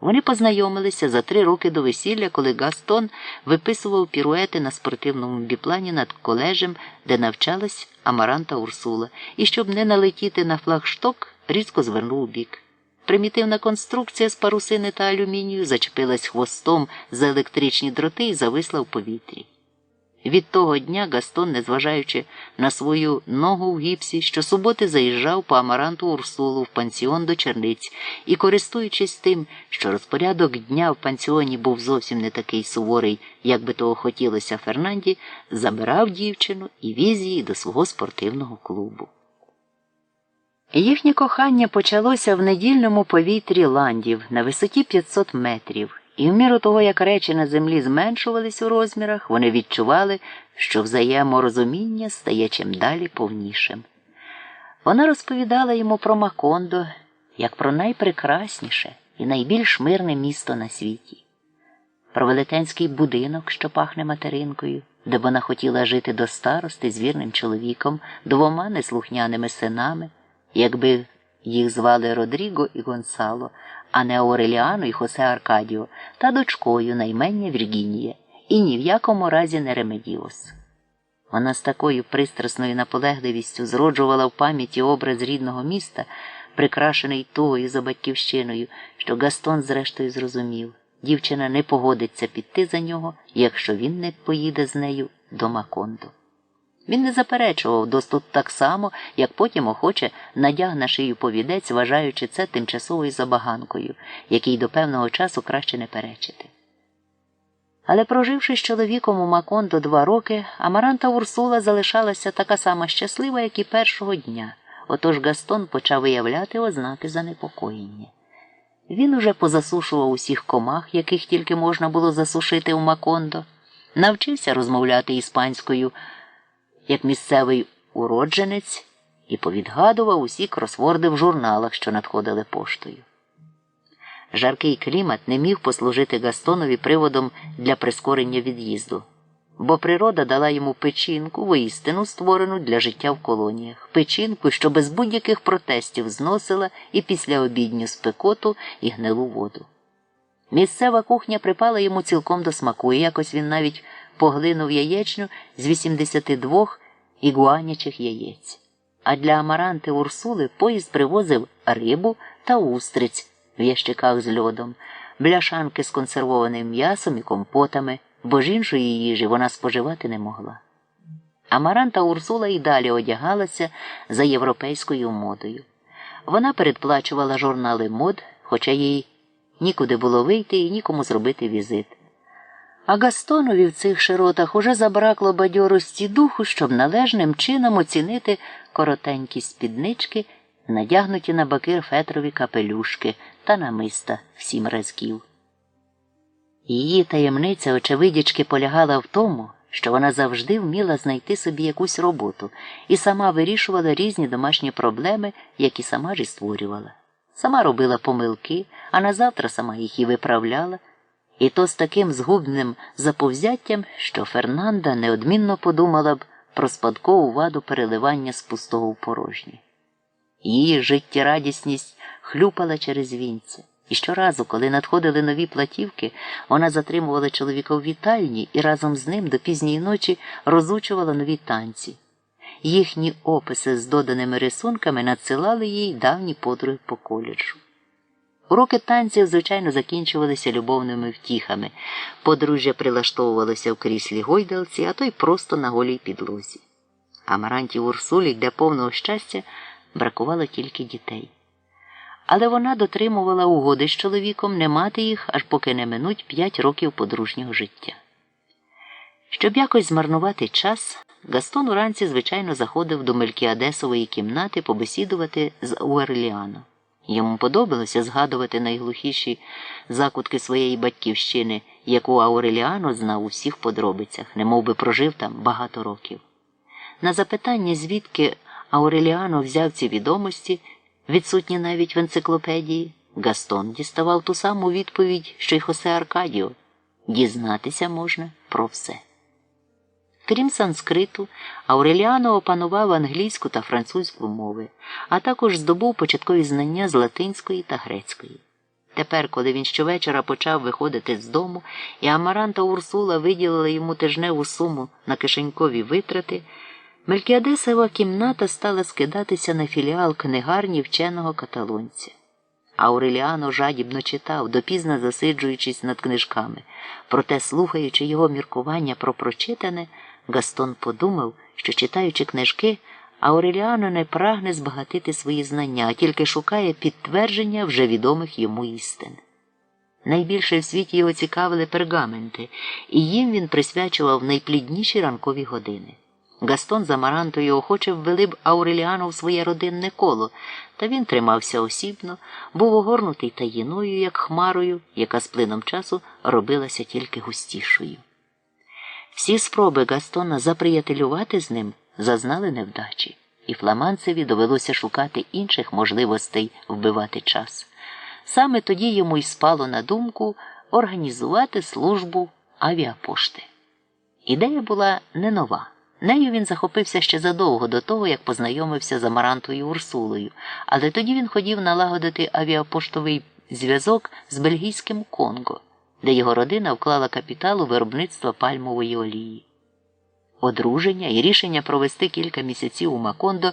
Вони познайомилися за 3 роки до весілля, коли Гастон виписував піруети на спортивному біплані над коледжем, де навчалась Амаранта Урсула, і щоб не налетіти на флагшток, різко звернув у бік. Примітивна конструкція з парусини та алюмінію зачепилась хвостом за електричні дроти і зависла в повітрі. Від того дня Гастон, незважаючи на свою ногу в гіпсі, щосуботи заїжджав по Амаранту Урсулу в пансіон до черниць і, користуючись тим, що розпорядок дня в пансіоні був зовсім не такий суворий, як би того хотілося Фернанді, забирав дівчину і віз її до свого спортивного клубу. Їхнє кохання почалося в недільному повітрі Ландів на висоті 500 метрів. І в міру того, як речі на землі зменшувались у розмірах, вони відчували, що взаєморозуміння стає чим далі повнішим. Вона розповідала йому про Макондо, як про найпрекрасніше і найбільш мирне місто на світі. Про велетенський будинок, що пахне материнкою, де вона хотіла жити до старости з вірним чоловіком, 2 неслухняними синами, якби їх звали Родріго і Гонсало, а не Ауреліано і Хосе Аркадіо, та дочкою наймення Віргінія, і ні в якому разі не Ремедіос. Вона з такою пристрасною наполегливістю зроджувала в пам'яті образ рідного міста, прикрашений тугою за батьківщиною, що Гастон зрештою зрозумів. Дівчина не погодиться піти за нього, якщо він не поїде з нею до Макондо. Він не заперечував доступ так само, як потім охоче надяг на шию повідець, вважаючи це тимчасовою забаганкою, якій до певного часу краще не перечити. Але проживши з чоловіком у Макондо 2 роки, Амаранта Урсула залишалася така сама щаслива, як і першого дня, отож Гастон почав виявляти ознаки занепокоєння. Він уже позасушував усіх комах, яких тільки можна було засушити у Макондо, навчився розмовляти іспанською, як місцевий уродженець, і повідгадував усі кросворди в журналах, що надходили поштою. Жаркий клімат не міг послужити Гастонові приводом для прискорення від'їзду, бо природа дала йому печінку, воістину створену для життя в колоніях. Печінку, що без будь-яких протестів зносила і післяобідню спекоту, і гнилу воду. Місцева кухня припала йому цілком до смаку, і якось він навіть поглинув яєчню з 82 ігуанячих яєць. А для Амаранти Урсули поїзд привозив рибу та устриць в ящиках з льодом, бляшанки з консервованим м'ясом і компотами, бо ж іншої їжі вона споживати не могла. Амаранта Урсула і далі одягалася за європейською модою. Вона передплачувала журнали мод, хоча їй нікуди було вийти і нікому зробити візит. А Гастонові в цих широтах уже забракло бадьорості духу, щоб належним чином оцінити коротенькі спіднички, надягнуті на баки фетрові капелюшки та намиста в 7 разків. Її таємниця, очевидячки, полягала в тому, що вона завжди вміла знайти собі якусь роботу і сама вирішувала різні домашні проблеми, які сама ж і створювала. Сама робила помилки, а назавтра сама їх і виправляла, і то з таким згубним заповзяттям, що Фернанда неодмінно подумала б про спадкову ваду переливання з пустого в порожнє. Її життєрадісність хлюпала через вінця. І щоразу, коли надходили нові платівки, вона затримувала чоловіка в вітальні і разом з ним до пізньої ночі розучувала нові танці. Їхні описи з доданими рисунками надсилали їй давні подруги по коледжу. Уроки танців, звичайно, закінчувалися любовними втіхами. Подружжя прилаштовувалося в кріслі гойдалці, а то й просто на голій підлозі. Амаранті Урсулі для повного щастя бракувало тільки дітей. Але вона дотримувала угоди з чоловіком не мати їх, аж поки не минуть 5 років подружнього життя. Щоб якось змарнувати час, Гастон уранці, звичайно, заходив до Мелькіадесової кімнати побесідувати з Уерліано. Йому подобалося згадувати найглухіші закутки своєї батьківщини, яку Ауреліано знав у всіх подробицях, немов би прожив там багато років. На запитання, звідки Ауреліано взяв ці відомості, відсутні навіть в енциклопедії, Гастон діставав ту саму відповідь, що й Хосе Аркадіо – дізнатися можна про все. Крім санскриту, Ауреліано опанував англійську та французьку мови, а також здобув початкові знання з латинської та грецької. Тепер, коли він щовечора почав виходити з дому, і Амаранта Урсула виділила йому тижневу суму на кишенькові витрати, Мелькіадесова кімната стала скидатися на філіал книгарні вченого каталонця. Ауреліано жадібно читав, допізно засиджуючись над книжками. Проте, слухаючи його міркування про прочитане, Гастон подумав, що, читаючи книжки, Ауреліано не прагне збагатити свої знання, а тільки шукає підтвердження вже відомих йому істин. Найбільше в світі його цікавили пергаменти, і їм він присвячував найплідніші ранкові години. Гастон з Амарантою охоче ввели б Ауреліано в своє родинне коло, та він тримався осібно, був огорнутий таїною, як хмарою, яка з плином часу робилася тільки густішою. Всі спроби Гастона заприятелювати з ним зазнали невдачі, і фламандцеві довелося шукати інших можливостей вбивати час. Саме тоді йому й спало на думку організувати службу авіапошти. Ідея була не нова. Нею він захопився ще задовго до того, як познайомився з Амарантою Урсулою, але тоді він хотів налагодити авіапоштовий зв'язок з бельгійським Конго, де його родина вклала капітал у виробництво пальмової олії. Одруження і рішення провести кілька місяців у Макондо,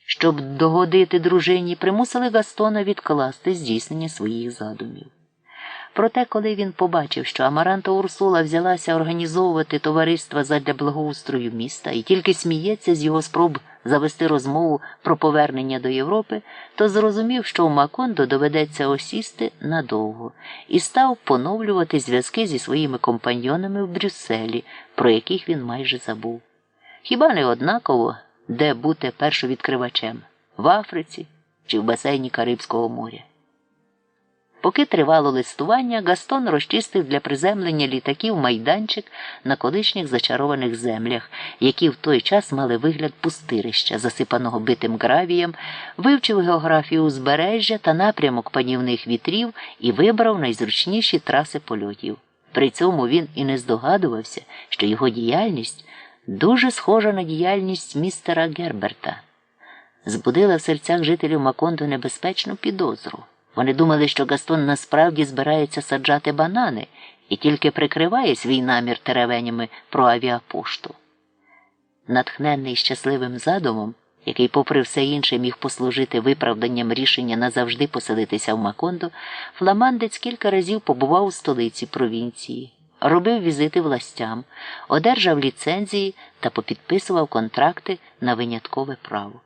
щоб догодити дружині, примусили Гастона відкласти здійснення своїх задумів. Проте, коли він побачив, що Амаранта Урсула взялася організовувати товариства задля благоустрою міста і тільки сміється з його спроб завести розмову про повернення до Європи, то зрозумів, що у Макондо доведеться осісти надовго, і став поновлювати зв'язки зі своїми компаньйонами в Брюсселі, про яких він майже забув. Хіба не однаково, де бути першовідкривачем – в Африці чи в басейні Карибського моря? Поки тривало листування, Гастон розчистив для приземлення літаків майданчик на колишніх зачарованих землях, які в той час мали вигляд пустирища, засипаного битим гравієм, вивчив географію узбережжя та напрямок панівних вітрів і вибрав найзручніші траси польотів. При цьому він і не здогадувався, що його діяльність дуже схожа на діяльність містера Герберта. Збудила в серцях жителів Макондо небезпечну підозру. Вони думали, що Гастон насправді збирається саджати банани і тільки прикриває свій намір теревенями про авіапошту. Натхненний щасливим задумом, який попри все інше міг послужити виправданням рішення назавжди поселитися в Макондо, фламандець кілька разів побував у столиці провінції, робив візити властям, одержав ліцензії та попідписував контракти на виняткове право.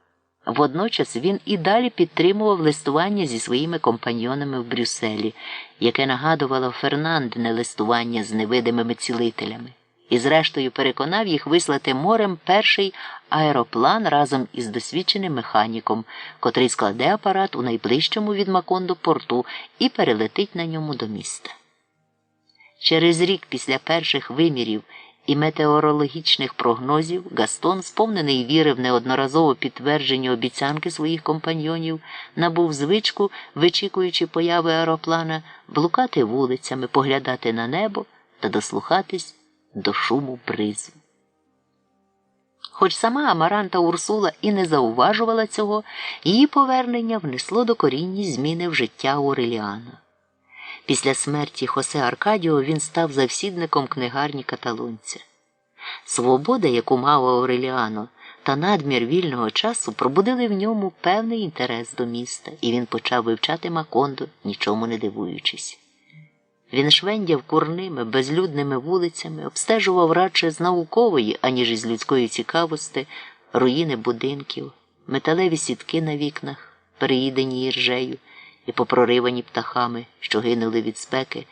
Водночас він і далі підтримував листування зі своїми компаньйонами в Брюсселі, яке нагадувало Фернандине листування з невидимими цілителями, і зрештою переконав їх вислати морем перший аероплан разом із досвідченим механіком, котрий складе апарат у найближчому від Макондо порту і перелетить на ньому до міста. Через рік після перших вимірів і метеорологічних прогнозів Гастон, сповнений віри в неодноразово підтверджені обіцянки своїх компаньйонів, набув звичку, вичікуючи появи аероплана, блукати вулицями, поглядати на небо та дослухатись до шуму бризу. Хоч сама Амаранта Урсула і не зауважувала цього, її повернення внесло докорінні зміни в життя Ауреліано. Після смерті Хосе Аркадіо він став завсідником книгарні каталонця. Свобода, яку мав Ауреліано, та надмір вільного часу пробудили в ньому певний інтерес до міста, і він почав вивчати Макондо, нічому не дивуючись. Він швендяв курними, безлюдними вулицями, обстежував радше з наукової, аніж із людської цікавості, руїни будинків, металеві сітки на вікнах, переїдені іржею і попроривані птахами, що гинули від спеки,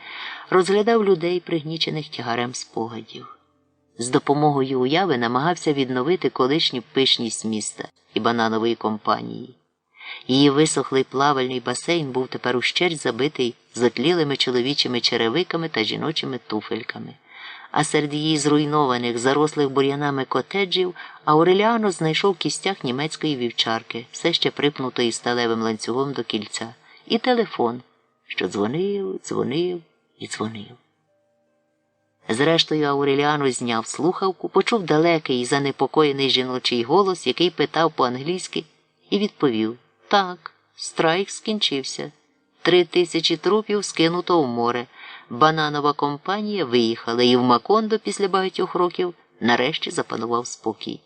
розглядав людей, пригнічених тягарем спогадів. З допомогою уяви намагався відновити колишню пишність міста і бананової компанії. Її висохлий плавальний басейн був тепер ущерть забитий зотлілими чоловічими черевиками та жіночими туфельками. А серед її зруйнованих, зарослих бур'янами котеджів Ауреліано знайшов кістяк німецької вівчарки, все ще припнутої сталевим ланцюгом до кільця, і телефон, що дзвонив, дзвонив і дзвонив. Зрештою, Ауреліано зняв слухавку, почув далекий і занепокоєний жіночий голос, який питав по-англійськи, і відповів: «Так, страйк скінчився. 3000 трупів скинуто в море. Бананова компанія виїхала, і в Макондо після багатьох років нарешті запанував спокій».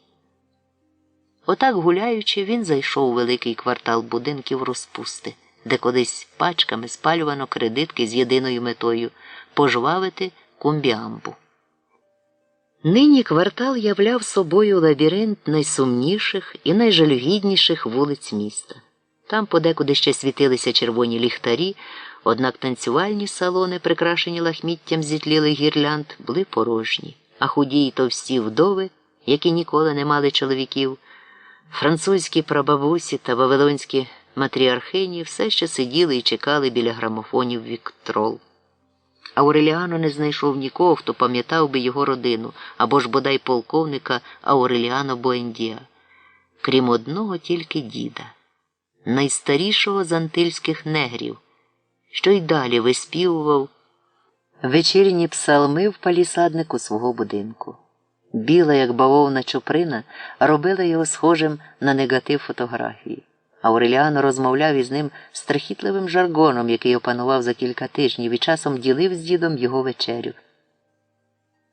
Отак, гуляючи, він зайшов у великий квартал будинків розпусти, де колись пачками спалювано кредитки з єдиною метою – пожвавити Кумбіамбу. Нині квартал являв собою лабіринт найсумніших і найжалюгідніших вулиць міста. Там подекуди ще світилися червоні ліхтарі, однак танцювальні салони, прикрашені лахміттям зітлілих гірлянд, були порожні, а худі й товсті вдови, які ніколи не мали чоловіків, французькі прабабусі та вавилонські матріархині все ще сиділи і чекали біля грамофонів Віктрол. Ауреліано не знайшов нікого, хто пам'ятав би його родину, або ж бодай полковника Ауреліано Буендіа, крім одного тільки діда, найстарішого з антильських негрів, що й далі виспівував вечірні псалми в палісаднику свого будинку. Біла, як бавовна чуприна, робила його схожим на негатив фотографії. Ауреліано розмовляв із ним страхітливим жаргоном, який опанував за кілька тижнів, і часом ділив з дідом його вечерю.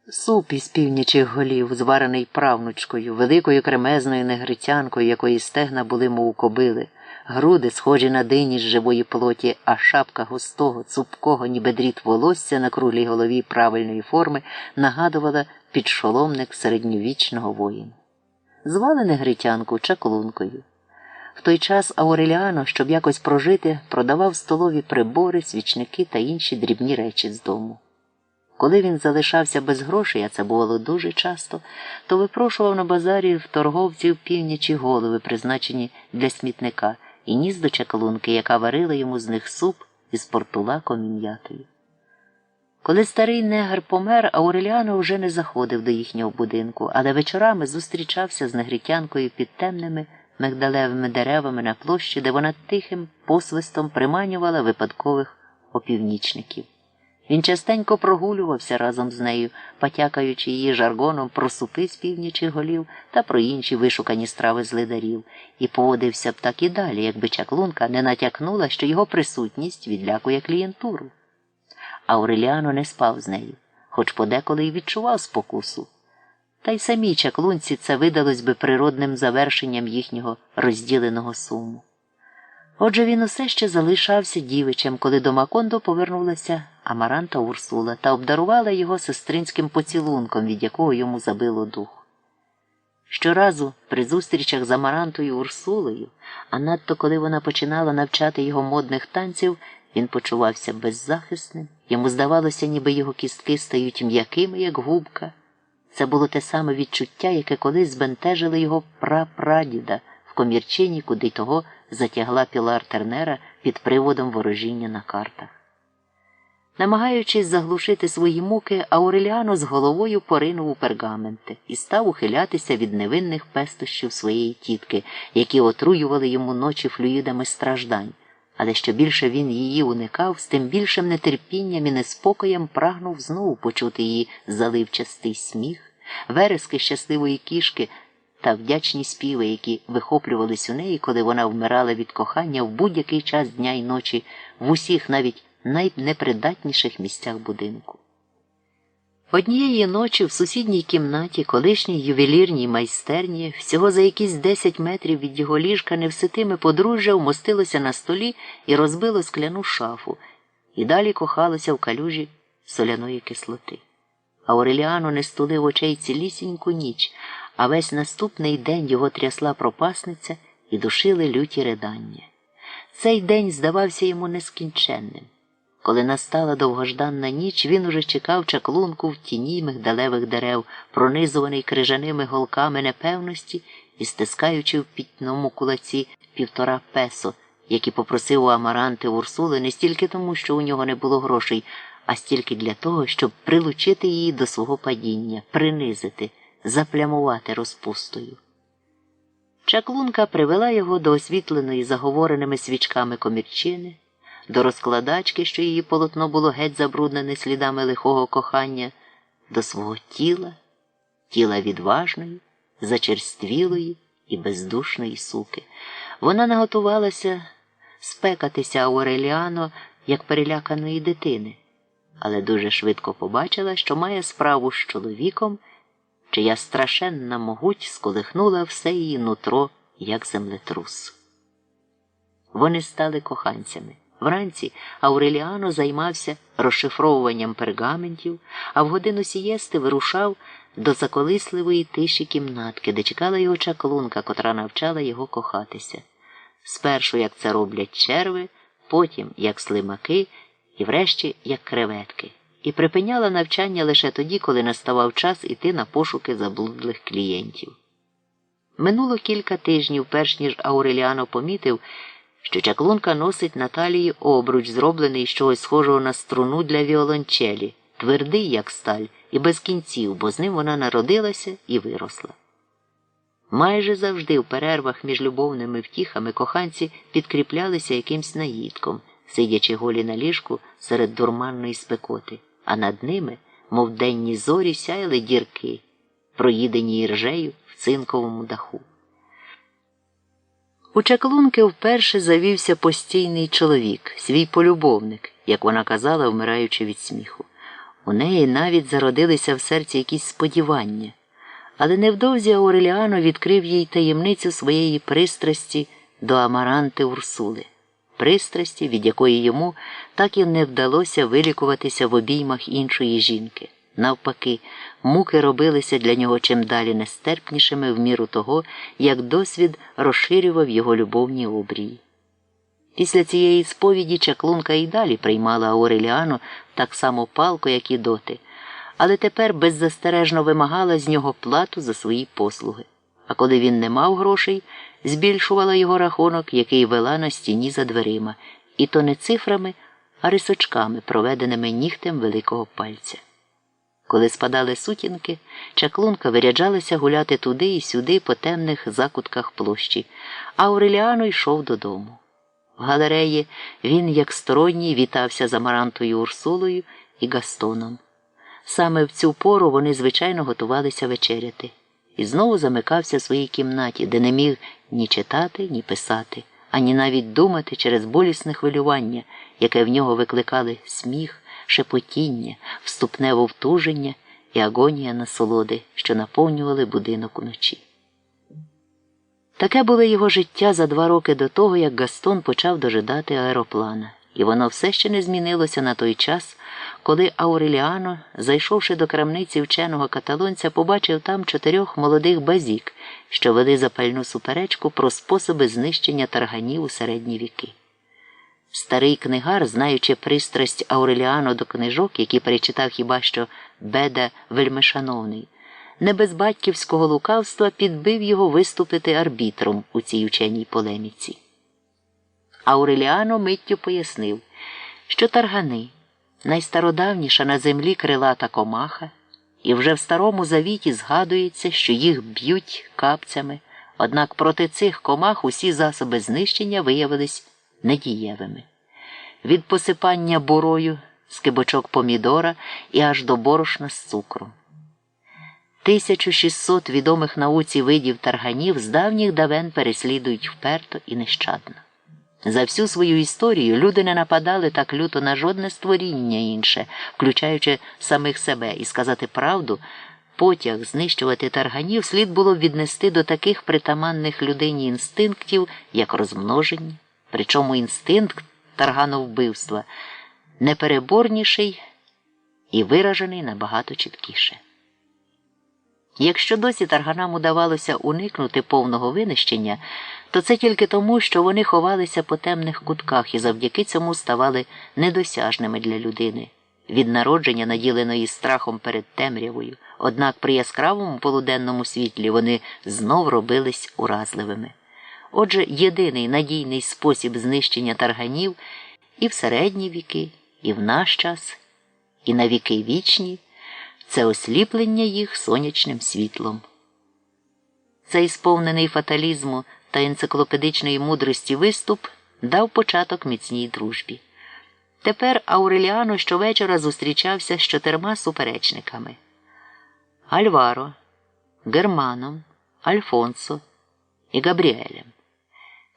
Суп із півнячих голів, зварений правнучкою, великою кремезною негритянкою, якої стегна були мов у кобили, груди, схожі на дині з живої плоті, а шапка густого, цупкого, ніби дріт волосся на круглій голові правильної форми нагадувала підшоломник середньовічного воїна. Звали негритянку чаклункою. В той час Ауреліано, щоб якось прожити, продавав столові прибори, свічники та інші дрібні речі з дому. Коли він залишався без грошей, а це бувало дуже часто, то випрошував на базарі в торговців півнячі голови, призначені для смітника, і ніс до чаклунки, яка варила йому з них суп із портулаком і м'ятою. Коли старий негр помер, Ауреліано вже не заходив до їхнього будинку, але вечорами зустрічався з негритянкою під темними мигдалевими деревами на площі, де вона тихим посвистом приманювала випадкових опівнічників. Він частенько прогулювався разом з нею, потякаючи її жаргоном про супи з півнячих голів та про інші вишукані страви з лидарів, і поводився б так і далі, якби чаклунка не натякнула, що його присутність відлякує клієнтуру. Ауреліано не спав з нею, хоч подеколи й відчував спокусу. Та й самій чаклунці це видалось би природним завершенням їхнього розділеного суму. Отже, він усе ще залишався дівичем, коли до Макондо повернулася Амаранта Урсула та обдарувала його сестринським поцілунком, від якого йому забило дух. Щоразу при зустрічах з Амарантою Урсулою, а надто коли вона починала навчати його модних танців, він почувався беззахисним, йому здавалося, ніби його кістки стають м'якими, як губка. Це було те саме відчуття, яке колись збентежило його прапрадіда в комірчині, куди того затягла Пілар Тернера під приводом ворожіння на картах. Намагаючись заглушити свої муки, Ауреліано з головою поринув у пергаменти і став ухилятися від невинних пестощів своєї тітки, які отруювали йому ночі флюїдами страждань. Але що більше він її уникав, з тим більшим нетерпінням і неспокоєм прагнув знову почути її заливчастий сміх, верески щасливої кішки та вдячні співи, які вихоплювались у неї, коли вона вмирала від кохання в будь-який час дня й ночі, в усіх навіть найнепридатніших місцях будинку. Однієї ночі в сусідній кімнаті, колишній ювелірній майстерні, всього за якісь 10 метрів від його ліжка, невситиме подружжя вмостилося на столі і розбило скляну шафу, і далі кохалося в калюжі соляної кислоти. Ауреліано не стулив очей цілісіньку ніч, а весь наступний день його трясла пропасниця і душили люті ридання. Цей день здавався йому нескінченним. Коли настала довгожданна ніч, він уже чекав чаклунку в тіні мигдалевих дерев, пронизуваний крижаними голками непевності, і стискаючи в пітному кулаці 1,5 песо, які попросив у Амаранти Урсули не стільки тому, що у нього не було грошей, а стільки для того, щоб прилучити її до свого падіння, принизити, заплямувати розпустою. Чаклунка привела його до освітленої заговореними свічками комірчини, до розкладачки, що її полотно було геть забруднене слідами лихого кохання, до свого тіла, тіла відважної, зачерствілої і бездушної суки. Вона наготувалася спекатися Ауреліано, як переляканої дитини, але дуже швидко побачила, що має справу з чоловіком, чия страшенна могуть сколихнула все її нутро, як землетрус. Вони стали коханцями. Вранці Ауреліано займався розшифровуванням пергаментів, а в годину сієсти вирушав до заколисливої тиші кімнатки, де чекала його чаклунка, котра навчала його кохатися. Спершу, як це роблять черви, потім, як слимаки, і врешті, як креветки. І припиняла навчання лише тоді, коли наставав час іти на пошуки заблудлих клієнтів. Минуло кілька тижнів, перш ніж Ауреліано помітив, що чаклунка носить на талії обруч, зроблений з чогось схожого на струну для віолончелі, твердий, як сталь, і без кінців, бо з ним вона народилася і виросла. Майже завжди в перервах між любовними втіхами коханці підкріплялися якимсь наїдком, сидячи голі на ліжку серед дурманної спекоти, а над ними, мов денні зорі, сяяли дірки, проїдені іржею в цинковому даху. У чаклунки вперше завівся постійний чоловік, свій полюбовник, як вона казала, вмираючи від сміху. У неї навіть зародилися в серці якісь сподівання. Але невдовзі Ауреліано відкрив їй таємницю своєї пристрасті до Амаранти Урсули. Пристрасті, від якої йому так і не вдалося вилікуватися в обіймах іншої жінки. Навпаки, муки робилися для нього чим далі нестерпнішими в міру того, як досвід розширював його любовні обрії. Після цієї сповіді чаклунка і далі приймала Ауреліано так само палко, як і доти, але тепер беззастережно вимагала з нього плату за свої послуги. А коли він не мав грошей, збільшувала його рахунок, який вела на стіні за дверима, і то не цифрами, а рисочками, проведеними нігтем великого пальця. Коли спадали сутінки, чаклунка виряджалася гуляти туди і сюди по темних закутках площі, а Ауреліано йшов додому. В галереї він, як сторонній, вітався з Амарантою Урсулою і Гастоном. Саме в цю пору вони, звичайно, готувалися вечеряти. І знову замикався в своїй кімнаті, де не міг ні читати, ні писати, ані навіть думати через болісне хвилювання, яке в нього викликали сміх, шепотіння, вступне вовтуження і агонія насолоди, що наповнювали будинок уночі. Таке було його життя за 2 роки до того, як Гастон почав дожидати аероплана. І воно все ще не змінилося на той час, коли Ауреліано, зайшовши до крамниці вченого каталонця, побачив там 4 молодих базік, що вели запальну суперечку про способи знищення тарганів у середні віки. Старий книгар, знаючи пристрасть Ауреліано до книжок, які перечитав хіба що Беда Вельмишановний, не без батьківського лукавства підбив його виступити арбітром у цій ученій полеміці. Ауреліано миттю пояснив, що таргани – найстародавніша на землі крилата комаха, і вже в Старому Завіті згадується, що їх б'ють капцями, однак проти цих комах усі засоби знищення виявились недієвими. Від посипання бурою з кибочок помідора і аж до борошна з цукром. 1600 відомих науці видів тарганів з давніх давен переслідують вперто і нещадно. За всю свою історію люди не нападали так люто на жодне створіння інше, включаючи самих себе, і сказати правду, потяг знищувати тарганів слід було віднести до таких притаманних людині інстинктів, як розмноження, причому інстинкт таргановбивства непереборніший і виражений набагато чіткіше. Якщо досі тарганам удавалося уникнути повного винищення, то це тільки тому, що вони ховалися по темних кутках і завдяки цьому ставали недосяжними для людини, від народження наділеної страхом перед темрявою, Однак при яскравому полуденному світлі вони знов робились уразливими. Отже, єдиний надійний спосіб знищення тарганів і в середні віки, і в наш час, і на віки вічні – це осліплення їх сонячним світлом. Цей сповнений фаталізму та енциклопедичної мудрості виступ дав початок міцній дружбі. Тепер Ауреліано щовечора зустрічався з 4 суперечниками – Альваро, Германом, Альфонсо і Габріелем,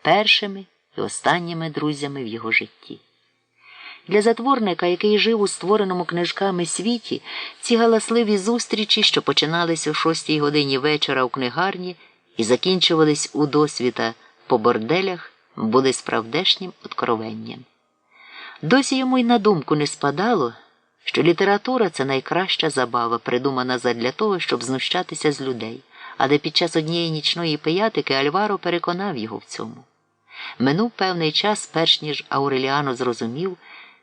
першими і останніми друзями в його житті. Для затворника, який жив у створеному книжками світі, ці галасливі зустрічі, що починалися о 6 годині вечора у книгарні і закінчувались у досвіта по борделях, були справдешнім откровенням. Досі йому й на думку не спадало, що література – це найкраща забава, придумана задля того, щоб знущатися з людей, але під час однієї нічної пиятики Альваро переконав його в цьому. Минув певний час, перш ніж Ауреліано зрозумів,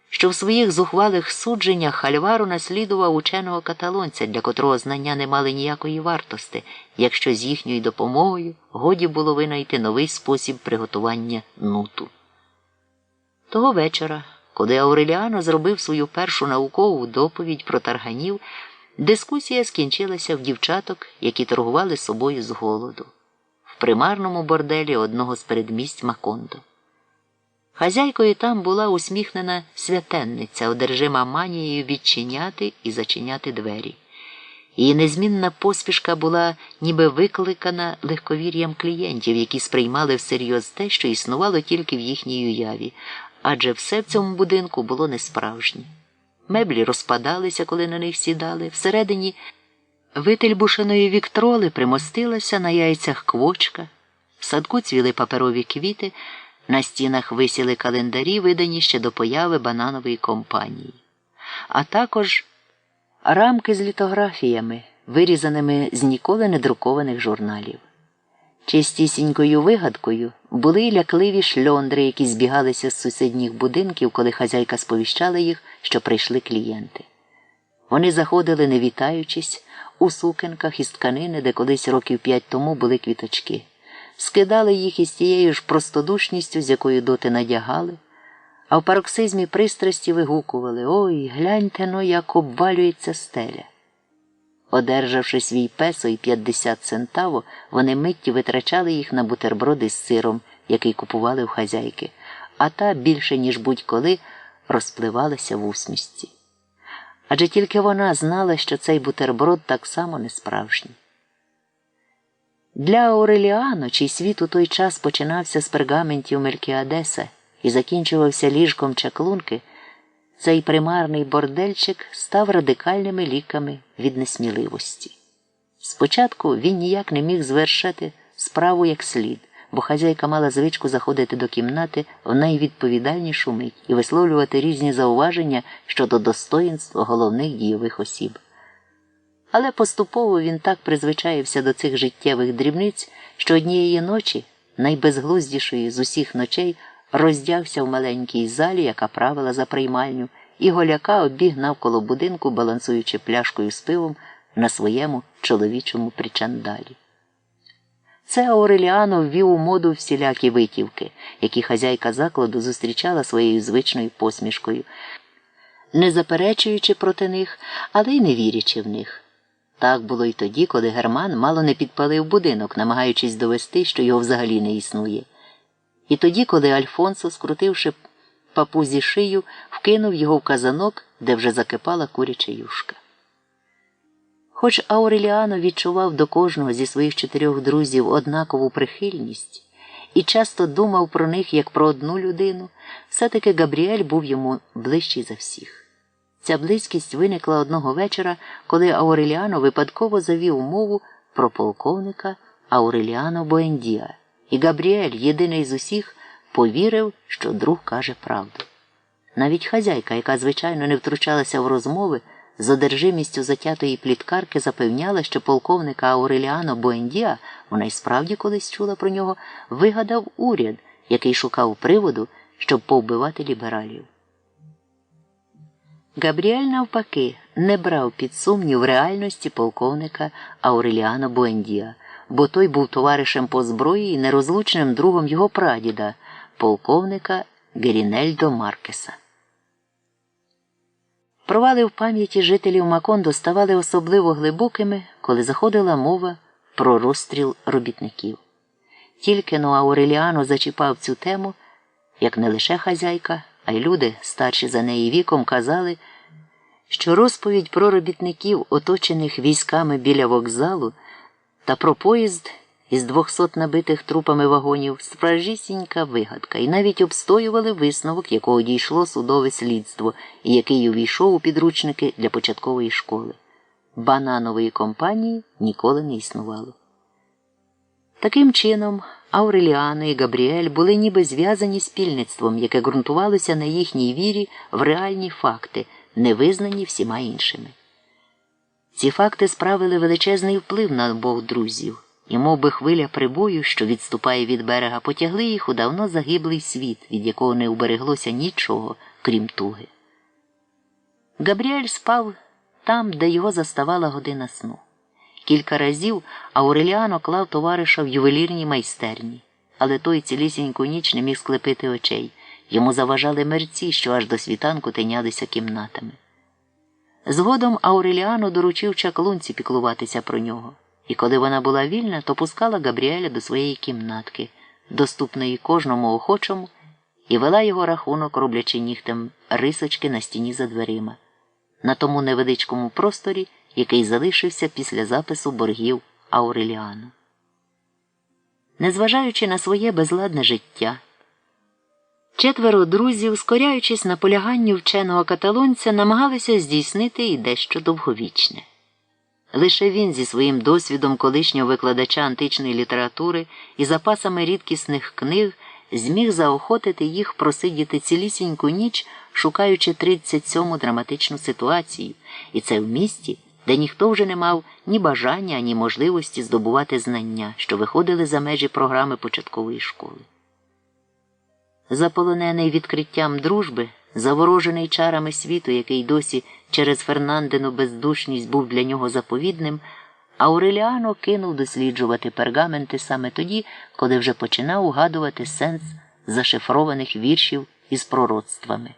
що в своїх зухвалих судженнях Альваро наслідував ученого каталонця, для котрого знання не мали ніякої вартості, якщо з їхньою допомогою годі було винайти новий спосіб приготування нуту. Того вечора, коли Ауреліано зробив свою першу наукову доповідь про тарганів, дискусія скінчилася в дівчаток, які торгували собою з голоду, в примарному борделі одного з передмість Макондо. Хазяйкою там була усміхнена святенниця, одержима манією відчиняти і зачиняти двері. Її незмінна поспішка була ніби викликана легковір'ям клієнтів, які сприймали всерйоз те, що існувало тільки в їхній уяві, адже все в цьому будинку було несправжнє. Меблі розпадалися, коли на них сідали, всередині вительбушеної віктроли примостилася на яйцях квочка, в садку цвіли паперові квіти, на стінах висіли календарі, видані ще до появи бананової компанії. А також рамки з літографіями, вирізаними з ніколи не друкованих журналів. Чистісінькою вигадкою були й лякливі шльондри, які збігалися з сусідніх будинків, коли хазяйка сповіщала їх, що прийшли клієнти. Вони заходили, не вітаючись, у сукенках із тканини, де колись років 5 тому були квіточки. Скидали їх із тією ж простодушністю, з якою доти надягали, а в пароксизмі пристрасті вигукували: «Ой, гляньте-но, як обвалюється стеля». Одержавши свій песо і 50 центаво, вони миттю витрачали їх на бутерброди з сиром, який купували у хазяйки, а та більше, ніж будь-коли, розпливалася в усмішці. Адже тільки вона знала, що цей бутерброд так само не справжній. Для Ауреліано, чий світ у той час починався з пергаментів Мелькіадеса і закінчувався ліжком чаклунки, цей примарний бордельчик став радикальними ліками від несміливості. Спочатку він ніяк не міг звершити справу як слід, бо хазяйка мала звичку заходити до кімнати в найвідповідальнішу мить і висловлювати різні зауваження щодо достоїнств головних дійових осіб. Але поступово він так призвичаївся до цих життєвих дрібниць, що однієї ночі, найбезглуздішої з усіх ночей, роздягся в маленькій залі, яка правила за приймальню, і голяка обіг навколо будинку, балансуючи пляшкою з пивом на своєму чоловічому причандалі. Це Ауреліано ввів у моду всілякі витівки, які хазяйка закладу зустрічала своєю звичною посмішкою, не заперечуючи проти них, але й не вірячи в них. Так було й тоді, коли Герман мало не підпалив будинок, намагаючись довести, що його взагалі не існує. І тоді, коли Альфонсо, скрутивши папузі шию, вкинув його в казанок, де вже закипала куряча юшка. Хоч Ауреліано відчував до кожного зі своїх 4 друзів однакову прихильність і часто думав про них як про одну людину, все-таки Габріель був йому ближчий за всіх. Ця близькість виникла одного вечора, коли Ауреліано випадково завів мову про полковника Ауреліано Буендіа, і Габріель, єдиний з усіх, повірив, що друг каже правду. Навіть хазяйка, яка, звичайно, не втручалася в розмови, з одержимістю затятої пліткарки запевняла, що полковника Ауреліано Буендіа, вона й справді колись чула про нього, вигадав уряд, який шукав приводу, щоб повбивати лібералів. Габріель, навпаки, не брав під сумнів реальності полковника Ауреліано Буендія, бо той був товаришем по зброї і нерозлучним другом його прадіда, полковника Герінельдо Маркеса. Провали в пам'яті жителів Макондо ставали особливо глибокими, коли заходила мова про розстріл робітників. Тільки но Ауреліано зачіпав цю тему, як не лише хазяйка, а й люди, старші за неї віком, казали, що розповідь про робітників, оточених військами біля вокзалу, та про поїзд із 200 набитих трупами вагонів – справжнісінька вигадка, і навіть обстоювали висновок, якого дійшло судове слідство, і який увійшов у підручники для початкової школи. Бананової компанії ніколи не існувало. Таким чином, Ауреліано і Габріель були ніби зв'язані спільництвом, яке ґрунтувалося на їхній вірі в реальні факти, не визнані всіма іншими. Ці факти справили величезний вплив на обох друзів, і мов би хвиля прибою, що відступає від берега, потягли їх у давно загиблий світ, від якого не убереглося нічого, крім туги. Габріель спав там, де його заставала година сну. Кілька разів Ауреліано клав товариша в ювелірній майстерні, але той цілісіньку ніч не міг склепити очей. Йому заважали мерці, що аж до світанку тинялися кімнатами. Згодом Ауреліано доручив чаклунці піклуватися про нього, і коли вона була вільна, то пускала Габріеля до своєї кімнатки, доступної кожному охочому, і вела його рахунок, роблячи нігтем рисочки на стіні за дверима, на тому невеличкому просторі, який залишився після запису боргів Ауреліано. Незважаючи на своє безладне життя, четверо друзів, скоряючись наполяганню вченого каталонця, намагалися здійснити і дещо довговічне. Лише він зі своїм досвідом колишнього викладача античної літератури і запасами рідкісних книг зміг заохотити їх просидіти цілісіньку ніч, шукаючи 37-му драматичну ситуацію, і це в місті, де ніхто вже не мав ні бажання, ні можливості здобувати знання, що виходили за межі програми початкової школи. Заполонений відкриттям дружби, заворожений чарами світу, який досі через Фернандину бездушність був для нього заповідним, Ауреліано кинув досліджувати пергаменти саме тоді, коли вже починав угадувати сенс зашифрованих віршів із пророцтвами.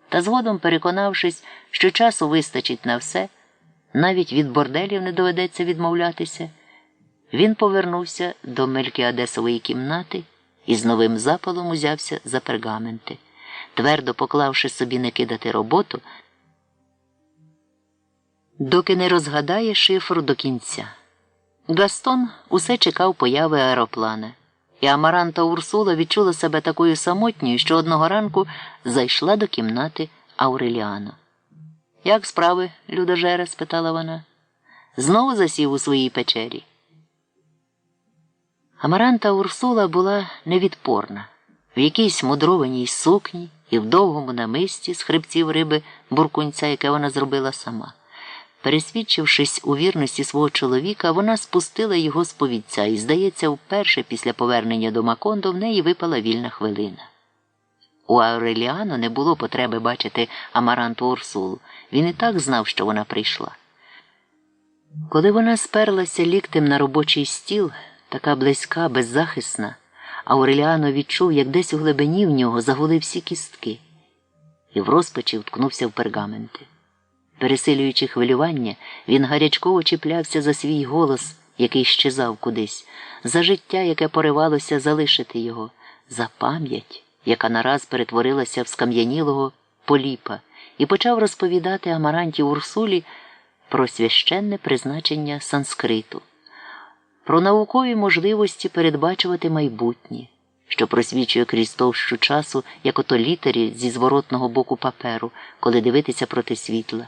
Та згодом, переконавшись, що часу вистачить на все, навіть від борделів не доведеться відмовлятися, він повернувся до Мелькіадесової кімнати і з новим запалом узявся за пергаменти, твердо поклавши собі не кидати роботу, доки не розгадає шифру до кінця. Гастон усе чекав появи аероплана, і Амаранта Урсула відчула себе такою самотньою, що одного ранку зайшла до кімнати Ауреліано. «Як справи, людожере?» – спитала вона. «Знову засів у своїй печері?» Амаранта Урсула була невідпорна. В якійсь мудрованій сукні і в довгому намисті з хребців риби буркунця, яке вона зробила сама. Пересвідчившись у вірності свого чоловіка, вона спустила його з повідця і, здається, вперше після повернення до Макондо в неї випала вільна хвилина. У Ауреліано не було потреби бачити Амаранту Урсулу. Він і так знав, що вона прийшла. Коли вона сперлася ліктем на робочий стіл, така близька, беззахисна, Ауреліано відчув, як десь у глибині в нього загули всі кістки, і в розпачі вткнувся в пергаменти. Пересилюючи хвилювання, він гарячково чіплявся за свій голос, який щезав кудись, за життя, яке поривалося залишити його, за пам'ять, яка нараз перетворилася в скам'янілого поліпа, і почав розповідати Амаранті Урсулі про священне призначення санскриту, про наукові можливості передбачувати майбутнє, що просвічує крізь товщу часу, як ото літері зі зворотного боку паперу, коли дивитися проти світла,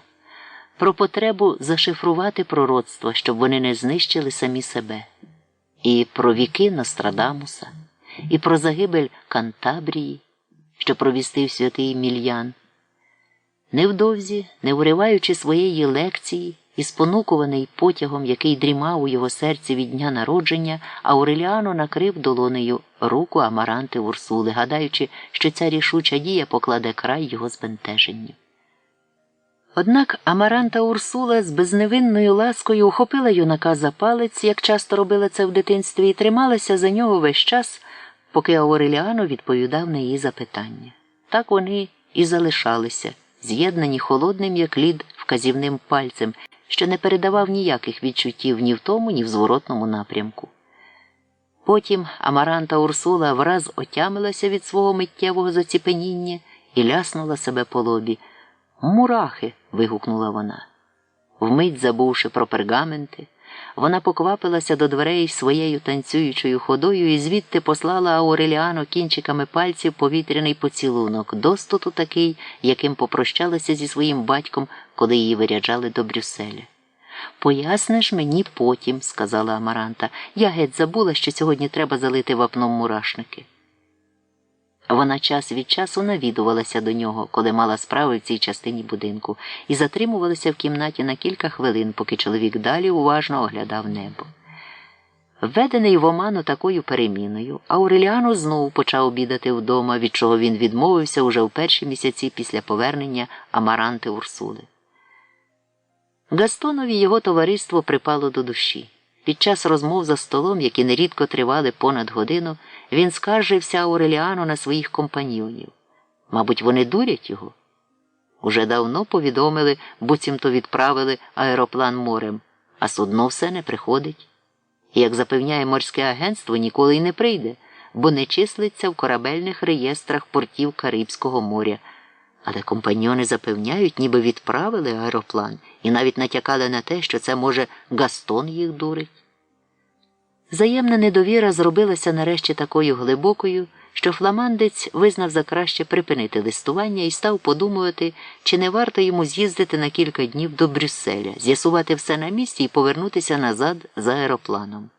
про потребу зашифрувати пророцтва, щоб вони не знищили самі себе, і про віки Нострадамуса, і про загибель Кантабрії, що провістив святий Мільян. Невдовзі, не уриваючи своєї лекції і спонукуваний потягом, який дрімав у його серці від дня народження, Ауреліано накрив долонею руку Амаранти Урсули, гадаючи, що ця рішуча дія покладе край його збентеженню. Однак Амаранта Урсула з безневинною ласкою ухопила юнака за палець, як часто робила це в дитинстві, і трималася за нього весь час, поки Ауреліано відповідав на її запитання. Так вони і залишалися, з'єднані холодним, як лід, вказівним пальцем, що не передавав ніяких відчуттів ні в тому, ні в зворотному напрямку. Потім Амаранта Урсула враз отямилася від свого миттєвого заціпеніння і ляснула себе по лобі. «Мурахи!» – вигукнула вона. Вмить забувши про пергаменти, вона поквапилася до дверей своєю танцюючою ходою і звідти послала Ауреліано кінчиками пальців повітряний поцілунок, достоту такий, яким попрощалася зі своїм батьком, коли її виряджали до Брюсселя. «Поясниш мені потім», – сказала Амаранта. «Я геть забула, що сьогодні треба залити вапном мурашники». Вона час від часу навідувалася до нього, коли мала справи в цій частині будинку, і затримувалася в кімнаті на кілька хвилин, поки чоловік далі уважно оглядав небо. Введений в оману такою переміною, Ауреліано знову почав обідати вдома, від чого він відмовився уже в перші місяці після повернення Амаранти Урсули. Гастонові його товариство припало до душі. Під час розмов за столом, які нерідко тривали понад годину, він скаржився Ауреліано на своїх компаньйонів. Мабуть, вони дурять його? Уже давно повідомили, буцімто відправили аероплан морем, а судно все не приходить. І, як запевняє морське агентство, ніколи й не прийде, бо не числиться в корабельних реєстрах портів Карибського моря. Але компаньйони запевняють, ніби відправили аероплан і навіть натякали на те, що це, може, Гастон їх дурить. Взаємна недовіра зробилася нарешті такою глибокою, що фламандець визнав за краще припинити листування і став подумувати, чи не варто йому з'їздити на кілька днів до Брюсселя, з'ясувати все на місці і повернутися назад за аеропланом.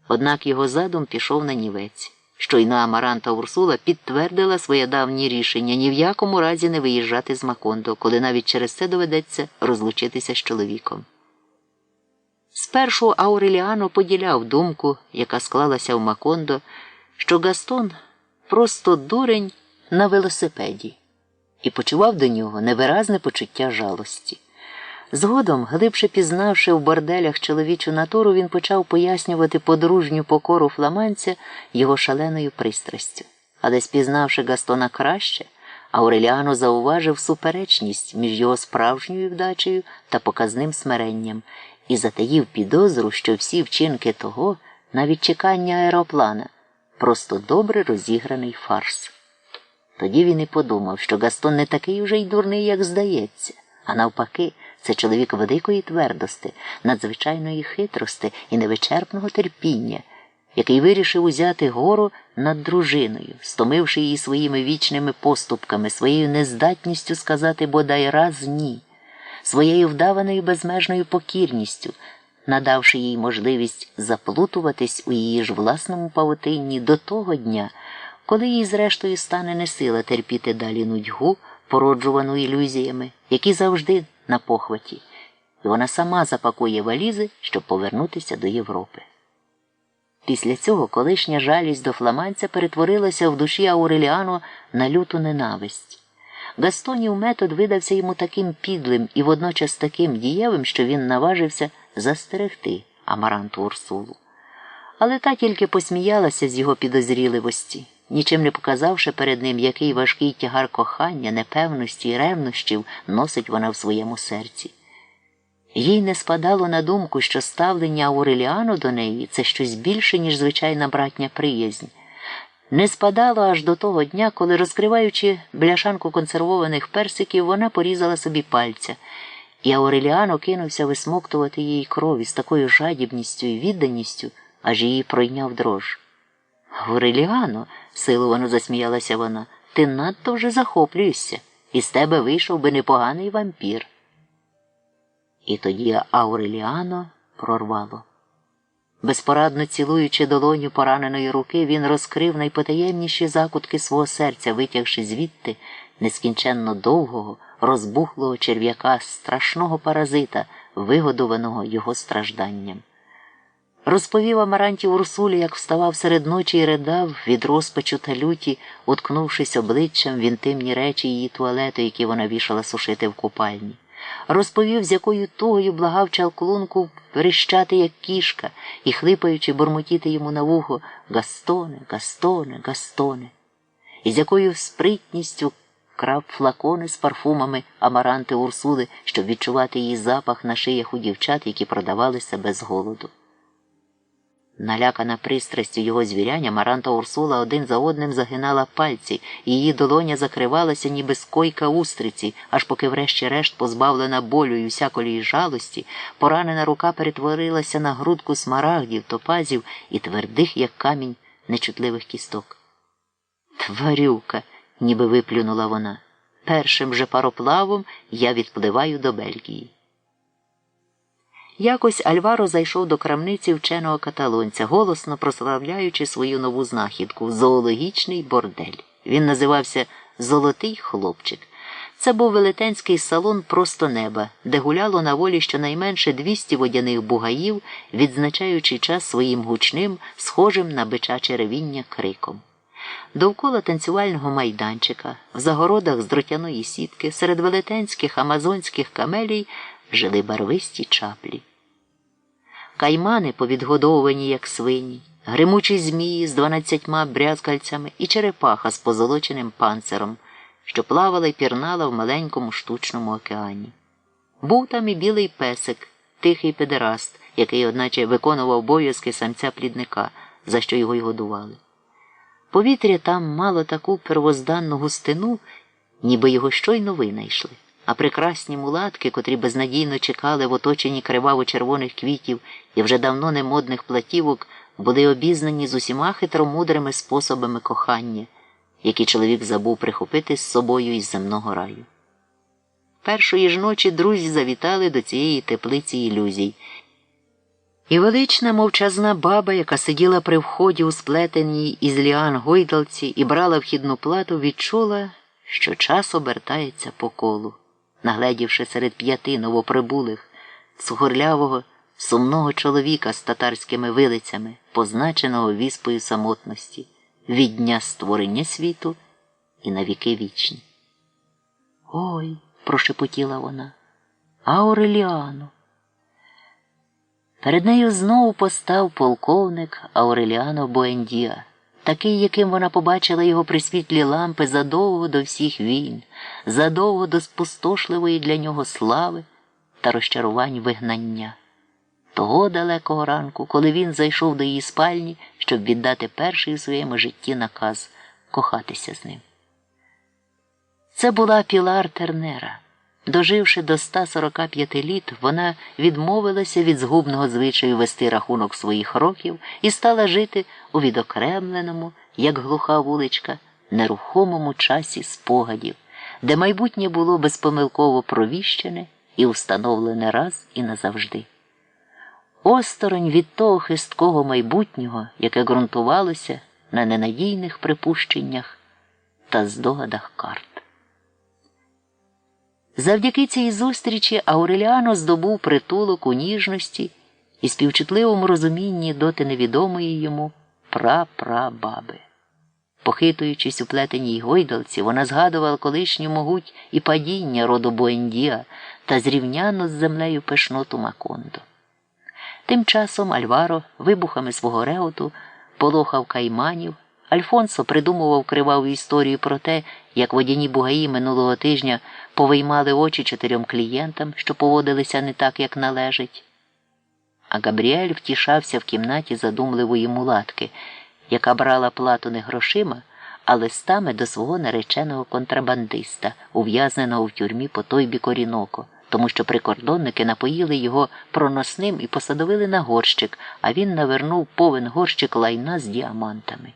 Однак його задум пішов на нівець. Щойно Амаранта Урсула підтвердила своє давнє рішення ні в якому разі не виїжджати з Макондо, коли навіть через це доведеться розлучитися з чоловіком. Спершу Ауреліано поділяв думку, яка склалася в Макондо, що Гастон просто дурень на велосипеді, і почував до нього невиразне почуття жалості. Згодом, глибше пізнавши в борделях чоловічу натуру, він почав пояснювати подружню покору фламандця його шаленою пристрастю. Але спізнавши Гастона краще, Ауреліано зауважив суперечність між його справжньою вдачею та показним смиренням і затаїв підозру, що всі вчинки того, навіть чекання аероплана, просто добре розіграний фарс. Тоді він і подумав, що Гастон не такий уже й дурний, як здається, а навпаки, це чоловік великої твердости, надзвичайної хитрости і невичерпного терпіння, який вирішив узяти гору над дружиною, стомивши її своїми вічними поступками, своєю нездатністю сказати бодай раз «ні», своєю вдаваною безмежною покірністю, надавши їй можливість заплутуватись у її ж власному павутинні до того дня, коли їй зрештою стане несила терпіти далі нудьгу, породжувану ілюзіями, які завжди на похваті, і вона сама запакує валізи, щоб повернутися до Європи. Після цього колишня жалість до фламандця перетворилася в душі Ауреліано на люту ненависть. Гастонів метод видався йому таким підлим і водночас таким дієвим, що він наважився застерегти Амаранту Урсулу. Але та тільки посміялася з його підозріливості, нічим не показавши перед ним, який важкий тягар кохання, непевності і ревнощів носить вона в своєму серці. Їй не спадало на думку, що ставлення Ауреліано до неї – це щось більше, ніж звичайна братня приязнь. Не спадало аж до того дня, коли, розкриваючи бляшанку консервованих персиків, вона порізала собі пальця, і Ауреліано кинувся висмоктувати її крові з такою жадібністю і відданістю, аж її пройняв дрож. «Ауреліано», – силовано засміялася вона, – «ти надто вже захоплюєшся, із тебе вийшов би непоганий вампір». І тоді Ауреліано прорвало. Безпорадно цілуючи долоню пораненої руки, він розкрив найпотаємніші закутки свого серця, витягши звідти нескінченно довгого, розбухлого черв'яка, страшного паразита, вигодованого його стражданням. Розповів Амаранті Урсулі, як вставав серед ночі і ридав від розпачу та люті, уткнувшись обличчям в інтимні речі її туалету, які вона вішала сушити в купальні. Розповів, з якою тугою благав чалклунку верещати, як кішка, і, хлипаючи, бурмотіти йому на вухо «Гастоне, Гастоне, Гастоне», і з якою спритністю крав флакони з парфумами Амаранти Урсули, щоб відчувати її запах на шиях у дівчат, які продавали себе з голоду. Налякана пристрастю його звірянь, Амаранта Урсула один за одним загинала пальці, і її долоня закривалася, ніби скойка устриці, аж поки врешті-решт, позбавлена болю і всякої жалості, поранена рука перетворилася на грудку смарагдів, топазів і твердих, як камінь, нечутливих кісток. «Тварюка!» – ніби виплюнула вона. «Першим же пароплавом я відпливаю до Бельгії». Якось Альваро зайшов до крамниці вченого каталонця, голосно прославляючи свою нову знахідку – зоологічний бордель. Він називався «Золотий хлопчик». Це був велетенський салон просто неба, де гуляло на волі щонайменше 200 водяних бугаїв, відзначаючи час своїм гучним, схожим на бичаче ревіння криком. Довкола танцювального майданчика, в загородах з дротяної сітки, серед велетенських амазонських камелій жили барвисті чаплі. Каймани, повідгодовувані, як свині, гримучі змії з 12 брязкальцями і черепаха з позолоченим панциром, що плавала й пірнала в маленькому штучному океані. Був там і білий песик, тихий педераст, який, одначе, виконував обов'язки самця-плідника, за що його й годували. Повітря там мало таку первозданну густину, ніби його щойно винайшли. А прекрасні мулатки, котрі безнадійно чекали в оточенні криваво-червоних квітів і вже давно немодних платівок, були обізнані з усіма хитромудрими способами кохання, які чоловік забув прихопити з собою із земного раю. Першої ж ночі друзі завітали до цієї теплиці ілюзій. І велична мовчазна баба, яка сиділа при вході у сплетеній із ліан гойдалці і брала вхідну плату, відчула, що час обертається по колу. Нагледівши серед 5 новоприбулих, сухорлявого, сумного чоловіка з татарськими вилицями, позначеного віспою самотності, від дня створення світу і на віки вічні. «Ой!» – прошепотіла вона. «Ауреліано!» Перед нею знову постав полковник Ауреліано Буендіа, такий, яким вона побачила його при світлі лампи задовго до всіх війн, задовго до спустошливої для нього слави та розчарувань вигнання. Того далекого ранку, коли він зайшов до її спальні, щоб віддати перший у своєму житті наказ – кохатися з ним. Це була Пілар Тернера. Доживши до 145 літ, вона відмовилася від згубного звичаю вести рахунок своїх років і стала жити у відокремленому, як глуха вуличка, нерухомому часі спогадів, де майбутнє було безпомилково провіщене і установлене раз і назавжди. Осторонь від того хисткого майбутнього, яке ґрунтувалося на ненадійних припущеннях та здогадах карт. Завдяки цій зустрічі Ауреліано здобув притулок у ніжності і співчутливому розумінні доти невідомої йому прапрабаби. Похитуючись у плетеній гойдалці, вона згадувала колишню могуть і падіння роду Буендіа та зрівняну з землею пишноту Макондо. Тим часом Альваро вибухами свого реготу полохав кайманів, Альфонсо придумував криваву історію про те, як водяні бугаї минулого тижня повиймали очі 4 клієнтам, що поводилися не так, як належить. А Габріель втішався в кімнаті задумливої мулатки, яка брала плату не грошима, а листами до свого нареченого контрабандиста, ув'язненого в тюрмі по той бік Оріноко, тому що прикордонники напоїли його проносним і посадовили на горщик, а він навернув повен горщик лайна з діамантами.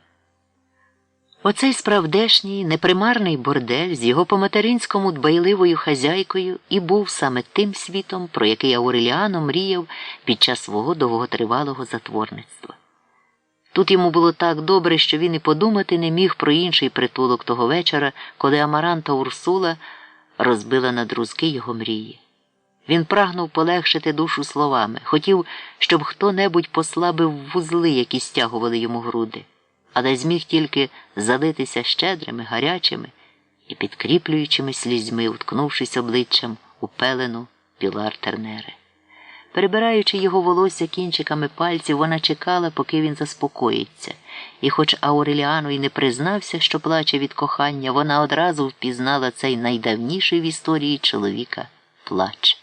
Оцей справдешній, непримарний бордель з його по-материнському дбайливою хазяйкою і був саме тим світом, про який Ауреліано мріяв під час свого довготривалого затворництва. Тут йому було так добре, що він і подумати не міг про інший притулок того вечора, коли Амаранта Урсула розбила на друзки його мрії. Він прагнув полегшити душу словами, хотів, щоб хто-небудь послабив вузли, які стягували йому груди, але зміг тільки залитися щедрими, гарячими і підкріплюючими слізьми, уткнувшись обличчям у пелену Пілар Тернери. Перебираючи його волосся кінчиками пальців, вона чекала, поки він заспокоїться. І хоч Ауреліано й не признався, що плаче від кохання, вона одразу впізнала цей найдавніший в історії чоловіка плач.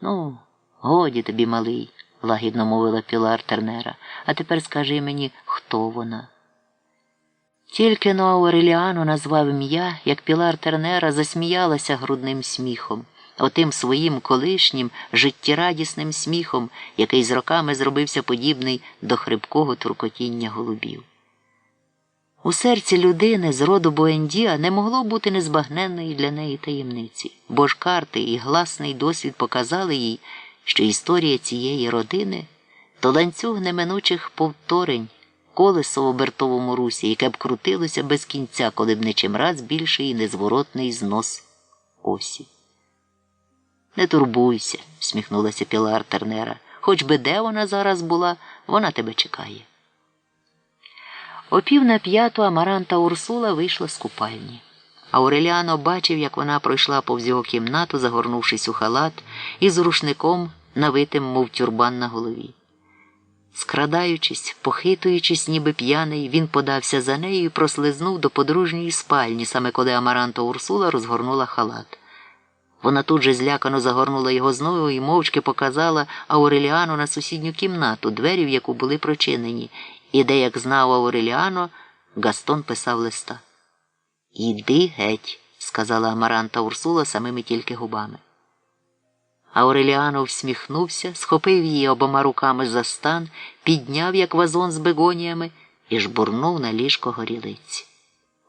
«Ну, годі тобі, малий», – лагідно мовила Пілар Тернера, – «а тепер скажи мені, хто вона?» Тільки но Ауреліано назвав ім'я, як Пілар Тернера засміялася грудним сміхом, отим своїм колишнім життєрадісним сміхом, який з роками зробився подібний до хрипкого туркотіння голубів. У серці людини з роду Буендіа не могло бути незбагненної для неї таємниці, бо ж карти і гласний досвід показали їй, що історія цієї родини – то ланцюг неминучих повторень, колесо в обертовому русі, яке б крутилося без кінця, коли б не чимраз більший і незворотний знос осі. «Не турбуйся», – всміхнулася Пілар Тернера, – «хоч би де вона зараз була, вона тебе чекає». О 4:45 Амаранта Урсула вийшла з купальні. Ауреліано бачив, як вона пройшла повз його кімнату, загорнувшись у халат, і з рушником, навитим, мов тюрбан на голові. Скрадаючись, похитуючись, ніби п'яний, він подався за нею і прослизнув до подружньої спальні, саме коли Амаранта Урсула розгорнула халат. Вона тут же злякано загорнула його знову і мовчки показала Ауреліану на сусідню кімнату, двері в яку були прочинені, і де, як знав Ауреліано, Гастон писав листа. «Іди геть», – сказала Амаранта Урсула самими тільки губами. Ауреліано всміхнувся, схопив її обома руками за стан, підняв, як вазон з бегоніями, і жбурнув на ліжко горілиці.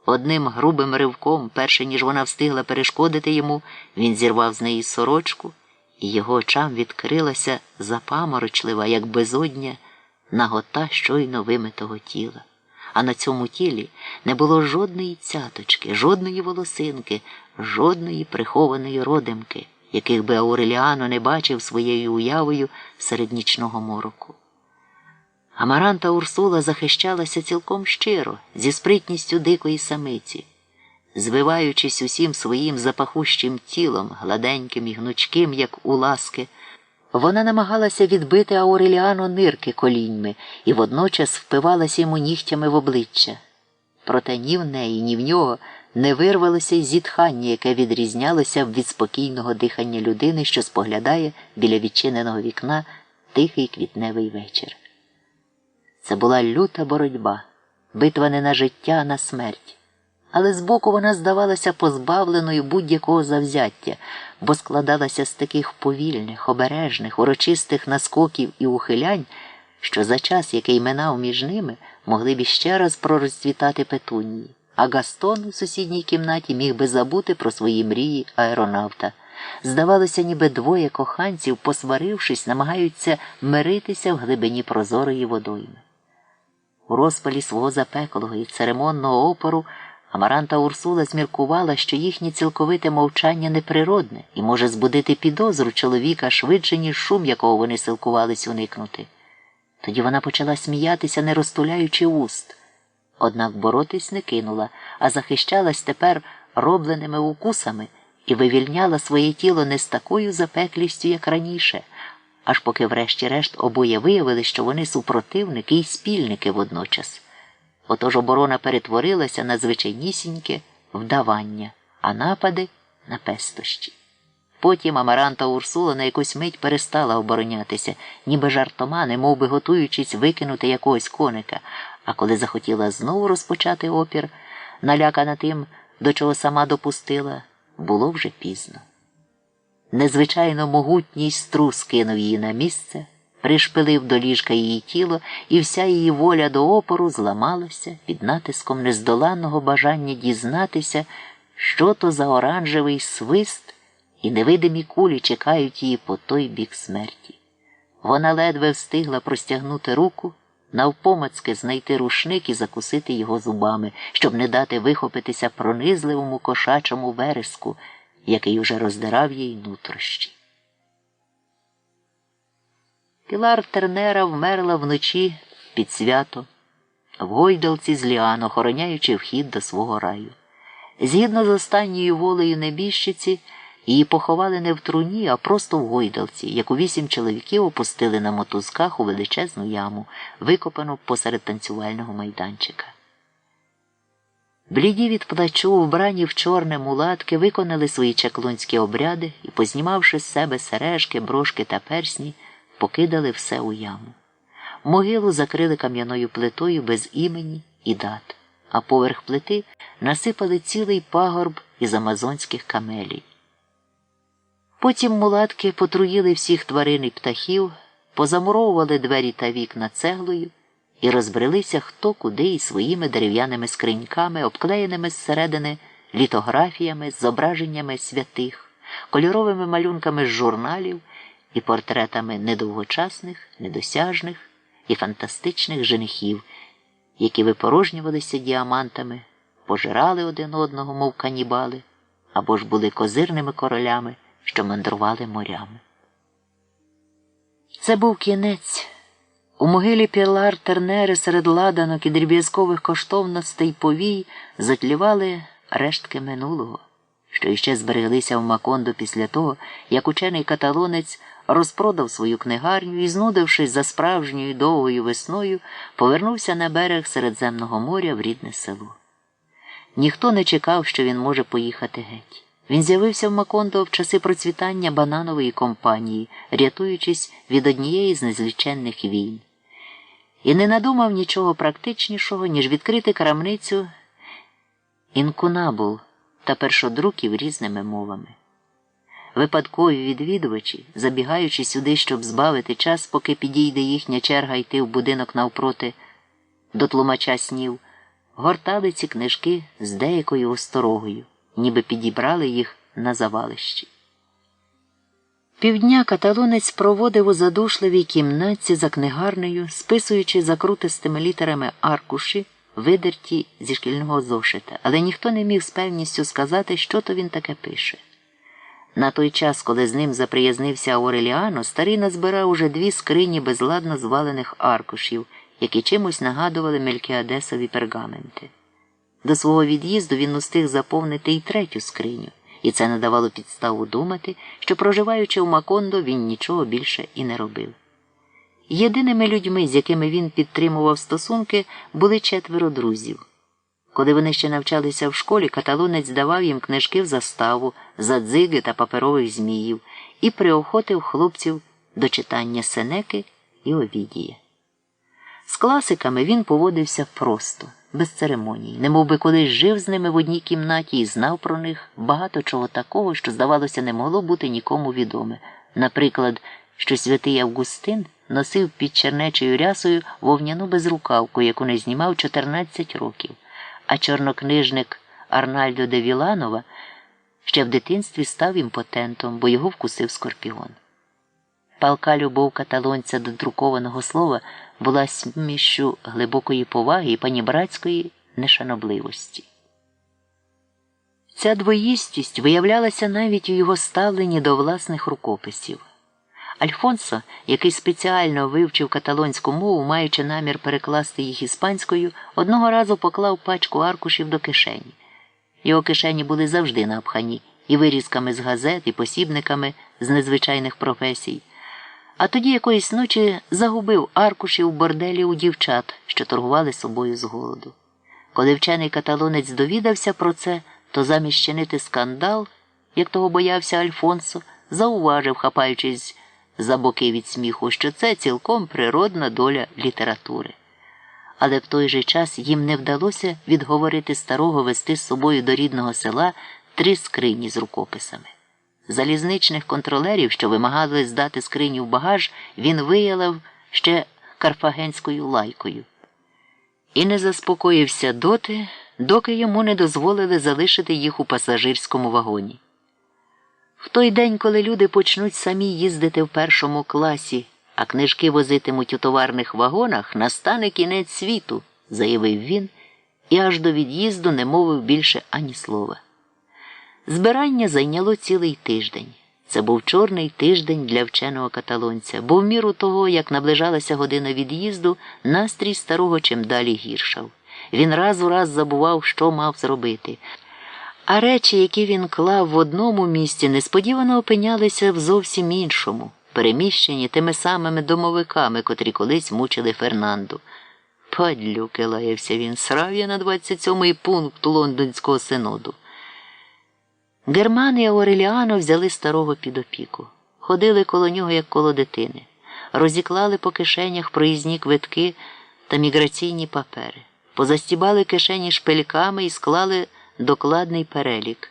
Одним грубим ривком, перше ніж вона встигла перешкодити йому, він зірвав з неї сорочку, і його очам відкрилася запаморочлива, як безодня, нагота щойно вимитого тіла. А на цьому тілі не було жодної цяточки, жодної волосинки, жодної прихованої родимки, яких би Ауреліано не бачив своєю уявою серед нічного мороку. Амаранта Урсула захищалася цілком щиро, зі спритністю дикої самиці. Звиваючись усім своїм запахущим тілом, гладеньким і гнучким, як у ласки, вона намагалася відбити Ауреліано нирки коліньми і водночас впивалася йому нігтями в обличчя. Проте ні в неї, ні в нього не вирвалося й зітхання, яке відрізнялося від спокійного дихання людини, що споглядає біля відчиненого вікна тихий квітневий вечір. Це була люта боротьба, битва не на життя, а на смерть. Але збоку вона здавалася позбавленою будь-якого завзяття, бо складалася з таких повільних, обережних, урочистих наскоків і ухилянь, що за час, який минав між ними, могли б іще раз пророзцвітати петунії, а Гастон у сусідній кімнаті міг би забути про свої мрії аеронавта. Здавалося, ніби двоє коханців, посварившись, намагаються миритися в глибині прозорої водойми. У розпалі свого запеклого і церемонного опору Амаранта Урсула зміркувала, що їхнє цілковите мовчання неприродне і може збудити підозру чоловіка швидше, ніж шум, якого вони силкувались уникнути. Тоді вона почала сміятися, не розтуляючи уст. Однак боротись не кинула, а захищалась тепер робленими укусами і вивільняла своє тіло не з такою запеклістю, як раніше, аж поки врешті-решт обоє виявили, що вони супротивники і спільники водночас. Отож оборона перетворилася на звичайнісіньке вдавання, а напади – на пестощі. Потім Амаранта Урсула на якусь мить перестала оборонятися, ніби жартома, немов би готуючись викинути якогось коника, а коли захотіла знову розпочати опір, налякана тим, до чого сама допустила, було вже пізно. Незвичайно могутній струс кинув її на місце, пришпилив до ліжка її тіло, і вся її воля до опору зламалася під натиском нездоланного бажання дізнатися, що то за оранжевий свист, і невидимі кулі чекають її по той бік смерті. Вона ледве встигла простягнути руку, навпомацьки знайти рушник і закусити його зубами, щоб не дати вихопитися пронизливому кошачому вереску, який уже роздирав їй нутрощі. Пілар Тернера вмерла вночі під свято, в гойдалці з ліан, охороняючи вхід до свого раю. Згідно з останньою волею небіжчиці, її поховали не в труні, а просто в гойдалці, яку 8 чоловіків опустили на мотузках у величезну яму, викопану посеред танцювального майданчика. Бліді від плачу, вбрані в чорне мулатки, виконали свої чаклунські обряди і, познімавши з себе сережки, брошки та персні, покидали все у яму. Могилу закрили кам'яною плитою без імені і дат, а поверх плити насипали цілий пагорб із амазонських камелій. Потім мулатки потруїли всіх тварин і птахів, позамуровували двері та вікна цеглою і розбрелися хто куди із своїми дерев'яними скриньками, обклеєними зсередини літографіями з зображеннями святих, кольоровими малюнками з журналів і портретами недовгочасних, недосяжних і фантастичних женихів, які випорожнювалися діамантами, пожирали один одного, мов канібали, або ж були козирними королями, що мандрували морями. Це був кінець. У могилі Пілар Тернери серед ладанок і дріб'язкових коштовностей повій затлівали рештки минулого, що іще збереглися в Макондо після того, як учений каталонець розпродав свою книгарню і, знудившись за справжньою довгою весною, повернувся на берег Середземного моря в рідне село. Ніхто не чекав, що він може поїхати геть. Він з'явився в Макондо в часи процвітання бананової компанії, рятуючись від однієї з незліченних війн. І не надумав нічого практичнішого, ніж відкрити крамницю інкунабул та першодруків різними мовами. Випадкові відвідувачі, забігаючи сюди, щоб збавити час, поки підійде їхня черга йти в будинок навпроти до тлумача снів, гортали ці книжки з деякою осторогою, ніби підібрали їх на завалищі. Півдня каталонець проводив у задушливій кімнатці за книгарнею, списуючи закрутистими літерами аркуші, видерті зі шкільного зошита, але ніхто не міг з певністю сказати, що то він таке пише. На той час, коли з ним заприязнився Ауреліано, старий назбирав уже 2 скрині безладно звалених аркушів, які чимось нагадували Мелькіадесові пергаменти. До свого від'їзду він устиг заповнити й 3-ю скриню, і це надавало підставу думати, що, проживаючи в Макондо, він нічого більше і не робив. Єдиними людьми, з якими він підтримував стосунки, були 4 друзів. Коли вони ще навчалися в школі, каталонець давав їм книжки в заставу, задзиги та паперових зміїв і приохотив хлопців до читання Сенеки і Овідія. З класиками він поводився просто, без церемоній, немов би колись жив з ними в одній кімнаті і знав про них багато чого такого, що, здавалося, не могло бути нікому відоме. Наприклад, що святий Августин носив під чернечою рясою вовняну безрукавку, яку не знімав 14 років, а чорнокнижник Арнальдо де Віланова ще в дитинстві став імпотентом, бо його вкусив скорпіон. Палка любов каталонця до друкованого слова була смішчю глибокої поваги і панібратської нешанобливості. Ця двоїстість виявлялася навіть у його ставленні до власних рукописів. Альфонсо, який спеціально вивчив каталонську мову, маючи намір перекласти їх іспанською, одного разу поклав пачку аркушів до кишені. Його кишені були завжди напхані і вирізками з газет, і посібниками з незвичайних професій. А тоді якоїсь ночі загубив аркуші в борделі у дівчат, що торгували собою з голоду. Коли вчений каталонець довідався про це, то замість чинити скандал, як того боявся Альфонсо, зауважив, хапаючись за боки від сміху, що це цілком природна доля літератури. Але в той же час їм не вдалося відговорити старого вести з собою до рідного села 3 скрині з рукописами. Залізничних контролерів, що вимагали здати скриню в багаж, він виявив ще карфагенською лайкою. І не заспокоївся доти, доки йому не дозволили залишити їх у пасажирському вагоні. В той день, коли люди почнуть самі їздити в 1-му класі, а книжки возитимуть у товарних вагонах, настане кінець світу, заявив він, і аж до від'їзду не мовив більше ані слова. Збирання зайняло цілий тиждень. Це був чорний тиждень для вченого каталонця, бо в міру того, як наближалася година від'їзду, настрій старого чим далі гіршав. Він раз у раз забував, що мав зробити. А речі, які він клав в одному місці, несподівано опинялися в зовсім іншому, переміщені тими самими домовиками, котрі колись мучили Фернанду. Падлюки, лаявся він, срав я на 27-й пункт Лондонського синоду. Герман і Ауреліано взяли старого під опіку. Ходили коло нього, як коло дитини. Розіклали по кишенях проїзні квитки та міграційні папери. Позастібали кишені шпильками і склали докладний перелік,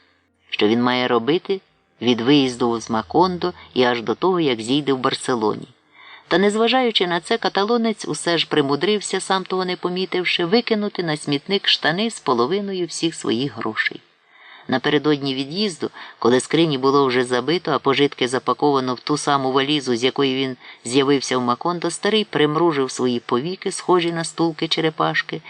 що він має робити від виїзду з Макондо і аж до того, як зійде в Барселоні. Та незважаючи на це, каталонець усе ж примудрився, сам того не помітивши, викинути на смітник штани з половиною всіх своїх грошей. Напередодні від'їзду, коли скрині було вже забито, а пожитки запаковано в ту саму валізу, з якої він з'явився в Макондо, старий примружив свої повіки, схожі на стулки черепашки,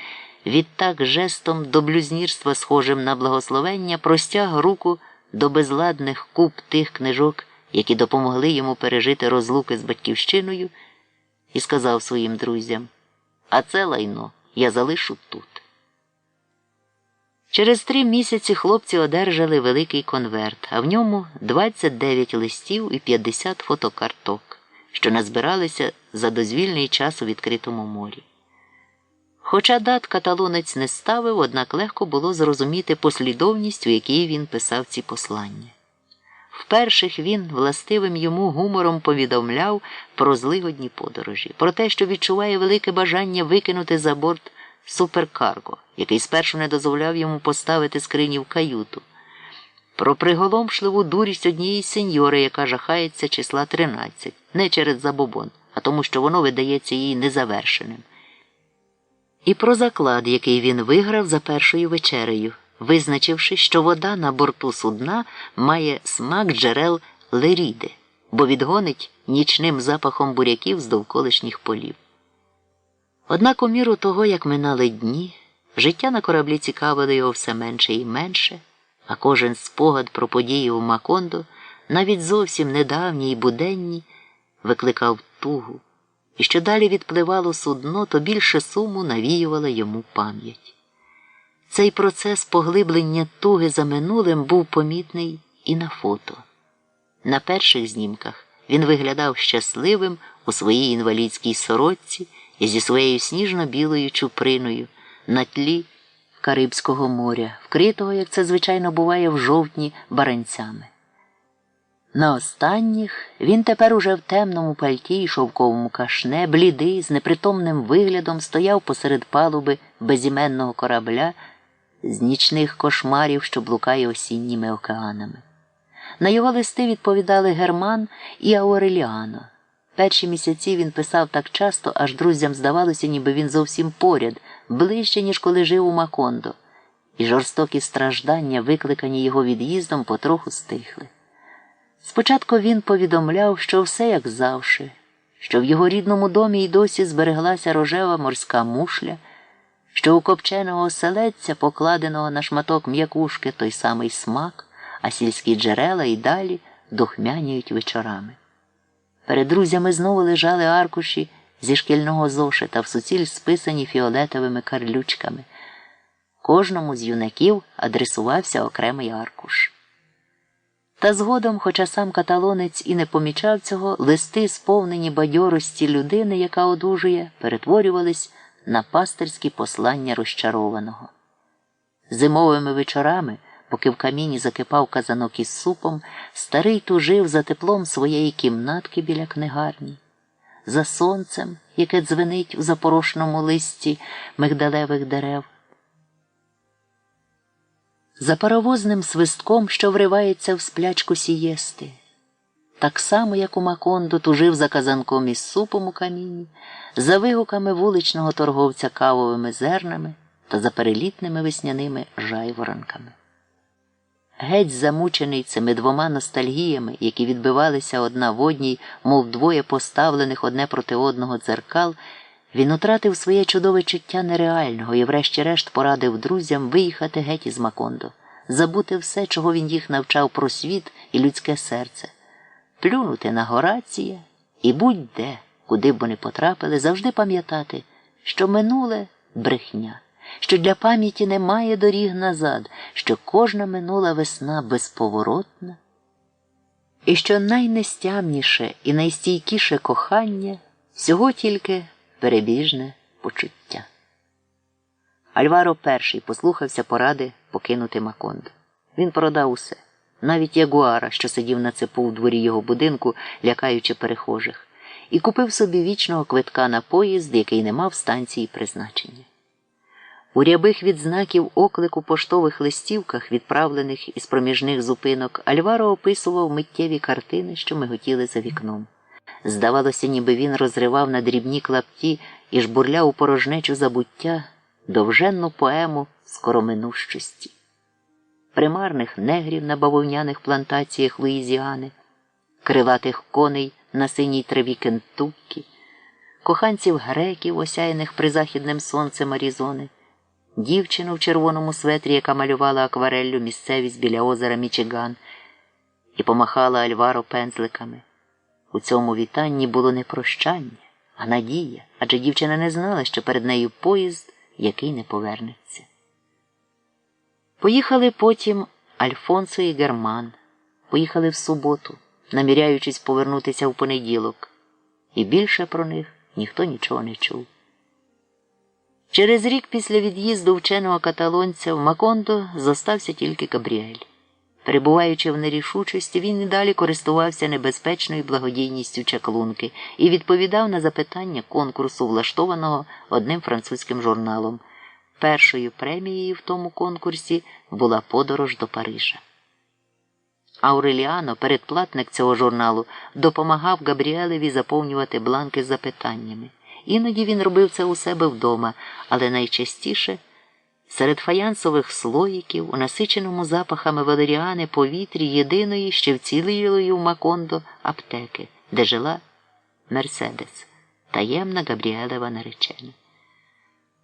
відтак жестом до блюзнірства, схожим на благословення, простяг руку до безладних куп тих книжок, які допомогли йому пережити розлуки з батьківщиною, і сказав своїм друзям: «А це лайно я залишу тут». Через 3 місяці хлопці одержали великий конверт, а в ньому 29 листів і 50 фотокарток, що назбиралися за дозвільний час у відкритому морі. Хоча дат каталонець не ставив, однак легко було зрозуміти послідовність, у якій він писав ці послання. Вперших він властивим йому гумором повідомляв про злигодні подорожі, про те, що відчуває велике бажання викинути за борт суперкарго, який спершу не дозволяв йому поставити скрині в каюту, про приголомшливу дурість однієї сеньори, яка жахається числа 13, не через забобон, а тому, що воно видається їй незавершеним, і про заклад, який він виграв за першою вечерею, визначивши, що вода на борту судна має смак джерел Леріди, бо відгонить нічним запахом буряків з довколишніх полів. Однак у міру того, як минали дні, життя на кораблі цікавило його все менше і менше, а кожен спогад про події у Макондо, навіть зовсім недавні й буденні, викликав тугу, і що далі відпливало судно, то більше суму навіювала йому пам'ять. Цей процес поглиблення туги за минулим був помітний і на фото. На перших знімках він виглядав щасливим у своїй інвалідській сорочці і зі своєю сніжно-білою чуприною на тлі Карибського моря, вкритого, як це звичайно буває в жовтні, баранцями. На останніх він тепер уже в темному пальті і шовковому кашне, блідий, з непритомним виглядом, стояв посеред палуби безіменного корабля з нічних кошмарів, що блукає осінніми океанами. На його листи відповідали Герман і Ауреліано. Перші місяці він писав так часто, аж друзям здавалося, ніби він зовсім поряд, ближче, ніж коли жив у Макондо, і жорстокі страждання, викликані його від'їздом, потроху стихли. Спочатку він повідомляв, що все як завше, що в його рідному домі й досі збереглася рожева морська мушля, що у копченого оселедця, покладеного на шматок м'якушки, той самий смак, а сільські джерела й далі духмяніють вечорами. Перед друзями знову лежали аркуші зі шкільного зошита, в суціль списані фіолетовими карлючками. Кожному з юнаків адресувався окремий аркуш. Та згодом, хоча сам каталонець і не помічав цього, листи, сповнені бадьорості людини, яка одужує, перетворювались на пастирські послання розчарованого. Зимовими вечорами, поки в каміні закипав казанок із супом, старий тужив за теплом своєї кімнатки біля книгарні, за сонцем, яке дзвенить у запорошеному листі мигдалевих дерев, за паровозним свистком, що вривається в сплячку сієсти. Так само, як у Макондо, тужив за казанком із супом у каміні, за вигуками вуличного торговця кавовими зернами та за перелітними весняними жайворонками. Геть замучений цими двома ностальгіями, які відбивалися одна в одній, мов двоє поставлених одне проти одного дзеркал, він утратив своє чудове чуття нереального і врешті-решт порадив друзям виїхати геть із Макондо, забути все, чого він їх навчав про світ і людське серце, плюнути на Горація і будь-де, куди б вони потрапили, завжди пам'ятати, що минуле – брехня, що для пам'яті немає доріг назад, що кожна минула весна безповоротна, і що найнестямніше і найстійкіше кохання всього тільки перебіжне почуття. Альваро перший послухався поради покинути Макондо. Він продав усе, навіть ягуара, що сидів на цепу у дворі його будинку, лякаючи перехожих, і купив собі вічного квитка на поїзд, який не мав станції призначення. У рябих від знаків оклику поштових листівках, відправлених із проміжних зупинок, Альваро описував миттєві картини, що миготіли за вікном. Здавалося, ніби він розривав на дрібні клапті і жбурляв у порожнечу забуття довженну поему скороминущості. Примарних негрів на бавовняних плантаціях Луїзіани, крилатих коней на синій траві Кентуккі, коханців греків, осяяних призахідним сонцем Арізони, дівчину в червоному светрі, яка малювала аквареллю місцевість біля озера Мічиган і помахала Альваро пензликами. У цьому вітанні було не прощання, а надія, адже дівчина не знала, що перед нею поїзд, який не повернеться. Поїхали потім Альфонсо і Герман. Поїхали в суботу, наміряючись повернутися в понеділок. І більше про них ніхто нічого не чув. Через рік після від'їзду вченого каталонця в Макондо зостався тільки Габріель. Перебуваючи в нерішучості, він і далі користувався небезпечною благодійністю чаклунки і відповідав на запитання конкурсу, влаштованого одним французьким журналом. Першою премією в тому конкурсі була подорож до Парижа. Ауреліано, передплатник цього журналу, допомагав Габріелеві заповнювати бланки з запитаннями. Іноді він робив це у себе вдома, але найчастіше серед фаянсових слоїків у насиченому запахами валеріани повітрі єдиної, ще вцілілої в Макондо аптеки, де жила Мерседес, таємна Габріелева наречена.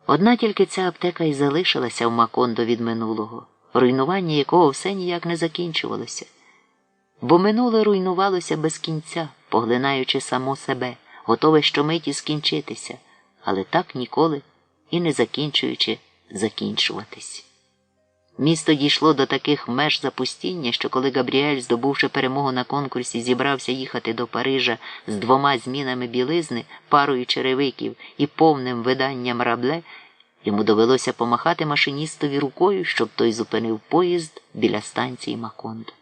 Одна тільки ця аптека й залишилася в Макондо від минулого, руйнування якого все ніяк не закінчувалося. Бо минуле руйнувалося без кінця, поглинаючи само себе, готове щомиті скінчитися, але так ніколи і не закінчуючи закінчуватись. Місто дійшло до таких меж запустіння, що коли Габріель, здобувши перемогу на конкурсі, зібрався їхати до Парижа з 2 змінами білизни, парою черевиків і повним виданням Рабле, йому довелося помахати машиністові рукою, щоб той зупинив поїзд біля станції Макондо.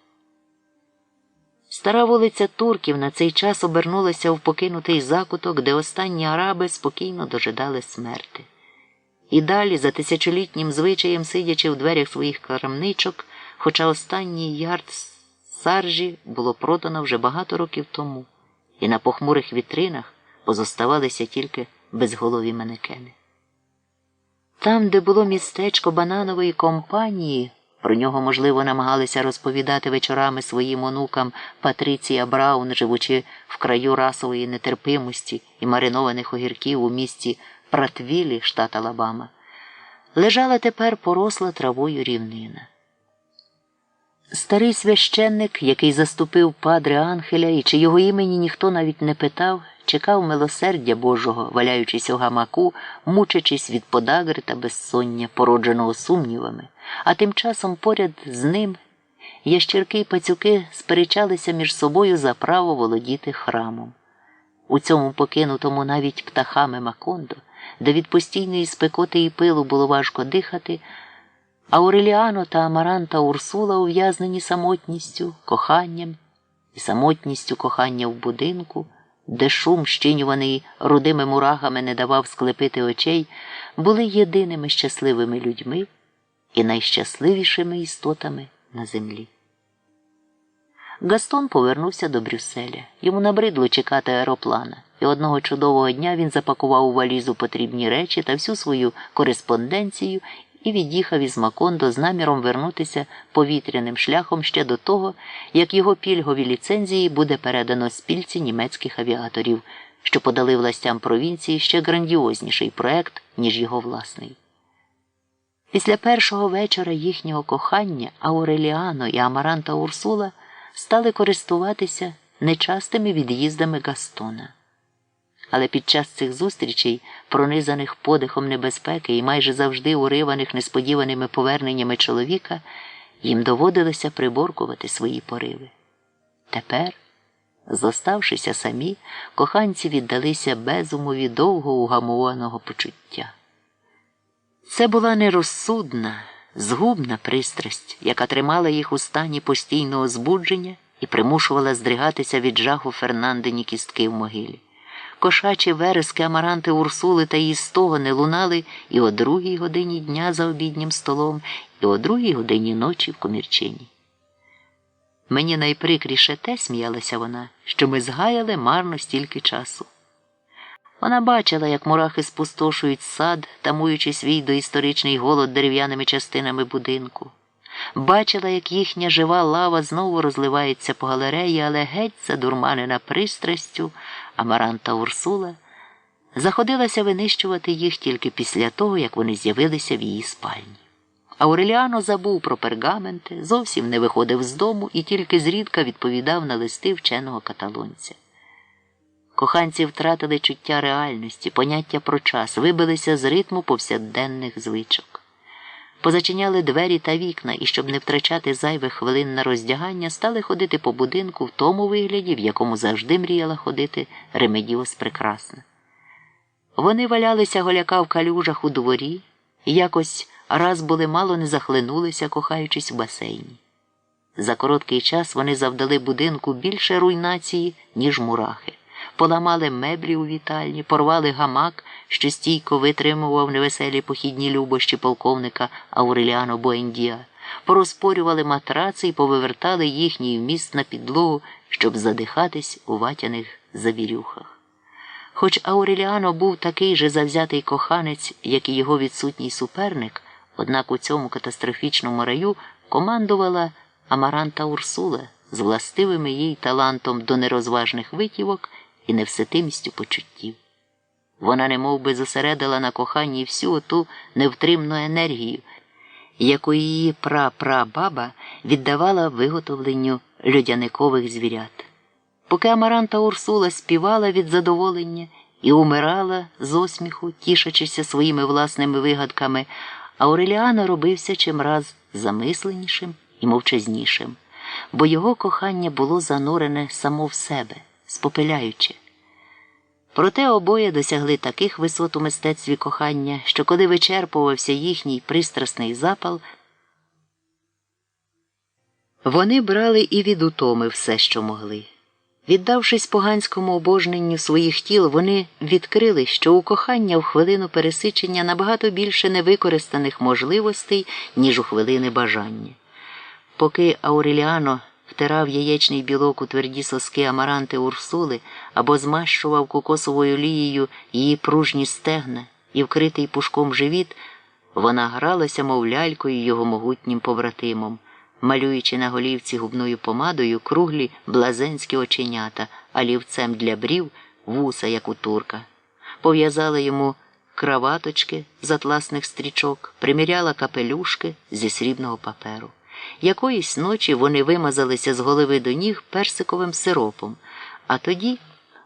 Стара вулиця Турків на цей час обернулася в покинутий закуток, де останні араби спокійно дожидали смерти. І далі, за тисячолітнім звичаєм, сидячи в дверях своїх крамничок, хоча останній ярд саржі було продано вже багато років тому, і на похмурих вітринах позоставалися тільки безголові манекени. Там, де було містечко бананової компанії, про нього, можливо, намагалися розповідати вечорами своїм онукам Патріція Браун, живучи в краю расової нетерпимості і маринованих огірків у місті Пратвілі, штат Алабама, лежала тепер поросла травою рівнина. Старий священник, який заступив падре Анхеля і чийого імені ніхто навіть не питав, чекав милосердя Божого, валяючись у гамаку, мучачись від подагри та безсоння, породженого сумнівами, а тим часом поряд з ним ящірки й пацюки сперечалися між собою за право володіти храмом. У цьому покинутому навіть птахами Макондо, де від постійної спекоти і пилу було важко дихати, Ауреліано та Амаранта Урсула ув'язнені самотністю, коханням і самотністю кохання в будинку, де шум, щинюваний рудими мурахами, не давав склепити очей, були єдиними щасливими людьми і найщасливішими істотами на землі. Гастон повернувся до Брюсселя. Йому набридло чекати аероплана, і одного чудового дня він запакував у валізу потрібні речі та всю свою кореспонденцію і від'їхав із Макондо з наміром вернутися повітряним шляхом ще до того, як його пільгові ліцензії буде передано спільці німецьких авіаторів, що подали властям провінції ще грандіозніший проект, ніж його власний. Після першого вечора їхнього кохання Ауреліано і Амаранта Урсула стали користуватися нечастими від'їздами Гастона. Але під час цих зустрічей, пронизаних подихом небезпеки і майже завжди уриваних несподіваними поверненнями чоловіка, їм доводилося приборкувати свої пориви. Тепер, зоставшися самі, коханці віддалися безумові довго угамованого почуття. Це була нерозсудна, згубна пристрасть, яка тримала їх у стані постійного збудження і примушувала здригатися від жаху Фернандині кістки в могилі. Кошачі верески Амаранти Урсули та її стогони лунали і о 2-й годині дня за обіднім столом, і о 2-й годині ночі в комірчині. Мені найприкріше те, сміялася вона, що ми згаяли марно стільки часу. Вона бачила, як мурахи спустошують сад, тамуючи свій доісторичний голод дерев'яними частинами будинку. Бачила, як їхня жива лава знову розливається по галереї, але геть задурманена пристрастю, Амаранта Урсула заходилася винищувати їх тільки після того, як вони з'явилися в її спальні. Ауреліано забув про пергаменти, зовсім не виходив з дому і тільки зрідка відповідав на листи вченого каталонця. Коханці втратили чуття реальності, поняття про час, вибилися з ритму повсякденних звичок. Позачиняли двері та вікна і, щоб не втрачати зайвих хвилин на роздягання, стали ходити по будинку в тому вигляді, в якому завжди мріяла ходити Ремедіос Прекрасна. Вони валялися голяка в калюжах у дворі і якось раз були мало не захлинулися, кохаючись в басейні. За короткий час вони завдали будинку більше руйнації, ніж мурахи. Поламали меблі у вітальні, порвали гамак, що стійко витримував невеселі похідні любощі полковника Ауреліано Буендіа, порозпорювали матраци і повивертали їхній вміст на підлогу, щоб задихатись у ватяних завірюхах. Хоч Ауреліано був такий же завзятий коханець, як і його відсутній суперник, однак у цьому катастрофічному раю командувала Амаранта Урсула з властивими їй талантом до нерозважних витівок і невситимістю почуттів. Вона немовби зосередила на коханні всю оту невтримну енергію, яку її пра-пра-баба віддавала виготовленню льодяникових звірят. Поки Амаранта Урсула співала від задоволення і умирала з осміху, тішачися своїми власними вигадками, Ауреліано робився чимраз замисленішим і мовчазнішим, бо його кохання було занурене само в себе, спопиляюче. Проте обоє досягли таких висот у мистецтві кохання, що коли вичерпувався їхній пристрасний запал, вони брали і від утоми все, що могли. Віддавшись поганському обожненню своїх тіл, вони відкрили, що у кохання в хвилину пересичення набагато більше невикористаних можливостей, ніж у хвилини бажання. Поки Ауреліано втирав яєчний білок у тверді соски Амаранти Урсули або змащував кокосовою олією її пружні стегна і вкритий пушком живіт, вона гралася, мов лялькою, його могутнім побратимом, малюючи на голівці губною помадою круглі блазенські оченята, а лівцем для брів вуса, як у турка. Пов'язала йому краваточки з атласних стрічок, приміряла капелюшки зі срібного паперу. Якоїсь ночі вони вимазалися з голови до ніг персиковим сиропом, а тоді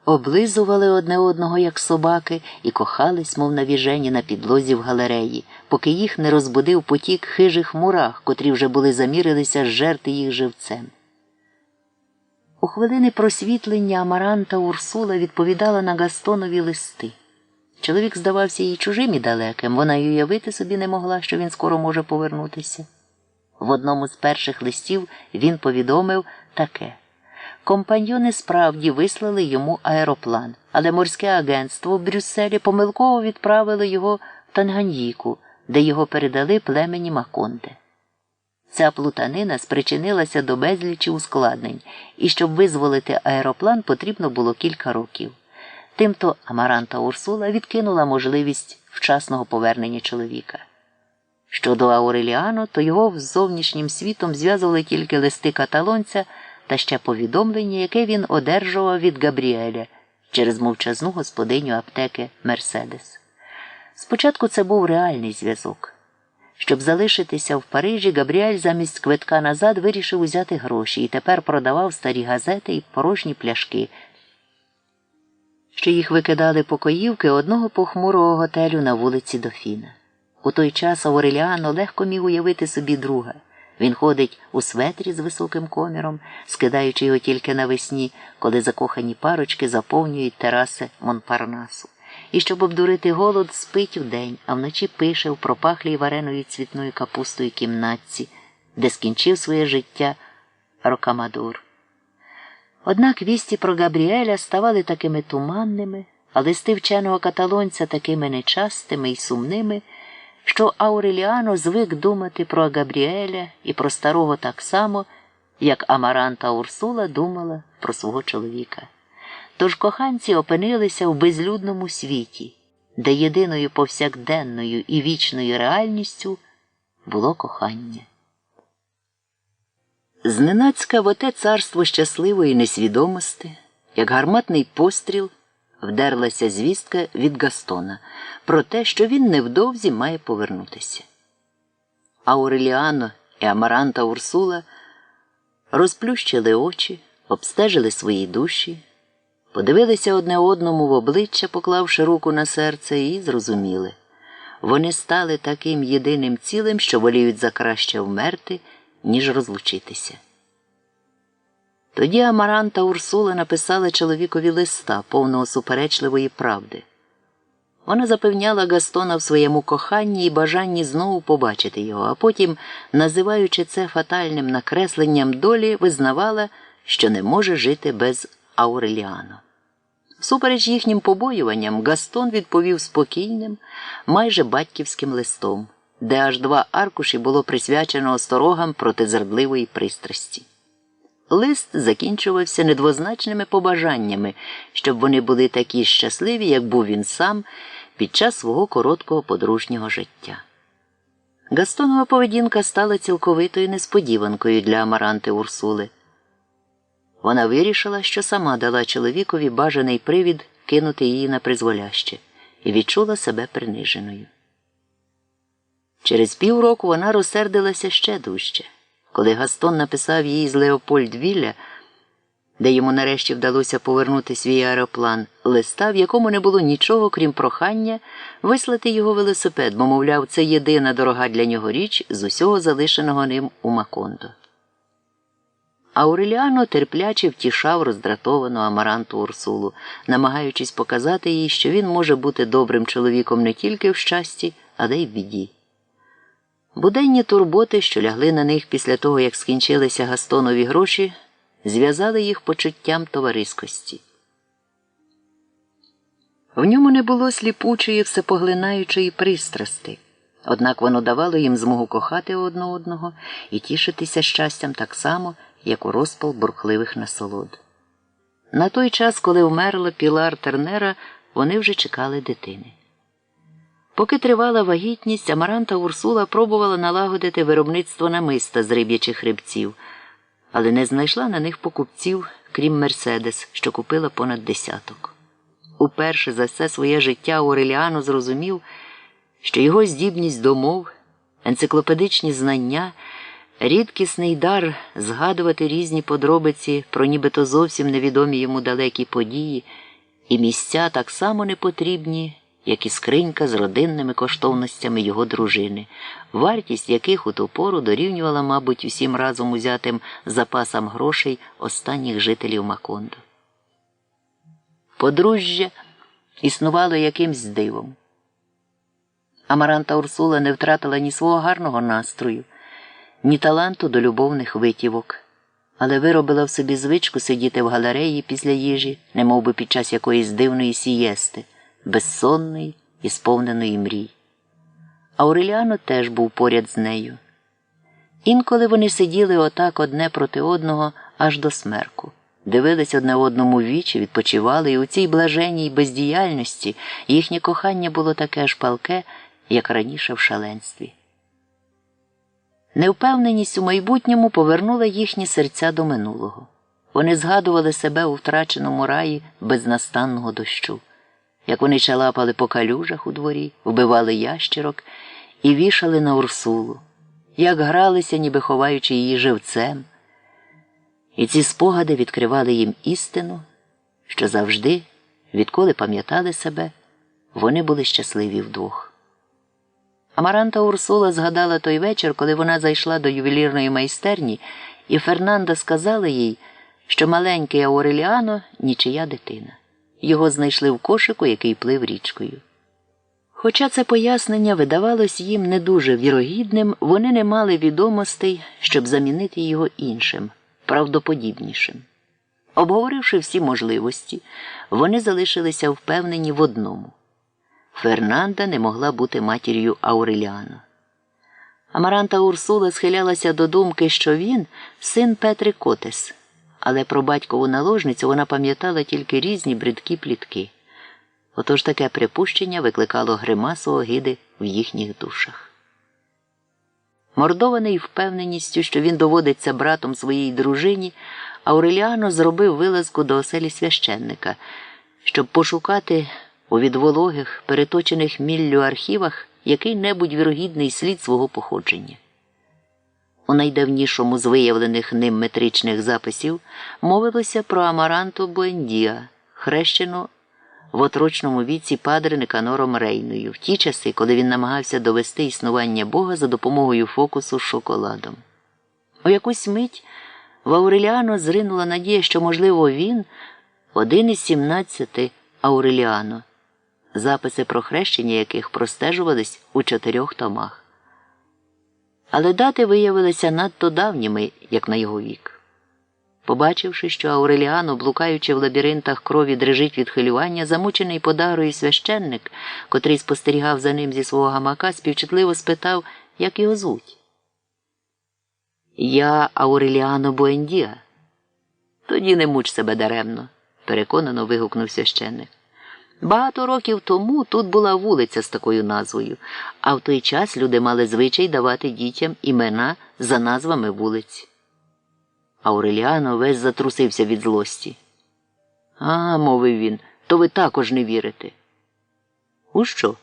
облизували одне одного, як собаки, і кохались, мов навіжені на підлозі в галереї, поки їх не розбудив потік хижих мурах, котрі вже були замірилися зжерти їх живцем. У хвилини просвітлення Амаранта Урсула відповідала на Гастонові листи. Чоловік здавався їй чужим і далеким, вона й уявити собі не могла, що він скоро може повернутися. В одному з перших листів він повідомив таке. Компаньйони справді вислали йому аероплан, але морське агентство в Брюсселі помилково відправило його в Танганьїку, де його передали племені Маконде. Ця плутанина спричинилася до безлічі ускладнень, і щоб визволити аероплан, потрібно було кілька років. Тимто Амаранта Урсула відкинула можливість вчасного повернення чоловіка. Щодо Ауреліано, то його з зовнішнім світом зв'язували тільки листи каталонця та ще повідомлення, яке він одержував від Габріеля через мовчазну господиню аптеки Мерседес. Спочатку це був реальний зв'язок. Щоб залишитися в Парижі, Габріель замість квитка назад вирішив узяти гроші і тепер продавав старі газети і порожні пляшки, що їх викидали покоївки одного похмурого готелю на вулиці Дофіна. У той час Ауреліано легко міг уявити собі друга. Він ходить у светрі з високим коміром, скидаючи його тільки навесні, коли закохані парочки заповнюють тераси Монпарнасу. І щоб обдурити голод, спить удень, а вночі пише в пропахлій вареною цвітною капустою кімнатці, де скінчив своє життя Рокамадур. Однак вісті про Габріеля ставали такими туманними, а листи вченого каталонця такими нечастими і сумними, що Ауреліано звик думати про Габріеля і про старого так само, як Амаранта Урсула думала про свого чоловіка. Тож коханці опинилися в безлюдному світі, де єдиною повсякденною і вічною реальністю було кохання. Зненацька в оте царство щасливої несвідомості, як гарматний постріл, вдерлася звістка від Гастона про те, що він невдовзі має повернутися. Ауреліано і Амаранта Урсула розплющили очі, обстежили свої душі, подивилися одне одному в обличчя, поклавши руку на серце, і зрозуміли. Вони стали таким єдиним цілим, що воліють за краще вмерти, ніж розлучитися. Тоді Амаранта Урсула написала чоловікові листа, повного суперечливої правди. Вона запевняла Гастона в своєму коханні і бажанні знову побачити його, а потім, називаючи це фатальним накресленням долі, визнавала, що не може жити без Ауреліано. Всупереч їхнім побоюванням, Гастон відповів спокійним, майже батьківським листом, де аж 2 аркуші було присвячено осторогам проти зрадливої пристрасті. Лист закінчувався недвозначними побажаннями, щоб вони були такі щасливі, як був він сам під час свого короткого подружнього життя. Гастонова поведінка стала цілковитою несподіванкою для Амаранти Урсули. Вона вирішила, що сама дала чоловікові бажаний привід кинути її на призволяще, і відчула себе приниженою. Через півроку вона розсердилася ще дужче. Коли Гастон написав їй з Леопольдвілля, де йому нарешті вдалося повернути свій аероплан, листа, в якому не було нічого, крім прохання, вислати його велосипед, бо, мовляв, це єдина дорога для нього річ з усього залишеного ним у Макондо. Ауреліано терпляче втішав роздратовану Амаранту Урсулу, намагаючись показати їй, що він може бути добрим чоловіком не тільки в щасті, але й в біді. Буденні турботи, що лягли на них після того, як скінчилися Гастонові гроші, зв'язали їх почуттям товариськості. В ньому не було сліпучої, всепоглинаючої пристрасти, однак воно давало їм змогу кохати одне одного і тішитися щастям так само, як у розпал бурхливих насолод. На той час, коли вмерла Пілар Тернера, вони вже чекали дитини. Поки тривала вагітність, Амаранта Урсула пробувала налагодити виробництво намиста з риб'ячих хребців, але не знайшла на них покупців, крім Мерседес, що купила понад 10. Уперше за все своє життя Ауреліано зрозумів, що його здібність до мов, енциклопедичні знання, рідкісний дар згадувати різні подробиці про нібито зовсім невідомі йому далекі події і місця так само непотрібні, як і скринька з родинними коштовностями його дружини, вартість яких у ту пору дорівнювала, мабуть, усім разом узятим запасам грошей останніх жителів Макондо. Подружжя існувало якимсь дивом. Амаранта Урсула не втратила ні свого гарного настрою, ні таланту до любовних витівок, але виробила в собі звичку сидіти в галереї після їжі, немов би під час якоїсь дивної сієсти, безсонної і сповненої мрій. Ауреліано теж був поряд з нею. Інколи вони сиділи отак одне проти одного аж до смерку, дивились одне одному в вічі, відпочивали, і у цій блаженній бездіяльності їхнє кохання було таке ж палке, як раніше в шаленстві. Невпевненість у майбутньому повернула їхні серця до минулого. Вони згадували себе у втраченому раї безнастанного дощу, як вони чалапали по калюжах у дворі, вбивали ящерок і вішали на Урсулу, як гралися, ніби ховаючи її живцем. І ці спогади відкривали їм істину, що завжди, відколи пам'ятали себе, вони були щасливі вдвох. Амаранта Урсула згадала той вечір, коли вона зайшла до ювелірної майстерні, і Фернанда сказала їй, що маленький Ауреліано – нічия дитина. Його знайшли в кошику, який плив річкою. Хоча це пояснення видавалось їм не дуже вірогідним, вони не мали відомостей, щоб замінити його іншим, правдоподібнішим. Обговоривши всі можливості, вони залишилися впевнені в одному. Фернанда не могла бути матір'ю Ауреліано. Амаранта Урсула схилялася до думки, що він – син Петри Котес, але про батькову наложницю вона пам'ятала тільки різні бридкі плітки. Отож таке припущення викликало гримасу огиди в їхніх душах. Мордований впевненістю, що він доводиться братом своїй дружині, Ауреліано зробив вилазку до оселі священника, щоб пошукати у відвологих, переточених міллю архівах який-небудь вірогідний слід свого походження. У найдавнішому з виявлених ним метричних записів мовилося про Амаранту Буендіа, хрещену в отрочному віці падре Никанором Рейною, в ті часи, коли він намагався довести існування Бога за допомогою фокусу з шоколадом. У якусь мить в Ауреліано зринула надія, що, можливо, він – один із 17 Ауреліано, записи про хрещення яких простежувались у 4 томах. Але дати виявилися надто давніми, як на його вік. Побачивши, що Ауреліано, блукаючи в лабіринтах крові, дрижить від хвилювання, замучений подагрою священник, котрий спостерігав за ним зі свого гамака, співчутливо спитав, як його звуть. «Я Ауреліано Буендіа». «Тоді не муч себе даремно», – переконано вигукнув священник. Багато років тому тут була вулиця з такою назвою, а в той час люди мали звичай давати дітям імена за назвами вулиць. Ауреліано весь затрусився від злості. «А, – мовив він, – то ви також не вірите». «У що?»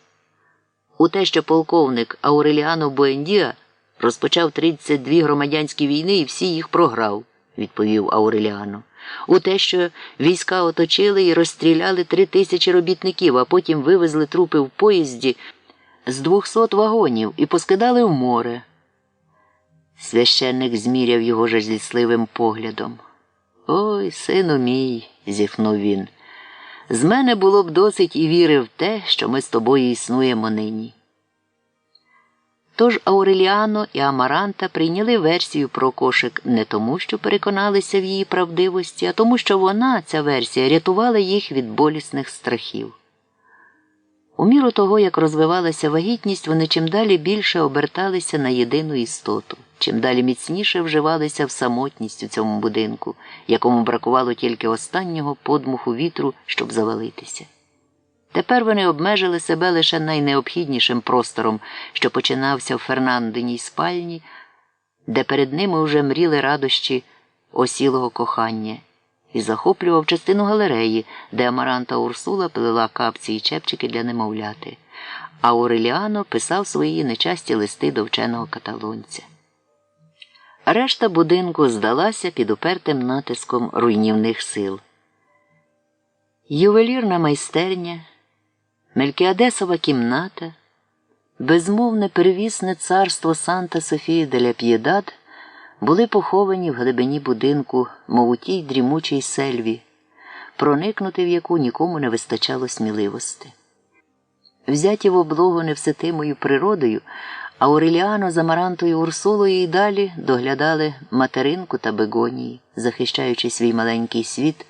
«У те, що полковник Ауреліано Буендіа розпочав 32 громадянські війни і всі їх програв», – відповів Ауреліано. «У те, що війська оточили і розстріляли 3000 робітників, а потім вивезли трупи в поїзді з 200 вагонів і поскидали в море». Священник зміряв його жалісливим поглядом. «Ой, сину мій», – зітхнув він, – «з мене було б досить і віри в те, що ми з тобою існуємо нині». Тож Ауреліано і Амаранта прийняли версію про кошик не тому, що переконалися в її правдивості, а тому, що вона, ця версія, рятувала їх від болісних страхів. У міру того, як розвивалася вагітність, вони чим далі більше оберталися на єдину істоту, чим далі міцніше вживалися в самотність у цьому будинку, якому бракувало тільки останнього подмуху вітру, щоб завалитися. Тепер вони обмежили себе лише найнеобхіднішим простором, що починався в Фернандиній спальні, де перед ними уже мріли радощі осілого кохання, і захоплював частину галереї, де Амаранта Урсула плела капці і чепчики для немовляти, а Ауреліано писав свої нечасті листи до вченого каталонця. Решта будинку здалася під упертим натиском руйнівних сил. Ювелірна майстерня, Мелькіадесова кімната, безмовне первісне царство Санта-Софія-де-ля-П'єдад були поховані в глибині будинку, мов у тій дрімучій сельві, проникнути в яку нікому не вистачало сміливості. Взяті в облогу невситимою природою, Ауреліано з Амарантою Урсулою і далі доглядали материнку та бегонії, захищаючи свій маленький світ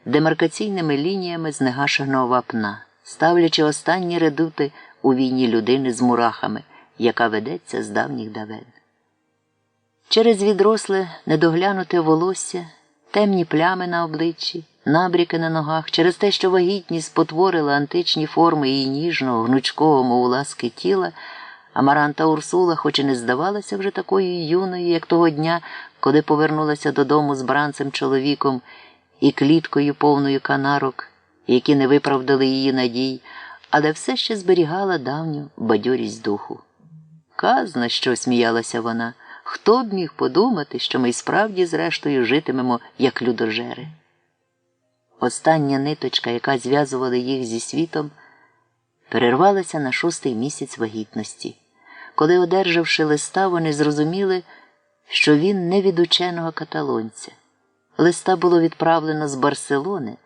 демаркаційними лініями з негашеного вапна, ставлячи останні редути у війні людини з мурахами, яка ведеться з давніх давен. Через відросле, недоглянуте волосся, темні плями на обличчі, набряки на ногах, через те, що вагітність спотворила античні форми її ніжного, гнучкого, мов ласки тіла, Амаранта Урсула, хоч і не здавалася вже такою юною, як того дня, коли повернулася додому з бранцем чоловіком і кліткою повною канарок, які не виправдали її надій, але все ще зберігала давню бадьорість духу. Казна, що, сміялася вона. Хто б міг подумати, що ми й справді зрештою житимемо, як людожери? Остання ниточка, яка зв'язувала їх зі світом, перервалася на 6-й місяць вагітності. Коли, одержавши листа, вони зрозуміли, що він не від ученого каталонця. Листа було відправлено з Барселони,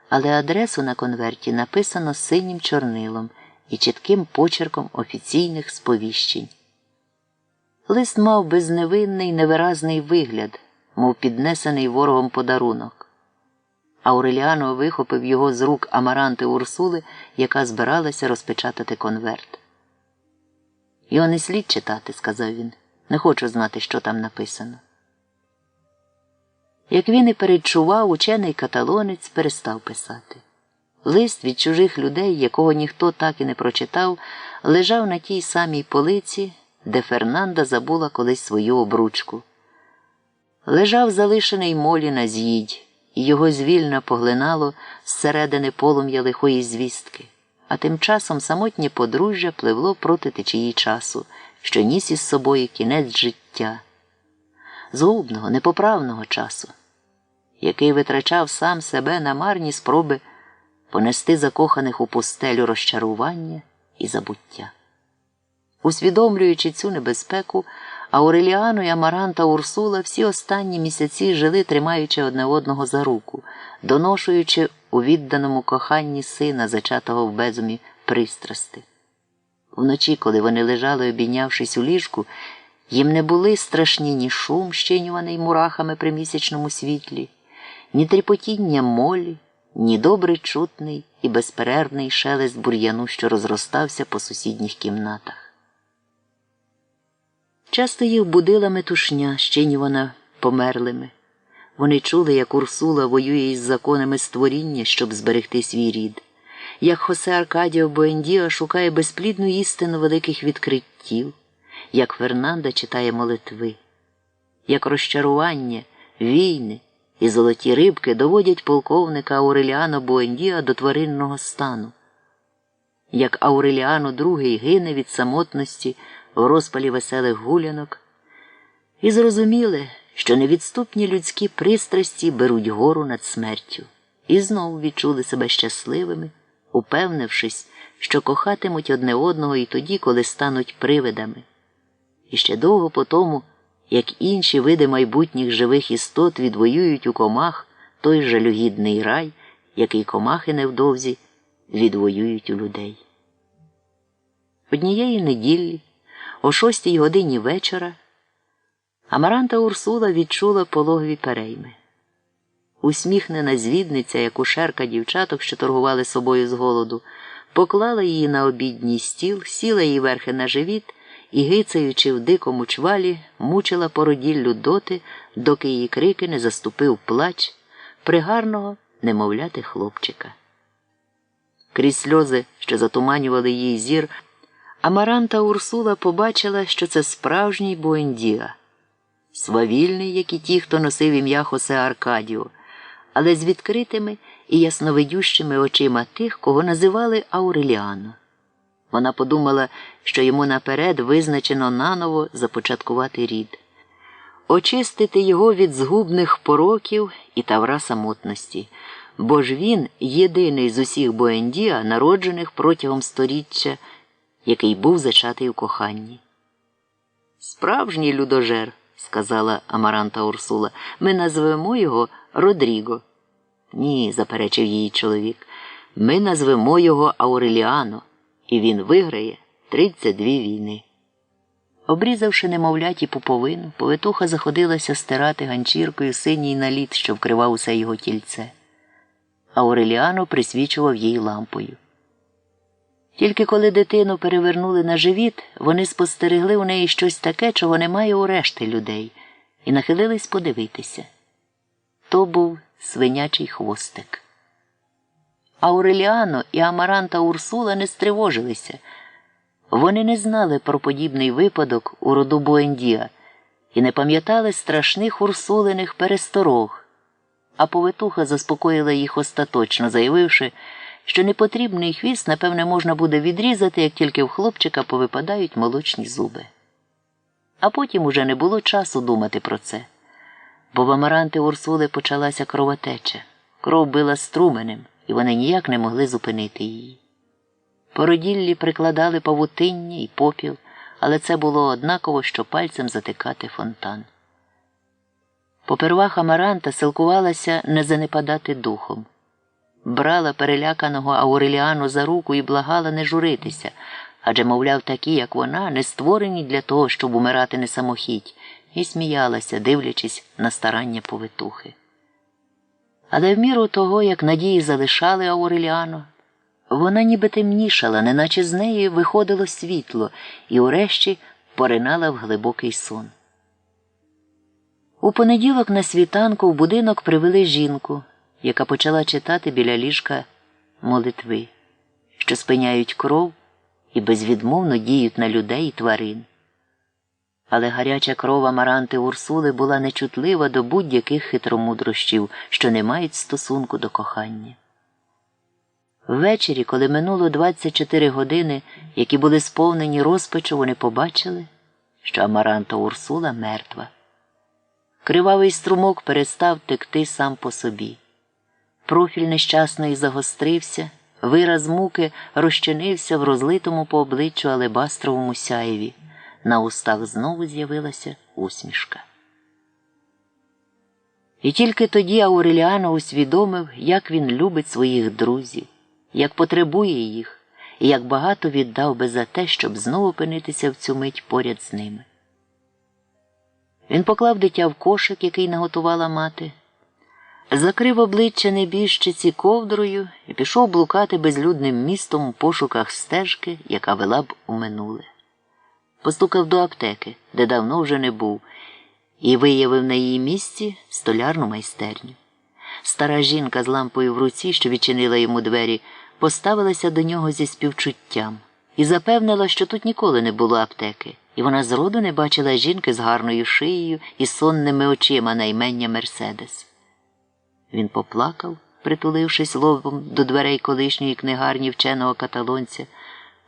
але адресу на конверті написано синім чорнилом і чітким почерком офіційних сповіщень. Лист мав безневинний, невиразний вигляд, мов піднесений ворогом подарунок. Ауреліано вихопив його з рук Амаранти Урсули, яка збиралася розпечатати конверт. «Його не слід читати», – сказав він. «Не хочу знати, що там написано». Як він і передчував, учений каталонець перестав писати. Лист від чужих людей, якого ніхто так і не прочитав, лежав на тій самій полиці, де Фернанда забула колись свою обручку. Лежав залишений Молі на з'їдь, і його звільно поглинало зсередини полум'я лихої звістки. А тим часом самотнє подружжя пливло проти течії часу, що ніс із собою кінець життя. Згубного, непоправного часу, який витрачав сам себе на марні спроби понести закоханих у пустелю розчарування і забуття. Усвідомлюючи цю небезпеку, Ауреліано і Амаранта Урсула всі останні місяці жили, тримаючи одне одного за руку, доношуючи у відданому коханні сина, зачатого в безумі пристрасти. Вночі, коли вони лежали, обійнявшись у ліжку, їм не були страшні ні шум, щинюваний мурахами при місячному світлі, ні тріпотіння молі, ні добре чутний і безперервний шелест бур'яну, що розростався по сусідніх кімнатах. Часто їх будила метушня, щинювана померлими. Вони чули, як Урсула воює із законами створіння, щоб зберегти свій рід, як Хосе Аркадіо Буендіа шукає безплідну істину великих відкриттів, як Фернанда читає молитви, як розчарування, війни і золоті рибки доводять полковника Ауреліано Буендіа до тваринного стану, як Ауреліано II гине від самотності в розпалі веселих гулянок, і зрозуміли, що невідступні людські пристрасті беруть гору над смертю, і знову відчули себе щасливими, упевнившись, що кохатимуть одне одного і тоді, коли стануть привидами. І ще довго по тому, як інші види майбутніх живих істот відвоюють у комах той жалюгідний рай, який комахи невдовзі відвоюють у людей. Однієї неділі, о 6-й годині вечора, Амаранта Урсула відчула пологові перейми. Усміхнена звідниця, як акушерка дівчаток, що торгували собою з голоду, поклала її на обідній стіл, сіла їй верхи на живіт і, гицаючи в дикому чвалі, мучила породіллю доти, доки її крики не заступив плач пригарного немовляти хлопчика. Крізь сльози, що затуманювали її зір, Амаранта Урсула побачила, що це справжній Буендіа, свавільний, як і ті, хто носив ім'я Хосе Аркадіо, але з відкритими і ясновидющими очима тих, кого називали Ауреліано. Вона подумала, що йому наперед визначено наново започаткувати рід, очистити його від згубних пороків і тавра самотності, бо ж він єдиний з усіх Буендіа, народжених протягом сторіччя, який був зачатий у коханні. «Справжній людожер», – сказала Амаранта Урсула, – «ми назвемо його Родріго». «Ні», – заперечив її чоловік, – «ми назвемо його Ауреліано, і він виграє 32 війни». Обрізавши немовляті пуповину, повитуха заходилася стирати ганчіркою синій наліт, що вкривав усе його тільце. Ауреліано присвічував їй лампою. Тільки коли дитину перевернули на живіт, вони спостерегли у неї щось таке, чого немає у решти людей, і нахилились подивитися. То був свинячий хвостик. Ауреліано і Амаранта Урсула не стривожилися. Вони не знали про подібний випадок у роду Буендіа і не пам'ятали страшних урсулиних пересторог, а повитуха заспокоїла їх остаточно, заявивши, що непотрібний хвіст, напевне, можна буде відрізати, як тільки в хлопчика повипадають молочні зуби. А потім уже не було часу думати про це. Бо в Амаранти Урсули почалася кровотеча. Кров била струменем, і вони ніяк не могли зупинити її. Породіллі прикладали павутиння і попіл, але це було однаково, що пальцем затикати фонтан. Попервах Амаранта силкувалася не занепадати духом. Брала переляканого Ауреліану за руку і благала не журитися, адже, мовляв, такі, як вона, не створені для того, щоб умирати на самохідь, і сміялася, дивлячись на старання повитухи. Але в міру того, як надії залишали Ауреліану, вона ніби темнішала, неначе з неї виходило світло, і урешті поринала в глибокий сон. У понеділок на світанку в будинок привели жінку, яка почала читати біля ліжка молитви, що спиняють кров і безвідмовно діють на людей і тварин. Але гаряча кров Амаранти Урсули була нечутлива до будь-яких хитромудрощів, що не мають стосунку до кохання. Ввечері, коли минуло 24 години, які були сповнені розпачу, вони побачили, що Амаранта Урсула мертва. Кривавий струмок перестав текти сам по собі. Профіль нещасної загострився, вираз муки розчинився в розлитому по обличчю алебастровому сяєві. На устах знову з'явилася усмішка. І тільки тоді Ауреліано усвідомив, як він любить своїх друзів, як потребує їх, і як багато віддав би за те, щоб знову опинитися в цю мить поряд з ними. Він поклав дитя в кошик, який наготувала мати, закрив обличчя небіжчиці ковдрою і пішов блукати безлюдним містом у пошуках стежки, яка вела б у минуле. Постукав до аптеки, де давно вже не був, і виявив на її місці столярну майстерню. Стара жінка з лампою в руці, що відчинила йому двері, поставилася до нього зі співчуттям і запевнила, що тут ніколи не було аптеки, і вона зроду не бачила жінки з гарною шиєю і сонними очима на ім'я Мерседес. Він поплакав, притулившись лобом до дверей колишньої книгарні вченого каталонця,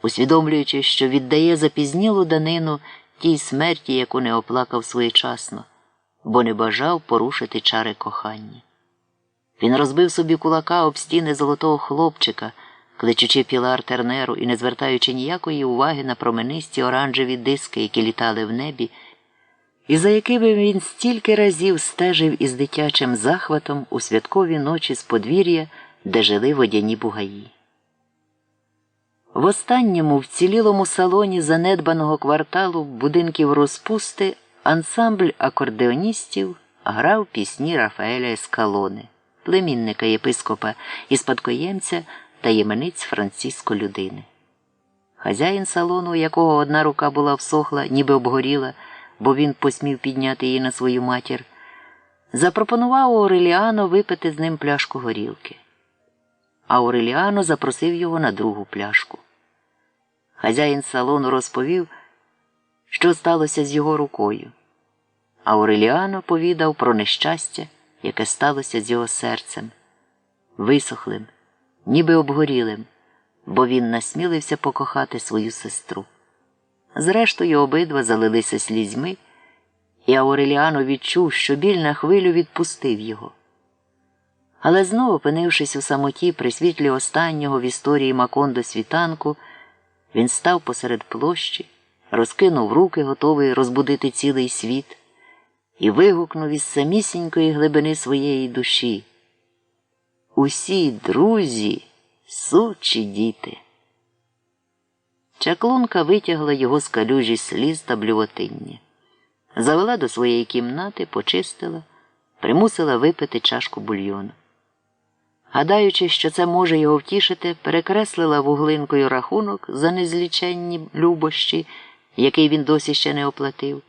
усвідомлюючи, що віддає запізнілу данину тій смерті, яку не оплакав своєчасно, бо не бажав порушити чари кохання. Він розбив собі кулака об стіни золотого хлопчика, кличучи Пілар Тернеру і не звертаючи ніякої уваги на променисті оранжеві диски, які літали в небі, і за якими він стільки разів стежив із дитячим захватом у святкові ночі з подвір'я, де жили водяні бугаї. В останньому вцілілому салоні занедбаного кварталу будинків розпусти ансамбль акордеоністів грав пісні Рафаеля Ескалони, племінника єпископа і спадкоємця таємниць Франциско Людини. Хазяїн салону, у якого одна рука була всохла, ніби обгоріла, бо він посмів підняти її на свою матір, запропонував Ауреліано випити з ним пляшку горілки. Ауреліано запросив його на другу пляшку. Хазяїн салону розповів, що сталося з його рукою. Ауреліано повідав про нещастя, яке сталося з його серцем, висохлим, ніби обгорілим, бо він насмілився покохати свою сестру. Зрештою, обидва залилися слізьми, і Ауреліано відчув, що біль на хвилю відпустив його. Але знову, опинившись у самоті при світлі останнього в історії Макондо світанку, він став посеред площі, розкинув руки, готовий розбудити цілий світ, і вигукнув із самісінької глибини своєї душі: «Усі друзі, сучі діти!» Чаклунка витягла його з калюжі сліз та блювотиння. Завела до своєї кімнати, почистила, примусила випити чашку бульйону. Гадаючи, що це може його втішити, перекреслила вуглинкою рахунок за незліченні любощі, який він досі ще не оплатив,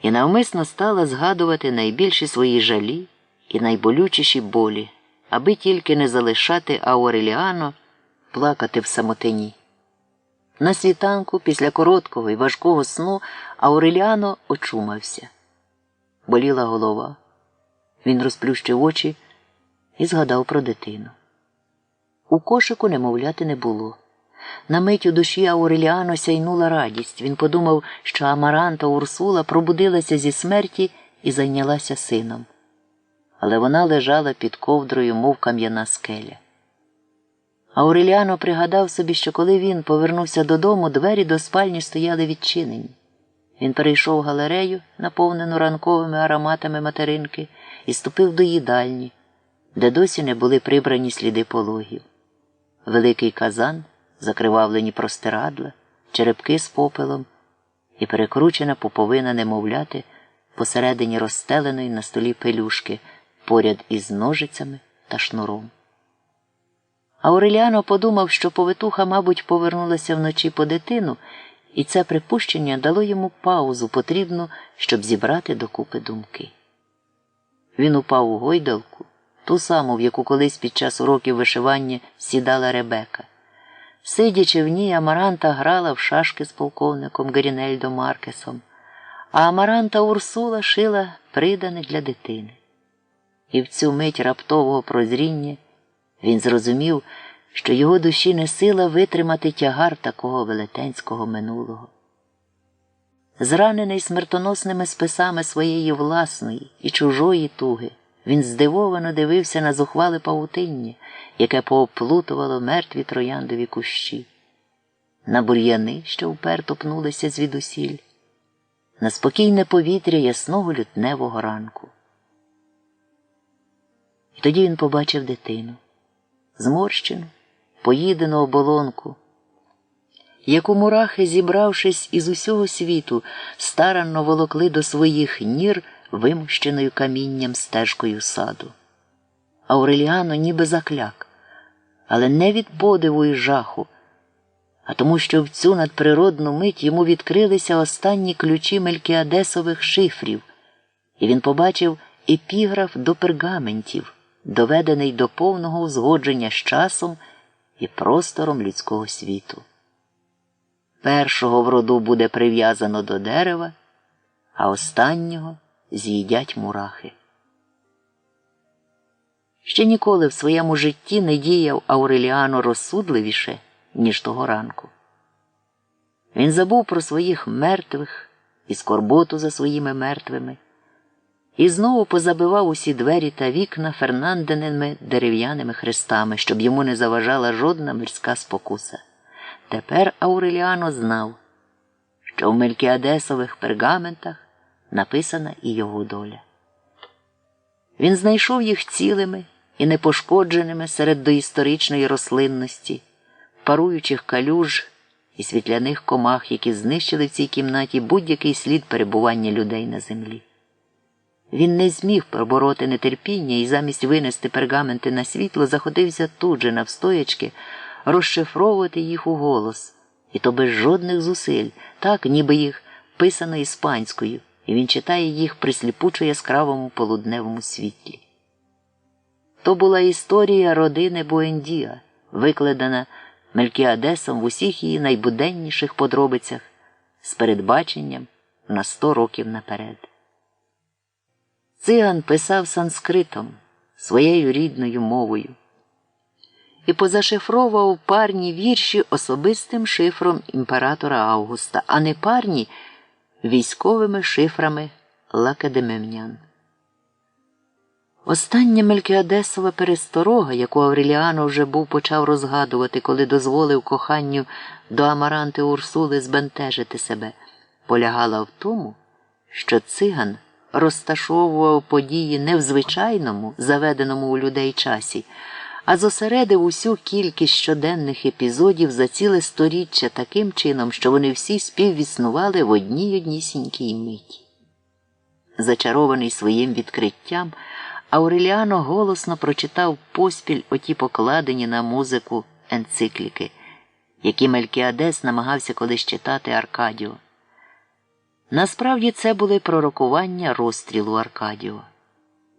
і навмисно стала згадувати найбільші свої жалі і найболючіші болі, аби тільки не залишати Ауреліано плакати в самотині. На світанку, після короткого і важкого сну, Ауреліано очумався. Боліла голова. Він розплющив очі і згадав про дитину. У кошику немовляти не було. На мить у душі Ауреліано сяйнула радість. Він подумав, що Амаранта Урсула пробудилася зі смерті і зайнялася сином. Але вона лежала під ковдрою, мов кам'яна скеля. Ауреліано пригадав собі, що коли він повернувся додому, двері до спальні стояли відчинені. Він перейшов галерею, наповнену ранковими ароматами материнки, і ступив до їдальні, де досі не були прибрані сліди пологів. Великий казан, закривавлені простирадла, черепки з попелом і перекручена пуповина немовляти посередині розстеленої на столі пелюшки, поряд із ножицями та шнуром. Ауреліано подумав, що повитуха, мабуть, повернулася вночі по дитину, і це припущення дало йому паузу, потрібну, щоб зібрати докупи думки. Він упав у гойдалку, ту саму, в яку колись під час уроків вишивання сідала Ребека. Сидячи в ній, Амаранта грала в шашки з полковником Герінельдо Маркесом, а Амаранта Урсула шила придане для дитини. І в цю мить раптового прозріння він зрозумів, що його душі не сила витримати тягар такого велетенського минулого. Зранений смертоносними списами своєї власної і чужої туги, він здивовано дивився на зухвале павутиння, яке пооплутувало мертві трояндові кущі, на бур'яни, що вперто пнулися звідусіль, на спокійне повітря ясного лютневого ранку. І тоді він побачив дитину, зморщену, поїдену оболонку, яку мурахи, зібравшись із усього світу, старанно волокли до своїх нір вимущеною камінням стежкою саду. Ауреліано ніби закляк, але не від подиву і жаху, а тому, що в цю надприродну мить йому відкрилися останні ключі Мелькіадесових шифрів, і він побачив епіграф до пергаментів, доведений до повного узгодження з часом і простором людського світу. Першого в роду буде прив'язано до дерева, а останнього з'їдять мурахи. Ще ніколи в своєму житті не діяв Ауреліано розсудливіше, ніж того ранку. Він забув про своїх мертвих і скорботу за своїми мертвими, і знову позабивав усі двері та вікна Фернандиними дерев'яними хрестами, щоб йому не заважала жодна мирська спокуса. Тепер Ауреліано знав, що в Мелькіадесових пергаментах написана і його доля. Він знайшов їх цілими і непошкодженими серед доісторичної рослинності, паруючих калюж і світляних комах, які знищили в цій кімнаті будь-який слід перебування людей на землі. Він не зміг пробороти нетерпіння і замість винести пергаменти на світло заходився тут же навстоячки розшифровувати їх у голос, і то без жодних зусиль, так, ніби їх писано іспанською, і він читає їх при сліпучо яскравому полудневому світлі. То була історія родини Буендіа, викладена Мелькіадесом в усіх її найбуденніших подробицях з передбаченням на 100 років наперед. Циган писав санскритом, своєю рідною мовою, і позашифровував парні вірші особистим шифром імператора Августа, а не парні військовими шифрами лакедемемнян. Остання Мелькіадесова пересторога, яку Ауреліано вже був почав розгадувати, коли дозволив коханню до Амаранти Урсули збентежити себе, полягала в тому, що циган розташовував події не в звичайному, заведеному у людей часі, а зосередив усю кількість щоденних епізодів за ціле сторіччя таким чином, що вони всі співіснували в одній однісінькій миті. Зачарований своїм відкриттям, Ауреліано голосно прочитав поспіль оті покладені на музику енцикліки, які Мелькіадес намагався колись читати Аркадіо. Насправді це були пророкування розстрілу Аркадіо.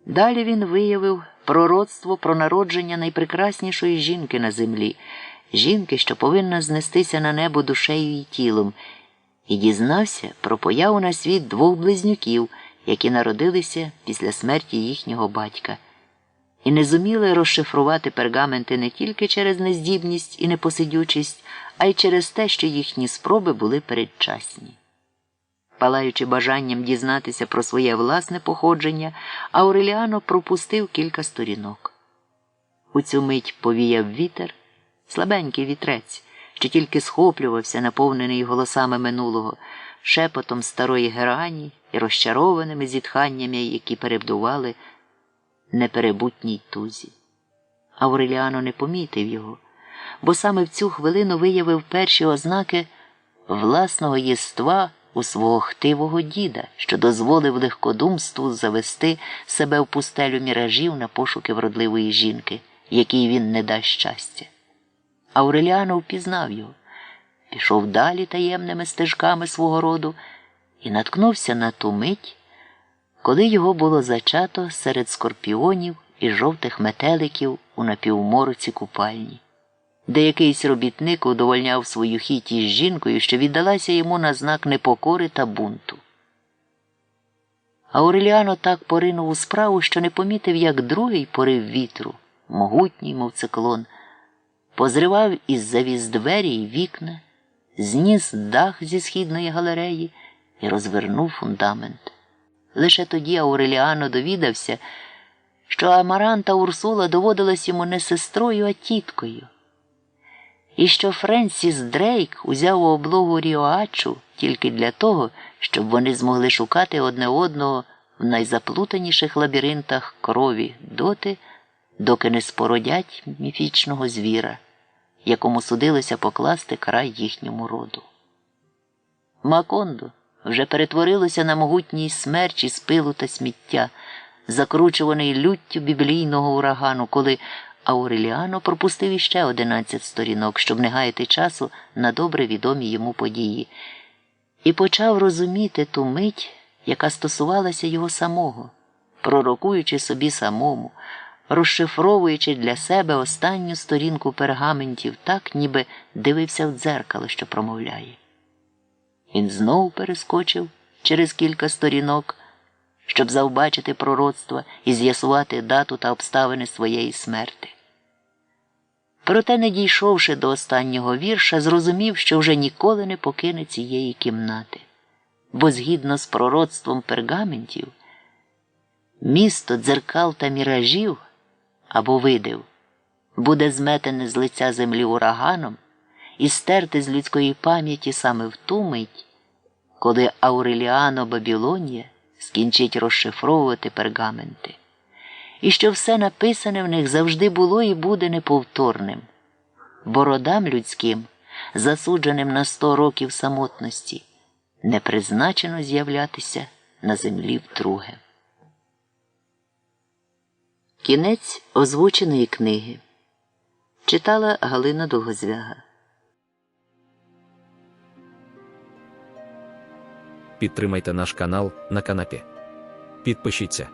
Далі він виявив пророцтво про народження найпрекраснішої жінки на землі, жінки, що повинна знестися на небо душею і тілом, і дізнався про появу на світ 2 близнюків, які народилися після смерті їхнього батька, і не зуміли розшифрувати пергаменти не тільки через нездібність і непосидючість, а й через те, що їхні спроби були передчасні. Палаючи бажанням дізнатися про своє власне походження, Ауреліано пропустив кілька сторінок. У цю мить повіяв вітер, слабенький вітрець, що тільки схоплювався, наповнений голосами минулого, шепотом старої герані і розчарованими зітханнями, які перебдували неперебутній тузі. Ауреліано не помітив його, бо саме в цю хвилину виявив перші ознаки власного єства у свого хтивого діда, що дозволив легкодумству завести себе в пустелю міражів на пошуки вродливої жінки, якій він не дасть щастя. Ауреліано впізнав його, пішов далі таємними стежками свого роду і наткнувся на ту мить, коли його було зачато серед скорпіонів і жовтих метеликів у напівмороці купальні, де якийсь робітник удовольняв свою хітість з жінкою, що віддалася йому на знак непокори та бунту. Ауреліано так поринув у справу, що не помітив, як другий порив вітру, могутній, мов циклон, позривав із завіс двері й вікна, зніс дах зі східної галереї і розвернув фундамент. Лише тоді Ауреліано довідався, що Амаранта Урсула доводилась йому не сестрою, а тіткою, і що Френсіс Дрейк узяв у облогу Ріоачу тільки для того, щоб вони змогли шукати одне одного в найзаплутаніших лабіринтах крові доти, доки не спородять міфічного звіра, якому судилося покласти край їхньому роду. Макондо вже перетворилося на могутній смерч із пилу та сміття, закручуваний люттю біблійного урагану, коли Ауреліано пропустив іще 11 сторінок, щоб не гаяти часу на добре відомі йому події, і почав розуміти ту мить, яка стосувалася його самого, пророкуючи собі самому, розшифровуючи для себе останню сторінку пергаментів так, ніби дивився в дзеркало, що промовляє. Він знову перескочив через кілька сторінок, щоб завбачити пророцтва і з'ясувати дату та обставини своєї смерти. Проте, не дійшовши до останнього вірша, зрозумів, що вже ніколи не покине цієї кімнати. Бо згідно з пророцтвом пергаментів, місто дзеркал та міражів, або видив, буде зметене з лиця землі ураганом і стерте з людської пам'яті саме в ту мить, коли Ауреліано Бабілонія скінчить розшифровувати пергаменти, і що все написане в них завжди було і буде неповторним, бо родам людським, засудженим на 100 років самотності, не призначено з'являтися на землі вдруге. Кінець озвученої книги. Читала Галина Долгозвяга. Підтримайте наш канал на канапі. Підпишіться.